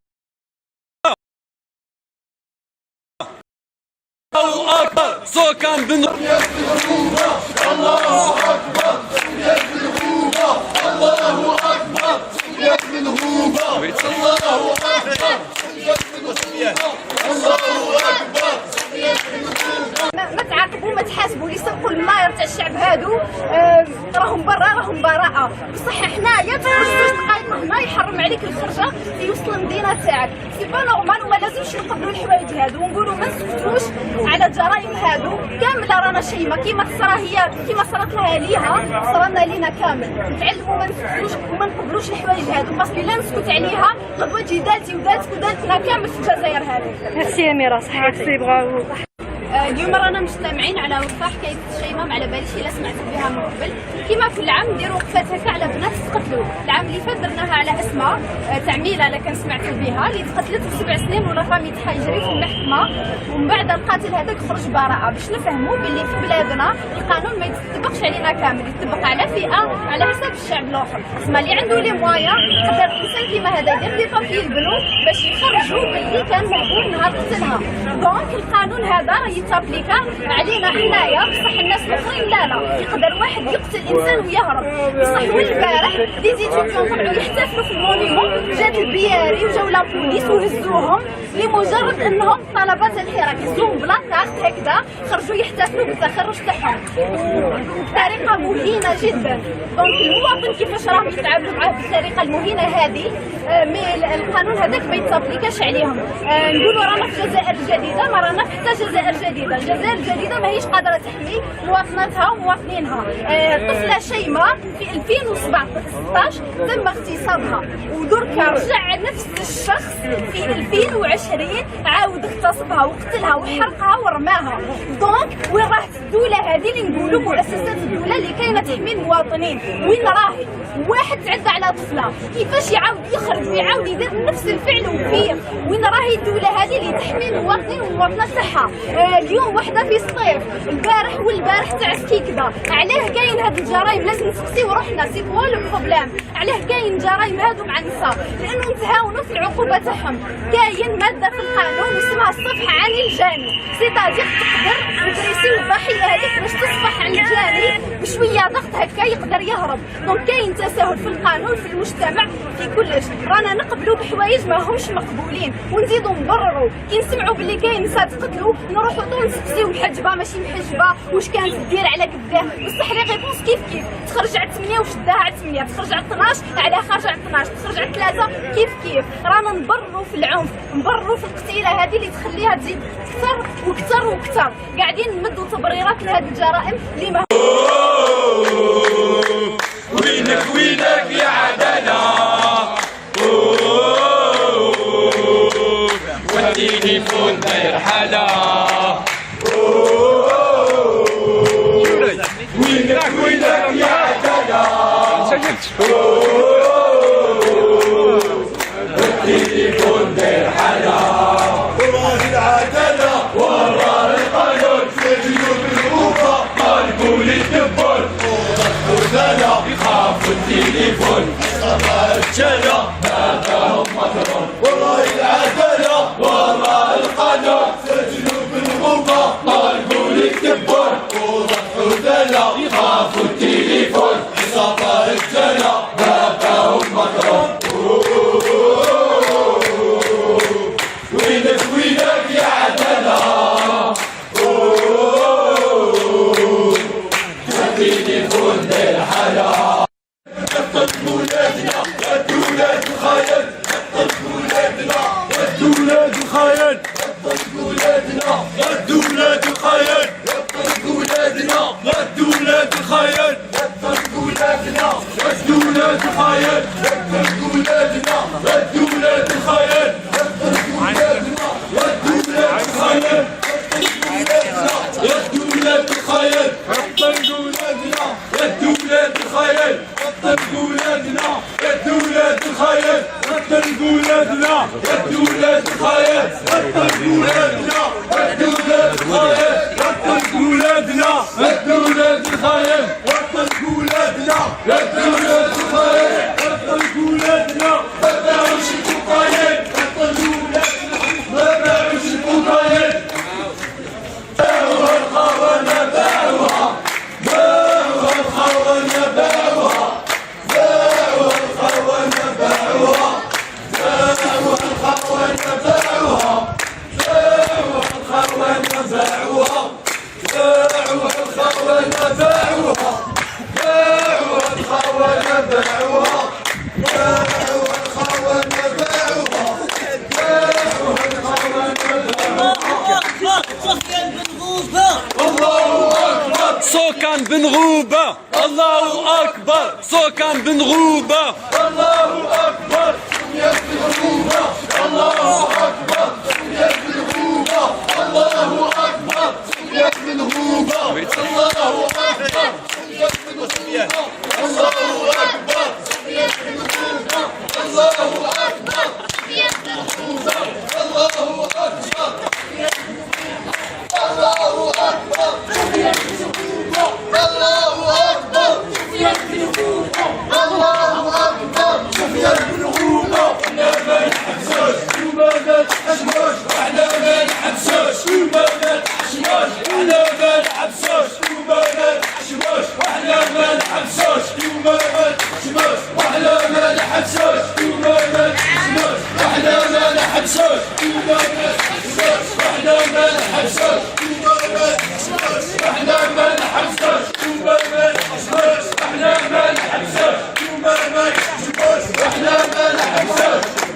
الله أكبر سوكان بن غوبة الله أكبر سوريا بن غوبة الله أكبر سوريا بن غوبة الله أكبر سوريا بن غوبة الله أكبر سوريا بن غوبة ما تعاقبوا ما تحاسبوا اللي سرقوا الملاير تاع الشعب هادو راهم برا راهم براءة بصح حنايا تخرج 2 دقايق هنا يحرم عليك الخرجة في وسط المدينة تاعك سي با نورمال وما لازمش نقبلوا الحوايج هادو ونقولوا ما نسكتوش على الجرائم هادو كاملة رانا شيمة كيما صرات لها ليها صرنا لينا كامل نتعلموا ما نسكتوش وما نقبلوش الحوايج هادو باسكو لا نسكت عليها غدوة تجي دالتي ودالتك ودالتنا كامل في الجزائر هذه. ميرسي أميرة صحيح سي برافو. اليوم رانا مجتمعين على وقفة حكاية الشيمة على باليش إلا سمعتوا بها من قبل كيما كل عام نديروا وقفات هكا على بنات تقتلوا العام اللي فات درناها على اسماء تعميلة لا كان سمعتوا بها اللي تقتلت في 7 سنين ولا رامي تاعها يجري في المحكمة ومن بعد القاتل هذاك خرج براءة باش نفهموا باللي في بلادنا القانون ما يتطبقش علينا كامل يتطبق على فئة على حساب الشعب الاخر اسمع اللي عنده لي موايا قدر الانسان كيما هذا يدير لي بابي البنو باش يخرجوا باللي كان مهبول نهار قتلها دونك القانون هذا راه يتابليكا علينا حنايا بصح الناس الاخرين لا يقدر واحد يقتل انسان ويهرب بصح والبارح دي زيتيديون طلعوا يحتفلوا في المونيمون جات البياري وجاو لا بوليس وهزوهم لمجرد انهم طلبه الحراك هزوهم بلا ضغط هكذا خرجوا يحتفلوا بالتخرج تاعهم بطريقه مهينه جدا دونك المواطن كيفاش راهم يتعاملوا معاه بالطريقه المهينه هذه مي القانون هذاك ما يتطبقش عليهم نقولوا رانا في الجزائر الجديده ما رانا حتى جزائر جديده الجزائر الجديده ماهيش قادره تحمي مواطناتها ومواطنينها طفله شيماء في 2016 تم اغتصابها ودركا رجع نفس الشخص في 2020 عاود اغتصبها وقتلها وحرقها ورماها دونك وين راحت الدوله هذه اللي نقولوا مؤسسات الدوله اللي كاينه تحمي المواطنين وين راهي واحد تعدى على طفله كيفاش يعاود يخرج ويعاود يدير نفس الفعل وكبير وين راهي الدوله هذه اللي تحمي المواطنين والمواطنات تاعها اليوم وحده في الصيف البارح والبارح تاع سكيكدا علاه كاين هاد الجرائم لازم نسقسيو روحنا سي كوا لو بروبليم علاه كاين الجرائم هادو مع النساء لانه نتهاونوا في العقوبه تاعهم كاين ماده في القانون اسمها الصفح عن الجاني سيتادير تقدر تريسي الضحيه هذيك باش تصفح عن الجاني بشويه ضغط هكا يقدر يهرب دونك كاين تساهل في القانون في المجتمع في كلش رانا نقبلوا بحوايج ما همش مقبولين ونزيدوا نبرروا كي نسمعوا باللي كاين نساء تقتلوا نروحوا طول نسقسيو محجبه ماشي محجبه واش كانت دير على قداه بصح لي ريبونس كيف تخرج على 8 وشداها على 8 تخرج على 12 على خارج على 12 تخرج على 3 كيف رانا نبرروا في العنف نبرروا في القتيله هذه اللي تخليها تزيد اكثر واكثر واكثر قاعدين نمدوا تبريرات لهذه الجرائم اللي ما وينك يا عدنا وديني فون داير حلا وينك يا عدنا وديني فون داير حلا وراه العدالة وراه القانون سجنوا بالغوفة قلبوا للدبر وغزالة يخافوا التليفون صبا الرجالة ما فيهم مطرون وراه العدالة وراه القانون سجنوا بالغوفة قلبوا للدبر وغزالة يخافوا التليفون صبا الرجالة ما فيهم مطرون وينك يا عدالة ولاد الخاين غدوا ولادنا غدوا ولاد الخاين غدوا ولادنا غدوا ولاد الخاين غدوا ولادنا غدوا ولاد الخاين غدوا ولادنا غدوا ولاد الخاين غدوا ولاد الخاين غدوا ولادنا غدوا ولاد الخاين غدوا ولادنا غدوا ولاد الخاين غدوا ولادنا غدوا ولاد الخاين غدوا ولادنا غدوا ولاد الخاين غدوا ولادنا غدوا ولاد الخاين غدوا ولادنا غدوا ولاد الخاين غدوا ولادنا ما باعوش الكوكايين غدوا ولادنا ما باعوش الكوكايين باعوها الخونة باعوها باعوها الخونة باعوها باعوها الخونة باعوها باعوها الخونة باعوها باعوها الخونة باعوها باعوها الخونة باعوها باعوها الخونة باعوها باعوها الخونة باعوها سكان بن غوبة الله أكبر سكان بن غوبة الله أكبر يا بن غوبة الله أكبر يا بن غوبة الله أكبر يا بن غوبة الله أكبر يا بن غوبة الله أكبر يا بن غوبة الله أكبر يا بن غوبة الله أكبر الله أكبر يا بن غوبة الله أكبر يا بن غوبة الله أكبر يا بن غوبة وحنا ما نحبسوش وما نتحشموش وحنا ما نحبسوش وما نتحشموش وحنا ما نحبسوش وما نتحشموش وحنا ما نحبسوش وما نتحشموش وحنا ما نحبسوش وما نتحشموش وحنا ما نحبسوش وما نتحشموش وحنا ما نحبسوش وما نتحشموش وحنا ما نحبسوش وما نتحشموش وحنا ما نحبسوش وما نتحشموش وحنا ما نحبسوش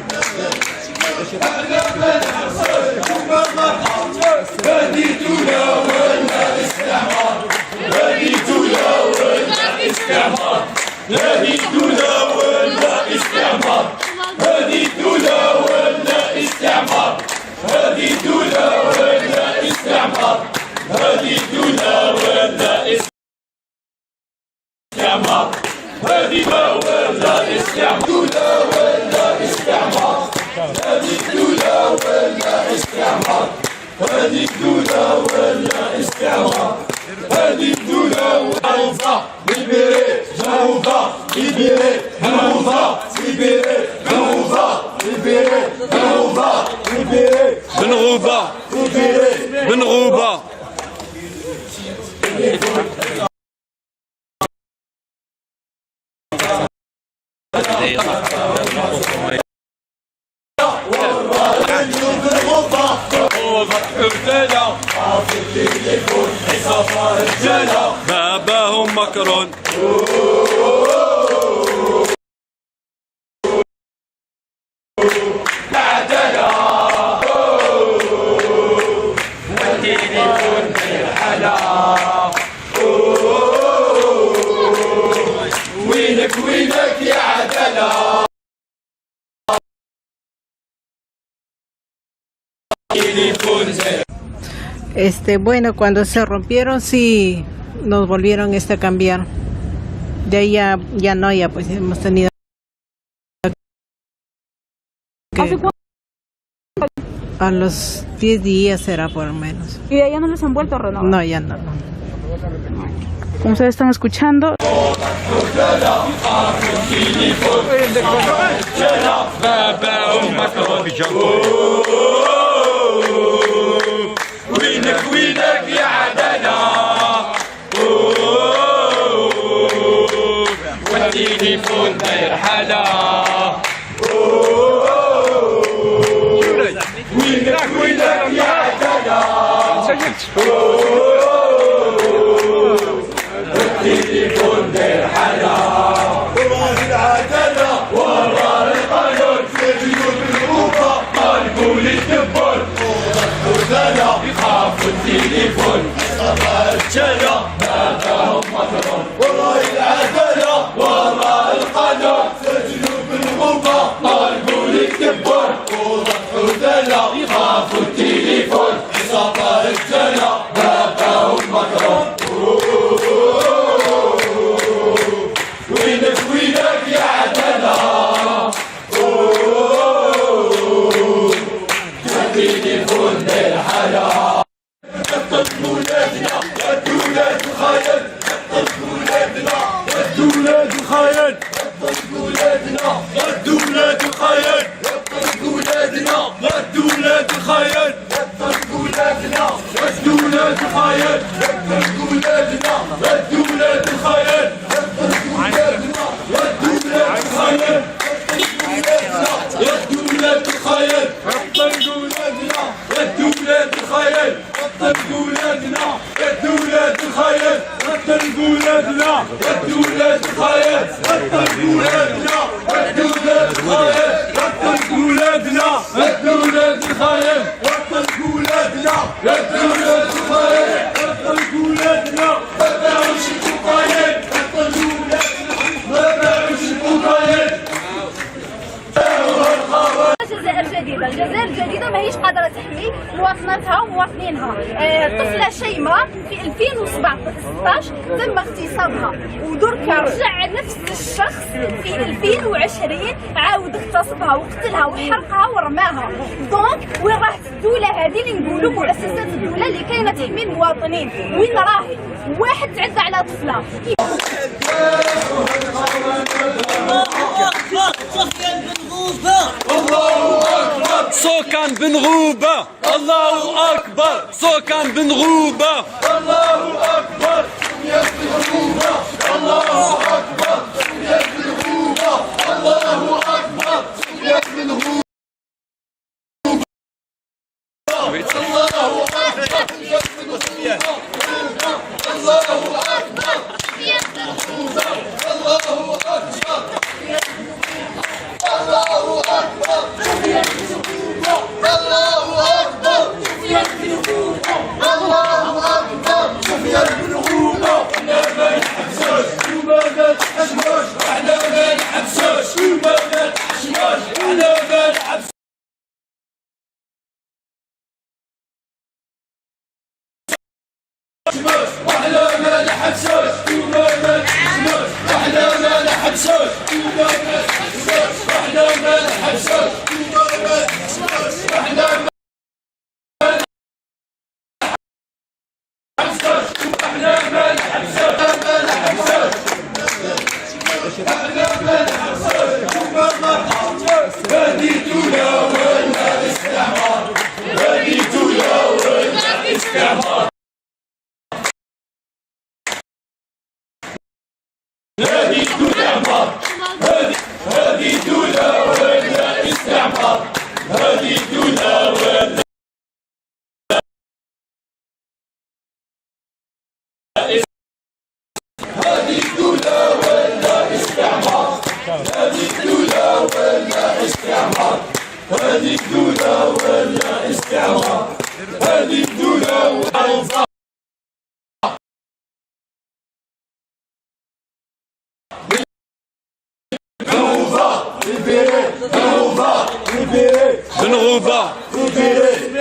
هذه دولة ولا استعمار هذه دولة ولا استعمار هذه دولة ولا استعمار هذه دولة ولا استعمار هذه دولة ولا استعمار هذه دولة ولا استعمار هذه ولا استعمار دولة ولا استعمار هذه دولة ولا استعمار هذه دولة ولا استعمار هذه دولة معروفة بالبيري معروفة بالبيري معروفة بالبيري معروفة بالبيري معروفة بالبيري بن غوبة بن غوبة باباهم مكرون وينك وينك يا عدالة Bueno, cuando se rompieron sí nos volvieron a cambiar. De ahí ya no, ya pues hemos tenido que, a los 10 días será por lo menos. ¿Y de allá no les han vuelto a renovar? No, ya no. Como ustedes están escuchando. وينك وينك يا عدالة والتليفون داير حالة وينك وينك يا عدالة والتليفون داير حالة وراه العدالة وراه القانون في جيوب الأوروبا قلبوا للدبر يخافوا التليفون الدولة الخاين وطلق ولادنا يا الدولة الخاين وطلق ولادنا ما باعوش الكوكايين وطلق ولادنا ما باعوش الكوكايين. الجزائر الجديدة ما هيش قادرة تحمي مواطناتها ومواطنينها. طفلة شيماء في 2016 تم اغتصابها ودركا رجع نفس الشخص في 2020 عاود اغتصبها وقتلها وحرقها ورماها. دونك وين راحت الدولة هذه اللي نقولوا مؤسسات الدولة اللي كاينة تحمي المواطنين؟ وين راهي؟ واحد تعدى على طفلة. سوكان بن غوبة الله أكبر سوكان بن غوبة الله أكبر يا بن غوبة الله أكبر يا بن غوبة الله أكبر يا بن غوبة الله أكبر يا بن غوبة الله أكبر يا بن غوبة الله أكبر الله أكبر يا بن غوبة الله أكبر يا بن غوبة الله أكبر يا بن غوبة احنا ما نحبسوش وما نتحشموش احنا ما نحبسوش وما نتحشموش احنا ما نحبسوش واحنا ما نحبسوش وما نتحشموش واحنا ما نحبسوش وما نتحشموش واحنا ما نحبسوش وما نتحشموش واحنا ما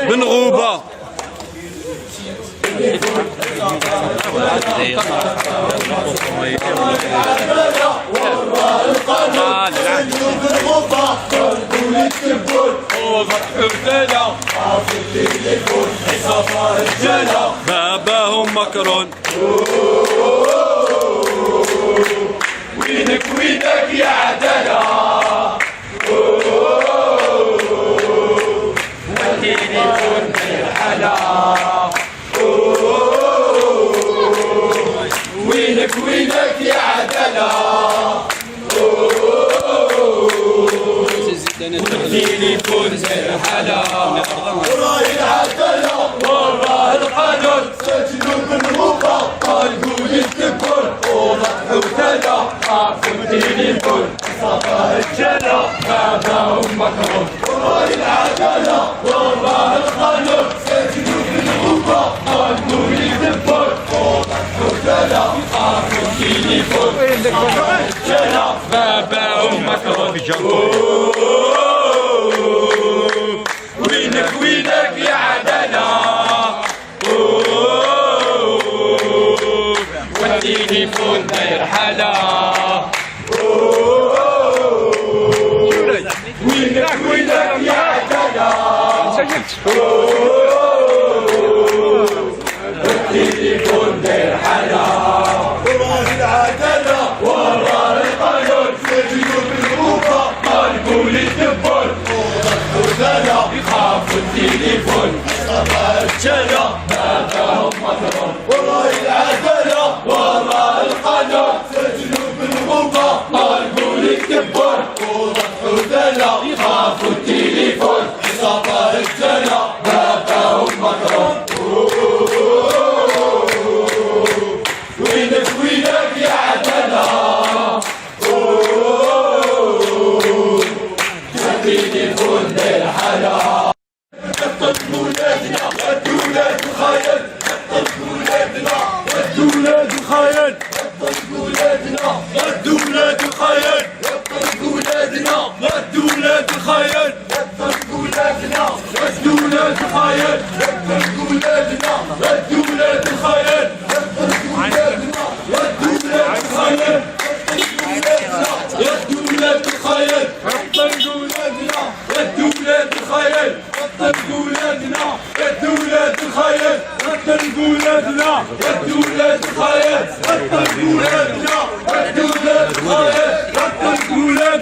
بن غوبة باباهم مكرون وينك وينك يا عدالة والتليفون بالحلا وينك وينك يا عدالة والتليفون بالحلا وراي العدالة وراه القانون سجنوا بالغوبة قالوا يتكبر وضحوا تلا عرفوا التليفون صفا الجلا باباهم مكرون وراي العدالة وراه القانون سجنوا بالغوبة قالوا يتكبر وضحوا تلا عرفوا التليفون صفا الجلا باباهم مكرون وينك وينك يا عدالة والتليفون داير حلا وينك وينك يا عدالة والتليفون داير حلا وراه العدالة وراه القانون سجنوا بالغوبة قلبوا للدبر يخافوا التليفون صفا الجلا باباهم مكرون وراي العدالة وراء القانون سجنوا بالغوبة قلبوا للدبر وضحوا دلا يخافوا التليفون صفا الجلا باباهم مكرون وينك وينك يا عدالة التليفون بالحلا نقتل ولادنا ودوا ولاد الخاين نقتل ولادنا ودوا ولاد الخاين نقتل ولادنا ودوا ولاد الخاين نقتل ولادنا ودوا ولاد الخاين نقتل ولادنا ودوا ولاد الخاين نقتل ولادنا ودوا ولاد الخاين نقتل ولادنا ودوا ولاد الخاين ودوا ولاد الخاين نقتل ولادنا ودوا ولاد الخاين نقتل ولادنا ودوا ولاد الخاين نقتل ولادنا ودوا ولاد الخاين نقتل ولادنا ودوا ولاد الخاين نقتل ولادنا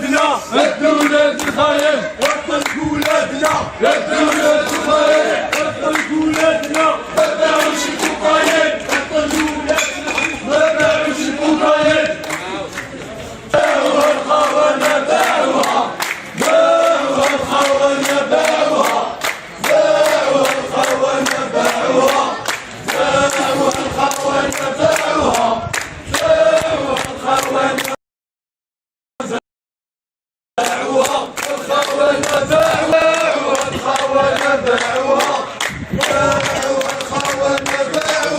ودوا ولاد الخاين نقتل ولادنا ودوا ولاد الخاين نقتل ولادنا ما باعوش الكوكايين نقتل ولادنا ما باعوش الكوكايين باعوها الخونة باعوها باعوها الخونة باعوها باعوها الخونة باعوها باعوها الخونة باعوها باعوها الخونة باعوها الخونة باعوها الخونة باعوها باعوها الخونة باعوها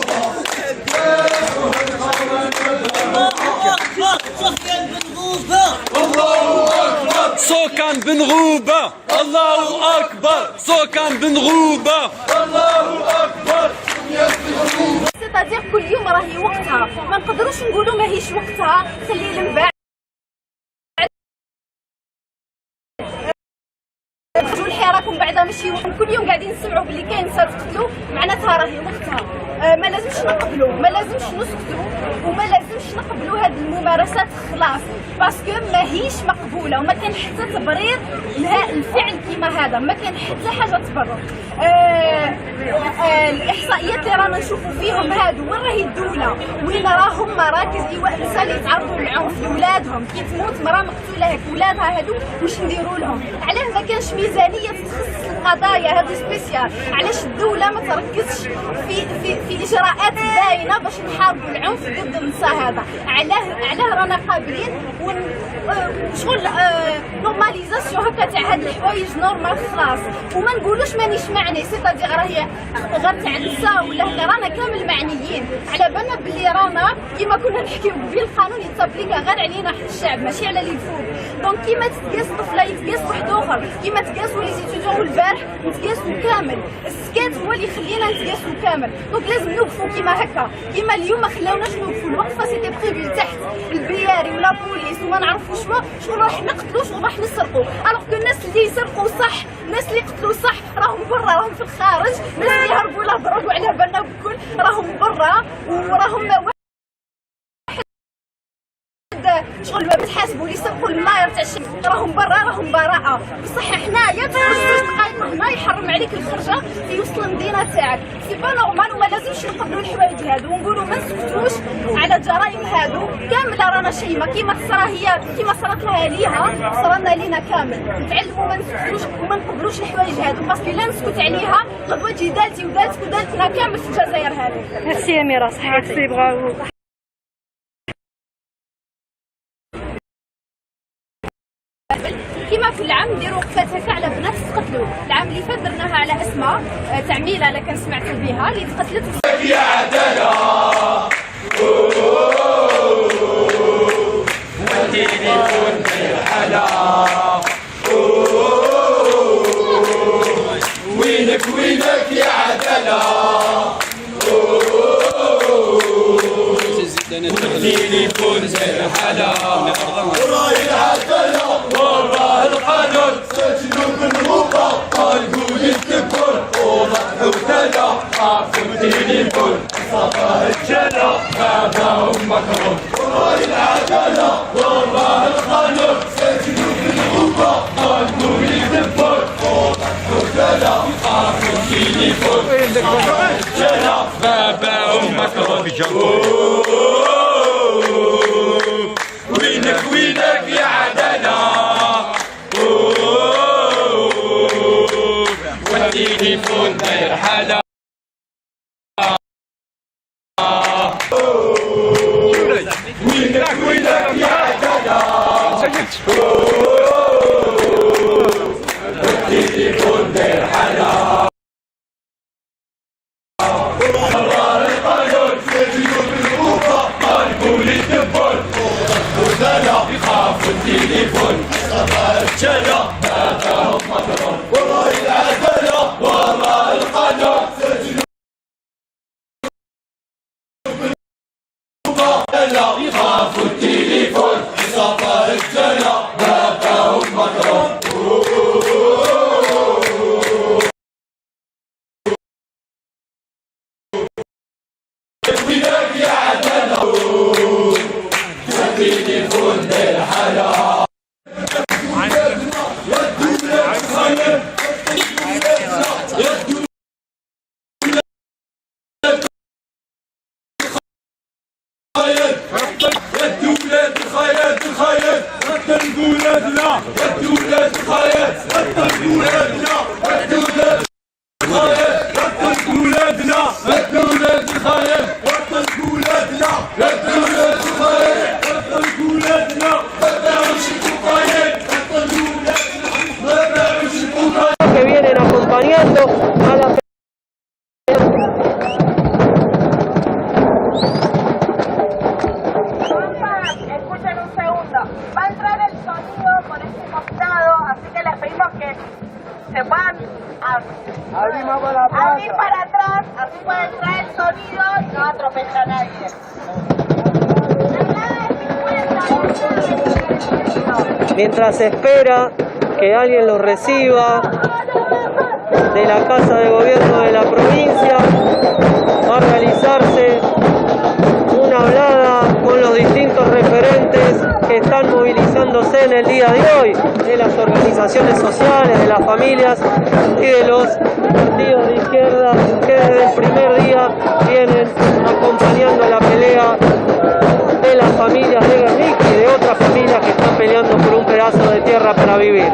سوكان بن غوبة الله أكبر سوكان بن غوبة الله أكبر سيتادير كل يوم راهي وقتها ما نقدروش نقولوا ماهيش وقتها خلي من بعد الحراك ومن بعدها ماشي وقت كل يوم قاعدين نسمعوا باللي كاين نساء تقتلوا معناتها راهي وقتها ما لازمش نقبلوا ما لازمش نسكتوا وما لازمش نقبلوا هذه الممارسات خلاص باسكو ماهيش مقبوله وما كان حتى تبرير لها الفعل كيما هذا ما كان حتى حاجه تبرر الاحصائيات اللي رانا نشوفوا فيهم هادو وين راهي الدوله وين راهم مراكز ايواء النساء اللي يتعرضوا للعنف لاولادهم كي تموت مراه مقتوله هيك ولادها هادو واش نديروا لهم علاه ما كانش ميزانيه تتخصص القضايا هذه سبيسيال علاش الدوله ما تركزش في اجراءات باينه باش نحاربوا العنف ضد النساء هذا علاه رانا قابلين شغل نورماليزاسيون هكا تاع هاد الحوايج نورمال خلاص وما نقولوش مانيش معني سيتادير راهي غير تاع النساء ولا رانا كامل معنيين على بالنا باللي رانا كيما كنا نحكيو قبيل القانون يتابليكا غير علينا حتى الشعب ماشي على اللي يفوق دونك كيما تتقاس طفله يتقاس واحد اخر كيما تقاسوا لي ستوديون البارح نتقاسوا كامل السكات هو اللي يخلينا نتقاسوا كامل دونك لازم نوقفوا كيما هكا كيما اليوم ما خلاوناش نوقفوا الوقفه سيتي بريفي تحت البياري ولا بوليس وما نعرفوا شنو راح نقتلوا شنو راح نسرقوا الوغ كو الناس اللي يسرقوا صح الناس اللي قتلوا صح راهم برا راهم في الخارج الناس اللي يهربوا لا ضربوا على بالنا بكل راهم برا وراهم شغل ما بتحاسبوا اللي يسرقوا الملاير تاع الشعب راهم برا راهم براءه بصح حنايا تدخل 2 دقائق هنا يحرم عليك الخرجه في وسط المدينه تاعك سي با نورمال وما لازمش نقبلوا الحوايج هادو ونقولوا ما نسكتوش على الجرائم هادو كامله رانا شيمه كيما تصرا هي كيما صرات لها ليها صرنا لينا كامل نتعلموا ما نسكتوش وما نقبلوش الحوايج هادو باسكو لا نسكت عليها غدوه تجي دالتي ودالتك ودالتنا كامل في الجزائر هذه ميرسي اميره صحيتي برافو كيما كل عام نديروا وقفات هكا على بنات تقتلوا العام اللي فات درناها على اسماء تعميله الا كان سمعتوا بها اللي تقتلت يا عداله وديني كون في الحلا وينك يا عداله التليفون زي الحلا وراي العدالة وراه القانون سجنوا بالغوبة قلبوا يتكبر وضحوا وتلا عرفوا التليفون صفا الجلا باباهم مكروه وراي العدالة وراه القانون سجنوا بالغوبة قلبوا يتكبر وضحوا وتلا عرفوا التليفون صفا الجلا باباهم مكروه وينك يا عدالة والتليفون داير حالة وينك يا عدالة تليفون داير حالة الله القانون يجيو بالغوطة قلبوا لي الدبون وزانا يخافوا التليفون صباح الجنة هذاهم مضرون والله العدالة والله القانون لا يخافوا التليفون صباح الجنة هذاهم مضرون وينك يا عدالة التليفون داير حالة الدولة الخيال الخيال قتل بولادنا الدولة الخيال قتل بولادنا الدولة الخيال قتل بولادنا الدولة الخيال قتل بولادنا الدولة الخيال قتل بولادنا ما باعوش الكوكايين قتل بولادنا ما باعوش الكوكايين que vienen acompañando a la escuchen un segundo. Va a entrar el sonido por este costado, así que les pedimos que se puedan abrir para atrás, así puede entrar el sonido y no atropella a nadie. mientras se espera que alguien lo reciba de la Casa de Gobierno de la provincia, va a realizarse una hablada con los distintos referentes que están movilizándose en el día de hoy, de las organizaciones sociales, de las familias y de los partidos de izquierda que desde el primer día vienen acompañando la pelea de las familias de Guernica y de otras familias que están peleando por un pedazo de tierra para vivir.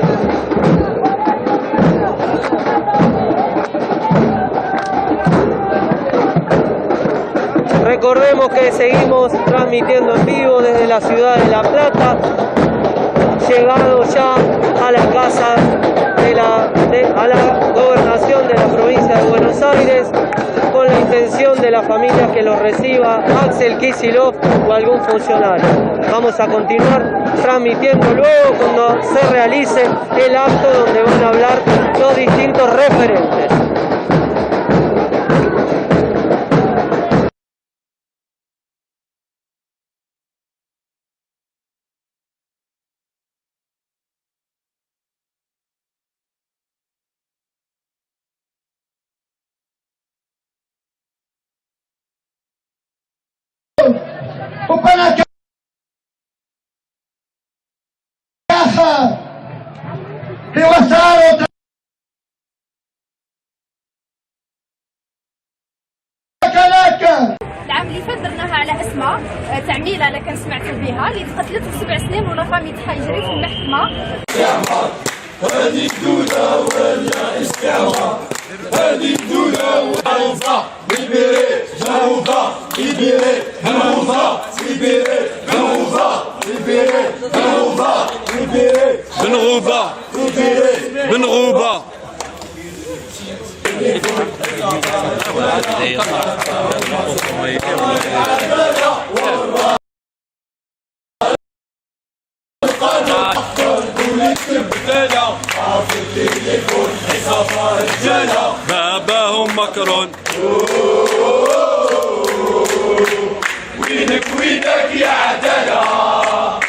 Recordemos que seguimos transmitiendo en vivo desde la ciudad de La Plata, llegado ya a la casa a la gobernación de la provincia de Buenos Aires, con la intención de las familias que los reciba Axel Kicillof o algún funcionario. Vamos a continuar transmitiendo luego cuando se realice el acto donde van a hablar los distintos referentes. وكنا كافة بوسارة العام اللي فات درناها على اسمها تعميله اللي كان سمعتوا بها اللي تقتلت في 7 سنين ولا فامي تاعها يجري في المحكمه. هذه الدولة ولا استعمار، هذه الدولة ولا ليبيري جنوبا ليبيري جنوبا ليبيري جنوبا ليبيري جنوبا ليبيري بنغوبة بنغوبة باباهم مكرون وينك وينك يا عدالة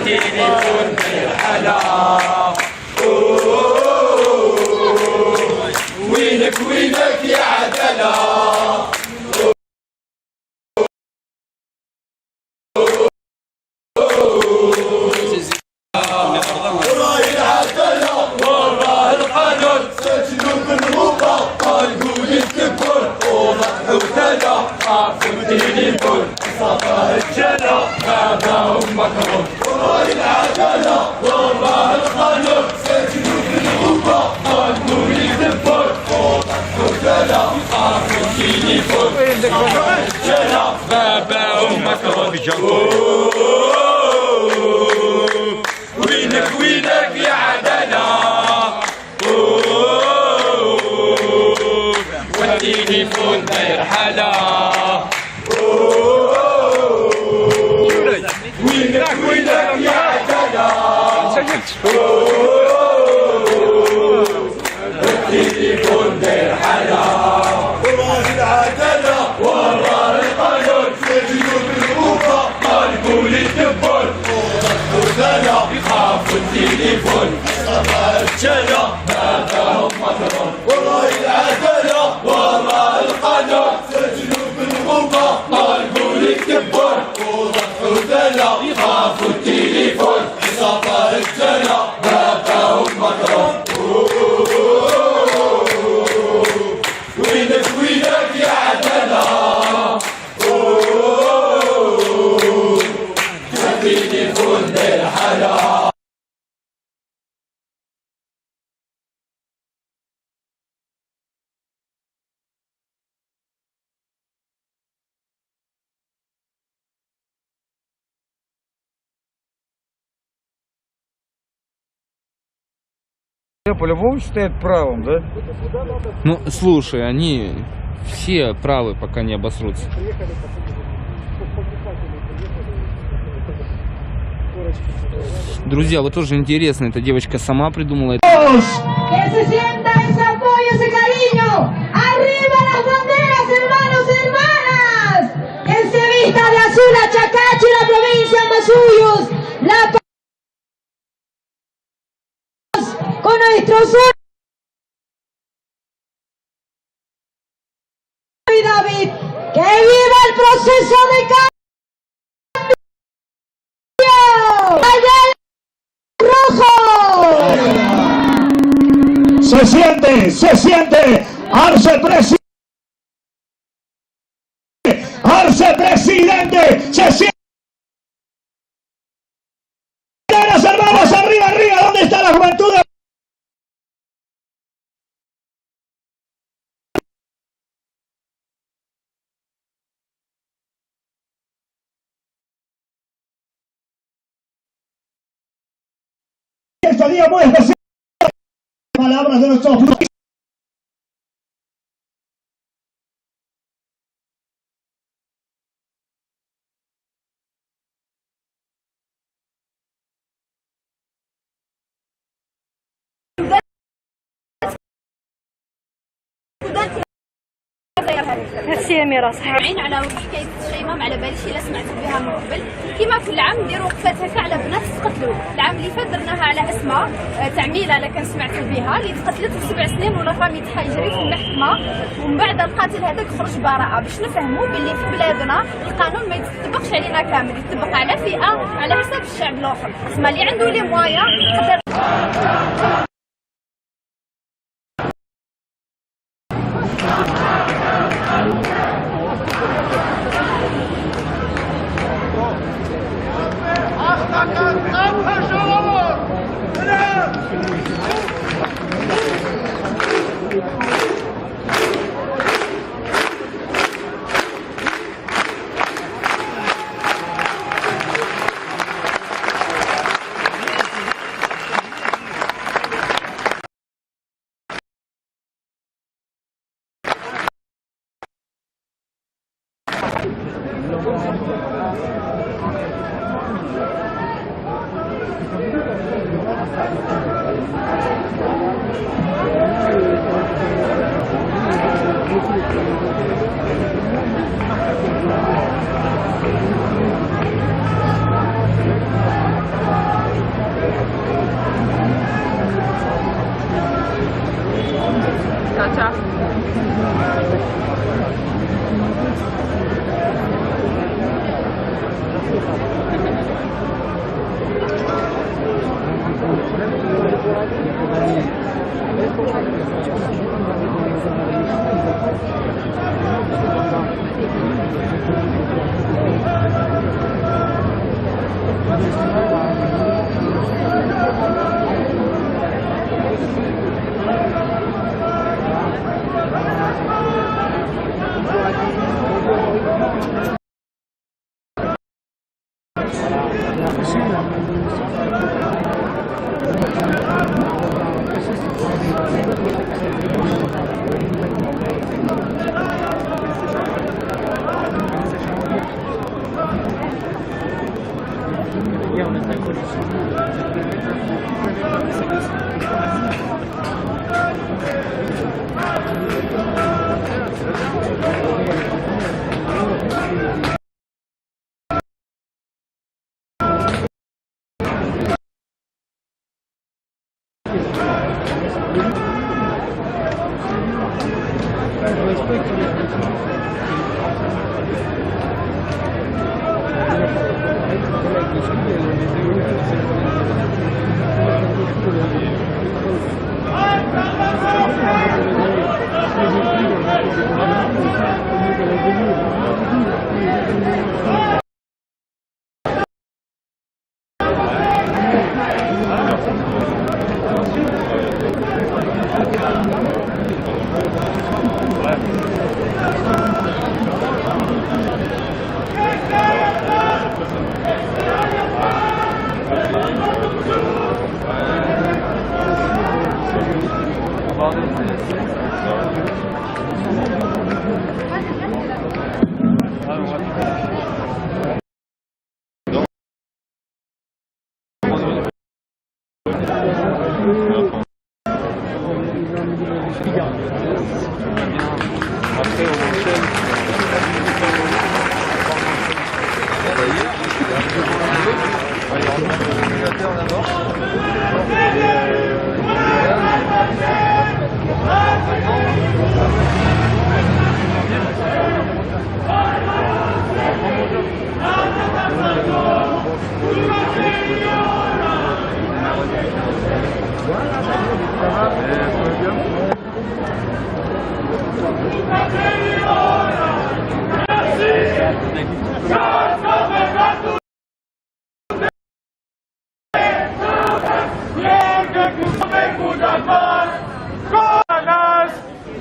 والتليفون بالحلا وينك وينك يا عدالة بابا ومكرون التليفون داير حالة وراه العدالة وراه القانون سجنوا بالعقوبة قلبوا للدبون وغدالة يخافوا التليفون صباح الجالة ما فيهم مكرون وراه العدالة وراه القانون سجنوا بالعقوبة قلبوا للدبون وغدالة يخافوا التليفون صباح الجالة ما فيهم مكرون وينك وينك يا عدالة التليفون داير حالة По-любому считают правым, да? Ну, слушай, они все правы, пока не обосрутся. Друзья, вот тоже интересно, эта девочка сама придумала это. Que se sienta ese apoyo, ese cariño. ¡Arriba las banderas, hermanos y hermanas! Que se vista de azul a Chacachi, la provincia de Masuyos. La paz con nuestro sur. David, que viva el proceso de cambio. Se siente, Arce presidente, se siente. Las hermanas, arriba, arriba, ¿dónde está la juventud? Este día muy especial. Palabras de nuestros ميرسي أميرة صحيح على حكاية الشيماء على بالي شي لا سمعت بها من قبل كيما كل عام نديرو وقفات هكا على بنات تقتلوا العام اللي فات درناها على اسماء تعميله لا كنسمعت بها اللي تقتلت في 7 سنين ولا فامي تاعها يجري في المحكمة ومن بعد القاتل هذاك خرج براءة باش نفهموا باللي في بلادنا القانون ما يتطبقش علينا كامل يتطبق على فئة على حساب الشعب الاخر تسمى اللي عنده لي موايا يقدر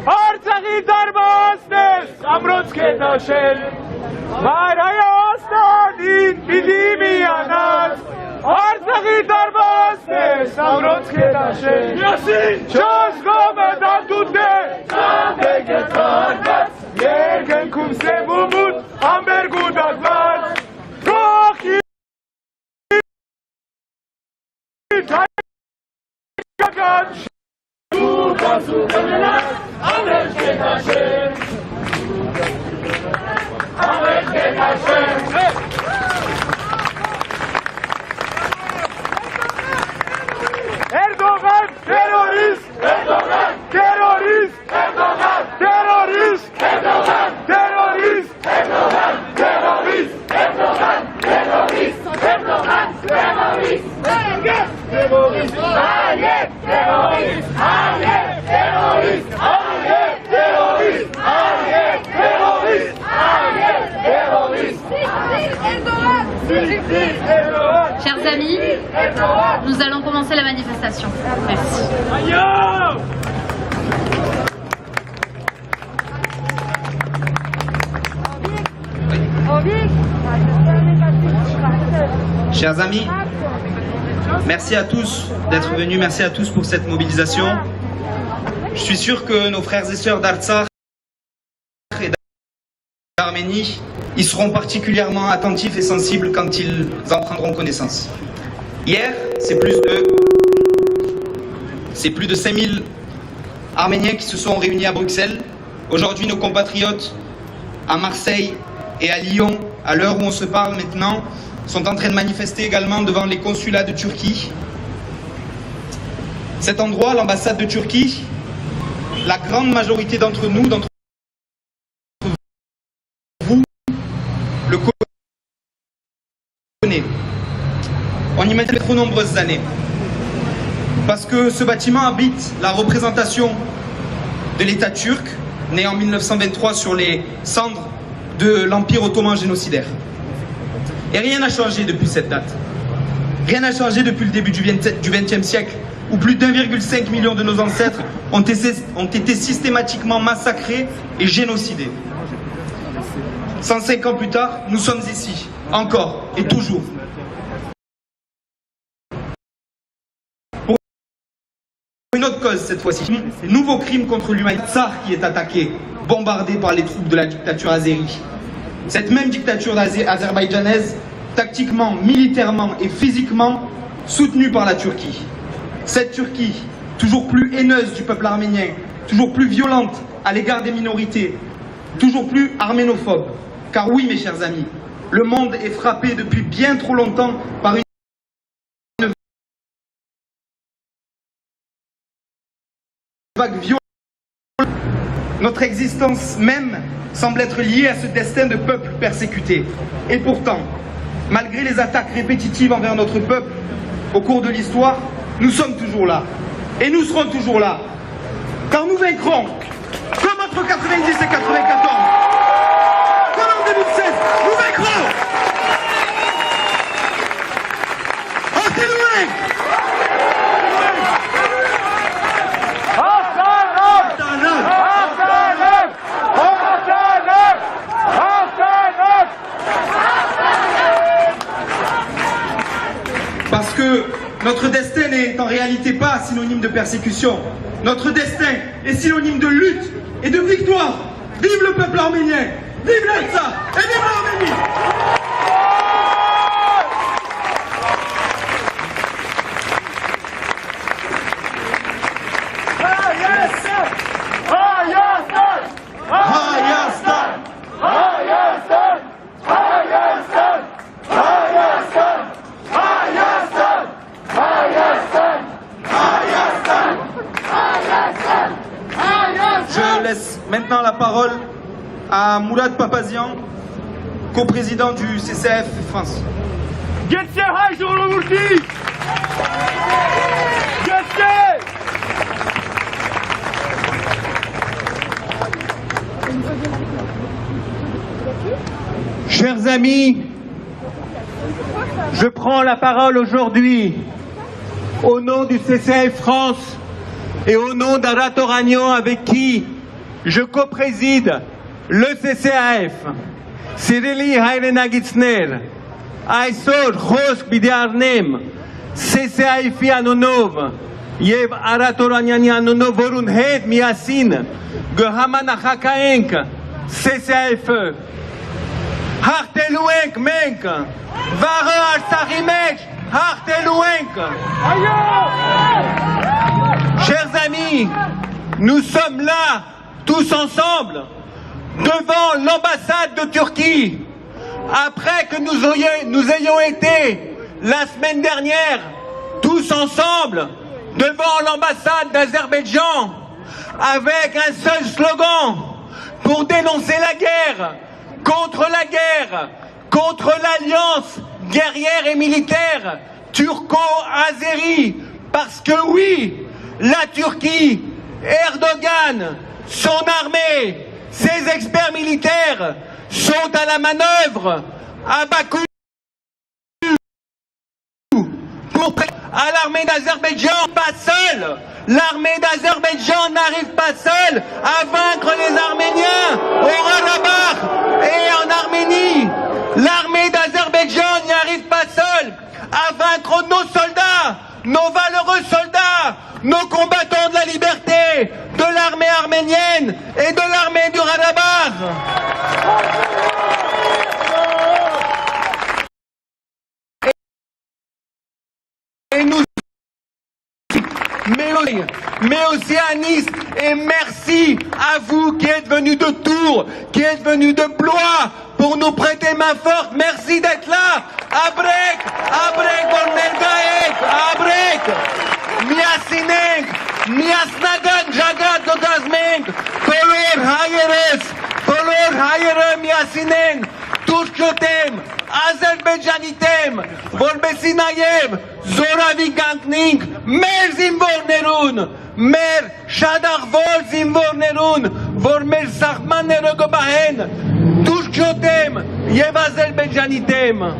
Artsakhi darbastes amroz kedashel Marayastadin bidimiyanat Artsakhi darbastes amroz kedashel Yasin Chos gomedan tutte Sabegetarkat Yergen kumse mumut Amber gudagmat Rochi Taikagan Erdogan terörist Erdogan terörist Erdogan terörist Erdogan terörist Erdogan terörist Erdogan terörist Erdogan terörist terörist Hayır terörist Hayır terörist Hayır terörist Hayır terörist Hayır terörist Chers amis, nous allons commencer la manifestation. Merci. Chers amis, merci à tous d'être venus, merci à tous pour cette mobilisation. Je suis sûr que nos frères et sœurs d'Artsakh et d'Arménie y seront particulièrement attentifs et sensibles quand ils en prendront connaissance. Hier, c'est plus de 5000 Arméniens qui se sont réunis à Bruxelles. Aujourd'hui, nos compatriotes à Marseille et à Lyon, à l'heure où on se parle maintenant, sont en train de manifester également devant les consulats de Turquie. Cet endroit, l'ambassade de Turquie, la grande majorité d'entre nous, d'entre vous, le connaît. On y met de trop nombreuses années. Parce que ce bâtiment abrite la représentation de l'État turc, né en 1923 sur les cendres de l'Empire ottoman génocidaire. Et rien n'a changé depuis cette date. Rien n'a changé depuis le début du XXe siècle, où plus d'1,5 million de nos ancêtres ont été systématiquement massacrés et génocidés. 105 ans plus tard, nous sommes ici, encore et toujours. Pour une autre cause cette fois-ci, nouveau crime contre l'humanité, Tsar qui est attaqué, bombardé par les troupes de la dictature azérie. Cette même dictature azerbaïdjanaise, tactiquement, militairement et physiquement soutenue par la Turquie. Cette Turquie, toujours plus haineuse du peuple arménien, toujours plus violente à l'égard des minorités, toujours plus arménophobe. Car oui, mes chers amis, le monde est frappé depuis bien trop longtemps par une vague violente. Notre existence même semble être liée à ce destin de peuple persécuté. Et pourtant, malgré les attaques répétitives envers notre peuple au cours de l'histoire, nous sommes toujours là. Et nous serons toujours là. Car nous vaincrons, comme entre 90 et 94, comme en 2016, nous vaincrons. Parce que notre destin n'est en réalité pas synonyme de persécution. Notre destin est synonyme de lutte et de victoire. Vive le peuple arménien, vive l'Artsakh et vive l'Arménie. Je laisse maintenant la parole à Mourad Papazian, coprésident du CCAF France. Chers amis, je prends la parole aujourd'hui au nom du CCAF France et au nom d'Arat Oranian avec qui je co-préside le CCAF. Sireli Hayrenagitsner, Aysor Khosk Bidiarnem, CCAF Anonov, Yev Arat Oraniani Anonov Vorun Het Miasin, Gehamana Hakaenk, CCAF. Hartelouenk Menk, Vara Al-Sarimech, Hartelouenk. Chers amis, nous sommes là, tous ensemble, devant l'ambassade de Turquie, après que nous ayons été, la semaine dernière, tous ensemble, devant l'ambassade d'Azerbaïdjan, avec un seul slogan, pour dénoncer la guerre, contre l'alliance guerrière et militaire turco-azérie, parce que oui, la Turquie, Erdogan, son armée, ses experts militaires sont à la manœuvre à Bakou à l'armée d'Azerbaïdjan, pas seule. L'armée d'Azerbaïdjan n'arrive pas seule à vaincre les Arméniens au Karabakh et en Arménie. L'armée d'Azerbaïdjan n'y arrive pas seule à vaincre nos soldats, nos valeureux soldats, nos combattants de la liberté, de l'armée arménienne et de l'armée du Karabakh. Et nous, mais aussi à Nice, et merci à vous qui êtes venus de Tours, qui êtes venus de Blois pour nous prêter main forte. Merci d'être là. Abrek, Bornergaek, Abrek, Miasineng, Miasnagan, Jagat, Gogazmeng, Kolor Hayere, Miasineng, Turkjotem, Azerbaïdjanitem, Volbesinayev, Zoravi Gankning, Mer Zimvornerun, Mer Shadarvol Zimvornerun, Vormer Sachmanerogobahen, Turkjotem, Yev Azerbaïdjanitem.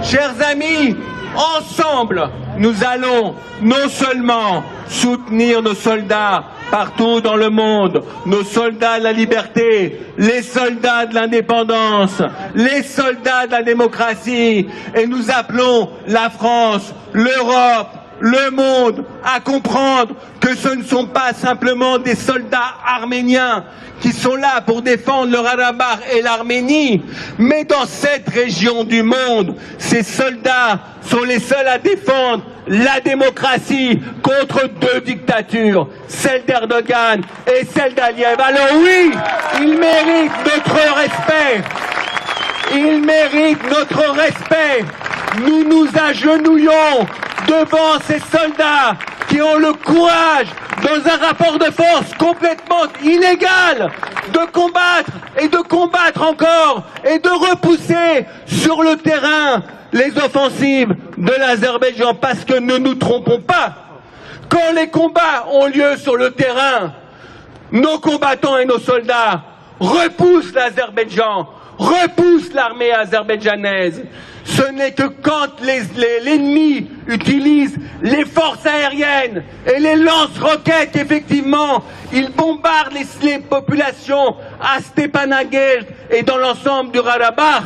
Chers amis, ensemble, nous allons non seulement soutenir nos soldats partout dans le monde, nos soldats de la liberté, les soldats de l'indépendance, les soldats de la démocratie, et nous appelons la France, l'Europe, le monde à comprendre que ce ne sont pas simplement des soldats arméniens qui sont là pour défendre le Karabakh et l'Arménie, mais dans cette région du monde, ces soldats sont les seuls à défendre la démocratie contre deux dictatures, celle d'Erdogan et celle d'Aliyev. Alors oui, il mérite notre respect. Il mérite notre respect. Nous nous agenouillons devant ces soldats qui ont le courage, dans un rapport de force complètement illégal, de combattre et de combattre encore et de repousser sur le terrain les offensives de l'Azerbaïdjan. Parce que ne nous trompons pas, quand les combats ont lieu sur le terrain, nos combattants et nos soldats repoussent l'Azerbaïdjan, repoussent l'armée azerbaïdjanaise. Ce n'est que quand l'ennemi utilise les forces aériennes et les lance-roquettes, effectivement, il bombarde les populations à Stepanakert et dans l'ensemble du Karabakh,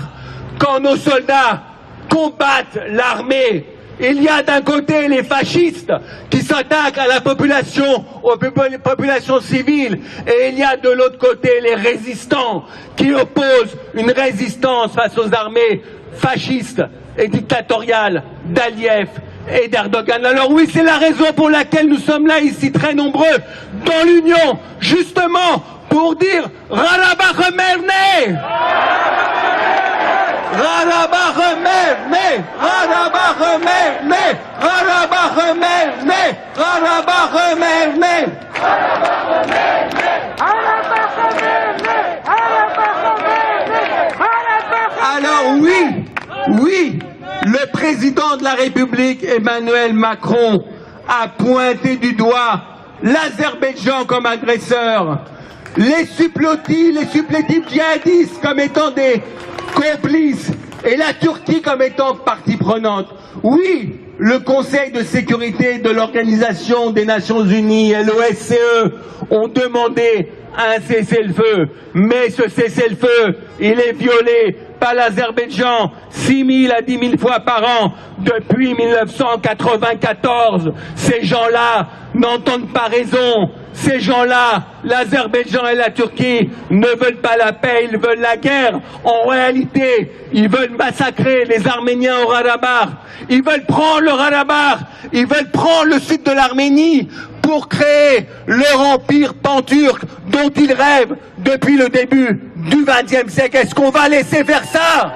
quand nos soldats combattent l'armée. Il y a d'un côté les fascistes qui s'attaquent à la population, aux populations civiles, et il y a de l'autre côté les résistants qui opposent une résistance face aux armées fascistes et dictatoriales d'Aliyev et d'Erdogan. Alors oui, c'est la raison pour laquelle nous sommes là ici très nombreux dans l'Union, justement pour dire Karabakh merne! Karabakh merne! Karabakh merne! Karabakh merne! Karabakh merne! Alors oui, le président de la République, Emmanuel Macron, a pointé du doigt l'Azerbaïdjan comme agresseur, les supplétifs djihadistes comme étant des complices et la Turquie comme étant partie prenante. Oui, le Conseil de sécurité de l'Organisation des Nations Unies et l'OSCE ont demandé un cessez-le-feu, mais ce cessez-le-feu, il est violé par l'Azerbaïdjan 6 000 à 10 000 fois par an depuis 1994. Ces gens-là n'entendent pas raison. Ces gens-là, l'Azerbaïdjan et la Turquie, ne veulent pas la paix, ils veulent la guerre. En réalité, ils veulent massacrer les Arméniens au Karabakh. Ils veulent prendre le Karabakh. Ils veulent prendre le sud de l'Arménie pour créer leur empire pan-turc dont ils rêvent depuis le début du XXe siècle. Est-ce qu'on va laisser faire ça?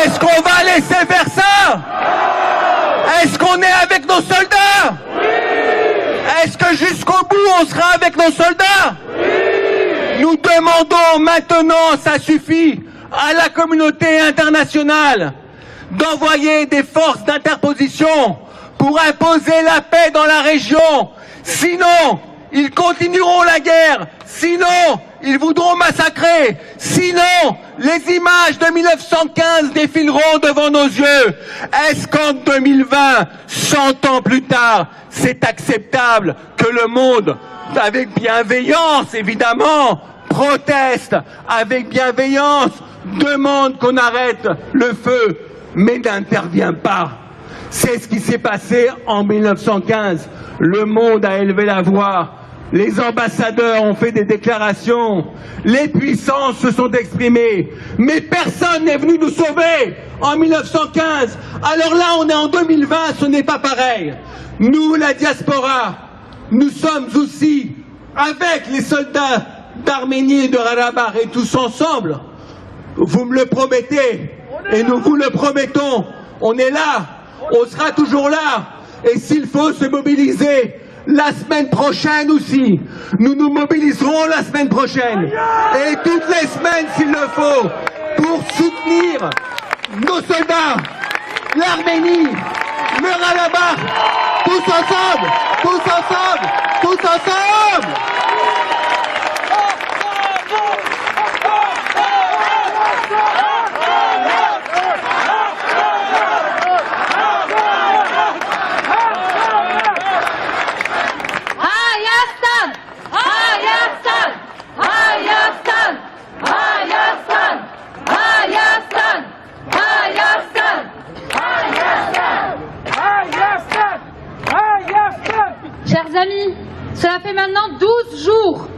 Est-ce qu'on va laisser faire ça? Est-ce qu'on est avec nos soldats? Est-ce que jusqu'au bout on sera avec nos soldats? Nous demandons maintenant, ça suffit, à la communauté internationale d'envoyer des forces d'interposition pour imposer la paix dans la région. Sinon, ils continueront la guerre. Sinon, ils voudront massacrer. Sinon, les images de 1915 défileront devant nos yeux. Est-ce qu'en 2020, 100 ans plus tard, c'est acceptable que le monde, avec bienveillance évidemment, proteste avec bienveillance, demande qu'on arrête le feu, mais n'intervient pas? C'est ce qui s'est passé en 1915. Le monde a élevé la voix. Les ambassadeurs ont fait des déclarations. Les puissances se sont exprimées. Mais personne n'est venu nous sauver en 1915. Alors là, on est en 2020, ce n'est pas pareil. Nous, la diaspora, nous sommes aussi avec les soldats d'Arménie et de Karabakh et tous ensemble. Vous me le promettez et nous vous le promettons. On est là. On sera toujours là, et s'il faut se mobiliser la semaine prochaine aussi, nous nous mobiliserons la semaine prochaine, et toutes les semaines s'il le faut, pour soutenir nos soldats, l'Arménie, le Karabakh, tous ensemble, tous ensemble, tous ensemble. Chers amis, cela fait maintenant 12 jours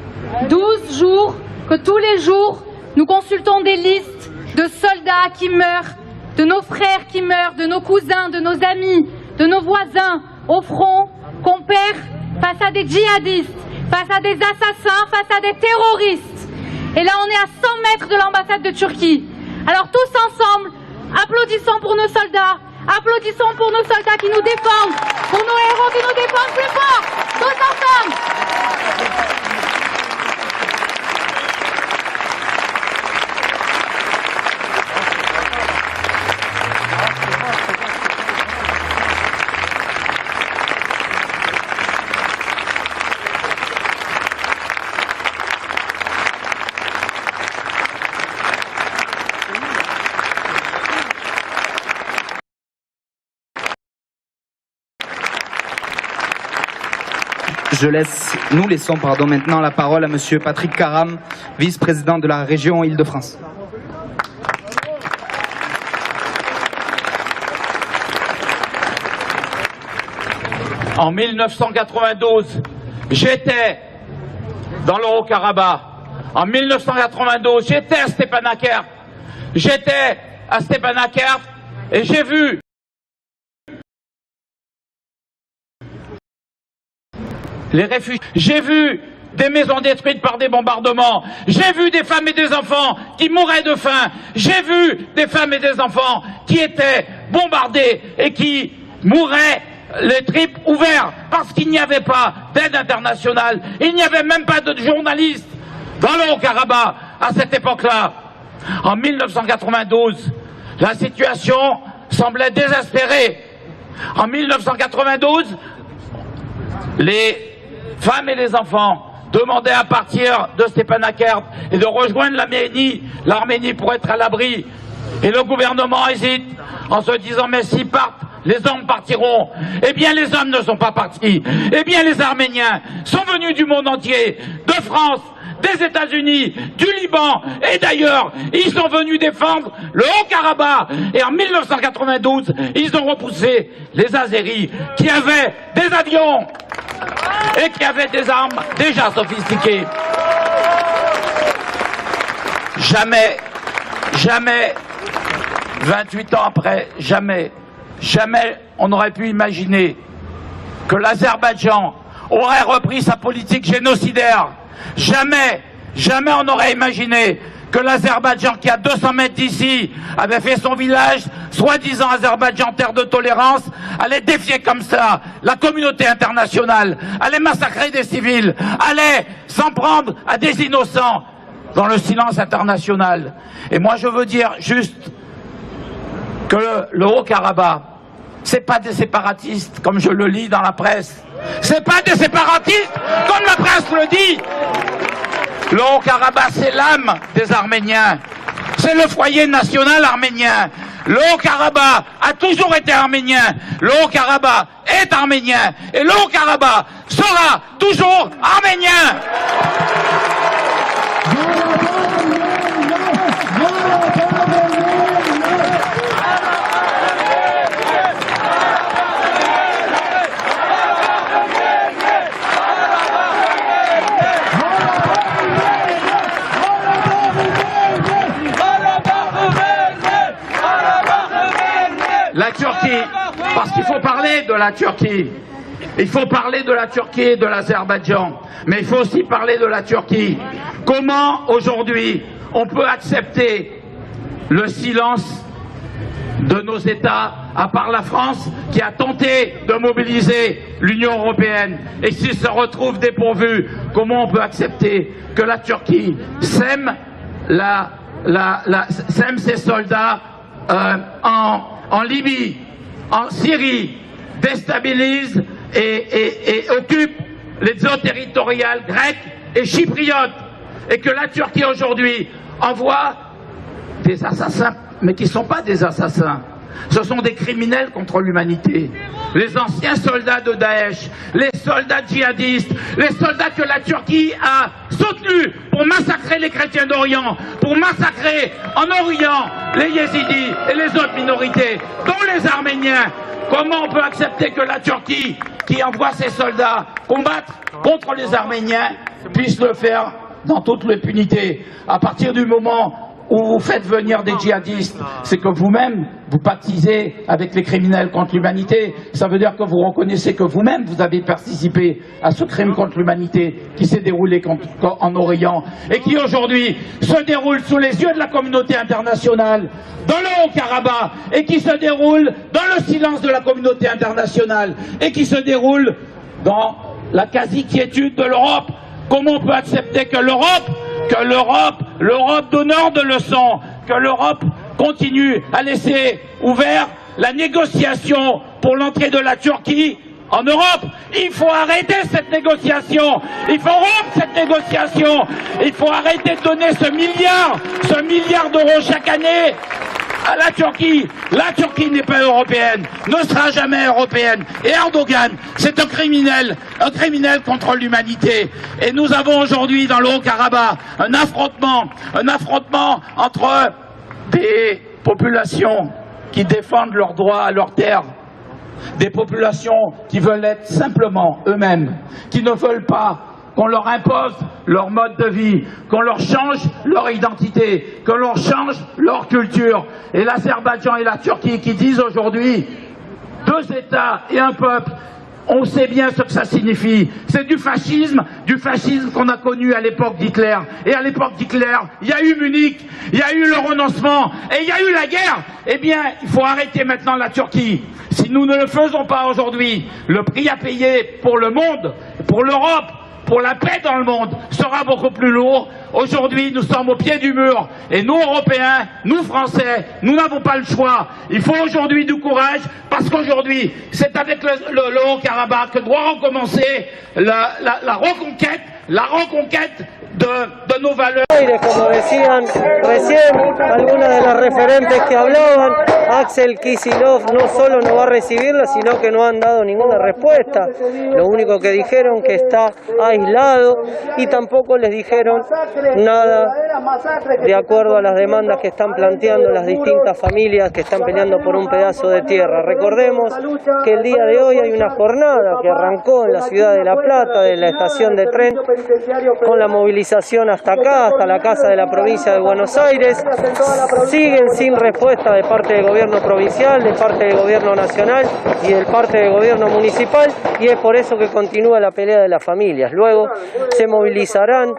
que tous les jours, nous consultons des listes de soldats qui meurent, de nos frères qui meurent, de nos cousins, de nos amis, de nos voisins au front qu'on perd face à des djihadistes, face à des assassins, face à des terroristes. Et là, on est à 100 mètres de l'ambassade de Turquie. Alors tous ensemble, applaudissons pour nos soldats, applaudissons pour nos soldats qui nous défendent, pour nos héros qui nous défendent plus fort, tous ensemble. Nous laissons maintenant la parole à Monsieur Patrick Karam, vice-président de la région Île-de-France. En 1992, j'étais dans le Haut-Karabakh. En 1992, j'étais à Stepanakert. J'étais à Stepanakert et j'ai vu les réfugiés. J'ai vu des maisons détruites par des bombardements. J'ai vu des femmes et des enfants qui mouraient de faim. J'ai vu des femmes et des enfants qui étaient bombardés et qui mouraient les tripes ouvertes parce qu'il n'y avait pas d'aide internationale. Il n'y avait même pas de journalistes dans le Haut-Karabakh à cette époque-là. En 1992, la situation semblait désespérée. En 1992, les femmes et les enfants demandaient à partir de Stepanakert et de rejoindre l'Arménie pour être à l'abri. Et le gouvernement hésite en se disant mais s'ils partent, les hommes partiront. Eh bien les hommes ne sont pas partis. Eh bien les Arméniens sont venus du monde entier, de France, des États-Unis, du Liban et d'ailleurs, ils sont venus défendre le Haut-Karabakh. Et en 1992, ils ont repoussé les Azéris qui avaient des avions et qui avaient des armes déjà sophistiquées. Jamais, 28 ans après, jamais on n'aurait pu imaginer que l'Azerbaïdjan aurait repris sa politique génocidaire. Jamais on n'aurait imaginé que l'Azerbaïdjan, qui à 200 mètres d'ici, avait fait son village, soi-disant Azerbaïdjan, terre de tolérance, allait défier comme ça la communauté internationale, allait massacrer des civils, allait s'en prendre à des innocents dans le silence international. Et moi je veux dire juste que le Haut-Karabakh, c'est pas des séparatistes comme je le lis dans la presse. C'est pas des séparatistes comme la presse le dit. Le Haut-Karabakh, c'est l'âme des Arméniens. C'est le foyer national arménien. Le Haut-Karabakh a toujours été arménien. Le Haut-Karabakh est arménien. Et le Haut-Karabakh sera toujours arménien. La Turquie, parce qu'il faut parler de la Turquie. Il faut parler de la Turquie et de l'Azerbaïdjan, mais il faut aussi parler de la Turquie. Comment aujourd'hui on peut accepter le silence de nos États, à part la France qui a tenté de mobiliser l'Union européenne et qui se retrouve dépourvue? Comment on peut accepter que la Turquie sème ses soldats en Libye, en Syrie, déstabilise et occupe les eaux territoriales grecques et chypriotes, et que la Turquie aujourd'hui envoie des assassins, mais qui ne sont pas des assassins, ce sont des criminels contre l'humanité. Les anciens soldats de Daesh, les soldats djihadistes, les soldats que la Turquie a soutenus pour massacrer les chrétiens d'Orient, pour massacrer en Orient les yézidis et les autres minorités, dont les Arméniens. Comment on peut accepter que la Turquie, qui envoie ses soldats combattre contre les Arméniens, puisse le faire dans toute l'impunité? À partir du moment où vous faites venir des djihadistes, c'est que vous-même, vous pactisez avec les criminels contre l'humanité. Ça veut dire que vous reconnaissez que vous-même, vous avez participé à ce crime contre l'humanité qui s'est déroulé en Orient et qui aujourd'hui se déroule sous les yeux de la communauté internationale dans le Haut-Karabakh et qui se déroule dans le silence de la communauté internationale et qui se déroule dans la quasi-quiétude de l'Europe. Comment on peut accepter que l'Europe donneur de leçons, que l'Europe continue à laisser ouvert la négociation pour l'entrée de la Turquie en Europe? Il faut arrêter cette négociation, il faut rompre cette négociation, il faut arrêter de donner ce milliard d'euros chaque année à la Turquie. La Turquie n'est pas européenne, ne sera jamais européenne. Et Erdogan, c'est un criminel contre l'humanité. Et nous avons aujourd'hui dans le Haut-Karabakh un affrontement entre des populations qui défendent leurs droits à leur terre, des populations qui veulent être simplement eux-mêmes, qui ne veulent pas qu'on leur impose leur mode de vie, qu'on leur change leur identité, qu'on leur change leur culture. Et l'Azerbaïdjan et la Turquie qui disent aujourd'hui 2 États et un peuple, on sait bien ce que ça signifie. C'est du fascisme qu'on a connu à l'époque d'Hitler. Et à l'époque d'Hitler, il y a eu Munich, il y a eu le renoncement et il y a eu la guerre. Eh bien, il faut arrêter maintenant la Turquie. Si nous ne le faisons pas aujourd'hui, le prix à payer pour le monde, pour l'Europe, pour la paix dans le monde sera beaucoup plus lourd. Aujourd'hui, nous sommes au pied du mur. Et nous, Européens, nous, Français, nous n'avons pas le choix. Il faut aujourd'hui du courage, parce qu'aujourd'hui, c'est avec le Haut-Karabakh que doit recommencer la reconquête de nos valeurs. Como decían recién algunas de las referentes que hablaban, Axel Kicillof no solo no va a recibirla, sino que no han dado ninguna respuesta. Lo único que dijeron que está aislado y tampoco les dijeron nada de acuerdo a las demandas que están planteando las distintas familias que están peleando por un pedazo de tierra. Recordemos que el día de hoy hay una jornada que arrancó en la ciudad de La Plata, de la estación de tren, con la movilización hasta acá, hasta la Casa de la Provincia de Buenos Aires. Siguen sin respuesta de parte del gobierno provincial, de parte del gobierno nacional y de parte del gobierno municipal, y es por eso que continúa la pelea de las familias. Luego se movilizarán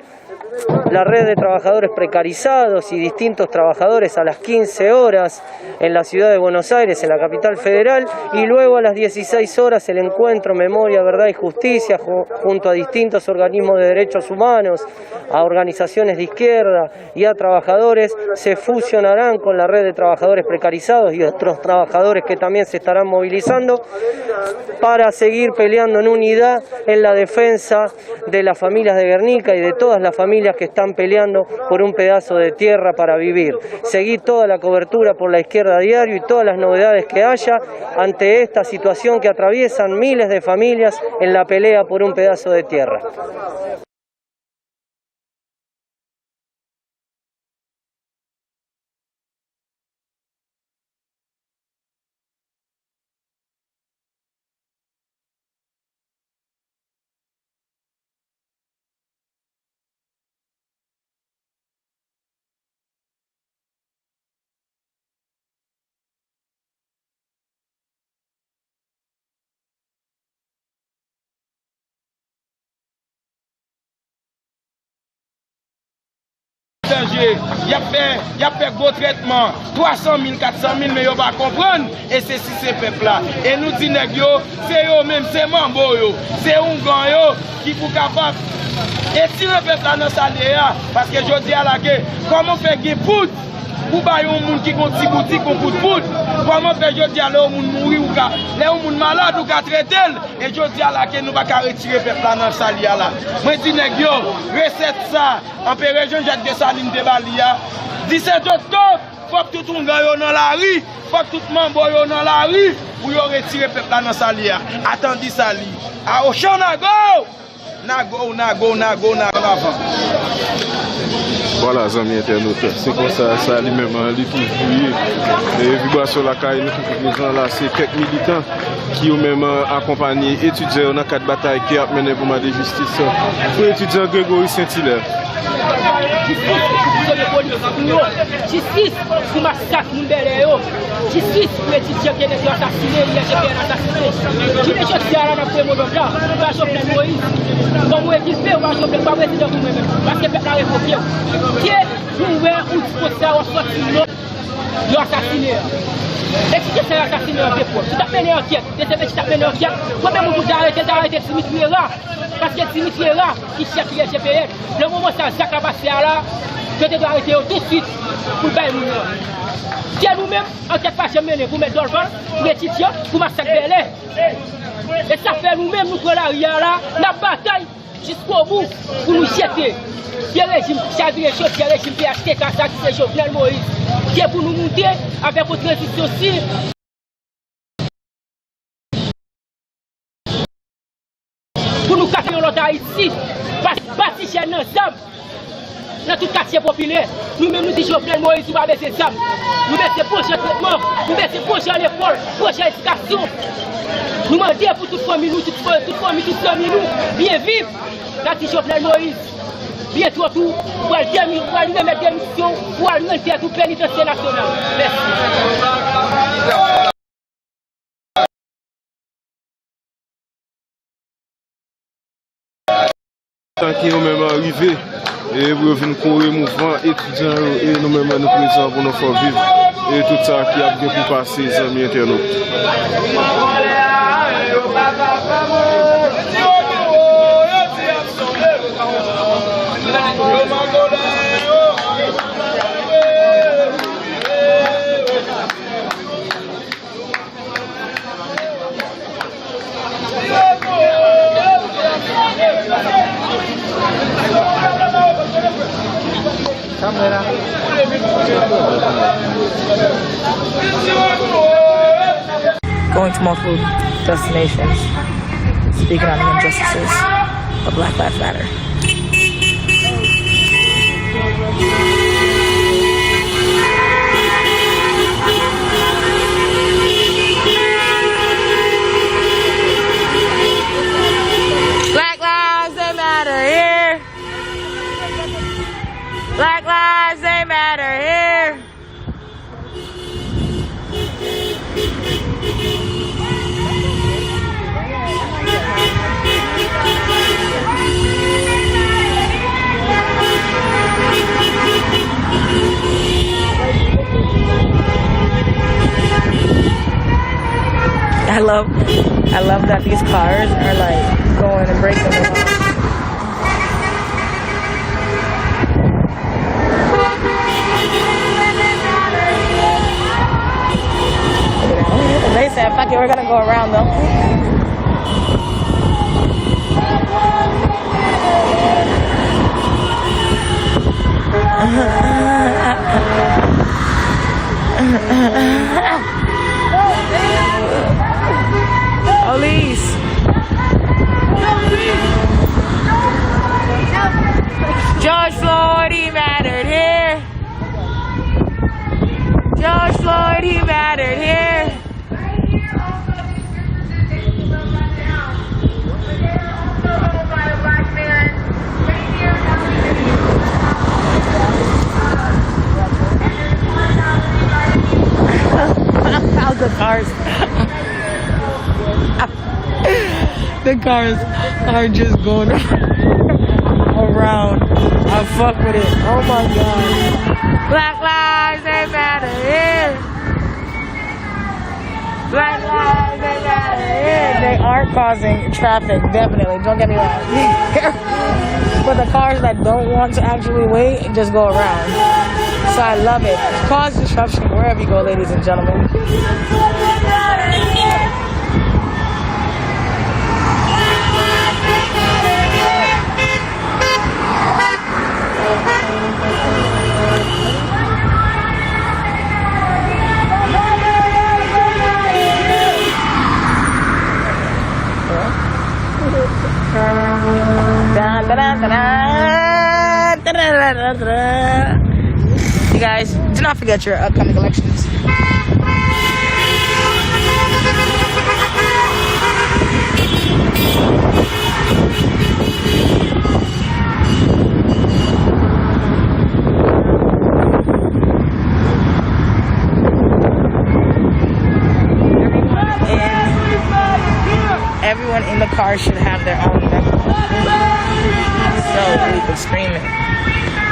la red de trabajadores precarizados y distintos trabajadores a las 15 horas en la ciudad de Buenos Aires, en la capital federal, y luego a las 16 horas el encuentro Memoria, Verdad y Justicia junto a distintos organismos de derechos humanos, a organizaciones de izquierda y a trabajadores se fusionarán con la red de trabajadores precarizados y otros trabajadores que también se estarán movilizando para seguir peleando en unidad en la defensa de las familias de Guernica y de todas las familias que están peleando por un pedazo de tierra para vivir. Seguí toda la cobertura por La Izquierda Diario y todas las novedades que haya ante esta situación que atraviesan miles de familias en la pelea por un pedazo de tierra. Il y a fait gros traitement, 300 000, 400 000, mais ils ne vont pas comprendre. Et c'est si ces peuples-là. Et nous disons, c'est eux-mêmes, c'est Mambo, c'est Ungan qui sont capables. Et si le peuple a dans sa léa, parce que je dis à la guerre, comment faire des poudres pour bailler un monde qui a un petit boutique, un coup de poudre? Comment faire, je dis à l'homme mourir, ou l'homme malade, ou traiter? Et je dis à la guerre, nous ne pouvons pas retirer le peuple dans sa léa là. Moi, je dis, recette ça, en région Jacques Dessalines de Balia, 17 octobre, il faut que tout le monde dans la rue, il faut que tout le monde dans la rue, pour retirer le peuple dans sa léa. Attendez ça, li. À Auchan, Nago. Voilà, amis internautes, c'est comme ça lui-même, lui tout et vibration la caille, nous tous là, c'est quelques militants qui ont même accompagné étudiants dans 4 batailles qui ont mené pour ma justice. Pour étudiant Grégory Saint-Hilaire, Justice pour massacre Mounbelé, justice pour étudiants qui ont été assassinés, qui ont été assassinés. Qui ne cherche pas à la première moment là, pas Jovenel Moïse. Comme vous équipez, ou pas Jovenel, pas président vous-même, parce que le peuple a révoqué. Qui est ouvert ou disposé à sortir de assassiner. Et si c'est assassiné en dépôt, tu t'appelles l'enquête, tu t'appelles l'enquête, toi-même vous d'arrêter de s'immiscer là, parce que s'immiscer là, qui cherche les GPL. Le moment ça, ça va passer là, que tu dois arrêter tout de suite pour le bail. Si nous-mêmes, enquête pas menée pour mettre dans le vent, pour les titiens, pour massacrer Belé. Et ça fait nous-mêmes, nous prenons l'arrière là, la bataille jusqu'au bout pour nous jeter. Si le régime chaviré chaud, si le régime PHTK, ça qui c'est Jovenel Moïse, qui est pour nous monter avec votre transition aussi. Pour nous casser l'autre ici, bâtir chez nous ensemble, dans tout quartier populaire, nous-mêmes nous disons Jovenel Moïse, nous va baisser les âmes, nous baisser prochain traitement, nous baisser prochain l'école, prochaine éducation. Nous demandons pour toute famille, toute famille, nous, bien vivre, dans dit Jovenel Moïse. Bien surtout, pour aller mettre des missions, pour aller faire tout pénitentiaire national. Merci. Tant qu'ils ont même arrivé, et vous venez courir mouvement étudiant et nous-mêmes nous présents pour nous faire vivre. Et tout ça qui a bien pour passer, les amis internautes. Going to multiple destinations, speaking on the injustices of Black Lives Matter. Black lives, they matter here. Black lives, they matter here. I love that these cars are like going and breaking the law. They said, fuck it, we're gonna go around though. Police. George Floyd, he mattered here. George Floyd, he mattered here. How the cars the cars are just going around. I fuck with it. Oh my god. Black lives, they matter here. Black lives, they matter here. They are causing traffic, definitely. Don't get me wrong. But the cars that don't want to actually wait just go around. So I love it. Cause disruption wherever you go, ladies and gentlemen. You guys, do not forget your upcoming elections. everyone in the car should have their own weapon. So we could scream it.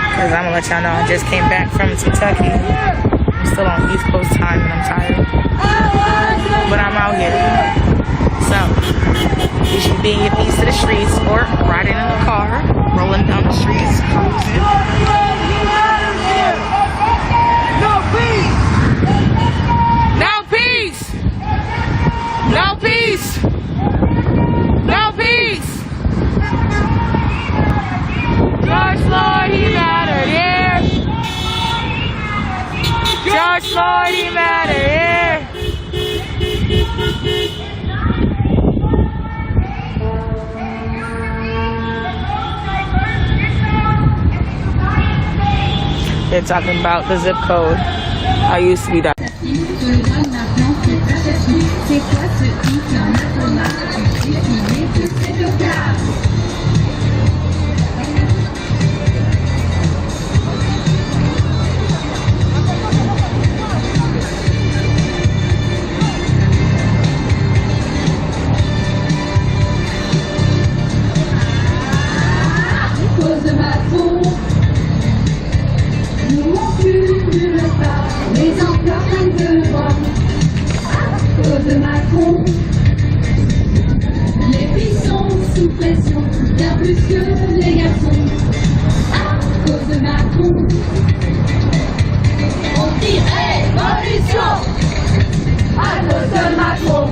Because I'm going to let y'all know I just came back from Kentucky. I'm still on East Coast time and I'm tired. But I'm out here. So, you should be a piece of the streets or riding in the car, rolling down the streets, cruising. No peace! No peace! No peace! No peace! George Floyd, he mattered, yeah! George Floyd, he mattered, yeah! They're talking about the zip code. I used to be that. Les enfants prennent devant à cause de Macron. Les filles sont sous pression, bien plus que les garçons. À cause de Macron, on dit révolution à cause de Macron.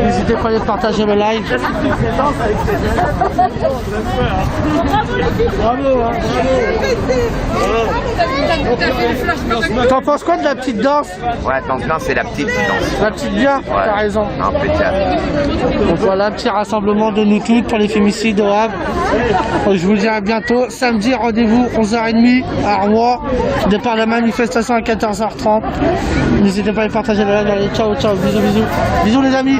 N'hésitez pas à partager le live. T'en penses quoi de la petite danse? Ouais, non, c'est la petite danse. La petite bien, ouais. T'as raison. Impeccable. Donc voilà, petit rassemblement de nous toutes pour les féminicides au Havre. Je vous dis à bientôt. Samedi, rendez-vous 11h30 à Rouen. Départ de la manifestation à 14h30. N'hésitez pas à partager le live. Allez, ciao, ciao, bisous, bisous. Bisous les amis.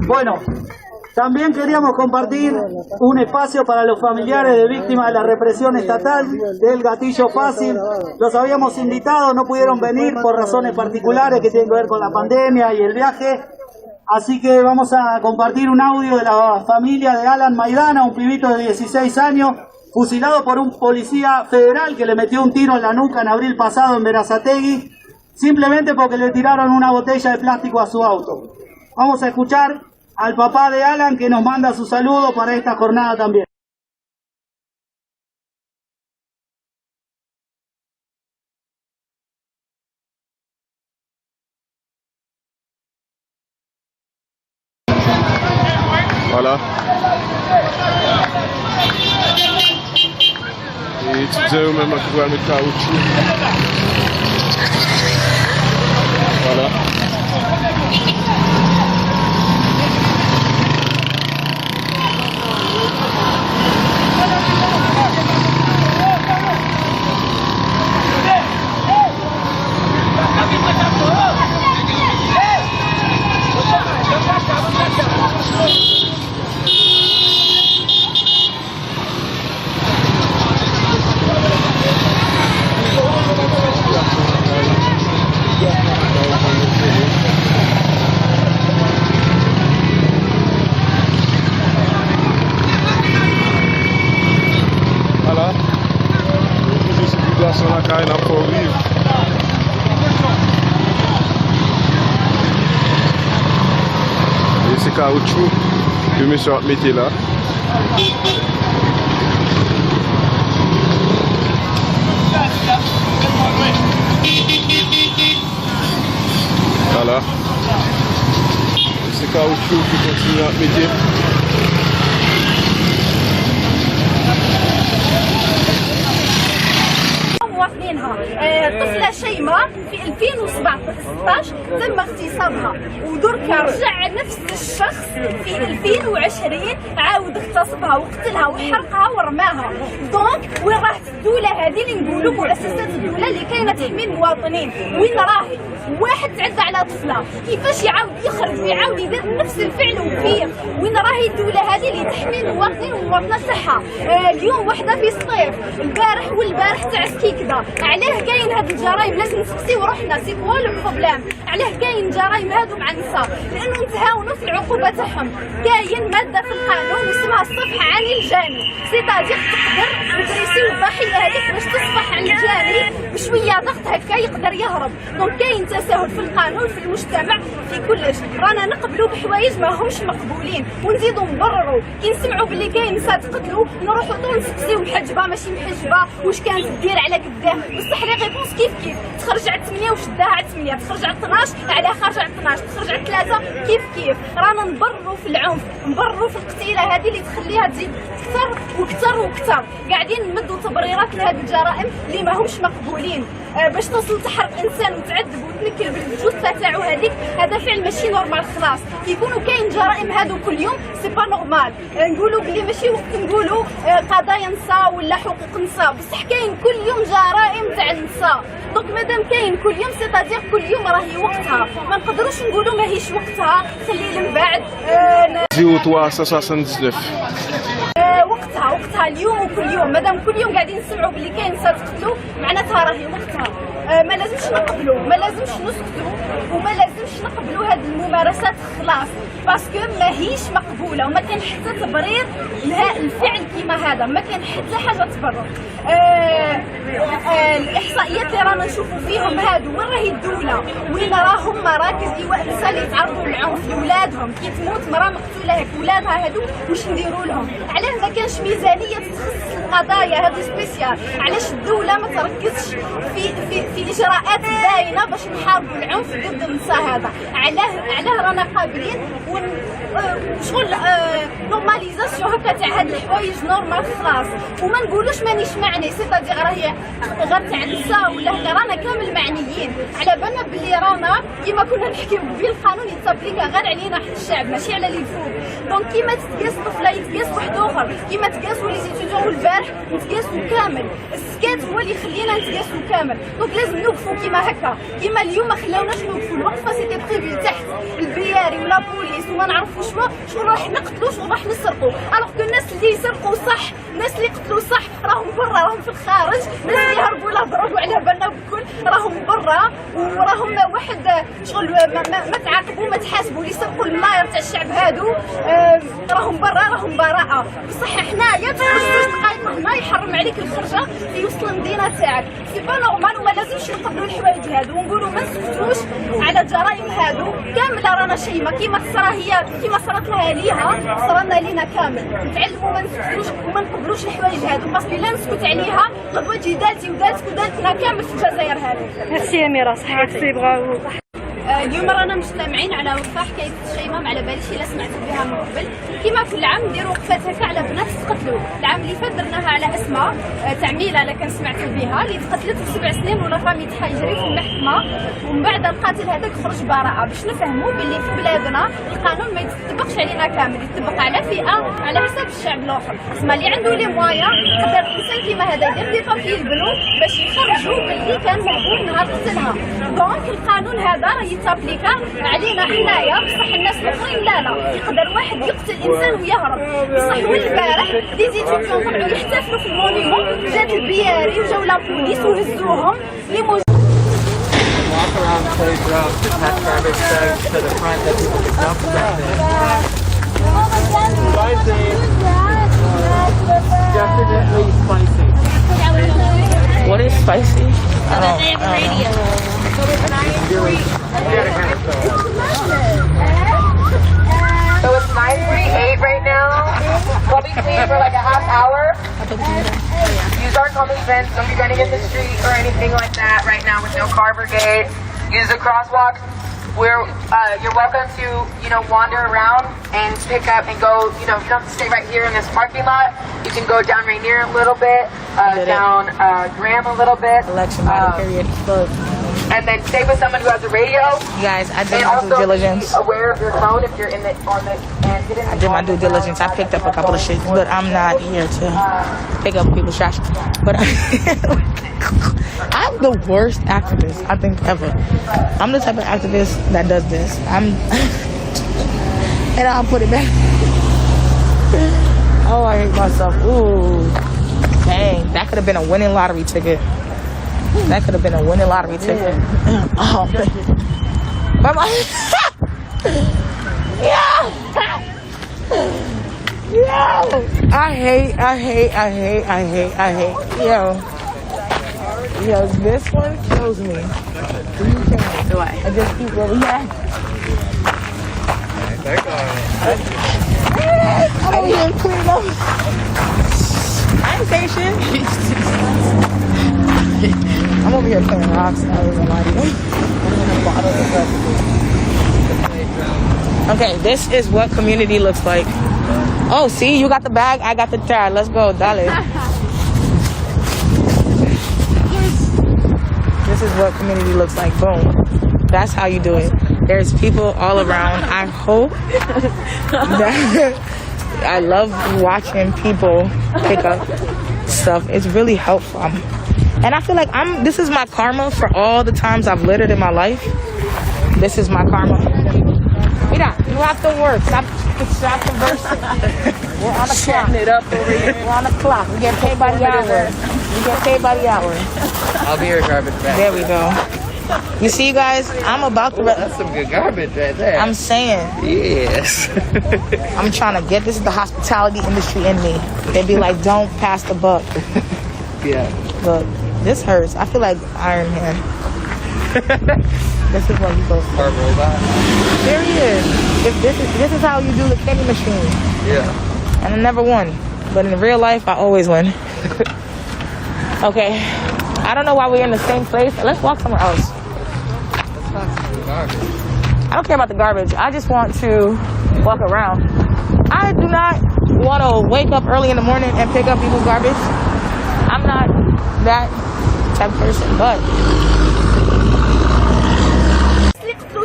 Bueno, también queríamos compartir un espacio para los familiares de víctimas de la represión estatal del gatillo fácil. Los habíamos invitado, no pudieron venir por razones particulares que tienen que ver con la pandemia y el viaje. Así que vamos a compartir un audio de la familia de Alan Maidana, un pibito de 16 años, fusilado por un policía federal que le metió un tiro en la nuca en abril pasado en Berazategui, simplemente porque le tiraron una botella de plástico a su auto. Vamos a escuchar al papá de Alan que nos manda su saludo para esta jornada también. Voilà. Et tu disais même qu'il va mettre caoutchouc. Voilà. caoutchouc que monsieur a mis là. Voilà. C'est caoutchouc qui continue à mettre. مواطنينها طفلة شيماء في 2016 تم اغتصابها ودركا رجع نفس الشخص في 2020 عاود اغتصبها وقتلها وحرقها ورماها. دونك وين راحت الدولة هذه اللي نقولوا مؤسسات الدولة اللي كاينة تحمي المواطنين؟ وين راهي؟ واحد تعدى على طفلة كيفاش يعاود يخرج ويعاود يدير نفس الفعل وفيه؟ وين راهي الدولة هذه اللي تحمي المواطنين والمواطنة تاعها؟ اليوم وحدة في سطيف البارح والبارح تاع سكيكدا. علاه كاين هاد الجرائم؟ لازم نسقسيو روحنا سي كوا لو بروبليم. علاه كاين جرائم هادو مع النساء؟ لانه نتهاونوا في العقوبة تاعهم. كاين مادة في القانون اسمها الصفح عن الجاني، سيتادير تقدر ندريسيو الضحية هذيك باش تصفح عن الجاني بشوية ضغط هكا يقدر يهرب. دونك كاين تساهل في القانون في المجتمع في كلش. رانا نقبلوا بحوايج ما همش مقبولين ونزيدوا نبرروا. كي نسمعوا باللي كاين نساء تقتلوا نروحوا طول نسقسيو محجبة ماشي محجبة واش كانت دير على قدام. بصح لي ريبونس كيف تخرج على 8 وشداها على 8، تخرج على 12 على خارج على 12، تخرج على 3 كيف رانا نبرروا في العنف، نبرروا في القتيله هذه اللي تخليها تزيد اكثر واكثر واكثر. قاعدين نمدوا تبريرات لهذه الجرائم اللي ما همش مقبولين. باش توصل تحرق انسان وتعذب وتنكل بالجثه تاعو هذيك، هذا فعل ماشي نورمال. خلاص كيكونوا كاين جرائم هادو كل يوم سي با نورمال. نقولوا بلي ماشي وقت نقولوا قضايا نساء ولا حقوق نساء، بصح كاين كل يوم جرائم تاع النساء. دونك مادام كاين كل يوم سيتادير كل يوم راهي وقتها. ما نقدروش نقولوا ماهيش وقتها خلي من بعد 0379. وقتها اليوم وكل يوم. مادام كل يوم قاعدين نسمعوا باللي كاين نساء تقتلوا معناتها راهي وقتها. ما لازمش نقبلوا، ما لازمش نسكتوا وما لازمش نقبلوا هذه الممارسات خلاص باسكو ماهيش مقبوله وما كان حتى تبرير لها الفعل كيما هذا، ما كان حتى حاجه تبرر. الاحصائيات اللي رانا نشوفوا فيهم هادو وين راهي الدوله؟ وين راهم مراكز ايواء النساء اللي يتعرضوا للعنف لولادهم؟ كي تموت مراه مقتوله هيك ولادها هادو واش نديروا لهم؟ علاه ما كانش ميزانيه تتخصص القضايا هادو سبيسيال؟ علاش الدوله ما تركزش في اجراءات باينه باش نحاربوا العنف ضد النساء هذا؟ علاه رانا قابلين شغل نورماليزاسيون هكا تاع هاد الحوايج نورمال خلاص وما نقولوش مانيش معني. سيتادير راهي غير تاع النساء ولا هكا، رانا كامل معنيين. على بالنا بلي رانا كيما كنا نحكيو بلي القانون يتابليكا غير علينا حتى الشعب ماشي على اللي فوق. دونك كيما تتقاس طفله يتقاس واحد اخر، كيما تقاسوا لي ستوديون البارح نتقاسوا كامل. السكات هو اللي يخلينا نتقاسوا كامل. دونك لازم نوقفوا كيما هكا. كيما اليوم ما خلاوناش نوقفوا الوقفه سيتي بريفي تحت البياري ولا بوليس وما نعرفوش شو راح نقتلوا شو راح نسرقوا. الوغ كو الناس اللي يسرقوا صح، الناس اللي يقتلوا صح راهم برا، راهم في الخارج. الناس اللي يهربوا لا ضربوا على بالنا بكل راهم برا وراهم واحد شغل ما تعاقبوا ما تحاسبوا. اللي يسرقوا الملاير تاع الشعب هادو راهم برا راهم براءه. بصح حنايا تخرج 2 دقائق هنا يحرم عليك الخرجه في وسط المدينه تاعك. سي با نورمال وما لازمش نقبلوا الحوايج هادو ونقولوا ما نسكتوش على الجرائم هادو. كامله رانا شيمه كيما تصرا هي كيما صرات لها ليها صرنا لينا كامل. نتعلموا ما نسكتوش وما نقبلوش الحوايج هادو باسكو لا نسكت عليها غدوه تجي دالتي ودالتك ودالتنا كامل في الجزائر هذه. ميرسي أميرة، صحيت سي برافو. اليوم رانا مجتمعين على وقفه حكايه الشيماء ما على باليش الا سمعت بها من قبل. كيما كل عام نديروا وقفات هكا على بنات تقتلوا. العام اللي فات درناها على اسماء تعميله الا كان سمعتوا بها اللي تقتلت في 7 سنين ولا فامي تاعها يجري في المحكمه ومن بعد القاتل هذاك خرج براءه. باش نفهموا باللي في بلادنا القانون ما يتطبقش علينا كامل، يتطبق على فئه على حساب الشعب الاخر. اسمع اللي عنده لي موايا يقدر الانسان كيما هذا يدير دي بابي البنو باش يخرجوا باللي كان موجود نهار قتلها. دونك القانون هذا راه يتابليكا علينا حنايا بصح الناس الاخرين لا. يقدر واحد يقتل انسان ويهرب. بصح والبارح دي زيتيديون طلعوا يحتفلوا في المونيمون، جات البياري وجاو لا بوليس وهزوهم لي Walk around the playground, pack garbage bags to the front that people can dump stuff in. Spicy. Definitely spicy. What is spicy? They have a radio. So it's an iron free. So pedestrians. So if you're getting in the street or anything like that right now with no car brigade, use the crosswalks. You're welcome to, wander around and pick up and go, you don't have to stay right here in this parking lot. You can go down Rainier a little bit, down Graham a little bit. Election period. And then stay with someone who has a radio. You guys, I did my due diligence. Be aware of your phone if you're and get in the I did my due diligence. I picked up a couple of shit, but I'm not here to pick up people's trash. But I'm the worst activist, I think, ever. I'm the type of activist that does this. And I'll put it back. Oh, I hate myself. Ooh. Dang, that could have been a winning lottery ticket. That could have been a winning lottery ticket. Oh, man. Yo. I hate. Yo, this one kills me. Do I? I just keep what we had. I'm over here cleaning up. I ain't saying shit. I'm over here playing rocks. Okay, this is what community looks like. Oh, see, you got the bag, I got the jar. Let's go, dale. This is what community looks like. Boom. That's how you do it. There's people all around. I hope that I love watching people pick up stuff. It's really helpful. And I feel like this is my karma for all the times I've littered in my life. This is my karma. Mira, you have to work. Stop conversing. We're on the clock. It up over here. We're on the clock. We get paid by the hour. I'll be your garbage bag. There we go. You see, guys, I'm about to... That's some good garbage right there. I'm saying. Yes. I'm trying to get... This is the hospitality industry in me. They be like, don't pass the buck. Yeah. Look, this hurts. I feel like Iron Man. This is what he goes for. Our robot. There he is. If this is how you do the candy machine. Yeah. And I never won. But in real life, I always win. Okay. I don't know why we're in the same place. Let's walk somewhere else. I don't care about the garbage. I just want to walk around. I do not want to wake up early in the morning and pick up people's garbage. I'm not that type of person, but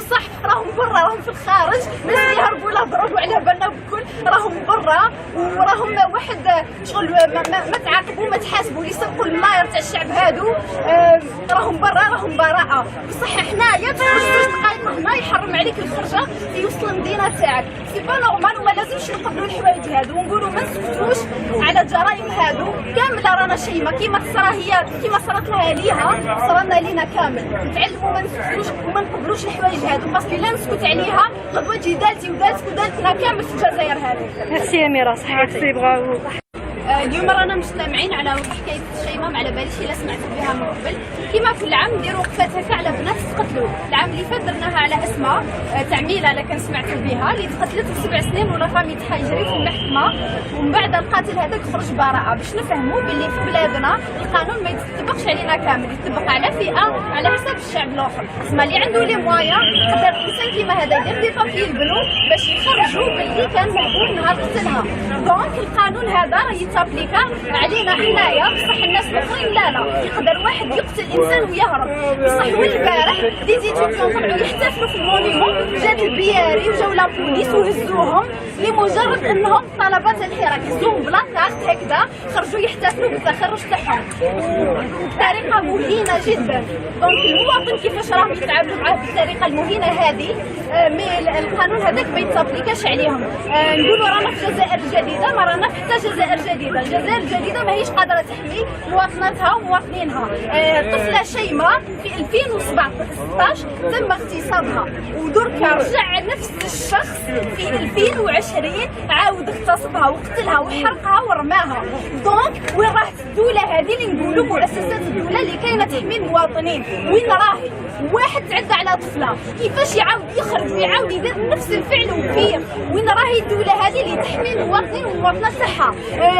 صح راهم برا راهم في الخارج ناس اللي يهربوا له ضربوا على بالنا بكل راهم برا وراهم واحد شغل ما تعاقبوا ما تحاسبوا اللي سرقوا الملاير تاع الشعب هادو راهم برا راهم براءه بصح حنايا تخرج 2 دقائق هنا يحرم عليك الخرجه في وسط المدينه تاعك سي با نورمال وما لازمش نقبلوا الحوايج هادو ونقولوا ما نسكتوش على الجرائم هادو كامله رانا شيمه كيما صرات لها ليها صرنا لينا كامل نتعلموا ما نسكتوش وما نقبلوش الحوايج هادو باسكو لا نسكت عليها غدوه تجي دالتي ودالتك ودالتنا كامل في الجزائر هذه. ميرسي أميرة صحيتي برافو. اليوم رانا مجتمعين على حكايه الشيمه على باليش الا سمعتوا بها من قبل كيما كل عام نديروا وقفات هكا على بنات تقتلوا العام اللي فات درناها على اسماء تعميله الا كان سمعتوا بها اللي تقتلت في 7 سنين ولا فامي تاعها يجري في المحكمه ومن بعد القاتل هذاك خرج براءه باش نفهموا باللي في بلادنا القانون ما يتطبقش علينا كامل يطبق على فئه على حساب الشعب الاخر اسماء اللي عنده لي موايا قدر الانسان كيما هذا يدير دي بابي البنو باش يخرجوا باللي كان مهبول نهار قتلها دونك القانون هذا راه يتابليكا علينا حنايا بصح الناس الاخرين لا يقدر واحد يقتل انسان ويهرب بصح والبارح دي زيتيديون طلعوا يحتفلوا في المونيمون جات البياري وجاو لا بوليس وهزوهم لمجرد انهم طلبات الحراك هزوهم بلا كارت هكذا خرجوا يحتفلوا بالتخرج تاعهم بطريقه مهينه جدا دونك المواطن كيفاش راهم يتعاملوا معاه بالطريقه المهينه هذه مي القانون هذاك ما يتطبقش عليهم نقولوا رانا في الجزائر الجديده ما رانا حتى جزائر جديده الجزائر الجديده ماهيش قادره تحمي مواطناتها ومواطنينها طفله شيماء في 2016 تم اغتصابها ودركا رجع نفس الشخص في 2020 عاود اغتصبها وقتلها وحرقها ورماها دونك وين راحت الدوله هذه اللي نقولوا مؤسسات الدوله اللي كاينه تحمي المواطنين وين راهي واحد تعدى على طفله كيفاش يعاود يخرج ويعاود يدير نفس الفعل وكبير. وين راهي الدوله هذه اللي تحمي المواطنين والمواطنه تاعها؟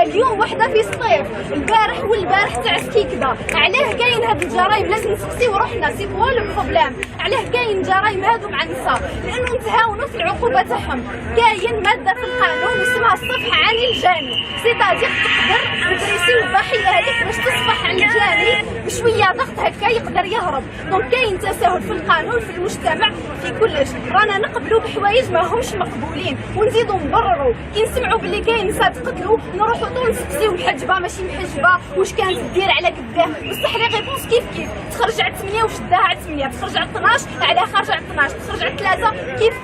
اليوم وحده في سطيف، البارح والبارح تاع سكيكدا. علاه كاين هاد الجرائم؟ لازم نسقسيو روحنا، سي كوا لو بروبليم؟ علاه كاين جرائم هادو مع النساء؟ لانه نتهاونوا في العقوبه تاعهم. كاين ماده في القانون اسمها الصفح عن الجاني، سيتادير تقدر نبريسيو الضحيه هذيك باش تصفح عن الجاني بشويه ضغط هكا يقدر يهرب. دونك كاين تساهل في القانون في المجتمع في كلش. رانا نقبلوا بحوايج ما همش مقبولين ونزيدوا نبرروا. كي نسمعوا باللي كاين نساء تقتلوا نروحوا طول نسقسيو محجبه ماشي محجبه واش كانت دير على قداه. بصح لي ريبونس كيف تخرج على 8 وشداها على 8، تخرج على 12 على خارجه على 12، تخرج على 3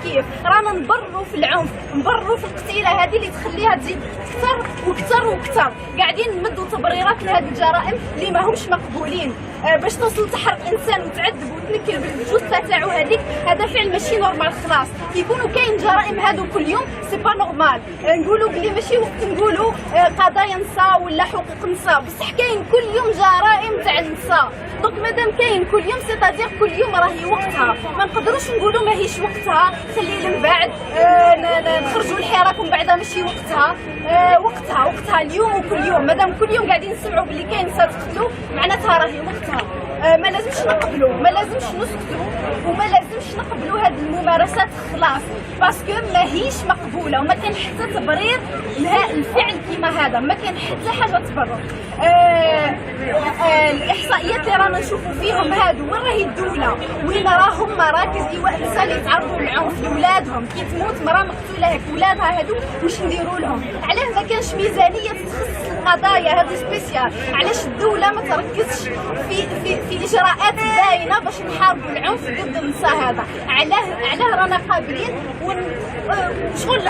كيف. رانا نبرروا في العنف، نبرروا في القتيله هذه اللي تخليها تزيد اكثر واكثر واكثر. قاعدين نمدوا تبريرات لهذه الجرائم اللي ما همش مقبولين. باش توصل تحرق انسان وتعذب وتنكل بالجثه تاعو هذيك، هذا فعل ماشي نورمال خلاص. كيكونوا كاين جرائم هادو كل يوم سي با نورمال. نقولوا بلي ماشي وقت نقولوا قضايا نساء ولا حقوق نساء، بصح كاين كل يوم جرائم تاع النساء. دونك مادام كاين كل يوم سيتادير كل يوم راهي وقتها. ما نقدروش نقولوا ماهيش وقتها خلي من بعد نخرجوا الحراك ومن بعدها ماشي وقتها. وقتها اليوم وكل يوم. مادام كل يوم قاعدين نسمعوا بلي كاين نساء تقتلوا معناتها راهي وقتها. ما لازمش نقبلوا، ما لازمش نسكتوا، وما لازمش نقبلوا هذه الممارسات خلاص، باسكو ماهيش مقبوله وما كان حتى تبرير لها الفعل كيما هذا، ما كان حتى حاجه تبرر. الاحصائيات اللي رانا نشوفوا فيهم هادو وين راهي الدوله؟ وين راهم مراكز ايواء النساء اللي يتعرضوا للعنف لاولادهم؟ كي تموت مراه مقتوله هيك ولادها هادو واش نديروا لهم؟ علاه ما كانش ميزانيه تتخصص القضايا هذه سبيسيال؟ علاش الدوله ما تركزش في اجراءات باينه باش نحاربوا العنف ضد النساء هذا؟ علاه رانا قابلين شغل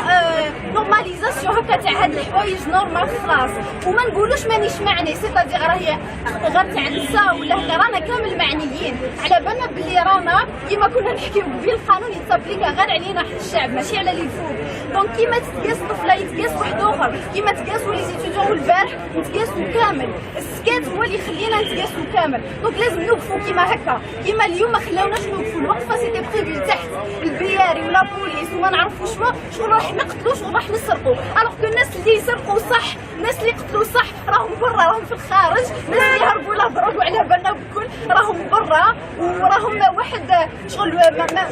نورماليزاسيون هكا تاع هاد الحوايج نورمال خلاص، وما نقولوش مانيش معني سيتادير راهي غير تاع النساء ولا هكا. رانا كامل معنيين، على بالنا بلي رانا كيما كنا نحكيو قبيل القانون يتابليكا غير علينا حق الشعب ماشي على اللي فوق. دونك كيما تتقاس طفله يتقاس واحد اخر، كيما تقاسوا لي زيتيديون والبارح نتقاسوا كامل. السكات هو اللي يخلينا نتقاسوا كامل. دونك لازم نوقفوا كيما هكا، كيما اليوم ما خلاوناش نوقفوا. الوقفه سيتي بريفي تحت البياري ولا بوليس وما نعرفوا شغل راح نقتلوا شغل راح نسرقوا. الوغ كو الناس اللي يسرقوا صح، الناس اللي قتلوا صح راهم برا، راهم في الخارج. الناس اللي يهربوا لا ضربوا على بالنا بكل راهم برا، وراهم واحد شغل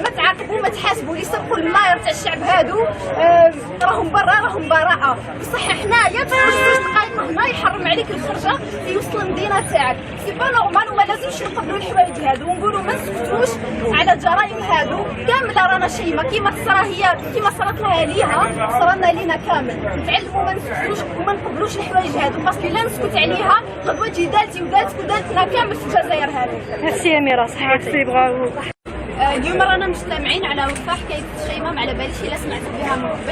ما تعاقبوا ما تحاسبوا. اللي يسرقوا الملاير تاع الشعب هادو راهم برا، راهم براءه. بصح حنايا تخرج 2 دقائق هنا يحرم عليك الخرجه يوصل المدينه تاعك. سي با نورمال وما لازمش نقبلوا الحوايج هادو ونقولوا ما نسكتوش على الجرائم هادو كامله. رانا شيمه كيما صرات لها ليها صرنا لينا كامل. نتعلموا ما نسكتوش وما نقبلوش الحوايج هادو، باسكو لا نسكت عليها غدوه تجي دالتي ودالتك ودالتنا كامل في الجزائر هذه. ميرسي أميرة، صحتك برافو. اليوم رانا مجتمعين على وفاة حكايه الشيمه، ما على باليش الا سمعتوا بها من قبل.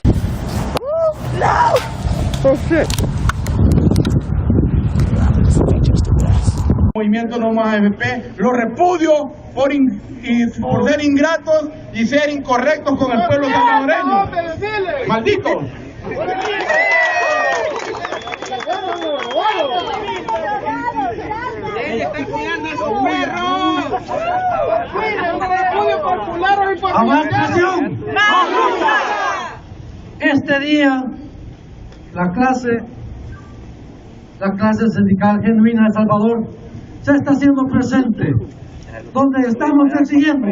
Movimiento No Más AFP lo repudio por ser ingratos y ser incorrectos con el pueblo salvadoreño. ¡Malditos! Este día la clase sindical genuina de Salvador se está haciendo presente, donde estamos exigiendo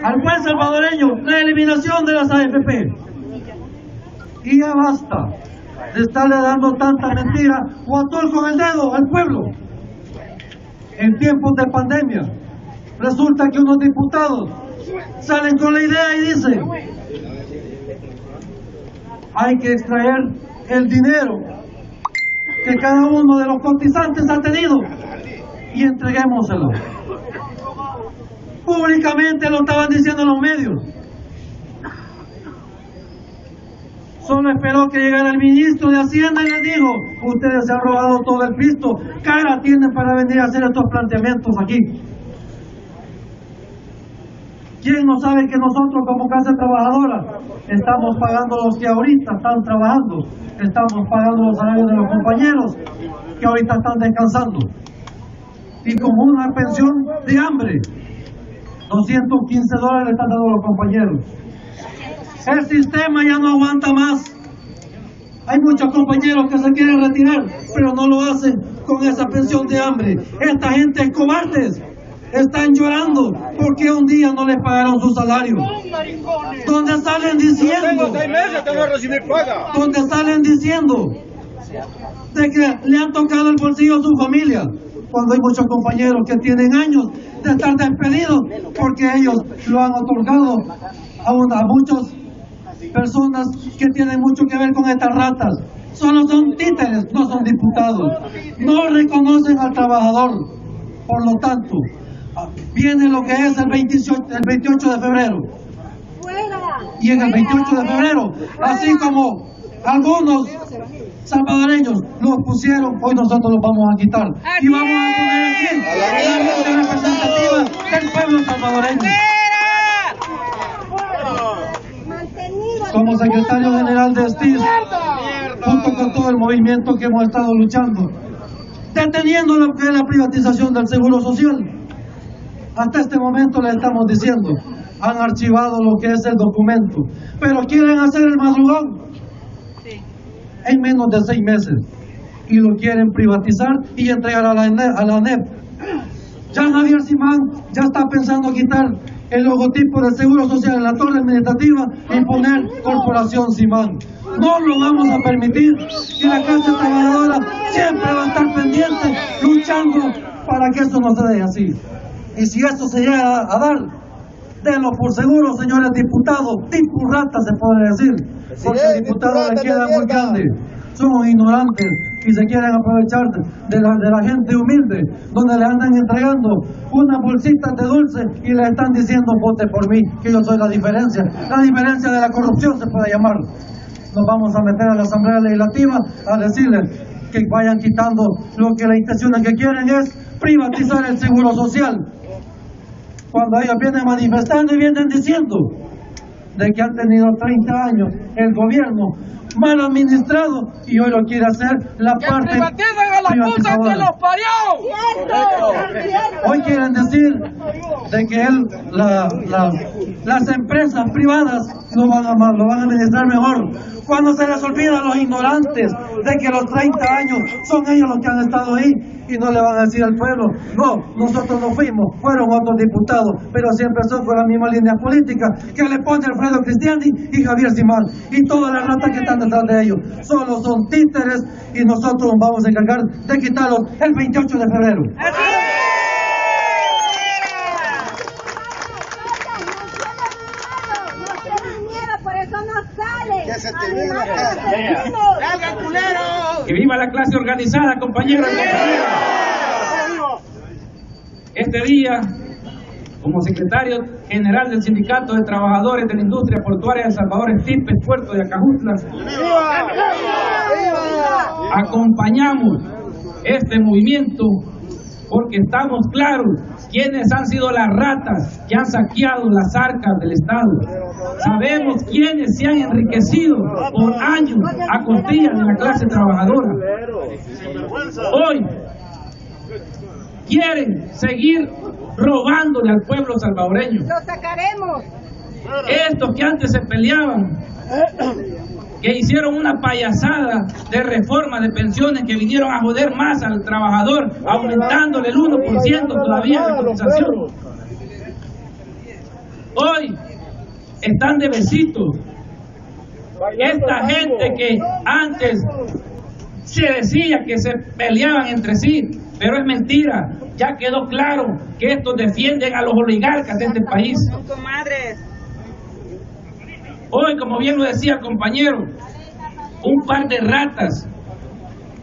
al pueblo salvadoreño la eliminación de las AFP. Y ya basta de estarle dando tanta mentira o atol con el dedo al pueblo. En tiempos de pandemia, resulta que unos diputados salen con la idea y dicen: hay que extraer el dinero que cada uno de los cotizantes ha tenido y entreguémoselo. Públicamente lo estaban diciendo en los medios. Solo esperó que llegara el ministro de Hacienda y les dijo: ustedes se han robado todo el pisto, cara tienen para venir a hacer estos planteamientos aquí. ¿Quién no sabe que nosotros como clase trabajadora estamos pagando los que ahorita están trabajando? Estamos pagando los salarios de los compañeros que ahorita están descansando. Y con una pensión de hambre. 215 dólares le están dando los compañeros. El sistema ya no aguanta más. Hay muchos compañeros que se quieren retirar, pero no lo hacen con esa pensión de hambre. Esta gente es cobardes. Están llorando porque un día no les pagaron su salario. Donde salen diciendo, de que le han tocado el bolsillo a su familia, cuando hay muchos compañeros que tienen años de estar despedidos porque ellos lo han otorgado a muchas personas que tienen mucho que ver con estas ratas. Solo son títeres, no son diputados. No reconocen al trabajador. Por lo tanto, viene lo que es el 28 de febrero. Y en el 28 de febrero, así como algunos salvadoreños los pusieron, hoy nosotros los vamos a quitar. Y vamos a poner aquí la lista representativa del pueblo salvadoreño. Como secretario general de STIS, junto con todo el movimiento que hemos estado luchando, deteniendo lo que es la privatización del Seguro Social. Hasta este momento le estamos diciendo, han archivado lo que es el documento, pero quieren hacer el madrugón en menos de 6 meses y lo quieren privatizar y entregar a la ANEP. Ya Javier Simán ya está pensando quitar el logotipo del Seguro Social en la torre administrativa y poner Corporación Simán. No lo vamos a permitir y la clase trabajadora siempre va a estar pendiente luchando para que eso no se dé así. Y si esto se llega a dar, denlo por seguro, señores diputados, tipo rata se puede decir, porque el diputado le queda muy grande. Somos ignorantes y se quieren aprovechar de la gente humilde, donde le andan entregando unas bolsitas de dulce y le están diciendo vote por mí, que yo soy la diferencia de la corrupción se puede llamar. Nos vamos a meter a la Asamblea Legislativa a decirles que vayan quitando lo que la intención que quieren es privatizar el Seguro Social. Cuando ellos vienen manifestando y vienen diciendo de que han tenido 30 años el gobierno mal administrado y hoy lo quiere hacer la parte privatizadora. Hoy quieren decir de que las empresas privadas lo van a administrar mejor. Cuando se les olvida a los ignorantes de que los 30 años son ellos los que han estado ahí y no le van a decir al pueblo, no, nosotros no fuimos, fueron otros diputados, pero siempre son con la misma línea política que le pone Alfredo Cristiani y Javier Simán y todas las ratas que están detrás de ellos. Solo son títeres y nosotros nos vamos a encargar de quitarlos el 28 de febrero. ¡Que viva la clase organizada, compañeros y compañeras! Este día, como secretario general del Sindicato de Trabajadores de la Industria Portuaria de Salvador, STIPES, Puerto de Acajutla, acompañamos este movimiento porque estamos claros quiénes han sido las ratas que han saqueado las arcas del Estado. Sabemos quiénes se han enriquecido por años a costillas de la clase trabajadora. Hoy quieren seguir robándole al pueblo salvadoreño. ¡Lo sacaremos! Estos que antes se peleaban, que hicieron una payasada de reforma de pensiones, que vinieron a joder más al trabajador, aumentándole el 1% todavía de cotización. Hoy están de besitos. Esta gente que antes se decía que se peleaban entre sí, pero es mentira. Ya quedó claro que estos defienden a los oligarcas de este país. Hoy, como bien lo decía el compañero, un par de ratas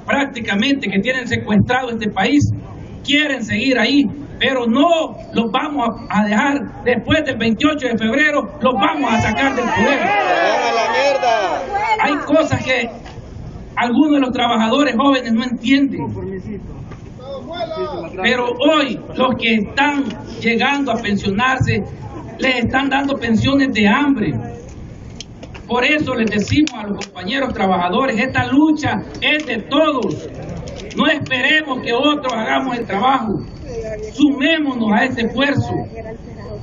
prácticamente que tienen secuestrado este país quieren seguir ahí, pero no los vamos a dejar. Después del 28 de febrero los vamos a sacar del poder. Hay cosas que algunos de los trabajadores jóvenes no entienden, pero hoy los que están llegando a pensionarse les están dando pensiones de hambre. Por eso les decimos a los compañeros trabajadores, esta lucha es de todos. No esperemos que otros hagamos el trabajo. Sumémonos a este esfuerzo.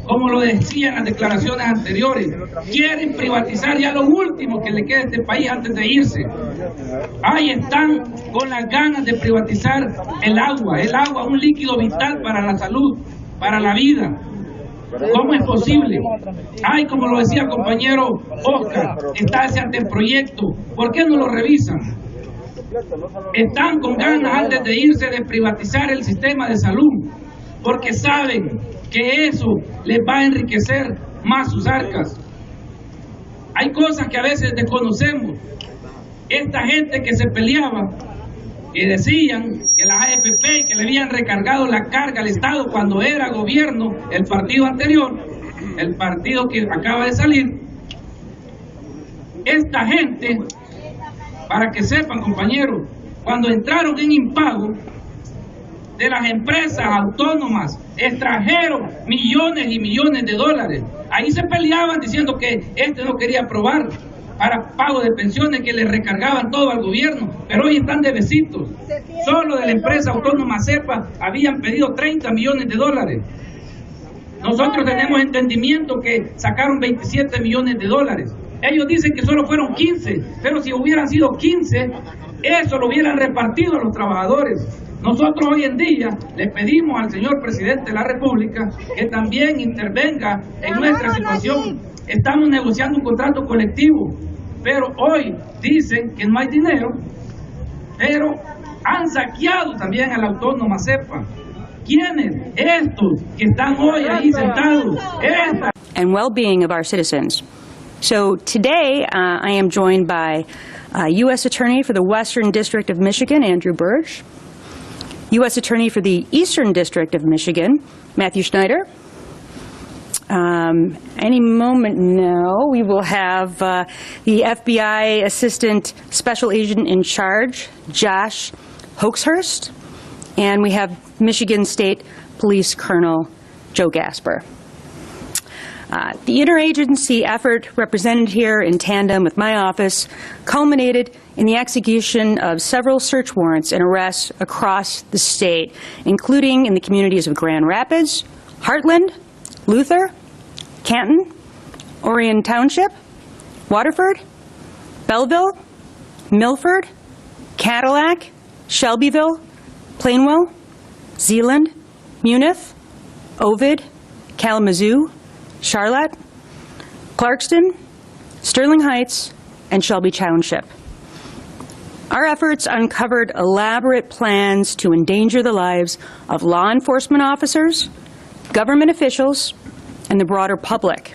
Como lo decían las declaraciones anteriores, quieren privatizar ya lo último que le queda a este país antes de irse. Ahí están con las ganas de privatizar el agua, un líquido vital para la salud, para la vida. ¿Cómo es posible? Ay, como lo decía el compañero Oscar, está ese anteproyecto. ¿Por qué no lo revisan? Están con ganas antes de irse de privatizar el sistema de salud, porque saben que eso les va a enriquecer más sus arcas. Hay cosas que a veces desconocemos. Esta gente que se peleaba, que decían que las AFP, que le habían recargado la carga al Estado cuando era gobierno, el partido anterior, el partido que acaba de salir, esta gente, para que sepan, compañeros, cuando entraron en impago de las empresas autónomas, extrajeron millones y millones de dólares. Ahí se peleaban diciendo que no quería aprobar para pago de pensiones, que le recargaban todo al gobierno, pero hoy están de besitos. Solo de la empresa autónoma CEPA habían pedido 30 millones de dólares. Nosotros tenemos entendimiento que sacaron 27 millones de dólares. Ellos dicen que solo fueron 15, pero si hubieran sido 15, eso lo hubieran repartido a los trabajadores. Nosotros hoy en día le pedimos al señor presidente de la República que también intervenga en nuestra situación. Estamos negociando un contrato colectivo, pero hoy dicen que no hay dinero, pero han saqueado también a la autónoma CEPA. ¿Quiénes? Estos que están hoy ahí sentados. And well-being of our citizens. So today I am joined by U.S. Attorney for the Western District of Michigan, Andrew Burge, U.S. Attorney for the Eastern District of Michigan, Matthew Schneider. Any moment now, we will have the FBI Assistant Special Agent in Charge, Josh Hoaxhurst, and we have Michigan State Police Colonel Joe Gasper. The interagency effort represented here in tandem with my office culminated in the execution of several search warrants and arrests across the state, including in the communities of Grand Rapids, Heartland, Luther, Canton, Orion Township, Waterford, Belleville, Milford, Cadillac, Shelbyville, Plainwell, Zeeland, Munith, Ovid, Kalamazoo, Charlotte, Clarkston, Sterling Heights, and Shelby Township. Our efforts uncovered elaborate plans to endanger the lives of law enforcement officers, government officials, and the broader public.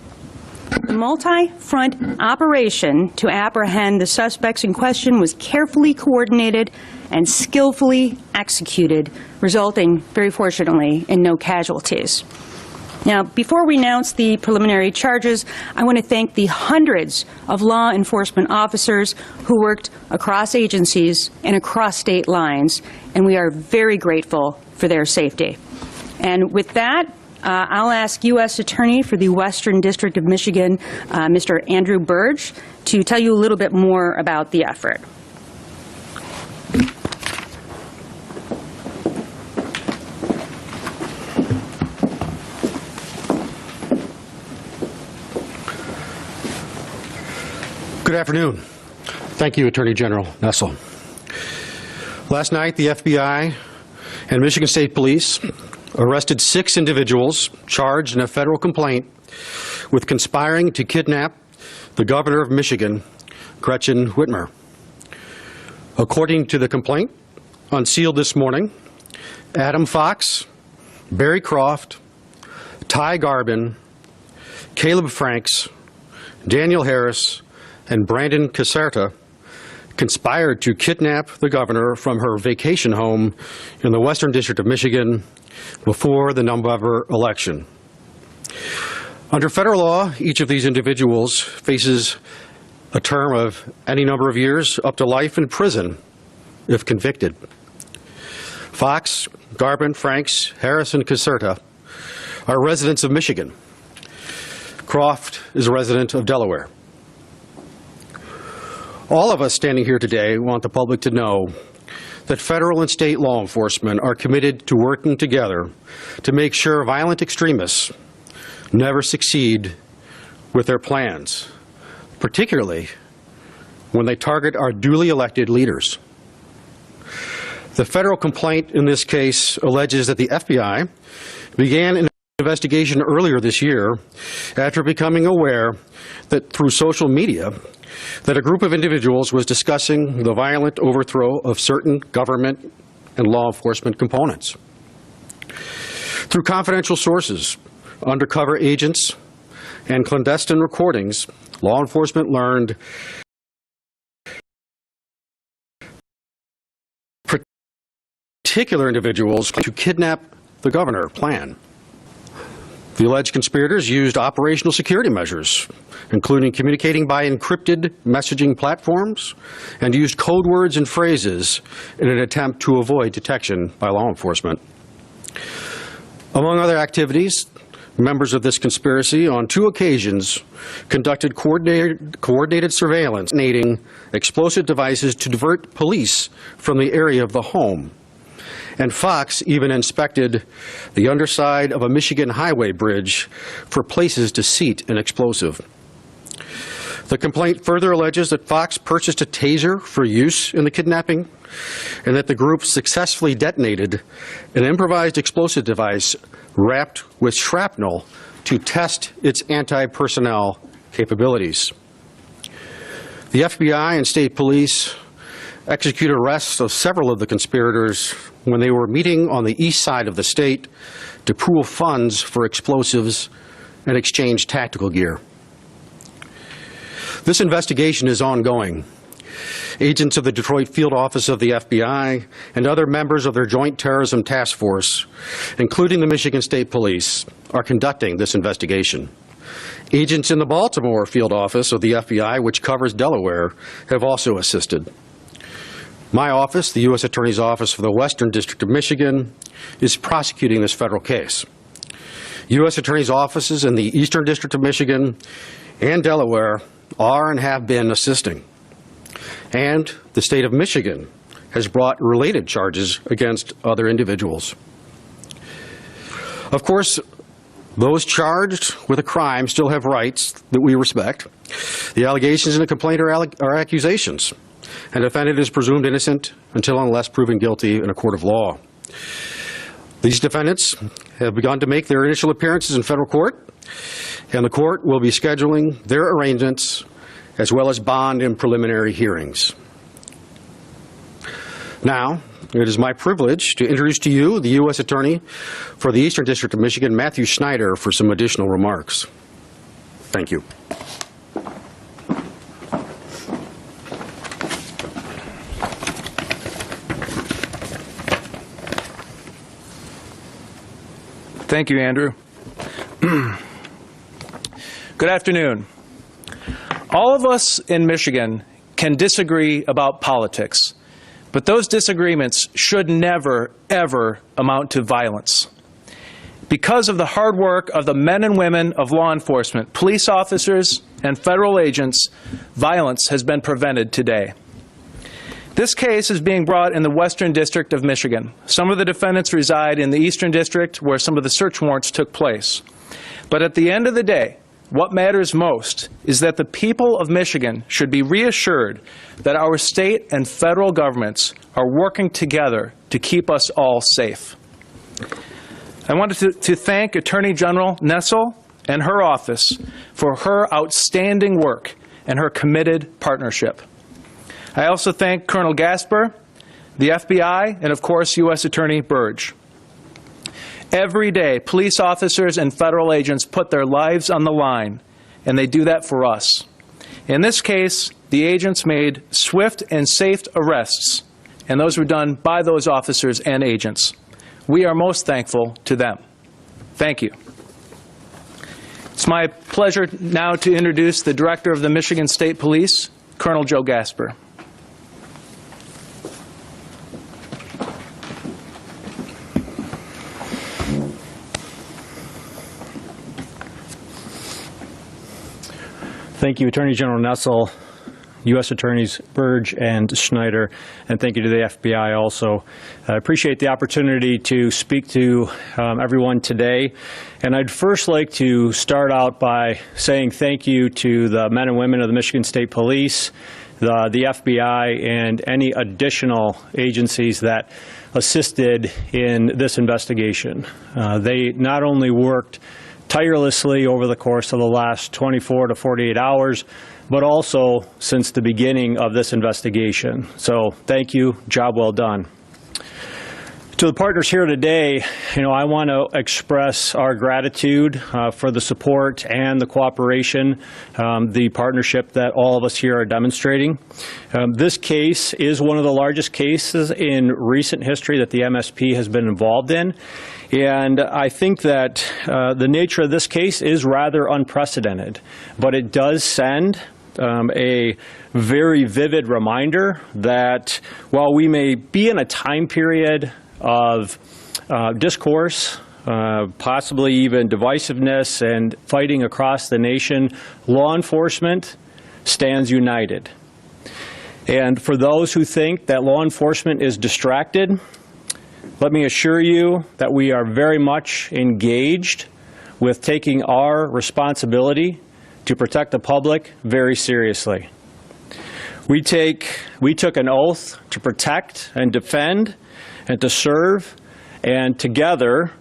The multi-front operation to apprehend the suspects in question was carefully coordinated and skillfully executed, resulting, very fortunately, in no casualties. Now, before we announce the preliminary charges, I want to thank the hundreds of law enforcement officers who worked across agencies and across state lines, and we are very grateful for their safety. And with that, I'll ask U.S. Attorney for the Western District of Michigan, Mr. Andrew Burge, to tell you a little bit more about the effort. Good afternoon. Thank you, Attorney General Nessel. Last night, the FBI and Michigan State Police arrested 6 individuals charged in a federal complaint with conspiring to kidnap the governor of Michigan, Gretchen Whitmer. According to the complaint, unsealed this morning, Adam Fox, Barry Croft, Ty Garbin, Caleb Franks, Daniel Harris, and Brandon Caserta conspired to kidnap the governor from her vacation home in the Western District of Michigan before the November election. Under federal law, each of these individuals faces a term of any number of years up to life in prison if convicted. Fox, Garbin, Franks, Harris, and Caserta are residents of Michigan. Croft is a resident of Delaware. All of us standing here today want the public to know that federal and state law enforcement are committed to working together to make sure violent extremists never succeed with their plans, particularly when they target our duly elected leaders. The federal complaint in this case alleges that the FBI began an investigation earlier this year after becoming aware that through social media that a group of individuals was discussing the violent overthrow of certain government and law enforcement components. Through confidential sources, undercover agents, and clandestine recordings, law enforcement learned particular individuals to kidnap the governor plan. The alleged conspirators used operational security measures, including communicating by encrypted messaging platforms, and used code words and phrases in an attempt to avoid detection by law enforcement. Among other activities, members of this conspiracy on 2 occasions conducted coordinated surveillance, detonating explosive devices to divert police from the area of the home. And Fox even inspected the underside of a Michigan highway bridge for places to seat an explosive. The complaint further alleges that Fox purchased a taser for use in the kidnapping and that the group successfully detonated an improvised explosive device wrapped with shrapnel to test its anti-personnel capabilities. The FBI and state police executed arrests of several of the conspirators when they were meeting on the east side of the state to pool funds for explosives and exchange tactical gear. This investigation is ongoing. Agents of the Detroit Field Office of the FBI and other members of their Joint Terrorism Task Force, including the Michigan State Police, are conducting this investigation. Agents in the Baltimore Field Office of the FBI, which covers Delaware, have also assisted. My office, the U.S. Attorney's Office for the Western District of Michigan, is prosecuting this federal case. U.S. Attorney's offices in the Eastern District of Michigan and Delaware are and have been assisting. And the state of Michigan has brought related charges against other individuals. Of course, those charged with a crime still have rights that we respect. The allegations in the complaint are accusations. An defendant is presumed innocent until and unless proven guilty in a court of law. These defendants have begun to make their initial appearances in federal court, and the court will be scheduling their arraignments as well as bond and preliminary hearings. Now, it is my privilege to introduce to you the U.S. Attorney for the Eastern District of Michigan, Matthew Schneider, for some additional remarks. Thank you. Thank you, Andrew. Good afternoon. All of us in Michigan can disagree about politics, but those disagreements should never, ever amount to violence. Because of the hard work of the men and women of law enforcement, police officers, and federal agents, violence has been prevented today. This case is being brought in the Western District of Michigan. Some of the defendants reside in the Eastern District, where some of the search warrants took place. But at the end of the day, what matters most is that the people of Michigan should be reassured that our state and federal governments are working together to keep us all safe. I wanted to thank Attorney General Nessel and her office for her outstanding work and her committed partnership. I also thank Colonel Gasper, the FBI, and of course U.S. Attorney Burge. Every day, police officers and federal agents put their lives on the line, and they do that for us. In this case, the agents made swift and safe arrests, and those were done by those officers and agents. We are most thankful to them. Thank you. It's my pleasure now to introduce the Director of the Michigan State Police, Colonel Joe Gasper. Thank you, Attorney General Nessel. U.S. Attorneys Burge and Schneider, and thank you to the FBI also. I appreciate the opportunity to speak to everyone today. And I'd first like to start out by saying thank you to the men and women of the Michigan State Police, the FBI, and any additional agencies that assisted in this investigation. They not only worked tirelessly over the course of the last 24 to 48 hours, but also since the beginning of this investigation. So thank you, job well done. To the partners here today, I want to express our gratitude for the support and the cooperation, the partnership that all of us here are demonstrating. This case is one of the largest cases in recent history that the MSP has been involved in. And I think that the nature of this case is rather unprecedented, but it does send a very vivid reminder that while we may be in a time period of discourse, possibly even divisiveness and fighting across the nation, law enforcement stands united. And for those who think that law enforcement is distracted, let me assure you that we are very much engaged with taking our responsibility to protect the public very seriously. We took an oath to protect and defend and to serve, and together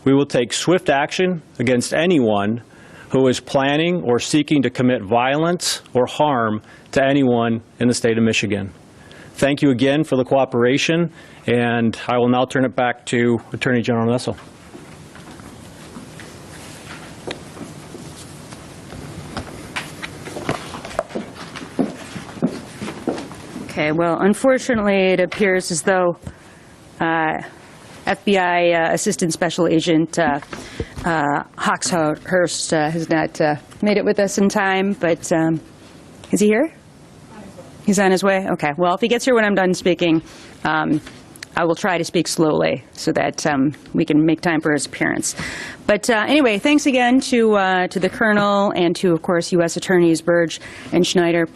we will take swift action against anyone who is planning or seeking to commit violence or harm to anyone in the state of Michigan. Thank you again for the cooperation, and I will now turn it back to Attorney General Nessel. Okay, well, unfortunately, it appears as though FBI Assistant Special Agent Hawkshurst has not made it with us in time, but is he here? He's on his way? Okay. Well, if he gets here when I'm done speaking, I will try to speak slowly so that we can make time for his appearance. But anyway, thanks again to the Colonel and to, of course, U.S. Attorneys Burge and Schneider.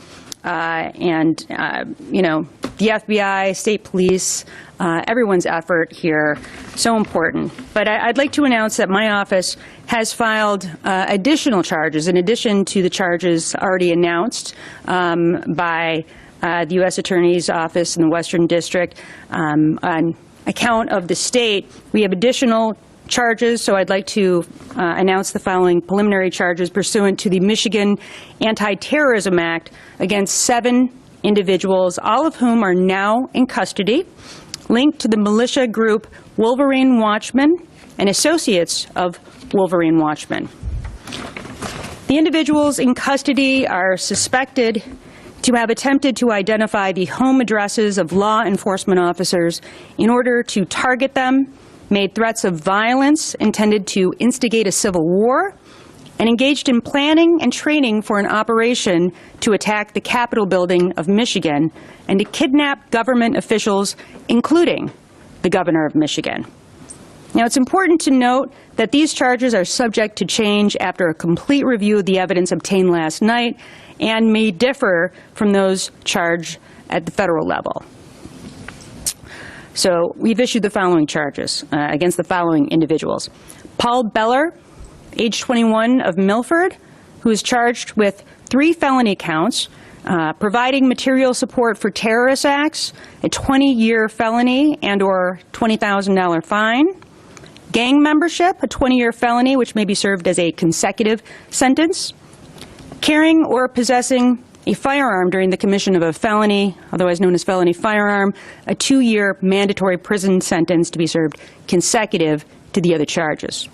The FBI, state police, everyone's effort here, so important. But I'd like to announce that my office has filed additional charges in addition to the charges already announced by the U.S. Attorney's Office in the Western District. On account of the state, we have additional charges, so I'd like to announce the following preliminary charges pursuant to the Michigan Anti-Terrorism Act against 7 individuals, all of whom are now in custody, linked to the militia group Wolverine Watchmen and associates of Wolverine Watchmen. The individuals in custody are suspected to have attempted to identify the home addresses of law enforcement officers in order to target them, made threats of violence intended to instigate a civil war, and engaged in planning and training for an operation to attack the Capitol building of Michigan and to kidnap government officials, including the governor of Michigan. Now, it's important to note that these charges are subject to change after a complete review of the evidence obtained last night and may differ from those charged at the federal level. So we've issued the following charges against the following individuals. Paul Beller, age 21, of Milford, who is charged with 3 felony counts, providing material support for terrorist acts, a 20-year felony and or $20,000 fine, gang membership, a 20-year felony which may be served as a consecutive sentence, carrying or possessing a firearm during the commission of a felony, otherwise known as felony firearm, a 2-year mandatory prison sentence to be served consecutive to the other charges.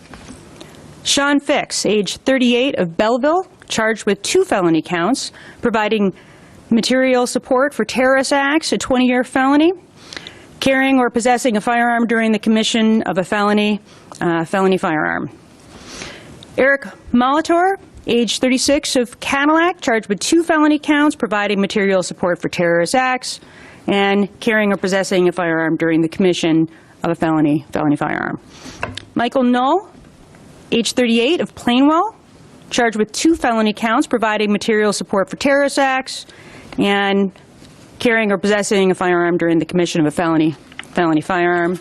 Sean Fix, age 38, of Belleville, charged with 2 felony counts, providing material support for terrorist acts, a 20-year felony, carrying or possessing a firearm during the commission of a felony, felony firearm. Eric Molitor, age 36, of Cadillac, charged with 2 felony counts, providing material support for terrorist acts, and carrying or possessing a firearm during the commission of a felony firearm. Michael Null, age 38, of Plainwell, charged with 2 felony counts, providing material support for terrorist acts, and carrying or possessing a firearm during the commission of a felony firearm.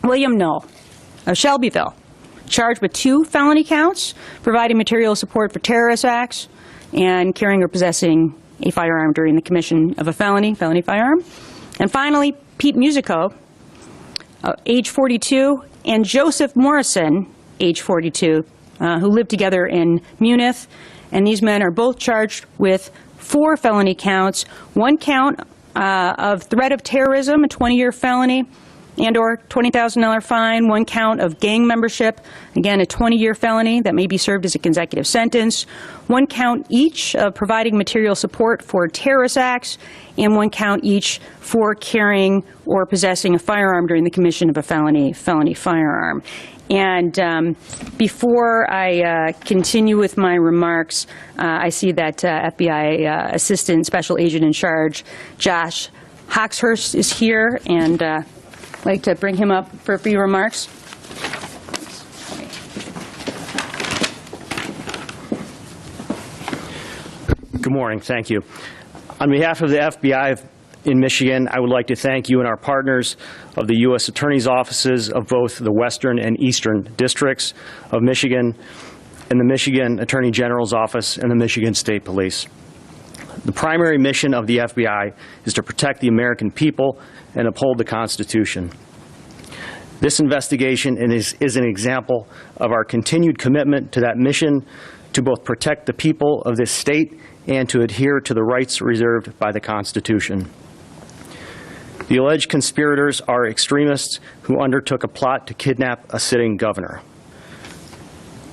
William Null of Shelbyville, charged with 2 felony counts, providing material support for terrorist acts, and carrying or possessing a firearm during the commission of a felony firearm. And finally, Pete Musico, age 42, and Joseph Morrison, age 42, who lived together in Munich. And these men are both charged with 4 felony counts, 1 count of threat of terrorism, a 20-year felony, and or $20,000 fine, 1 count of gang membership, again a 20-year felony that may be served as a consecutive sentence, 1 count each of providing material support for terrorist acts, and 1 count each for carrying or possessing a firearm during the commission of a felony firearm. And before I continue with my remarks, I see that FBI Assistant Special Agent in Charge Josh Hawkshurst is here, and I'd like to bring him up for a few remarks. Good morning. Thank you. On behalf of the FBI in Michigan, I would like to thank you and our partners of the U.S. Attorney's offices of both the Western and Eastern Districts of Michigan and the Michigan Attorney General's Office and the Michigan State Police. The primary mission of the FBI is to protect the American people and uphold the Constitution. This investigation is an example of our continued commitment to that mission to both protect the people of this state and to adhere to the rights reserved by the Constitution. The alleged conspirators are extremists who undertook a plot to kidnap a sitting governor.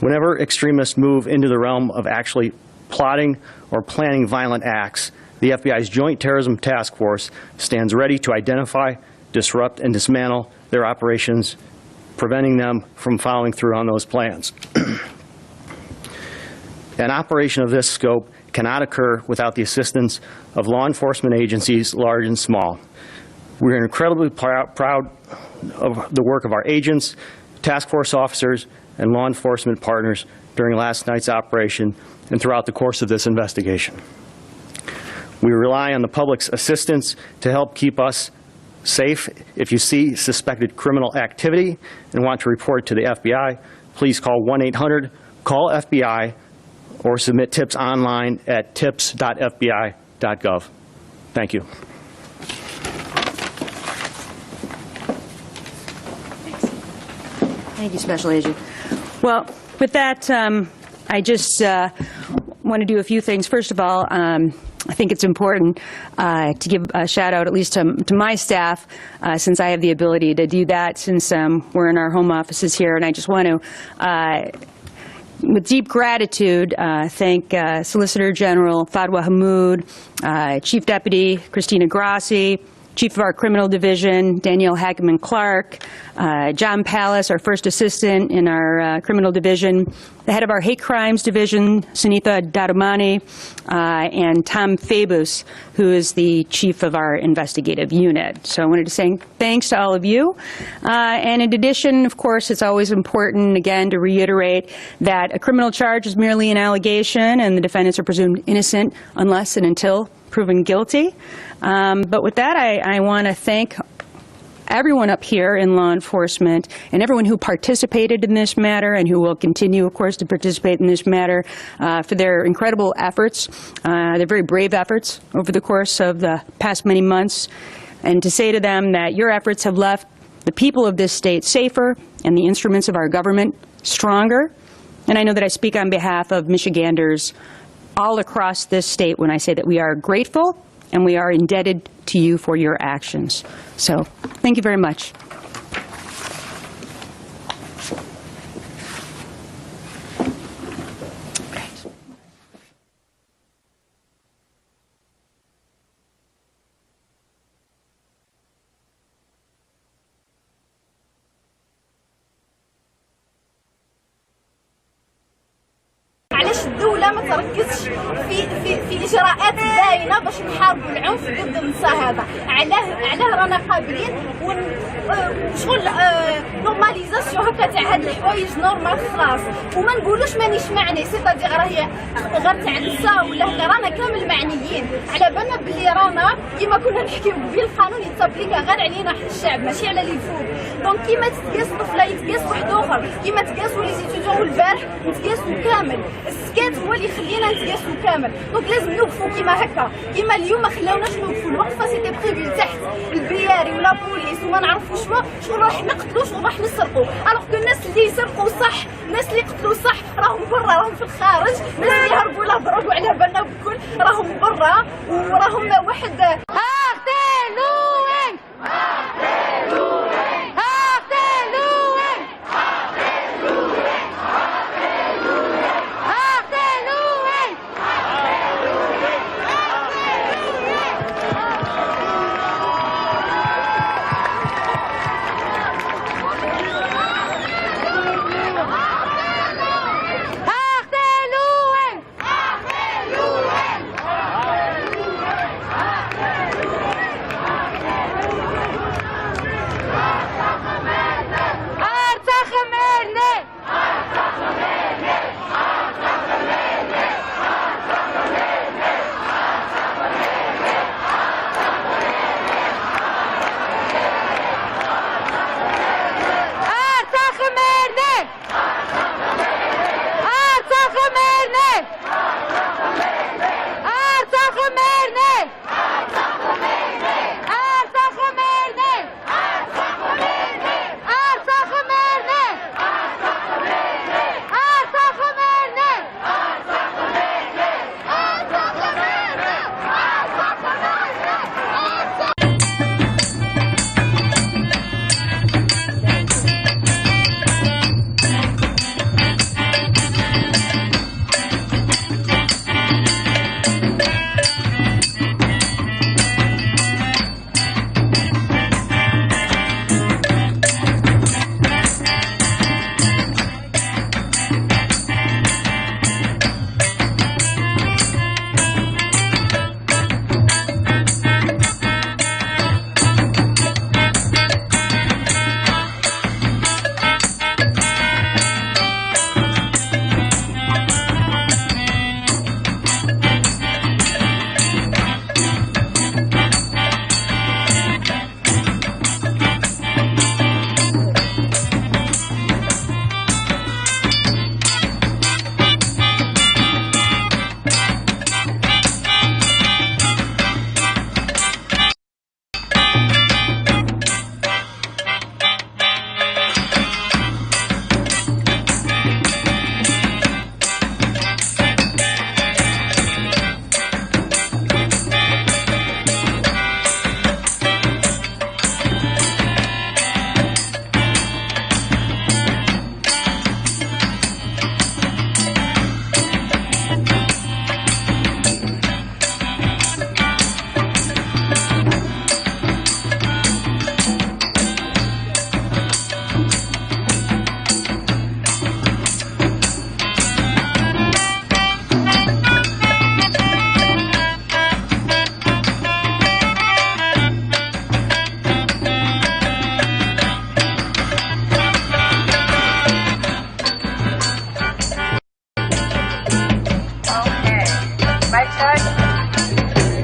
Whenever extremists move into the realm of actually plotting or planning violent acts, the FBI's Joint Terrorism Task Force stands ready to identify, disrupt, and dismantle their operations, preventing them from following through on those plans. An operation of this scope cannot occur without the assistance of law enforcement agencies, large and small. We are incredibly proud of the work of our agents, task force officers, and law enforcement partners during last night's operation and throughout the course of this investigation. We rely on the public's assistance to help keep us safe. If you see suspected criminal activity and want to report to the FBI, please call 1-800-CALL-FBI or submit tips online at tips.fbi.gov. Thank you. Thank you, Special Agent. Well, with that, I just want to do a few things. First of all, I think it's important to give a shout out, at least to my staff, since I have the ability to do that, since we're in our home offices here. And I just want to, with deep gratitude, thank Solicitor General Fadwa Hammoud, Chief Deputy Christina Grassi, Chief of our Criminal Division, Danielle Hackeman-Clark, John Pallas, our First Assistant in our Criminal Division, the Head of our Hate Crimes Division, Sunitha Dadamani, and Tom Fabus, who is the Chief of our Investigative Unit. So I wanted to say thanks to all of you. And in addition, of course, it's always important, again, to reiterate that a criminal charge is merely an allegation and the defendants are presumed innocent unless and until proven guilty. But with that, I want to thank everyone up here in law enforcement and everyone who participated in this matter and who will continue, of course, to participate in this matter for their incredible efforts, their very brave efforts over the course of the past many months, and to say to them that your efforts have left the people of this state safer and the instruments of our government stronger. And I know that I speak on behalf of Michiganders all across this state when I say that we are grateful and we are indebted to you for your actions. So, thank you very much. علاش الدولة الدولة ما تركزش في إجراءات باينة باش نحاربوا العنف ضد النساء هذا. علاه رانا قابلين شغل نورماليزاسيون هكا تاع هاد الحوايج نورمال خلاص، وما نقولوش مانيش معني، سيتادير راهي غير تاع النساء ولا هكا، رانا كامل معنيين. على بالنا بلي رانا كيما كنا نحكيو قبيل القانون يتابليكا غير علينا حنا الشعب ماشي على اللي فوق. دونك كيما تتقاس طفله يتقاس واحد اخر، كيما تقاسوا لي زيتيديون والبارح نتقاسوا كامل. السكات هو اللي يخلينا نتقاسوا كامل. دونك لازم نوقفوا كيما هكا، كيما اليوم ما خلاوناش نوقفوا. الوقفه سيتي بريفي تحت البرياري ولا بوليس وما نعرفوا شنو راح نقتلوا شنو راح نسرقوا. الوغ كو الناس اللي يسرقوا صح، الناس اللي قتلوا صح راهم برا، راهم في الخارج. الناس اللي هربوا لا ضربوا على بالنا بكل راهم برا وراهم واحد.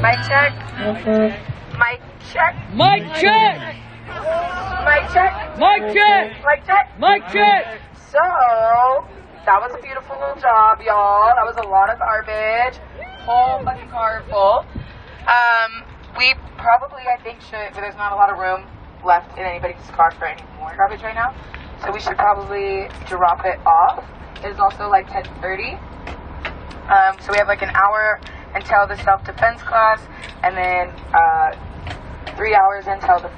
Mic check. Mic check. Mic check. Mic check. Mic check. Mic check. So, that was a beautiful little job, y'all. That was a lot of garbage. Whole fucking car full. We probably, I think, should, but there's not a lot of room left in anybody's car for any more garbage right now. So we should probably drop it off. It is also like 10:30. So we have like an hour until the self-defense class, and then 3 hours until the...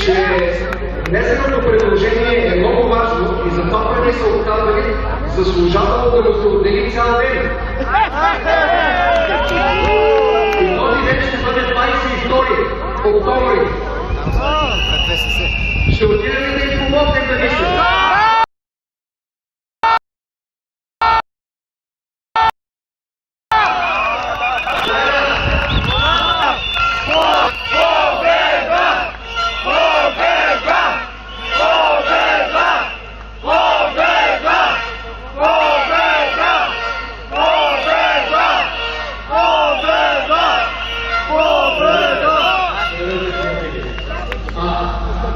Че внесеното предложение е много важно и затова преди са отказали заслужавало да му се отдели цял ден. И този ден ще бъде 22 октомври. Ще отидете да им помогнете наистина.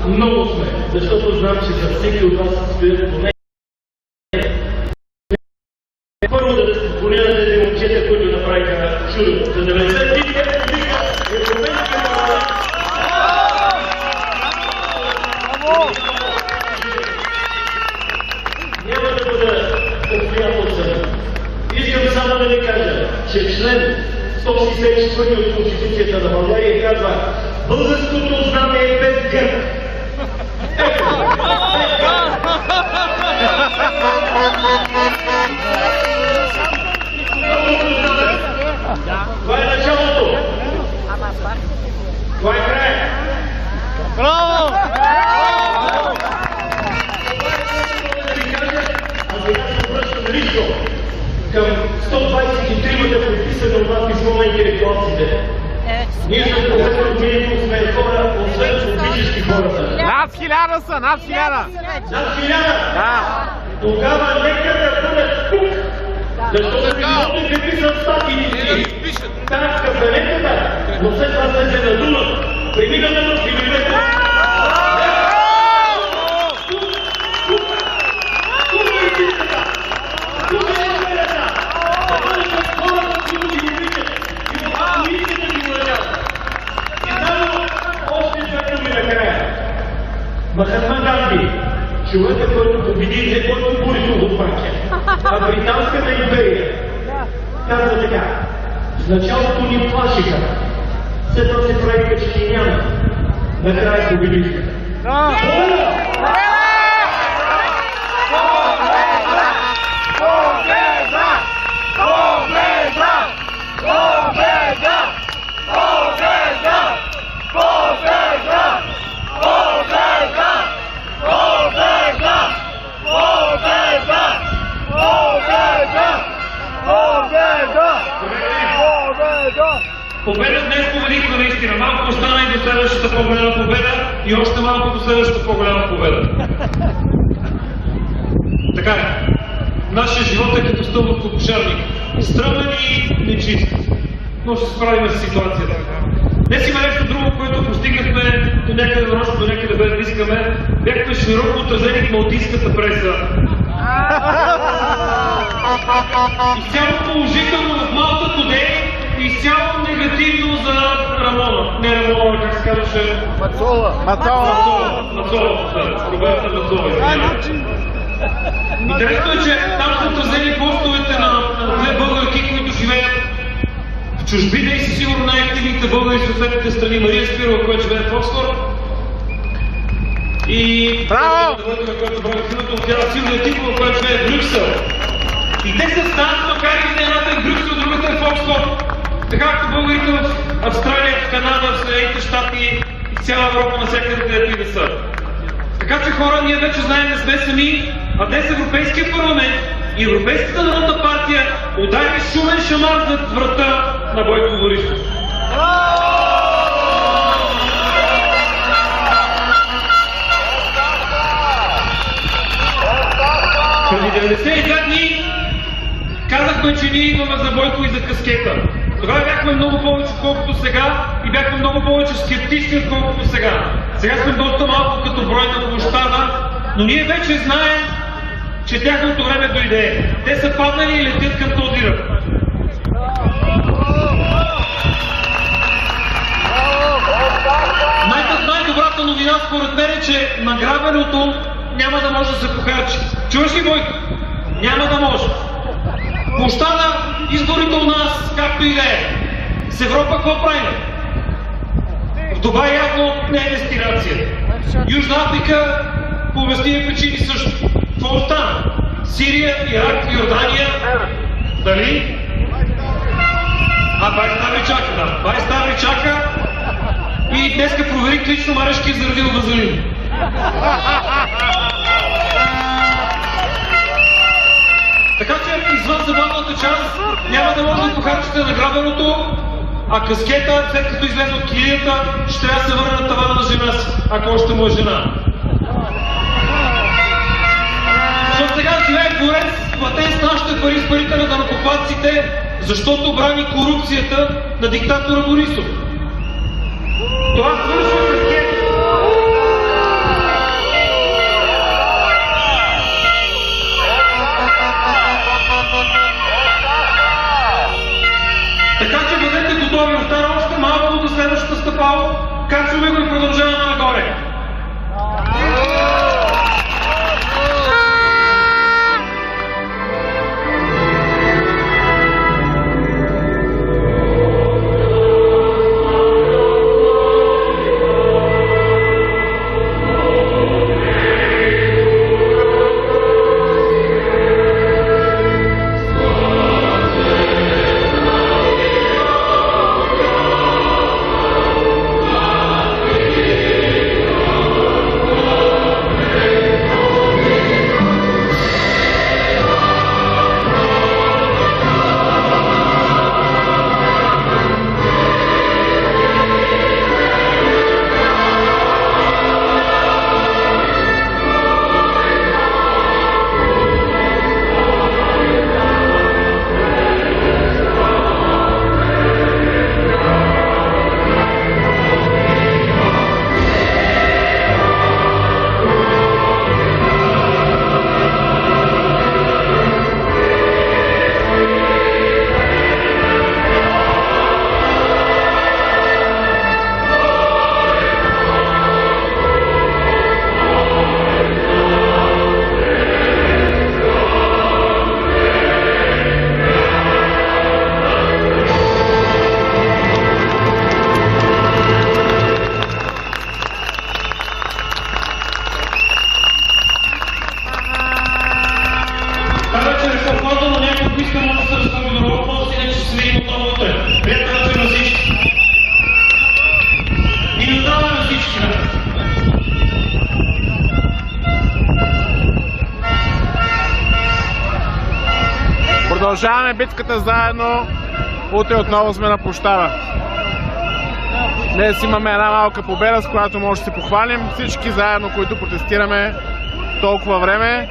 Много сме, защото знам, че за всеки от вас стоят поне. Първо да спомняте да момчета, които направиха чудо. За 90 дни няма да бъда обстоятелствен. Искам само да ви кажа, че член 164 от Конституцията на България казва: българското знаме е без гърб. Това е началото. Това е края. Браво! А сега се обръщам лично към 123-мата подписана от нас писмо на интелектуалците. Ние с професор Миликов сме хора, освен политически хората. Над 1000 са, над 1000! Над 1000? Да. Тогава нека да бъдат тук, защото не могат какви са статиите си. Така, кафенете да, но след това се надуват. Преминаме до филмите. Махатма Ганди, човекът, който победи, не който Борисов го паче, а Британската империя, казва така: в началото ни плашиха, след това се правиха, че ни няма, накрая победиха. Победа днес победихме наистина. Малко остана и до следващата по-голяма победа и още малко до следващата по-голяма победа. Така е. Нашия живот е като стълб от кокошарник. Странен и нечист. Но ще се справим с ситуацията. Днес има нещо друго, което постигнахме до някъде до нощ, до някъде без да искаме. Бяхме широко отразени в малтийската преса. Изцяло положително в Малта Today, изцяло негативно за Рамона. Не Рамона, как се казваше? Мацола. Роберта Мацола. Интересно е, че там са отразени постовете на две българки, които живеят в чужбина и са сигурно най-активните българи в съседните страни. Мария Спирова, която живее в Оксфорд. И браво! Тя Силвия Типова, която живее в Брюксел. И те се станат, макар и едната е в Брюксел, другата е в Оксфорд. Така както българите в Австралия, в Канада, в Съединените щати и в цяла Европа, навсякъде където и да са. Така че хора, ние вече знаем, не сме сами, а днес Европейския парламент и Европейската народна партия удари шумен шамар зад врата на Бойко Борисов. Преди 92 дни казахме, че ние идваме за Бойко и за каскета. Тогава бяхме много повече, отколкото сега и бяхме много повече скептични, отколкото сега. Сега сме доста малко като брой на площада, но ние вече знаем, че тяхното време дойде. Те са паднали и летят към този ръб. Най-добрата новина според мен е, че награбеното няма да може да се похарчи. Чуваш ли, Бойко? Няма да може. Площада, изборите у нас, както и да е. С Европа какво правим? В Дубай явно не е дестинация. Южна Африка по обясними причини също. Какво остана? Сирия, Ирак, Йордания. Дали? 20 стави чака, да. 20 стави чака. И днеска проверих лично Марешки е заредил вазелин. Така че извън забавната част няма да може да похарчите награбеното, а каскета, след като излезе от килията, ще трябва да се върне на тавана на жена си, ако още му е жена. Защото сега живее дворец, платен с нашите пари, с парите на данъкоплатците, защото брани корупцията на диктатора Борисов. Това свършва каскет. Така че бъдете готови, остана още малко до следващата стъпало, качваме го и продължаваме нагоре. Продължаваме битката заедно. Утре отново сме на площада. Днес имаме една малка победа, с която може да се похвалим. Всички заедно, които протестираме толкова време.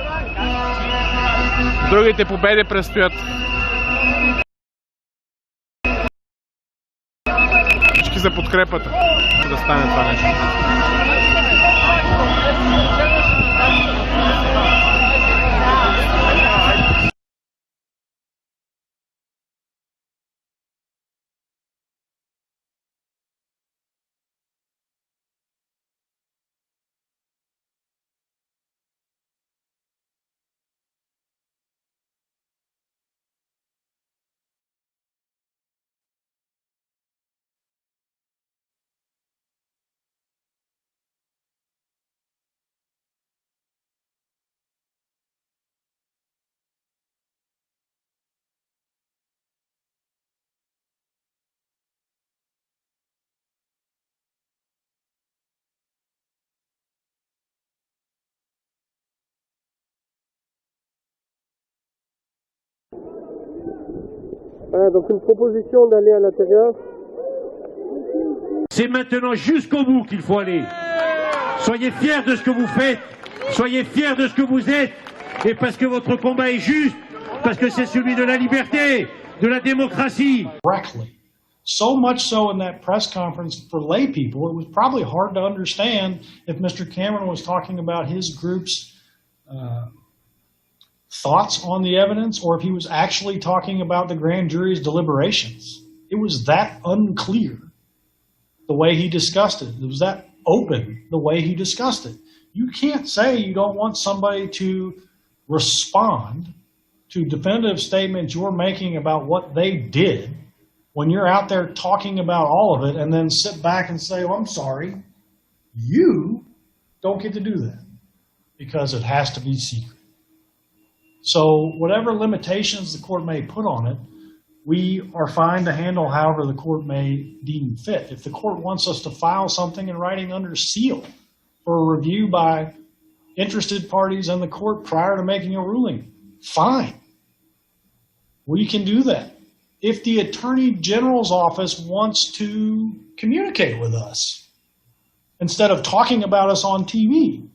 Другите победи предстоят. Всички за подкрепата, да стане това нещо. Voilà, donc une proposition d'aller à l'intérieur. C'est maintenant jusqu'au bout qu'il faut aller. Soyez fiers de ce que vous faites, soyez fiers de ce que vous êtes, et parce que votre combat est juste, parce que c'est celui de la liberté, de la démocratie. Correctly. So much so in that press conference for lay people, it was probably hard to understand if Mr. Cameron was talking about his group's thoughts on the evidence or if he was actually talking about the grand jury's deliberations. It was that unclear the way he discussed it. It was that open the way he discussed it. You can't say you don't want somebody to respond to definitive statements you're making about what they did when you're out there talking about all of it and then sit back and say, oh, I'm sorry, you don't get to do that because it has to be secret. So whatever limitations the court may put on it, we are fine to handle however the court may deem fit. If the court wants us to file something in writing under seal for a review by interested parties in the court prior to making a ruling. Fine. We can do that. If the Attorney General's office wants to communicate with us instead of talking about us on TV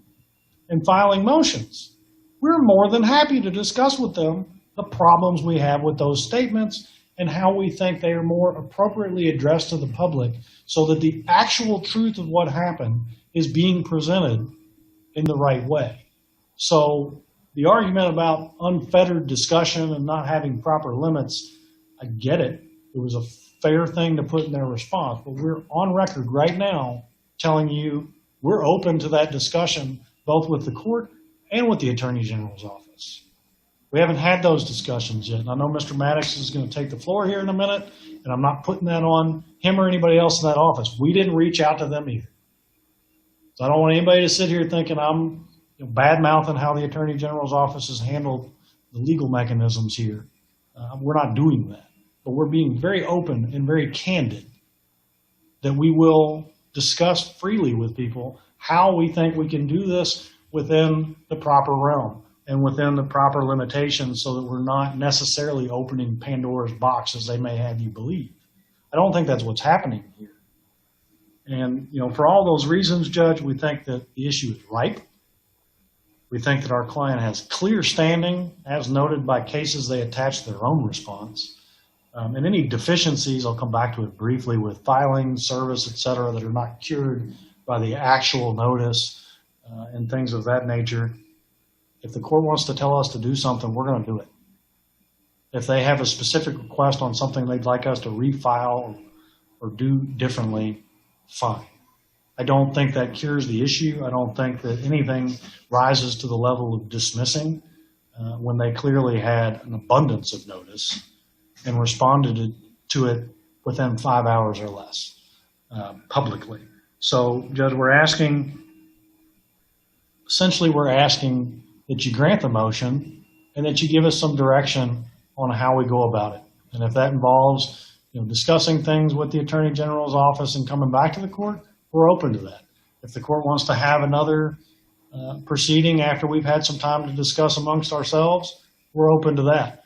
and filing motions, we're more than happy to discuss with them the problems we have with those statements and how we think they are more appropriately addressed to the public so that the actual truth of what happened is being presented in the right way. So the argument about unfettered discussion and not having proper limits, I get it. It was a fair thing to put in their response, but we're on record right now telling you we're open to that discussion both with the court and with the Attorney General's office. We haven't had those discussions yet. And I know Mr. Maddox is going to take the floor here in a minute, and I'm not putting that on him or anybody else in that office. We didn't reach out to them either. So I don't want anybody to sit here thinking I'm bad-mouthing how the Attorney General's office has handled the legal mechanisms here. We're not doing that. But we're being very open and very candid that we will discuss freely with people how we think we can do this within the proper realm and within the proper limitations so that we're not necessarily opening Pandora's box as they may have you believe. I don't think that's what's happening here. And, for all those reasons, Judge, we think that the issue is ripe. We think that our client has clear standing, as noted by cases they attach to their own response. And any deficiencies, I'll come back to it briefly, with filing, service, et cetera, that are not cured by the actual notice and things of that nature. If the court wants to tell us to do something, we're going to do it. If they have a specific request on something they'd like us to refile or do differently, fine. I don't think that cures the issue. I don't think that anything rises to the level of dismissing when they clearly had an abundance of notice and responded to it within 5 hours or less publicly. So, Judge, essentially we're asking that you grant the motion and that you give us some direction on how we go about it. And if that involves discussing things with the Attorney General's office and coming back to the court, we're open to that. If the court wants to have another proceeding after we've had some time to discuss amongst ourselves, we're open to that.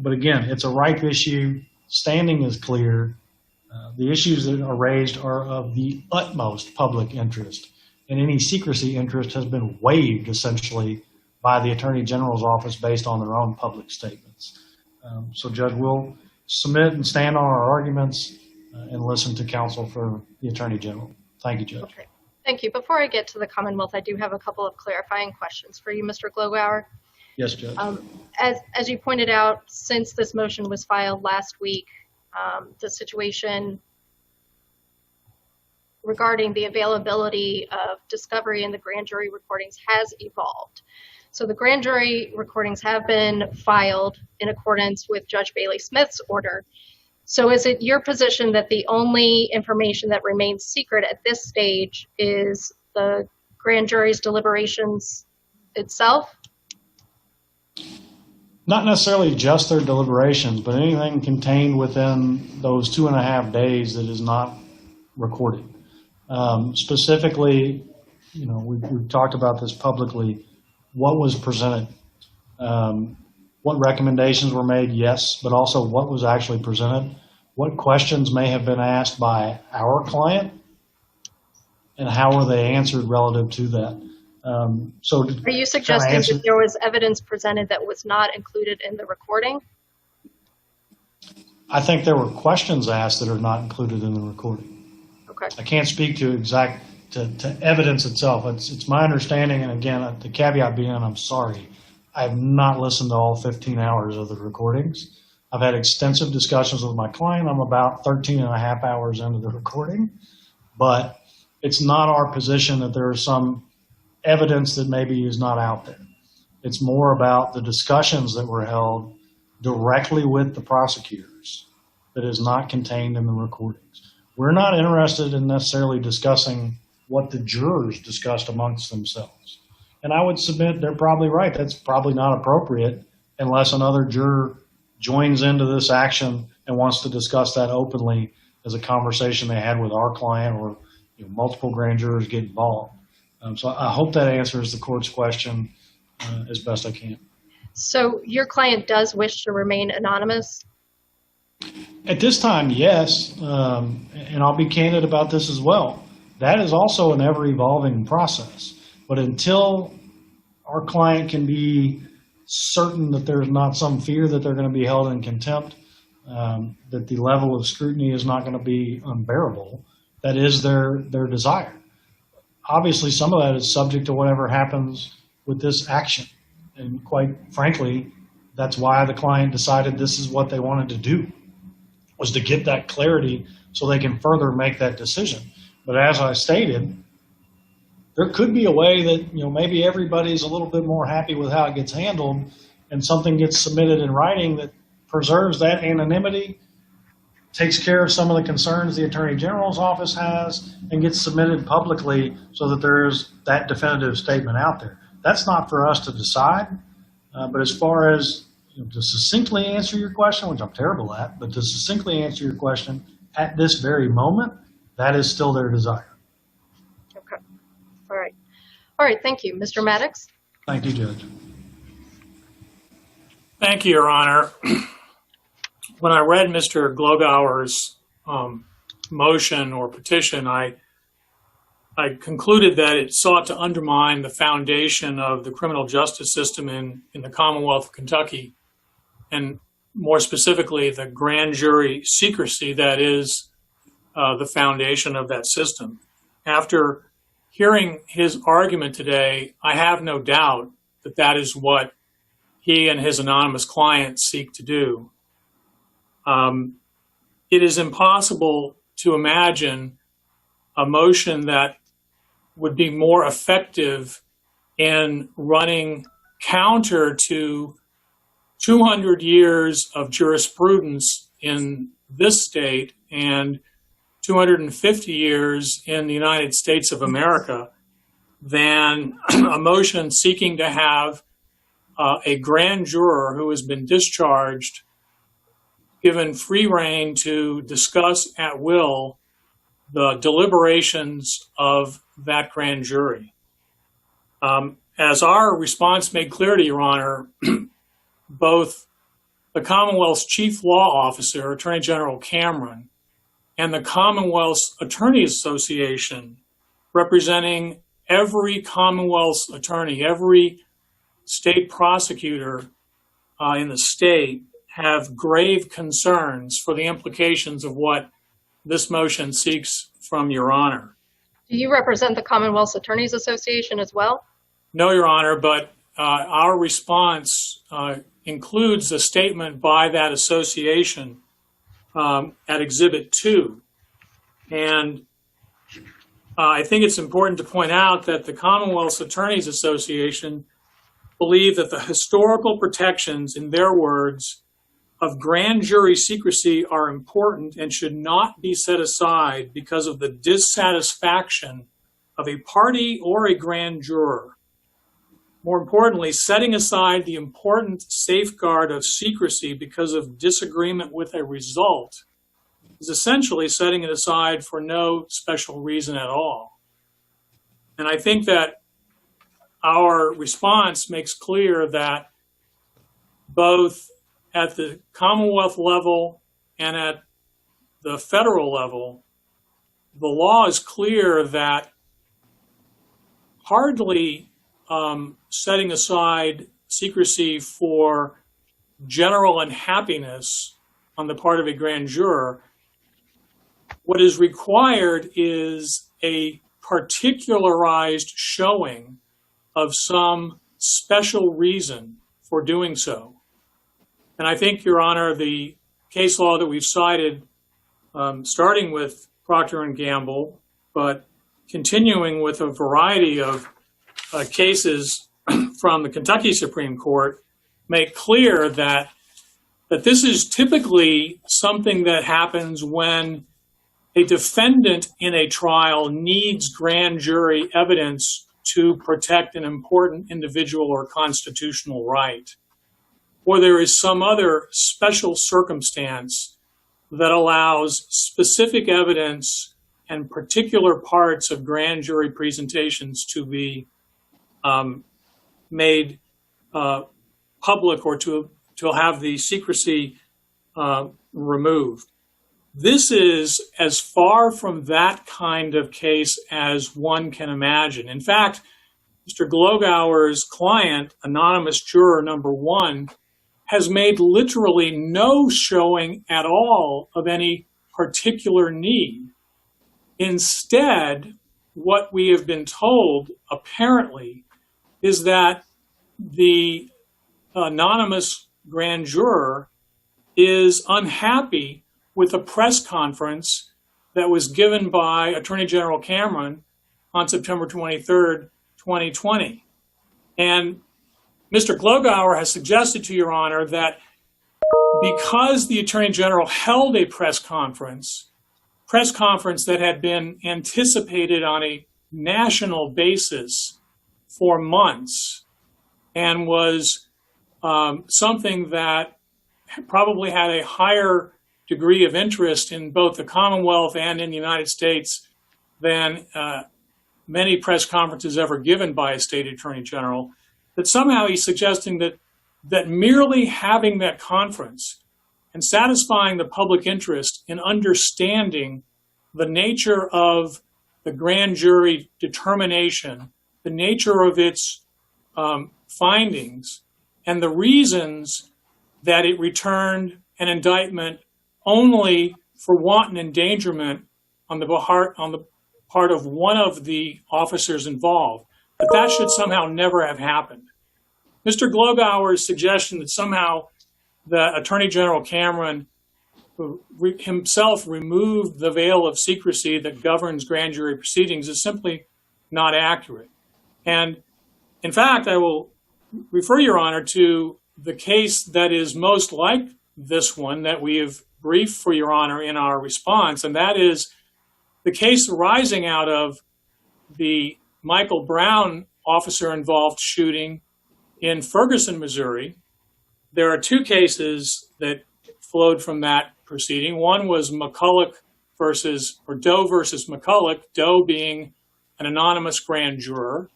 But again, it's a ripe issue. Standing is clear. The issues that are raised are of the utmost public interest, and any secrecy interest has been waived essentially by the Attorney General's office based on their own public statements. So, Judge, we'll submit and stand on our arguments and listen to counsel for the Attorney General. Thank you, Judge. Okay. Thank you. Before I get to the Commonwealth, I do have a couple of clarifying questions for you, Mr. Glogauer. Yes, Judge. As you pointed out, since this motion was filed last week, the situation regarding the availability of discovery in the grand jury recordings has evolved. So the grand jury recordings have been filed in accordance with Judge Bailey Smith's order. So is it your position that the only information that remains secret at this stage is the grand jury's deliberations itself? Not necessarily just their deliberations, but anything contained within those 2.5 days that is not recorded. Specifically, we've talked about this publicly. What was presented? What recommendations were made? Yes, but also what was actually presented? What questions may have been asked by our client, and how were they answered relative to that? So, are you suggesting that there was evidence presented that was not included in the recording? I think there were questions asked that are not included in the recording. Okay. I can't speak to to evidence itself. It's my understanding, and again, the caveat being, I'm sorry, I have not listened to all 15 hours of the recordings. I've had extensive discussions with my client. I'm about 13 and a half hours into the recording, but it's not our position that there is some evidence that maybe is not out there. It's more about the discussions that were held directly with the prosecutors that is not contained in the recordings. We're not interested in necessarily discussing what the jurors discussed amongst themselves. And I would submit they're probably right. That's probably not appropriate unless another juror joins into this action and wants to discuss that openly as a conversation they had with our client, or multiple grand jurors get involved. So I hope that answers the court's question as best I can. So your client does wish to remain anonymous? At this time, yes, and I'll be candid about this as well. That is also an ever-evolving process. But until our client can be certain that there's not some fear that they're going to be held in contempt, that the level of scrutiny is not going to be unbearable, that is their desire. Obviously, some of that is subject to whatever happens with this action. And quite frankly, that's why the client decided this is what they wanted to do, was to get that clarity so they can further make that decision. But as I stated, there could be a way that, maybe everybody's a little bit more happy with how it gets handled, and something gets submitted in writing that preserves that anonymity, takes care of some of the concerns the Attorney General's office has, and gets submitted publicly so that there's that definitive statement out there. That's not for us to decide, but as far as to succinctly answer your question, which I'm terrible at, but to succinctly answer your question, at this very moment, that is still their desire. Okay. All right. All right. Thank you. Mr. Maddox? Thank you, Judge. Thank you, Your Honor. When I read Mr. Glogauer's motion or petition, I concluded that it sought to undermine the foundation of the criminal justice system in the Commonwealth of Kentucky, and more specifically, the grand jury secrecy that is the foundation of that system. After hearing his argument today, I have no doubt that that is what he and his anonymous clients seek to do. It is impossible to imagine a motion that would be more effective in running counter to 200 years of jurisprudence in this state and 250 years in the United States of America than a motion seeking to have a grand juror who has been discharged given free rein to discuss at will the deliberations of that grand jury. As our response made clear to Your Honor, both the Commonwealth's Chief Law Officer, Attorney General Cameron, and the Commonwealth's Attorneys Association, representing every Commonwealth's attorney, every state prosecutor in the state, have grave concerns for the implications of what this motion seeks from Your Honor. Do you represent the Commonwealth's Attorneys Association as well? No, Your Honor, but our response includes a statement by that association at Exhibit 2. And I think it's important to point out that the Commonwealth's Attorneys Association believe that the historical protections, in their words, of grand jury secrecy are important and should not be set aside because of the dissatisfaction of a party or a grand juror. More importantly, setting aside the important safeguard of secrecy because of disagreement with a result is essentially setting it aside for no special reason at all. And I think that our response makes clear that both at the Commonwealth level and at the federal level, the law is clear that hardly setting aside secrecy for general unhappiness on the part of a grand juror. What is required is a particularized showing of some special reason for doing so. And I think, Your Honor, the case law that we've cited, starting with Procter & Gamble, but continuing with a variety of cases from the Kentucky Supreme Court, make clear that this is typically something that happens when a defendant in a trial needs grand jury evidence to protect an important individual or constitutional right, or there is some other special circumstance that allows specific evidence and particular parts of grand jury presentations to be made public or to have the secrecy removed. This is as far from that kind of case as one can imagine. In fact, Mr. Glogauer's client, anonymous juror number 1, has made literally no showing at all of any particular need. Instead, what we have been told, apparently, is that the anonymous grand juror is unhappy with a press conference that was given by Attorney General Cameron on September 23rd, 2020. And Mr. Glogauer has suggested to Your Honor that because the Attorney General held a press conference that had been anticipated on a national basis for months and was something that probably had a higher degree of interest in both the Commonwealth and in the United States than many press conferences ever given by a state attorney general, that somehow he's suggesting that merely having that conference and satisfying the public interest in understanding the nature of the grand jury determination, the nature of its findings, and the reasons that it returned an indictment only for wanton endangerment on the part of one of the officers involved, that should somehow never have happened. Mr. Glogauer's suggestion that somehow the Attorney General Cameron himself removed the veil of secrecy that governs grand jury proceedings is simply not accurate. And in fact, I will refer Your Honor to the case that is most like this one that we have briefed for Your Honor in our response, and that is the case arising out of the Michael Brown officer-involved shooting in Ferguson, Missouri. There are two cases that flowed from that proceeding. One was McCulloch Doe versus McCulloch, Doe being an anonymous grand juror,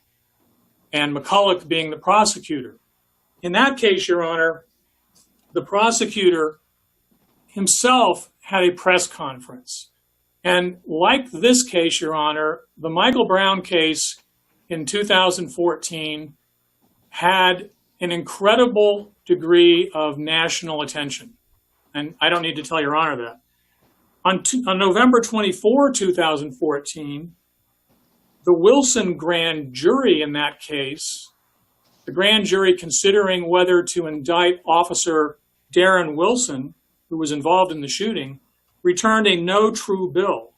and McCulloch being the prosecutor. In that case, Your Honor, the prosecutor himself had a press conference. And like this case, Your Honor, the Michael Brown case in 2014 had an incredible degree of national attention. And I don't need to tell Your Honor that. On November 24, 2014, the Wilson grand jury in that case, the grand jury considering whether to indict Officer Darren Wilson, who was involved in the shooting, returned a no true bill,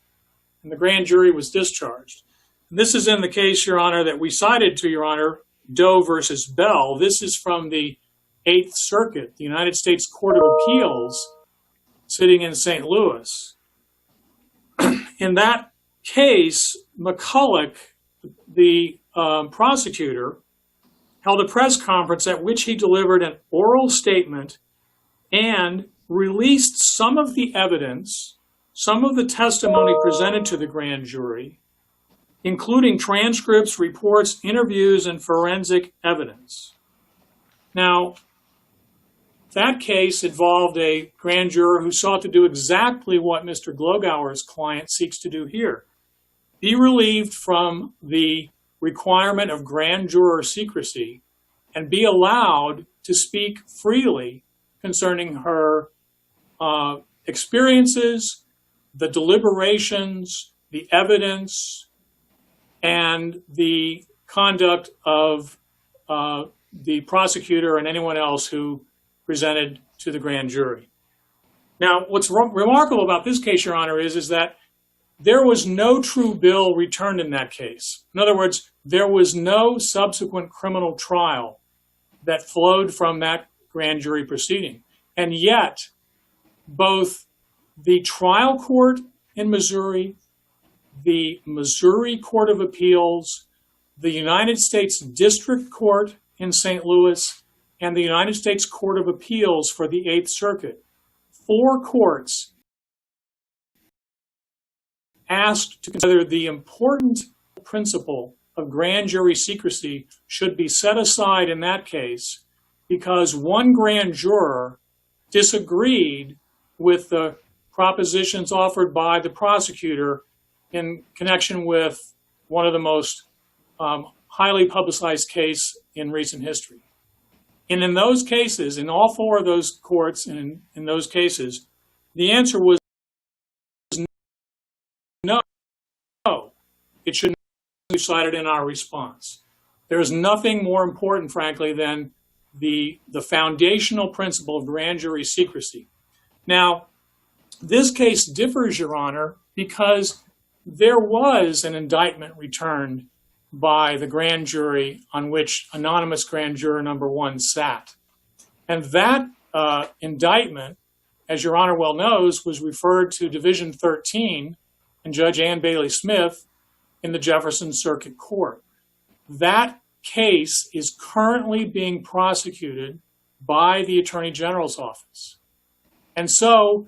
and the grand jury was discharged. And this is in the case, Your Honor, that we cited to Your Honor, Doe versus Bell. This is from the 8th Circuit, the United States Court of Appeals, sitting in St. Louis. In that case, McCulloch, the prosecutor, held a press conference at which he delivered an oral statement and released some of the evidence, some of the testimony presented to the grand jury, including transcripts, reports, interviews, and forensic evidence. Now, that case involved a grand juror who sought to do exactly what Mr. Glogauer's client seeks to do here: be relieved from the requirement of grand juror secrecy and be allowed to speak freely concerning her experiences, the deliberations, the evidence, and the conduct of the prosecutor and anyone else who presented to the grand jury. Now, what's remarkable about this case, Your Honor, is that there was no true bill returned in that case. In other words, there was no subsequent criminal trial that flowed from that grand jury proceeding. And yet, both the trial court in Missouri, the Missouri Court of Appeals, the United States District Court in St. Louis, and the United States Court of Appeals for the 8th Circuit, 4 courts asked to consider the important principle of grand jury secrecy should be set aside in that case because one grand juror disagreed with the propositions offered by the prosecutor in connection with one of the most highly publicized case in recent history. And in those cases, in all four of those courts and in those cases, the answer was no. It should not be cited in our response. There is nothing more important, frankly, than the foundational principle of grand jury secrecy. Now, this case differs, Your Honor, because there was an indictment returned by the grand jury on which anonymous grand juror number 1 sat. And that indictment, as Your Honor well knows, was referred to Division 13 and Judge Ann Bailey Smith in the Jefferson Circuit Court. That case is currently being prosecuted by the Attorney General's office. And so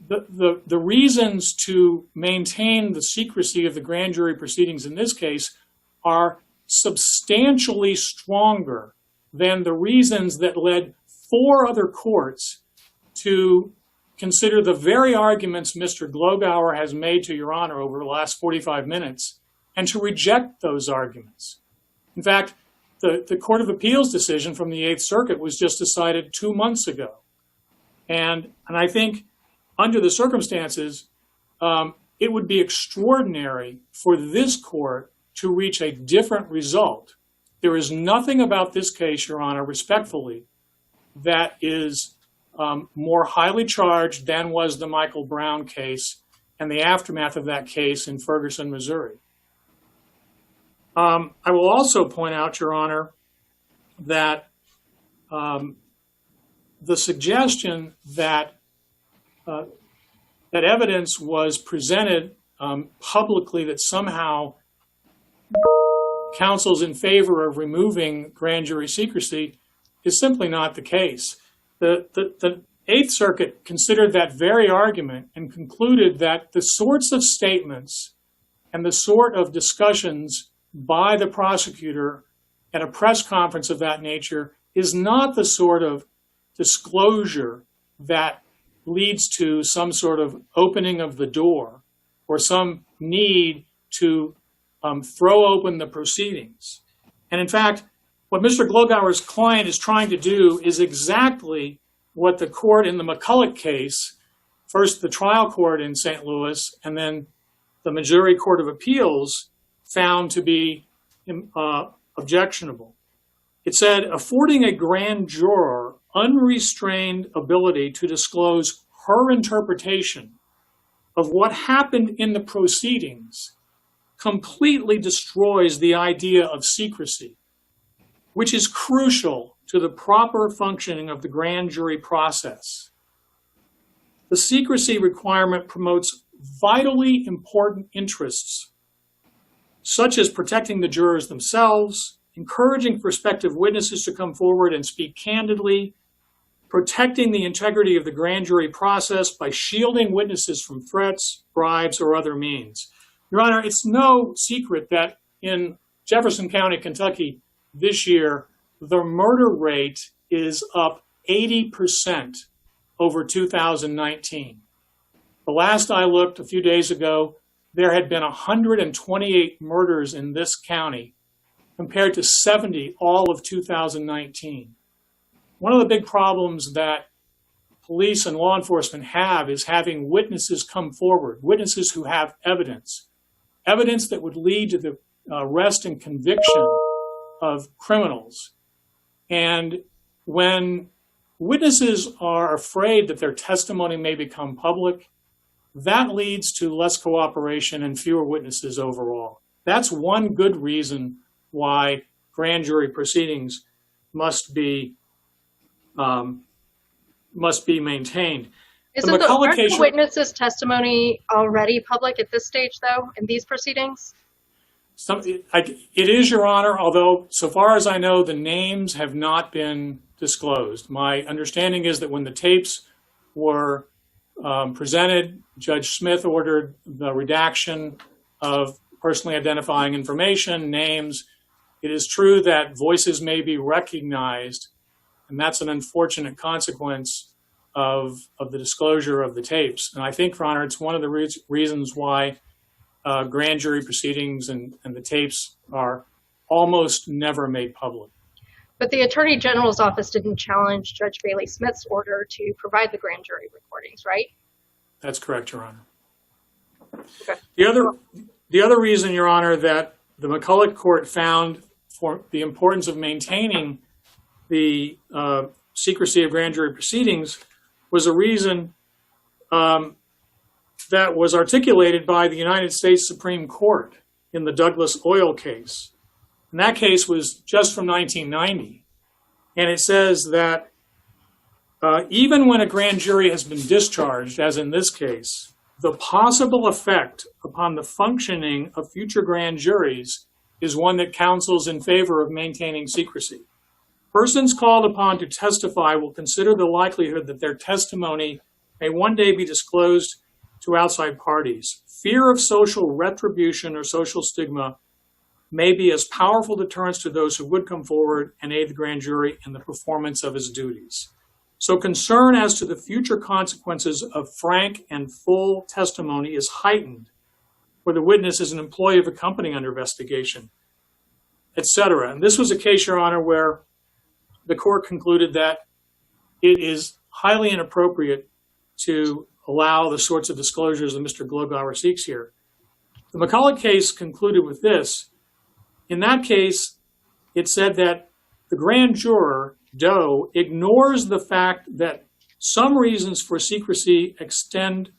the reasons to maintain the secrecy of the grand jury proceedings in this case are substantially stronger than the reasons that led 4 other courts to consider the very arguments Mr. Glogauer has made to Your Honor over the last 45 minutes and to reject those arguments. In fact, the Court of Appeals decision from the 8th Circuit was just decided 2 months ago. And I think under the circumstances, it would be extraordinary for this court to reach a different result. There is nothing about this case, Your Honor, respectfully, that is more highly charged than was the Michael Brown case and the aftermath of that case in Ferguson, Missouri. I will also point out, Your Honor, that the suggestion that that evidence was presented publicly that somehow counsels in favor of removing grand jury secrecy is simply not the case. The 8th Circuit considered that very argument and concluded that the sorts of statements and the sort of discussions by the prosecutor at a press conference of that nature is not the sort of disclosure that leads to some sort of opening of the door or some need to throw open the proceedings. And in fact, what Mr. Glogauer's client is trying to do is exactly what the court in the McCulloch case, first the trial court in St. Louis and then the Missouri Court of Appeals, found to be objectionable. It said, affording a grand juror unrestrained ability to disclose her interpretation of what happened in the proceedings completely destroys the idea of secrecy, which is crucial to the proper functioning of the grand jury process. The secrecy requirement promotes vitally important interests, such as protecting the jurors themselves, encouraging prospective witnesses to come forward and speak candidly, protecting the integrity of the grand jury process by shielding witnesses from threats, bribes, or other means. Your Honor, it's no secret that in Jefferson County, Kentucky, this year, the murder rate is up 80% over 2019. The last I looked a few days ago, there had been 128 murders in this county compared to 70 all of 2019. One of the big problems that police and law enforcement have is having witnesses come forward, witnesses who have evidence that would lead to the arrest and conviction of criminals. And when witnesses are afraid that their testimony may become public, that leads to less cooperation and fewer witnesses overall. That's one good reason why grand jury proceedings must be maintained. Isn't the witnesses' testimony already public at this stage, though, in these proceedings? It is, Your Honor, although so far as I know, the names have not been disclosed. My understanding is that when the tapes were presented. Judge Smith ordered the redaction of personally identifying information, names. It is true that voices may be recognized, and that's an unfortunate consequence of the disclosure of the tapes. And I think, Your Honor, it's one of the reasons why grand jury proceedings and the tapes are almost never made public. But the Attorney General's office didn't challenge Judge Bailey Smith's order to provide the grand jury recordings, right? That's correct, Your Honor. Okay. The other reason, Your Honor, that the McCulloch Court found for the importance of maintaining the secrecy of grand jury proceedings was a reason that was articulated by the United States Supreme Court in the Douglas Oil case. And that case was just from 1990. And it says that even when a grand jury has been discharged, as in this case, the possible effect upon the functioning of future grand juries is one that counsels in favor of maintaining secrecy. Persons called upon to testify will consider the likelihood that their testimony may one day be disclosed to outside parties. Fear of social retribution or social stigma may be as powerful deterrents to those who would come forward and aid the grand jury in the performance of his duties. So concern as to the future consequences of frank and full testimony is heightened where the witness is an employee of a company under investigation, etc. And this was a case, Your Honor, where the court concluded that it is highly inappropriate to allow the sorts of disclosures that Mr. Glogauer seeks here. The McCulloch case concluded with this. In that case, it said that the grand juror, Doe, ignores the fact that some reasons for secrecy extend.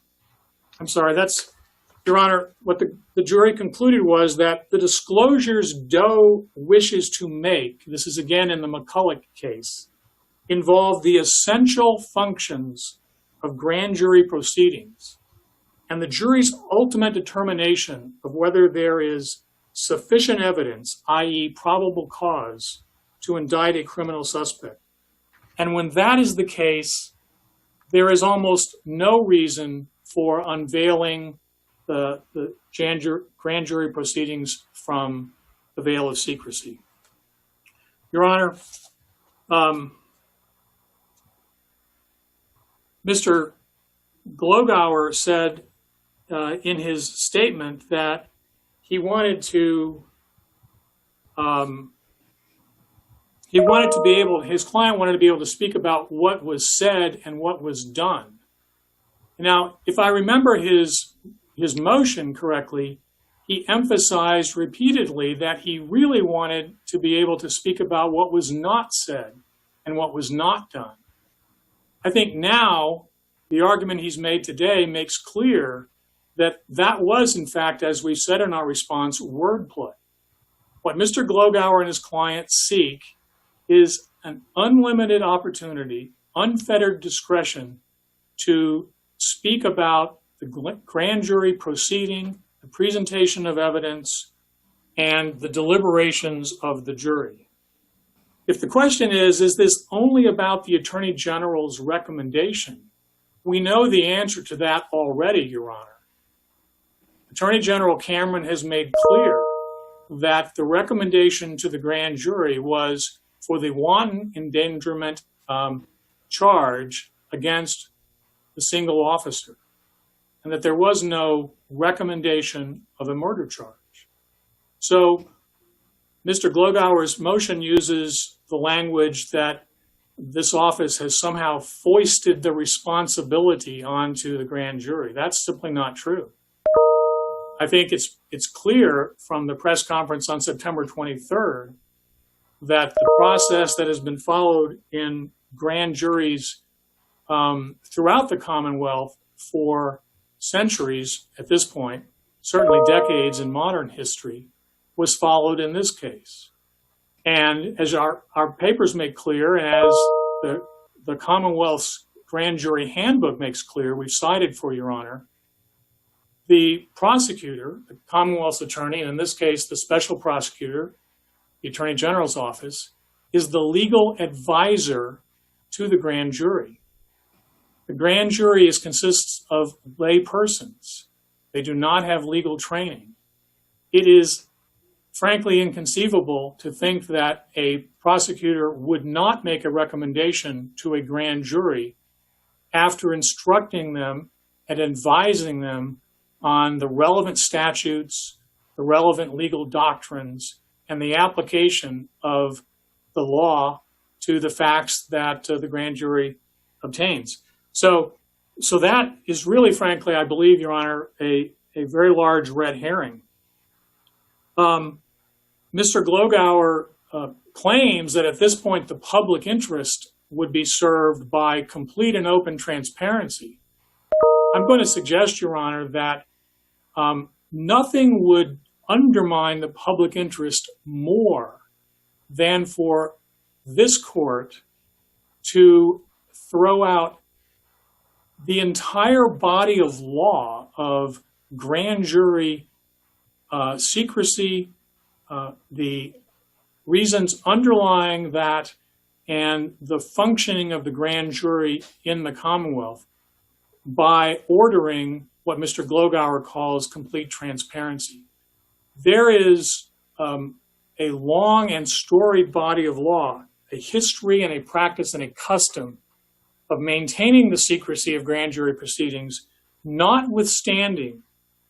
Your Honor, what the jury concluded was that the disclosures Doe wishes to make, this is again in the McCulloch case, involve the essential functions of grand jury proceedings and the jury's ultimate determination of whether there is sufficient evidence, i.e. probable cause, to indict a criminal suspect. And when that is the case, there is almost no reason for unveiling the grand jury proceedings from the veil of secrecy. Your Honor, Mr. Glogauer said in his statement that he wanted to be able, his client wanted to be able to speak about what was said and what was done. Now, if I remember his motion correctly, he emphasized repeatedly that he really wanted to be able to speak about what was not said and what was not done. I think now the argument he's made today makes clear that that was, in fact, as we said in our response, wordplay. What Mr. Glogauer and his client seek is an unlimited opportunity, unfettered discretion to speak about the grand jury proceeding, the presentation of evidence, and the deliberations of the jury. If the question is this only about the Attorney General's recommendation? We know the answer to that already, Your Honor. Attorney General Cameron has made clear that the recommendation to the grand jury was for the wanton endangerment charge against the single officer, and that there was no recommendation of a murder charge. So Mr. Glogauer's motion uses the language that this office has somehow foisted the responsibility onto the grand jury. That's simply not true. I think it's clear from the press conference on September 23rd that the process that has been followed in grand juries throughout the Commonwealth for centuries at this point, certainly decades in modern history, was followed in this case. And as our papers make clear, and as the Commonwealth's grand jury handbook makes clear, we've cited for Your Honor, the prosecutor, the Commonwealth's attorney, and in this case, the special prosecutor, the Attorney General's office, is the legal advisor to the grand jury. The grand jury consists of lay persons. They do not have legal training. It is frankly inconceivable to think that a prosecutor would not make a recommendation to a grand jury after instructing them and advising them on the relevant statutes, the relevant legal doctrines, and the application of the law to the facts that the grand jury obtains. So that is really, frankly, I believe, Your Honor, a very large red herring. Mr. Glogauer claims that at this point the public interest would be served by complete and open transparency. I'm going to suggest, Your Honor, that nothing would undermine the public interest more than for this court to throw out the entire body of law of grand jury secrecy, the reasons underlying that, and the functioning of the grand jury in the Commonwealth by ordering what Mr. Glogauer calls complete transparency. There is a long and storied body of law, a history and a practice and a custom of maintaining the secrecy of grand jury proceedings, notwithstanding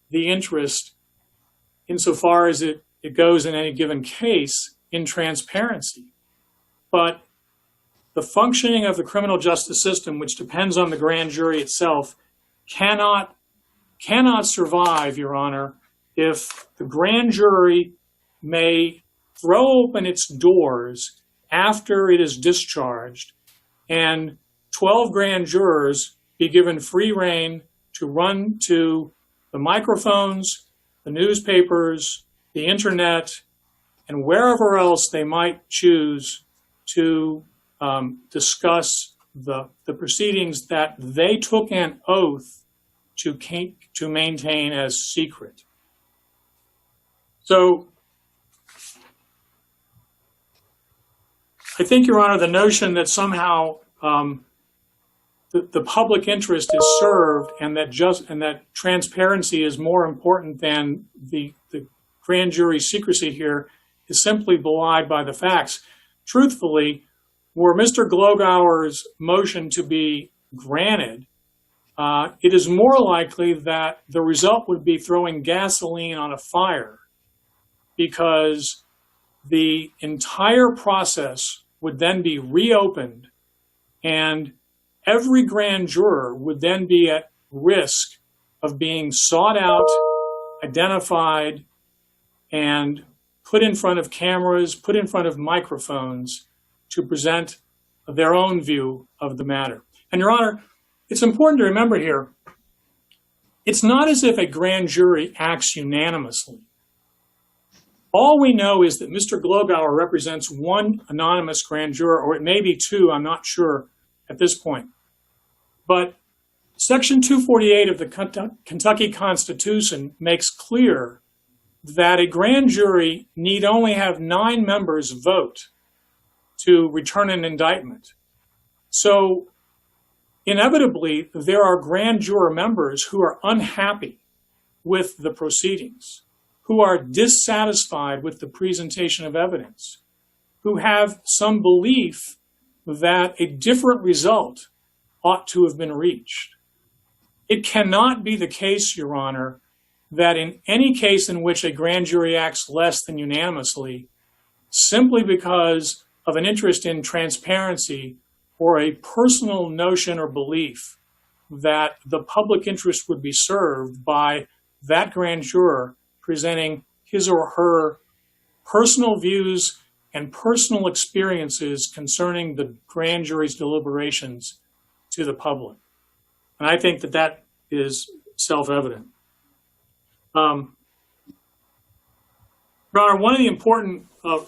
the interest, insofar as it goes in any given case, in transparency. But the functioning of the criminal justice system, which depends on the grand jury itself, cannot survive, Your Honor, if the grand jury may throw open its doors after it is discharged and 12 grand jurors be given free rein to run to the microphones, the newspapers, the internet, and wherever else they might choose to discuss the proceedings that they took an oath to maintain as secret. So I think, Your Honor, the notion that somehow the public interest is served and that transparency is more important than the grand jury secrecy here is simply belied by the facts. Truthfully, were Mr. Glogauer's motion to be granted, it is more likely that the result would be throwing gasoline on a fire, because the entire process would then be reopened and every grand juror would then be at risk of being sought out, identified, and put in front of cameras, put in front of microphones to present their own view of the matter. And, Your Honor, it's important to remember here, it's not as if a grand jury acts unanimously. All we know is that Mr. Glogauer represents one anonymous grand juror, or it may be two, I'm not sure at this point. But Section 248 of the Kentucky Constitution makes clear that a grand jury need only have 9 members vote to return an indictment. So inevitably, there are grand juror members who are unhappy with the proceedings, who are dissatisfied with the presentation of evidence, who have some belief that a different result ought to have been reached. It cannot be the case, Your Honor, that in any case in which a grand jury acts less than unanimously, simply because of an interest in transparency or a personal notion or belief that the public interest would be served by that grand juror presenting his or her personal views and personal experiences concerning the grand jury's deliberations to the public. And I think that that is self-evident. Your Honor, one of the important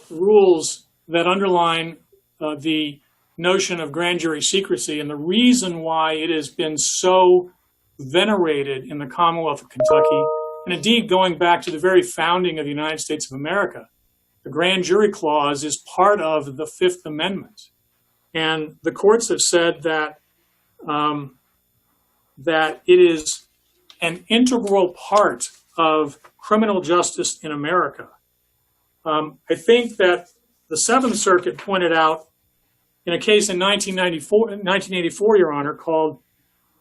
rules that underline the notion of grand jury secrecy, and the reason why it has been so venerated in the Commonwealth of Kentucky, and indeed going back to the very founding of the United States of America, the grand jury clause is part of the Fifth Amendment. And the courts have said that that it is an integral part of criminal justice in America. I think that the Seventh Circuit pointed out in a case in 1984, Your Honor, called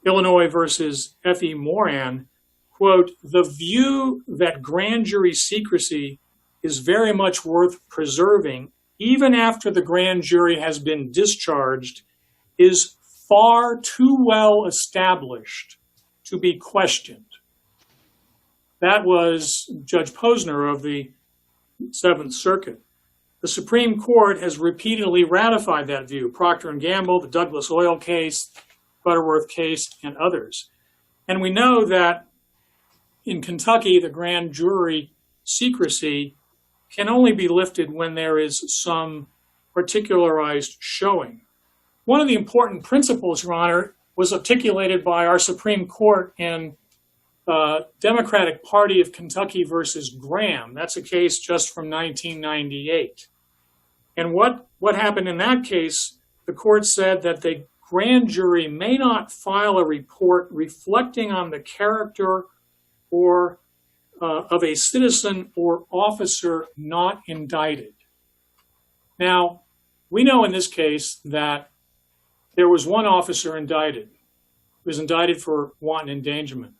Illinois versus F.E. Moran, quote, "The view that grand jury secrecy is very much worth preserving, even after the grand jury has been discharged, is far too well established to be questioned." That was Judge Posner of the Seventh Circuit. The Supreme Court has repeatedly ratified that view. Procter & Gamble, the Douglas Oil case, Butterworth case, and others. And we know that in Kentucky, the grand jury secrecy can only be lifted when there is some particularized showing. One of the important principles, Your Honor, was articulated by our Supreme Court in Democratic Party of Kentucky versus Graham. That's a case just from 1998. And what happened in that case, the court said that the grand jury may not file a report reflecting on the character or of a citizen or officer not indicted. Now, we know in this case that there was one officer indicted. He was indicted for wanton endangerment.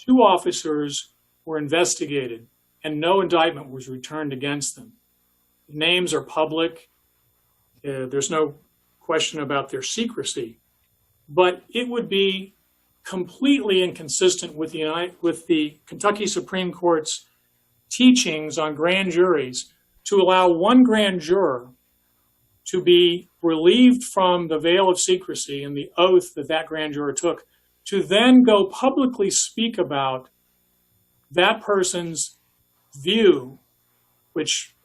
2 officers were investigated, and no indictment was returned against them. The names are public. There's no question about their secrecy. But it would be completely inconsistent with the Kentucky Supreme Court's teachings on grand juries to allow one grand juror to be relieved from the veil of secrecy and the oath that grand juror took, to then go publicly speak about that person's view, which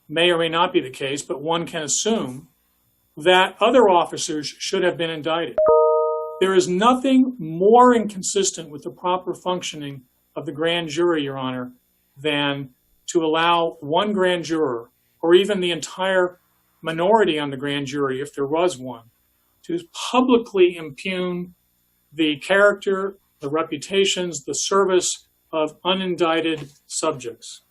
may or may not be the case, but one can assume that other officers should have been indicted. There is nothing more inconsistent with the proper functioning of the grand jury, Your Honor, than to allow one grand juror, or even the entire minority on the grand jury, if there was one, to publicly impugn the character, the reputations, the service of unindicted subjects.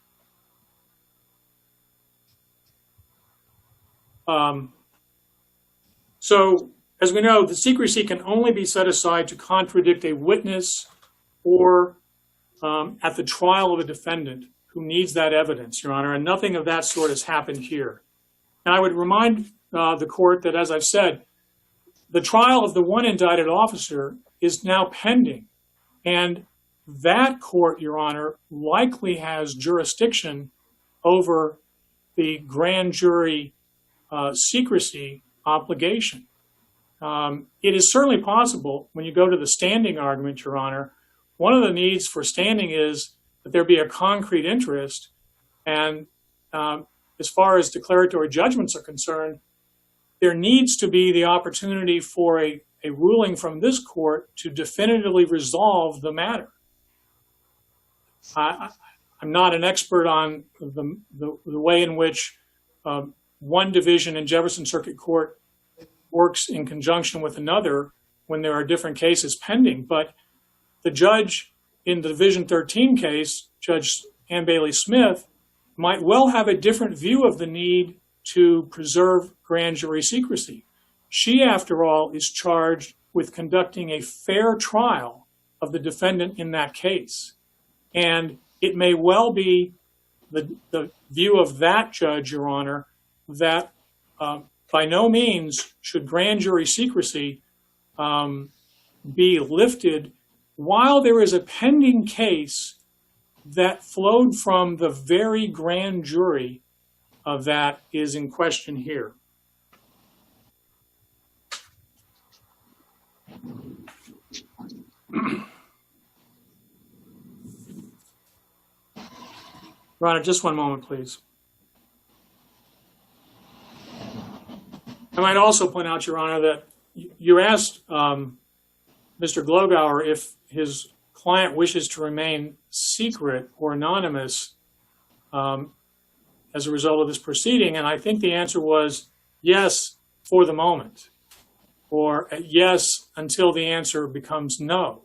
So, as we know, the secrecy can only be set aside to contradict a witness or at the trial of a defendant who needs that evidence, Your Honor, and nothing of that sort has happened here. And I would remind the court that, as I've said, the trial of the one indicted officer is now pending. And that court, Your Honor, likely has jurisdiction over the grand jury secrecy obligation. It is certainly possible, when you go to the standing argument, Your Honor, one of the needs for standing is that there be a concrete interest. And as far as declaratory judgments are concerned, there needs to be the opportunity for a ruling from this court to definitively resolve the matter. I'm not an expert on the way in which one division in Jefferson Circuit Court works in conjunction with another when there are different cases pending, but the judge in the Division 13 case, Judge Ann Bailey Smith, might well have a different view of the need to preserve grand jury secrecy. She, after all, is charged with conducting a fair trial of the defendant in that case. And it may well be the view of that judge, Your Honor, that by no means should grand jury secrecy be lifted while there is a pending case that flowed from the very grand jury that is in question here. Your Honor, just one moment, please. I might also point out, Your Honor, that you asked Mr. Glogauer if his client wishes to remain secret or anonymous as a result of this proceeding, and I think the answer was yes, for the moment, or yes, until the answer becomes no.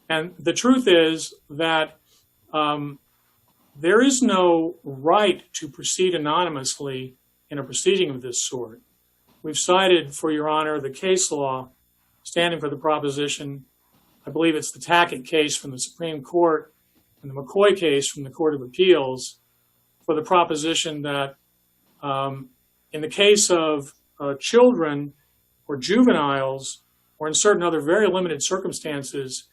And the truth is that there is no right to proceed anonymously in a proceeding of this sort. We've cited, for your honor, the case law standing for the proposition, I believe it's the Tackett case from the Supreme Court and the McCoy case from the Court of Appeals, for the proposition that in the case of children or juveniles, or in certain other very limited circumstances,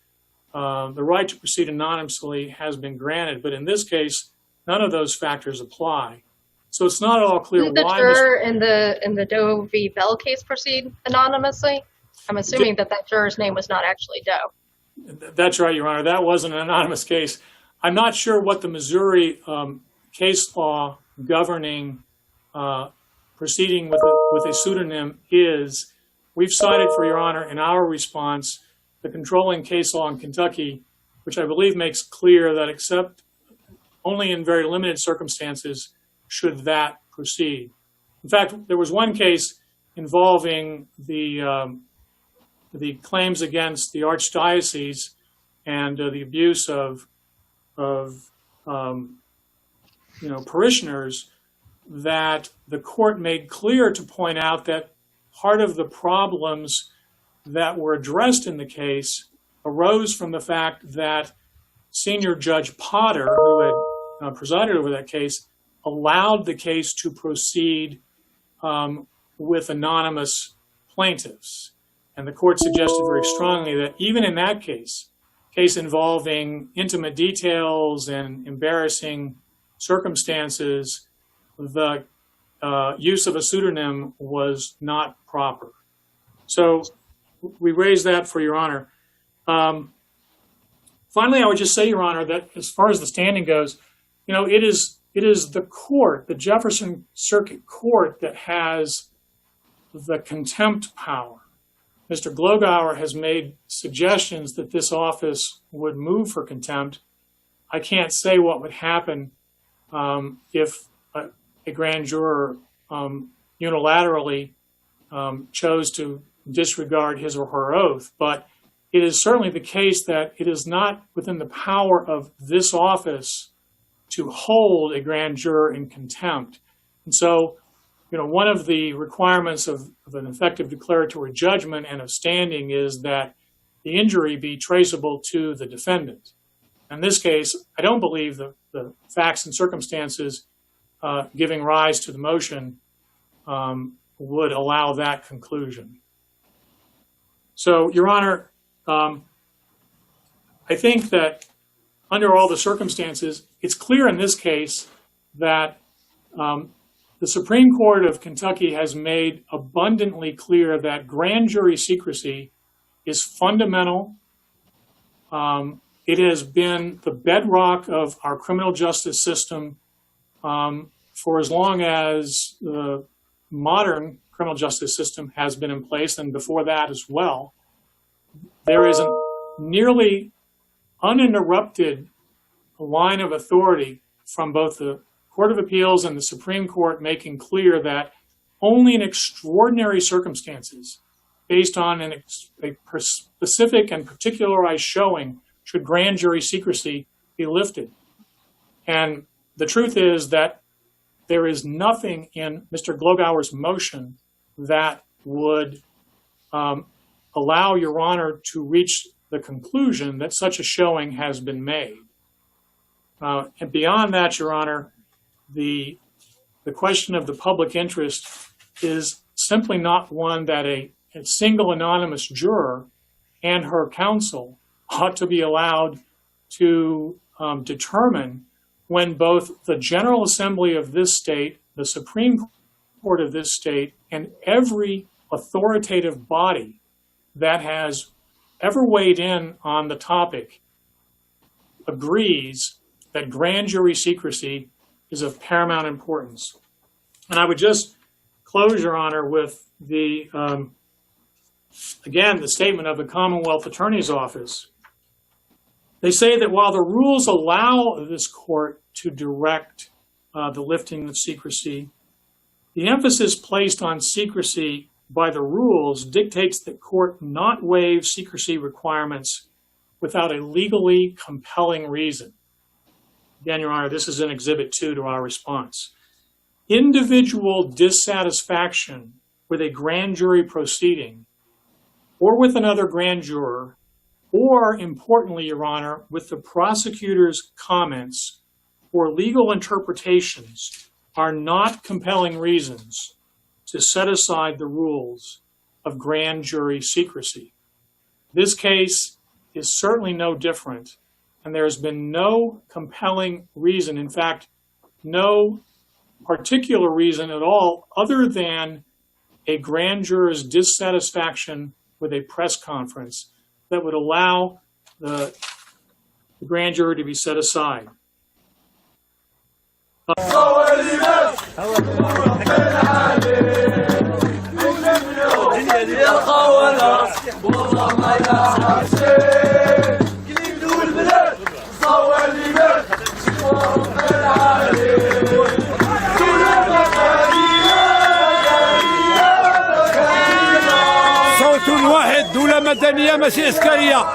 the right to proceed anonymously has been granted. But in this case, none of those factors apply. So it's not at all clear Did the why juror in the Doe v. Bell case proceed anonymously? I'm assuming that juror's name was not actually Doe. That's right, Your Honor. That wasn't an anonymous case. I'm not sure what the Missouri case law governing proceeding with a pseudonym is. We've cited, for your honor, in our response, the controlling case law in Kentucky, which I believe makes clear that except only in very limited circumstances should that proceed. In fact, there was one case involving the claims against the Archdiocese and the abuse of parishioners, that the court made clear to point out that part of the problems that were addressed in the case arose from the fact that Senior Judge Potter, who had presided over that case, allowed the case to proceed with anonymous plaintiffs. And the court suggested very strongly that even in that case involving intimate details and embarrassing circumstances, the use of a pseudonym was not proper. So we raised that, for your honor. Finally, I would just say, your honor, that as far as the standing goes, it is the court, the Jefferson Circuit Court, that has the contempt power. Mr. Glogauer has made suggestions that this office would move for contempt. I can't say what would happen if a grand juror unilaterally chose to disregard his or her oath, but it is certainly the case that it is not within the power of this office to hold a grand juror in contempt. And so, one of the requirements of an effective declaratory judgment and of standing is that the injury be traceable to the defendant. In this case, I don't believe the facts and circumstances giving rise to the motion would allow that conclusion. So, your honor, I think that under all the circumstances, it's clear in this case that the Supreme Court of Kentucky has made abundantly clear that grand jury secrecy is fundamental. It has been the bedrock of our criminal justice system for as long as the modern criminal justice system has been in place, and before that as well. There is a nearly uninterrupted line of authority from both the Court of Appeals and the Supreme Court making clear that only in extraordinary circumstances, based on a specific and particularized showing, should grand jury secrecy be lifted. And the truth is that there is nothing in Mr. Glogauer's motion that would allow your honor to reach the conclusion that such a showing has been made. And beyond that, your honor, the question of the public interest is simply not one that a single anonymous juror and her counsel ought to be allowed to determine when both the General Assembly of this state, the Supreme Court of this state, and every authoritative body that has ever weighed in on the topic agrees that grand jury secrecy is of paramount importance. And I would just close, your honor, with again, the statement of the Commonwealth Attorney's Office. They say that while the rules allow this court to direct the lifting of secrecy, the emphasis placed on secrecy by the rules dictates that court not waive secrecy requirements without a legally compelling reason. Again, Your Honor, this is in Exhibit 2 to our response. Individual dissatisfaction with a grand jury proceeding or with another grand juror, or importantly, Your Honor, with the prosecutor's comments or legal interpretations are not compelling reasons to set aside the rules of grand jury secrecy. This case is certainly no different, and there has been no compelling reason, in fact, no particular reason at all other than a grand juror's dissatisfaction with a press conference that would allow the grand jury to be set aside. صوت واحد دولة مدنية ماشي عسكرية.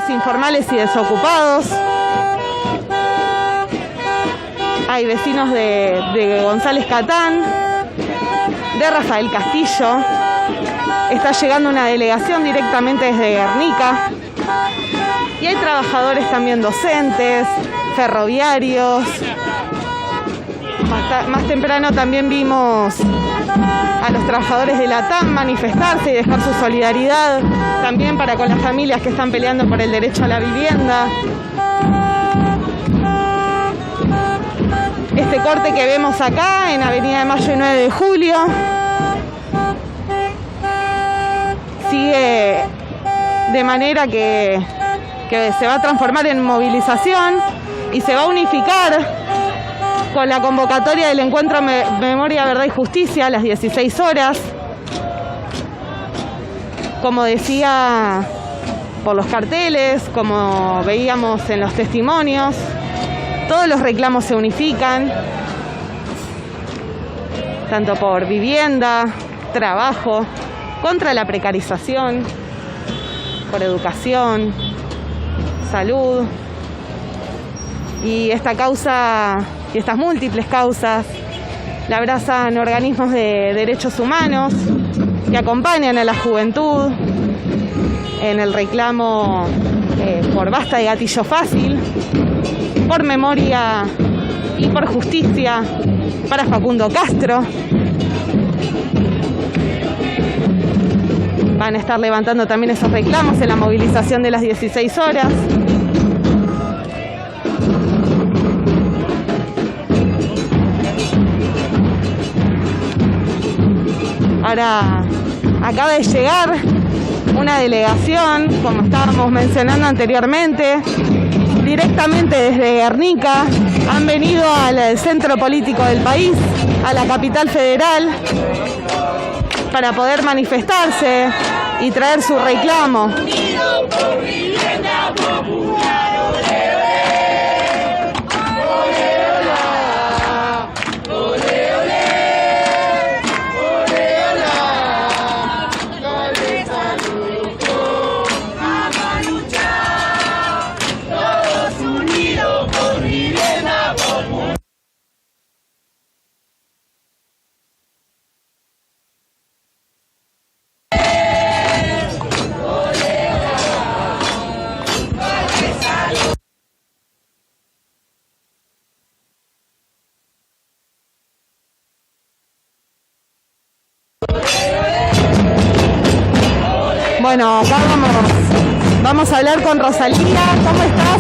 Informales y desocupados. Hay vecinos de González Catán, de Rafael Castillo. Está llegando una delegación directamente desde Guernica. Y hay trabajadores también docentes, ferroviarios. Más temprano también vimos a los trabajadores de la TAM manifestarse y dejar su solidaridad también para con las familias que están peleando por el derecho a la vivienda. Este corte que vemos acá en Avenida de Mayo y 9 de Julio sigue de manera que se va a transformar en movilización y se va a unificar con la convocatoria del encuentro Memoria, Verdad y Justicia a las 16 horas. Como decía, por los carteles, como veíamos en los testimonios, todos los reclamos se unifican, tanto por vivienda, trabajo, contra la precarización, por educación, salud. Y esta causa y estas múltiples causas la abrazan organismos de derechos humanos que acompañan a la juventud en el reclamo por basta de gatillo fácil, por memoria y por justicia para Facundo Castro. Van a estar levantando también esos reclamos en la movilización de las 16 horas. Acaba de llegar una delegación, como estábamos mencionando anteriormente, directamente desde Guernica. Han venido al centro político del país, a la capital federal, para poder manifestarse y traer su reclamo. Bueno, acá vamos a hablar con Rosalía. ¿Cómo estás?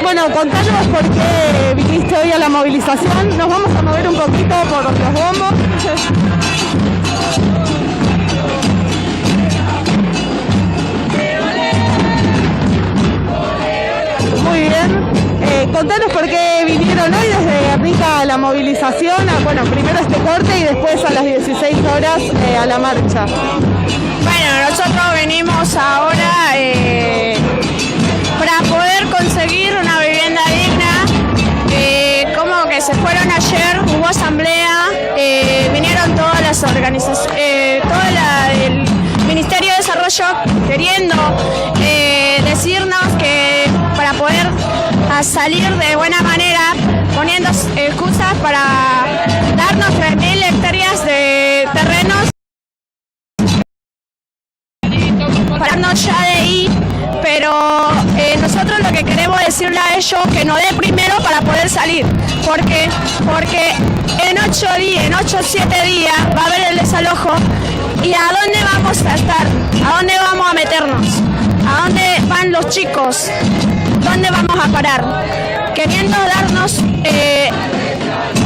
Bueno, contanos por qué viniste hoy a la movilización. Nos vamos a mover un poquito por los bombos. Muy bien. Contanos por qué vinieron hoy desde Guernica a la movilización. Bueno, primero este corte y después a las 16 horas a la marcha. Bueno, nosotros venimos ahora para poder conseguir una vivienda digna. Como que se fueron ayer, hubo asamblea, vinieron todas las organizaciones, el Ministerio de Desarrollo queriendo decirnos que para poder salir de buena manera, poniendo excusas para darnos 3.000 hectáreas de terrenos, pararnos ya de ahí, pero nosotros lo que queremos decirle a ellos que nos dé primero para poder salir, porque en 8 días, en 8 o 7 días va a haber el desalojo. ¿Y a dónde vamos a estar? ¿A dónde vamos a meternos? ¿A dónde van los chicos? ¿Dónde vamos a parar? Queriendo darnos,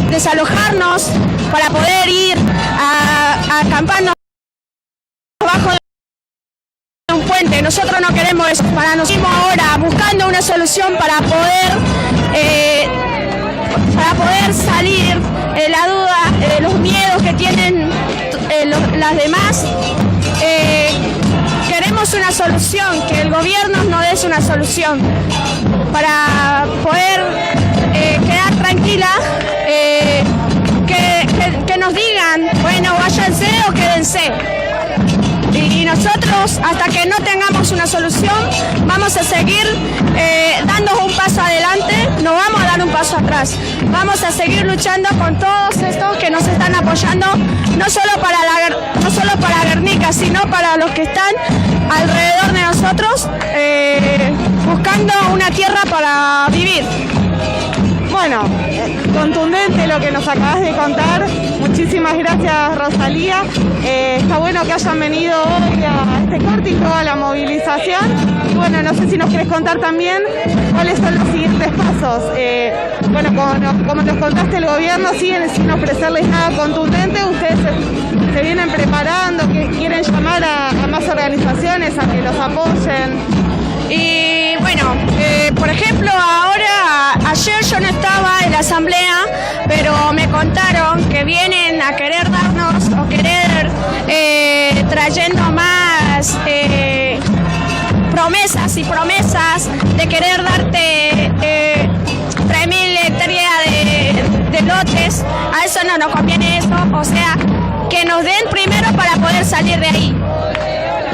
desalojarnos para poder ir a acamparnos bajo un puente. Nosotros no queremos eso. Para nosotros ahora buscando una solución para poder salir, la duda, los miedos que tienen las demás. Queremos una solución, que el gobierno nos dé una solución para poder quedar tranquila, que nos digan, bueno, váyanse o quédense. Y nosotros, hasta que no tengamos una solución, vamos a seguir dando un paso adelante, no vamos a dar un paso atrás. Vamos a seguir luchando con todos estos que nos están apoyando, no solo para Guernica, sino para los que están alrededor de nosotros, buscando una tierra para vivir. Bueno, contundente lo que nos acabas de contar. Muchísimas gracias, Rosalía. Está bueno que hayan venido hoy a este corte y toda la movilización. Y bueno, no sé si nos quieres contar también cuáles son los siguientes pasos. Bueno, como nos contaste, el gobierno sigue sin ofrecerles nada contundente. Ustedes se vienen preparando, que quieren llamar a más organizaciones a que los apoyen. Y bueno, por ejemplo, ayer yo no estaba en la asamblea, pero me contaron que vienen a querer darnos o querer trayendo más promesas y promesas de querer darte 3.000 hectáreas de lotes. A eso no nos conviene eso, o sea, que nos den primero para poder salir de ahí.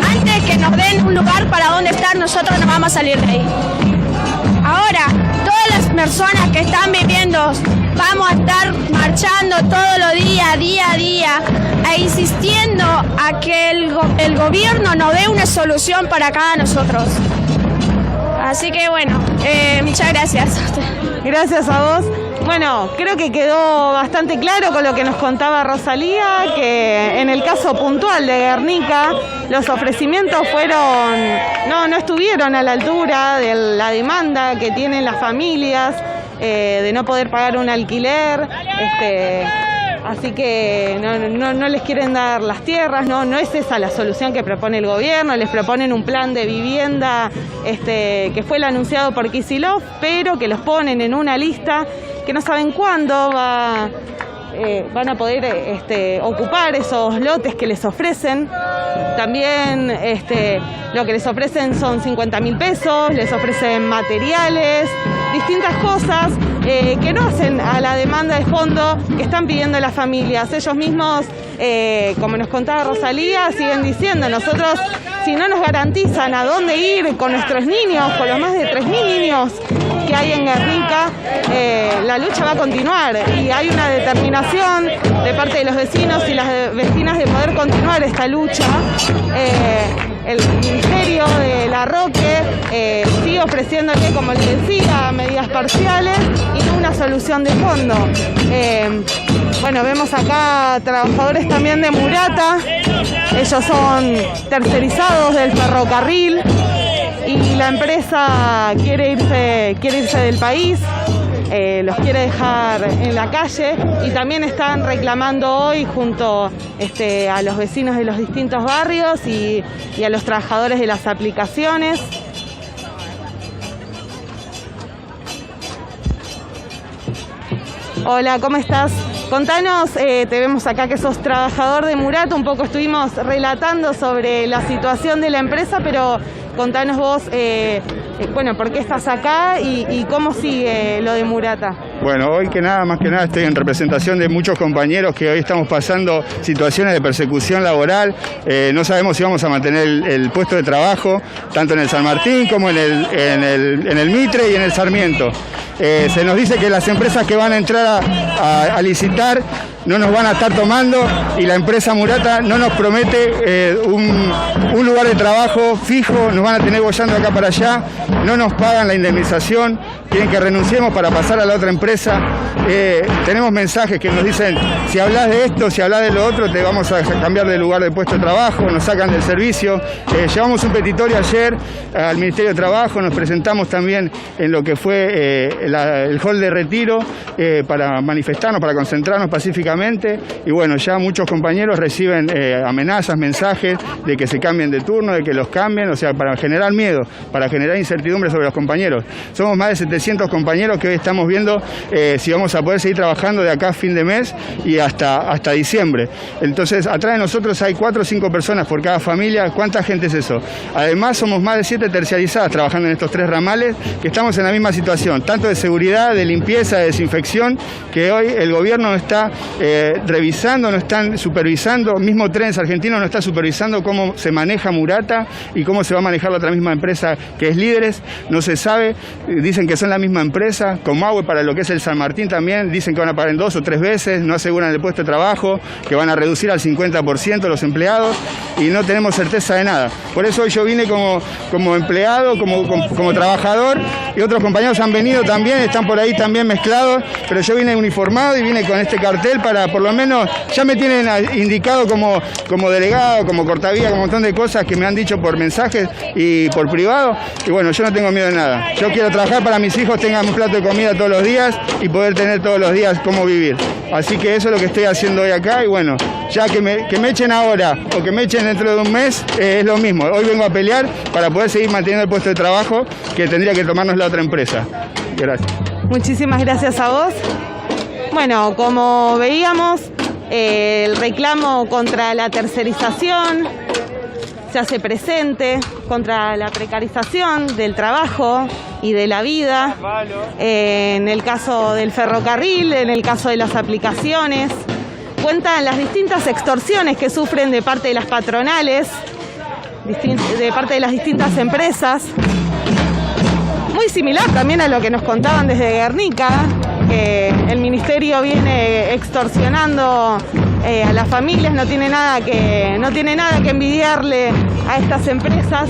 Antes que nos den un lugar para donde estar, nosotros no vamos a salir de ahí. Ahora, todas las personas que están viviendo, vamos a estar marchando todos los días, día a día, insistiendo a que el gobierno nos dé una solución para cada nosotros. Así que bueno, muchas gracias. Gracias a vos. Bueno, creo que quedó bastante claro con lo que nos contaba Rosalía, que en el caso puntual de Guernica, los ofrecimientos no estuvieron a la altura de la demanda que tienen las familias, de no poder pagar un alquiler, Así que no les quieren dar las tierras, no es esa la solución que propone el gobierno. Les proponen un plan de vivienda que fue el anunciado por Kicillof, pero que los ponen en una lista que no saben cuándo van a poder ocupar esos lotes que les ofrecen. También lo que les ofrecen son 50.000 pesos, les ofrecen materiales, distintas cosas que no hacen a la demanda de fondo que están pidiendo las familias. Ellos mismos, como nos contaba Rosalía, siguen diciendo: nosotros, si no nos garantizan a dónde ir con nuestros niños, con los más de 3.000 niños que hay en Guernica, la lucha va a continuar, y hay una determinación de parte de los vecinos y las vecinas de poder continuar esta lucha. El Ministerio de Larroque sigue ofreciéndole, como les decía, medidas parciales y no una solución de fondo. Bueno, vemos acá trabajadores también de Murata. Ellos son tercerizados del ferrocarril y la empresa quiere irse del país. Los quiere dejar en la calle, y también están reclamando hoy junto a los vecinos de los distintos barrios y a los trabajadores de las aplicaciones. Hola, ¿cómo estás? Contanos, te vemos acá que sos trabajador de Murata. Un poco estuvimos relatando sobre la situación de la empresa, pero contanos vos, ¿por qué estás acá y cómo sigue lo de Murata? Bueno, hoy más que nada estoy en representación de muchos compañeros que hoy estamos pasando situaciones de persecución laboral. No sabemos si vamos a mantener el puesto de trabajo, tanto en el San Martín como en el Mitre y en el Sarmiento. Se nos dice que las empresas que van a entrar a licitar no nos van a estar tomando, y la empresa Murata no nos promete un lugar de trabajo fijo, nos van a tener bollando de acá para allá, no nos pagan la indemnización, quieren que renunciemos para pasar a la otra empresa. Tenemos mensajes que nos dicen: si hablas de esto, si hablas de lo otro, te vamos a cambiar de lugar de puesto de trabajo, nos sacan del servicio. Llevamos un petitorio ayer al Ministerio de Trabajo, nos presentamos también en lo que fue el hall de Retiro para manifestarnos, para concentrarnos pacíficamente, y bueno, ya muchos compañeros reciben amenazas, mensajes de que se cambien de turno, de que los cambien, o sea, para generar miedo, para generar incertidumbre sobre los compañeros. Somos más de 700 compañeros que hoy estamos viendo si vamos a poder seguir trabajando de acá a fin de mes y hasta diciembre. Entonces, atrás de nosotros hay 4 o 5 personas por cada familia. ¿Cuánta gente es eso? Además, somos más de 7 terciarizadas trabajando en estos 3 ramales, que estamos en la misma situación, tanto de seguridad, de limpieza, de desinfección, que hoy el gobierno no está revisando, no están supervisando. Mismo Trenes Argentinos no está supervisando cómo se maneja Murata y cómo se va a manejar la otra misma empresa que es Líderes. No se sabe, dicen que son la misma empresa. Comahue, para lo que es el San Martín también, dicen que van a pagar en 2 o 3 veces, no aseguran el puesto de trabajo, que van a reducir al 50% los empleados, y no tenemos certeza de nada. Por eso hoy yo vine como empleado, como trabajador, y otros compañeros han venido también, están por ahí también mezclados, pero yo vine uniformado y vine con este cartel para, por lo menos, ya me tienen indicado como delegado, como cortavía, como un montón de cosas que me han dicho por mensajes y por privado, y bueno, yo no tengo miedo de nada. Yo quiero trabajar para mis hijos tengan un plato de comida todos los días y poder tener todos los días cómo vivir. Así que eso es lo que estoy haciendo hoy acá, y bueno, ya que me echen ahora o que me echen dentro de un mes, es lo mismo. Hoy vengo a pelear para poder seguir manteniendo el puesto de trabajo que tendría que tomarnos la otra empresa. Gracias. Muchísimas gracias a vos. Bueno, como veíamos, el reclamo contra la tercerización se hace presente, contra la precarización del trabajo y de la vida, en el caso del ferrocarril, en el caso de las aplicaciones. Cuentan las distintas extorsiones que sufren de parte de las patronales, de parte de las distintas empresas. Muy similar también a lo que nos contaban desde Guernica, que el ministerio viene extorsionando a las familias, no tiene nada que envidiarle a estas empresas.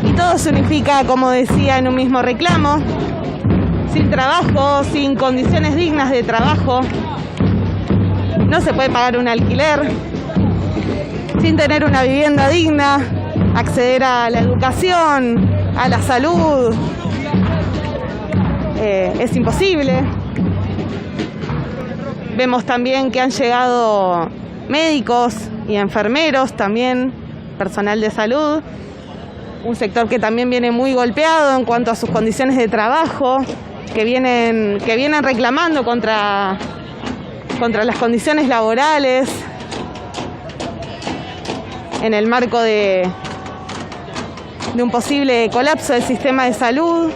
Y todo se unifica, como decía, en un mismo reclamo: sin trabajo, sin condiciones dignas de trabajo, no se puede pagar un alquiler, sin tener una vivienda digna, acceder a la educación, a la salud, es imposible. Vemos también que han llegado médicos y enfermeros también, personal de salud, un sector que también viene muy golpeado en cuanto a sus condiciones de trabajo, que vienen reclamando contra las condiciones laborales en el marco de un posible colapso del sistema de salud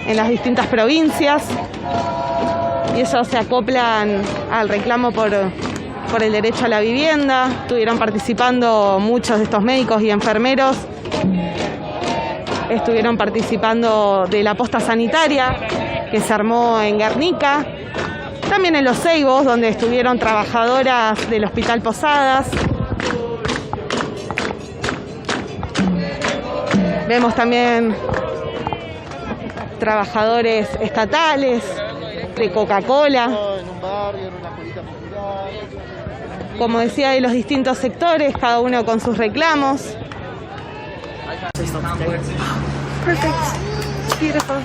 en las distintas provincias, y ellos se acoplan al reclamo por el derecho a la vivienda. Estuvieron participando muchos de estos médicos y enfermeros, estuvieron participando de la posta sanitaria que se armó en Guernica, también en Los Ceibos, donde estuvieron trabajadoras del Hospital Posadas. Vemos también trabajadores estatales de Coca-Cola, como decía, de los distintos sectores, cada uno con sus reclamos. Perfect. Beautiful.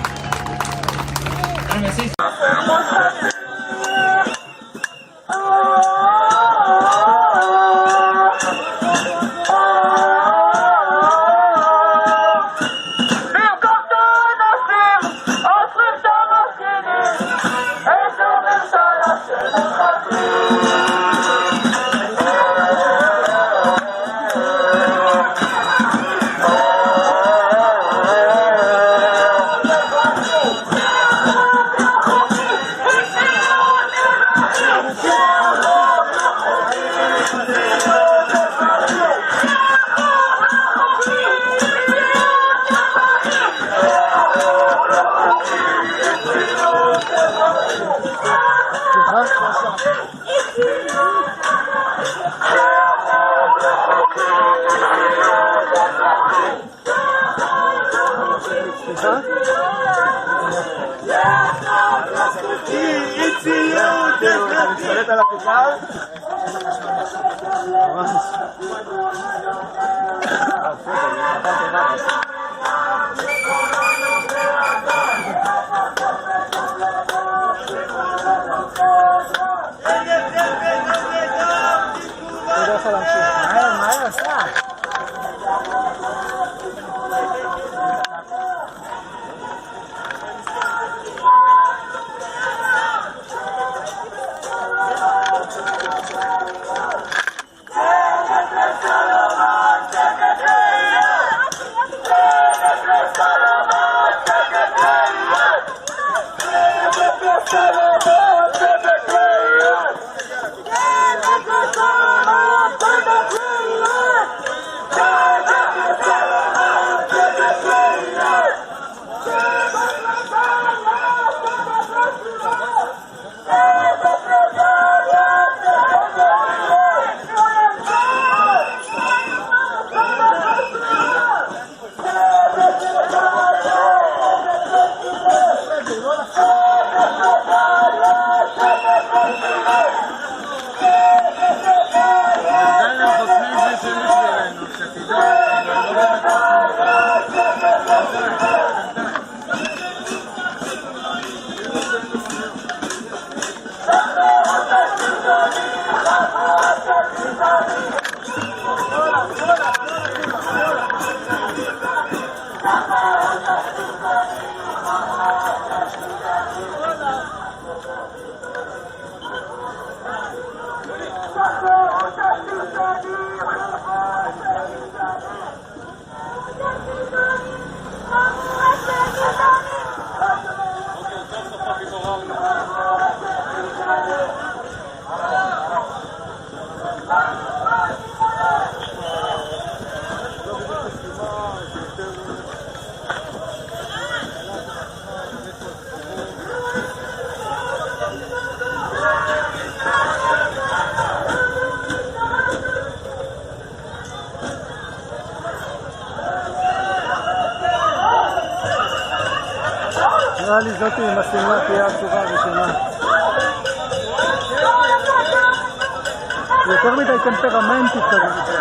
נראה לי זאת עם הסמלה תהיה התשובה הראשונה. יותר מדי טמפרמנטית כזאת.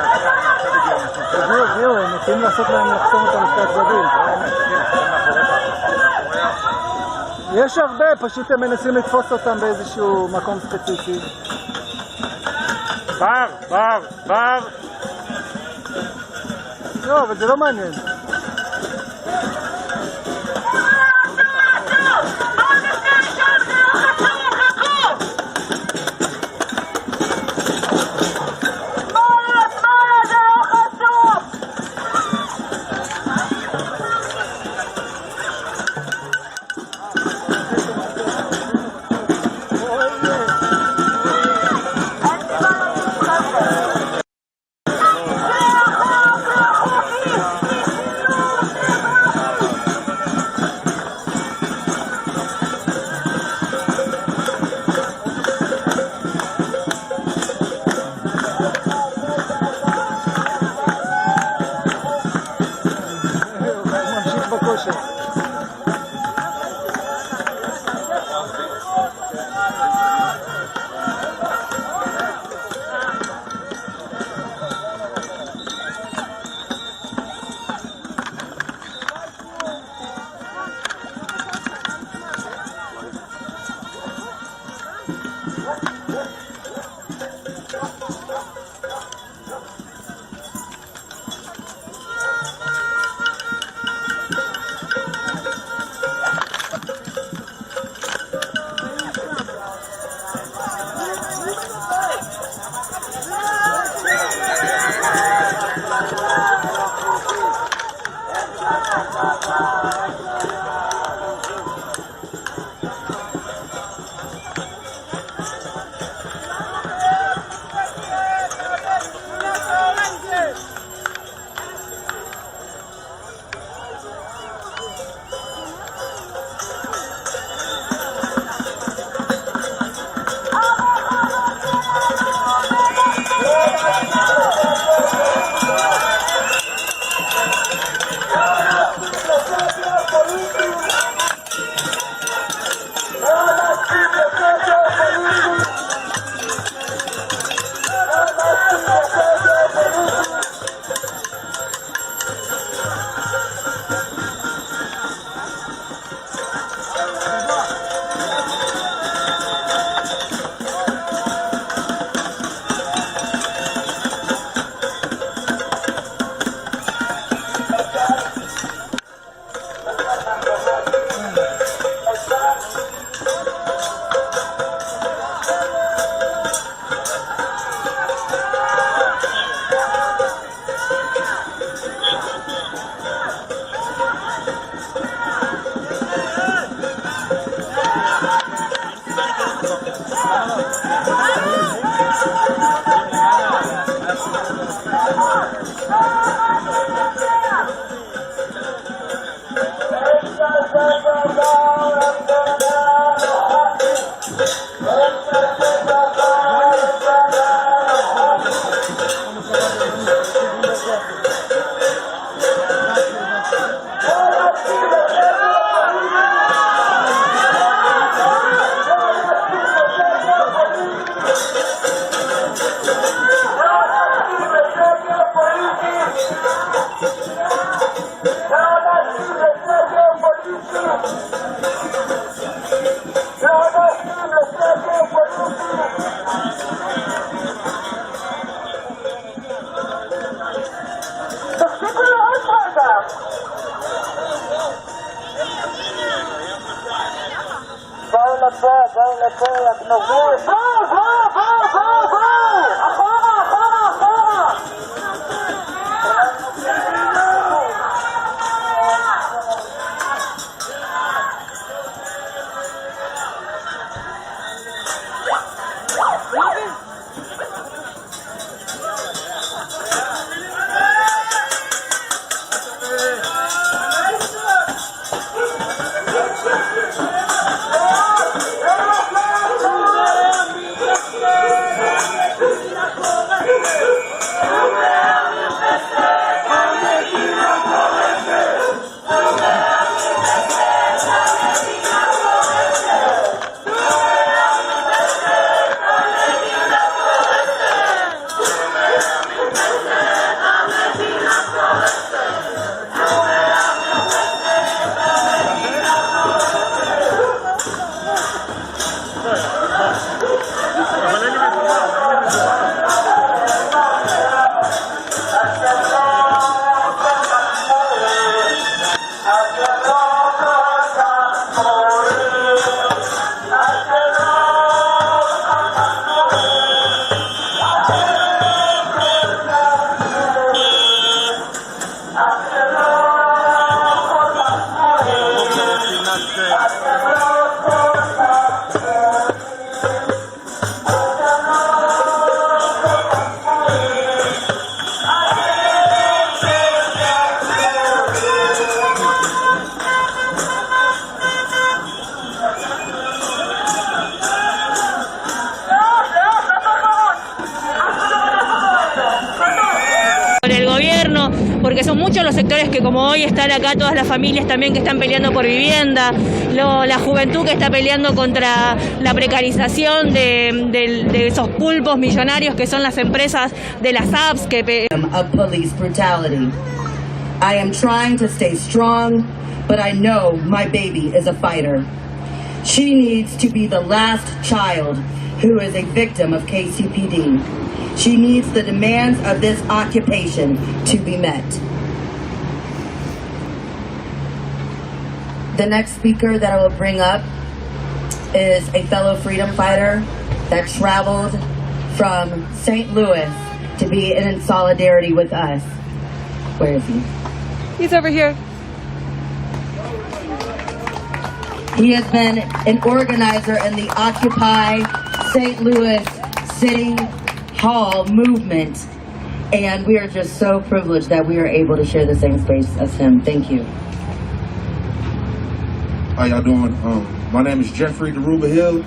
זהו, הם מתאים לעשות להם לחסום אותם לשתי הצדדים. יש הרבה, פשוט הם מנסים לתפוס אותם באיזשהו מקום ספציפי. בר. לא, אבל זה לא מעניין. sectores que como hoy están acá, todas las familias también que están peleando por vivienda, la juventud que está peleando contra la precarización de esos pulpos millonarios que son las empresas de las apps que... Of police brutality. I am trying to stay strong, but I know my baby is a fighter. She needs to be the last child who is a victim of KCPD. She needs the demands of this occupation to be met. The next speaker that I will bring up is a fellow freedom fighter that traveled from St. Louis to be in solidarity with us. Where is he? He's over here. He has been an organizer in the Occupy St. Louis City Hall movement, and we are just so privileged that we are able to share the same space as him. Thank you. How y'all doing? My name is Jeffrey Deruba Hill.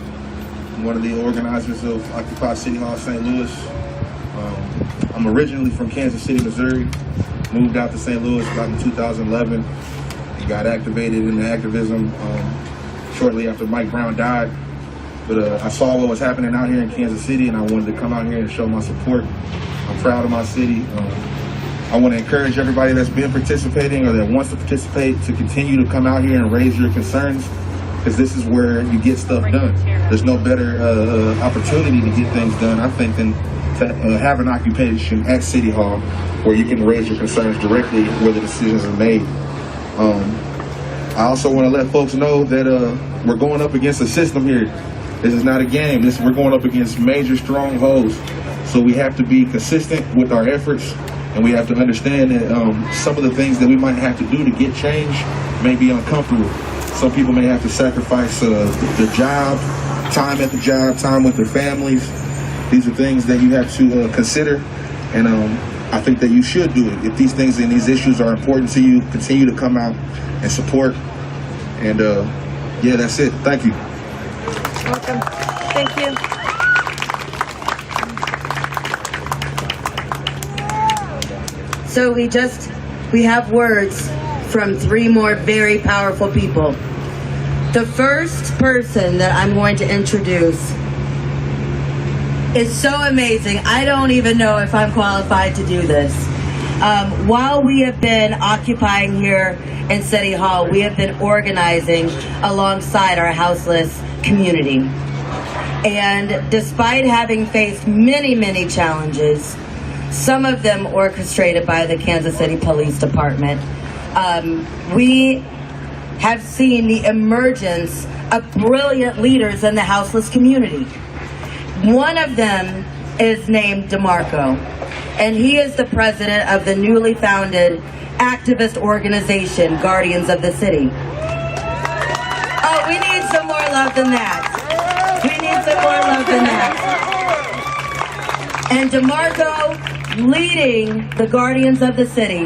I'm one of the organizers of Occupy City Hall St. Louis. I'm originally from Kansas City, Missouri. Moved out to St. Louis about in 2011 and got activated in the activism shortly after Mike Brown died. But I saw what was happening out here in Kansas City, and I wanted to come out here and show my support. I'm proud of my city. I want to encourage everybody that's been participating or that wants to participate to continue to come out here and raise your concerns, because this is where you get stuff done. There's no better opportunity to get things done, I think, than to have an occupation at City Hall where you can raise your concerns directly where the decisions are made. I also want to let folks know that we're going up against a system here. This is not a game. We're going up against major strongholds. So we have to be consistent with our efforts, and we have to understand that some of the things that we might have to do to get change may be uncomfortable. Some people may have to sacrifice the job, time at the job, time with their families. These are things that you have to consider, and I think that you should do it. If these things and these issues are important to you, continue to come out and support. And yeah, that's it. Thank you. Welcome. Thank you. So we have words from three more very powerful people. The first person that I'm going to introduce is so amazing. I don't even know if I'm qualified to do this. While we have been occupying here in City Hall, we have been organizing alongside our houseless community. And despite having faced many, many challenges, some of them orchestrated by the Kansas City Police Department, we have seen the emergence of brilliant leaders in the houseless community. One of them is named DeMarco, and he is the president of the newly founded activist organization, Guardians of the City. Oh, we need some more love than that. We need some more love than that. And DeMarco, leading the Guardians of the City,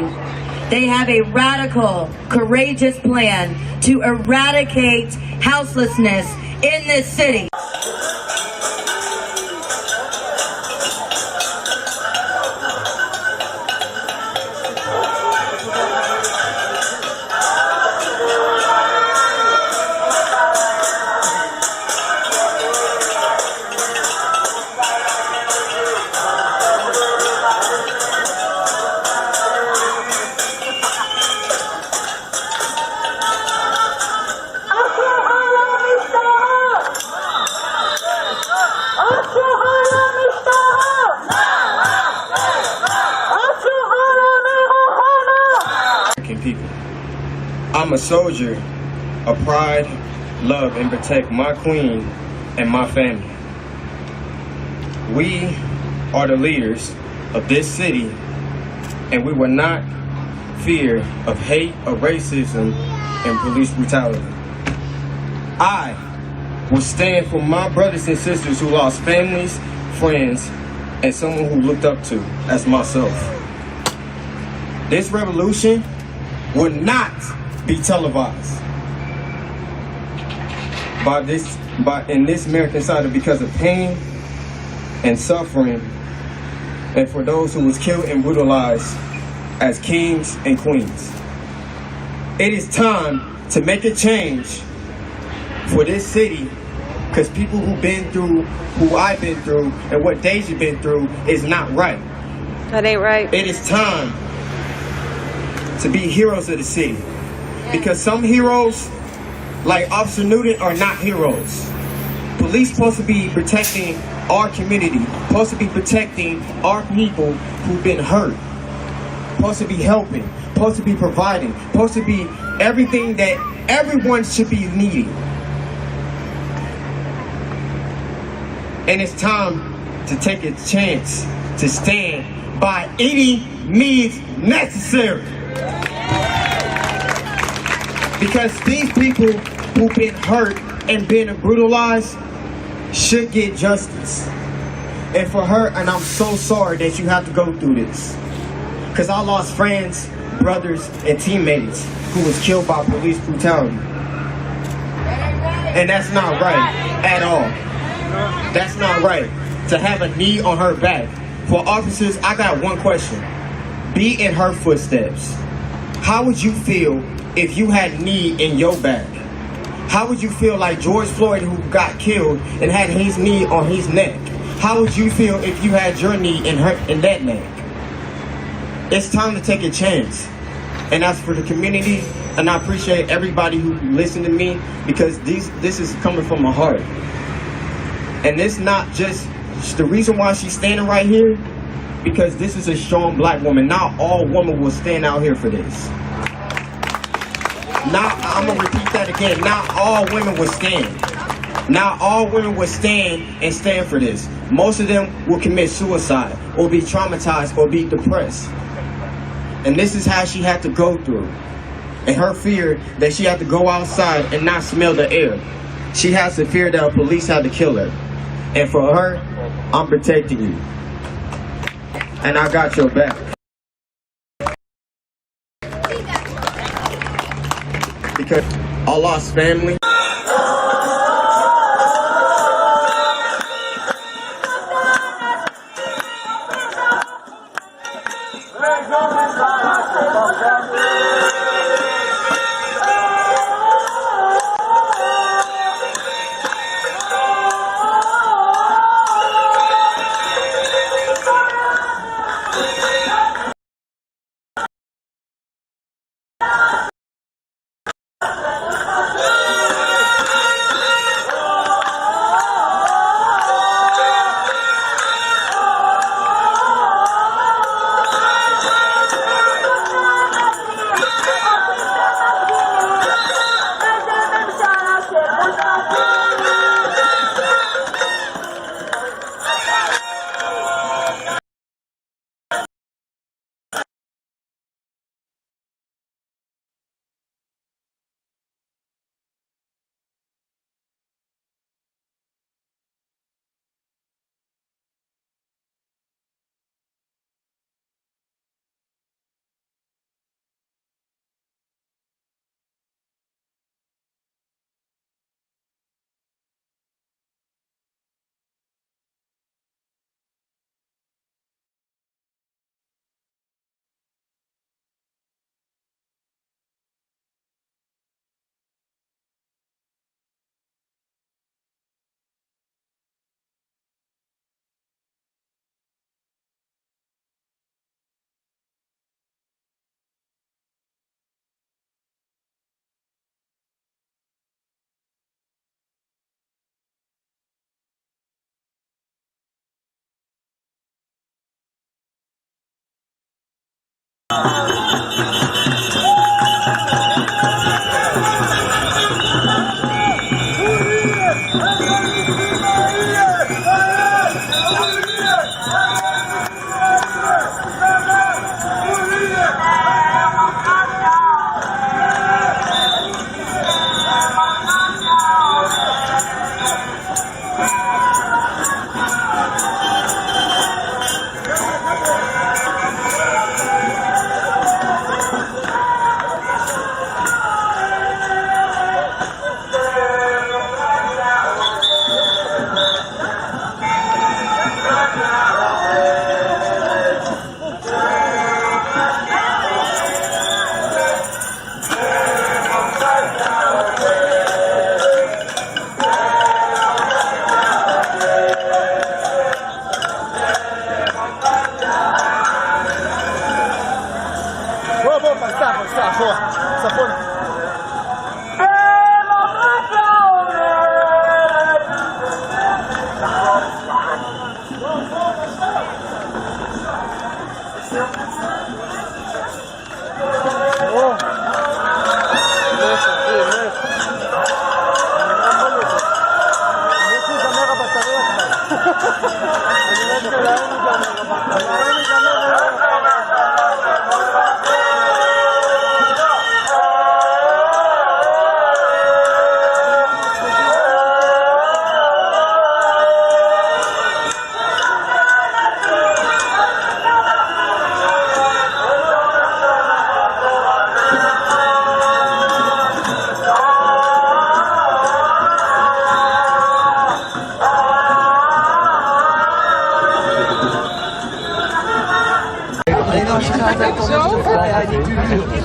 they have a radical, courageous plan to eradicate houselessness in this city. I'm a soldier of pride, love, and protect my queen and my family. We are the leaders of this city, and we will not fear of hate or racism and police brutality. I will stand for my brothers and sisters who lost families, friends, and someone who looked up to as myself. This revolution will not be televised in this American side because of pain and suffering, and for those who was killed and brutalized as kings and queens. It is time to make a change for this city, because people who've been through, who I've been through, and what Deja been through is not right. That ain't right. It is time to be heroes of the city. Because some heroes, like Officer Newton, are not heroes. Police supposed to be protecting our community, supposed to be protecting our people who've been hurt, supposed to be helping, supposed to be providing, supposed to be everything that everyone should be needing. And it's time to take a chance to stand by any means necessary. Because these people who've been hurt and been brutalized should get justice. And for her, and I'm so sorry that you have to go through this. Because I lost friends, brothers, and teammates who was killed by police brutality. And that's not right at all. That's not right. To have a knee on her back. For officers, I got one question. Be in her footsteps. How would you feel if you had knee in your back? How would you feel like George Floyd, who got killed and had his knee on his neck? How would you feel if you had your knee in that neck? It's time to take a chance. And that's for the community. And I appreciate everybody who listened to me, because this is coming from my heart. And it's not just the reason why she's standing right here, because this is a strong black woman. Not all women will stand out here for this. I'm going to repeat that again. Not all women will stand. Not all women will stand and stand for this. Most of them will commit suicide or be traumatized or be depressed. And this is how she had to go through. And her fear that she had to go outside and not smell the air. She has the fear that police had to kill her. And for her, I'm protecting you. And I got your back. Because I lost family.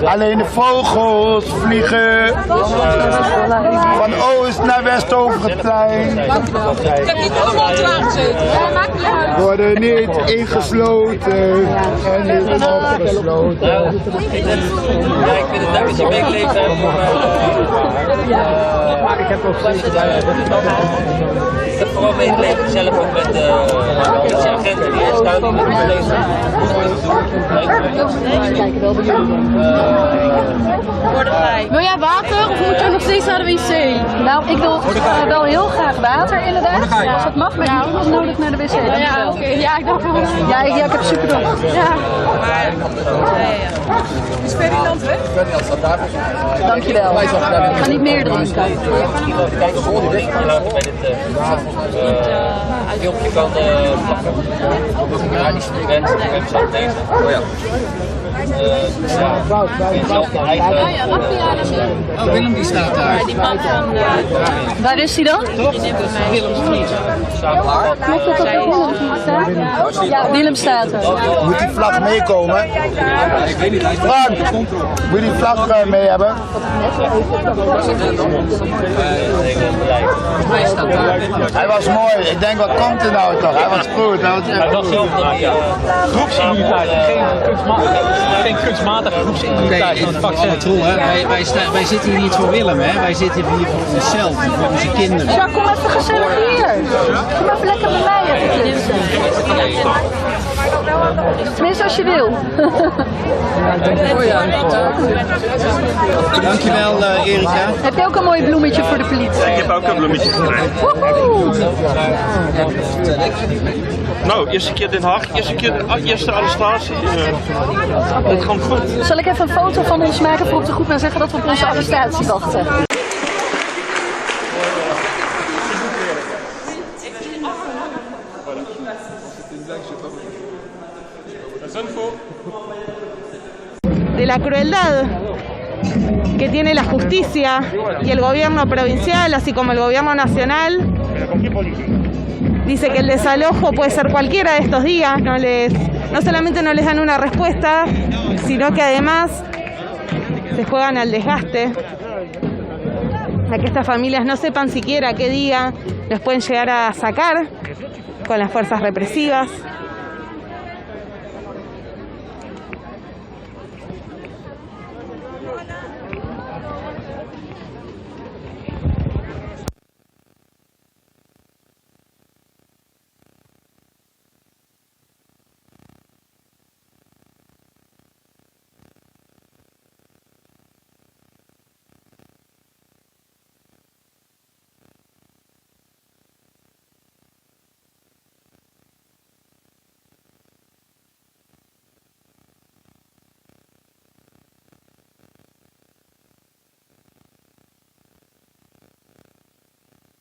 Alleen de vogels vliegen van oost naar west over het plein. Ik heb niet allemaal aan gezeten. Worden niet ingesloten en niet opgesloten. Ja, ik vind het lekker dat ik leef heb. Ik heb ook ik heb vooral meegeleefd zelf ook met de agenten die staan in het lezen. Wil jij water of moet je nog steeds naar de wc? Nou, ik wil wel heel graag water inderdaad. Als dat mag, maar ik moet nog nodig naar de wc. Ja, oké. Ja, ik dacht wel. Ja, ik heb super dorst. Ja. Is Ferdinand weg? Ferdinand staat daar. Dankjewel. Ik ga niet meer drinken. Kijk, of je dit filmpje kan plakken. Ja, die student website lezen. Oh ja. Oh, Willem die staat daar. Waar is hij dan? Willem Street. Klopt dat dat Willem staat? Ja, Willem staat er. Moet die vlag meekomen? Ik weet niet. Frank, moet je die vlag mee hebben? Hij was mooi. Ik denk, wat komt er nou toch? Hij was goed. Hij was zelf groepsimmuniteit. Geen kunstmatige groepsimmuniteit van het vaccin. Wij zitten hier niet voor Willem, hè? Wij zitten hier voor onszelf, voor onze kinderen. Ja, kom even gezellig hier. Kom even lekker bij mij. Tenminste als je wil. Dankjewel Erika. Heb je ook een mooi bloemetje voor de politie? Ik heb ook een bloemetje gekregen. Nou, eerste keer Den Haag, eerste arrestatie. Het komt goed. Zal ik even een foto van ons maken voor op de groep en zeggen dat we op onze arrestatie wachten? De la crueldad que tiene la justicia y el gobierno provincial, así como el gobierno nacional. Dice que el desalojo puede ser cualquiera de estos días, no solamente no les dan una respuesta, sino que además se juegan al desgaste, a que estas familias no sepan siquiera qué día los pueden llegar a sacar con las fuerzas represivas.